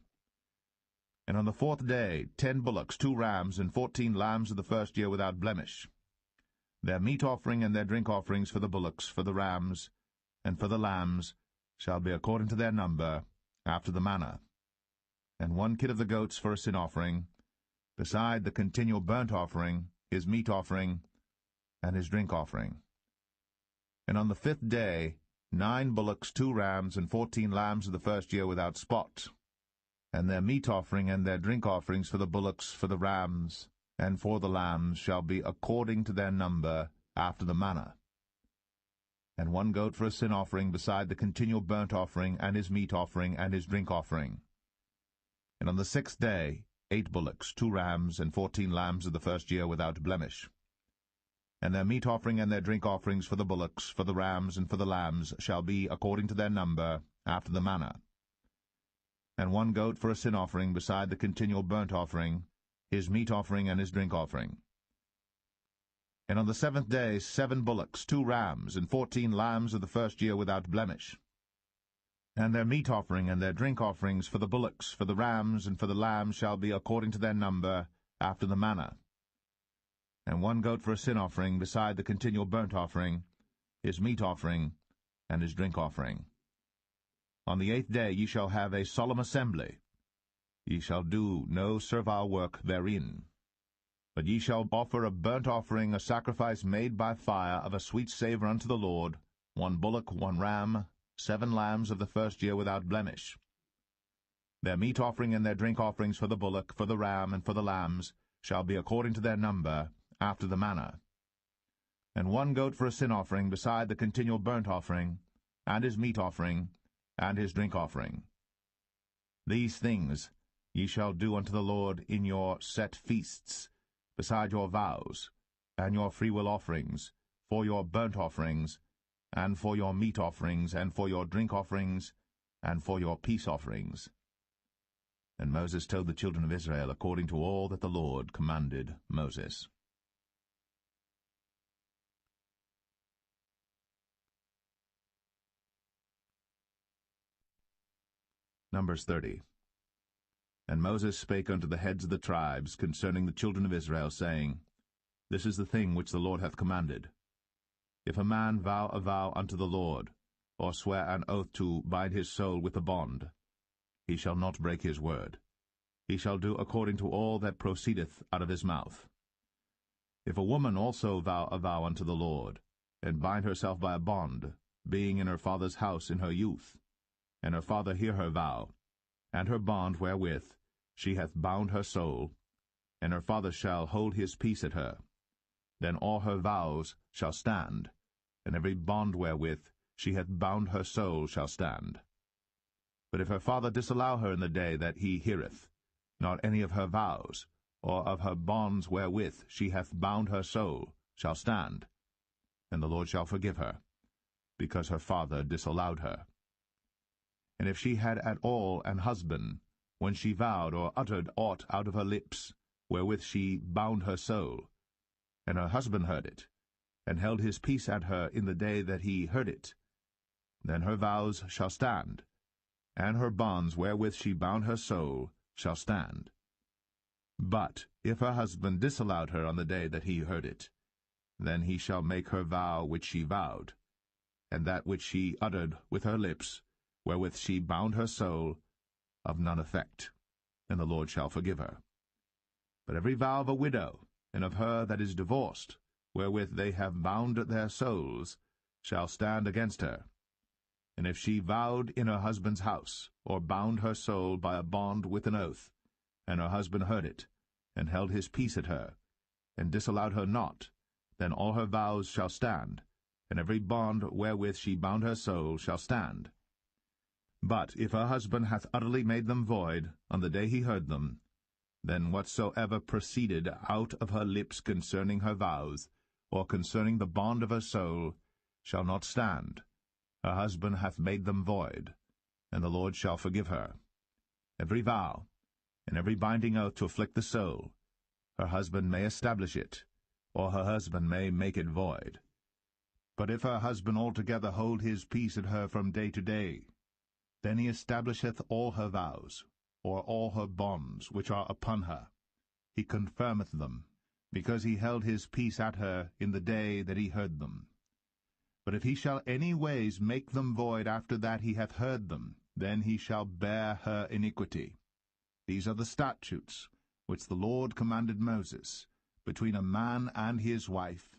And on the 4th day 10 bullocks, 2 rams, and 14 lambs of the first year without blemish. Their meat offering and their drink offerings for the bullocks, for the rams, and for the lambs shall be according to their number, after the manner, and 1 kid of the goats for a sin offering, beside the continual burnt offering, his meat offering, and his drink offering. And on the 5th day 9 bullocks, 2 rams, and 14 lambs of the first year without spot, and their meat offering and their drink offerings for the bullocks, for the rams, and for the lambs shall be according to their number, after the manner, and 1 goat for a sin offering, beside the continual burnt offering, and his meat offering, and his drink offering. And on the 6th day 8 bullocks, 2 rams, and 14 lambs of the first year without blemish. And their meat offering and their drink offerings for the bullocks, for the rams, and for the lambs shall be according to their number, after the manner. And 1 goat for a sin offering beside the continual burnt offering, his meat offering and his drink offering. And on the 7th day 7 bullocks, 2 rams, and 14 lambs of the first year without blemish. And their meat offering and their drink offerings for the bullocks, for the rams, and for the lambs shall be according to their number, after the manner. And 1 goat for a sin offering beside the continual burnt offering, his meat offering and his drink offering. On the 8th day ye shall have a solemn assembly. Ye shall do no servile work therein. But ye shall offer a burnt offering, a sacrifice made by fire of a sweet savour unto the Lord, 1 bullock, 1 ram, 7 lambs of the first year without blemish. Their meat offering and their drink offerings for the bullock, for the ram, and for the lambs shall be according to their number, after the manner. And 1 goat for a sin offering beside the continual burnt offering, and his meat offering, and his drink offering. These things ye shall do unto the Lord in your set feasts, beside your vows, and your freewill offerings, for your burnt offerings, and for your meat offerings, and for your drink offerings, and for your peace offerings. And Moses told the children of Israel according to all that the Lord commanded Moses. Numbers 30. And Moses spake unto the heads of the tribes concerning the children of Israel, saying, This is the thing which the Lord hath commanded. If a man vow a vow unto the Lord, or swear an oath to bind his soul with a bond, he shall not break his word. He shall do according to all that proceedeth out of his mouth. If a woman also vow a vow unto the Lord, and bind herself by a bond, being in her father's house in her youth, and her father hear her vow, and her bond wherewith she hath bound her soul, and her father shall hold his peace at her, then all her vows shall stand, and every bond wherewith she hath bound her soul shall stand. But if her father disallow her in the day that he heareth, not any of her vows, or of her bonds wherewith she hath bound her soul, shall stand, and the Lord shall forgive her, because her father disallowed her. And if she had at all an husband, when she vowed or uttered aught out of her lips, wherewith she bound her soul, and her husband heard it, and held his peace at her in the day that he heard it, then her vows shall stand, and her bonds wherewith she bound her soul shall stand. But if her husband disallowed her on the day that he heard it, then he shall make her vow which she vowed, and that which she uttered with her lips, wherewith she bound her soul, of none effect, and the Lord shall forgive her. But every vow of a widow, and of her that is divorced, wherewith they have bound their souls, shall stand against her. And if she vowed in her husband's house, or bound her soul by a bond with an oath, and her husband heard it, and held his peace at her, and disallowed her not, then all her vows shall stand, and every bond wherewith she bound her soul shall stand. But if her husband hath utterly made them void on the day he heard them, then whatsoever proceeded out of her lips concerning her vows, or concerning the bond of her soul, shall not stand. Her husband hath made them void, and the Lord shall forgive her. Every vow, and every binding oath to afflict the soul, her husband may establish it, or her husband may make it void. But if her husband altogether hold his peace at her from day to day, then he establisheth all her vows, or all her bonds which are upon her. He confirmeth them, because he held his peace at her in the day that he heard them. But if he shall any ways make them void after that he hath heard them, then he shall bear her iniquity. These are the statutes which the Lord commanded Moses, between a man and his wife,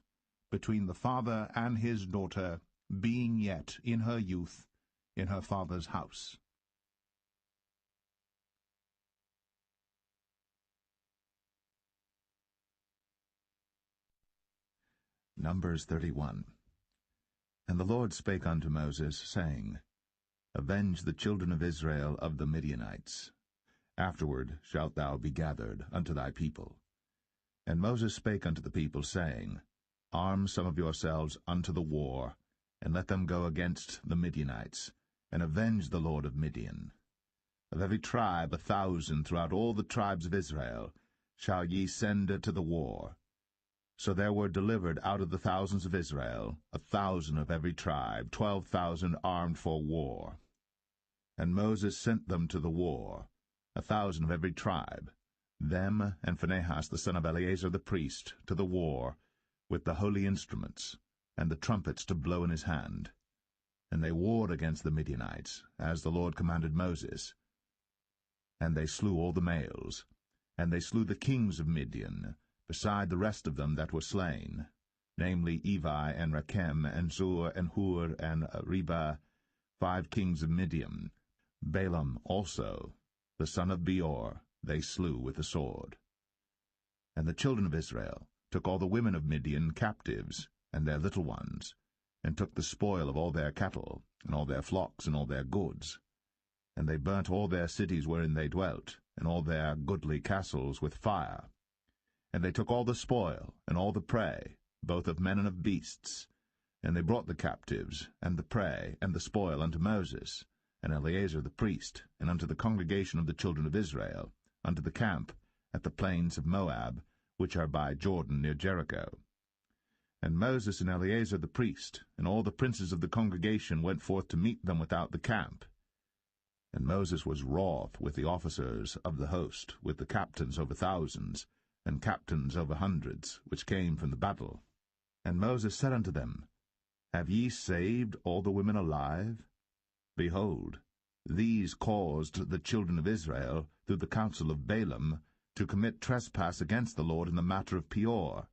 between the father and his daughter, being yet in her youth, in her father's house. Numbers 31. And the Lord spake unto Moses, saying, Avenge the children of Israel of the Midianites. Afterward shalt thou be gathered unto thy people. And Moses spake unto the people, saying, arm some of yourselves unto the war, and let them go against the Midianites, and avenge the lord of Midian. Of every tribe 1,000 throughout all the tribes of Israel shall ye send to the war. So there were delivered out of the thousands of Israel 1,000 of every tribe, 12,000 armed for war. And Moses sent them to the war, 1,000 of every tribe, them and Phinehas the son of Eleazar the priest, to the war, with the holy instruments, and the trumpets to blow in his hand. And they warred against the Midianites, as the Lord commanded Moses. And they slew all the males, and they slew the kings of Midian, beside the rest of them that were slain, namely Evi, and Rechem, and Zur, and Hur, and Reba, 5 kings of Midian. Balaam also, the son of Beor, they slew with the sword. And the children of Israel took all the women of Midian captives, and their little ones, and took the spoil of all their cattle, and all their flocks, and all their goods. And they burnt all their cities wherein they dwelt, and all their goodly castles with fire. And they took all the spoil, and all the prey, both of men and of beasts. And they brought the captives, and the prey, and the spoil unto Moses, and Eleazar the priest, and unto the congregation of the children of Israel, unto the camp at the plains of Moab, which are by Jordan near Jericho. And Moses and Eleazar the priest, and all the princes of the congregation went forth to meet them without the camp. And Moses was wroth with the officers of the host, with the captains over thousands, and captains over hundreds, which came from the battle. And Moses said unto them, Have ye saved all the women alive? Behold, these caused the children of Israel, through the counsel of Balaam, to commit trespass against the Lord in the matter of Peor,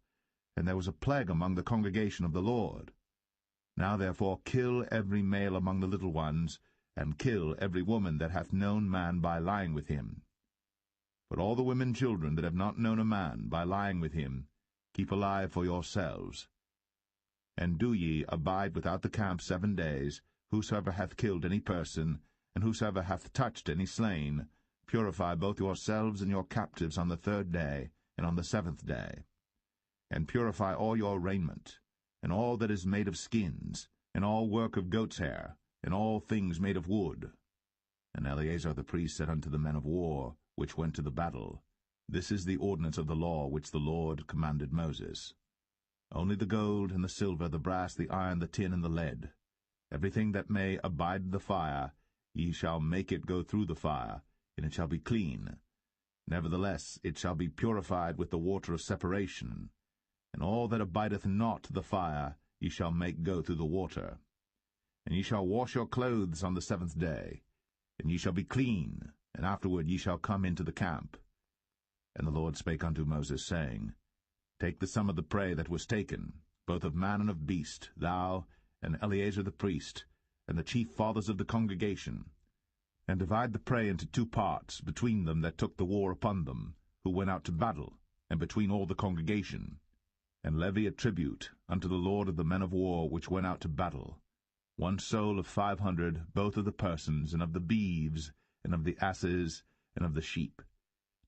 and there was a plague among the congregation of the Lord. Now therefore kill every male among the little ones, and kill every woman that hath known man by lying with him. But all the women children that have not known a man by lying with him, keep alive for yourselves. And do ye abide without the camp 7 days, whosoever hath killed any person, and whosoever hath touched any slain, purify both yourselves and your captives on the 3rd day, and on the 7th day. And purify all your raiment, and all that is made of skins, and all work of goat's hair, and all things made of wood. And Eleazar the priest said unto the men of war, which went to the battle, This is the ordinance of the law which the Lord commanded Moses. Only the gold, and the silver, the brass, the iron, the tin, and the lead, everything that may abide the fire, ye shall make it go through the fire, and it shall be clean. Nevertheless it shall be purified with the water of separation, and all that abideth not the fire ye shall make go through the water. And ye shall wash your clothes on the 7th day, and ye shall be clean, and afterward ye shall come into the camp. And the Lord spake unto Moses, saying, Take the sum of the prey that was taken, both of man and of beast, thou, and Eleazar the priest, and the chief fathers of the congregation, and divide the prey into 2 parts, between them that took the war upon them, who went out to battle, and between all the congregation, and levy a tribute unto the Lord of the men of war which went out to battle, 1 soul of 500, both of the persons, and of the beeves, and of the asses, and of the sheep.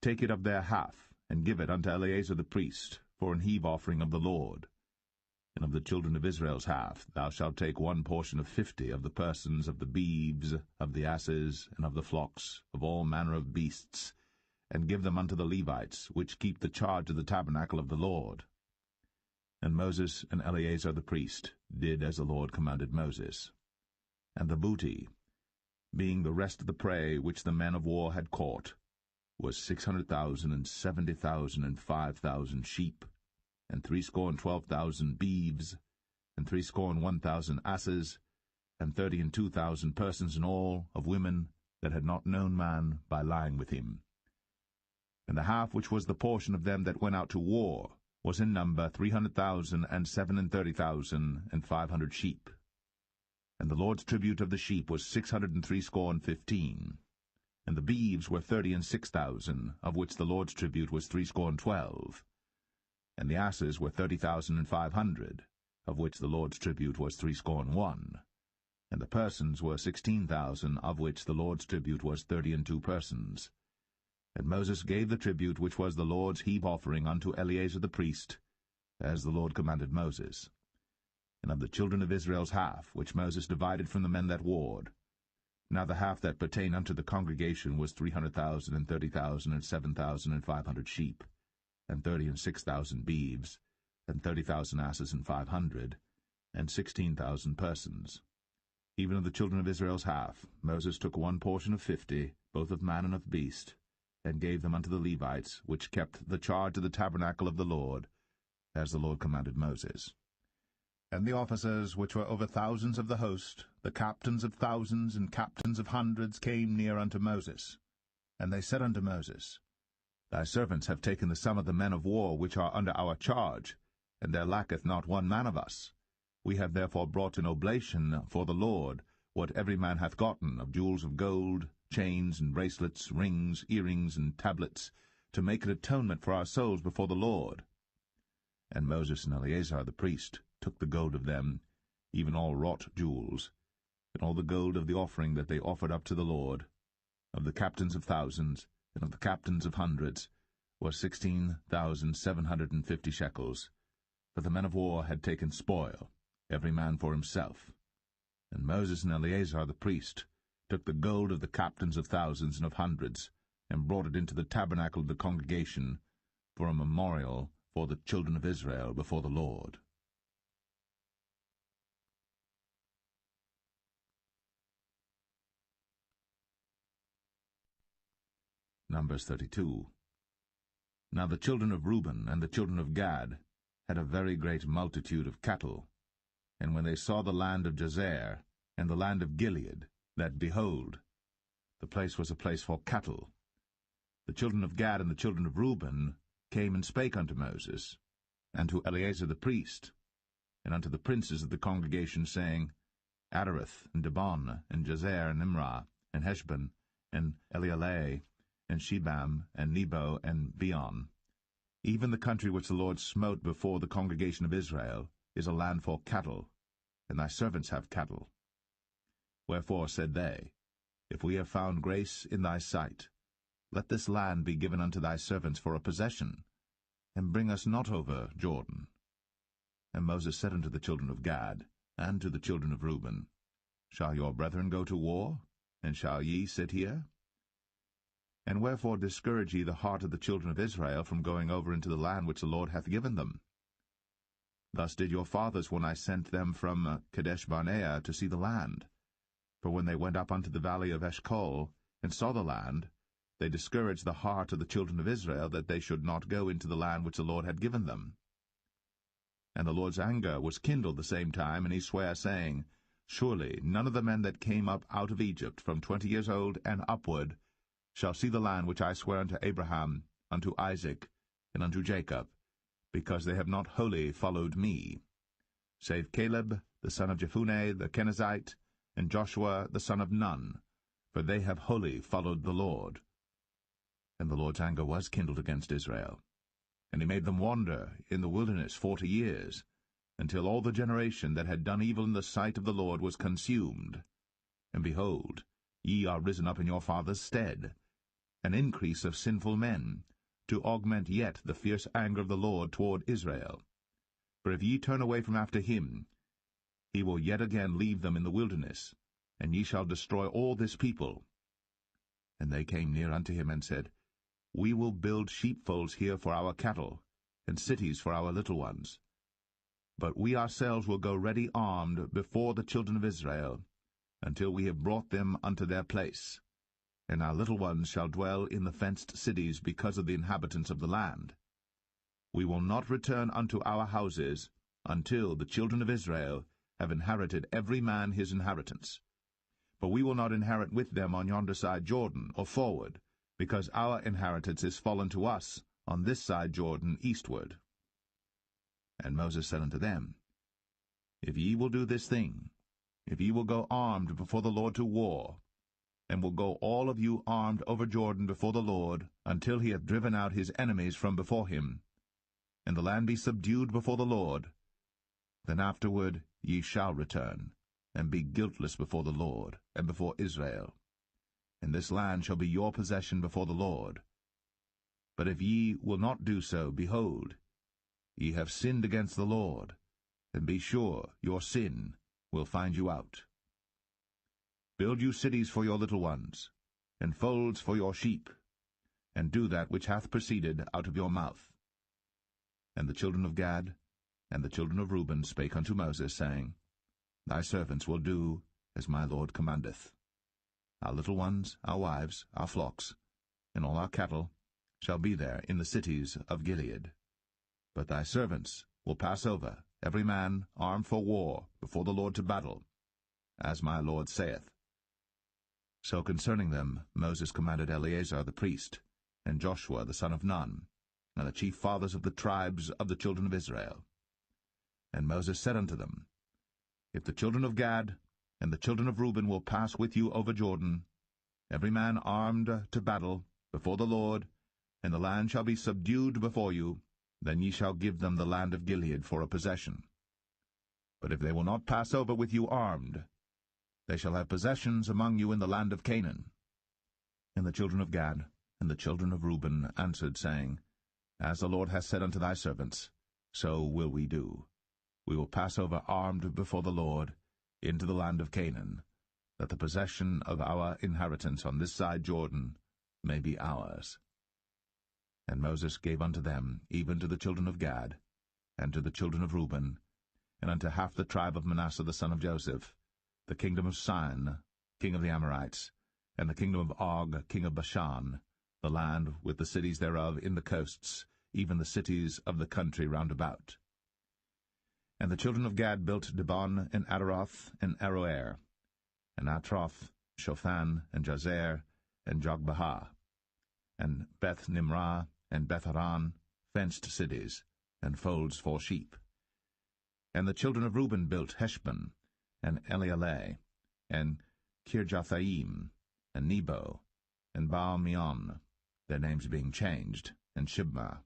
Take it of their half, and give it unto Eleazar the priest, for an heave offering of the Lord. And of the children of Israel's half thou shalt take 1 portion of 50 of the persons, of the beeves, of the asses, and of the flocks, of all manner of beasts, and give them unto the Levites, which keep the charge of the tabernacle of the Lord. And Moses and Eleazar the priest did as the Lord commanded Moses. And the booty, being the rest of the prey which the men of war had caught, was 600,000, and 70,000, and 5,000 sheep, and threescore-and-12,000 beeves, and threescore-and-1,000 asses, and 32,000 persons in all, of women that had not known man by lying with him. And the half which was the portion of them that went out to war was in number 300,000, and 37,000, and 500 sheep. And the Lord's tribute of the sheep was 615, and the beeves were 36,000, of which the Lord's tribute was 312. And the asses were 30,500, of which the Lord's tribute was 301. And the persons were 16,000, of which the Lord's tribute was 32 persons. And Moses gave the tribute which was the Lord's heave offering unto Eleazar the priest, as the Lord commanded Moses. And of the children of Israel's half, which Moses divided from the men that warred. Now the half that pertained unto the congregation was 300,000, and 30,000, and 7,500 sheep, and 30 and 6,000 beeves, and 30,000 asses, and 500, and 16,000 persons. Even of the children of Israel's half, Moses took one portion of 50, both of man and of beast, and gave them unto the Levites, which kept the charge of the tabernacle of the Lord, as the Lord commanded Moses. And the officers which were over thousands of the host, the captains of thousands and captains of hundreds, came near unto Moses. And they said unto Moses, Thy servants have taken the sum of the men of war which are under our charge, and there lacketh not one man of us. We have therefore brought an oblation for the Lord, what every man hath gotten, of jewels of gold, chains and bracelets, rings, earrings, and tablets, to make an atonement for our souls before the Lord. And Moses and Eleazar the priest took the gold of them, even all wrought jewels, and all the gold of the offering that they offered up to the Lord, of the captains of thousands, and of the captains of hundreds, was 16,750 shekels. For the men of war had taken spoil, every man for himself. And Moses and Eleazar the priest took the gold of the captains of thousands and of hundreds, and brought it into the tabernacle of the congregation, for a memorial for the children of Israel before the Lord. Numbers 32. Now the children of Reuben and the children of Gad had a very great multitude of cattle. And when they saw the land of Jazer, and the land of Gilead, that, behold, the place was a place for cattle, the children of Gad and the children of Reuben came and spake unto Moses, and to Eleazar the priest, and unto the princes of the congregation, saying, Adareth, and Dibon, and Jazer, and Imrah, and Heshbon, and Elealeh, and Shebam, and Nebo, and Beon. Even the country which the Lord smote before the congregation of Israel is a land for cattle, and thy servants have cattle. Wherefore said they, If we have found grace in thy sight, let this land be given unto thy servants for a possession, and bring us not over Jordan. And Moses said unto the children of Gad, and to the children of Reuben, Shall your brethren go to war, and shall ye sit here? And wherefore discourage ye the heart of the children of Israel from going over into the land which the Lord hath given them? Thus did your fathers when I sent them from Kadesh-barnea to see the land. For when they went up unto the valley of Eshcol, and saw the land, they discouraged the heart of the children of Israel, that they should not go into the land which the Lord had given them. And the Lord's anger was kindled the same time, and he sware, saying, Surely none of the men that came up out of Egypt from 20 years old and upward shall see the land which I swear unto Abraham, unto Isaac, and unto Jacob, because they have not wholly followed me, save Caleb the son of Jephunneh the Kenizzite, and Joshua the son of Nun, for they have wholly followed the Lord. And the Lord's anger was kindled against Israel, and he made them wander in the wilderness 40 years, until all the generation that had done evil in the sight of the Lord was consumed. And behold, ye are risen up in your father's stead, an increase of sinful men, to augment yet the fierce anger of the Lord toward Israel. For if ye turn away from after him, he will yet again leave them in the wilderness, and ye shall destroy all this people. And they came near unto him, and said, We will build sheepfolds here for our cattle, and cities for our little ones. But we ourselves will go ready armed before the children of Israel, until we have brought them unto their place. And our little ones shall dwell in the fenced cities because of the inhabitants of the land. We will not return unto our houses until the children of Israel have inherited every man his inheritance. For we will not inherit with them on yonder side Jordan, or forward, because our inheritance is fallen to us on this side Jordan eastward. And Moses said unto them, If ye will do this thing, if ye will go armed before the Lord to war, and will go all of you armed over Jordan before the Lord, until he hath driven out his enemies from before him, and the land be subdued before the Lord, then afterward ye shall return, and be guiltless before the Lord, and before Israel. And this land shall be your possession before the Lord. But if ye will not do so, behold, Ye have sinned against the Lord, and be sure your sin will find you out. Build you cities for your little ones, and folds for your sheep, and do that which hath proceeded out of your mouth. And the children of Gad and the children of Reuben spake unto Moses, saying, Thy servants will do as my Lord commandeth. Our little ones, our wives, our flocks, and all our cattle shall be there in the cities of Gilead. But thy servants will pass over, every man armed for war, before the Lord to battle, as my Lord saith. So concerning them Moses commanded Eleazar the priest, and Joshua the son of Nun, and the chief fathers of the tribes of the children of Israel. And Moses said unto them, If the children of Gad and the children of Reuben will pass with you over Jordan, every man armed to battle, before the Lord, and the land shall be subdued before you, then ye shall give them the land of Gilead for a possession. But if they will not pass over with you armed, they shall have possessions among you in the land of Canaan. And the children of Gad and the children of Reuben answered, saying, As the Lord hath said unto thy servants, so will we do. We will pass over armed before the Lord into the land of Canaan, that the possession of our inheritance on this side Jordan may be ours. And Moses gave unto them, even to the children of Gad, and to the children of Reuben, and unto half the tribe of Manasseh the son of Joseph, the kingdom of Sihon, king of the Amorites, and the kingdom of Og, king of Bashan, the land with the cities thereof in the coasts, even the cities of the country round about. And the children of Gad built Dibon, and Adaroth, and Aroer, and Atroth, Shophan, and Jazer, and Jogbehah, and Beth-Nimrah, and Beth-Haran, fenced cities, and folds for sheep. And the children of Reuben built Heshbon, and Elealeh, and Kirjathaim, and Nebo, and Baal-meon, their names being changed, and Shibmah,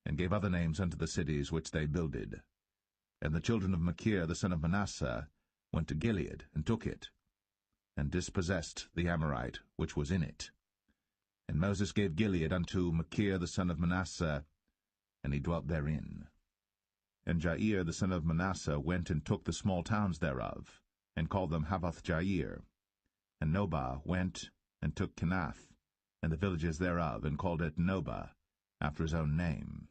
and gave other names unto the cities which they builded. And the children of Machir the son of Manasseh went to Gilead, and took it, and dispossessed the Amorite which was in it. And Moses gave Gilead unto Machir the son of Manasseh, and he dwelt therein. And Jair the son of Manasseh went and took the small towns thereof, and called them Havoth-Jair. And Nobah went and took Kenath, and the villages thereof, and called it Nobah, after his own name.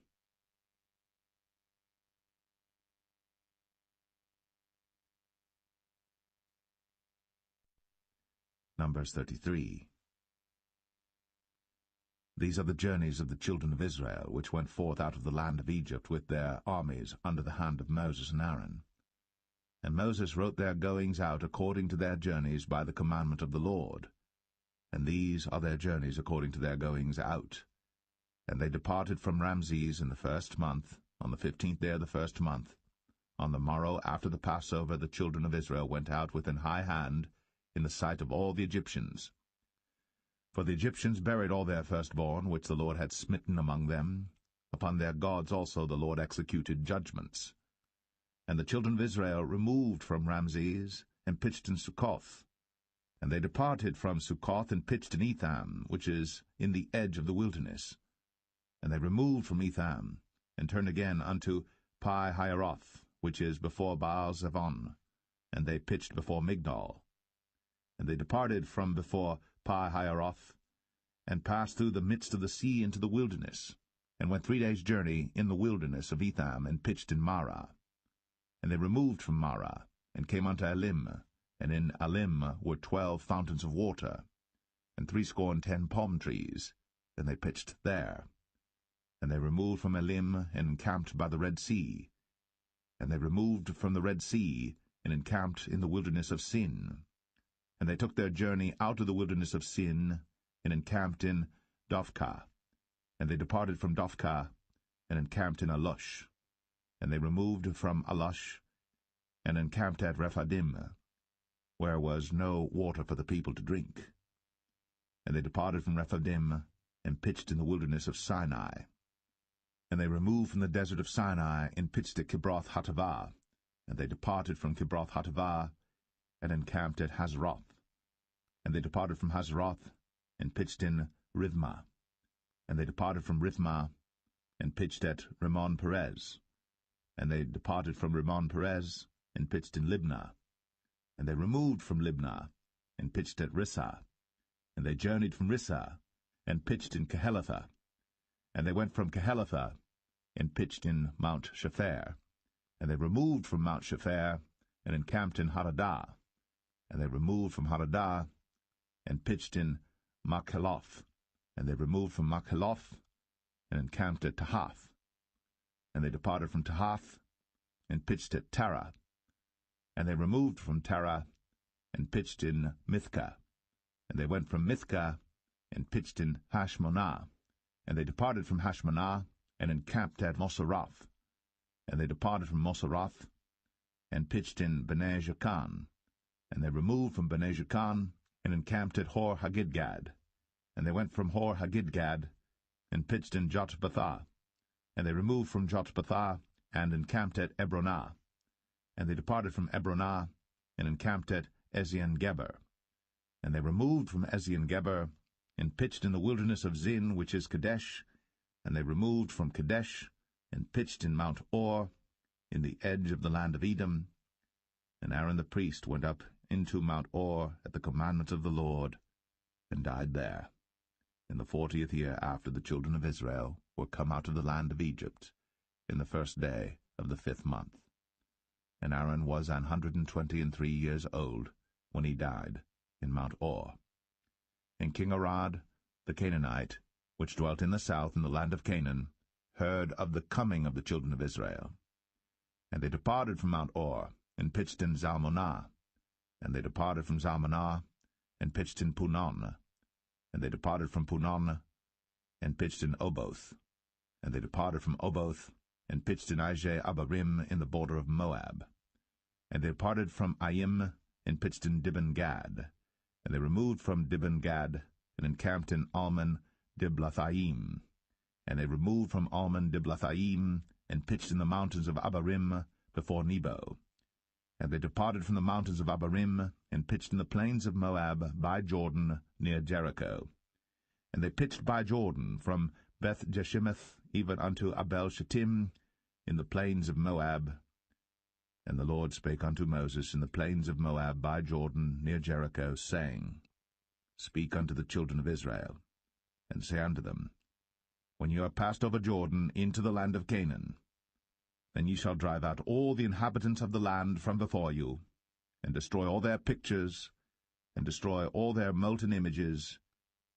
Numbers 33. These are the journeys of the children of Israel, which went forth out of the land of Egypt with their armies under the hand of Moses and Aaron. And Moses wrote their goings out according to their journeys by the commandment of the Lord. And these are their journeys according to their goings out. And they departed from Ramses in the 1st month, on the 15th day of the 1st month. On the morrow after the Passover the children of Israel went out with an high hand in the sight of all the Egyptians. For the Egyptians buried all their firstborn, which the Lord had smitten among them. Upon their gods also the Lord executed judgments. And the children of Israel removed from Ramses, and pitched in Succoth. And they departed from Succoth, and pitched in Etham, which is in the edge of the wilderness. And they removed from Etham, and turned again unto Pi-Hahiroth, which is before Baal-Zevon, and they pitched before Migdol. And they departed from before Pi-Hahiroth, and passed through the midst of the sea into the wilderness, and went 3 days' journey in the wilderness of Etham, and pitched in Marah. And they removed from Marah, and came unto Elim, and in Elim were 12 fountains of water, and 70 palm trees, and they pitched there. And they removed from Elim, and encamped by the Red Sea. And they removed from the Red Sea, and encamped in the wilderness of Sin. And they took their journey out of the wilderness of Sin, and encamped in Dophkah. And they departed from Dophkah, and encamped in Alush. And they removed from Alush, and encamped at Rephidim, where was no water for the people to drink. And they departed from Rephidim, and pitched in the wilderness of Sinai. And they removed from the desert of Sinai, and pitched at Kibroth-Hattaavah. And they departed from Kibroth-Hattaavah, and encamped at Hazeroth. And they departed from Hazeroth, and pitched in Rithmah. And they departed from Rithmah, and pitched at Rimmon-Perez. And they departed from Rimmon-Perez, and pitched in Libnah. And they removed from Libnah, and pitched at Rissah. And they journeyed from Rissah, and pitched in Kehelatha. And they went from Kehelatha, and pitched in Mount Shepher. And they removed from Mount Shepher, and encamped in Hadadah. And they removed from Hadadah, and pitched in Makheloth. And they removed from Makheloth, and encamped at Tahath. And they departed from Tahath, and pitched at Tara. And they removed from Tara, and pitched in Mithkah. And they went from Mithkah, and pitched in Hashmonah. And they departed from Hashmonah, and encamped at Moseroth. And they departed from Moseroth, and pitched in Bene Jaakan. And they removed from Bene Jaakan, and encamped at Hor-Haggidgad. And they went from Hor-Haggidgad, and pitched in Jotbathah. And they removed from Jotbathah, and encamped at Ebronah. And they departed from Ebronah, and encamped at Ezion-Geber. And they removed from Ezion-Geber, and pitched in the wilderness of Zin, which is Kadesh. And they removed from Kadesh, and pitched in Mount Or, in the edge of the land of Edom. And Aaron the priest went up into Mount Or at the commandment of the Lord, and died there, in the 40th year after the children of Israel were come out of the land of Egypt, in the 1st day of the 5th month. And Aaron was 123 years old when he died in Mount Or. And King Arad, the Canaanite, which dwelt in the south in the land of Canaan, heard of the coming of the children of Israel. And they departed from Mount Or, and pitched in Zalmonah. And they departed from Zalmonah, and pitched in Punon. And they departed from Punon, and pitched in Oboth. And they departed from Oboth, and pitched in Ije-Abarim in the border of Moab. And they departed from Aim, and pitched in Dibon-Gad. And they removed from Dibon-Gad, and encamped in Almon-Diblathaim. And they removed from Almon-Diblathaim, and pitched in the mountains of Abarim before Nebo. And they departed from the mountains of Abarim, and pitched in the plains of Moab by Jordan near Jericho. And they pitched by Jordan from Beth-Jeshimoth even unto Abel-Shittim in the plains of Moab. And the Lord spake unto Moses in the plains of Moab by Jordan near Jericho, saying, Speak unto the children of Israel, and say unto them, When ye are passed over Jordan into the land of Canaan, then ye shall drive out all the inhabitants of the land from before you, and destroy all their pictures, and destroy all their molten images,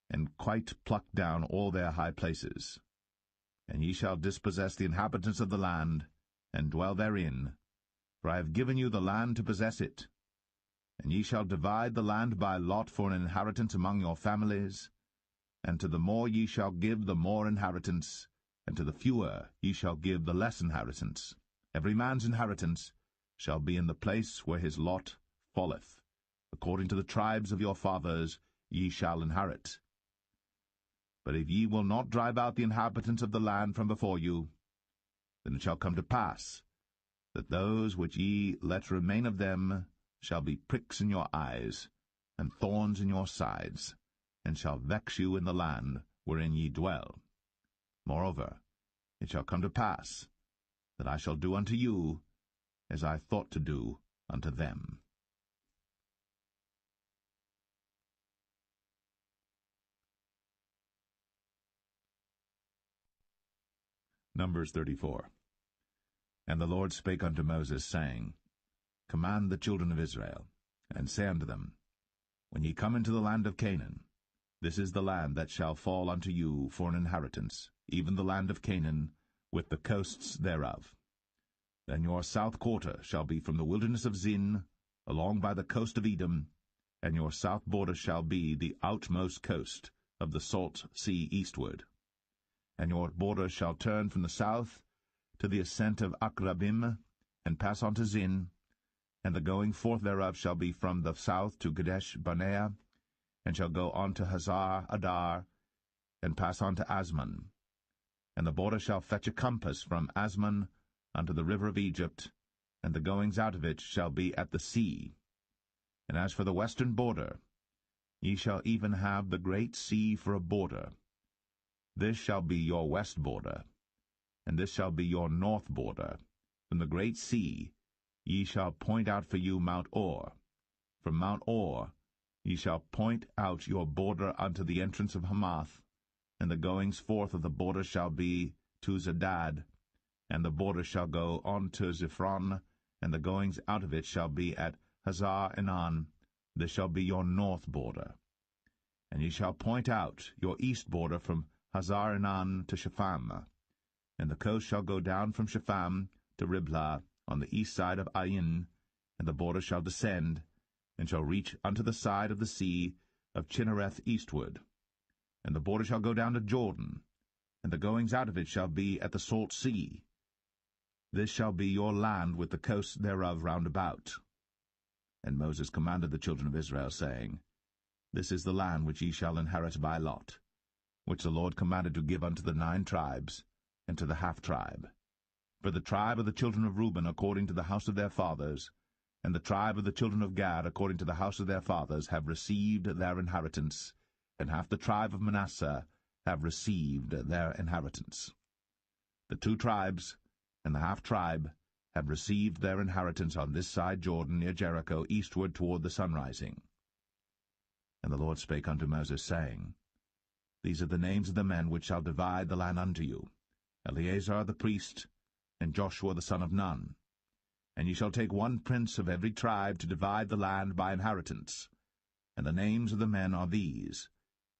and quite pluck down all their high places. And ye shall dispossess the inhabitants of the land, and dwell therein, for I have given you the land to possess it. And ye shall divide the land by lot for an inheritance among your families, and to the more ye shall give the more inheritance, and to the fewer ye shall give the less inheritance. Every man's inheritance shall be in the place where his lot falleth. According to the tribes of your fathers ye shall inherit. But if ye will not drive out the inhabitants of the land from before you, then it shall come to pass that those which ye let remain of them shall be pricks in your eyes, and thorns in your sides, and shall vex you in the land wherein ye dwell. Moreover, it shall come to pass that I shall do unto you as I thought to do unto them. Numbers 34. And the Lord spake unto Moses, saying, Command the children of Israel, and say unto them, When ye come into the land of Canaan, this is the land that shall fall unto you for an inheritance, even the land of Canaan, with the coasts thereof. Then your south quarter shall be from the wilderness of Zin, along by the coast of Edom, and your south border shall be the outmost coast of the salt sea eastward. And your border shall turn from the south to the ascent of Akrabim, and pass on to Zin, and the going forth thereof shall be from the south to Kadesh Barnea, and shall go on to Hazar Adar, and pass on to Asmon. And the border shall fetch a compass from Asmon unto the river of Egypt, and the goings out of it shall be at the sea. And as for the western border, ye shall even have the great sea for a border. This shall be your west border, and this shall be your north border, from the great sea ye shall point out for you Mount Or. From Mount Or ye shall point out your border unto the entrance of Hamath, and the goings forth of the border shall be to Zedad, and the border shall go on to Ziphron, and the goings out of it shall be at Hazar-Enan. This shall be your north border. And ye shall point out your east border from Hazar-Enan to Shepham, and the coast shall go down from Shepham to Riblah on the east side of Ain, and the border shall descend, and shall reach unto the side of the sea of Chinnereth eastward. And the border shall go down to Jordan, and the goings out of it shall be at the salt sea. This shall be your land with the coasts thereof round about. And Moses commanded the children of Israel, saying, This is the land which ye shall inherit by lot, which the Lord commanded to give unto the 9 tribes, and to the half-tribe. For the tribe of the children of Reuben according to the house of their fathers, and the tribe of the children of Gad according to the house of their fathers, have received their inheritance, and half the tribe of Manasseh have received their inheritance. The 2 tribes and the half-tribe have received their inheritance on this side Jordan near Jericho, eastward toward the sunrising. And the Lord spake unto Moses, saying, These are the names of the men which shall divide the land unto you, Eleazar the priest, and Joshua the son of Nun. And ye shall take 1 prince of every tribe to divide the land by inheritance. And the names of the men are these: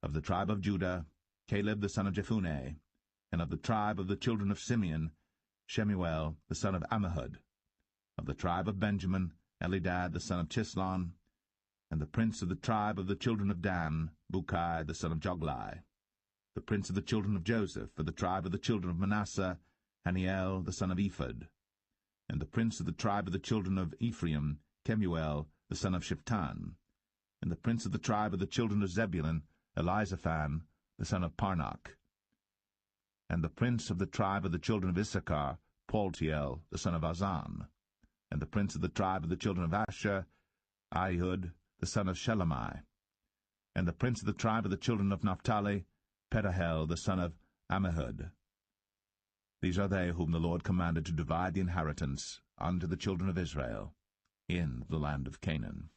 of the tribe of Judah, Caleb the son of Jephunneh, and of the tribe of the children of Simeon, Shemuel the son of Ammihud. Of the tribe of Benjamin, Elidad the son of Chislon, and the prince of the tribe of the children of Dan, Bukai the son of Joglai. The prince of the children of Joseph, for the tribe of the children of Manasseh, Haniel the son of Ephod. And the prince of the tribe of the children of Ephraim, Kemuel the son of Shiptan. And the prince of the tribe of the children of Zebulun, Elizaphan the son of Parnach. And the prince of the tribe of the children of Issachar, Paltiel the son of Azan. And the prince of the tribe of the children of Asher, Ahihud the son of Shelomai. And the prince of the tribe of the children of Naphtali, Pedahel the son of Ammihud. These are they whom the Lord commanded to divide the inheritance unto the children of Israel in the land of Canaan.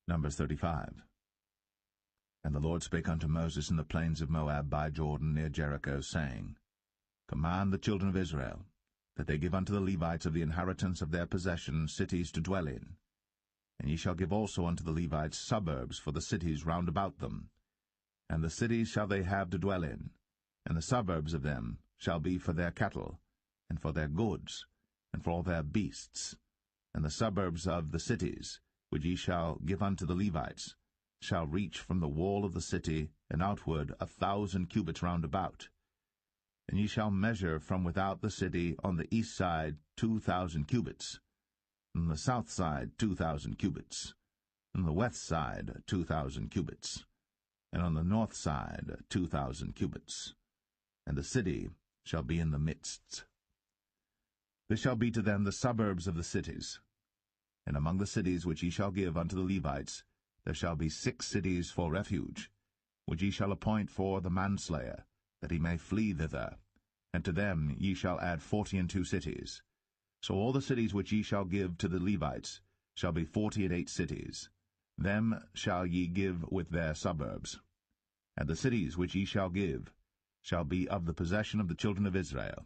Numbers 35. And the Lord spake unto Moses in the plains of Moab by Jordan near Jericho, saying, Command the children of Israel, that they give unto the Levites of the inheritance of their possession cities to dwell in. And ye shall give also unto the Levites suburbs for the cities round about them. And the cities shall they have to dwell in, and the suburbs of them shall be for their cattle, and for their goods, and for all their beasts. And the suburbs of the cities, which ye shall give unto the Levites, shall reach from the wall of the city and outward 1,000 cubits round about. And ye shall measure from without the city on the east side 2,000 cubits, on the south side 2,000 cubits, on the west side 2,000 cubits, and on the north side 2,000 cubits. And the city shall be in the midst. This shall be to them the suburbs of the cities. And among the cities which ye shall give unto the Levites, there shall be 6 cities for refuge, which ye shall appoint for the manslayer, that he may flee thither. And to them ye shall add 42 cities. So all the cities which ye shall give to the Levites shall be 48 cities. Them shall ye give with their suburbs. And the cities which ye shall give shall be of the possession of the children of Israel.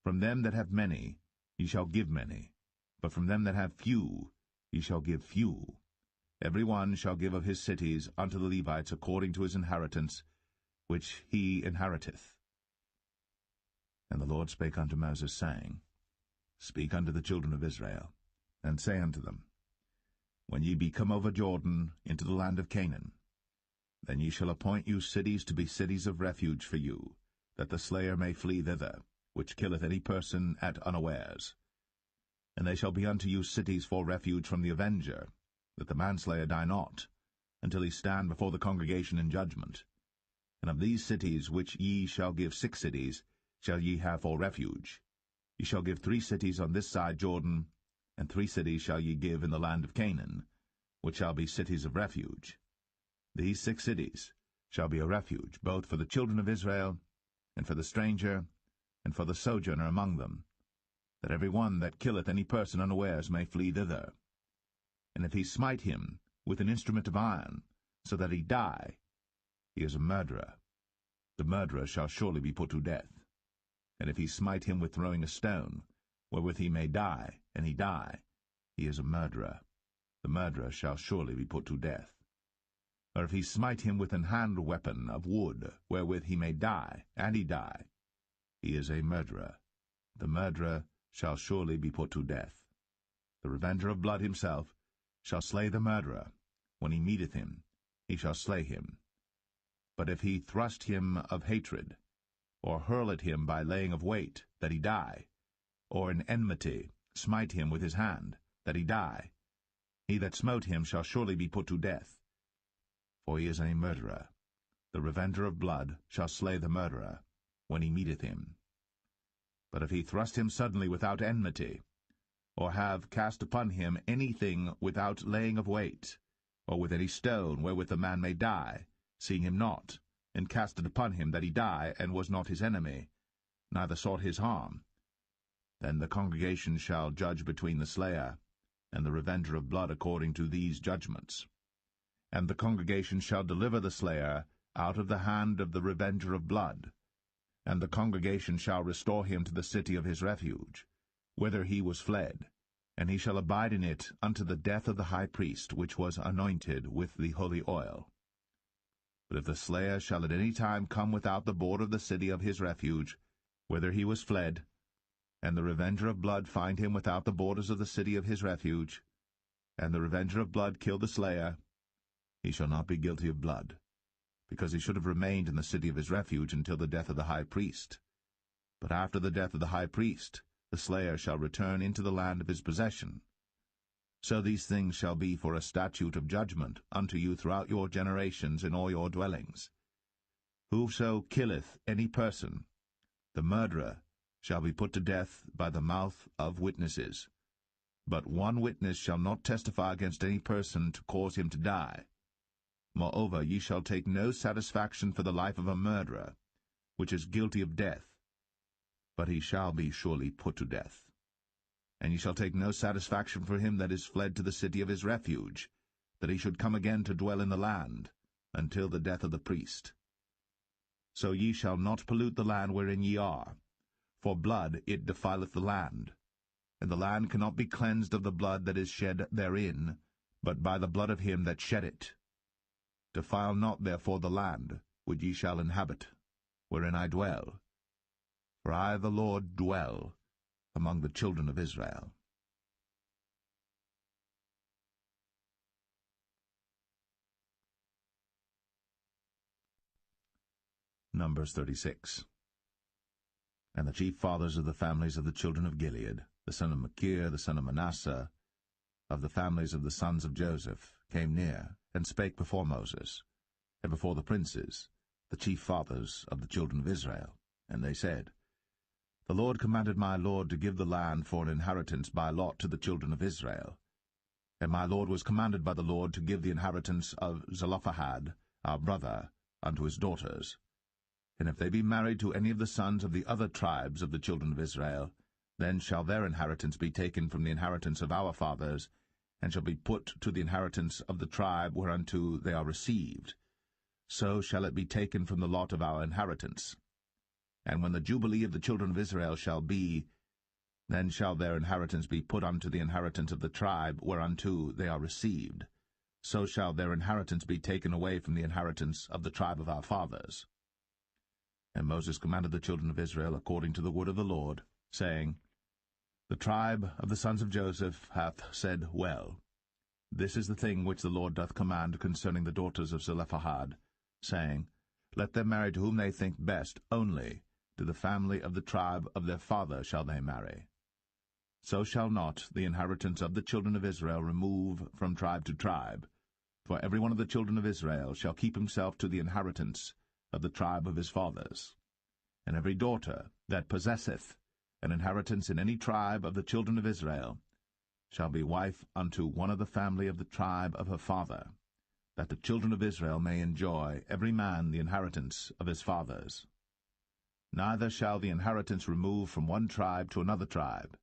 From them that have many ye shall give many, but from them that have few ye shall give few. Every one shall give of his cities unto the Levites according to his inheritance, which he inheriteth. And the Lord spake unto Moses, saying, Speak unto the children of Israel, and say unto them, When ye be come over Jordan into the land of Canaan, then ye shall appoint you cities to be cities of refuge for you, that the slayer may flee thither, which killeth any person at unawares. And they shall be unto you cities for refuge from the avenger, that the manslayer die not, until he stand before the congregation in judgment. And of these cities which ye shall give 6 cities shall ye have for refuge. Ye shall give 3 cities on this side Jordan, and 3 cities shall ye give in the land of Canaan, which shall be cities of refuge. These 6 cities shall be a refuge, both for the children of Israel, and for the stranger, and for the sojourner among them, that every one that killeth any person unawares may flee thither. And if he smite him with an instrument of iron, so that he die, he is a murderer. The murderer shall surely be put to death. And if he smite him with throwing a stone, wherewith he may die, and he die, he is a murderer. The murderer shall surely be put to death. Or if he smite him with an hand weapon of wood, wherewith he may die, and he die, he is a murderer. The murderer shall surely be put to death. The revenger of blood himself shall slay the murderer. When he meeteth him, he shall slay him. But if he thrust him of hatred, or hurl at him by laying of weight, that he die, or in enmity smite him with his hand, that he die, he that smote him shall surely be put to death, for he is a murderer. The revenger of blood shall slay the murderer, when he meeteth him. But if he thrust him suddenly without enmity, or have cast upon him anything without laying of weight, or with any stone wherewith the man may die, seeing him not, and cast it upon him that he die, and was not his enemy, neither sought his harm, then the congregation shall judge between the slayer and the revenger of blood according to these judgments. And the congregation shall deliver the slayer out of the hand of the revenger of blood, and the congregation shall restore him to the city of his refuge, whither he was fled, and he shall abide in it unto the death of the high priest, which was anointed with the holy oil. But if the slayer shall at any time come without the border of the city of his refuge, whither he was fled, and the revenger of blood find him without the borders of the city of his refuge, and the revenger of blood kill the slayer, he shall not be guilty of blood, because he should have remained in the city of his refuge until the death of the high priest. But after the death of the high priest, the slayer shall return into the land of his possession. So these things shall be for a statute of judgment unto you throughout your generations in all your dwellings. Whoso killeth any person, the murderer, shall be put to death by the mouth of witnesses. But one witness shall not testify against any person to cause him to die. Moreover, ye shall take no satisfaction for the life of a murderer, which is guilty of death, but he shall be surely put to death. And ye shall take no satisfaction for him that is fled to the city of his refuge, that he should come again to dwell in the land, until the death of the priest. So ye shall not pollute the land wherein ye are, for blood it defileth the land, and the land cannot be cleansed of the blood that is shed therein, but by the blood of him that shed it. Defile not therefore the land which ye shall inhabit, wherein I dwell. For I the Lord dwell among the children of Israel. Numbers 36. And the chief fathers of the families of the children of Gilead, the son of Machir, the son of Manasseh, of the families of the sons of Joseph, came near, and spake before Moses, and before the princes, the chief fathers of the children of Israel. And they said, The Lord commanded my Lord to give the land for an inheritance by lot to the children of Israel. And my Lord was commanded by the Lord to give the inheritance of Zelophehad, our brother, unto his daughters. And if they be married to any of the sons of the other tribes of the children of Israel, then shall their inheritance be taken from the inheritance of our fathers, and shall be put to the inheritance of the tribe whereunto they are received. So shall it be taken from the lot of our inheritance. And when the Jubilee of the children of Israel shall be, then shall their inheritance be put unto the inheritance of the tribe whereunto they are received. So shall their inheritance be taken away from the inheritance of the tribe of our fathers. And Moses commanded the children of Israel according to the word of the Lord, saying, The tribe of the sons of Joseph hath said well. This is the thing which the Lord doth command concerning the daughters of Zelophehad, saying, Let them marry to whom they think best, only to the family of the tribe of their father shall they marry. So shall not the inheritance of the children of Israel remove from tribe to tribe, for every one of the children of Israel shall keep himself to the inheritance of the tribe of his fathers. And every daughter that possesseth an inheritance in any tribe of the children of Israel shall be wife unto one of the family of the tribe of her father. that the children of Israel may enjoy every man the inheritance of his fathers. Neither shall the inheritance remove from one tribe to another tribe,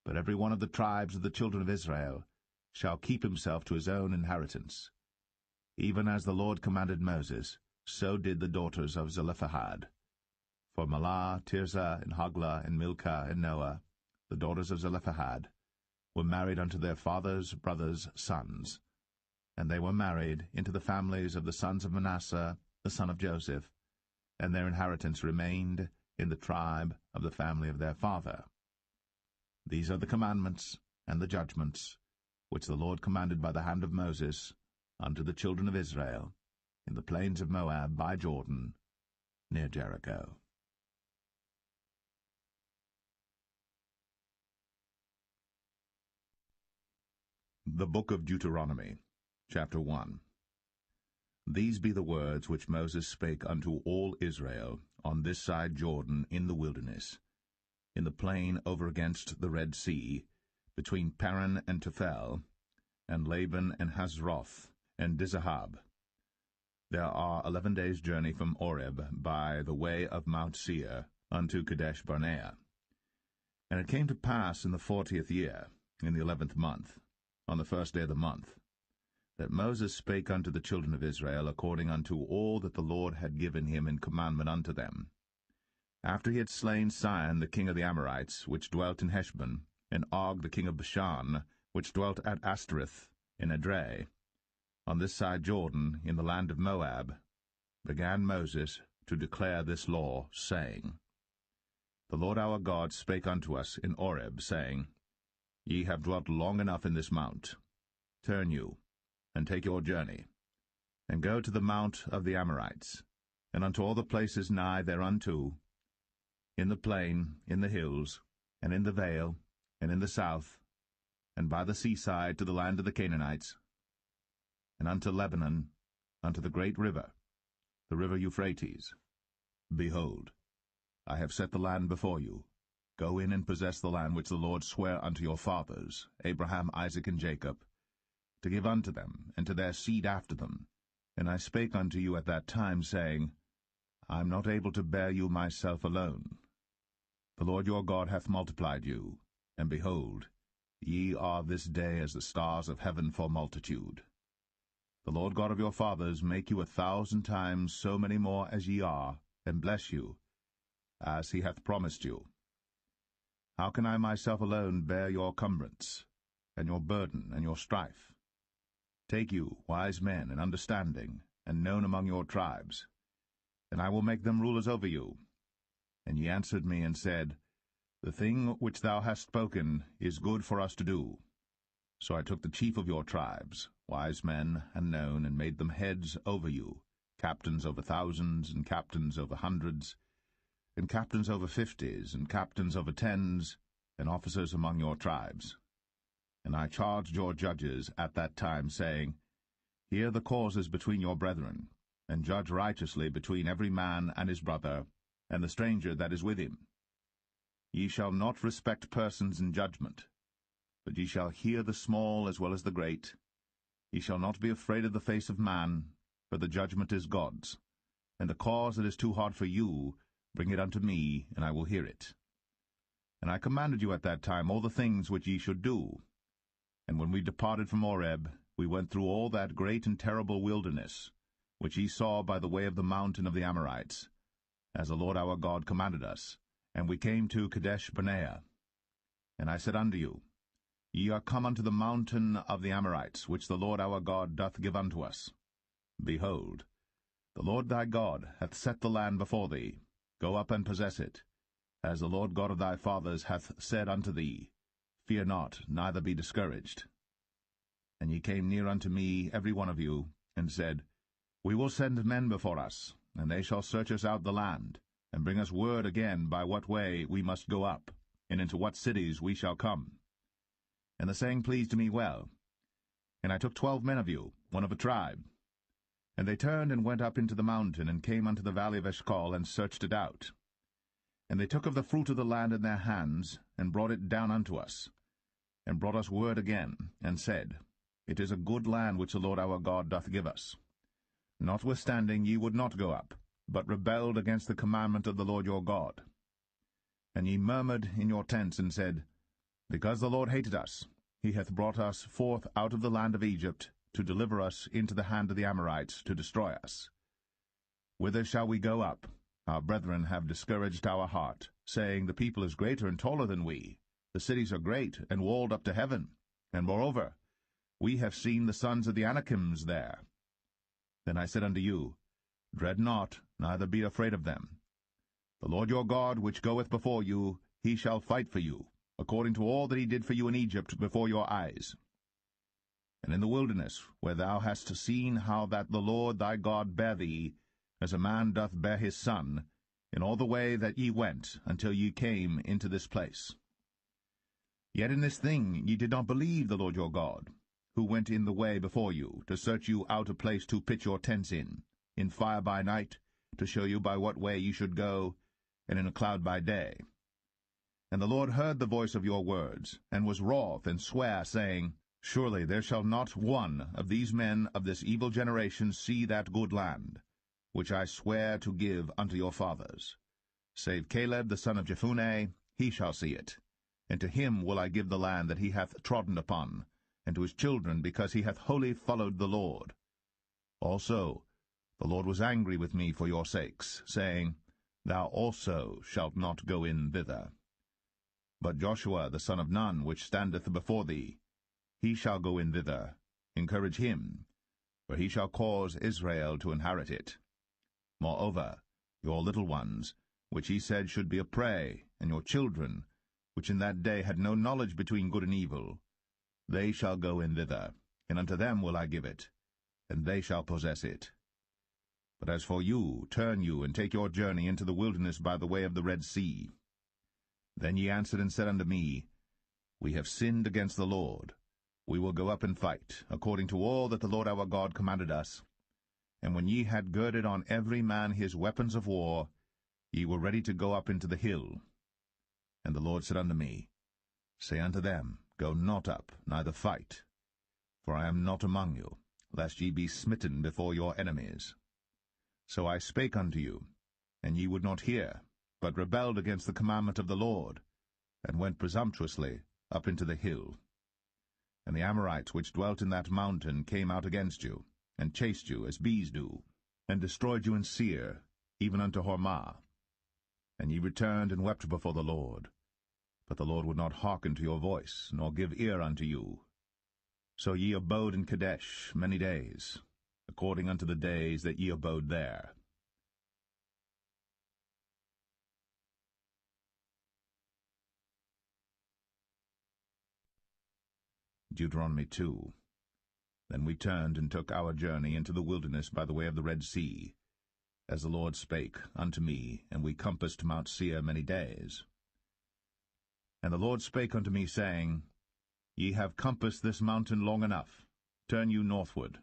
but every one of the tribes of the children of Israel shall keep himself to his own inheritance. Even as the Lord commanded Moses, so did the daughters of Zelophehad. For Mahlah, Tirzah, and Hoglah, and Milcah, and Noah, the daughters of Zelophehad, were married unto their fathers' brothers' sons. And they were married into the families of the sons of Manasseh, the son of Joseph, and their inheritance remained in the tribe of the family of their father. These are the commandments and the judgments which the Lord commanded by the hand of Moses unto the children of Israel in the plains of Moab by Jordan, near Jericho. The Book of Deuteronomy, Chapter 1. These be the words which Moses spake unto all Israel on this side Jordan in the wilderness, in the plain over against the Red Sea, between Paran and Tophel, and Laban and Hazroth, and Dizahab. There are 11 days' journey from Oreb by the way of Mount Seir unto Kadesh Barnea. And it came to pass in the 40th year, in the 11th month, on the first day of the month, that Moses spake unto the children of Israel according unto all that the Lord had given him in commandment unto them. After he had slain Sihon the king of the Amorites, which dwelt in Heshbon, and Og the king of Bashan, which dwelt at Ashtoreth in Edrei, on this side Jordan, in the land of Moab, began Moses to declare this law, saying, The Lord our God spake unto us in Oreb, saying, Ye have dwelt long enough in this mount. Turn you, and take your journey, and go to the mount of the Amorites, and unto all the places nigh thereunto, in the plain, in the hills, and in the vale, and in the south, and by the seaside to the land of the Canaanites, and unto Lebanon, unto the great river, the river Euphrates. Behold, I have set the land before you. Go in and possess the land which the Lord sware unto your fathers, Abraham, Isaac, and Jacob, to give unto them, and to their seed after them. And I spake unto you at that time, saying, I am not able to bear you myself alone. The Lord your God hath multiplied you, and behold, ye are this day as the stars of heaven for multitude. The Lord God of your fathers make you 1,000 times so many more as ye are, and bless you, as he hath promised you. How can I myself alone bear your cumbrance, and your burden, and your strife? Take you wise men and understanding, and known among your tribes, and I will make them rulers over you. And ye answered me and said, The thing which thou hast spoken is good for us to do. So I took the chief of your tribes, wise men and known, and made them heads over you, captains over thousands, and captains over hundreds, and captains over 50s, and captains over 10s, and officers among your tribes. And I charged your judges at that time, saying, Hear the causes between your brethren, and judge righteously between every man and his brother, and the stranger that is with him. Ye shall not respect persons in judgment, but ye shall hear the small as well as the great. Ye shall not be afraid of the face of man, for the judgment is God's. And the cause that is too hard for you, bring it unto me, and I will hear it. And I commanded you at that time all the things which ye should do. And when we departed from Oreb, we went through all that great and terrible wilderness, which ye saw by the way of the mountain of the Amorites, as the Lord our God commanded us. And we came to Kadesh Barnea. And I said unto you, Ye are come unto the mountain of the Amorites, which the Lord our God doth give unto us. Behold, the Lord thy God hath set the land before thee. Go up and possess it, as the Lord God of thy fathers hath said unto thee. Fear not, neither be discouraged. And ye came near unto me, every one of you, and said, We will send men before us, and they shall search us out the land, and bring us word again by what way we must go up, and into what cities we shall come. And the saying pleased me well. And I took 12 men of you, one of a tribe. And they turned and went up into the mountain, and came unto the valley of Eshcol, and searched it out. And they took of the fruit of the land in their hands, and brought it down unto us, and brought us word again, and said, It is a good land which the Lord our God doth give us. Notwithstanding ye would not go up, but rebelled against the commandment of the Lord your God. And ye murmured in your tents, and said, Because the Lord hated us, he hath brought us forth out of the land of Egypt, to deliver us into the hand of the Amorites, to destroy us. Whither shall we go up? Our brethren have discouraged our heart, saying, The people is greater and taller than we. The cities are great, and walled up to heaven. And moreover, we have seen the sons of the Anakims there. Then I said unto you, Dread not, neither be afraid of them. The Lord your God, which goeth before you, he shall fight for you, according to all that he did for you in Egypt before your eyes. And in the wilderness, where thou hast seen how that the Lord thy God bare thee, as a man doth bear his son, in all the way that ye went, until ye came into this place. Yet in this thing ye did not believe the Lord your God, who went in the way before you, to search you out a place to pitch your tents in fire by night, to show you by what way ye should go, and in a cloud by day. And the Lord heard the voice of your words, and was wroth, and sware, saying, Surely there shall not one of these men of this evil generation see that good land, which I swear to give unto your fathers. Save Caleb the son of Jephunneh, he shall see it. And to him will I give the land that he hath trodden upon, and to his children, because he hath wholly followed the Lord. Also the Lord was angry with me for your sakes, saying, Thou also shalt not go in thither. But Joshua the son of Nun, which standeth before thee, he shall go in thither. Encourage him, for he shall cause Israel to inherit it. Moreover, your little ones, which he said should be a prey, and your children, which in that day had no knowledge between good and evil, they shall go in thither, and unto them will I give it, and they shall possess it. But as for you, turn you, and take your journey into the wilderness by the way of the Red Sea. Then ye answered and said unto me, We have sinned against the Lord. We will go up and fight, according to all that the Lord our God commanded us. And when ye had girded on every man his weapons of war, ye were ready to go up into the hill. And the Lord said unto me, Say unto them, Go not up, neither fight, for I am not among you, lest ye be smitten before your enemies. So I spake unto you, and ye would not hear, but rebelled against the commandment of the Lord, and went presumptuously up into the hill. And the Amorites which dwelt in that mountain came out against you, and chased you as bees do, and destroyed you in Seir, even unto Hormah. And ye returned and wept before the Lord. But the Lord would not hearken to your voice, nor give ear unto you. So ye abode in Kadesh many days, according unto the days that ye abode there. Deuteronomy 2. Then we turned and took our journey into the wilderness by the way of the Red Sea, as the Lord spake unto me, and we compassed Mount Seir many days. And the Lord spake unto me, saying, Ye have compassed this mountain long enough. Turn you northward.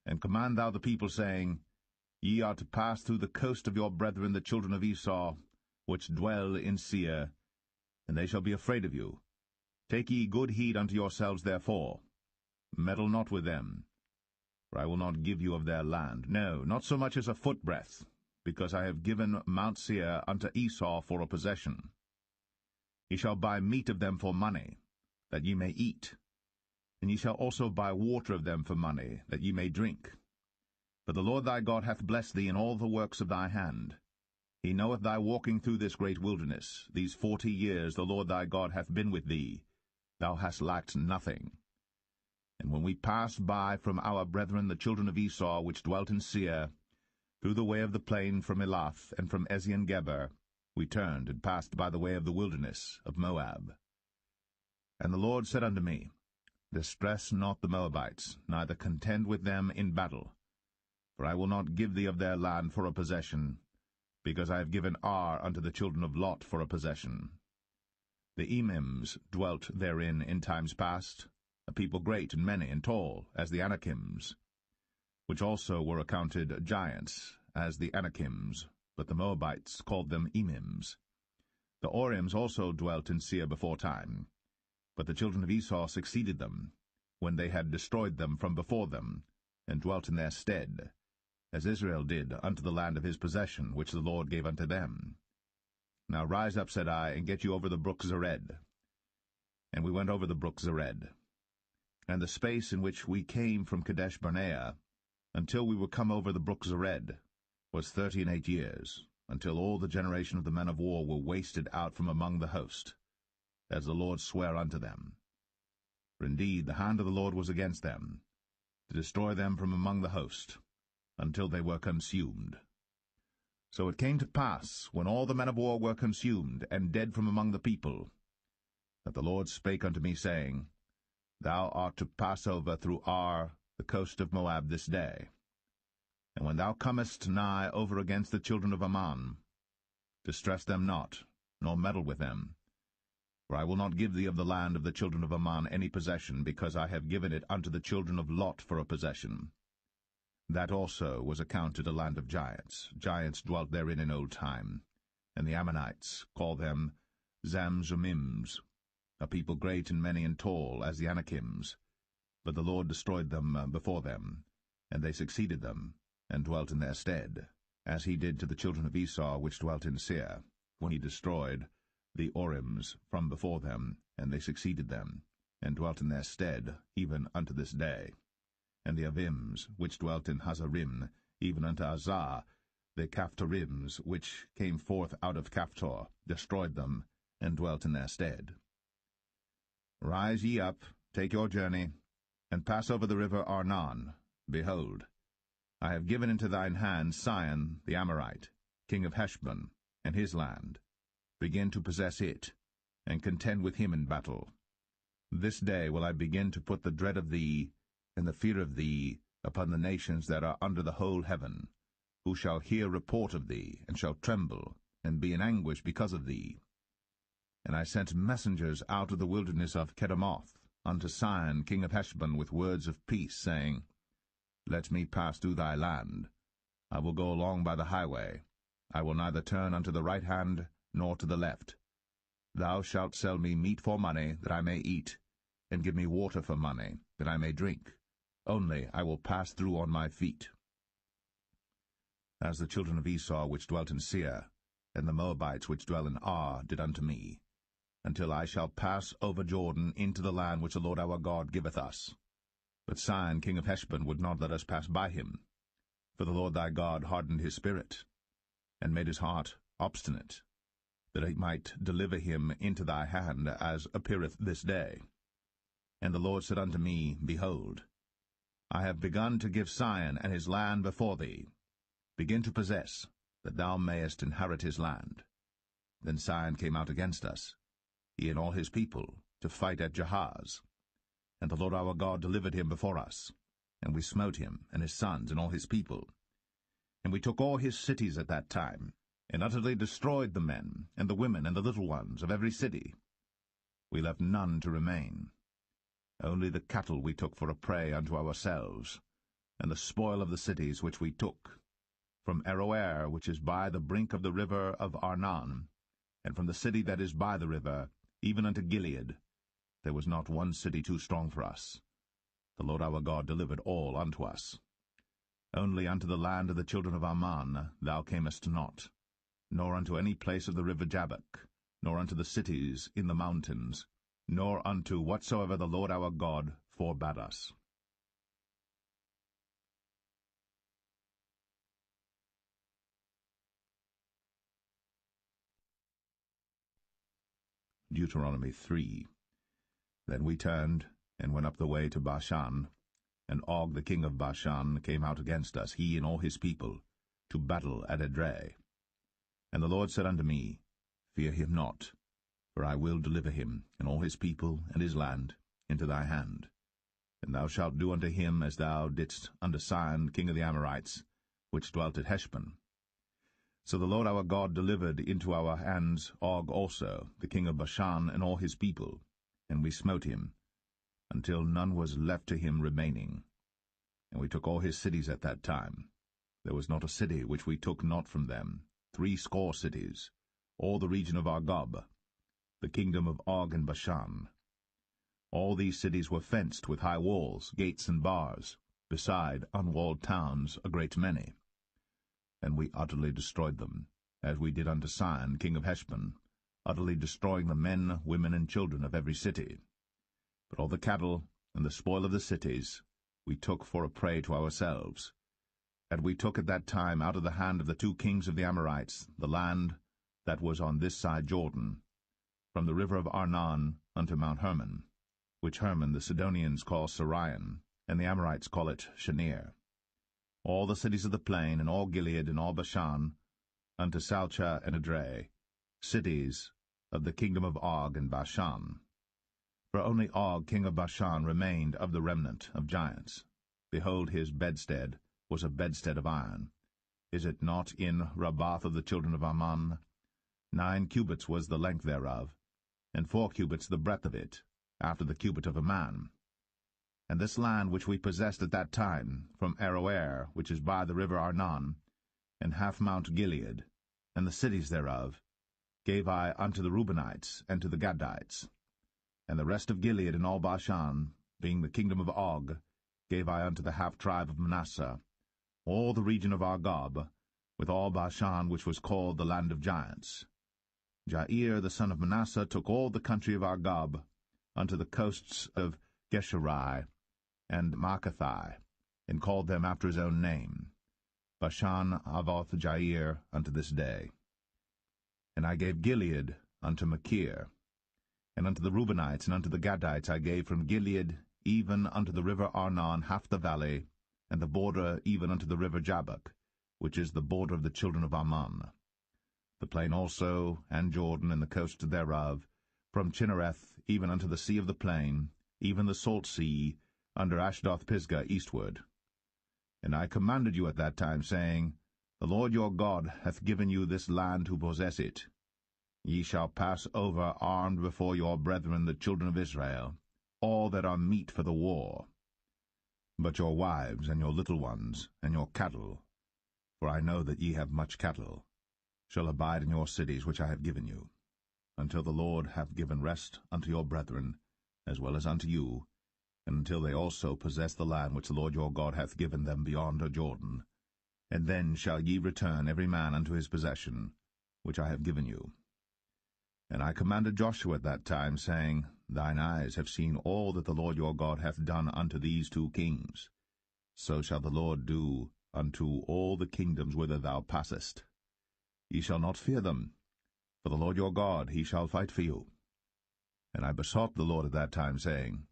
And command thou the people, saying, Ye are to pass through the coast of your brethren the children of Esau, which dwell in Seir, and they shall be afraid of you. Take ye good heed unto yourselves therefore. Meddle not with them, for I will not give you of their land, no, not so much as a footbreadth, because I have given Mount Seir unto Esau for a possession. Ye shall buy meat of them for money, that ye may eat, and ye shall also buy water of them for money, that ye may drink. For the Lord thy God hath blessed thee in all the works of thy hand. He knoweth thy walking through this great wilderness. These 40 years the Lord thy God hath been with thee. Thou hast lacked nothing. And when we passed by from our brethren the children of Esau, which dwelt in Seir, through the way of the plain from Elath and from Ezion-Geber, we turned and passed by the way of the wilderness of Moab. And the Lord said unto me, Distress not the Moabites, neither contend with them in battle. For I will not give thee of their land for a possession, because I have given Ar unto the children of Lot for a possession. The Emims dwelt therein in times past, a people great and many and tall, as the Anakims, which also were accounted giants, as the Anakims, but the Moabites called them Emims. The Orims also dwelt in Seir before time, but the children of Esau succeeded them, when they had destroyed them from before them, and dwelt in their stead, as Israel did unto the land of his possession, which the Lord gave unto them. Now rise up, said I, and get you over the brook Zered. And we went over the brook Zered. And the space in which we came from Kadesh-barnea, until we were come over the brook Zered, was 38 years, until all the generation of the men of war were wasted out from among the host, as the Lord sware unto them. For indeed the hand of the Lord was against them, to destroy them from among the host, until they were consumed. So it came to pass, when all the men of war were consumed, and dead from among the people, that the Lord spake unto me, saying, Thou art to pass over through Ar, the coast of Moab, this day. And when thou comest nigh over against the children of Ammon, distress them not, nor meddle with them. For I will not give thee of the land of the children of Ammon any possession, because I have given it unto the children of Lot for a possession. That also was accounted a land of giants. Giants dwelt therein in old time, and the Ammonites call them Zamzummims, a people great and many and tall as the Anakims. But the Lord destroyed them before them, and they succeeded them, and dwelt in their stead, as he did to the children of Esau which dwelt in Seir, when he destroyed the Orims from before them, and they succeeded them, and dwelt in their stead, even unto this day. And the Avims, which dwelt in Hazarim, even unto Azar, the Caphtorims, which came forth out of Caphtor, destroyed them, and dwelt in their stead. Rise ye up, take your journey, and pass over the river Arnon. Behold, I have given into thine hand Sihon the Amorite, king of Heshbon, and his land. Begin to possess it, and contend with him in battle. This day will I begin to put the dread of thee, and the fear of thee, upon the nations that are under the whole heaven, who shall hear report of thee, and shall tremble, and be in anguish because of thee. And I sent messengers out of the wilderness of Kedemoth unto Sihon king of Heshbon with words of peace, saying, Let me pass through thy land. I will go along by the highway. I will neither turn unto the right hand nor to the left. Thou shalt sell me meat for money, that I may eat, and give me water for money, that I may drink. Only I will pass through on my feet. As the children of Esau which dwelt in Seir, and the Moabites which dwell in Ar, did unto me, until I shall pass over Jordan into the land which the Lord our God giveth us. But Sihon king of Heshbon would not let us pass by him, for the Lord thy God hardened his spirit, and made his heart obstinate, that he might deliver him into thy hand, as appeareth this day. And the Lord said unto me, Behold, I have begun to give Sihon and his land before thee. Begin to possess, that thou mayest inherit his land. Then Sihon came out against us, he and all his people, to fight at Jahaz. And the Lord our God delivered him before us, and we smote him, and his sons, and all his people. And we took all his cities at that time, and utterly destroyed the men, and the women, and the little ones of every city. We left none to remain. Only the cattle we took for a prey unto ourselves, and the spoil of the cities which we took, from Aroer, which is by the brink of the river of Arnon, and from the city that is by the river, even unto Gilead. There was not one city too strong for us. The Lord our God delivered all unto us. Only unto the land of the children of Ammon thou camest not, nor unto any place of the river Jabbok, nor unto the cities in the mountains, nor unto whatsoever the Lord our God forbade us. Deuteronomy 3. Then we turned, and went up the way to Bashan, and Og the king of Bashan came out against us, he and all his people, to battle at Edrei. And the Lord said unto me, Fear him not, for I will deliver him, and all his people, and his land, into thy hand. And thou shalt do unto him as thou didst unto Sihon king of the Amorites, which dwelt at Heshbon. So the Lord our God delivered into our hands Og also, the king of Bashan, and all his people, and we smote him, until none was left to him remaining. And we took all his cities at that time. There was not a city which we took not from them, 80 cities, all the region of Argob, the kingdom of Og and Bashan. All these cities were fenced with high walls, gates, and bars, beside unwalled towns a great many. And we utterly destroyed them, as we did unto Sihon king of Heshbon, utterly destroying the men, women, and children of every city. But all the cattle and the spoil of the cities we took for a prey to ourselves. And we took at that time out of the hand of the 2 kings of the Amorites the land that was on this side Jordan, from the river of Arnon unto Mount Hermon, which Hermon the Sidonians call Sirion, and the Amorites call it Shenir. All the cities of the plain, and all Gilead, and all Bashan, unto Salcha and Edrei, cities of the kingdom of Og and Bashan. For only Og king of Bashan remained of the remnant of giants. Behold, his bedstead was a bedstead of iron. Is it not in Rabbath of the children of Ammon? 9 cubits was the length thereof, and 4 cubits the breadth of it, after the cubit of a man. And this land which we possessed at that time, from Aroer, which is by the river Arnon, and half Mount Gilead, and the cities thereof, gave I unto the Reubenites and to the Gadites. And the rest of Gilead and all Bashan, being the kingdom of Og, gave I unto the half-tribe of Manasseh, all the region of Argob, with all Bashan which was called the land of giants. Jair the son of Manasseh took all the country of Argob, unto the coasts of Geshurai and Maacathai, and called them after his own name, Bashan Avoth Jair, unto this day. And I gave Gilead unto Machir, and unto the Reubenites and unto the Gadites I gave from Gilead even unto the river Arnon half the valley, and the border even unto the river Jabbok, which is the border of the children of Ammon. The plain also, and Jordan, and the coast thereof, from Chinnereth even unto the sea of the plain, even the salt sea, under Ashdoth-Pisgah eastward. And I commanded you at that time, saying, The Lord your God hath given you this land to possess it. Ye shall pass over armed before your brethren the children of Israel, all that are meet for the war. But your wives, and your little ones, and your cattle, for I know that ye have much cattle, shall abide in your cities which I have given you, until the Lord have given rest unto your brethren, as well as unto you, and until they also possess the land which the Lord your God hath given them beyond Jordan. And then shall ye return every man unto his possession, which I have given you. And I commanded Joshua at that time, saying, Thine eyes have seen all that the Lord your God hath done unto these 2 kings. So shall the Lord do unto all the kingdoms whither thou passest. Ye shall not fear them, for the Lord your God, he shall fight for you. And I besought the Lord at that time, saying,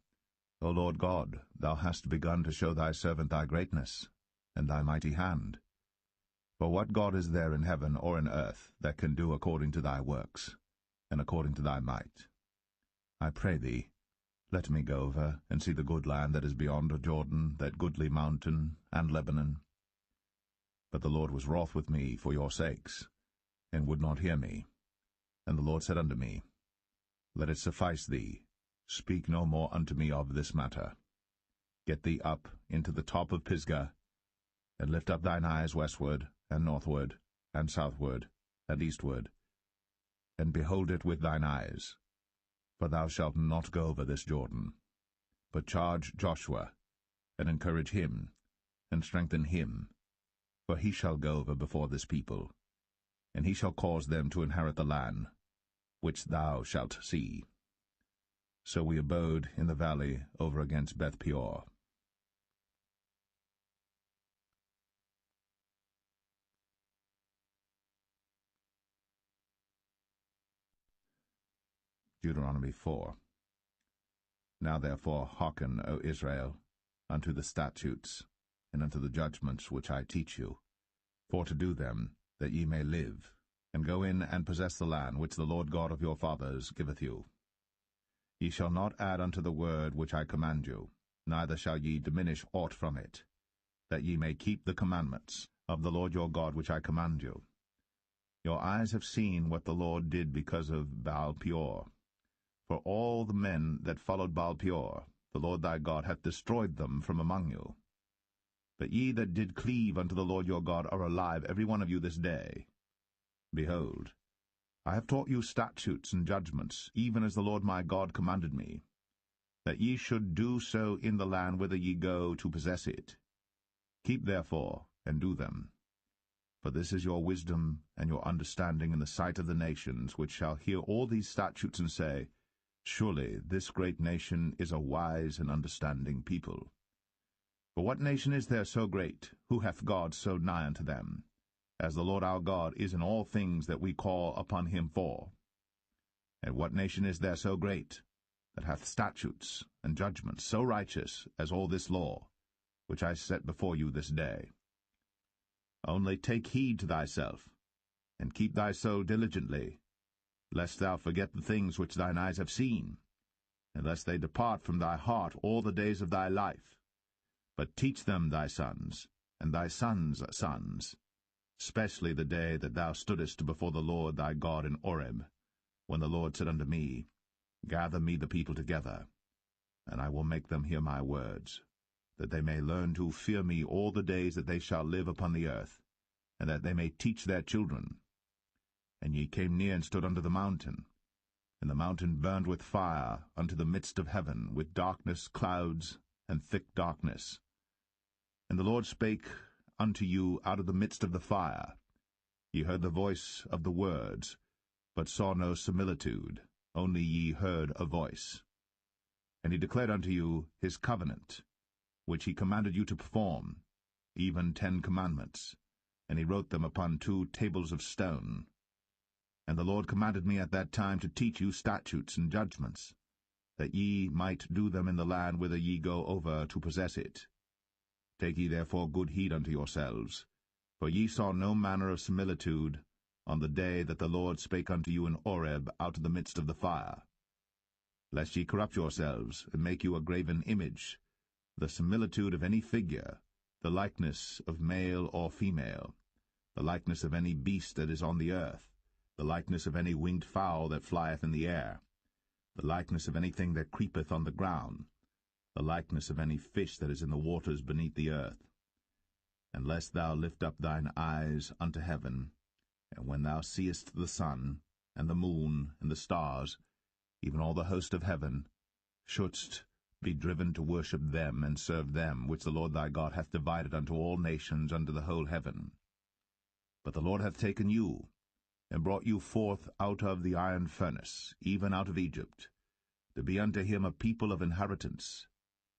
O Lord God, thou hast begun to show thy servant thy greatness, and thy mighty hand. For what God is there in heaven or in earth that can do according to thy works, and according to thy might? I pray thee, let me go over and see the good land that is beyond Jordan, that goodly mountain, and Lebanon. But the Lord was wroth with me for your sakes, and would not hear me. And the Lord said unto me, Let it suffice thee, speak no more unto me of this matter. Get thee up into the top of Pisgah, and lift up thine eyes westward, and northward, and southward, and eastward, and behold it with thine eyes. For thou shalt not go over this Jordan, but charge Joshua, and encourage him, and strengthen him, for he shall go over before this people, and he shall cause them to inherit the land, which thou shalt see. So we abode in the valley over against Beth-peor. Deuteronomy 4. Now therefore hearken, O Israel, unto the statutes, and unto the judgments which I teach you, for to do them, that ye may live, and go in and possess the land which the Lord God of your fathers giveth you. Ye shall not add unto the word which I command you, neither shall ye diminish aught from it, that ye may keep the commandments of the Lord your God which I command you. Your eyes have seen what the Lord did because of Baal-peor. For all the men that followed Baal-peor, the Lord thy God hath destroyed them from among you. But ye that did cleave unto the Lord your God are alive every one of you this day. Behold, I have taught you statutes and judgments, even as the Lord my God commanded me, that ye should do so in the land whither ye go to possess it. Keep therefore, and do them. For this is your wisdom and your understanding in the sight of the nations, which shall hear all these statutes and say, Surely this great nation is a wise and understanding people. For what nation is there so great, who hath God so nigh unto them, as the Lord our God is in all things that we call upon him for? And what nation is there so great, that hath statutes and judgments so righteous as all this law, which I set before you this day? Only take heed to thyself, and keep thy soul diligently, lest thou forget the things which thine eyes have seen, and lest they depart from thy heart all the days of thy life. But teach them thy sons, and thy sons' sons, especially the day that thou stoodest before the Lord thy God in Horeb, when the Lord said unto me, Gather me the people together, and I will make them hear my words, that they may learn to fear me all the days that they shall live upon the earth, and that they may teach their children. And ye came near and stood under the mountain, and the mountain burned with fire unto the midst of heaven, with darkness, clouds, and thick darkness. And the Lord spake unto you out of the midst of the fire. Ye heard the voice of the words, but saw no similitude, only ye heard a voice. And he declared unto you his covenant, which he commanded you to perform, even 10 commandments, and he wrote them upon 2 tables of stone. And the Lord commanded me at that time to teach you statutes and judgments, that ye might do them in the land whither ye go over to possess it. Take ye therefore good heed unto yourselves, for ye saw no manner of similitude on the day that the Lord spake unto you in Horeb out of the midst of the fire, lest ye corrupt yourselves, and make you a graven image, the similitude of any figure, the likeness of male or female, the likeness of any beast that is on the earth, the likeness of any winged fowl that flieth in the air, the likeness of anything that creepeth on the ground, the likeness of any fish that is in the waters beneath the earth. And lest thou lift up thine eyes unto heaven, and when thou seest the sun, and the moon, and the stars, even all the host of heaven, shouldst be driven to worship them and serve them, which the Lord thy God hath divided unto all nations under the whole heaven. But the Lord hath taken you, and brought you forth out of the iron furnace, even out of Egypt, to be unto him a people of inheritance,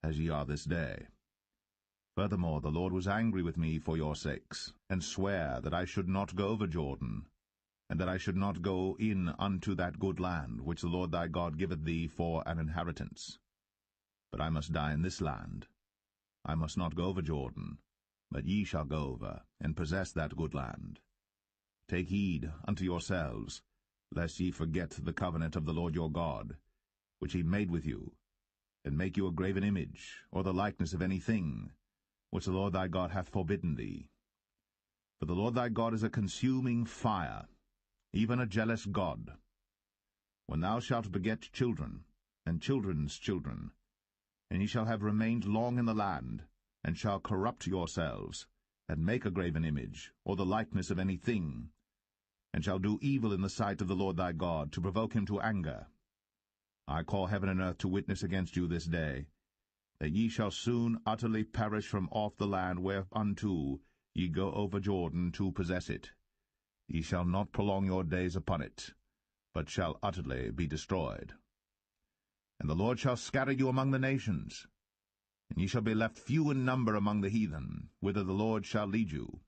as ye are this day. Furthermore, the Lord was angry with me for your sakes, and sware that I should not go over Jordan, and that I should not go in unto that good land, which the Lord thy God giveth thee for an inheritance. But I must die in this land. I must not go over Jordan, but ye shall go over, and possess that good land. Take heed unto yourselves, lest ye forget the covenant of the Lord your God, which he made with you, and make you a graven image, or the likeness of any thing, which the Lord thy God hath forbidden thee. For the Lord thy God is a consuming fire, even a jealous God. When thou shalt beget children, and children's children, and ye shall have remained long in the land, and shall corrupt yourselves, and make a graven image, or the likeness of any thing, and shall do evil in the sight of the Lord thy God, to provoke him to anger, I call heaven and earth to witness against you this day, that ye shall soon utterly perish from off the land whereunto ye go over Jordan to possess it. Ye shall not prolong your days upon it, but shall utterly be destroyed. And the Lord shall scatter you among the nations, and ye shall be left few in number among the heathen, whither the Lord shall lead you.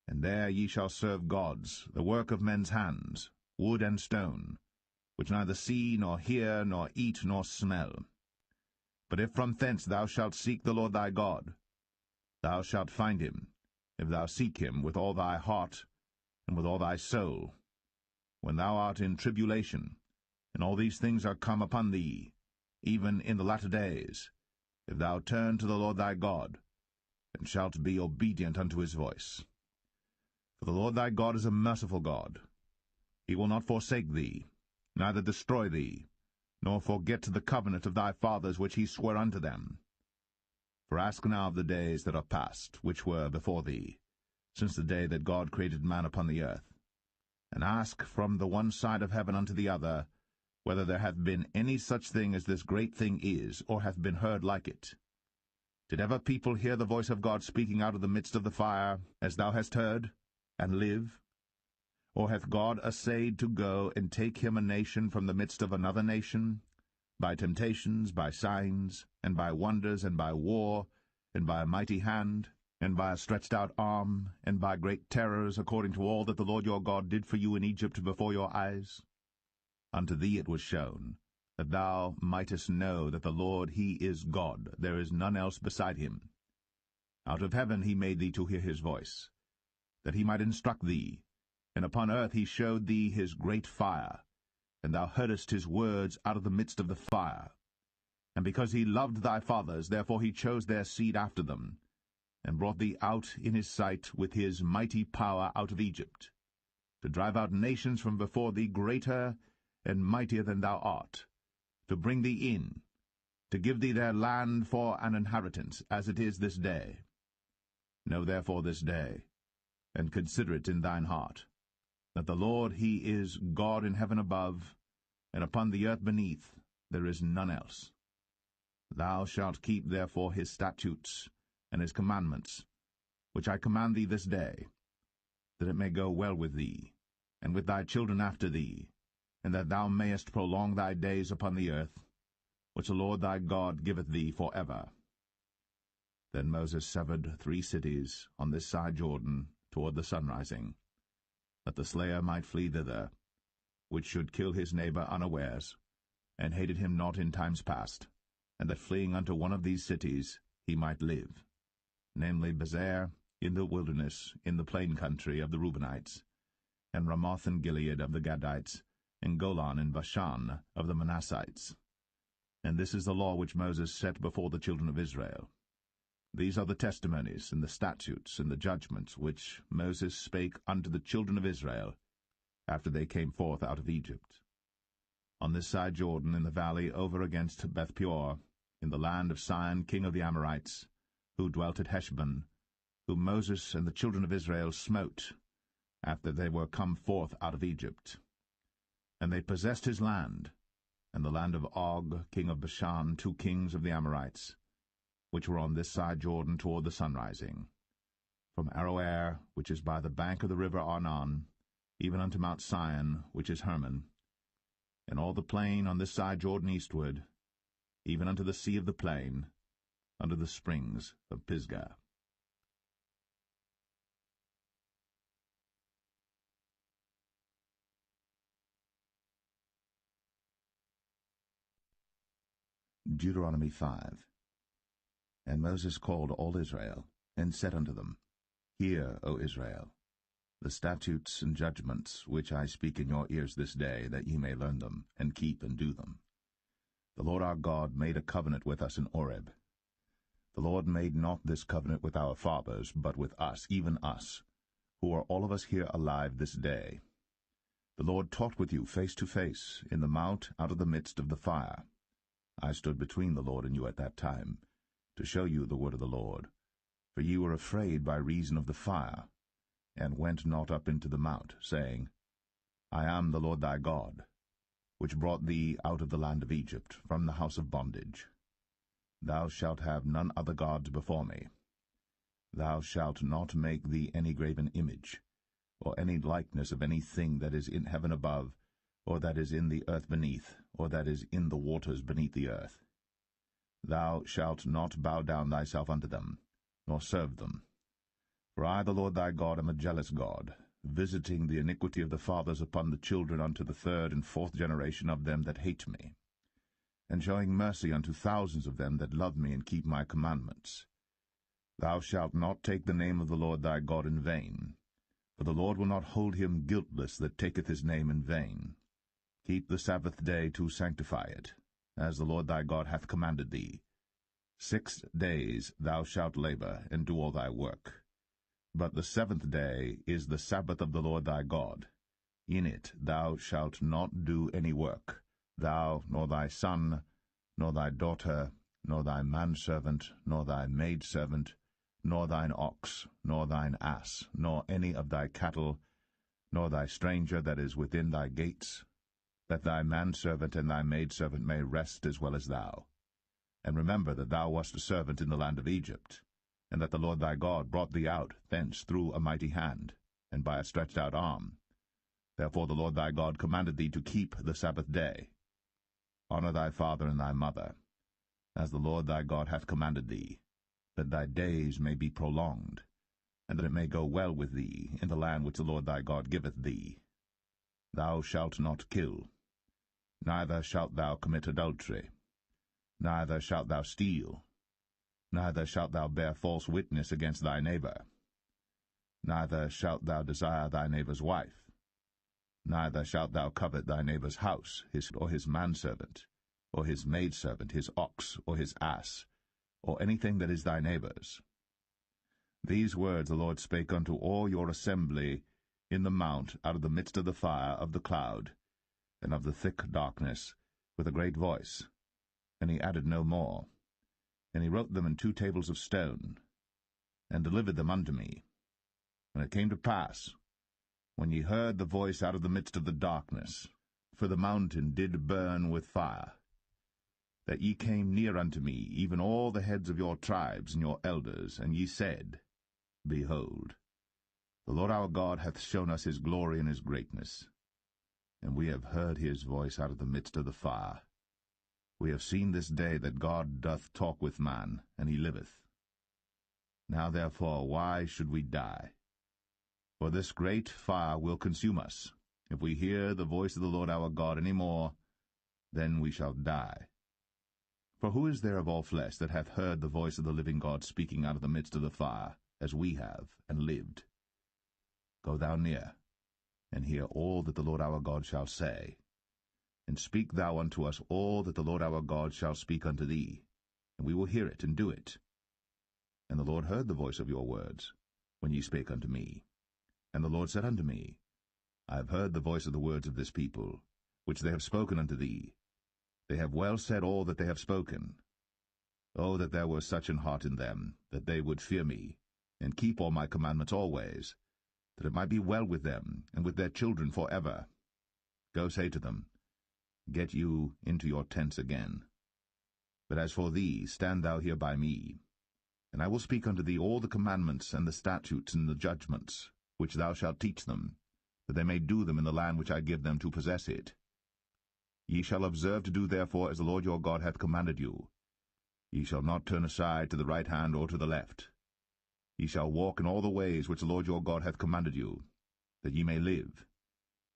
And there ye shall serve gods, the work of men's hands, wood and stone, which neither see, nor hear, nor eat, nor smell. But if from thence thou shalt seek the Lord thy God, thou shalt find him, if thou seek him with all thy heart and with all thy soul. When thou art in tribulation, and all these things are come upon thee, even in the latter days, if thou turn to the Lord thy God, and shalt be obedient unto his voice. For the Lord thy God is a merciful God. He will not forsake thee, neither destroy thee, nor forget the covenant of thy fathers which he sware unto them. For ask now of the days that are past, which were before thee, since the day that God created man upon the earth, and ask from the one side of heaven unto the other, whether there hath been any such thing as this great thing is, or hath been heard like it. Did ever people hear the voice of God speaking out of the midst of the fire, as thou hast heard, and live? Or hath God assayed to go and take him a nation from the midst of another nation, by temptations, by signs, and by wonders, and by war, and by a mighty hand, and by a stretched out arm, and by great terrors, according to all that the Lord your God did for you in Egypt before your eyes? Unto thee it was shown, that thou mightest know that the Lord he is God, there is none else beside him. Out of heaven he made thee to hear his voice, that he might instruct thee, and upon earth he showed thee his great fire, and thou heardest his words out of the midst of the fire. And because he loved thy fathers, therefore he chose their seed after them, and brought thee out in his sight with his mighty power out of Egypt, to drive out nations from before thee greater and mightier than thou art, to bring thee in, to give thee their land for an inheritance, as it is this day. Know therefore this day, and consider it in thine heart, that the Lord he is God in heaven above, and upon the earth beneath there is none else. Thou shalt keep therefore his statutes and his commandments, which I command thee this day, that it may go well with thee, and with thy children after thee, and that thou mayest prolong thy days upon the earth, which the Lord thy God giveth thee for ever. Then Moses severed 3 cities on this side Jordan toward the sunrising, that the slayer might flee thither, which should kill his neighbor unawares, and hated him not in times past, and that fleeing unto one of these cities he might live, namely Bezer in the wilderness in the plain country of the Reubenites, and Ramoth in Gilead of the Gadites, and Golan in Bashan of the Manassites. And this is the law which Moses set before the children of Israel. These are the testimonies, and the statutes, and the judgments, which Moses spake unto the children of Israel, after they came forth out of Egypt. On this side Jordan, in the valley over against Beth-peor, in the land of Sihon king of the Amorites, who dwelt at Heshbon, whom Moses and the children of Israel smote, after they were come forth out of Egypt. And they possessed his land, and the land of Og king of Bashan, 2 kings of the Amorites, which were on this side Jordan toward the sunrising, from Aroer, which is by the bank of the river Arnon, even unto Mount Sion, which is Hermon, and all the plain on this side Jordan eastward, even unto the sea of the plain, unto the springs of Pisgah. Deuteronomy 5. And Moses called all Israel, and said unto them, Hear, O Israel, the statutes and judgments which I speak in your ears this day, that ye may learn them, and keep and do them. The Lord our God made a covenant with us in Horeb. The Lord made not this covenant with our fathers, but with us, even us, who are all of us here alive this day. The Lord talked with you face to face, in the mount out of the midst of the fire. I stood between the Lord and you at that time, to show you the word of the Lord. For ye were afraid by reason of the fire, and went not up into the mount, saying, I am the Lord thy God, which brought thee out of the land of Egypt, from the house of bondage. Thou shalt have none other gods before me. Thou shalt not make thee any graven image, or any likeness of any thing that is in heaven above, or that is in the earth beneath, or that is in the waters beneath the earth. Thou shalt not bow down thyself unto them, nor serve them. For I, the Lord thy God, am a jealous God, visiting the iniquity of the fathers upon the children unto the 3rd and 4th generation of them that hate me, and showing mercy unto thousands of them that love me and keep my commandments. Thou shalt not take the name of the Lord thy God in vain, for the Lord will not hold him guiltless that taketh his name in vain. Keep the Sabbath day to sanctify it, as the Lord thy God hath commanded thee. 6 days thou shalt labor, and do all thy work. But the 7th day is the Sabbath of the Lord thy God. In it thou shalt not do any work, thou, nor thy son, nor thy daughter, nor thy manservant, nor thy maidservant, nor thine ox, nor thine ass, nor any of thy cattle, nor thy stranger that is within thy gates, that thy manservant and thy maidservant may rest as well as thou. And remember that thou wast a servant in the land of Egypt, and that the Lord thy God brought thee out thence through a mighty hand, and by a stretched out arm. Therefore the Lord thy God commanded thee to keep the Sabbath day. Honor thy father and thy mother, as the Lord thy God hath commanded thee, that thy days may be prolonged, and that it may go well with thee in the land which the Lord thy God giveth thee. Thou shalt not kill, neither shalt thou commit adultery, neither shalt thou steal, neither shalt thou bear false witness against thy neighbor, neither shalt thou desire thy neighbor's wife, neither shalt thou covet thy neighbor's house, his manservant, or his maidservant, his ox, or his ass, or anything that is thy neighbor's. These words the Lord spake unto all your assembly in the mount out of the midst of the fire, of the cloud, and of the thick darkness, with a great voice. And he added no more. And he wrote them in 2 tables of stone, and delivered them unto me. And it came to pass, when ye heard the voice out of the midst of the darkness, for the mountain did burn with fire, that ye came near unto me, even all the heads of your tribes and your elders, and ye said, Behold, the Lord our God hath shown us his glory and his greatness, and we have heard his voice out of the midst of the fire. We have seen this day that God doth talk with man, and he liveth. Now therefore why should we die? For this great fire will consume us. If we hear the voice of the Lord our God any more, then we shall die. For who is there of all flesh that hath heard the voice of the living God speaking out of the midst of the fire, as we have, and lived? Go thou near, and hear all that the Lord our God shall say. And speak thou unto us all that the Lord our God shall speak unto thee, and we will hear it and do it. And the Lord heard the voice of your words, when ye spake unto me. And the Lord said unto me, I have heard the voice of the words of this people, which they have spoken unto thee. They have well said all that they have spoken. Oh, that there were such an heart in them, that they would fear me, and keep all my commandments always, that it might be well with them, and with their children for ever. Go say to them, Get you into your tents again. But as for thee, stand thou here by me, and I will speak unto thee all the commandments and the statutes and the judgments, which thou shalt teach them, that they may do them in the land which I give them to possess it. Ye shall observe to do therefore as the Lord your God hath commanded you. Ye shall not turn aside to the right hand or to the left. Ye shall walk in all the ways which the Lord your God hath commanded you, that ye may live,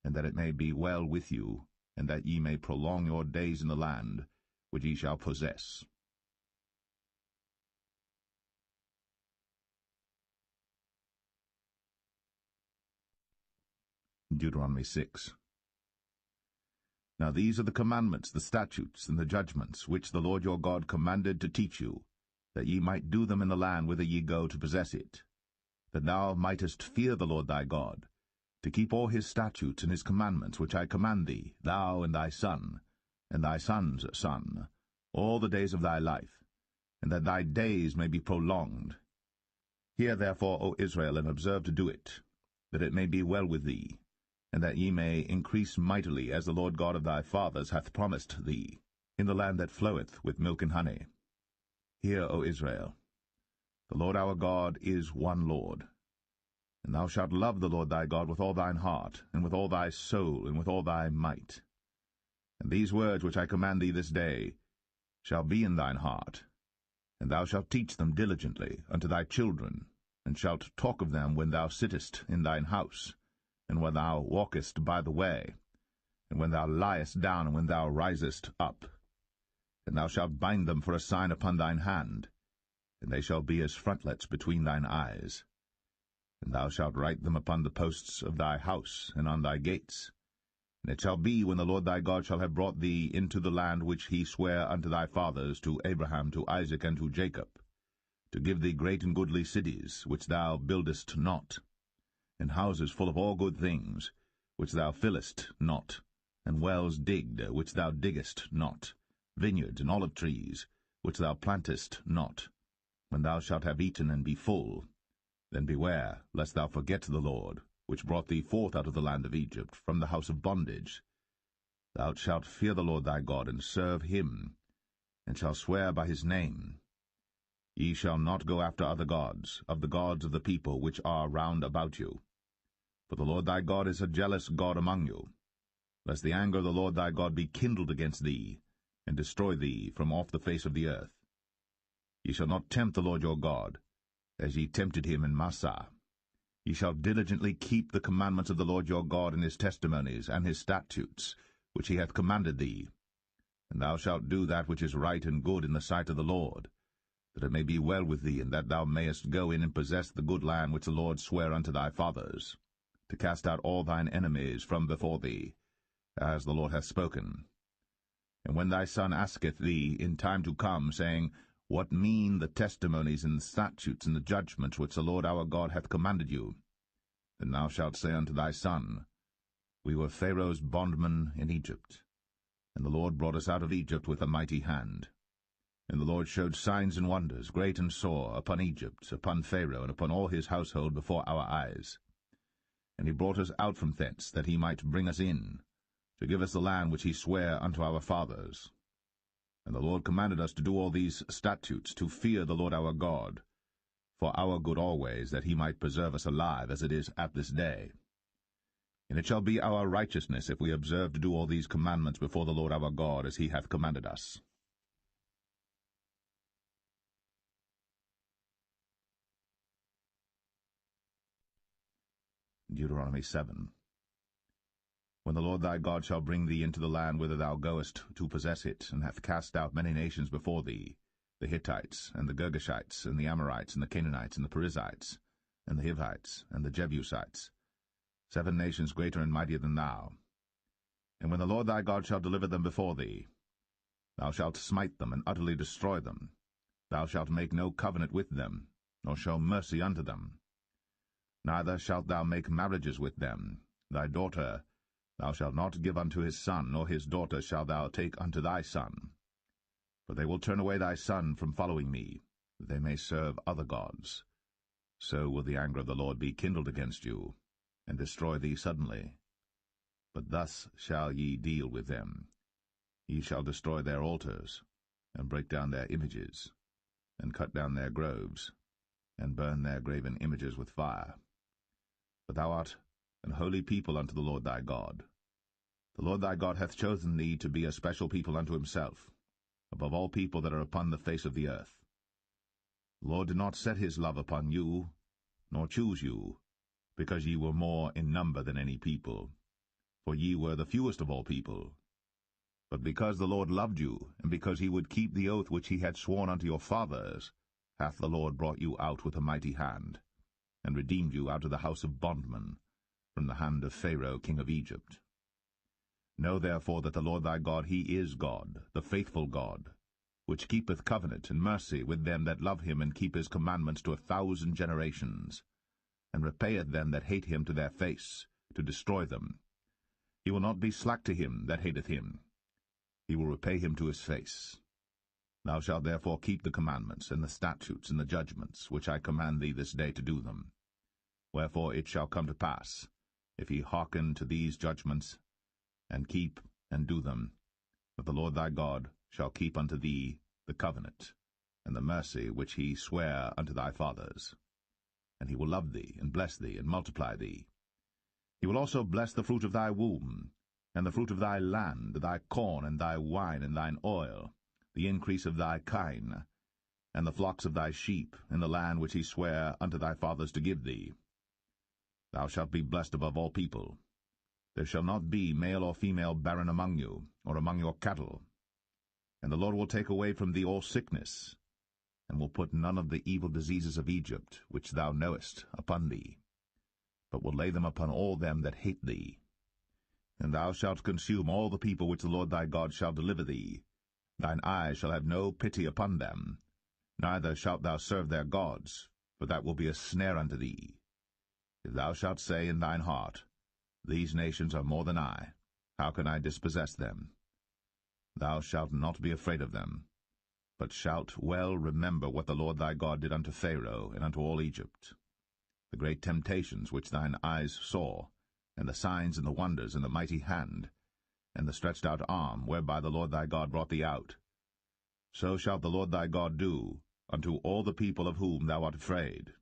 and that it may be well with you, and that ye may prolong your days in the land which ye shall possess. Deuteronomy 6. Now these are the commandments, the statutes, and the judgments, which the Lord your God commanded to teach you, that ye might do them in the land whither ye go to possess it, that thou mightest fear the Lord thy God, to keep all his statutes and his commandments which I command thee, thou and thy son, and thy son's son, all the days of thy life, and that thy days may be prolonged. Hear therefore, O Israel, and observe to do it, that it may be well with thee, and that ye may increase mightily, as the Lord God of thy fathers hath promised thee, in the land that floweth with milk and honey. Hear, O Israel, the Lord our God is one Lord. And thou shalt love the Lord thy God with all thine heart, and with all thy soul, and with all thy might. And these words which I command thee this day shall be in thine heart, and thou shalt teach them diligently unto thy children, and shalt talk of them when thou sittest in thine house, and when thou walkest by the way, and when thou liest down, and when thou risest up. And thou shalt bind them for a sign upon thine hand, and they shall be as frontlets between thine eyes. And thou shalt write them upon the posts of thy house, and on thy gates. And it shall be, when the Lord thy God shall have brought thee into the land which he sware unto thy fathers, to Abraham, to Isaac, and to Jacob, to give thee great and goodly cities, which thou buildest not, and houses full of all good things, which thou fillest not, and wells digged, which thou diggest not, vineyards and olive trees, which thou plantest not. When thou shalt have eaten and be full, then beware, lest thou forget the Lord, which brought thee forth out of the land of Egypt, from the house of bondage. Thou shalt fear the Lord thy God, and serve him, and shalt swear by his name. Ye shall not go after other gods, of the gods of the people which are round about you. For the Lord thy God is a jealous God among you, lest the anger of the Lord thy God be kindled against thee, and destroy thee from off the face of the earth. Ye shall not tempt the Lord your God, as ye tempted him in Massah. Ye shall diligently keep the commandments of the Lord your God, and his testimonies, and his statutes, which he hath commanded thee. And thou shalt do that which is right and good in the sight of the Lord, that it may be well with thee, and that thou mayest go in and possess the good land which the Lord sware unto thy fathers, to cast out all thine enemies from before thee, as the Lord hath spoken. And when thy son asketh thee in time to come, saying, What mean the testimonies and the statutes and the judgments which the Lord our God hath commanded you? Then thou shalt say unto thy son, We were Pharaoh's bondmen in Egypt, and the Lord brought us out of Egypt with a mighty hand. And the Lord showed signs and wonders, great and sore, upon Egypt, upon Pharaoh, and upon all his household before our eyes. And he brought us out from thence, that he might bring us in, to give us the land which he sware unto our fathers. And the Lord commanded us to do all these statutes, to fear the Lord our God, for our good always, that he might preserve us alive, as it is at this day. And it shall be our righteousness, if we observe to do all these commandments before the Lord our God, as he hath commanded us. Deuteronomy 7. When the Lord thy God shall bring thee into the land whither thou goest to possess it, and hath cast out many nations before thee, the Hittites, and the Girgashites, and the Amorites, and the Canaanites, and the Perizzites, and the Hivites, and the Jebusites, 7 nations greater and mightier than thou. And when the Lord thy God shall deliver them before thee, thou shalt smite them, and utterly destroy them. Thou shalt make no covenant with them, nor show mercy unto them. Neither shalt thou make marriages with them. Thy daughter thou shalt not give unto his son, nor his daughter shalt thou take unto thy son. For they will turn away thy son from following me, that they may serve other gods. So will the anger of the Lord be kindled against you, and destroy thee suddenly. But thus shall ye deal with them. Ye shall destroy their altars, and break down their images, and cut down their groves, and burn their graven images with fire. For thou art an holy people unto the Lord thy God. The Lord thy God hath chosen thee to be a special people unto himself, above all people that are upon the face of the earth. The Lord did not set his love upon you, nor choose you, because ye were more in number than any people, for ye were the fewest of all people. But because the Lord loved you, and because he would keep the oath which he had sworn unto your fathers, hath the Lord brought you out with a mighty hand, and redeemed you out of the house of bondmen, from the hand of Pharaoh king of Egypt. Know therefore that the Lord thy God, he is God, the faithful God, which keepeth covenant and mercy with them that love him, and keep his commandments to 1,000 generations, and repayeth them that hate him to their face, to destroy them. He will not be slack to him that hateth him. He will repay him to his face. Thou shalt therefore keep the commandments, and the statutes, and the judgments, which I command thee this day to do them. Wherefore it shall come to pass, if ye hearken to these judgments, and keep and do them, that the Lord thy God shall keep unto thee the covenant, and the mercy which he sware unto thy fathers. And he will love thee, and bless thee, and multiply thee. He will also bless the fruit of thy womb, and the fruit of thy land, thy corn, and thy wine, and thine oil, the increase of thy kine, and the flocks of thy sheep, in the land which he sware unto thy fathers to give thee. Thou shalt be blessed above all people. There shall not be male or female barren among you, or among your cattle. And the Lord will take away from thee all sickness, and will put none of the evil diseases of Egypt, which thou knowest, upon thee, but will lay them upon all them that hate thee. And thou shalt consume all the people which the Lord thy God shall deliver thee. Thine eye shall have no pity upon them, neither shalt thou serve their gods, for that will be a snare unto thee. If thou shalt say in thine heart, These nations are more than I, how can I dispossess them? Thou shalt not be afraid of them, but shalt well remember what the Lord thy God did unto Pharaoh and unto all Egypt, the great temptations which thine eyes saw, and the signs and the wonders and the mighty hand, and the stretched out arm, whereby the Lord thy God brought thee out. So shalt the Lord thy God do unto all the people of whom thou art afraid.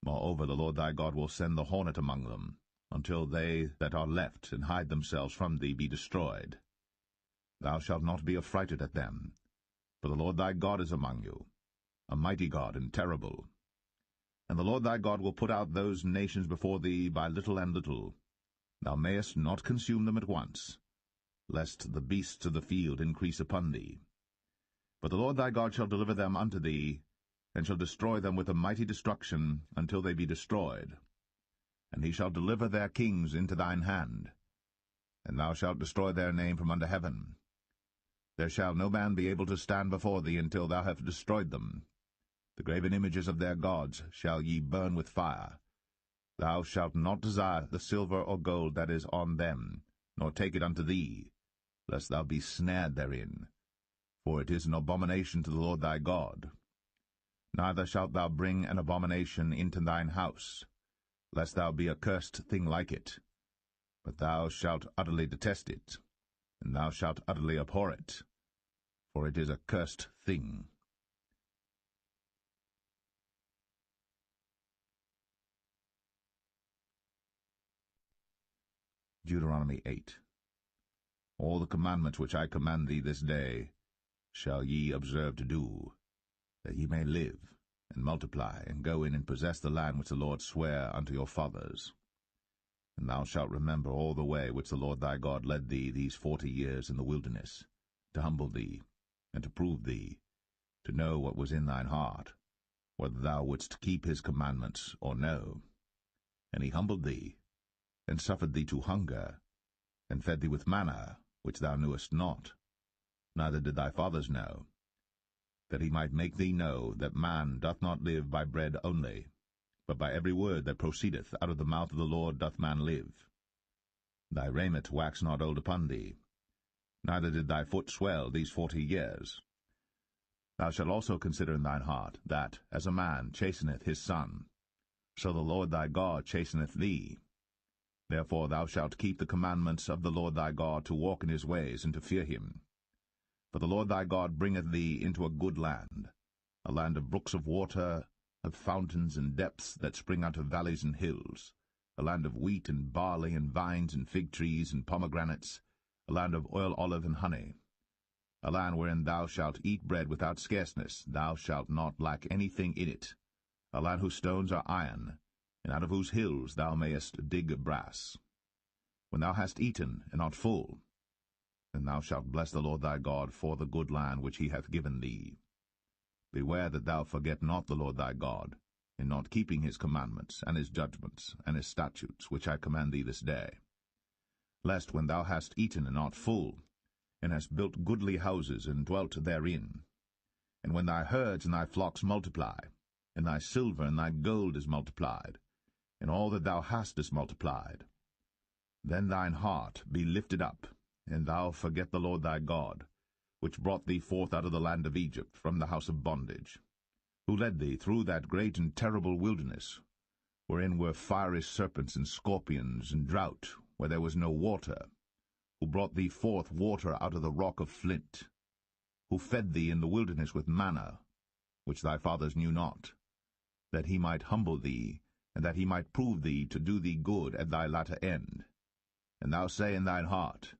Moreover, the Lord thy God will send the hornet among them, until they that are left and hide themselves from thee be destroyed. Thou shalt not be affrighted at them, for the Lord thy God is among you, a mighty God and terrible. And the Lord thy God will put out those nations before thee by little and little. Thou mayest not consume them at once, lest the beasts of the field increase upon thee. But the Lord thy God shall deliver them unto thee, and shall destroy them with a mighty destruction until they be destroyed. And he shall deliver their kings into thine hand, and thou shalt destroy their name from under heaven. There shall no man be able to stand before thee until thou have destroyed them. The graven images of their gods shall ye burn with fire. Thou shalt not desire the silver or gold that is on them, nor take it unto thee, lest thou be snared therein, for it is an abomination to the Lord thy God. Neither shalt thou bring an abomination into thine house, lest thou be a cursed thing like it. But thou shalt utterly detest it, and thou shalt utterly abhor it, for it is a cursed thing. Deuteronomy 8. All the commandments which I command thee this day shall ye observe to do, that ye may live, and multiply, and go in and possess the land which the Lord sware unto your fathers. And thou shalt remember all the way which the Lord thy God led thee these 40 years in the wilderness, to humble thee, and to prove thee, to know what was in thine heart, whether thou wouldst keep his commandments or no. And he humbled thee, and suffered thee to hunger, and fed thee with manna, which thou knewest not, neither did thy fathers know, that he might make thee know that man doth not live by bread only, but by every word that proceedeth out of the mouth of the Lord doth man live. Thy raiment waxed not old upon thee, neither did thy foot swell these 40 years. Thou shalt also consider in thine heart, that, as a man chasteneth his son, so the Lord thy God chasteneth thee. Therefore thou shalt keep the commandments of the Lord thy God, to walk in his ways, and to fear him. For the Lord thy God bringeth thee into a good land, a land of brooks of water, of fountains and depths that spring out of valleys and hills, a land of wheat and barley and vines and fig trees and pomegranates, a land of oil, olive, and honey, a land wherein thou shalt eat bread without scarceness, thou shalt not lack anything in it, a land whose stones are iron, and out of whose hills thou mayest dig brass. When thou hast eaten and art full, then thou shalt bless the Lord thy God for the good land which he hath given thee. Beware that thou forget not the Lord thy God, in not keeping his commandments, and his judgments, and his statutes, which I command thee this day. Lest when thou hast eaten and art full, and hast built goodly houses, and dwelt therein, and when thy herds and thy flocks multiply, and thy silver and thy gold is multiplied, and all that thou hast is multiplied, then thine heart be lifted up, and thou forget the Lord thy God, which brought thee forth out of the land of Egypt from the house of bondage, who led thee through that great and terrible wilderness, wherein were fiery serpents and scorpions, and drought, where there was no water, who brought thee forth water out of the rock of flint, who fed thee in the wilderness with manna, which thy fathers knew not, that he might humble thee, and that he might prove thee to do thee good at thy latter end. And thou say in thine heart,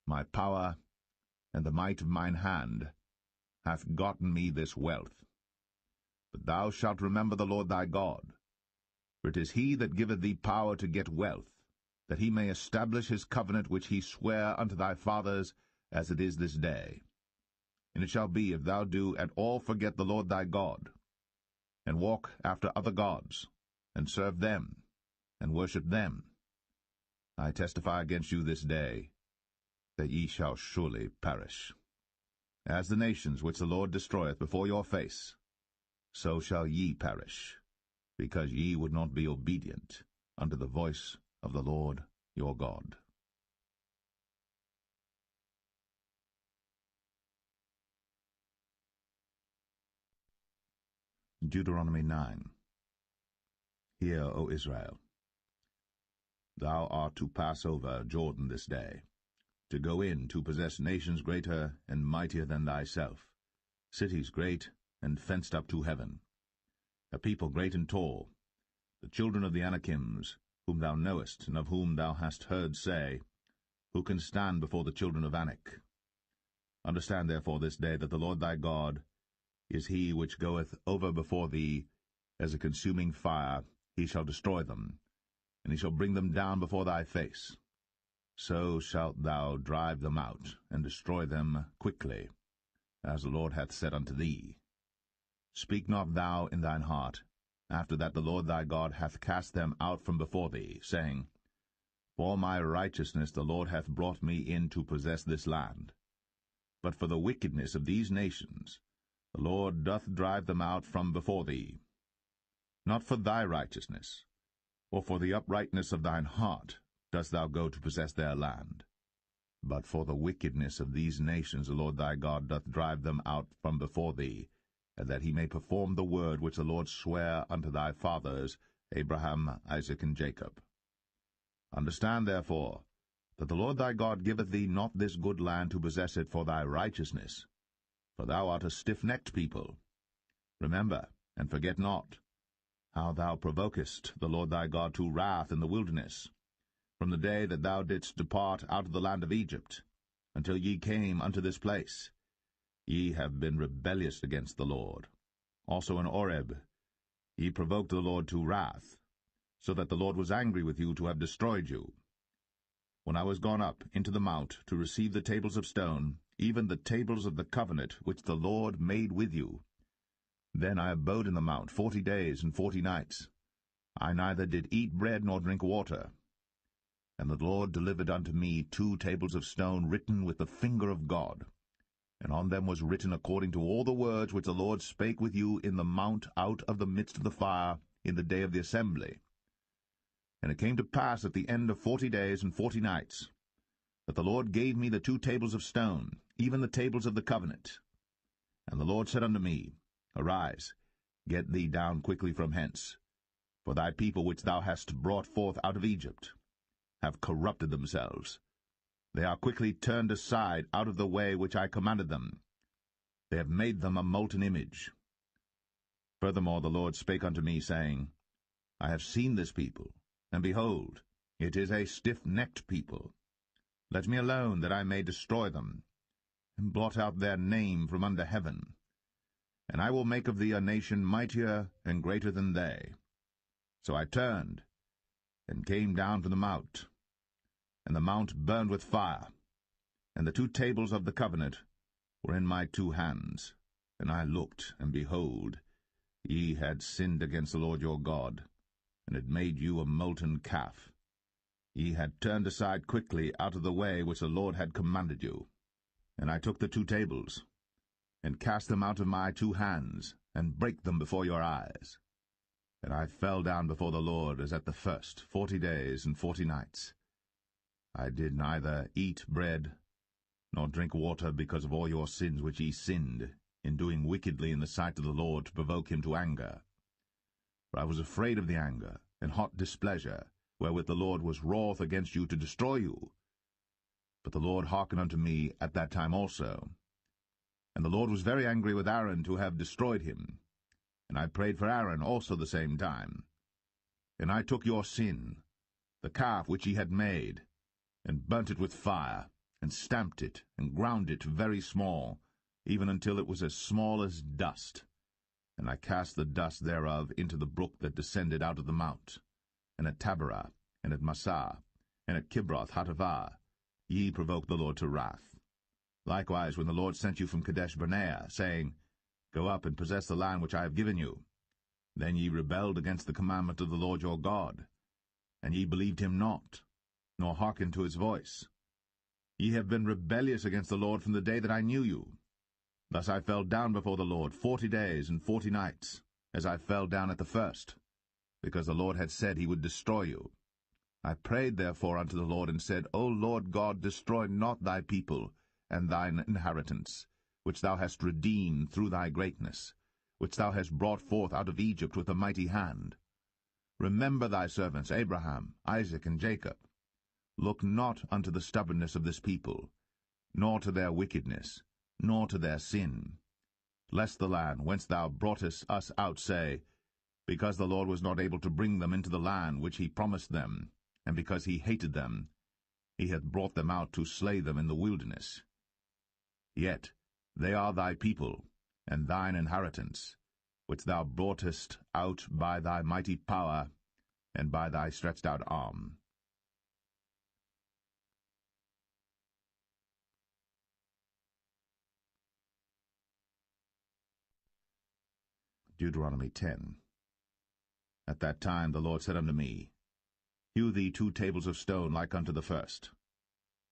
My power and the might of mine hand hath gotten me this wealth. But thou shalt remember the Lord thy God, for it is he that giveth thee power to get wealth, that he may establish his covenant which he sware unto thy fathers, as it is this day. And it shall be, if thou do at all forget the Lord thy God, and walk after other gods, and serve them, and worship them, I testify against you this day, that ye shall surely perish. As the nations which the Lord destroyeth before your face, so shall ye perish, because ye would not be obedient unto the voice of the Lord your God. Deuteronomy 9. Hear, O Israel, thou art to pass over Jordan this day, to go in to possess nations greater and mightier than thyself, cities great and fenced up to heaven, a people great and tall, the children of the Anakims, whom thou knowest, and of whom thou hast heard say, Who can stand before the children of Anak? Understand therefore this day that the Lord thy God is he which goeth over before thee as a consuming fire. He shall destroy them, and he shall bring them down before thy face. So shalt thou drive them out, and destroy them quickly, as the Lord hath said unto thee. Speak not thou in thine heart, after that the Lord thy God hath cast them out from before thee, saying, For my righteousness the Lord hath brought me in to possess this land. But for the wickedness of these nations the Lord doth drive them out from before thee. Not for thy righteousness, or for the uprightness of thine heart, dost thou go to possess their land. But for the wickedness of these nations the Lord thy God doth drive them out from before thee, and that he may perform the word which the Lord sware unto thy fathers, Abraham, Isaac, and Jacob. Understand therefore that the Lord thy God giveth thee not this good land to possess it for thy righteousness, for thou art a stiff-necked people. Remember, and forget not, how thou provokest the Lord thy God to wrath in the wilderness, from the day that thou didst depart out of the land of Egypt, until ye came unto this place. Ye have been rebellious against the Lord. Also in Oreb ye provoked the Lord to wrath, so that the Lord was angry with you to have destroyed you. When I was gone up into the mount to receive the tables of stone, even the tables of the covenant which the Lord made with you, then I abode in the mount 40 days and 40 nights. I neither did eat bread nor drink water. And the Lord delivered unto me 2 tables of stone written with the finger of God, and on them was written according to all the words which the Lord spake with you in the mount out of the midst of the fire in the day of the assembly. And it came to pass at the end of 40 days and 40 nights, that the Lord gave me the 2 tables of stone, even the tables of the covenant. And the Lord said unto me, Arise, get thee down quickly from hence, for thy people which thou hast brought forth out of Egypt have corrupted themselves. They are quickly turned aside out of the way which I commanded them. They have made them a molten image. Furthermore the Lord spake unto me, saying, I have seen this people, and behold, it is a stiff-necked people. Let me alone, that I may destroy them, and blot out their name from under heaven. And I will make of thee a nation mightier and greater than they. So I turned, and came down from the mount, and the mount burned with fire, and the 2 tables of the covenant were in my 2 hands. And I looked, and behold, ye had sinned against the Lord your God, and had made you a molten calf. Ye had turned aside quickly out of the way which the Lord had commanded you. And I took the 2 tables, and cast them out of my 2 hands, and brake them before your eyes. And I fell down before the Lord as at the first, 40 days and 40 nights. I did neither eat bread nor drink water, because of all your sins which ye sinned, in doing wickedly in the sight of the Lord, to provoke him to anger. For I was afraid of the anger and hot displeasure, wherewith the Lord was wroth against you to destroy you. But the Lord hearkened unto me at that time also. And the Lord was very angry with Aaron to have destroyed him. And I prayed for Aaron also the same time. And I took your sin, the calf which ye had made, and burnt it with fire, and stamped it, and ground it very small, even until it was as small as dust. And I cast the dust thereof into the brook that descended out of the mount. And at Taberah, and at Massah, and at Kibroth Hattaavah, ye provoked the Lord to wrath. Likewise, when the Lord sent you from Kadesh-barnea, saying, Go up and possess the land which I have given you, then ye rebelled against the commandment of the Lord your God, and ye believed him not, nor hearkened to his voice. Ye have been rebellious against the Lord from the day that I knew you. Thus I fell down before the Lord 40 days and 40 nights, as I fell down at the first, because the Lord had said he would destroy you. I prayed therefore unto the Lord, and said, O Lord God, destroy not thy people and thine inheritance, which thou hast redeemed through thy greatness, which thou hast brought forth out of Egypt with a mighty hand. Remember thy servants Abraham, Isaac, and Jacob, Look not unto the stubbornness of this people, nor to their wickedness, nor to their sin, lest the land whence thou broughtest us out say, Because the Lord was not able to bring them into the land which he promised them, and because he hated them, he hath brought them out to slay them in the wilderness. Yet they are thy people, and thine inheritance, which thou broughtest out by thy mighty power, and by thy stretched out arm. Deuteronomy 10. At that time the Lord said unto me, Hew thee 2 tables of stone like unto the first,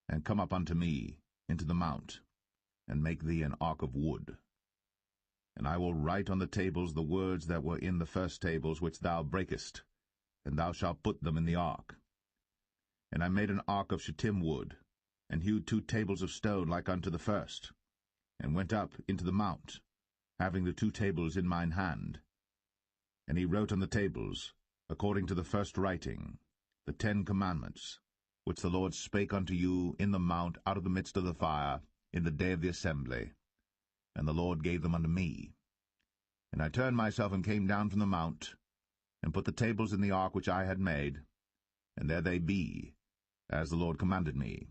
and come up unto me into the mount, and make thee an ark of wood. And I will write on the tables the words that were in the first tables which thou breakest, and thou shalt put them in the ark. And I made an ark of shittim wood, and hewed 2 tables of stone like unto the first, and went up into the mount, having the 2 tables in mine hand. And he wrote on the tables, according to the first writing, the 10 commandments, which the Lord spake unto you in the mount out of the midst of the fire, in the day of the assembly. And the Lord gave them unto me. And I turned myself and came down from the mount, and put the tables in the ark which I had made, and there they be, as the Lord commanded me.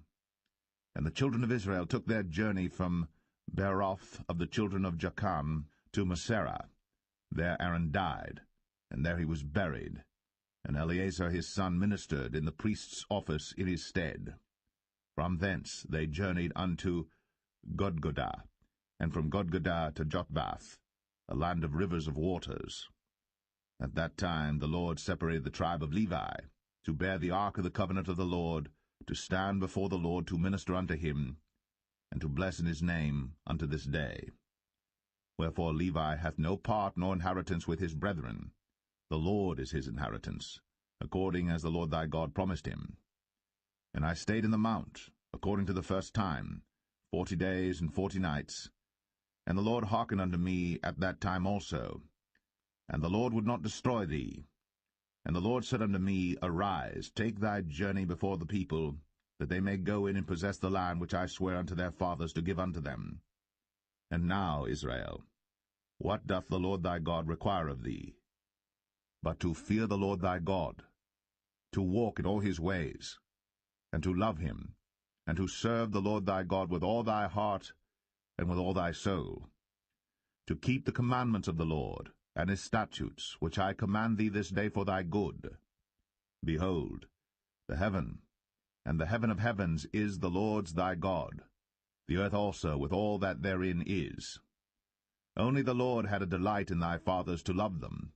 And the children of Israel took their journey from Beeroth of the children of Jachan to Moserah. There Aaron died, and there he was buried, and Eleazar his son ministered in the priest's office in his stead. From thence they journeyed unto Godgodah, and from Godgodah to Jotbath, a land of rivers of waters. At that time the Lord separated the tribe of Levi, to bear the ark of the covenant of the Lord, to stand before the Lord to minister unto him, and to bless in his name unto this day. Wherefore Levi hath no part nor inheritance with his brethren. The Lord is his inheritance, according as the Lord thy God promised him. And I stayed in the mount, according to the first time, 40 days and 40 nights. And the Lord hearkened unto me at that time also. And the Lord would not destroy thee. And the Lord said unto me, Arise, take thy journey before the people, that they may go in and possess the land which I swear unto their fathers to give unto them. And now, Israel, what doth the Lord thy God require of thee? But to fear the Lord thy God, to walk in all his ways, and to love him, and to serve the Lord thy God with all thy heart and with all thy soul, to keep the commandments of the Lord, and his statutes, which I command thee this day for thy good. Behold, the heaven, and the heaven of heavens is the Lord's thy God, the earth also with all that therein is. Only the Lord had a delight in thy fathers to love them,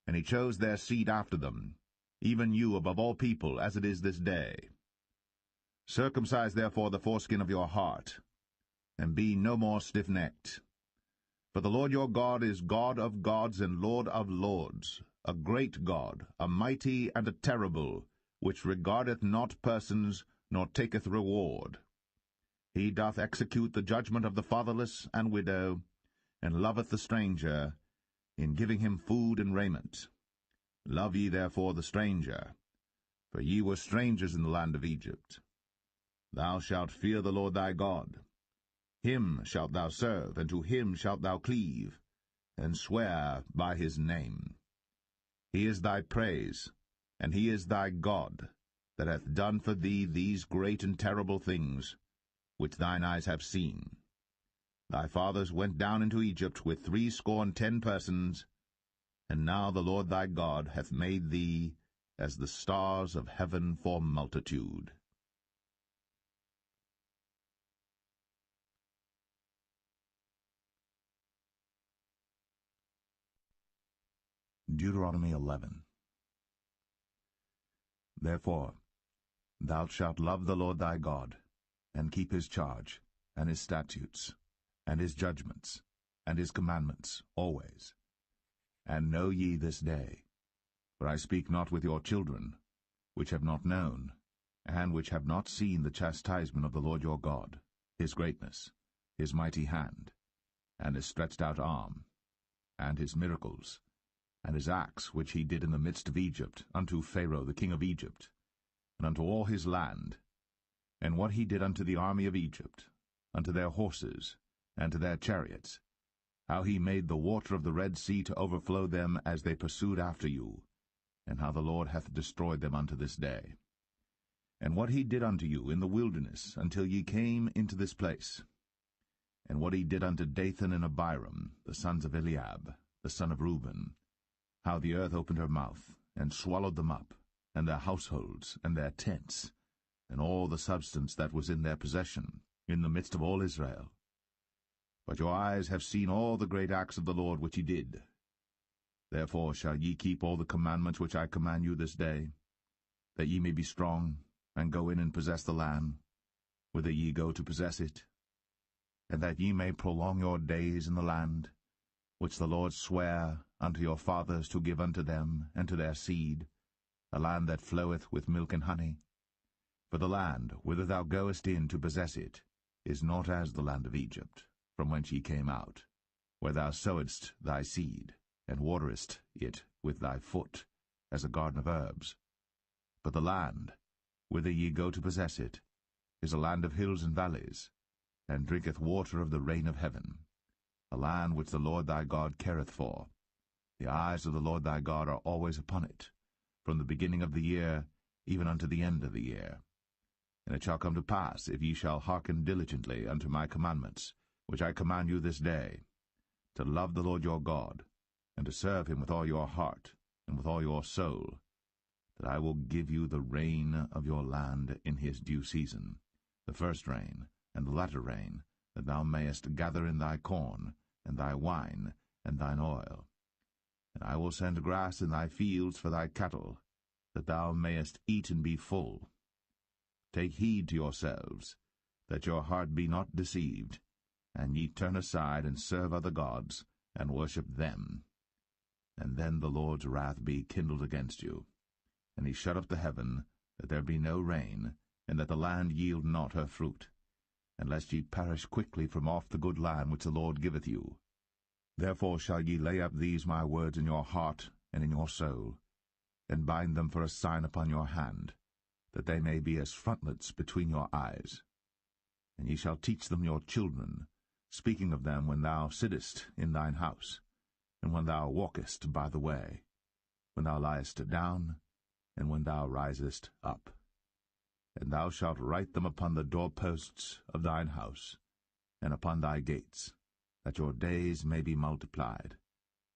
and he chose their seed after them, even you above all people, as it is this day. Circumcise therefore the foreskin of your heart, and be no more stiff-necked. For the Lord your God is God of gods and Lord of lords, a great God, a mighty and a terrible, which regardeth not persons, nor taketh reward. He doth execute the judgment of the fatherless and widow, and loveth the stranger, in giving him food and raiment. Love ye therefore the stranger, for ye were strangers in the land of Egypt. Thou shalt fear the Lord thy God. Him shalt thou serve, and to him shalt thou cleave, and swear by his name. He is thy praise, and he is thy God, that hath done for thee these great and terrible things, which thine eyes have seen. Thy fathers went down into Egypt with 70 persons, and now the Lord thy God hath made thee as the stars of heaven for multitude. Deuteronomy 11. Therefore thou shalt love the Lord thy God, and keep his charge, and his statutes, and his judgments, and his commandments always. And know ye this day, for I speak not with your children, which have not known, and which have not seen the chastisement of the Lord your God, his greatness, his mighty hand, and his stretched out arm, and his miracles, and his acts which he did in the midst of Egypt unto Pharaoh the king of Egypt, and unto all his land, and what he did unto the army of Egypt, unto their horses, and to their chariots, how he made the water of the Red Sea to overflow them as they pursued after you, and how the Lord hath destroyed them unto this day. And what he did unto you in the wilderness until ye came into this place, and what he did unto Dathan and Abiram, the sons of Eliab, the son of Reuben, how the earth opened her mouth, and swallowed them up, and their households, and their tents, and all the substance that was in their possession, in the midst of all Israel. But your eyes have seen all the great acts of the Lord which he did. Therefore shall ye keep all the commandments which I command you this day, that ye may be strong, and go in and possess the land, whither ye go to possess it, and that ye may prolong your days in the land, which the Lord sware unto your fathers to give unto them and to their seed, a land that floweth with milk and honey. For the land whither thou goest in to possess it is not as the land of Egypt, from whence ye came out, where thou sowedst thy seed, and waterest it with thy foot, as a garden of herbs. But the land whither ye go to possess it is a land of hills and valleys, and drinketh water of the rain of heaven, a land which the Lord thy God careth for. The eyes of the Lord thy God are always upon it, from the beginning of the year even unto the end of the year. And it shall come to pass, if ye shall hearken diligently unto my commandments, which I command you this day, to love the Lord your God, and to serve him with all your heart and with all your soul, that I will give you the rain of your land in his due season, the first rain and the latter rain, that thou mayest gather in thy corn, and thy wine, and thine oil. And I will send grass in thy fields for thy cattle, that thou mayest eat and be full. Take heed to yourselves, that your heart be not deceived, and ye turn aside and serve other gods, and worship them. And then the Lord's wrath be kindled against you, and he shut up the heaven, that there be no rain, and that the land yield not her fruit, and lest ye perish quickly from off the good land which the Lord giveth you. Therefore shall ye lay up these my words in your heart and in your soul, and bind them for a sign upon your hand, that they may be as frontlets between your eyes. And ye shall teach them your children, speaking of them when thou sittest in thine house, and when thou walkest by the way, when thou liest down, and when thou risest up. And thou shalt write them upon the doorposts of thine house, and upon thy gates, that your days may be multiplied,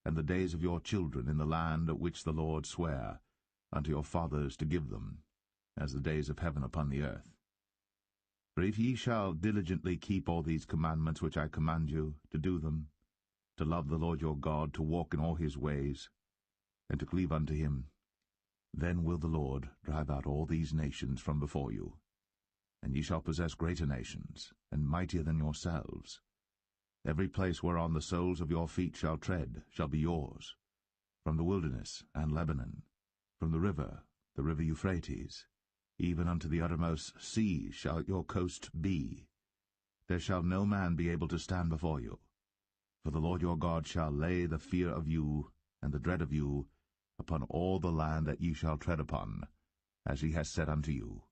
and the days of your children in the land which the Lord sware unto your fathers to give them, as the days of heaven upon the earth. For if ye shall diligently keep all these commandments which I command you, to do them, to love the Lord your God, to walk in all his ways, and to cleave unto him, then will the Lord drive out all these nations from before you, and ye shall possess greater nations, and mightier than yourselves. Every place whereon the soles of your feet shall tread shall be yours, from the wilderness and Lebanon, from the river Euphrates, even unto the uttermost sea shall your coast be. There shall no man be able to stand before you. For the Lord your God shall lay the fear of you and the dread of you upon all the land that ye shall tread upon, as he has said unto you.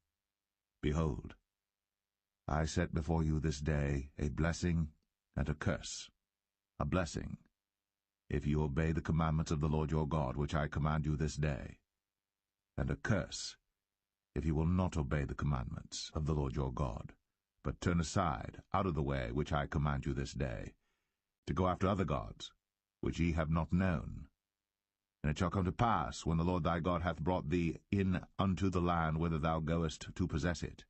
Behold, I set before you this day a blessing and a curse. A blessing, if you obey the commandments of the Lord your God, which I command you this day, and a curse, if you will not obey the commandments of the Lord your God, but turn aside out of the way which I command you this day, to go after other gods, which ye have not known. And it shall come to pass, when the Lord thy God hath brought thee in unto the land whither thou goest to possess it,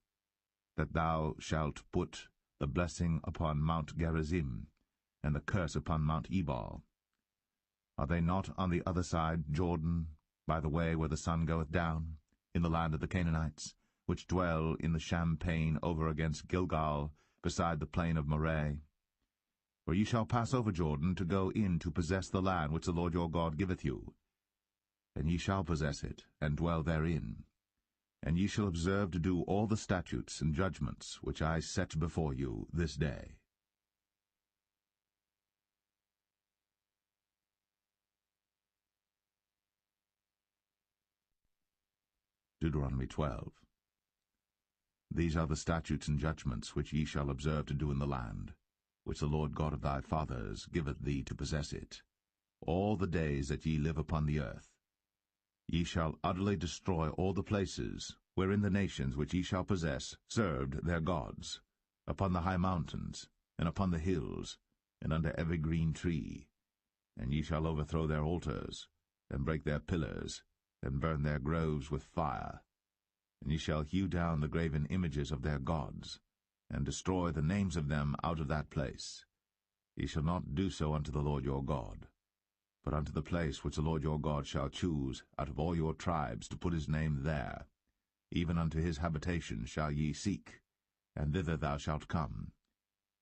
that thou shalt put the blessing upon Mount Gerizim, and the curse upon Mount Ebal. Are they not on the other side Jordan, by the way where the sun goeth down, in the land of the Canaanites, which dwell in the champaign over against Gilgal, beside the plain of Moreh? For ye shall pass over Jordan to go in to possess the land which the Lord your God giveth you. And ye shall possess it, and dwell therein. And ye shall observe to do all the statutes and judgments which I set before you this day. Deuteronomy 12. These are the statutes and judgments which ye shall observe to do in the land, which the Lord God of thy fathers giveth thee to possess it, all the days that ye live upon the earth. Ye shall utterly destroy all the places wherein the nations which ye shall possess served their gods, upon the high mountains, and upon the hills, and under every green tree. And ye shall overthrow their altars, and break their pillars, and burn their groves with fire. And ye shall hew down the graven images of their gods, and destroy the names of them out of that place. Ye shall not do so unto the Lord your God, but unto the place which the Lord your God shall choose out of all your tribes to put his name there, even unto his habitation shall ye seek, and thither thou shalt come.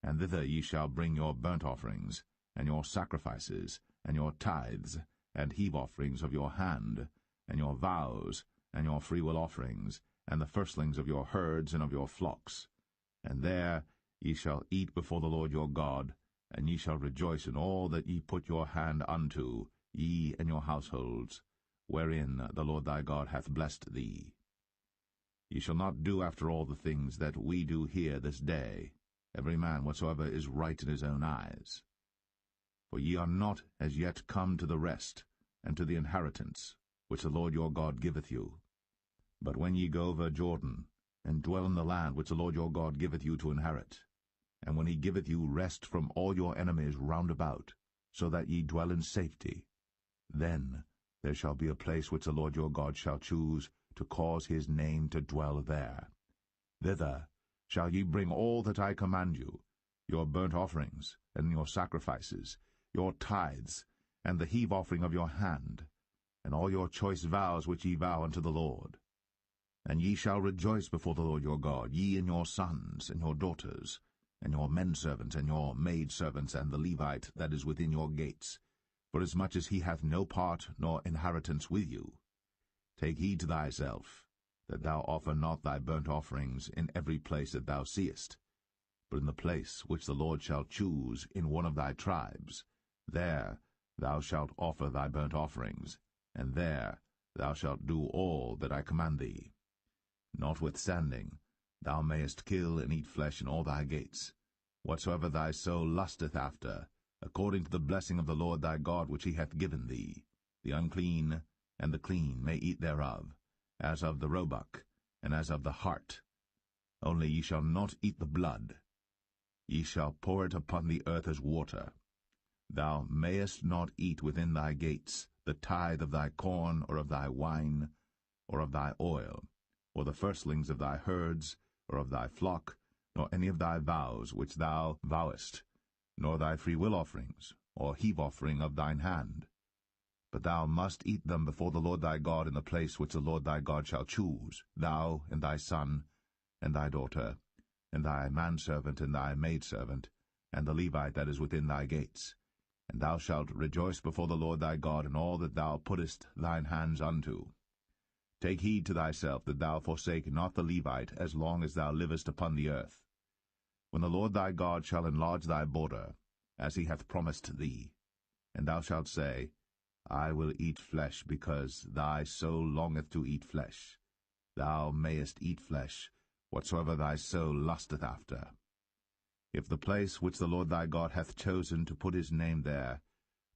And thither ye shall bring your burnt offerings, and your sacrifices, and your tithes, and heave offerings of your hand, and your vows, and your freewill offerings, and the firstlings of your herds and of your flocks. And there ye shall eat before the Lord your God, and ye shall rejoice in all that ye put your hand unto, ye and your households, wherein the Lord thy God hath blessed thee. Ye shall not do after all the things that we do here this day, every man whatsoever is right in his own eyes. For ye are not as yet come to the rest, and to the inheritance, which the Lord your God giveth you. But when ye go over Jordan, and dwell in the land which the Lord your God giveth you to inherit, and when he giveth you rest from all your enemies round about, so that ye dwell in safety, then there shall be a place which the Lord your God shall choose to cause his name to dwell there. Thither shall ye bring all that I command you, your burnt offerings, and your sacrifices, your tithes, and the heave offering of your hand, and all your choice vows which ye vow unto the Lord. And ye shall rejoice before the Lord your God, ye and your sons, and your daughters, and your menservants, and your maidservants, and the Levite that is within your gates, forasmuch as he hath no part nor inheritance with you. Take heed to thyself, that thou offer not thy burnt offerings in every place that thou seest, but in the place which the Lord shall choose in one of thy tribes, there thou shalt offer thy burnt offerings, and there thou shalt do all that I command thee. Notwithstanding, thou mayest kill and eat flesh in all thy gates, whatsoever thy soul lusteth after, according to the blessing of the Lord thy God which he hath given thee. The unclean and the clean may eat thereof, as of the roebuck, and as of the hart. Only ye shall not eat the blood. Ye shall pour it upon the earth as water. Thou mayest not eat within thy gates the tithe of thy corn, or of thy wine, or of thy oil, or the firstlings of thy herds, or of thy flock, nor any of thy vows which thou vowest, nor thy freewill offerings, or heave offering of thine hand. But thou must eat them before the Lord thy God in the place which the Lord thy God shall choose, thou, and thy son, and thy daughter, and thy manservant, and thy maidservant, and the Levite that is within thy gates. And thou shalt rejoice before the Lord thy God in all that thou puttest thine hands unto. Take heed to thyself that thou forsake not the Levite as long as thou livest upon the earth. When the Lord thy God shall enlarge thy border, as he hath promised thee, and thou shalt say, I will eat flesh, because thy soul longeth to eat flesh. Thou mayest eat flesh, whatsoever thy soul lusteth after. If the place which the Lord thy God hath chosen to put his name there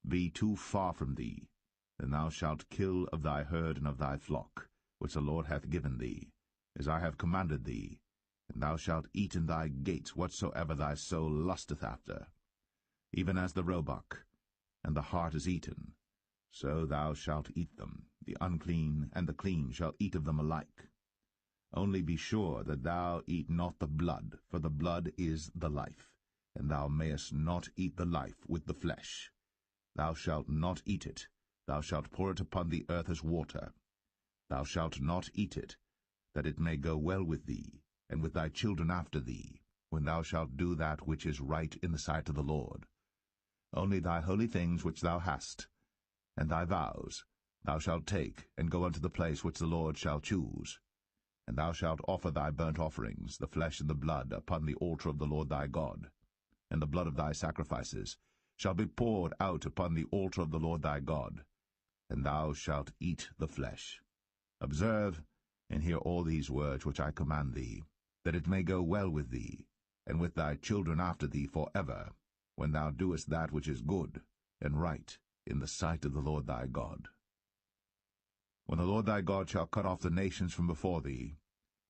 be too far from thee, then thou shalt kill of thy herd and of thy flock, which the Lord hath given thee, as I have commanded thee, and thou shalt eat in thy gates whatsoever thy soul lusteth after. Even as the roebuck and the hart is eaten, so thou shalt eat them. The unclean and the clean shall eat of them alike. Only be sure that thou eat not the blood, for the blood is the life, and thou mayest not eat the life with the flesh. Thou shalt not eat it. Thou shalt pour it upon the earth as water. Thou shalt not eat it, that it may go well with thee, and with thy children after thee, when thou shalt do that which is right in the sight of the Lord. Only thy holy things which thou hast, and thy vows, thou shalt take, and go unto the place which the Lord shall choose. And thou shalt offer thy burnt offerings, the flesh and the blood, upon the altar of the Lord thy God. And the blood of thy sacrifices shall be poured out upon the altar of the Lord thy God, and thou shalt eat the flesh. Observe and hear all these words which I command thee, that it may go well with thee, and with thy children after thee for ever, when thou doest that which is good and right in the sight of the Lord thy God. When the Lord thy God shall cut off the nations from before thee,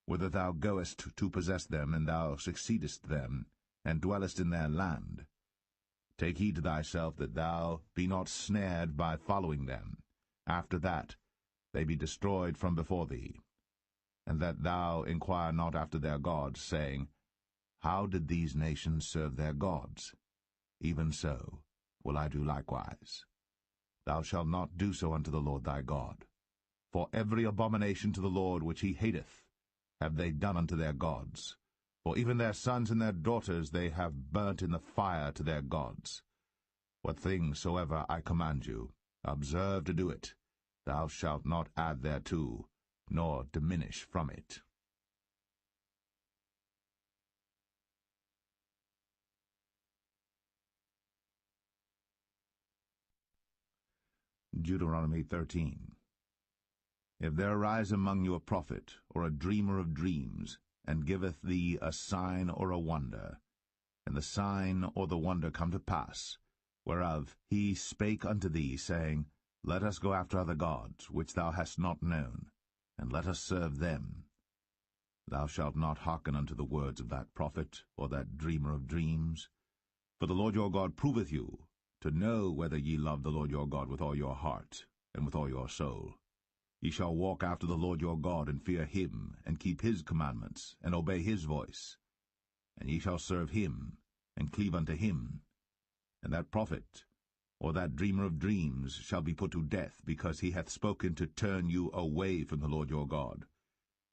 whither thou goest to possess them, and thou succeedest them, and dwellest in their land, take heed to thyself that thou be not snared by following them, after that they be destroyed from before thee, and that thou inquire not after their gods, saying, How did these nations serve their gods? Even so will I do likewise. Thou shalt not do so unto the Lord thy God. For every abomination to the Lord which he hateth have they done unto their gods. For even their sons and their daughters they have burnt in the fire to their gods. What things soever I command you, observe to do it. Thou shalt not add thereto, nor diminish from it. Deuteronomy 13. If there arise among you a prophet, or a dreamer of dreams, and giveth thee a sign or a wonder, and the sign or the wonder come to pass, whereof he spake unto thee, saying, Let us go after other gods, which thou hast not known, and let us serve them. Thou shalt not hearken unto the words of that prophet, or that dreamer of dreams. For the Lord your God proveth you, to know whether ye love the Lord your God with all your heart, and with all your soul. Ye shall walk after the Lord your God, and fear him, and keep his commandments, and obey his voice. And ye shall serve him, and cleave unto him. And that prophet, or that dreamer of dreams, shall be put to death, because he hath spoken to turn you away from the Lord your God,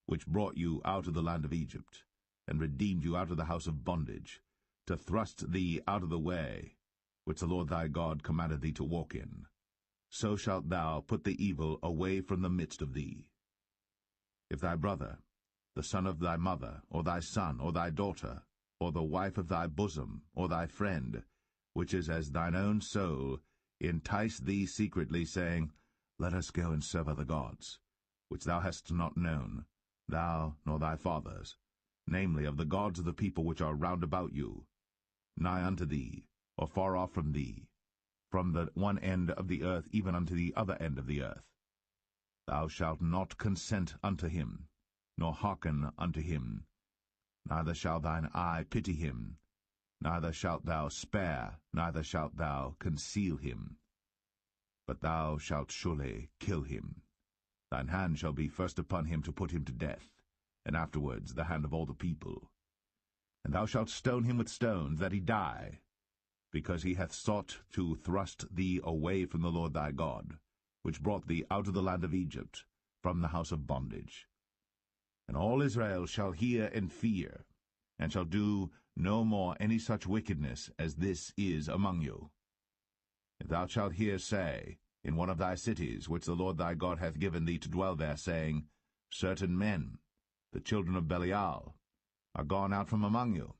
which brought you out of the land of Egypt, and redeemed you out of the house of bondage, to thrust thee out of the way, which the Lord thy God commanded thee to walk in. So shalt thou put the evil away from the midst of thee. If thy brother, the son of thy mother, or thy son, or thy daughter, or the wife of thy bosom, or thy friend, which is as thine own soul, entice thee secretly, saying, Let us go and serve other gods, which thou hast not known, thou nor thy fathers, namely of the gods of the people which are round about you, nigh unto thee, or far off from thee, from the one end of the earth even unto the other end of the earth. Thou shalt not consent unto him, nor hearken unto him, neither shall thine eye pity him, neither shalt thou spare, neither shalt thou conceal him. But thou shalt surely kill him. Thine hand shall be first upon him to put him to death, and afterwards the hand of all the people. And thou shalt stone him with stones, that he die, because he hath sought to thrust thee away from the Lord thy God, which brought thee out of the land of Egypt, from the house of bondage. And all Israel shall hear and fear, and shall do no more any such wickedness as this is among you. If thou shalt hear say, in one of thy cities, which the Lord thy God hath given thee to dwell there, saying, Certain men, the children of Belial, are gone out from among you,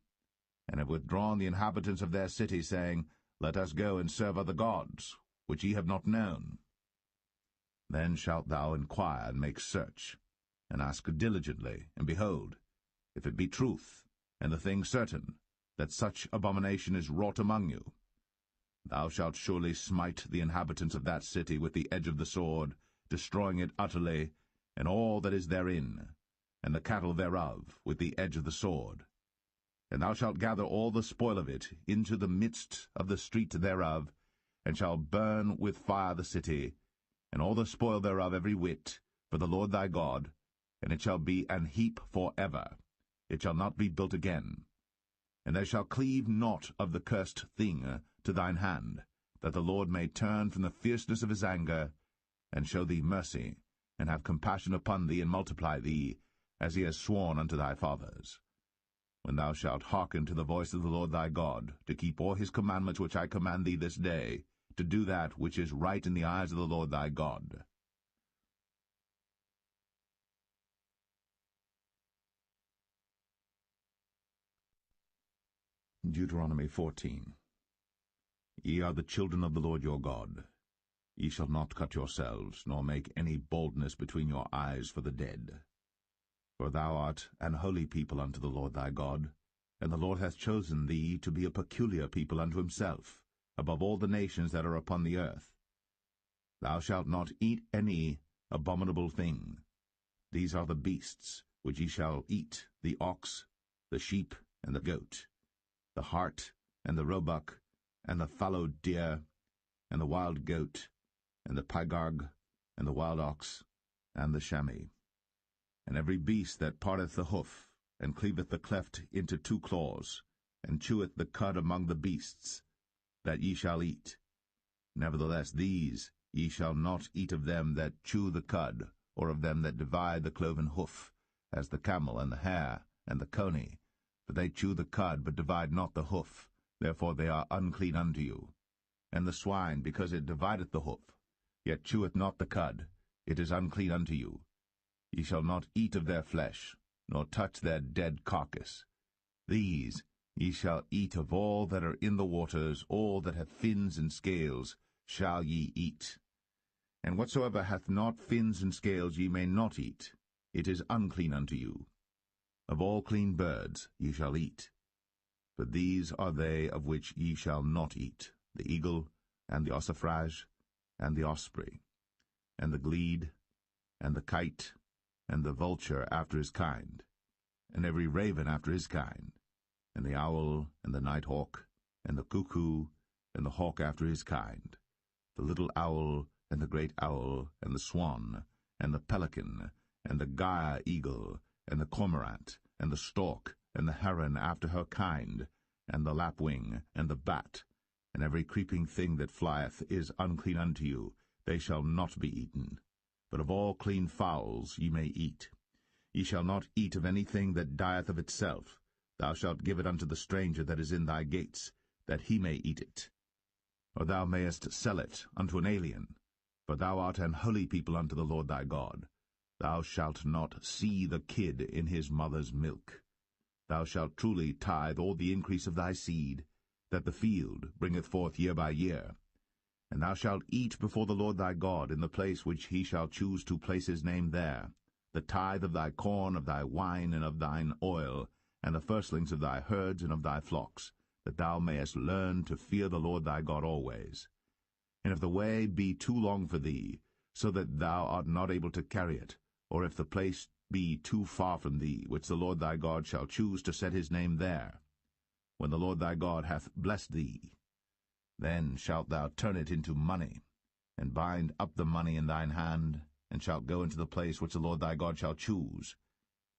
and have withdrawn the inhabitants of their city, saying, Let us go and serve other gods, which ye have not known. Then shalt thou inquire and make search, and ask diligently, and behold, if it be truth, and the thing certain, that such abomination is wrought among you, thou shalt surely smite the inhabitants of that city with the edge of the sword, destroying it utterly, and all that is therein, and the cattle thereof, with the edge of the sword. And thou shalt gather all the spoil of it into the midst of the street thereof, and shalt burn with fire the city, and all the spoil thereof every whit, for the Lord thy God, and it shall be an heap for ever. It shall not be built again. And there shall cleave naught of the cursed thing to thine hand, that the Lord may turn from the fierceness of his anger, and show thee mercy, and have compassion upon thee, and multiply thee, as he has sworn unto thy fathers. When thou shalt hearken to the voice of the Lord thy God, to keep all his commandments which I command thee this day, to do that which is right in the eyes of the Lord thy God. Deuteronomy 14. Ye are the children of the Lord your God. Ye shall not cut yourselves, nor make any baldness between your eyes for the dead. For thou art an holy people unto the Lord thy God, and the Lord hath chosen thee to be a peculiar people unto himself, above all the nations that are upon the earth. Thou shalt not eat any abominable thing. These are the beasts which ye shall eat, the ox, the sheep, and the goat, the hart, and the roebuck, and the fallow deer, and the wild goat, and the pygarg, and the wild ox, and the chamois. And every beast that parteth the hoof, and cleaveth the cleft into 2 claws, and cheweth the cud among the beasts, that ye shall eat. Nevertheless these ye shall not eat of them that chew the cud, or of them that divide the cloven hoof, as the camel, and the hare, and the coney. For they chew the cud, but divide not the hoof, therefore they are unclean unto you. And the swine, because it divideth the hoof, yet cheweth not the cud, it is unclean unto you. Ye shall not eat of their flesh, nor touch their dead carcass. These ye shall eat of all that are in the waters, all that have fins and scales shall ye eat. And whatsoever hath not fins and scales ye may not eat, it is unclean unto you. Of all clean birds ye shall eat. But these are they of which ye shall not eat, the eagle, and the ossifrage, and the osprey, and the glede, and the kite, and the vulture after his kind, and every raven after his kind, and the owl, and the night hawk, and the cuckoo, and the hawk after his kind, the little owl, and the great owl, and the swan, and the pelican, and the gyre eagle, and the cormorant, and the stork, and the heron after her kind, and the lapwing, and the bat, and every creeping thing that flieth is unclean unto you, they shall not be eaten. But of all clean fowls ye may eat. Ye shall not eat of anything that dieth of itself. Thou shalt give it unto the stranger that is in thy gates, that he may eat it. Or thou mayest sell it unto an alien, for thou art an holy people unto the Lord thy God. Thou shalt not see the kid in his mother's milk. Thou shalt truly tithe all the increase of thy seed, that the field bringeth forth year by year. And thou shalt eat before the Lord thy God in the place which he shall choose to place his name there, the tithe of thy corn, of thy wine, and of thine oil, and the firstlings of thy herds and of thy flocks, that thou mayest learn to fear the Lord thy God always. And if the way be too long for thee, so that thou art not able to carry it, or if the place be too far from thee, which the Lord thy God shall choose to set his name there, when the Lord thy God hath blessed thee, then shalt thou turn it into money, and bind up the money in thine hand, and shalt go into the place which the Lord thy God shall choose.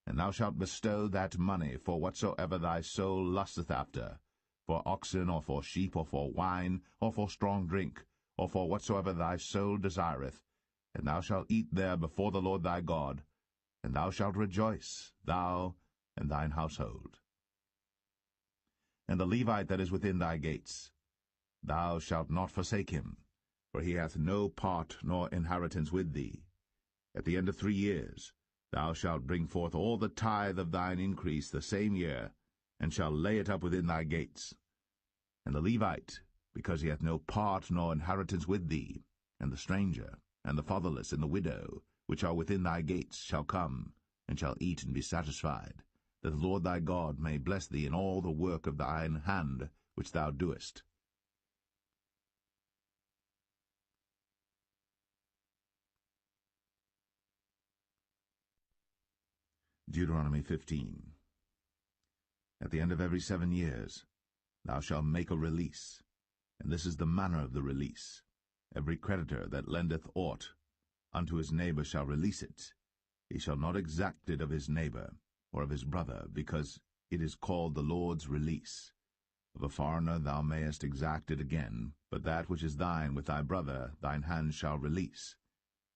And thou shalt bestow that money for whatsoever thy soul lusteth after, for oxen, or for sheep, or for wine, or for strong drink, or for whatsoever thy soul desireth, and thou shalt eat there before the Lord thy God, and thou shalt rejoice, thou and thine household. And the Levite that is within thy gates, thou shalt not forsake him, for he hath no part nor inheritance with thee. At the end of 3 years thou shalt bring forth all the tithe of thine increase the same year, and shalt lay it up within thy gates. And the Levite, because he hath no part nor inheritance with thee, and the stranger, and the fatherless, and the widow, which are within thy gates, shall come, and shall eat and be satisfied, that the Lord thy God may bless thee in all the work of thine hand which thou doest. Deuteronomy 15. At the end of every 7 years thou shalt make a release, and this is the manner of the release. Every creditor that lendeth aught unto his neighbor shall release it. He shall not exact it of his neighbor, or of his brother, because it is called the Lord's release. Of a foreigner thou mayest exact it again, but that which is thine with thy brother thine hand shall release,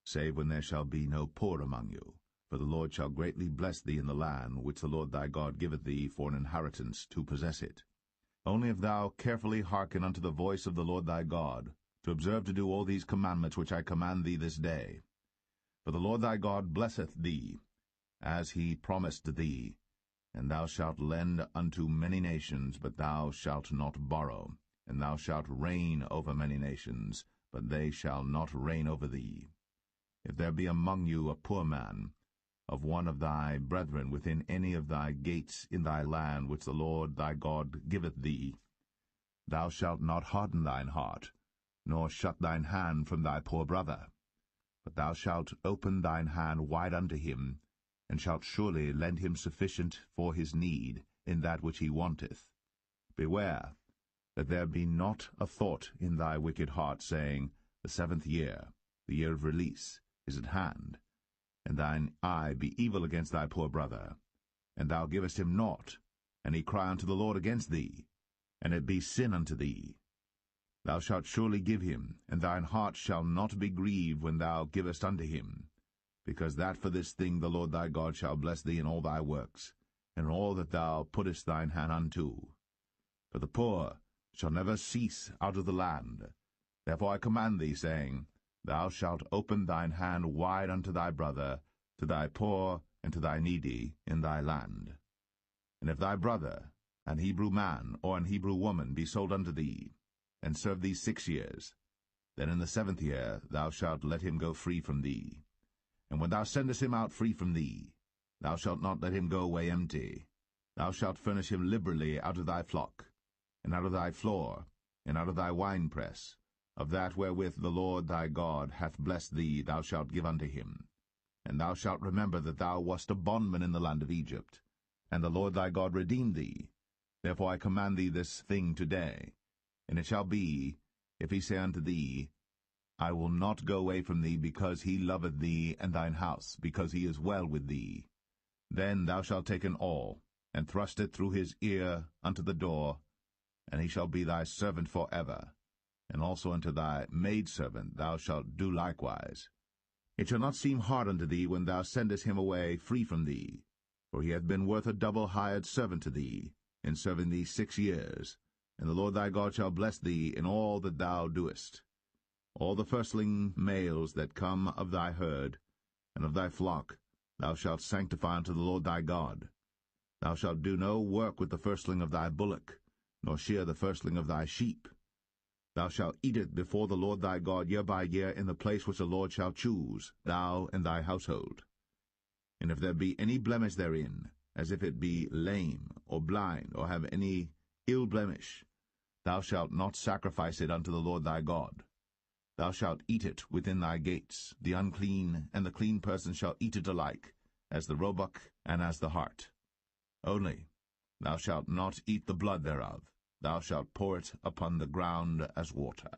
save when there shall be no poor among you. For the Lord shall greatly bless thee in the land which the Lord thy God giveth thee for an inheritance to possess it. Only if thou carefully hearken unto the voice of the Lord thy God, to observe to do all these commandments which I command thee this day. For the Lord thy God blesseth thee, as he promised thee, and thou shalt lend unto many nations, but thou shalt not borrow, and thou shalt reign over many nations, but they shall not reign over thee. If there be among you a poor man, of one of thy brethren within any of thy gates in thy land which the Lord thy God giveth thee, thou shalt not harden thine heart, nor shut thine hand from thy poor brother, but thou shalt open thine hand wide unto him, and shalt surely lend him sufficient for his need in that which he wanteth. Beware that there be not a thought in thy wicked heart, saying, The 7th year, the year of release, is at hand, and thine eye be evil against thy poor brother, and thou givest him naught, and he cry unto the Lord against thee, and it be sin unto thee. Thou shalt surely give him, and thine heart shall not be grieved when thou givest unto him, because that for this thing the Lord thy God shall bless thee in all thy works, and in all that thou puttest thine hand unto. For the poor shall never cease out of the land. Therefore I command thee, saying, Thou shalt open thine hand wide unto thy brother, to thy poor and to thy needy in thy land. And if thy brother, an Hebrew man or an Hebrew woman, be sold unto thee, and serve thee 6 years, then in the 7th year thou shalt let him go free from thee. And when thou sendest him out free from thee, thou shalt not let him go away empty. Thou shalt furnish him liberally out of thy flock, and out of thy floor, and out of thy winepress. Of that wherewith the Lord thy God hath blessed thee thou shalt give unto him. And thou shalt remember that thou wast a bondman in the land of Egypt, and the Lord thy God redeemed thee. Therefore I command thee this thing today. And it shall be, if he say unto thee, I will not go away from thee, because he loveth thee and thine house, because he is well with thee, then thou shalt take an awl, and thrust it through his ear unto the door, and he shall be thy servant for ever. And also unto thy maidservant thou shalt do likewise. It shall not seem hard unto thee when thou sendest him away free from thee, for he hath been worth a double hired servant to thee, in serving thee 6 years, and the Lord thy God shall bless thee in all that thou doest. All the firstling males that come of thy herd, and of thy flock, thou shalt sanctify unto the Lord thy God. Thou shalt do no work with the firstling of thy bullock, nor shear the firstling of thy sheep. Thou shalt eat it before the Lord thy God year by year in the place which the Lord shall choose, thou and thy household. And if there be any blemish therein, as if it be lame, or blind, or have any ill blemish, thou shalt not sacrifice it unto the Lord thy God. Thou shalt eat it within thy gates. The unclean and the clean person shall eat it alike, as the roebuck and as the hart. Only thou shalt not eat the blood thereof. Thou shalt pour it upon the ground as water.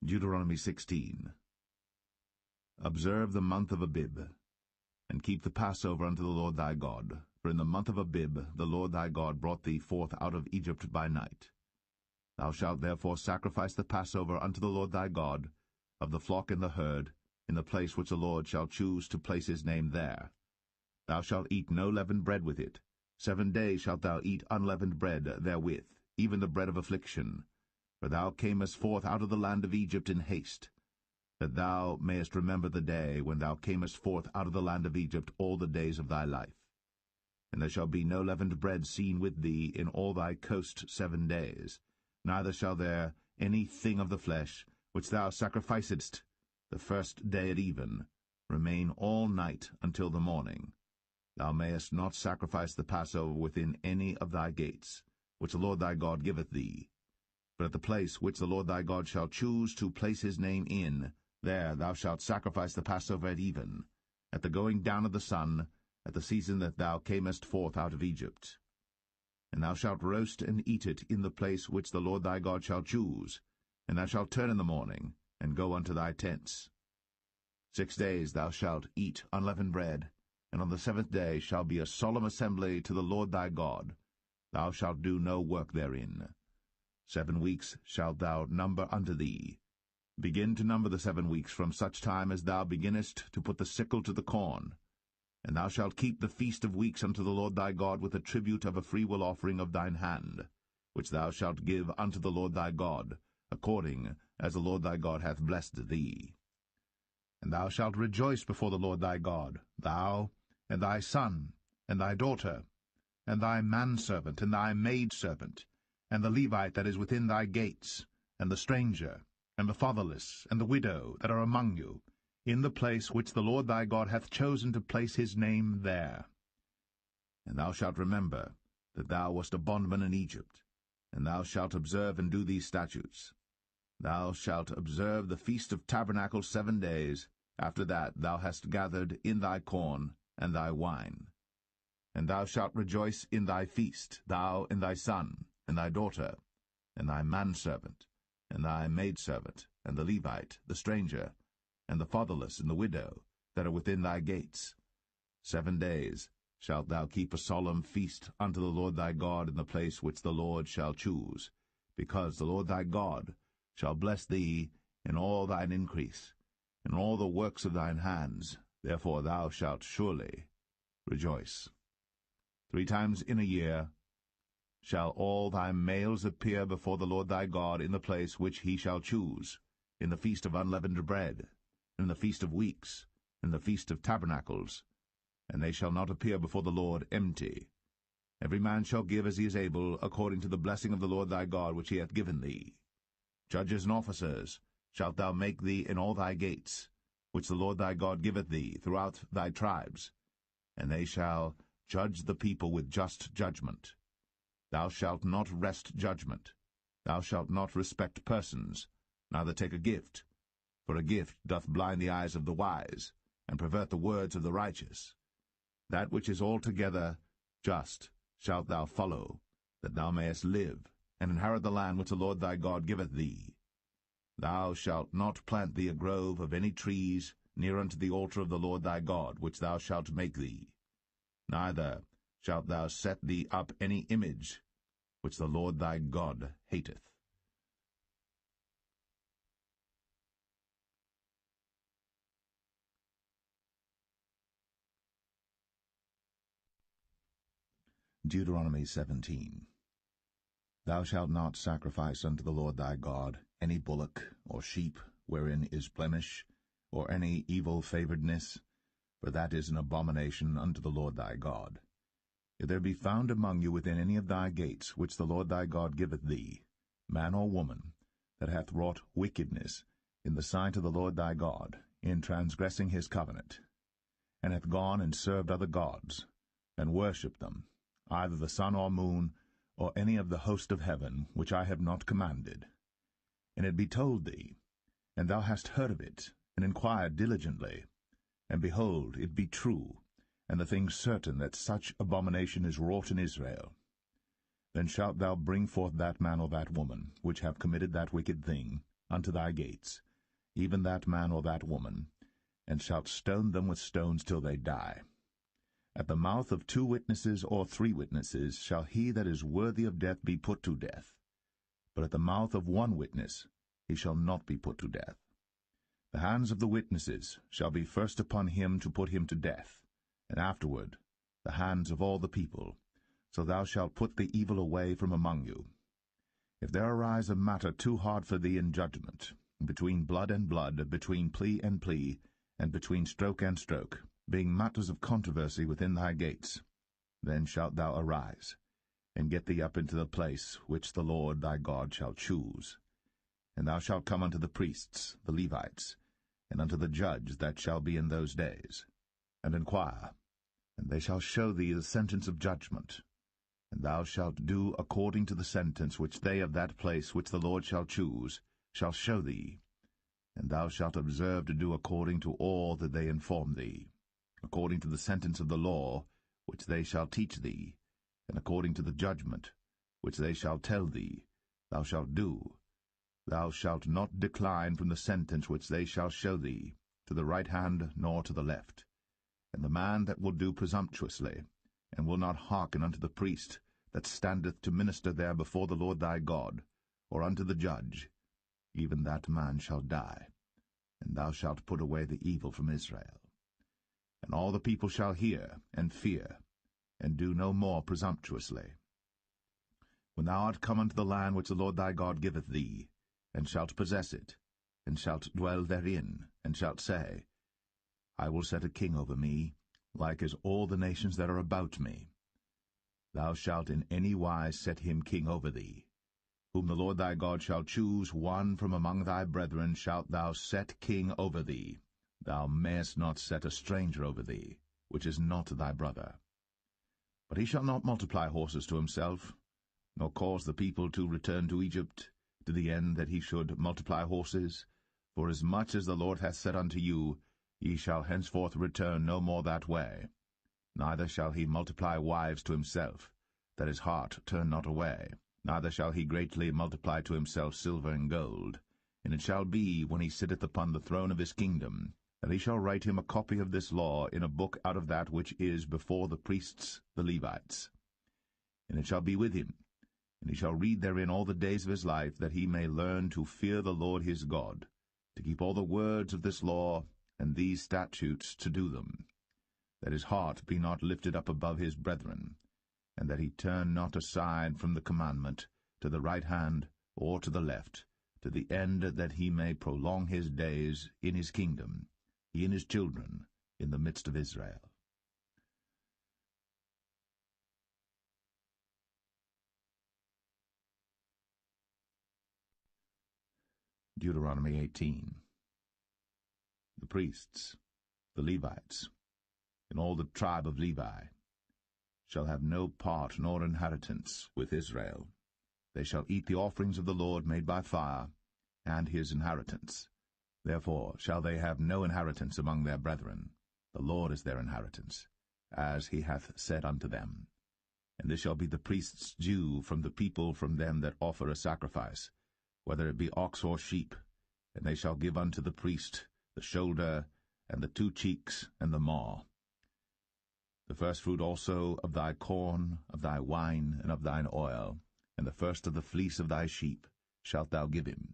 Deuteronomy 16. Observe the month of Abib, and keep the Passover unto the Lord thy God. For in the month of Abib the Lord thy God brought thee forth out of Egypt by night. Thou shalt therefore sacrifice the Passover unto the Lord thy God, of the flock and the herd, in the place which the Lord shall choose to place his name there. Thou shalt eat no leavened bread with it. 7 days shalt thou eat unleavened bread therewith, even the bread of affliction. For thou camest forth out of the land of Egypt in haste, that thou mayest remember the day when thou camest forth out of the land of Egypt all the days of thy life. And there shall be no leavened bread seen with thee in all thy coast 7 days, neither shall there any thing of the flesh, which thou sacrificedst the first day at even, remain all night until the morning. Thou mayest not sacrifice the Passover within any of thy gates, which the Lord thy God giveth thee. But at the place which the Lord thy God shall choose to place his name in, there thou shalt sacrifice the Passover at even, at the going down of the sun, at the season that thou camest forth out of Egypt. And thou shalt roast and eat it in the place which the Lord thy God shall choose, and thou shalt turn in the morning, and go unto thy tents. 6 days thou shalt eat unleavened bread, and on the 7th day shall be a solemn assembly to the Lord thy God. Thou shalt do no work therein. 7 weeks shalt thou number unto thee. Begin to number the 7 weeks from such time as thou beginnest to put the sickle to the corn. And thou shalt keep the feast of weeks unto the Lord thy God with a tribute of a freewill offering of thine hand, which thou shalt give unto the Lord thy God, according as the Lord thy God hath blessed thee. And thou shalt rejoice before the Lord thy God, thou, and thy son, and thy daughter, and thy manservant, and thy maidservant, and the Levite that is within thy gates, and the stranger, and the fatherless, and the widow that are among you, in the place which the Lord thy God hath chosen to place his name there. And thou shalt remember that thou wast a bondman in Egypt, and thou shalt observe and do these statutes. Thou shalt observe the feast of tabernacles 7 days. After that thou hast gathered in thy corn and thy wine. And thou shalt rejoice in thy feast, thou and thy son, and thy daughter, and thy manservant, and thy maidservant, and the Levite, the stranger, and the fatherless, and the widow, that are within thy gates. 7 days shalt thou keep a solemn feast unto the Lord thy God in the place which the Lord shall choose, because the Lord thy God shall bless thee in all thine increase, in all the works of thine hands. Therefore thou shalt surely rejoice. 3 times in a year shall all thy males appear before the Lord thy God in the place which he shall choose, in the feast of unleavened bread, in the feast of weeks, in the feast of tabernacles, and they shall not appear before the Lord empty. Every man shall give as he is able, according to the blessing of the Lord thy God which he hath given thee. Judges and officers shalt thou make thee in all thy gates, which the Lord thy God giveth thee throughout thy tribes, and they shall judge the people with just judgment. Thou shalt not wrest judgment. Thou shalt not respect persons, neither take a gift, for a gift doth blind the eyes of the wise, and pervert the words of the righteous. That which is altogether just shalt thou follow, that thou mayest live, and inherit the land which the Lord thy God giveth thee. Thou shalt not plant thee a grove of any trees near unto the altar of the Lord thy God, which thou shalt make thee. Neither shalt thou set thee up any image which the Lord thy God hateth. Deuteronomy 17. Thou shalt not sacrifice unto the Lord thy God any bullock or sheep wherein is blemish, or any evil favouredness, for that is an abomination unto the Lord thy God. If there be found among you within any of thy gates, which the Lord thy God giveth thee, man or woman, that hath wrought wickedness in the sight of the Lord thy God, in transgressing his covenant, and hath gone and served other gods, and worshipped them, either the sun or moon, or any of the host of heaven, which I have not commanded, and it be told thee, and thou hast heard of it, and inquired diligently, and behold, it be true, and the thing certain that such abomination is wrought in Israel, then shalt thou bring forth that man or that woman, which have committed that wicked thing, unto thy gates, even that man or that woman, and shalt stone them with stones till they die. At the mouth of 2 witnesses or 3 witnesses shall he that is worthy of death be put to death. But at the mouth of 1 witness he shall not be put to death. The hands of the witnesses shall be first upon him to put him to death, and afterward the hands of all the people. So thou shalt put the evil away from among you. If there arise a matter too hard for thee in judgment, between blood and blood, between plea and plea, and between stroke and stroke, being matters of controversy within thy gates, then shalt thou arise, and get thee up into the place which the Lord thy God shall choose. And thou shalt come unto the priests, the Levites, and unto the judge that shall be in those days, and inquire, and they shall show thee the sentence of judgment. And thou shalt do according to the sentence which they of that place which the Lord shall choose shall show thee. And thou shalt observe to do according to all that they inform thee, according to the sentence of the law which they shall teach thee, and according to the judgment which they shall tell thee, thou shalt do. Thou shalt not decline from the sentence which they shall show thee, to the right hand nor to the left. And the man that will do presumptuously, and will not hearken unto the priest that standeth to minister there before the Lord thy God, or unto the judge, even that man shall die, and thou shalt put away the evil from Israel. And all the people shall hear and fear, and do no more presumptuously. When thou art come unto the land which the Lord thy God giveth thee, and shalt possess it, and shalt dwell therein, and shalt say, I will set a king over me, like as all the nations that are about me. Thou shalt in any wise set him king over thee, whom the Lord thy God shall choose, one from among thy brethren shalt thou set king over thee. Thou mayest not set a stranger over thee, which is not thy brother. But he shall not multiply horses to himself, nor cause the people to return to Egypt, to the end that he should multiply horses. For as much as the Lord hath said unto you, ye shall henceforth return no more that way. Neither shall he multiply wives to himself, that his heart turn not away. Neither shall he greatly multiply to himself silver and gold. And it shall be, when he sitteth upon the throne of his kingdom, that he shall write him a copy of this law in a book out of that which is before the priests the Levites. And it shall be with him, and he shall read therein all the days of his life, that he may learn to fear the Lord his God, to keep all the words of this law and these statutes to do them, that his heart be not lifted up above his brethren, and that he turn not aside from the commandment to the right hand or to the left, to the end that he may prolong his days in his kingdom, he and his children, in the midst of Israel. Deuteronomy 18. The priests, the Levites, and all the tribe of Levi, shall have no part nor inheritance with Israel. They shall eat the offerings of the Lord made by fire, and his inheritance. Therefore shall they have no inheritance among their brethren. The Lord is their inheritance, as he hath said unto them. And this shall be the priest's due from the people from them that offer a sacrifice, whether it be ox or sheep. And they shall give unto the priest the shoulder, and the 2 cheeks, and the maw. The firstfruit also of thy corn, of thy wine, and of thine oil, and the first of the fleece of thy sheep, shalt thou give him.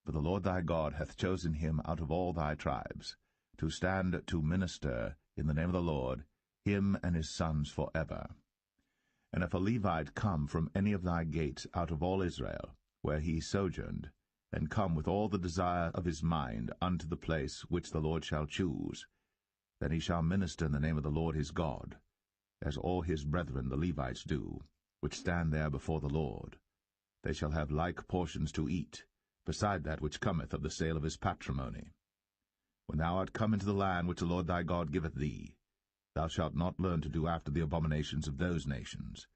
For the Lord thy God hath chosen him out of all thy tribes, to stand to minister in the name of the Lord, him and his sons for ever. And if a Levite come from any of thy gates out of all Israel, where he sojourned, and come with all the desire of his mind unto the place which the Lord shall choose, then he shall minister in the name of the Lord his God, as all his brethren the Levites do, which stand there before the Lord. They shall have like portions to eat, beside that which cometh of the sale of his patrimony. When thou art come into the land which the Lord thy God giveth thee, thou shalt not learn to do after the abominations of those nations.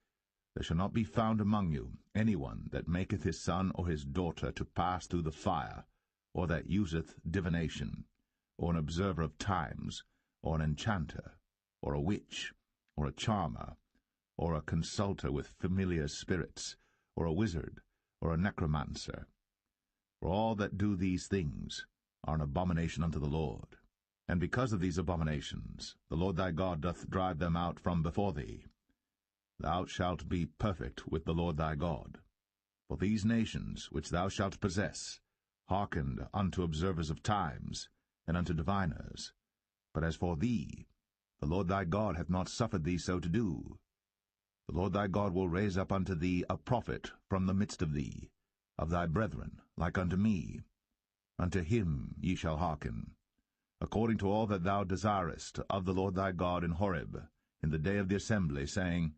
There shall not be found among you any one that maketh his son or his daughter to pass through the fire, or that useth divination, or an observer of times, or an enchanter, or a witch, or a charmer, or a consulter with familiar spirits, or a wizard, or a necromancer. For all that do these things are an abomination unto the Lord. And because of these abominations the Lord thy God doth drive them out from before thee. Thou shalt be perfect with the Lord thy God. For these nations which thou shalt possess hearkened unto observers of times, and unto diviners. But as for thee, the Lord thy God hath not suffered thee so to do. The Lord thy God will raise up unto thee a prophet from the midst of thee, of thy brethren, like unto me. Unto him ye shall hearken, according to all that thou desirest of the Lord thy God in Horeb, in the day of the assembly, saying,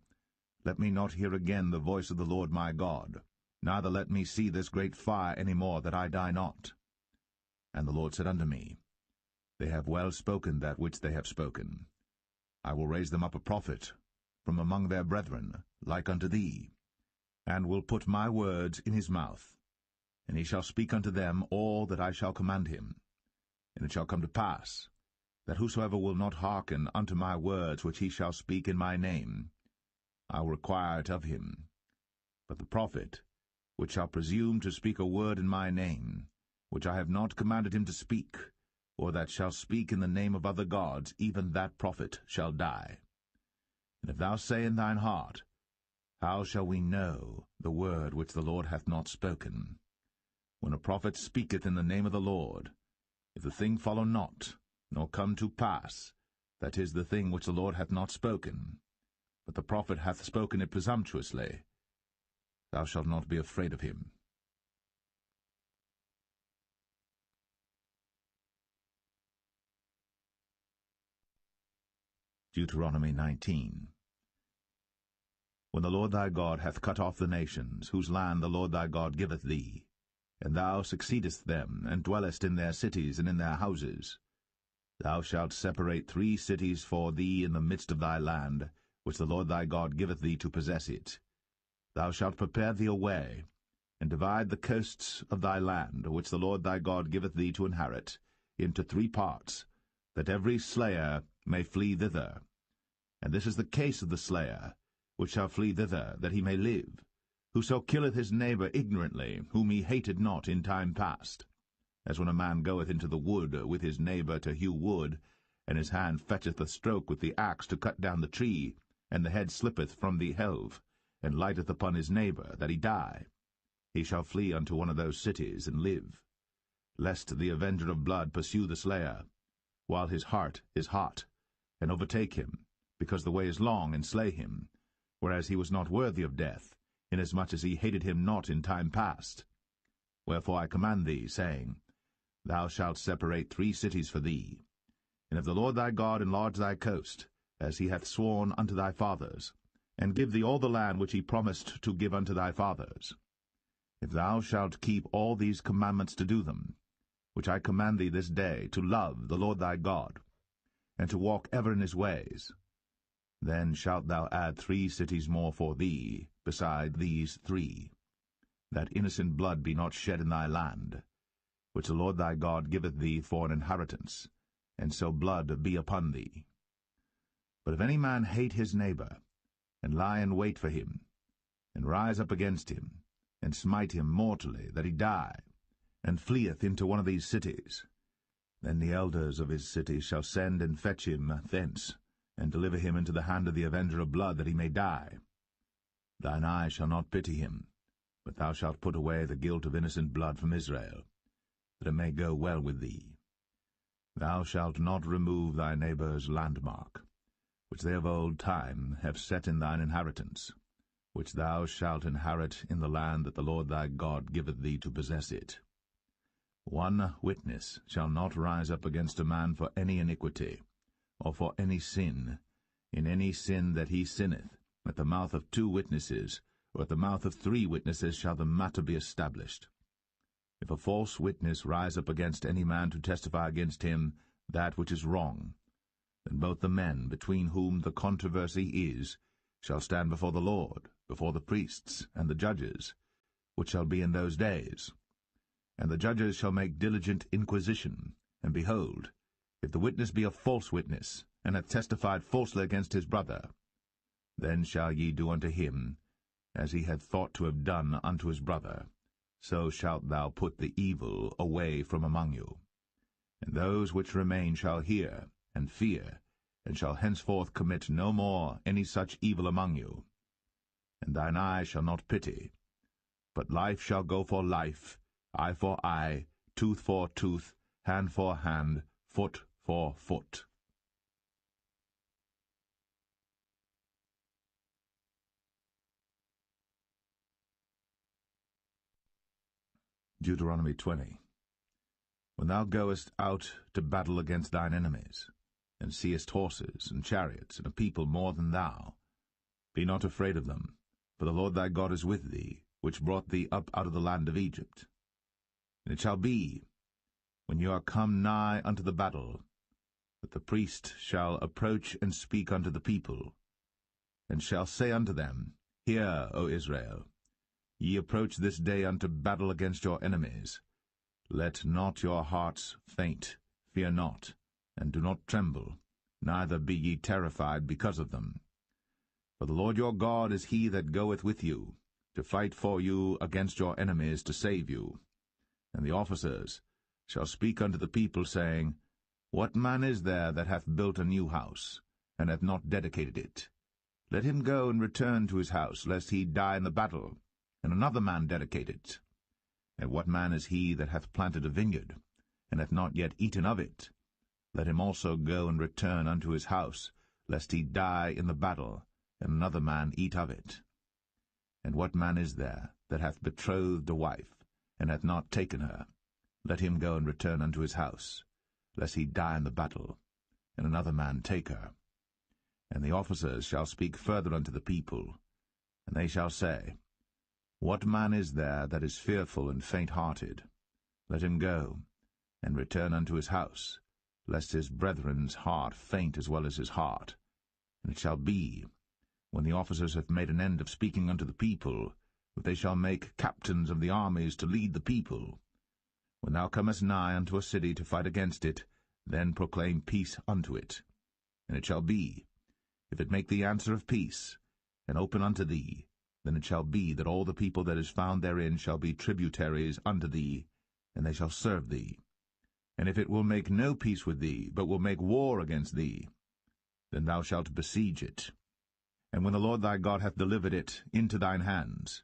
Let me not hear again the voice of the Lord my God, neither let me see this great fire any more, that I die not. And the Lord said unto me, They have well spoken that which they have spoken. I will raise them up a prophet from among their brethren, like unto thee, and will put my words in his mouth, and he shall speak unto them all that I shall command him. And it shall come to pass, that whosoever will not hearken unto my words which he shall speak in my name, I will require it of him. But the prophet, which shall presume to speak a word in my name, which I have not commanded him to speak, or that shall speak in the name of other gods, even that prophet shall die. And if thou say in thine heart, How shall we know the word which the Lord hath not spoken? When a prophet speaketh in the name of the Lord, if the thing follow not, nor come to pass, that is the thing which the Lord hath not spoken, but the prophet hath spoken it presumptuously, thou shalt not be afraid of him. Deuteronomy 19. when the Lord thy God hath cut off the nations, whose land the Lord thy God giveth thee, and thou succeedest them, and dwellest in their cities and in their houses, thou shalt separate 3 cities for thee in the midst of thy land, which the Lord thy God giveth thee to possess it. Thou shalt prepare thee a way, and divide the coasts of thy land, which the Lord thy God giveth thee to inherit, into 3 parts, that every slayer may flee thither. And this is the case of the slayer, which shall flee thither, that he may live, whoso killeth his neighbour ignorantly, whom he hated not in time past. As when a man goeth into the wood with his neighbour to hew wood, and his hand fetcheth a stroke with the axe to cut down the tree, and the head slippeth from the helve, and lighteth upon his neighbour, that he die. He shall flee unto one of those cities, and live, lest the avenger of blood pursue the slayer, while his heart is hot, and overtake him, because the way is long, and slay him, whereas he was not worthy of death, inasmuch as he hated him not in time past. Wherefore I command thee, saying, Thou shalt separate 3 cities for thee. And if the Lord thy God enlarge thy coast, as he hath sworn unto thy fathers, and give thee all the land which he promised to give unto thy fathers, if thou shalt keep all these commandments to do them, which I command thee this day, to love the Lord thy God, and to walk ever in his ways, then shalt thou add 3 cities more for thee, beside these 3, that innocent blood be not shed in thy land, which the Lord thy God giveth thee for an inheritance, and so blood be upon thee. But if any man hate his neighbour, and lie in wait for him, and rise up against him, and smite him mortally, that he die, and fleeth into one of these cities, then the elders of his city shall send and fetch him thence, and deliver him into the hand of the avenger of blood, that he may die. Thine eye shall not pity him, but thou shalt put away the guilt of innocent blood from Israel, that it may go well with thee. Thou shalt not remove thy neighbour's landmark, which they of old time have set in thine inheritance, which thou shalt inherit in the land that the Lord thy God giveth thee to possess it. 1 witness shall not rise up against a man for any iniquity, or for any sin, in any sin that he sinneth. At the mouth of 2 witnesses, or at the mouth of 3 witnesses shall the matter be established. If a false witness rise up against any man to testify against him that which is wrong, then both the men between whom the controversy is shall stand before the Lord, before the priests and the judges, which shall be in those days. And the judges shall make diligent inquisition, and behold, if the witness be a false witness, and hath testified falsely against his brother, then shall ye do unto him as he hath thought to have done unto his brother. So shalt thou put the evil away from among you. And those which remain shall hear, and fear, and shall henceforth commit no more any such evil among you. And thine eye shall not pity, but life shall go for life, eye for eye, tooth for tooth, hand for hand, foot for foot. Deuteronomy 20. When thou goest out to battle against thine enemies, and seest horses and chariots and a people more than thou, be not afraid of them, for the Lord thy God is with thee, which brought thee up out of the land of Egypt. And it shall be, when you are come nigh unto the battle, that the priest shall approach and speak unto the people, and shall say unto them, Hear, O Israel, ye approach this day unto battle against your enemies. Let not your hearts faint, fear not, and do not tremble, neither be ye terrified because of them. For the Lord your God is he that goeth with you, to fight for you against your enemies, to save you. And the officers shall speak unto the people, saying, What man is there that hath built a new house, and hath not dedicated it? Let him go and return to his house, lest he die in the battle, and another man dedicate it. And what man is he that hath planted a vineyard, and hath not yet eaten of it? Let him also go and return unto his house, lest he die in the battle, and another man eat of it. And what man is there that hath betrothed a wife, and hath not taken her? Let him go and return unto his house, lest he die in the battle, and another man take her. And the officers shall speak further unto the people, And they shall say, What man is there that is fearful and faint-hearted? Let him go, and return unto his house, lest his brethren's heart faint as well as his heart. And it shall be, when the officers have made an end of speaking unto the people, that they shall make captains of the armies to lead the people. When thou comest nigh unto a city to fight against it, then proclaim peace unto it. And it shall be, if it make thee answer of peace, and open unto thee, then it shall be that all the people that is found therein shall be tributaries unto thee, and they shall serve thee. And if it will make no peace with thee, but will make war against thee, then thou shalt besiege it. And when the Lord thy God hath delivered it into thine hands,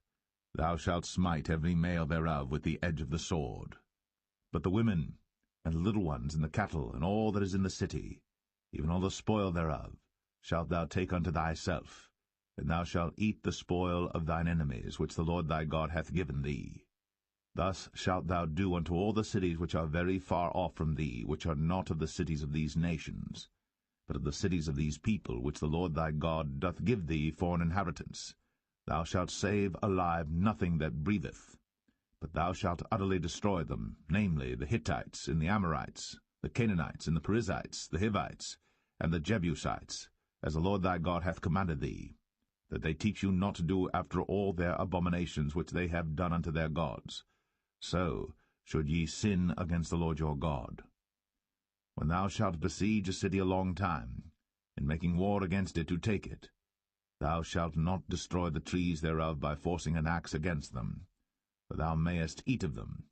thou shalt smite every male thereof with the edge of the sword. But the women, and the little ones, and the cattle, and all that is in the city, even all the spoil thereof, shalt thou take unto thyself, and thou shalt eat the spoil of thine enemies, which the Lord thy God hath given thee. Thus shalt thou do unto all the cities which are very far off from thee, which are not of the cities of these nations, but of the cities of these people, which the Lord thy God doth give thee for an inheritance. Thou shalt save alive nothing that breatheth, but thou shalt utterly destroy them, namely, the Hittites, and the Amorites, the Canaanites, and the Perizzites, the Hivites, and the Jebusites, as the Lord thy God hath commanded thee, that they teach you not to do after all their abominations which they have done unto their gods. So should ye sin against the Lord your God. When thou shalt besiege a city a long time, in making war against it to take it, thou shalt not destroy the trees thereof by forcing an axe against them, for thou mayest eat of them,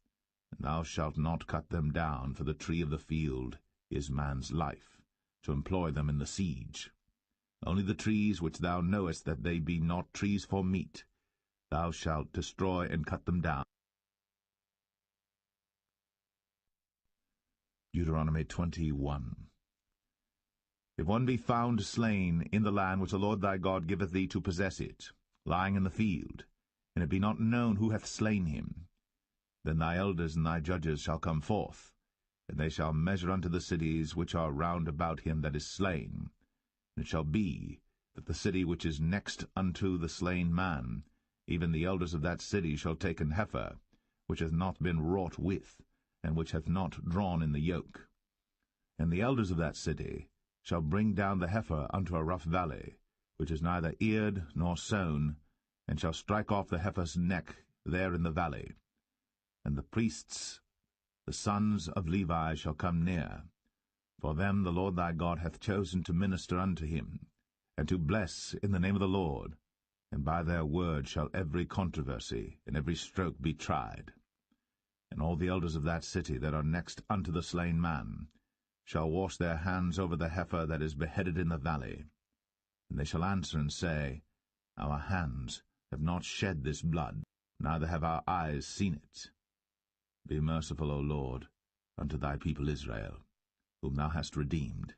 and thou shalt not cut them down, for the tree of the field is man's life, to employ them in the siege. Only the trees which thou knowest that they be not trees for meat, thou shalt destroy and cut them down. Deuteronomy 21. If one be found slain in the land which the Lord thy God giveth thee to possess it, lying in the field, and it be not known who hath slain him, then thy elders and thy judges shall come forth, and they shall measure unto the cities which are round about him that is slain. And it shall be that the city which is next unto the slain man, even the elders of that city shall take an heifer, which hath not been wrought with, and which hath not drawn in the yoke. And the elders of that city shall bring down the heifer unto a rough valley, which is neither eared nor sown, and shall strike off the heifer's neck there in the valley. And the priests, the sons of Levi, shall come near, for them the Lord thy God hath chosen to minister unto him, and to bless in the name of the Lord, and by their word shall every controversy and every stroke be tried. And all the elders of that city that are next unto the slain man shall wash their hands over the heifer that is beheaded in the valley. And they shall answer and say, Our hands have not shed this blood, neither have our eyes seen it. Be merciful, O Lord, unto thy people Israel, whom thou hast redeemed,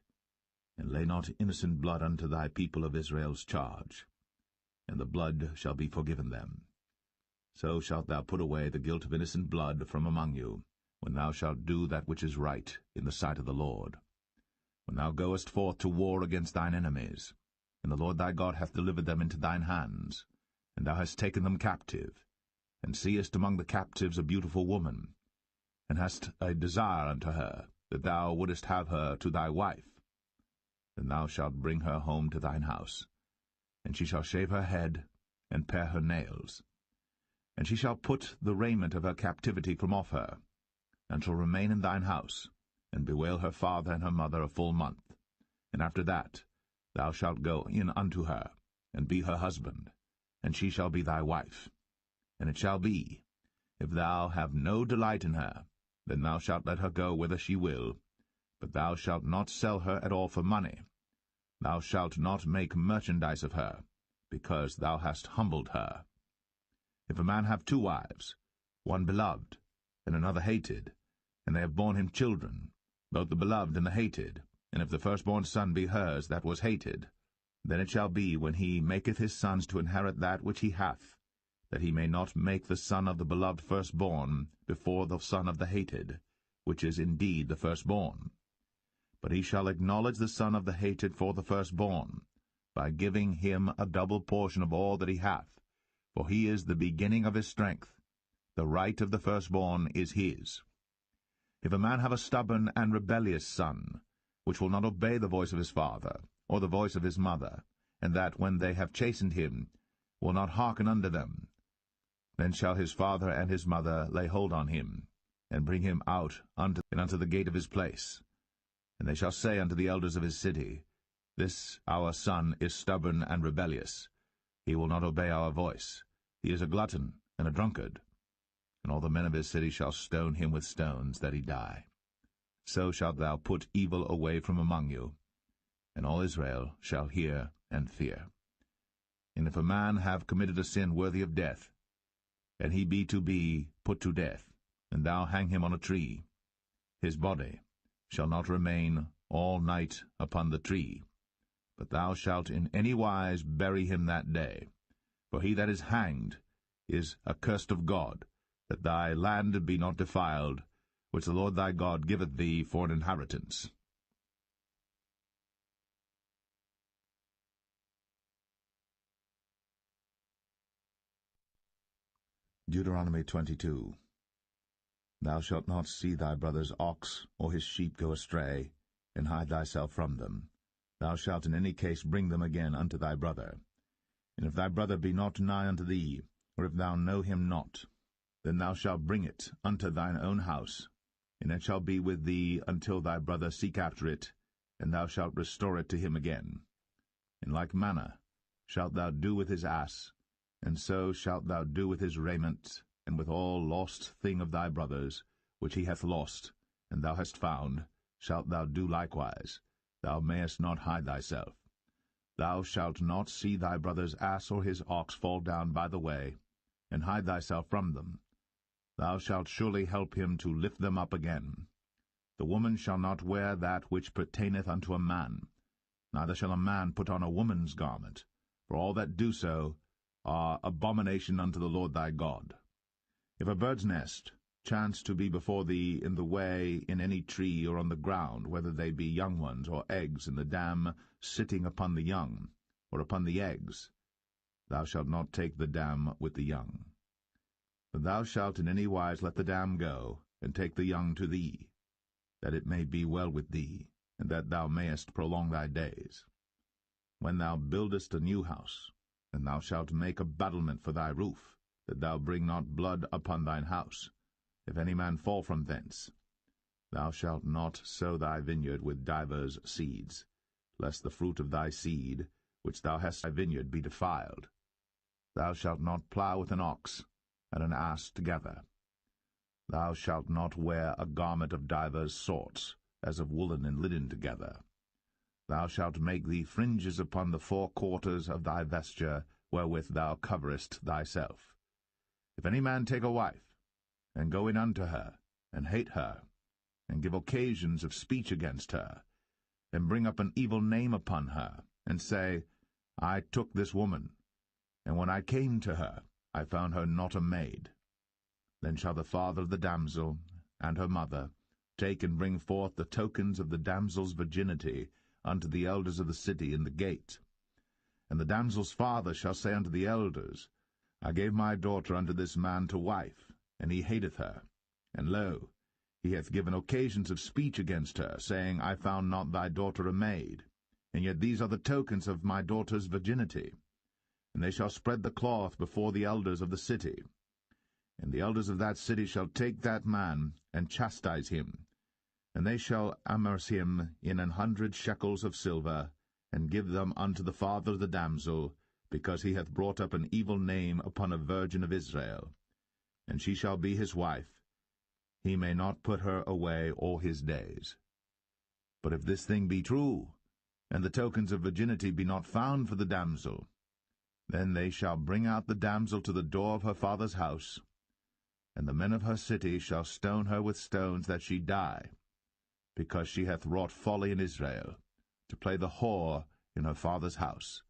and lay not innocent blood unto thy people of Israel's charge, and the blood shall be forgiven them. So shalt thou put away the guilt of innocent blood from among you, when thou shalt do that which is right in the sight of the Lord. When thou goest forth to war against thine enemies, and the Lord thy God hath delivered them into thine hands, and thou hast taken them captive, and seest among the captives a beautiful woman, and hast a desire unto her, that thou wouldest have her to thy wife, then thou shalt bring her home to thine house, and she shall shave her head, and pare her nails. And she shall put the raiment of her captivity from off her, and shall remain in thine house, and bewail her father and her mother a full month. And after that thou shalt go in unto her, and be her husband, and she shall be thy wife. And it shall be, if thou have no delight in her, then thou shalt let her go whither she will, but thou shalt not sell her at all for money. Thou shalt not make merchandise of her, because thou hast humbled her. If a man have 2 wives, one beloved, and another hated, and they have borne him children, both the beloved and the hated, and if the firstborn son be hers that was hated, then it shall be, when he maketh his sons to inherit that which he hath, that he may not make the son of the beloved firstborn before the son of the hated, which is indeed the firstborn. But he shall acknowledge the son of the hated for the firstborn, by giving him a double portion of all that he hath, for he is the beginning of his strength. The right of the firstborn is his. If a man have a stubborn and rebellious son, which will not obey the voice of his father, or the voice of his mother, and that, when they have chastened him, will not hearken unto them, then shall his father and his mother lay hold on him, and bring him out unto the gate of his place. And they shall say unto the elders of his city, This our son is stubborn and rebellious. He will not obey our voice. He is a glutton and a drunkard. And all the men of his city shall stone him with stones, that he die. So shalt thou put evil away from among you, and all Israel shall hear and fear. And if a man have committed a sin worthy of death, and he be put to death, and thou hang him on a tree, his body shall not remain all night upon the tree, but thou shalt in any wise bury him that day. For he that is hanged is accursed of God, that thy land be not defiled, which the Lord thy God giveth thee for an inheritance. Deuteronomy 22. Thou shalt not see thy brother's ox or his sheep go astray, and hide thyself from them. Thou shalt in any case bring them again unto thy brother. And if thy brother be not nigh unto thee, or if thou know him not, then thou shalt bring it unto thine own house, and it shall be with thee until thy brother seek after it, and thou shalt restore it to him again. In like manner shalt thou do with his ass, and so shalt thou do with his raiment, and with all lost thing of thy brother's, which he hath lost, and thou hast found, shalt thou do likewise. Thou mayest not hide thyself. Thou shalt not see thy brother's ass or his ox fall down by the way, and hide thyself from them. Thou shalt surely help him to lift them up again. The woman shall not wear that which pertaineth unto a man, neither shall a man put on a woman's garment, for all that do so are abomination unto the Lord thy God. If a bird's nest chance to be before thee in the way in any tree or on the ground, whether they be young ones or eggs, and the dam sitting upon the young, or upon the eggs, thou shalt not take the dam with the young. But thou shalt in any wise let the dam go, and take the young to thee, that it may be well with thee, and that thou mayest prolong thy days. When thou buildest a new house, and thou shalt make a battlement for thy roof, that thou bring not blood upon thine house, if any man fall from thence. Thou shalt not sow thy vineyard with divers seeds, lest the fruit of thy seed, which thou hast thy vineyard, be defiled. Thou shalt not plow with an ox and an ass together. Thou shalt not wear a garment of divers sorts, as of woolen and linen together. Thou shalt make thee fringes upon the four quarters of thy vesture, wherewith thou coverest thyself. If any man take a wife, and go in unto her, and hate her, and give occasions of speech against her, and bring up an evil name upon her, and say, I took this woman, and when I came to her, I found her not a maid, then shall the father of the damsel, and her mother, take and bring forth the tokens of the damsel's virginity unto the elders of the city in the gate. And the damsel's father shall say unto the elders, I gave my daughter unto this man to wife, and he hateth her. And lo, he hath given occasions of speech against her, saying, I found not thy daughter a maid, and yet these are the tokens of my daughter's virginity. And they shall spread the cloth before the elders of the city. And the elders of that city shall take that man, and chastise him, and they shall amerce him in 100 shekels of silver, and give them unto the father of the damsel, because he hath brought up an evil name upon a virgin of Israel. And she shall be his wife. He may not put her away all his days. But if this thing be true, and the tokens of virginity be not found for the damsel, then they shall bring out the damsel to the door of her father's house, and the men of her city shall stone her with stones that she die, because she hath wrought folly in Israel, to play the whore in her father's house.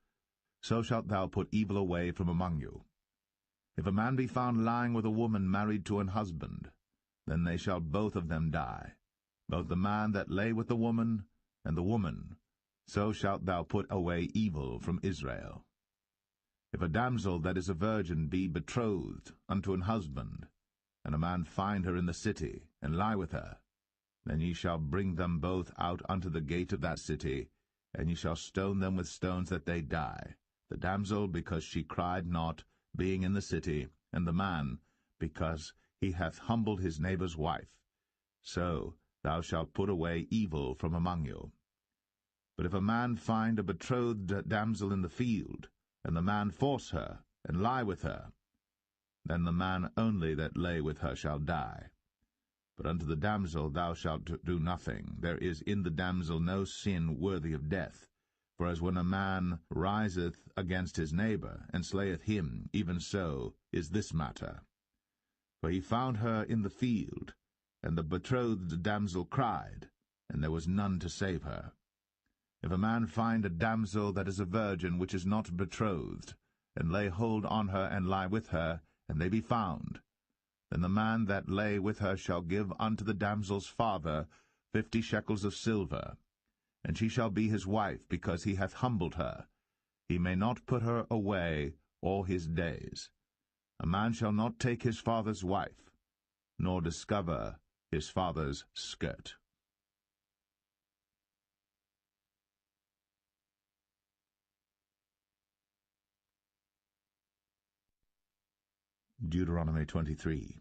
So shalt thou put evil away from among you. If a man be found lying with a woman married to an husband, then they shall both of them die, both the man that lay with the woman, and the woman. So shalt thou put away evil from Israel. If a damsel that is a virgin be betrothed unto an husband, and a man find her in the city, and lie with her, then ye shall bring them both out unto the gate of that city, and ye shall stone them with stones that they die, the damsel because she cried not, being in the city, and the man because he hath humbled his neighbour's wife. So thou shalt put away evil from among you. But if a man find a betrothed damsel in the field, and the man force her, and lie with her, then the man only that lay with her shall die. But unto the damsel thou shalt do nothing. There is in the damsel no sin worthy of death. For as when a man riseth against his neighbour, and slayeth him, even so is this matter. For he found her in the field, and the betrothed damsel cried, and there was none to save her. If a man find a damsel that is a virgin which is not betrothed, and lay hold on her, and lie with her, and they be found, then the man that lay with her shall give unto the damsel's father 50 shekels of silver, and she shall be his wife, because he hath humbled her. He may not put her away all his days. A man shall not take his father's wife, nor discover his father's skirt. Deuteronomy 23.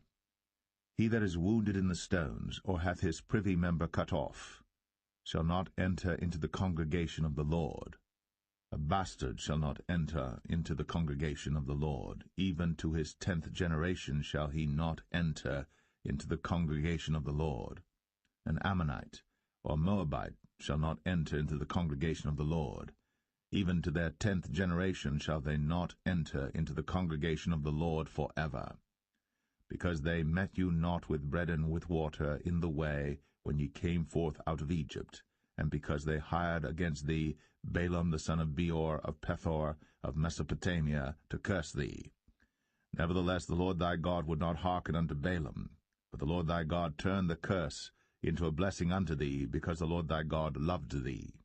He that is wounded in the stones, or hath his privy member cut off, shall not enter into the congregation of the Lord. A bastard shall not enter into the congregation of the Lord. Even to his 10th generation shall he not enter into the congregation of the Lord. An Ammonite or Moabite shall not enter into the congregation of the Lord. Even to their 10th generation shall they not enter into the congregation of the Lord forever. Because they met you not with bread and with water in the way when ye came forth out of Egypt, and because they hired against thee Balaam the son of Beor of Pethor of Mesopotamia to curse thee. Nevertheless the Lord thy God would not hearken unto Balaam, but the Lord thy God turned the curse into a blessing unto thee, because the Lord thy God loved thee.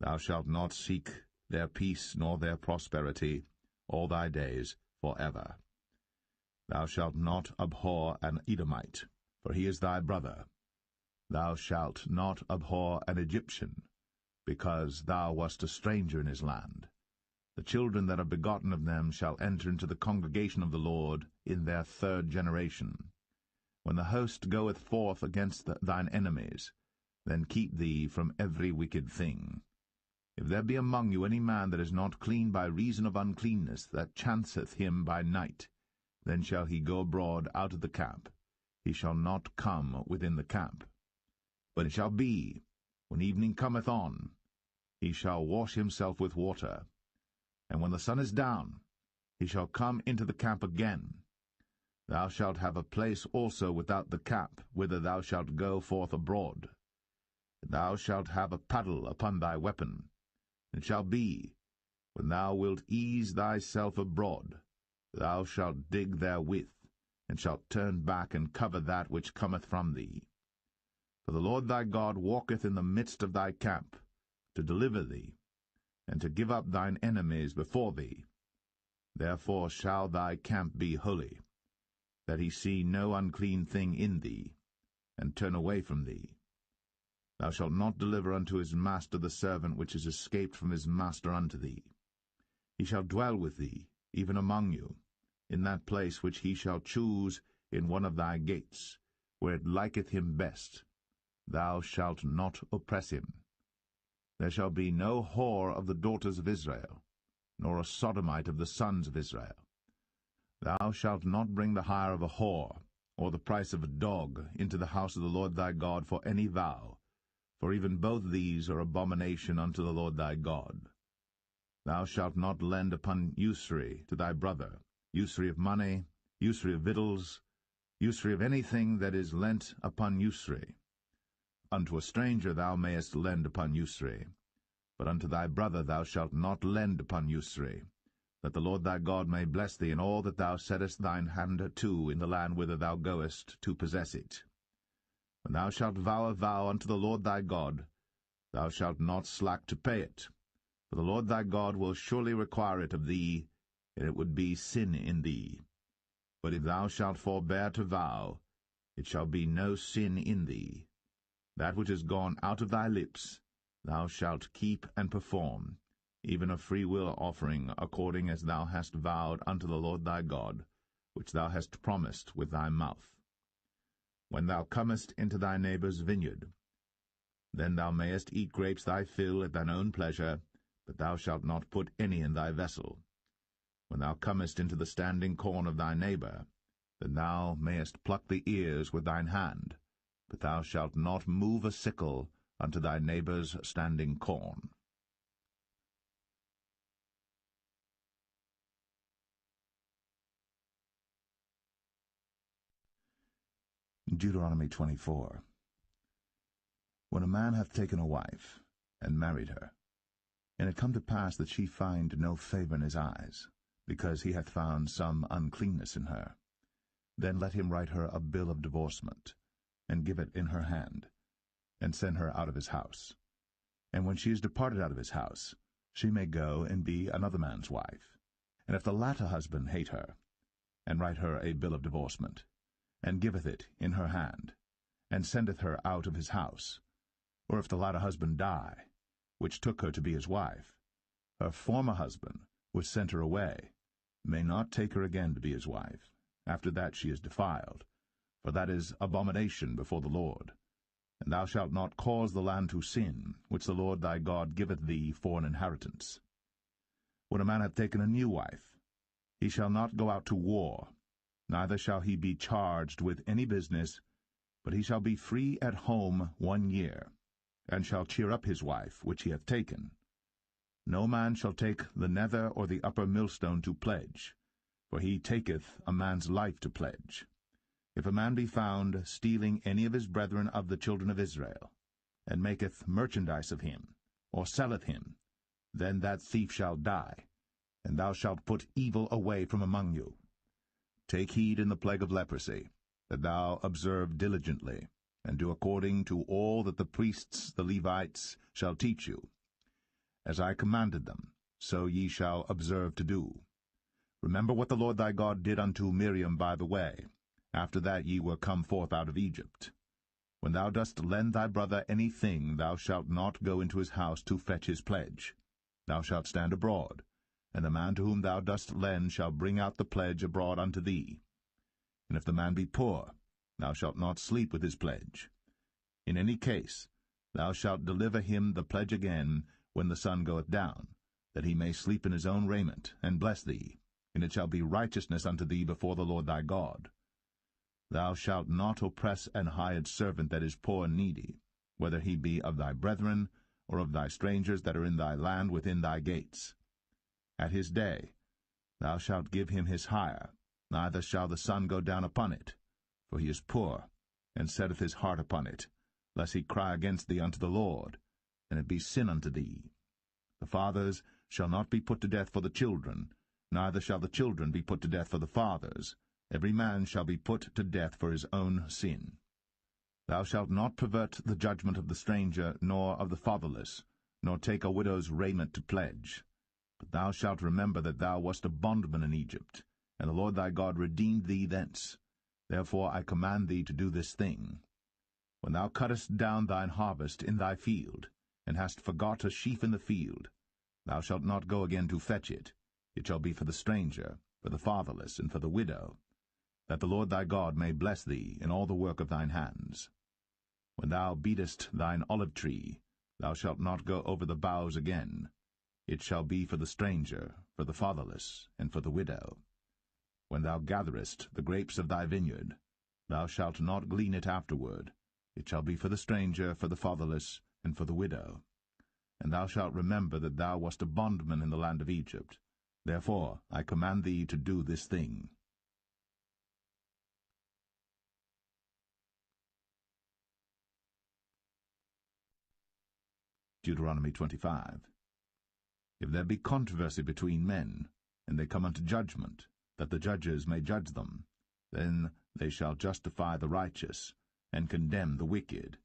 Thou shalt not seek their peace nor their prosperity all thy days forever. Thou shalt not abhor an Edomite, for he is thy brother. Thou shalt not abhor an Egyptian, because thou wast a stranger in his land. The children that are begotten of them shall enter into the congregation of the Lord in their 3rd generation. When the host goeth forth against thine enemies, then keep thee from every wicked thing. If there be among you any man that is not clean by reason of uncleanness, that chanceth him by night, then shall he go abroad out of the camp. He shall not come within the camp. But it shall be, when evening cometh on, he shall wash himself with water, and when the sun is down, he shall come into the camp again. Thou shalt have a place also without the camp, whither thou shalt go forth abroad. Thou shalt have a paddle upon thy weapon. It shall be, when thou wilt ease thyself abroad, thou shalt dig therewith, and shalt turn back and cover that which cometh from thee. For the Lord thy God walketh in the midst of thy camp, to deliver thee, and to give up thine enemies before thee. Therefore shall thy camp be holy, that he see no unclean thing in thee, and turn away from thee. Thou shalt not deliver unto his master the servant which is escaped from his master unto thee. He shall dwell with thee, even among you, in that place which he shall choose in one of thy gates, where it liketh him best. Thou shalt not oppress him. There shall be no whore of the daughters of Israel, nor a sodomite of the sons of Israel. Thou shalt not bring the hire of a whore, or the price of a dog, into the house of the Lord thy God for any vow, for even both these are abomination unto the Lord thy God. Thou shalt not lend upon usury to thy brother, usury of money, usury of victuals, usury of anything that is lent upon usury. Unto a stranger thou mayest lend upon usury, but unto thy brother thou shalt not lend upon usury, that the Lord thy God may bless thee in all that thou settest thine hand to in the land whither thou goest to possess it. When thou shalt vow a vow unto the Lord thy God, thou shalt not slack to pay it, for the Lord thy God will surely require it of thee and it would be sin in thee. But if thou shalt forbear to vow, it shall be no sin in thee. That which is gone out of thy lips thou shalt keep and perform, even a freewill offering, according as thou hast vowed unto the Lord thy God, which thou hast promised with thy mouth. When thou comest into thy neighbour's vineyard, then thou mayest eat grapes thy fill at thine own pleasure, but thou shalt not put any in thy vessel. When thou comest into the standing corn of thy neighbour, then thou mayest pluck the ears with thine hand, but thou shalt not move a sickle unto thy neighbour's standing corn. Deuteronomy 24. When a man hath taken a wife, and married her, and it come to pass that she find no favour in his eyes, because he hath found some uncleanness in her, then let him write her a bill of divorcement, and give it in her hand, and send her out of his house. And when she is departed out of his house, she may go and be another man's wife. And if the latter husband hate her, and write her a bill of divorcement, and giveth it in her hand, and sendeth her out of his house, or if the latter husband die, which took her to be his wife, her former husband, which sent her away, may not take her again to be his wife. After that she is defiled, for that is abomination before the Lord. And thou shalt not cause the land to sin, which the Lord thy God giveth thee for an inheritance. When a man hath taken a new wife, he shall not go out to war, neither shall he be charged with any business, but he shall be free at home 1 year, and shall cheer up his wife which he hath taken. No man shall take the nether or the upper millstone to pledge, for he taketh a man's life to pledge. If a man be found stealing any of his brethren of the children of Israel, and maketh merchandise of him, or selleth him, then that thief shall die, and thou shalt put evil away from among you. Take heed in the plague of leprosy, that thou observe diligently, and do according to all that the priests the Levites shall teach you. As I commanded them, so ye shall observe to do. Remember what the Lord thy God did unto Miriam by the way, after that ye were come forth out of Egypt. When thou dost lend thy brother any thing, thou shalt not go into his house to fetch his pledge. Thou shalt stand abroad, and the man to whom thou dost lend shall bring out the pledge abroad unto thee. And if the man be poor, thou shalt not sleep with his pledge. In any case, thou shalt deliver him the pledge again when the sun goeth down, that he may sleep in his own raiment, and bless thee, and it shall be righteousness unto thee before the Lord thy God. Thou shalt not oppress an hired servant that is poor and needy, whether he be of thy brethren, or of thy strangers that are in thy land within thy gates. At his day thou shalt give him his hire, neither shall the sun go down upon it, for he is poor, and setteth his heart upon it, lest he cry against thee unto the Lord, and it be sin unto thee. The fathers shall not be put to death for the children, neither shall the children be put to death for the fathers. Every man shall be put to death for his own sin. Thou shalt not pervert the judgment of the stranger, nor of the fatherless, nor take a widow's raiment to pledge. But thou shalt remember that thou wast a bondman in Egypt, and the Lord thy God redeemed thee thence. Therefore I command thee to do this thing. When thou cuttest down thine harvest in thy field, and hast forgot a sheaf in the field, thou shalt not go again to fetch it. It shall be for the stranger, for the fatherless, and for the widow, that the Lord thy God may bless thee in all the work of thine hands. When thou beatest thine olive tree, thou shalt not go over the boughs again. It shall be for the stranger, for the fatherless, and for the widow. When thou gatherest the grapes of thy vineyard, thou shalt not glean it afterward. It shall be for the stranger, for the fatherless, and for the widow. And thou shalt remember that thou wast a bondman in the land of Egypt. Therefore I command thee to do this thing. Deuteronomy 25. If there be controversy between men, and they come unto judgment, that the judges may judge them, then they shall justify the righteous, and condemn the wicked.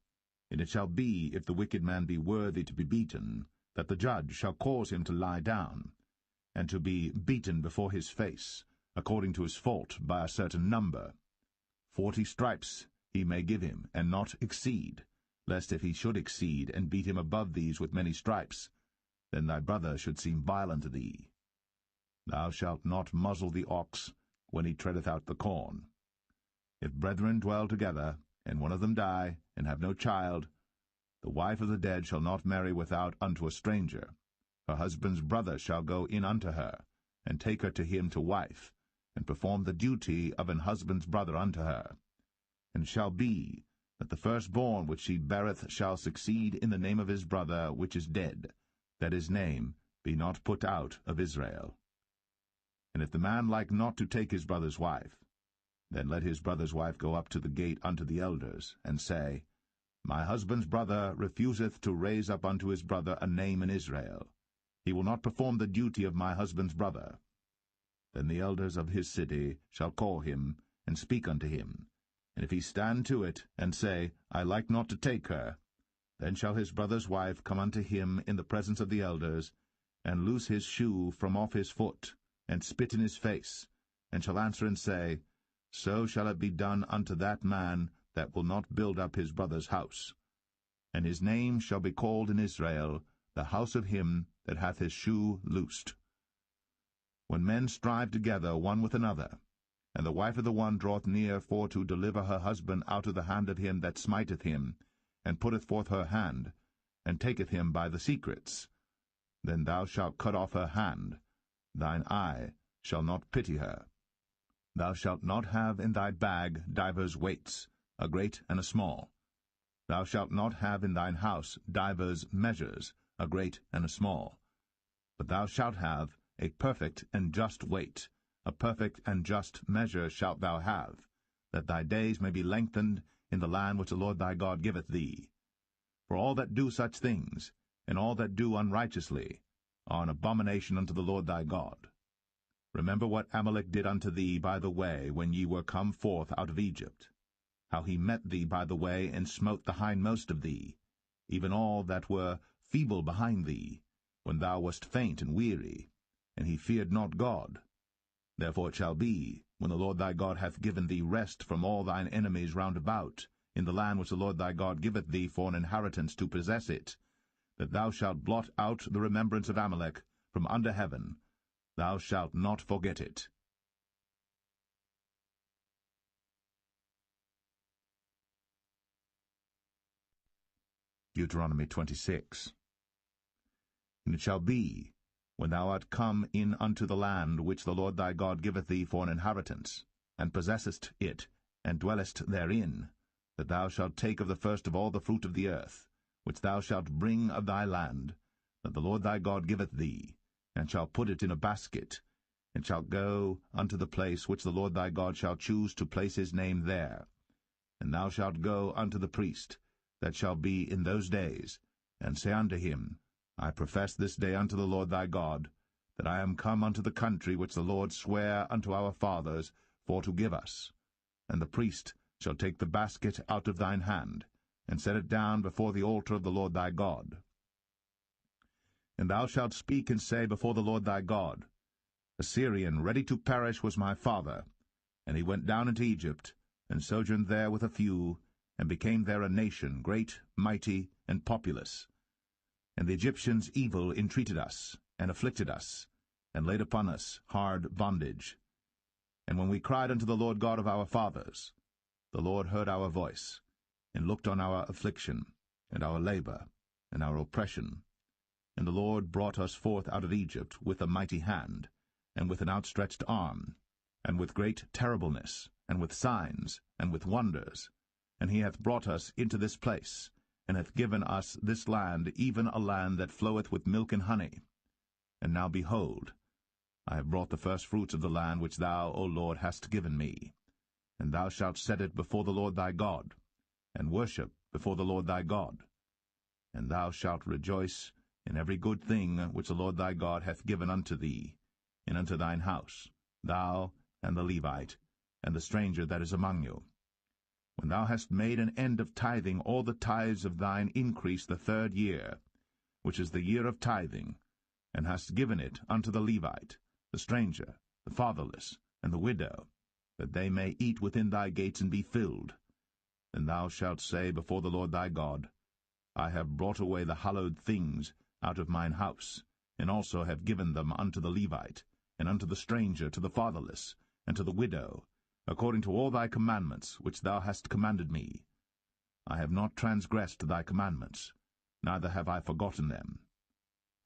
And it shall be, if the wicked man be worthy to be beaten, that the judge shall cause him to lie down, and to be beaten before his face, according to his fault, by a certain number. 40 stripes he may give him, and not exceed, lest if he should exceed, and beat him above these with many stripes, then thy brother should seem vile unto thee. Thou shalt not muzzle the ox when he treadeth out the corn. If brethren dwell together, and one of them die, and have no child, the wife of the dead shall not marry without unto a stranger. Her husband's brother shall go in unto her, and take her to him to wife, and perform the duty of an husband's brother unto her. And it shall be that the firstborn which she beareth shall succeed in the name of his brother which is dead, that his name be not put out of Israel. And if the man like not to take his brother's wife, then let his brother's wife go up to the gate unto the elders, and say, My husband's brother refuseth to raise up unto his brother a name in Israel. He will not perform the duty of my husband's brother. Then the elders of his city shall call him, and speak unto him. And if he stand to it, and say, I like not to take her, then shall his brother's wife come unto him in the presence of the elders, and loose his shoe from off his foot, and spit in his face, and shall answer and say, So shall it be done unto that man that will not build up his brother's house. And his name shall be called in Israel, the house of him that hath his shoe loosed. When men strive together one with another, and the wife of the one draweth near for to deliver her husband out of the hand of him that smiteth him, and putteth forth her hand, and taketh him by the secrets, then thou shalt cut off her hand, thine eye shall not pity her. Thou shalt not have in thy bag divers weights, a great and a small. Thou shalt not have in thine house divers measures, a great and a small. But thou shalt have a perfect and just weight, a perfect and just measure shalt thou have, that thy days may be lengthened in the land which the Lord thy God giveth thee. For all that do such things, and all that do unrighteously, are an abomination unto the Lord thy God. Remember what Amalek did unto thee by the way when ye were come forth out of Egypt, how he met thee by the way, and smote the hindmost of thee, even all that were feeble behind thee, when thou wast faint and weary, and he feared not God. Therefore it shall be, when the Lord thy God hath given thee rest from all thine enemies round about, in the land which the Lord thy God giveth thee for an inheritance to possess it, that thou shalt blot out the remembrance of Amalek from under heaven, thou shalt not forget it. Deuteronomy 26. And it shall be, when thou art come in unto the land which the Lord thy God giveth thee for an inheritance, and possessest it, and dwellest therein, that thou shalt take of the first of all the fruit of the earth, which thou shalt bring of thy land, that the Lord thy God giveth thee, and shalt put it in a basket, and shalt go unto the place which the Lord thy God shall choose to place his name there. And thou shalt go unto the priest that shall be in those days, and say unto him, I profess this day unto the Lord thy God, that I am come unto the country which the Lord sware unto our fathers for to give us. And the priest shall take the basket out of thine hand, and set it down before the altar of the Lord thy God. And thou shalt speak and say before the Lord thy God, A Syrian ready to perish was my father, and he went down into Egypt, and sojourned there with a few, and became there a nation, great, mighty, and populous. And the Egyptians evil entreated us, and afflicted us, and laid upon us hard bondage. And when we cried unto the Lord God of our fathers, the Lord heard our voice, and looked on our affliction, and our labor, and our oppression. And the Lord brought us forth out of Egypt with a mighty hand, and with an outstretched arm, and with great terribleness, and with signs, and with wonders. And he hath brought us into this place, and hath given us this land, even a land that floweth with milk and honey. And now behold, I have brought the firstfruits of the land which thou, O Lord, hast given me. And thou shalt set it before the Lord thy God, and worship before the Lord thy God. And thou shalt rejoice in every good thing which the Lord thy God hath given unto thee, and unto thine house, thou, and the Levite, and the stranger that is among you. When thou hast made an end of tithing all the tithes of thine increase the 3rd year, which is the year of tithing, and hast given it unto the Levite, the stranger, the fatherless, and the widow, that they may eat within thy gates and be filled, then thou shalt say before the Lord thy God, I have brought away the hallowed things out of mine house, and also have given them unto the Levite, and unto the stranger, to the fatherless, and to the widow, according to all thy commandments which thou hast commanded me. I have not transgressed thy commandments, neither have I forgotten them.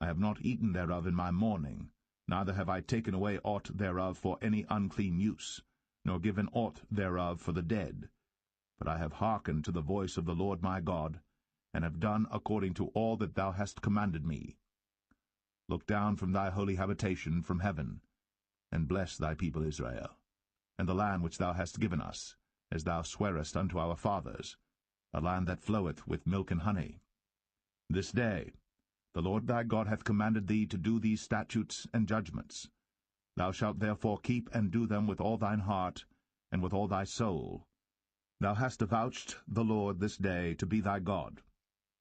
I have not eaten thereof in my mourning, neither have I taken away aught thereof for any unclean use, nor given aught thereof for the dead. But I have hearkened to the voice of the Lord my God, and have done according to all that thou hast commanded me. Look down from thy holy habitation from heaven, and bless thy people Israel, and the land which thou hast given us, as thou swarest unto our fathers, a land that floweth with milk and honey. This day the Lord thy God hath commanded thee to do these statutes and judgments. Thou shalt therefore keep and do them with all thine heart, and with all thy soul. Thou hast avouched the Lord this day to be thy God,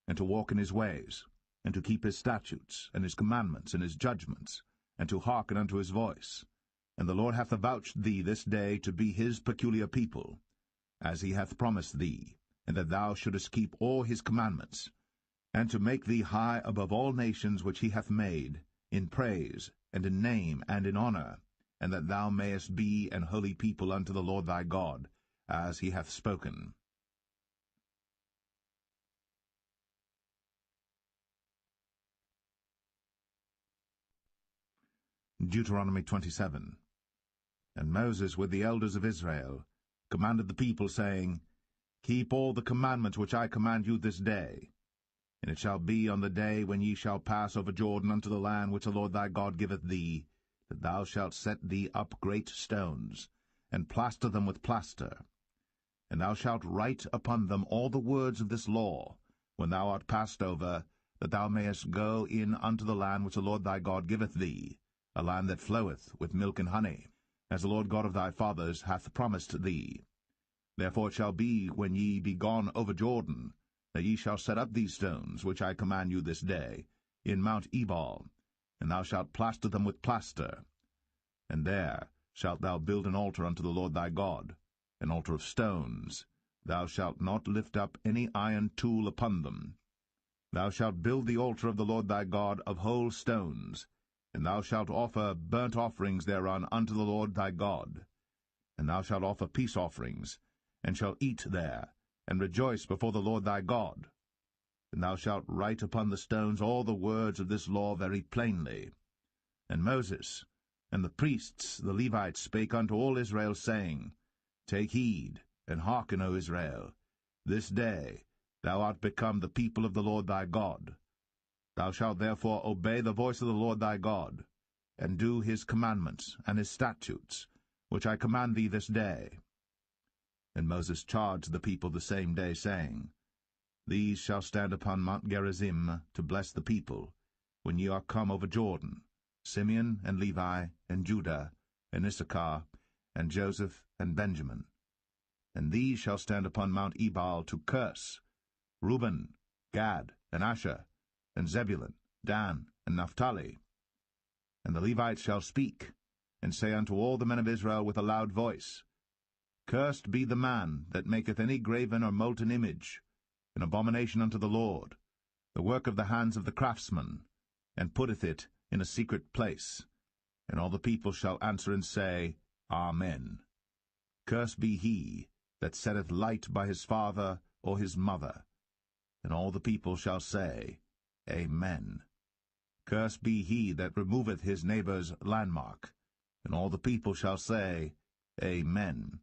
and to walk in his ways, and to keep his statutes, and his commandments, and his judgments, and to hearken unto his voice. And the Lord hath avouched thee this day to be his peculiar people, as he hath promised thee, and that thou shouldest keep all his commandments, and to make thee high above all nations which he hath made, in praise, and in name, and in honor, and that thou mayest be an holy people unto the Lord thy God, as he hath spoken. Deuteronomy 27. And Moses with the elders of Israel commanded the people, saying, Keep all the commandments which I command you this day. And it shall be on the day when ye shall pass over Jordan unto the land which the Lord thy God giveth thee, that thou shalt set thee up great stones, and plaster them with plaster. And thou shalt write upon them all the words of this law, when thou art passed over, that thou mayest go in unto the land which the Lord thy God giveth thee, a land that floweth with milk and honey, as the Lord God of thy fathers hath promised thee. Therefore it shall be, when ye be gone over Jordan, that ye shall set up these stones, which I command you this day, in Mount Ebal, and thou shalt plaster them with plaster. And there shalt thou build an altar unto the Lord thy God, an altar of stones. Thou shalt not lift up any iron tool upon them. Thou shalt build the altar of the Lord thy God of whole stones, and thou shalt offer burnt offerings thereon unto the Lord thy God. And thou shalt offer peace offerings, and shalt eat there, and rejoice before the Lord thy God. And thou shalt write upon the stones all the words of this law very plainly. And Moses and the priests the Levites spake unto all Israel, saying, Take heed, and hearken, O Israel. This day thou art become the people of the Lord thy God. Thou shalt therefore obey the voice of the Lord thy God, and do his commandments and his statutes, which I command thee this day. And Moses charged the people the same day, saying, These shall stand upon Mount Gerizim to bless the people, when ye are come over Jordan, Simeon and Levi and Judah and Issachar and Joseph and Benjamin. And these shall stand upon Mount Ebal to curse, Reuben, Gad, and Asher, and Zebulun, Dan, and Naphtali. And the Levites shall speak, and say unto all the men of Israel with a loud voice, Cursed be the man that maketh any graven or molten image, an abomination unto the Lord, the work of the hands of the craftsman, and putteth it in a secret place. And all the people shall answer and say, Amen. Cursed be he that setteth light by his father or his mother. And all the people shall say, Amen. Cursed be he that removeth his neighbour's landmark. And all the people shall say, Amen.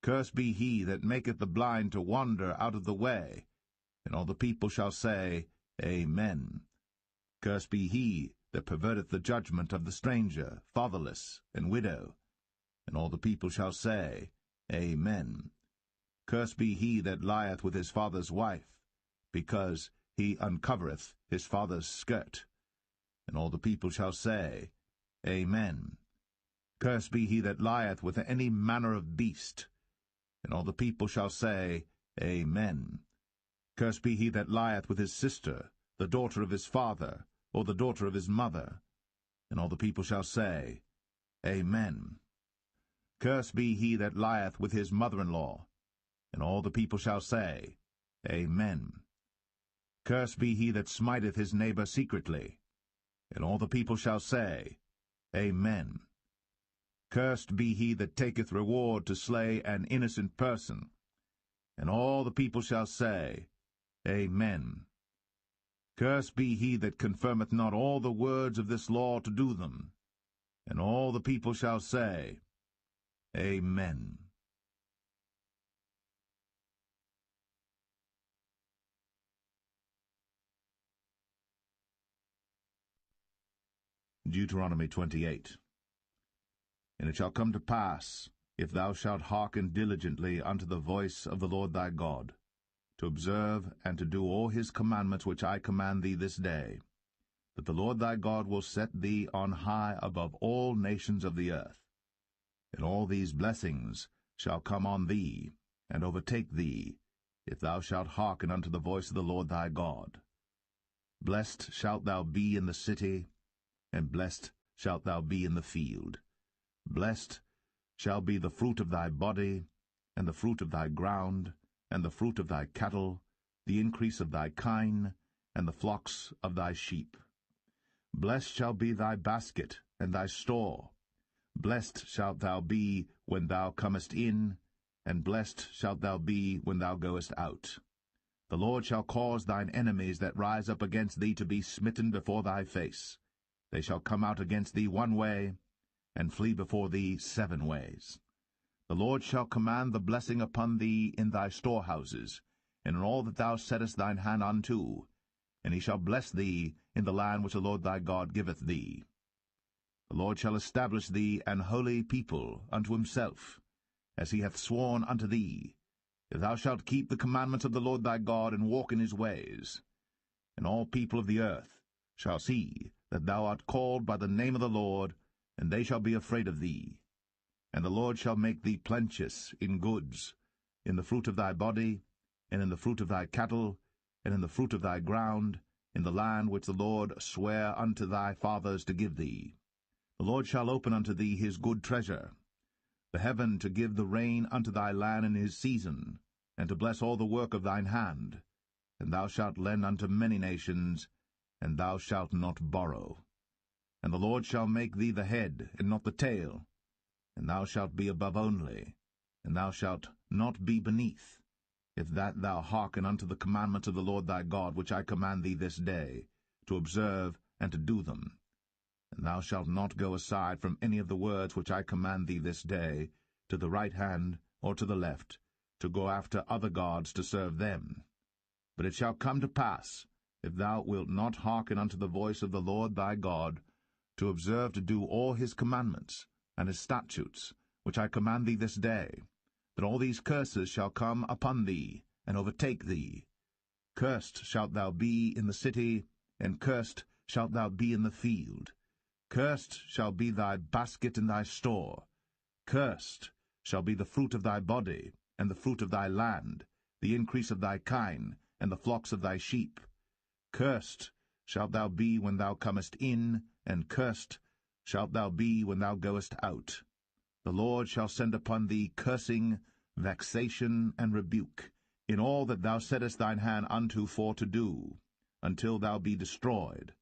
Cursed be he that maketh the blind to wander out of the way. And all the people shall say, Amen. Cursed be he that perverteth the judgment of the stranger, fatherless, and widow. And all the people shall say, Amen. Cursed be he that lieth with his father's wife, because he uncovereth his father's skirt. And all the people shall say, Amen. Cursed be he that lieth with any manner of beast. And all the people shall say, Amen. Cursed be he that lieth with his sister, the daughter of his father, or the daughter of his mother. And all the people shall say, Amen. Cursed be he that lieth with his mother-in-law. And all the people shall say, Amen. Cursed be he that smiteth his neighbor secretly. And all the people shall say, Amen. Cursed be he that taketh reward to slay an innocent person. And all the people shall say, Amen. Cursed be he that confirmeth not all the words of this law to do them. And all the people shall say, Amen. Deuteronomy 28. And it shall come to pass, if thou shalt hearken diligently unto the voice of the Lord thy God, to observe and to do all his commandments which I command thee this day, that the Lord thy God will set thee on high above all nations of the earth. And all these blessings shall come on thee, and overtake thee, if thou shalt hearken unto the voice of the Lord thy God. Blessed shalt thou be in the city, and blessed shalt thou be in the field. Blessed shall be the fruit of thy body, and the fruit of thy ground, and the fruit of thy cattle, the increase of thy kine, and the flocks of thy sheep. Blessed shall be thy basket and thy store. Blessed shalt thou be when thou comest in, and blessed shalt thou be when thou goest out. The Lord shall cause thine enemies that rise up against thee to be smitten before thy face. They shall come out against thee one way, and flee before thee 7 ways. The Lord shall command the blessing upon thee in thy storehouses, and in all that thou settest thine hand unto, and he shall bless thee in the land which the Lord thy God giveth thee. The Lord shall establish thee an holy people unto himself, as he hath sworn unto thee, if thou shalt keep the commandments of the Lord thy God, and walk in his ways. And all people of the earth shall see that thou art called by the name of the Lord, and they shall be afraid of thee. And the Lord shall make thee plenteous in goods, in the fruit of thy body, and in the fruit of thy cattle, and in the fruit of thy ground, in the land which the Lord sware unto thy fathers to give thee. The Lord shall open unto thee his good treasure, the heaven to give the rain unto thy land in his season, and to bless all the work of thine hand. And thou shalt lend unto many nations, and thou shalt not borrow. And the Lord shall make thee the head, and not the tail. And thou shalt be above only, and thou shalt not be beneath, if that thou hearken unto the commandments of the Lord thy God, which I command thee this day, to observe and to do them. And thou shalt not go aside from any of the words which I command thee this day, to the right hand or to the left, to go after other gods to serve them. But it shall come to pass, if thou wilt not hearken unto the voice of the Lord thy God, to observe to do all his commandments, and his statutes, which I command thee this day, that all these curses shall come upon thee, and overtake thee. Cursed shalt thou be in the city, and cursed shalt thou be in the field. Cursed shall be thy basket and thy store. Cursed shall be the fruit of thy body, and the fruit of thy land, the increase of thy kine, and the flocks of thy sheep. Cursed shalt thou be when thou comest in, and cursed shalt thou be when thou goest out. The Lord shall send upon thee cursing, vexation, and rebuke, in all that thou settest thine hand unto for to do, until thou be destroyed,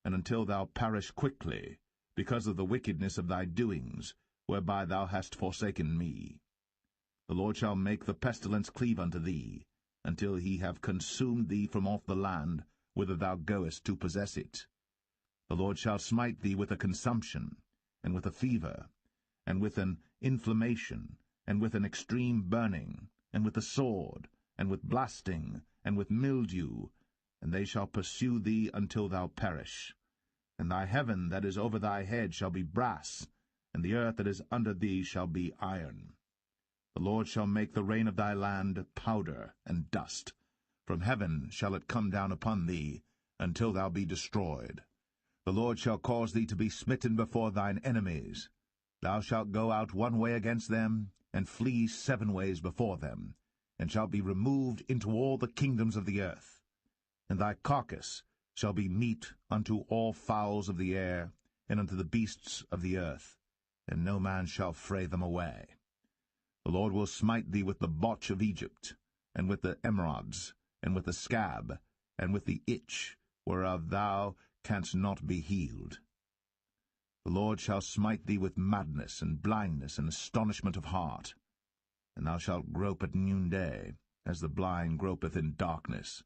and until thou perish quickly, because of the wickedness of thy doings, whereby thou hast forsaken me. The Lord shall make the pestilence cleave unto thee, until he have consumed thee from off the land, whither thou goest to possess it. The Lord shall smite thee with a consumption, and with a fever, and with an inflammation, and with an extreme burning, and with a sword, and with blasting, and with mildew, and they shall pursue thee until thou perish. And thy heaven that is over thy head shall be brass, and the earth that is under thee shall be iron. The Lord shall make the rain of thy land powder and dust. From heaven shall it come down upon thee, until thou be destroyed. The Lord shall cause thee to be smitten before thine enemies. Thou shalt go out one way against them, and flee 7 ways before them, and shalt be removed into all the kingdoms of the earth. And thy carcass shall be meat unto all fowls of the air, and unto the beasts of the earth, and no man shall fray them away. The Lord will smite thee with the botch of Egypt, and with the emerods, and with the scab, and with the itch, whereof thou canst not be healed. The Lord shall smite thee with madness, and blindness, and astonishment of heart. And thou shalt grope at noonday, as the blind gropeth in darkness,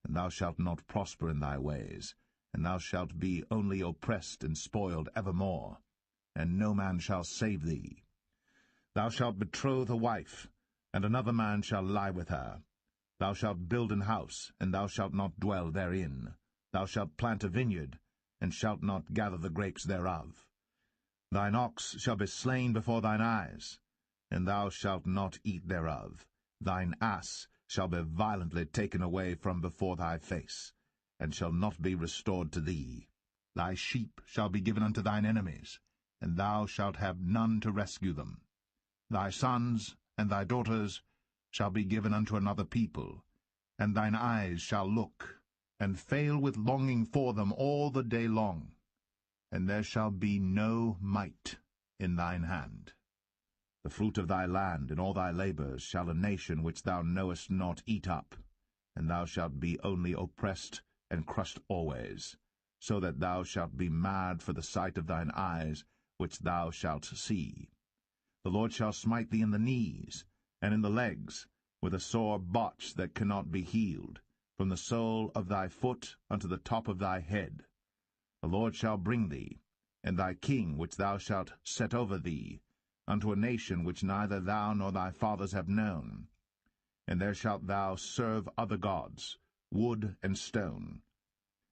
and thou shalt not prosper in thy ways, and thou shalt be only oppressed and spoiled evermore, and no man shall save thee. Thou shalt betroth a wife, and another man shall lie with her. Thou shalt build an house, and thou shalt not dwell therein. Thou shalt plant a vineyard, and shalt not gather the grapes thereof. Thine ox shall be slain before thine eyes, and thou shalt not eat thereof. Thine ass shall be violently taken away from before thy face, and shall not be restored to thee. Thy sheep shall be given unto thine enemies, and thou shalt have none to rescue them. Thy sons and thy daughters shall be given unto another people, and thine eyes shall look, and fail with longing for them all the day long, and there shall be no might in thine hand. The fruit of thy land and all thy labours shall a nation which thou knowest not eat up, and thou shalt be only oppressed and crushed always, so that thou shalt be mad for the sight of thine eyes which thou shalt see. The Lord shall smite thee in the knees, and in the legs, with a sore botch that cannot be healed, from the sole of thy foot unto the top of thy head. The Lord shall bring thee, and thy king which thou shalt set over thee, unto a nation which neither thou nor thy fathers have known. And there shalt thou serve other gods, wood and stone.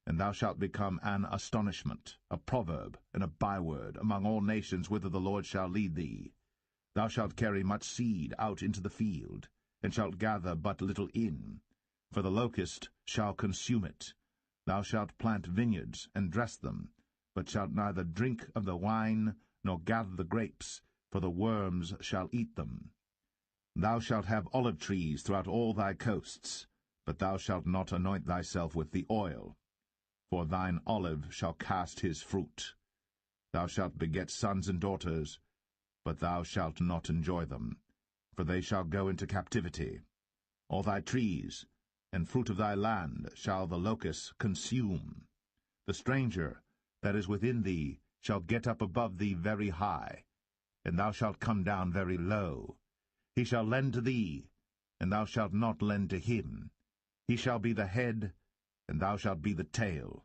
And thou shalt become an astonishment, a proverb, and a byword among all nations whither the Lord shall lead thee. Thou shalt carry much seed out into the field, and shalt gather but little in, for the locust shall consume it. Thou shalt plant vineyards, and dress them, but shalt neither drink of the wine, nor gather the grapes, for the worms shall eat them. Thou shalt have olive trees throughout all thy coasts, but thou shalt not anoint thyself with the oil, for thine olive shall cast his fruit. Thou shalt beget sons and daughters, but thou shalt not enjoy them, for they shall go into captivity. All thy trees and fruit of thy land shall the locusts consume. The stranger that is within thee shall get up above thee very high, and thou shalt come down very low. He shall lend to thee, and thou shalt not lend to him. He shall be the head, and thou shalt be the tail.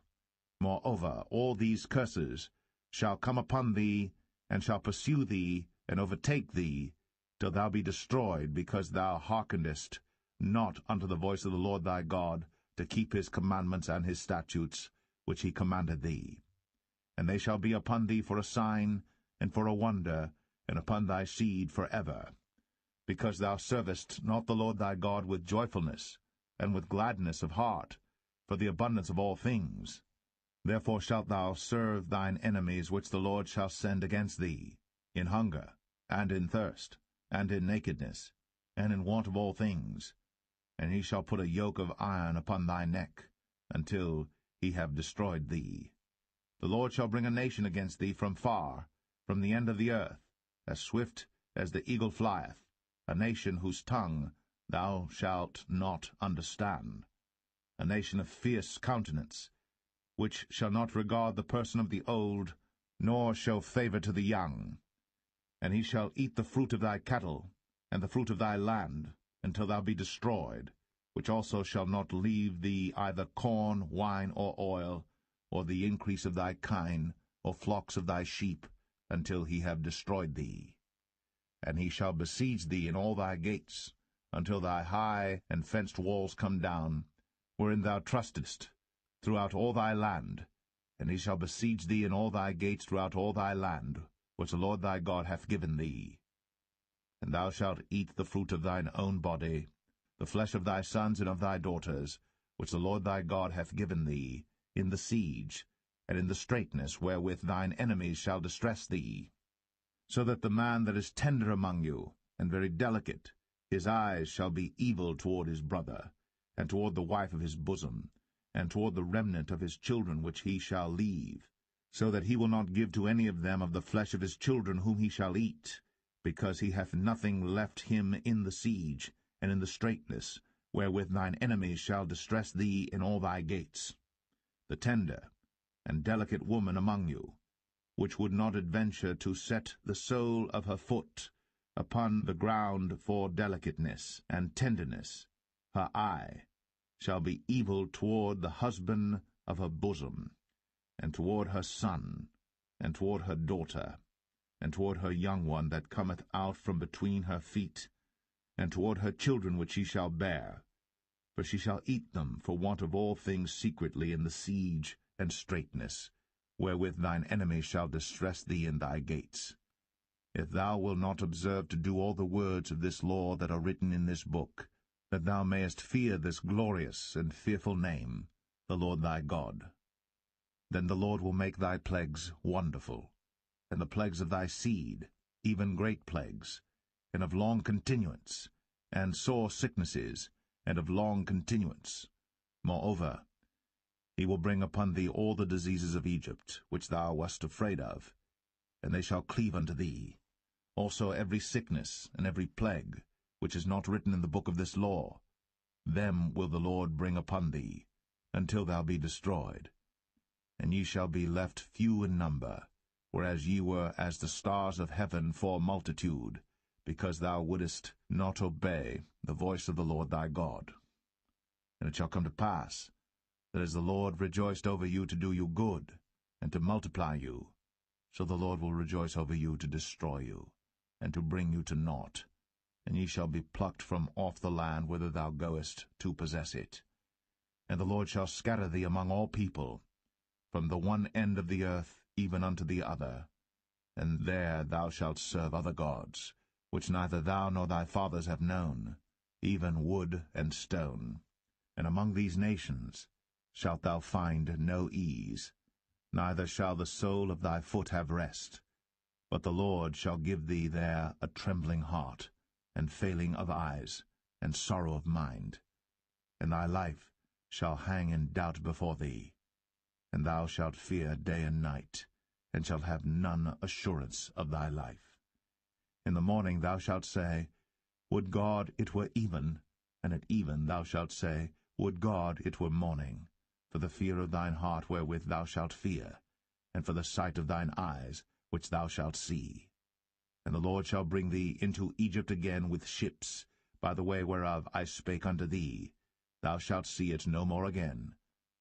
Moreover, all these curses shall come upon thee, and shall pursue thee, and overtake thee, till thou be destroyed, because thou hearkenest not unto the voice of the Lord thy God, to keep his commandments and his statutes, which he commanded thee. And they shall be upon thee for a sign, and for a wonder, and upon thy seed for ever, because thou servest not the Lord thy God with joyfulness, and with gladness of heart, for the abundance of all things. Therefore shalt thou serve thine enemies which the Lord shall send against thee, in hunger, and in thirst, and in nakedness, and in want of all things. And he shall put a yoke of iron upon thy neck, until he have destroyed thee. The Lord shall bring a nation against thee from far, from the end of the earth, as swift as the eagle flieth, a nation whose tongue thou shalt not understand, a nation of fierce countenance, which shall not regard the person of the old, nor show favour to the young. And he shall eat the fruit of thy cattle, and the fruit of thy land, until thou be destroyed, which also shall not leave thee either corn, wine, or oil, or the increase of thy kine, or flocks of thy sheep, until he have destroyed thee. And he shall besiege thee in all thy gates, until thy high and fenced walls come down, wherein thou trustest, throughout all thy land. And he shall besiege thee in all thy gates throughout all thy land, which the Lord thy God hath given thee. And thou shalt eat the fruit of thine own body, the flesh of thy sons and of thy daughters, which the Lord thy God hath given thee, in the siege, and in the straitness wherewith thine enemies shall distress thee. So that the man that is tender among you, and very delicate, his eyes shall be evil toward his brother, and toward the wife of his bosom, and toward the remnant of his children which he shall leave, so that he will not give to any of them of the flesh of his children whom he shall eat, because he hath nothing left him in the siege, and in the straitness, wherewith thine enemies shall distress thee in all thy gates. The tender and delicate woman among you, which would not adventure to set the sole of her foot upon the ground for delicateness and tenderness, her eye shall be evil toward the husband of her bosom, and toward her son, and toward her daughter, and toward her young one that cometh out from between her feet, and toward her children which she shall bear. For she shall eat them for want of all things secretly in the siege and straitness, wherewith thine enemies shall distress thee in thy gates. If thou wilt not observe to do all the words of this law that are written in this book, that thou mayest fear this glorious and fearful name, the Lord thy God, then the Lord will make thy plagues wonderful, and the plagues of thy seed, even great plagues, and of long continuance, and sore sicknesses, and of long continuance. Moreover, he will bring upon thee all the diseases of Egypt, which thou wast afraid of, and they shall cleave unto thee. Also every sickness and every plague, which is not written in the book of this law, them will the Lord bring upon thee, until thou be destroyed. And ye shall be left few in number, whereas ye were as the stars of heaven for multitude, because thou wouldest not obey the voice of the Lord thy God. And it shall come to pass, that as the Lord rejoiced over you to do you good, and to multiply you, so the Lord will rejoice over you to destroy you, and to bring you to naught, and ye shall be plucked from off the land whither thou goest to possess it. And the Lord shall scatter thee among all people, from the one end of the earth even unto the other, and there thou shalt serve other gods, which neither thou nor thy fathers have known, even wood and stone. And among these nations shalt thou find no ease, neither shall the sole of thy foot have rest. But the Lord shall give thee there a trembling heart, and failing of eyes, and sorrow of mind. And thy life shall hang in doubt before thee, and thou shalt fear day and night, and shalt have none assurance of thy life. In the morning thou shalt say, Would God it were even, and at even thou shalt say, Would God it were morning, for the fear of thine heart wherewith thou shalt fear, and for the sight of thine eyes which thou shalt see. And the Lord shall bring thee into Egypt again with ships, by the way whereof I spake unto thee. Thou shalt see it no more again.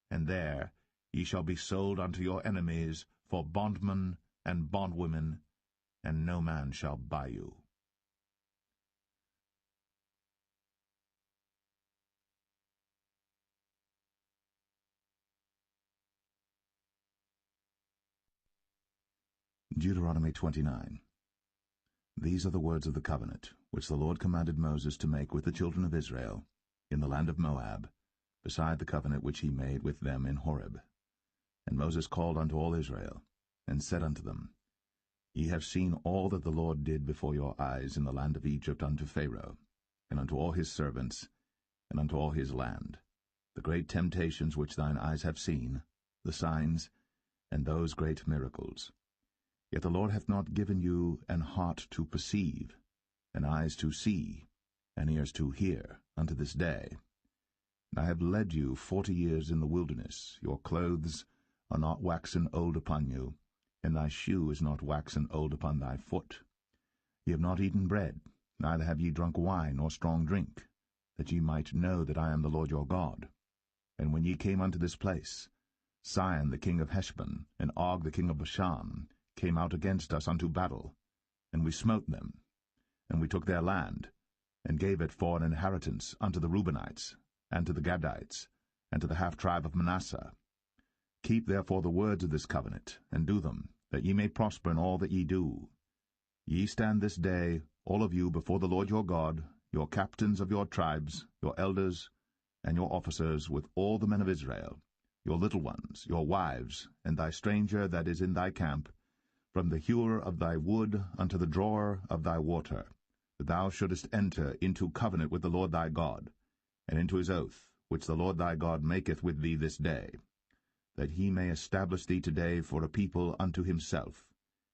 And there ye shall be sold unto your enemies for bondmen and bondwomen, and no man shall buy you. Deuteronomy 29. These are the words of the covenant, which the Lord commanded Moses to make with the children of Israel, in the land of Moab, beside the covenant which he made with them in Horeb. And Moses called unto all Israel, and said unto them, Ye have seen all that the Lord did before your eyes in the land of Egypt unto Pharaoh, and unto all his servants, and unto all his land, the great temptations which thine eyes have seen, the signs, and those great miracles. Yet the Lord hath not given you an heart to perceive, and eyes to see, and ears to hear, unto this day. And I have led you 40 years in the wilderness. Your clothes are not waxen old upon you, and thy shoe is not waxen old upon thy foot. Ye have not eaten bread, neither have ye drunk wine or strong drink, that ye might know that I am the Lord your God. And when ye came unto this place, Sihon the king of Heshbon, and Og the king of Bashan, came out against us unto battle, and we smote them. And we took their land, and gave it for an inheritance unto the Reubenites, and to the Gadites, and to the half-tribe of Manasseh. Keep therefore the words of this covenant, and do them, that ye may prosper in all that ye do. Ye stand this day, all of you, before the Lord your God, your captains of your tribes, your elders, and your officers, with all the men of Israel, your little ones, your wives, and thy stranger that is in thy camp, from the hewer of thy wood unto the drawer of thy water, that thou shouldest enter into covenant with the Lord thy God, and into his oath, which the Lord thy God maketh with thee this day, that he may establish thee today for a people unto himself,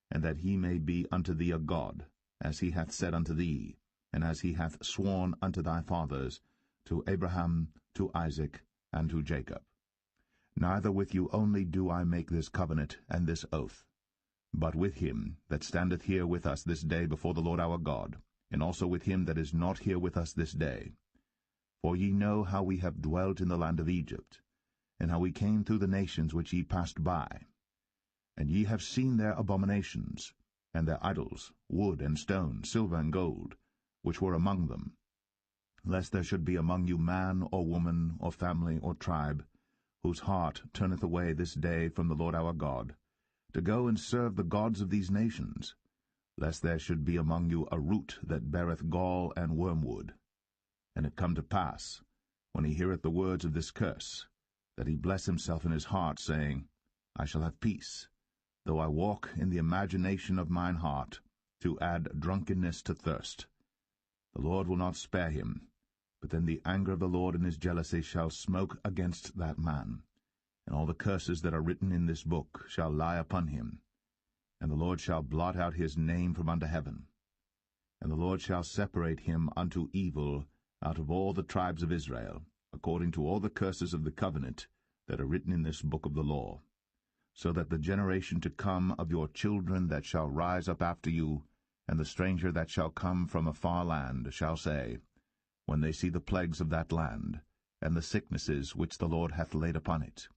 and that he may be unto thee a God, as he hath said unto thee, and as he hath sworn unto thy fathers, to Abraham, to Isaac, and to Jacob. Neither with you only do I make this covenant and this oath, but with him that standeth here with us this day before the Lord our God, and also with him that is not here with us this day. For ye know how we have dwelt in the land of Egypt, and how we came through the nations which ye passed by. And ye have seen their abominations, and their idols, wood and stone, silver and gold, which were among them, lest there should be among you man or woman or family or tribe, whose heart turneth away this day from the Lord our God, to go and serve the gods of these nations, lest there should be among you a root that beareth gall and wormwood. And it come to pass, when he heareth the words of this curse, that he bless himself in his heart, saying, I shall have peace, though I walk in the imagination of mine heart, to add drunkenness to thirst. The Lord will not spare him, but then the anger of the Lord in his jealousy shall smoke against that man, and all the curses that are written in this book shall lie upon him. And the Lord shall blot out his name from under heaven. And the Lord shall separate him unto evil out of all the tribes of Israel, according to all the curses of the covenant that are written in this book of the law, so that the generation to come of your children that shall rise up after you, and the stranger that shall come from a far land, shall say, when they see the plagues of that land, and the sicknesses which the Lord hath laid upon it,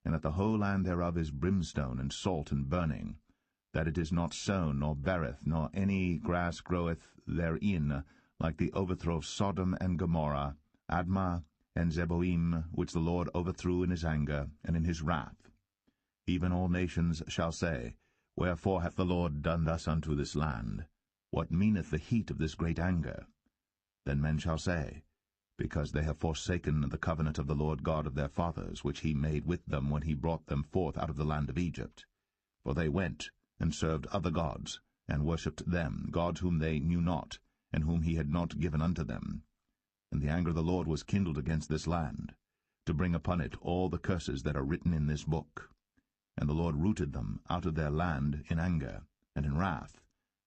and that the whole land thereof is brimstone and salt and burning, that it is not sown, nor beareth, nor any grass groweth therein, like the overthrow of Sodom and Gomorrah, Admah, and Zeboim, which the Lord overthrew in his anger and in his wrath. Even all nations shall say, Wherefore hath the Lord done thus unto this land? What meaneth the heat of this great anger? Then men shall say, Because they have forsaken the covenant of the Lord God of their fathers, which he made with them when he brought them forth out of the land of Egypt. For they went and served other gods, and worshipped them, gods whom they knew not, and whom he had not given unto them. And the anger of the Lord was kindled against this land, to bring upon it all the curses that are written in this book. And the Lord rooted them out of their land in anger, and in wrath,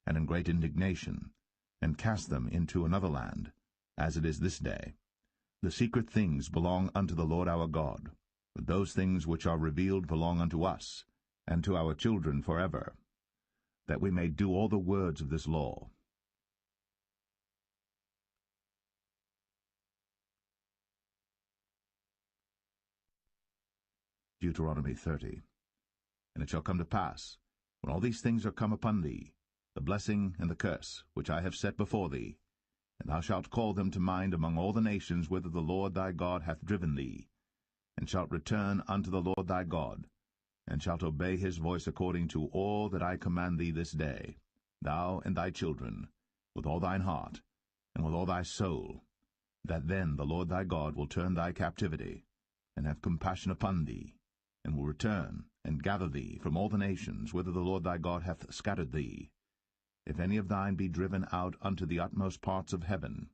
and in great indignation, and cast them into another land, as it is this day. The secret things belong unto the Lord our God, but those things which are revealed belong unto us, and to our children forever, that we may do all the words of this law. Deuteronomy 30. And it shall come to pass, when all these things are come upon thee, the blessing and the curse, which I have set before thee, and thou shalt call them to mind among all the nations whither the Lord thy God hath driven thee, and shalt return unto the Lord thy God, and shalt obey his voice according to all that I command thee this day, thou and thy children, with all thine heart, and with all thy soul, that then the Lord thy God will turn thy captivity, and have compassion upon thee, and will return and gather thee from all the nations whither the Lord thy God hath scattered thee. If any of thine be driven out unto the utmost parts of heaven,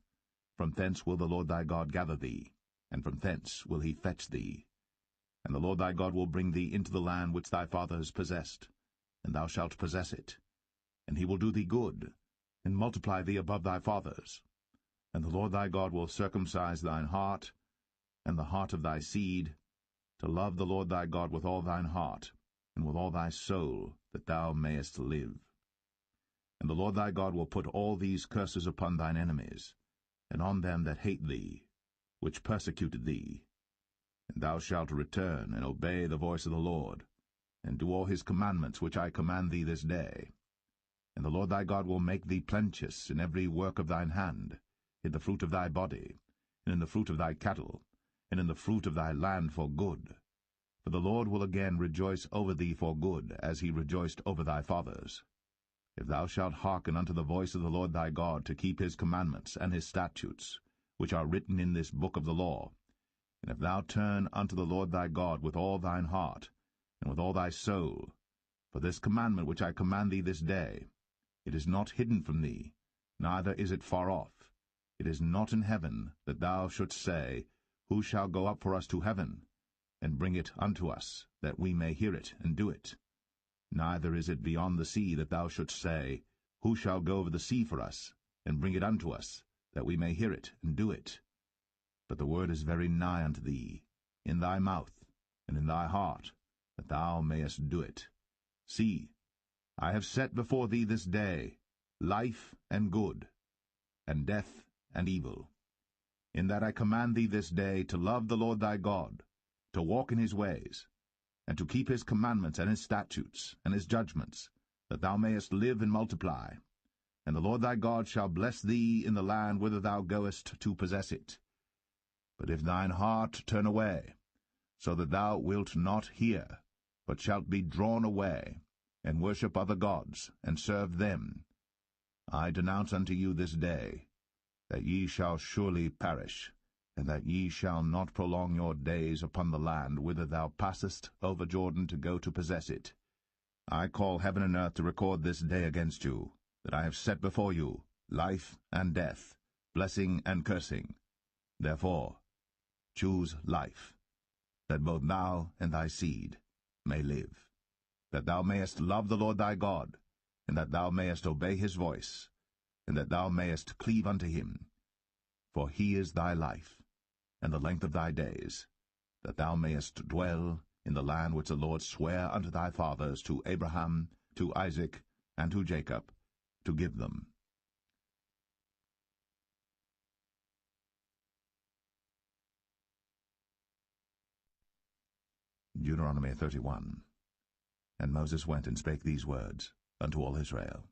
from thence will the Lord thy God gather thee, and from thence will he fetch thee. And the Lord thy God will bring thee into the land which thy fathers possessed, and thou shalt possess it. And he will do thee good, and multiply thee above thy fathers. And the Lord thy God will circumcise thine heart, and the heart of thy seed, to love the Lord thy God with all thine heart, and with all thy soul, that thou mayest live. And the Lord thy God will put all these curses upon thine enemies, and on them that hate thee, which persecuted thee. And thou shalt return and obey the voice of the Lord, and do all his commandments which I command thee this day. And the Lord thy God will make thee plenteous in every work of thine hand, in the fruit of thy body, and in the fruit of thy cattle, and in the fruit of thy land for good. For the Lord will again rejoice over thee for good, as he rejoiced over thy fathers. If thou shalt hearken unto the voice of the Lord thy God, to keep his commandments and his statutes, which are written in this book of the law, and if thou turn unto the Lord thy God with all thine heart, and with all thy soul, for this commandment which I command thee this day, it is not hidden from thee, neither is it far off. It is not in heaven, that thou shouldst say, Who shall go up for us to heaven, and bring it unto us, that we may hear it, and do it? Neither is it beyond the sea, that thou shouldst say, Who shall go over the sea for us, and bring it unto us, that we may hear it, and do it? But the word is very nigh unto thee, in thy mouth, and in thy heart, that thou mayest do it. See, I have set before thee this day life and good, and death and evil. In that I command thee this day to love the Lord thy God, to walk in his ways, and to keep his commandments and his statutes and his judgments, that thou mayest live and multiply. And the Lord thy God shall bless thee in the land whither thou goest to possess it. But if thine heart turn away, so that thou wilt not hear, but shalt be drawn away, and worship other gods, and serve them, I denounce unto you this day, that ye shall surely perish, and that ye shall not prolong your days upon the land whither thou passest over Jordan to go to possess it. I call heaven and earth to record this day against you, that I have set before you life and death, blessing and cursing. Therefore choose life, that both thou and thy seed may live, that thou mayest love the Lord thy God, and that thou mayest obey his voice, and that thou mayest cleave unto him. For he is thy life, and the length of thy days, that thou mayest dwell in the land which the Lord sware unto thy fathers, to Abraham, to Isaac, and to Jacob, to give them. Deuteronomy 31. And Moses went and spake these words unto all Israel.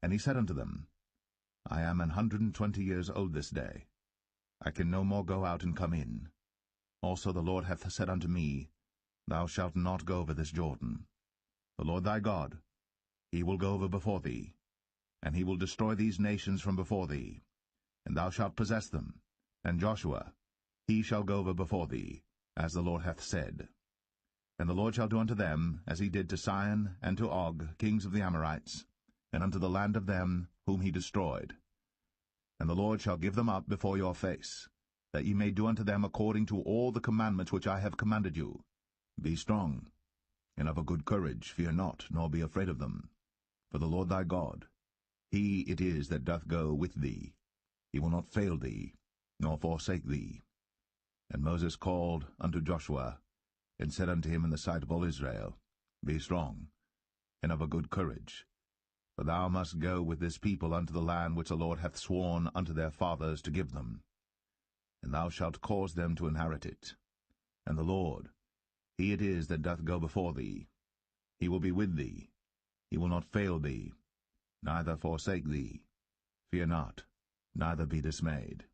And he said unto them, I am 120 years old this day. I can no more go out and come in. Also the Lord hath said unto me, Thou shalt not go over this Jordan. The Lord thy God, he will go over before thee, and he will destroy these nations from before thee, and thou shalt possess them. And Joshua, he shall go over before thee, as the Lord hath said. And the Lord shall do unto them as he did to Sihon and to Og, kings of the Amorites, and unto the land of them whom he destroyed. And the Lord shall give them up before your face, that ye may do unto them according to all the commandments which I have commanded you. Be strong, and of a good courage, fear not, nor be afraid of them. For the Lord thy God, he it is that doth go with thee. He will not fail thee, nor forsake thee. And Moses called unto Joshua, and said unto him in the sight of all Israel, Be strong, and of a good courage, for thou must go with this people unto the land which the Lord hath sworn unto their fathers to give them. And thou shalt cause them to inherit it. And the Lord, he it is that doth go before thee. He will be with thee. He will not fail thee, neither forsake thee. Fear not, neither be dismayed.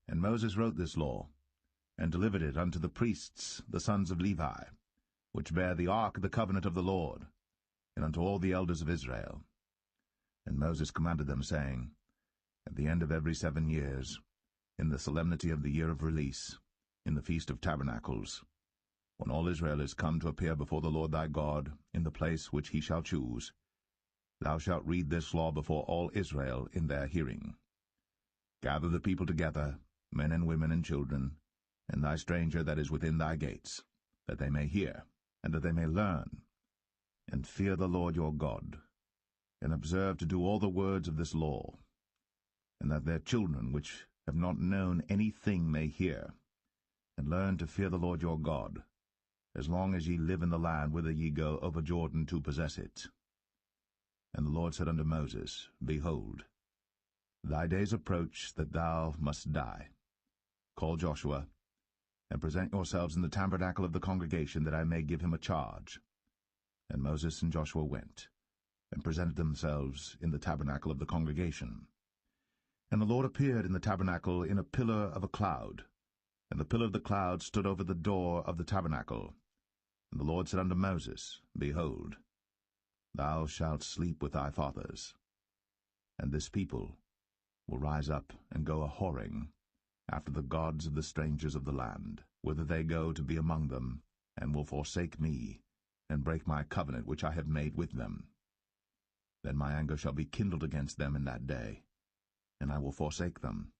And Moses wrote this law, and delivered it unto the priests, the sons of Levi, which bear the ark of the covenant of the Lord, and unto all the elders of Israel. And Moses commanded them, saying, At the end of every 7 years, in the solemnity of the year of release, in the feast of tabernacles, when all Israel is come to appear before the Lord thy God in the place which he shall choose, thou shalt read this law before all Israel in their hearing. Gather the people together, men and women and children, and thy stranger that is within thy gates, that they may hear, and that they may learn, and fear the Lord your God, and observe to do all the words of this law, and that their children which have not known any thing may hear, and learn to fear the Lord your God, as long as ye live in the land whither ye go over Jordan to possess it. And the Lord said unto Moses, Behold, thy days approach that thou must die. Call Joshua, and present yourselves in the tabernacle of the congregation, that I may give him a charge. And Moses and Joshua went, and presented themselves in the tabernacle of the congregation. And the Lord appeared in the tabernacle in a pillar of a cloud, and the pillar of the cloud stood over the door of the tabernacle. And the Lord said unto Moses, Behold, thou shalt sleep with thy fathers, and this people will rise up and go a-whoring after the gods of the strangers of the land, whither they go to be among them, and will forsake me, and break my covenant which I have made with them. Then my anger shall be kindled against them in that day, and I will forsake them,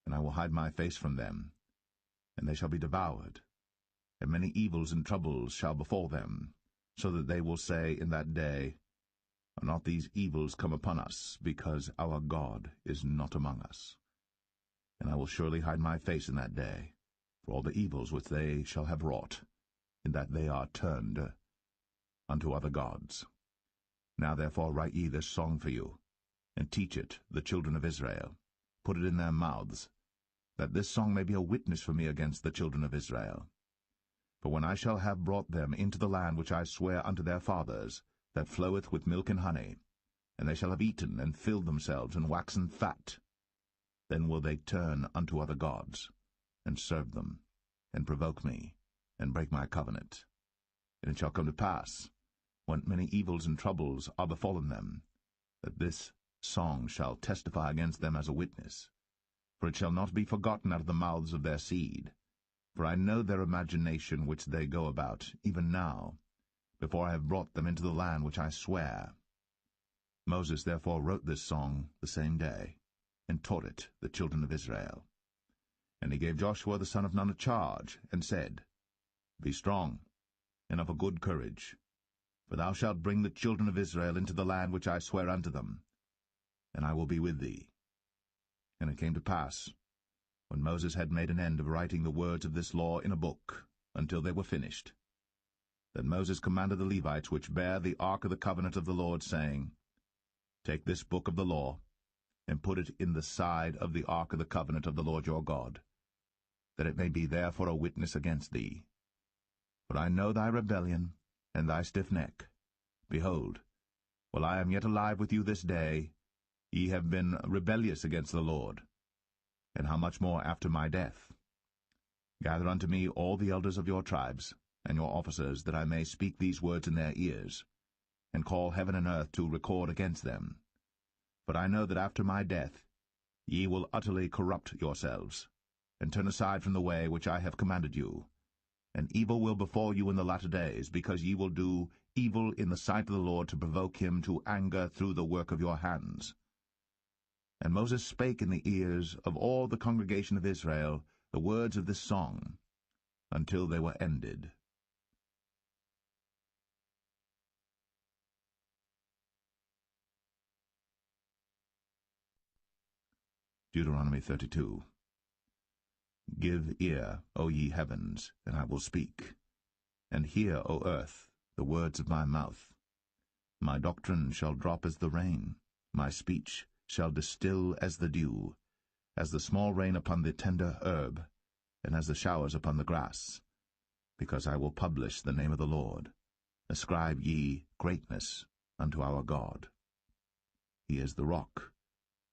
and I will hide my face from them, and they shall be devoured, and many evils and troubles shall befall them, so that they will say in that day, Are not these evils come upon us, because our God is not among us? And I will surely hide my face in that day, for all the evils which they shall have wrought, in that they are turned unto other gods. Now therefore write ye this song for you, and teach it the children of Israel. Put it in their mouths, that this song may be a witness for me against the children of Israel. For when I shall have brought them into the land which I swear unto their fathers, that floweth with milk and honey, and they shall have eaten and filled themselves and waxen fat, then will they turn unto other gods, and serve them, and provoke me, and break my covenant. And it shall come to pass, when many evils and troubles are befallen them, that this song shall testify against them as a witness. For it shall not be forgotten out of the mouths of their seed. For I know their imagination which they go about, even now, before I have brought them into the land which I swear. Moses therefore wrote this song the same day, and taught it the children of Israel. And he gave Joshua the son of Nun a charge, and said, Be strong, and of a good courage, for thou shalt bring the children of Israel into the land which I swear unto them, and I will be with thee. And it came to pass, when Moses had made an end of writing the words of this law in a book, until they were finished, that Moses commanded the Levites which bear the ark of the covenant of the Lord, saying, Take this book of the law, and put it in the side of the ark of the covenant of the Lord your God, that it may be there for a witness against thee. For I know thy rebellion, and thy stiff neck. Behold, while I am yet alive with you this day, ye have been rebellious against the Lord. And how much more after my death? Gather unto me all the elders of your tribes, and your officers, that I may speak these words in their ears, and call heaven and earth to record against them. But I know that after my death ye will utterly corrupt yourselves, and turn aside from the way which I have commanded you. And evil will befall you in the latter days, because ye will do evil in the sight of the Lord, to provoke him to anger through the work of your hands. And Moses spake in the ears of all the congregation of Israel the words of this song, until they were ended. Deuteronomy 32. Give ear, O ye heavens, and I will speak, and hear, O earth, the words of my mouth. My doctrine shall drop as the rain, my speech shall distill as the dew, as the small rain upon the tender herb, and as the showers upon the grass. Because I will publish the name of the Lord. Ascribe ye greatness unto our God. He is the rock,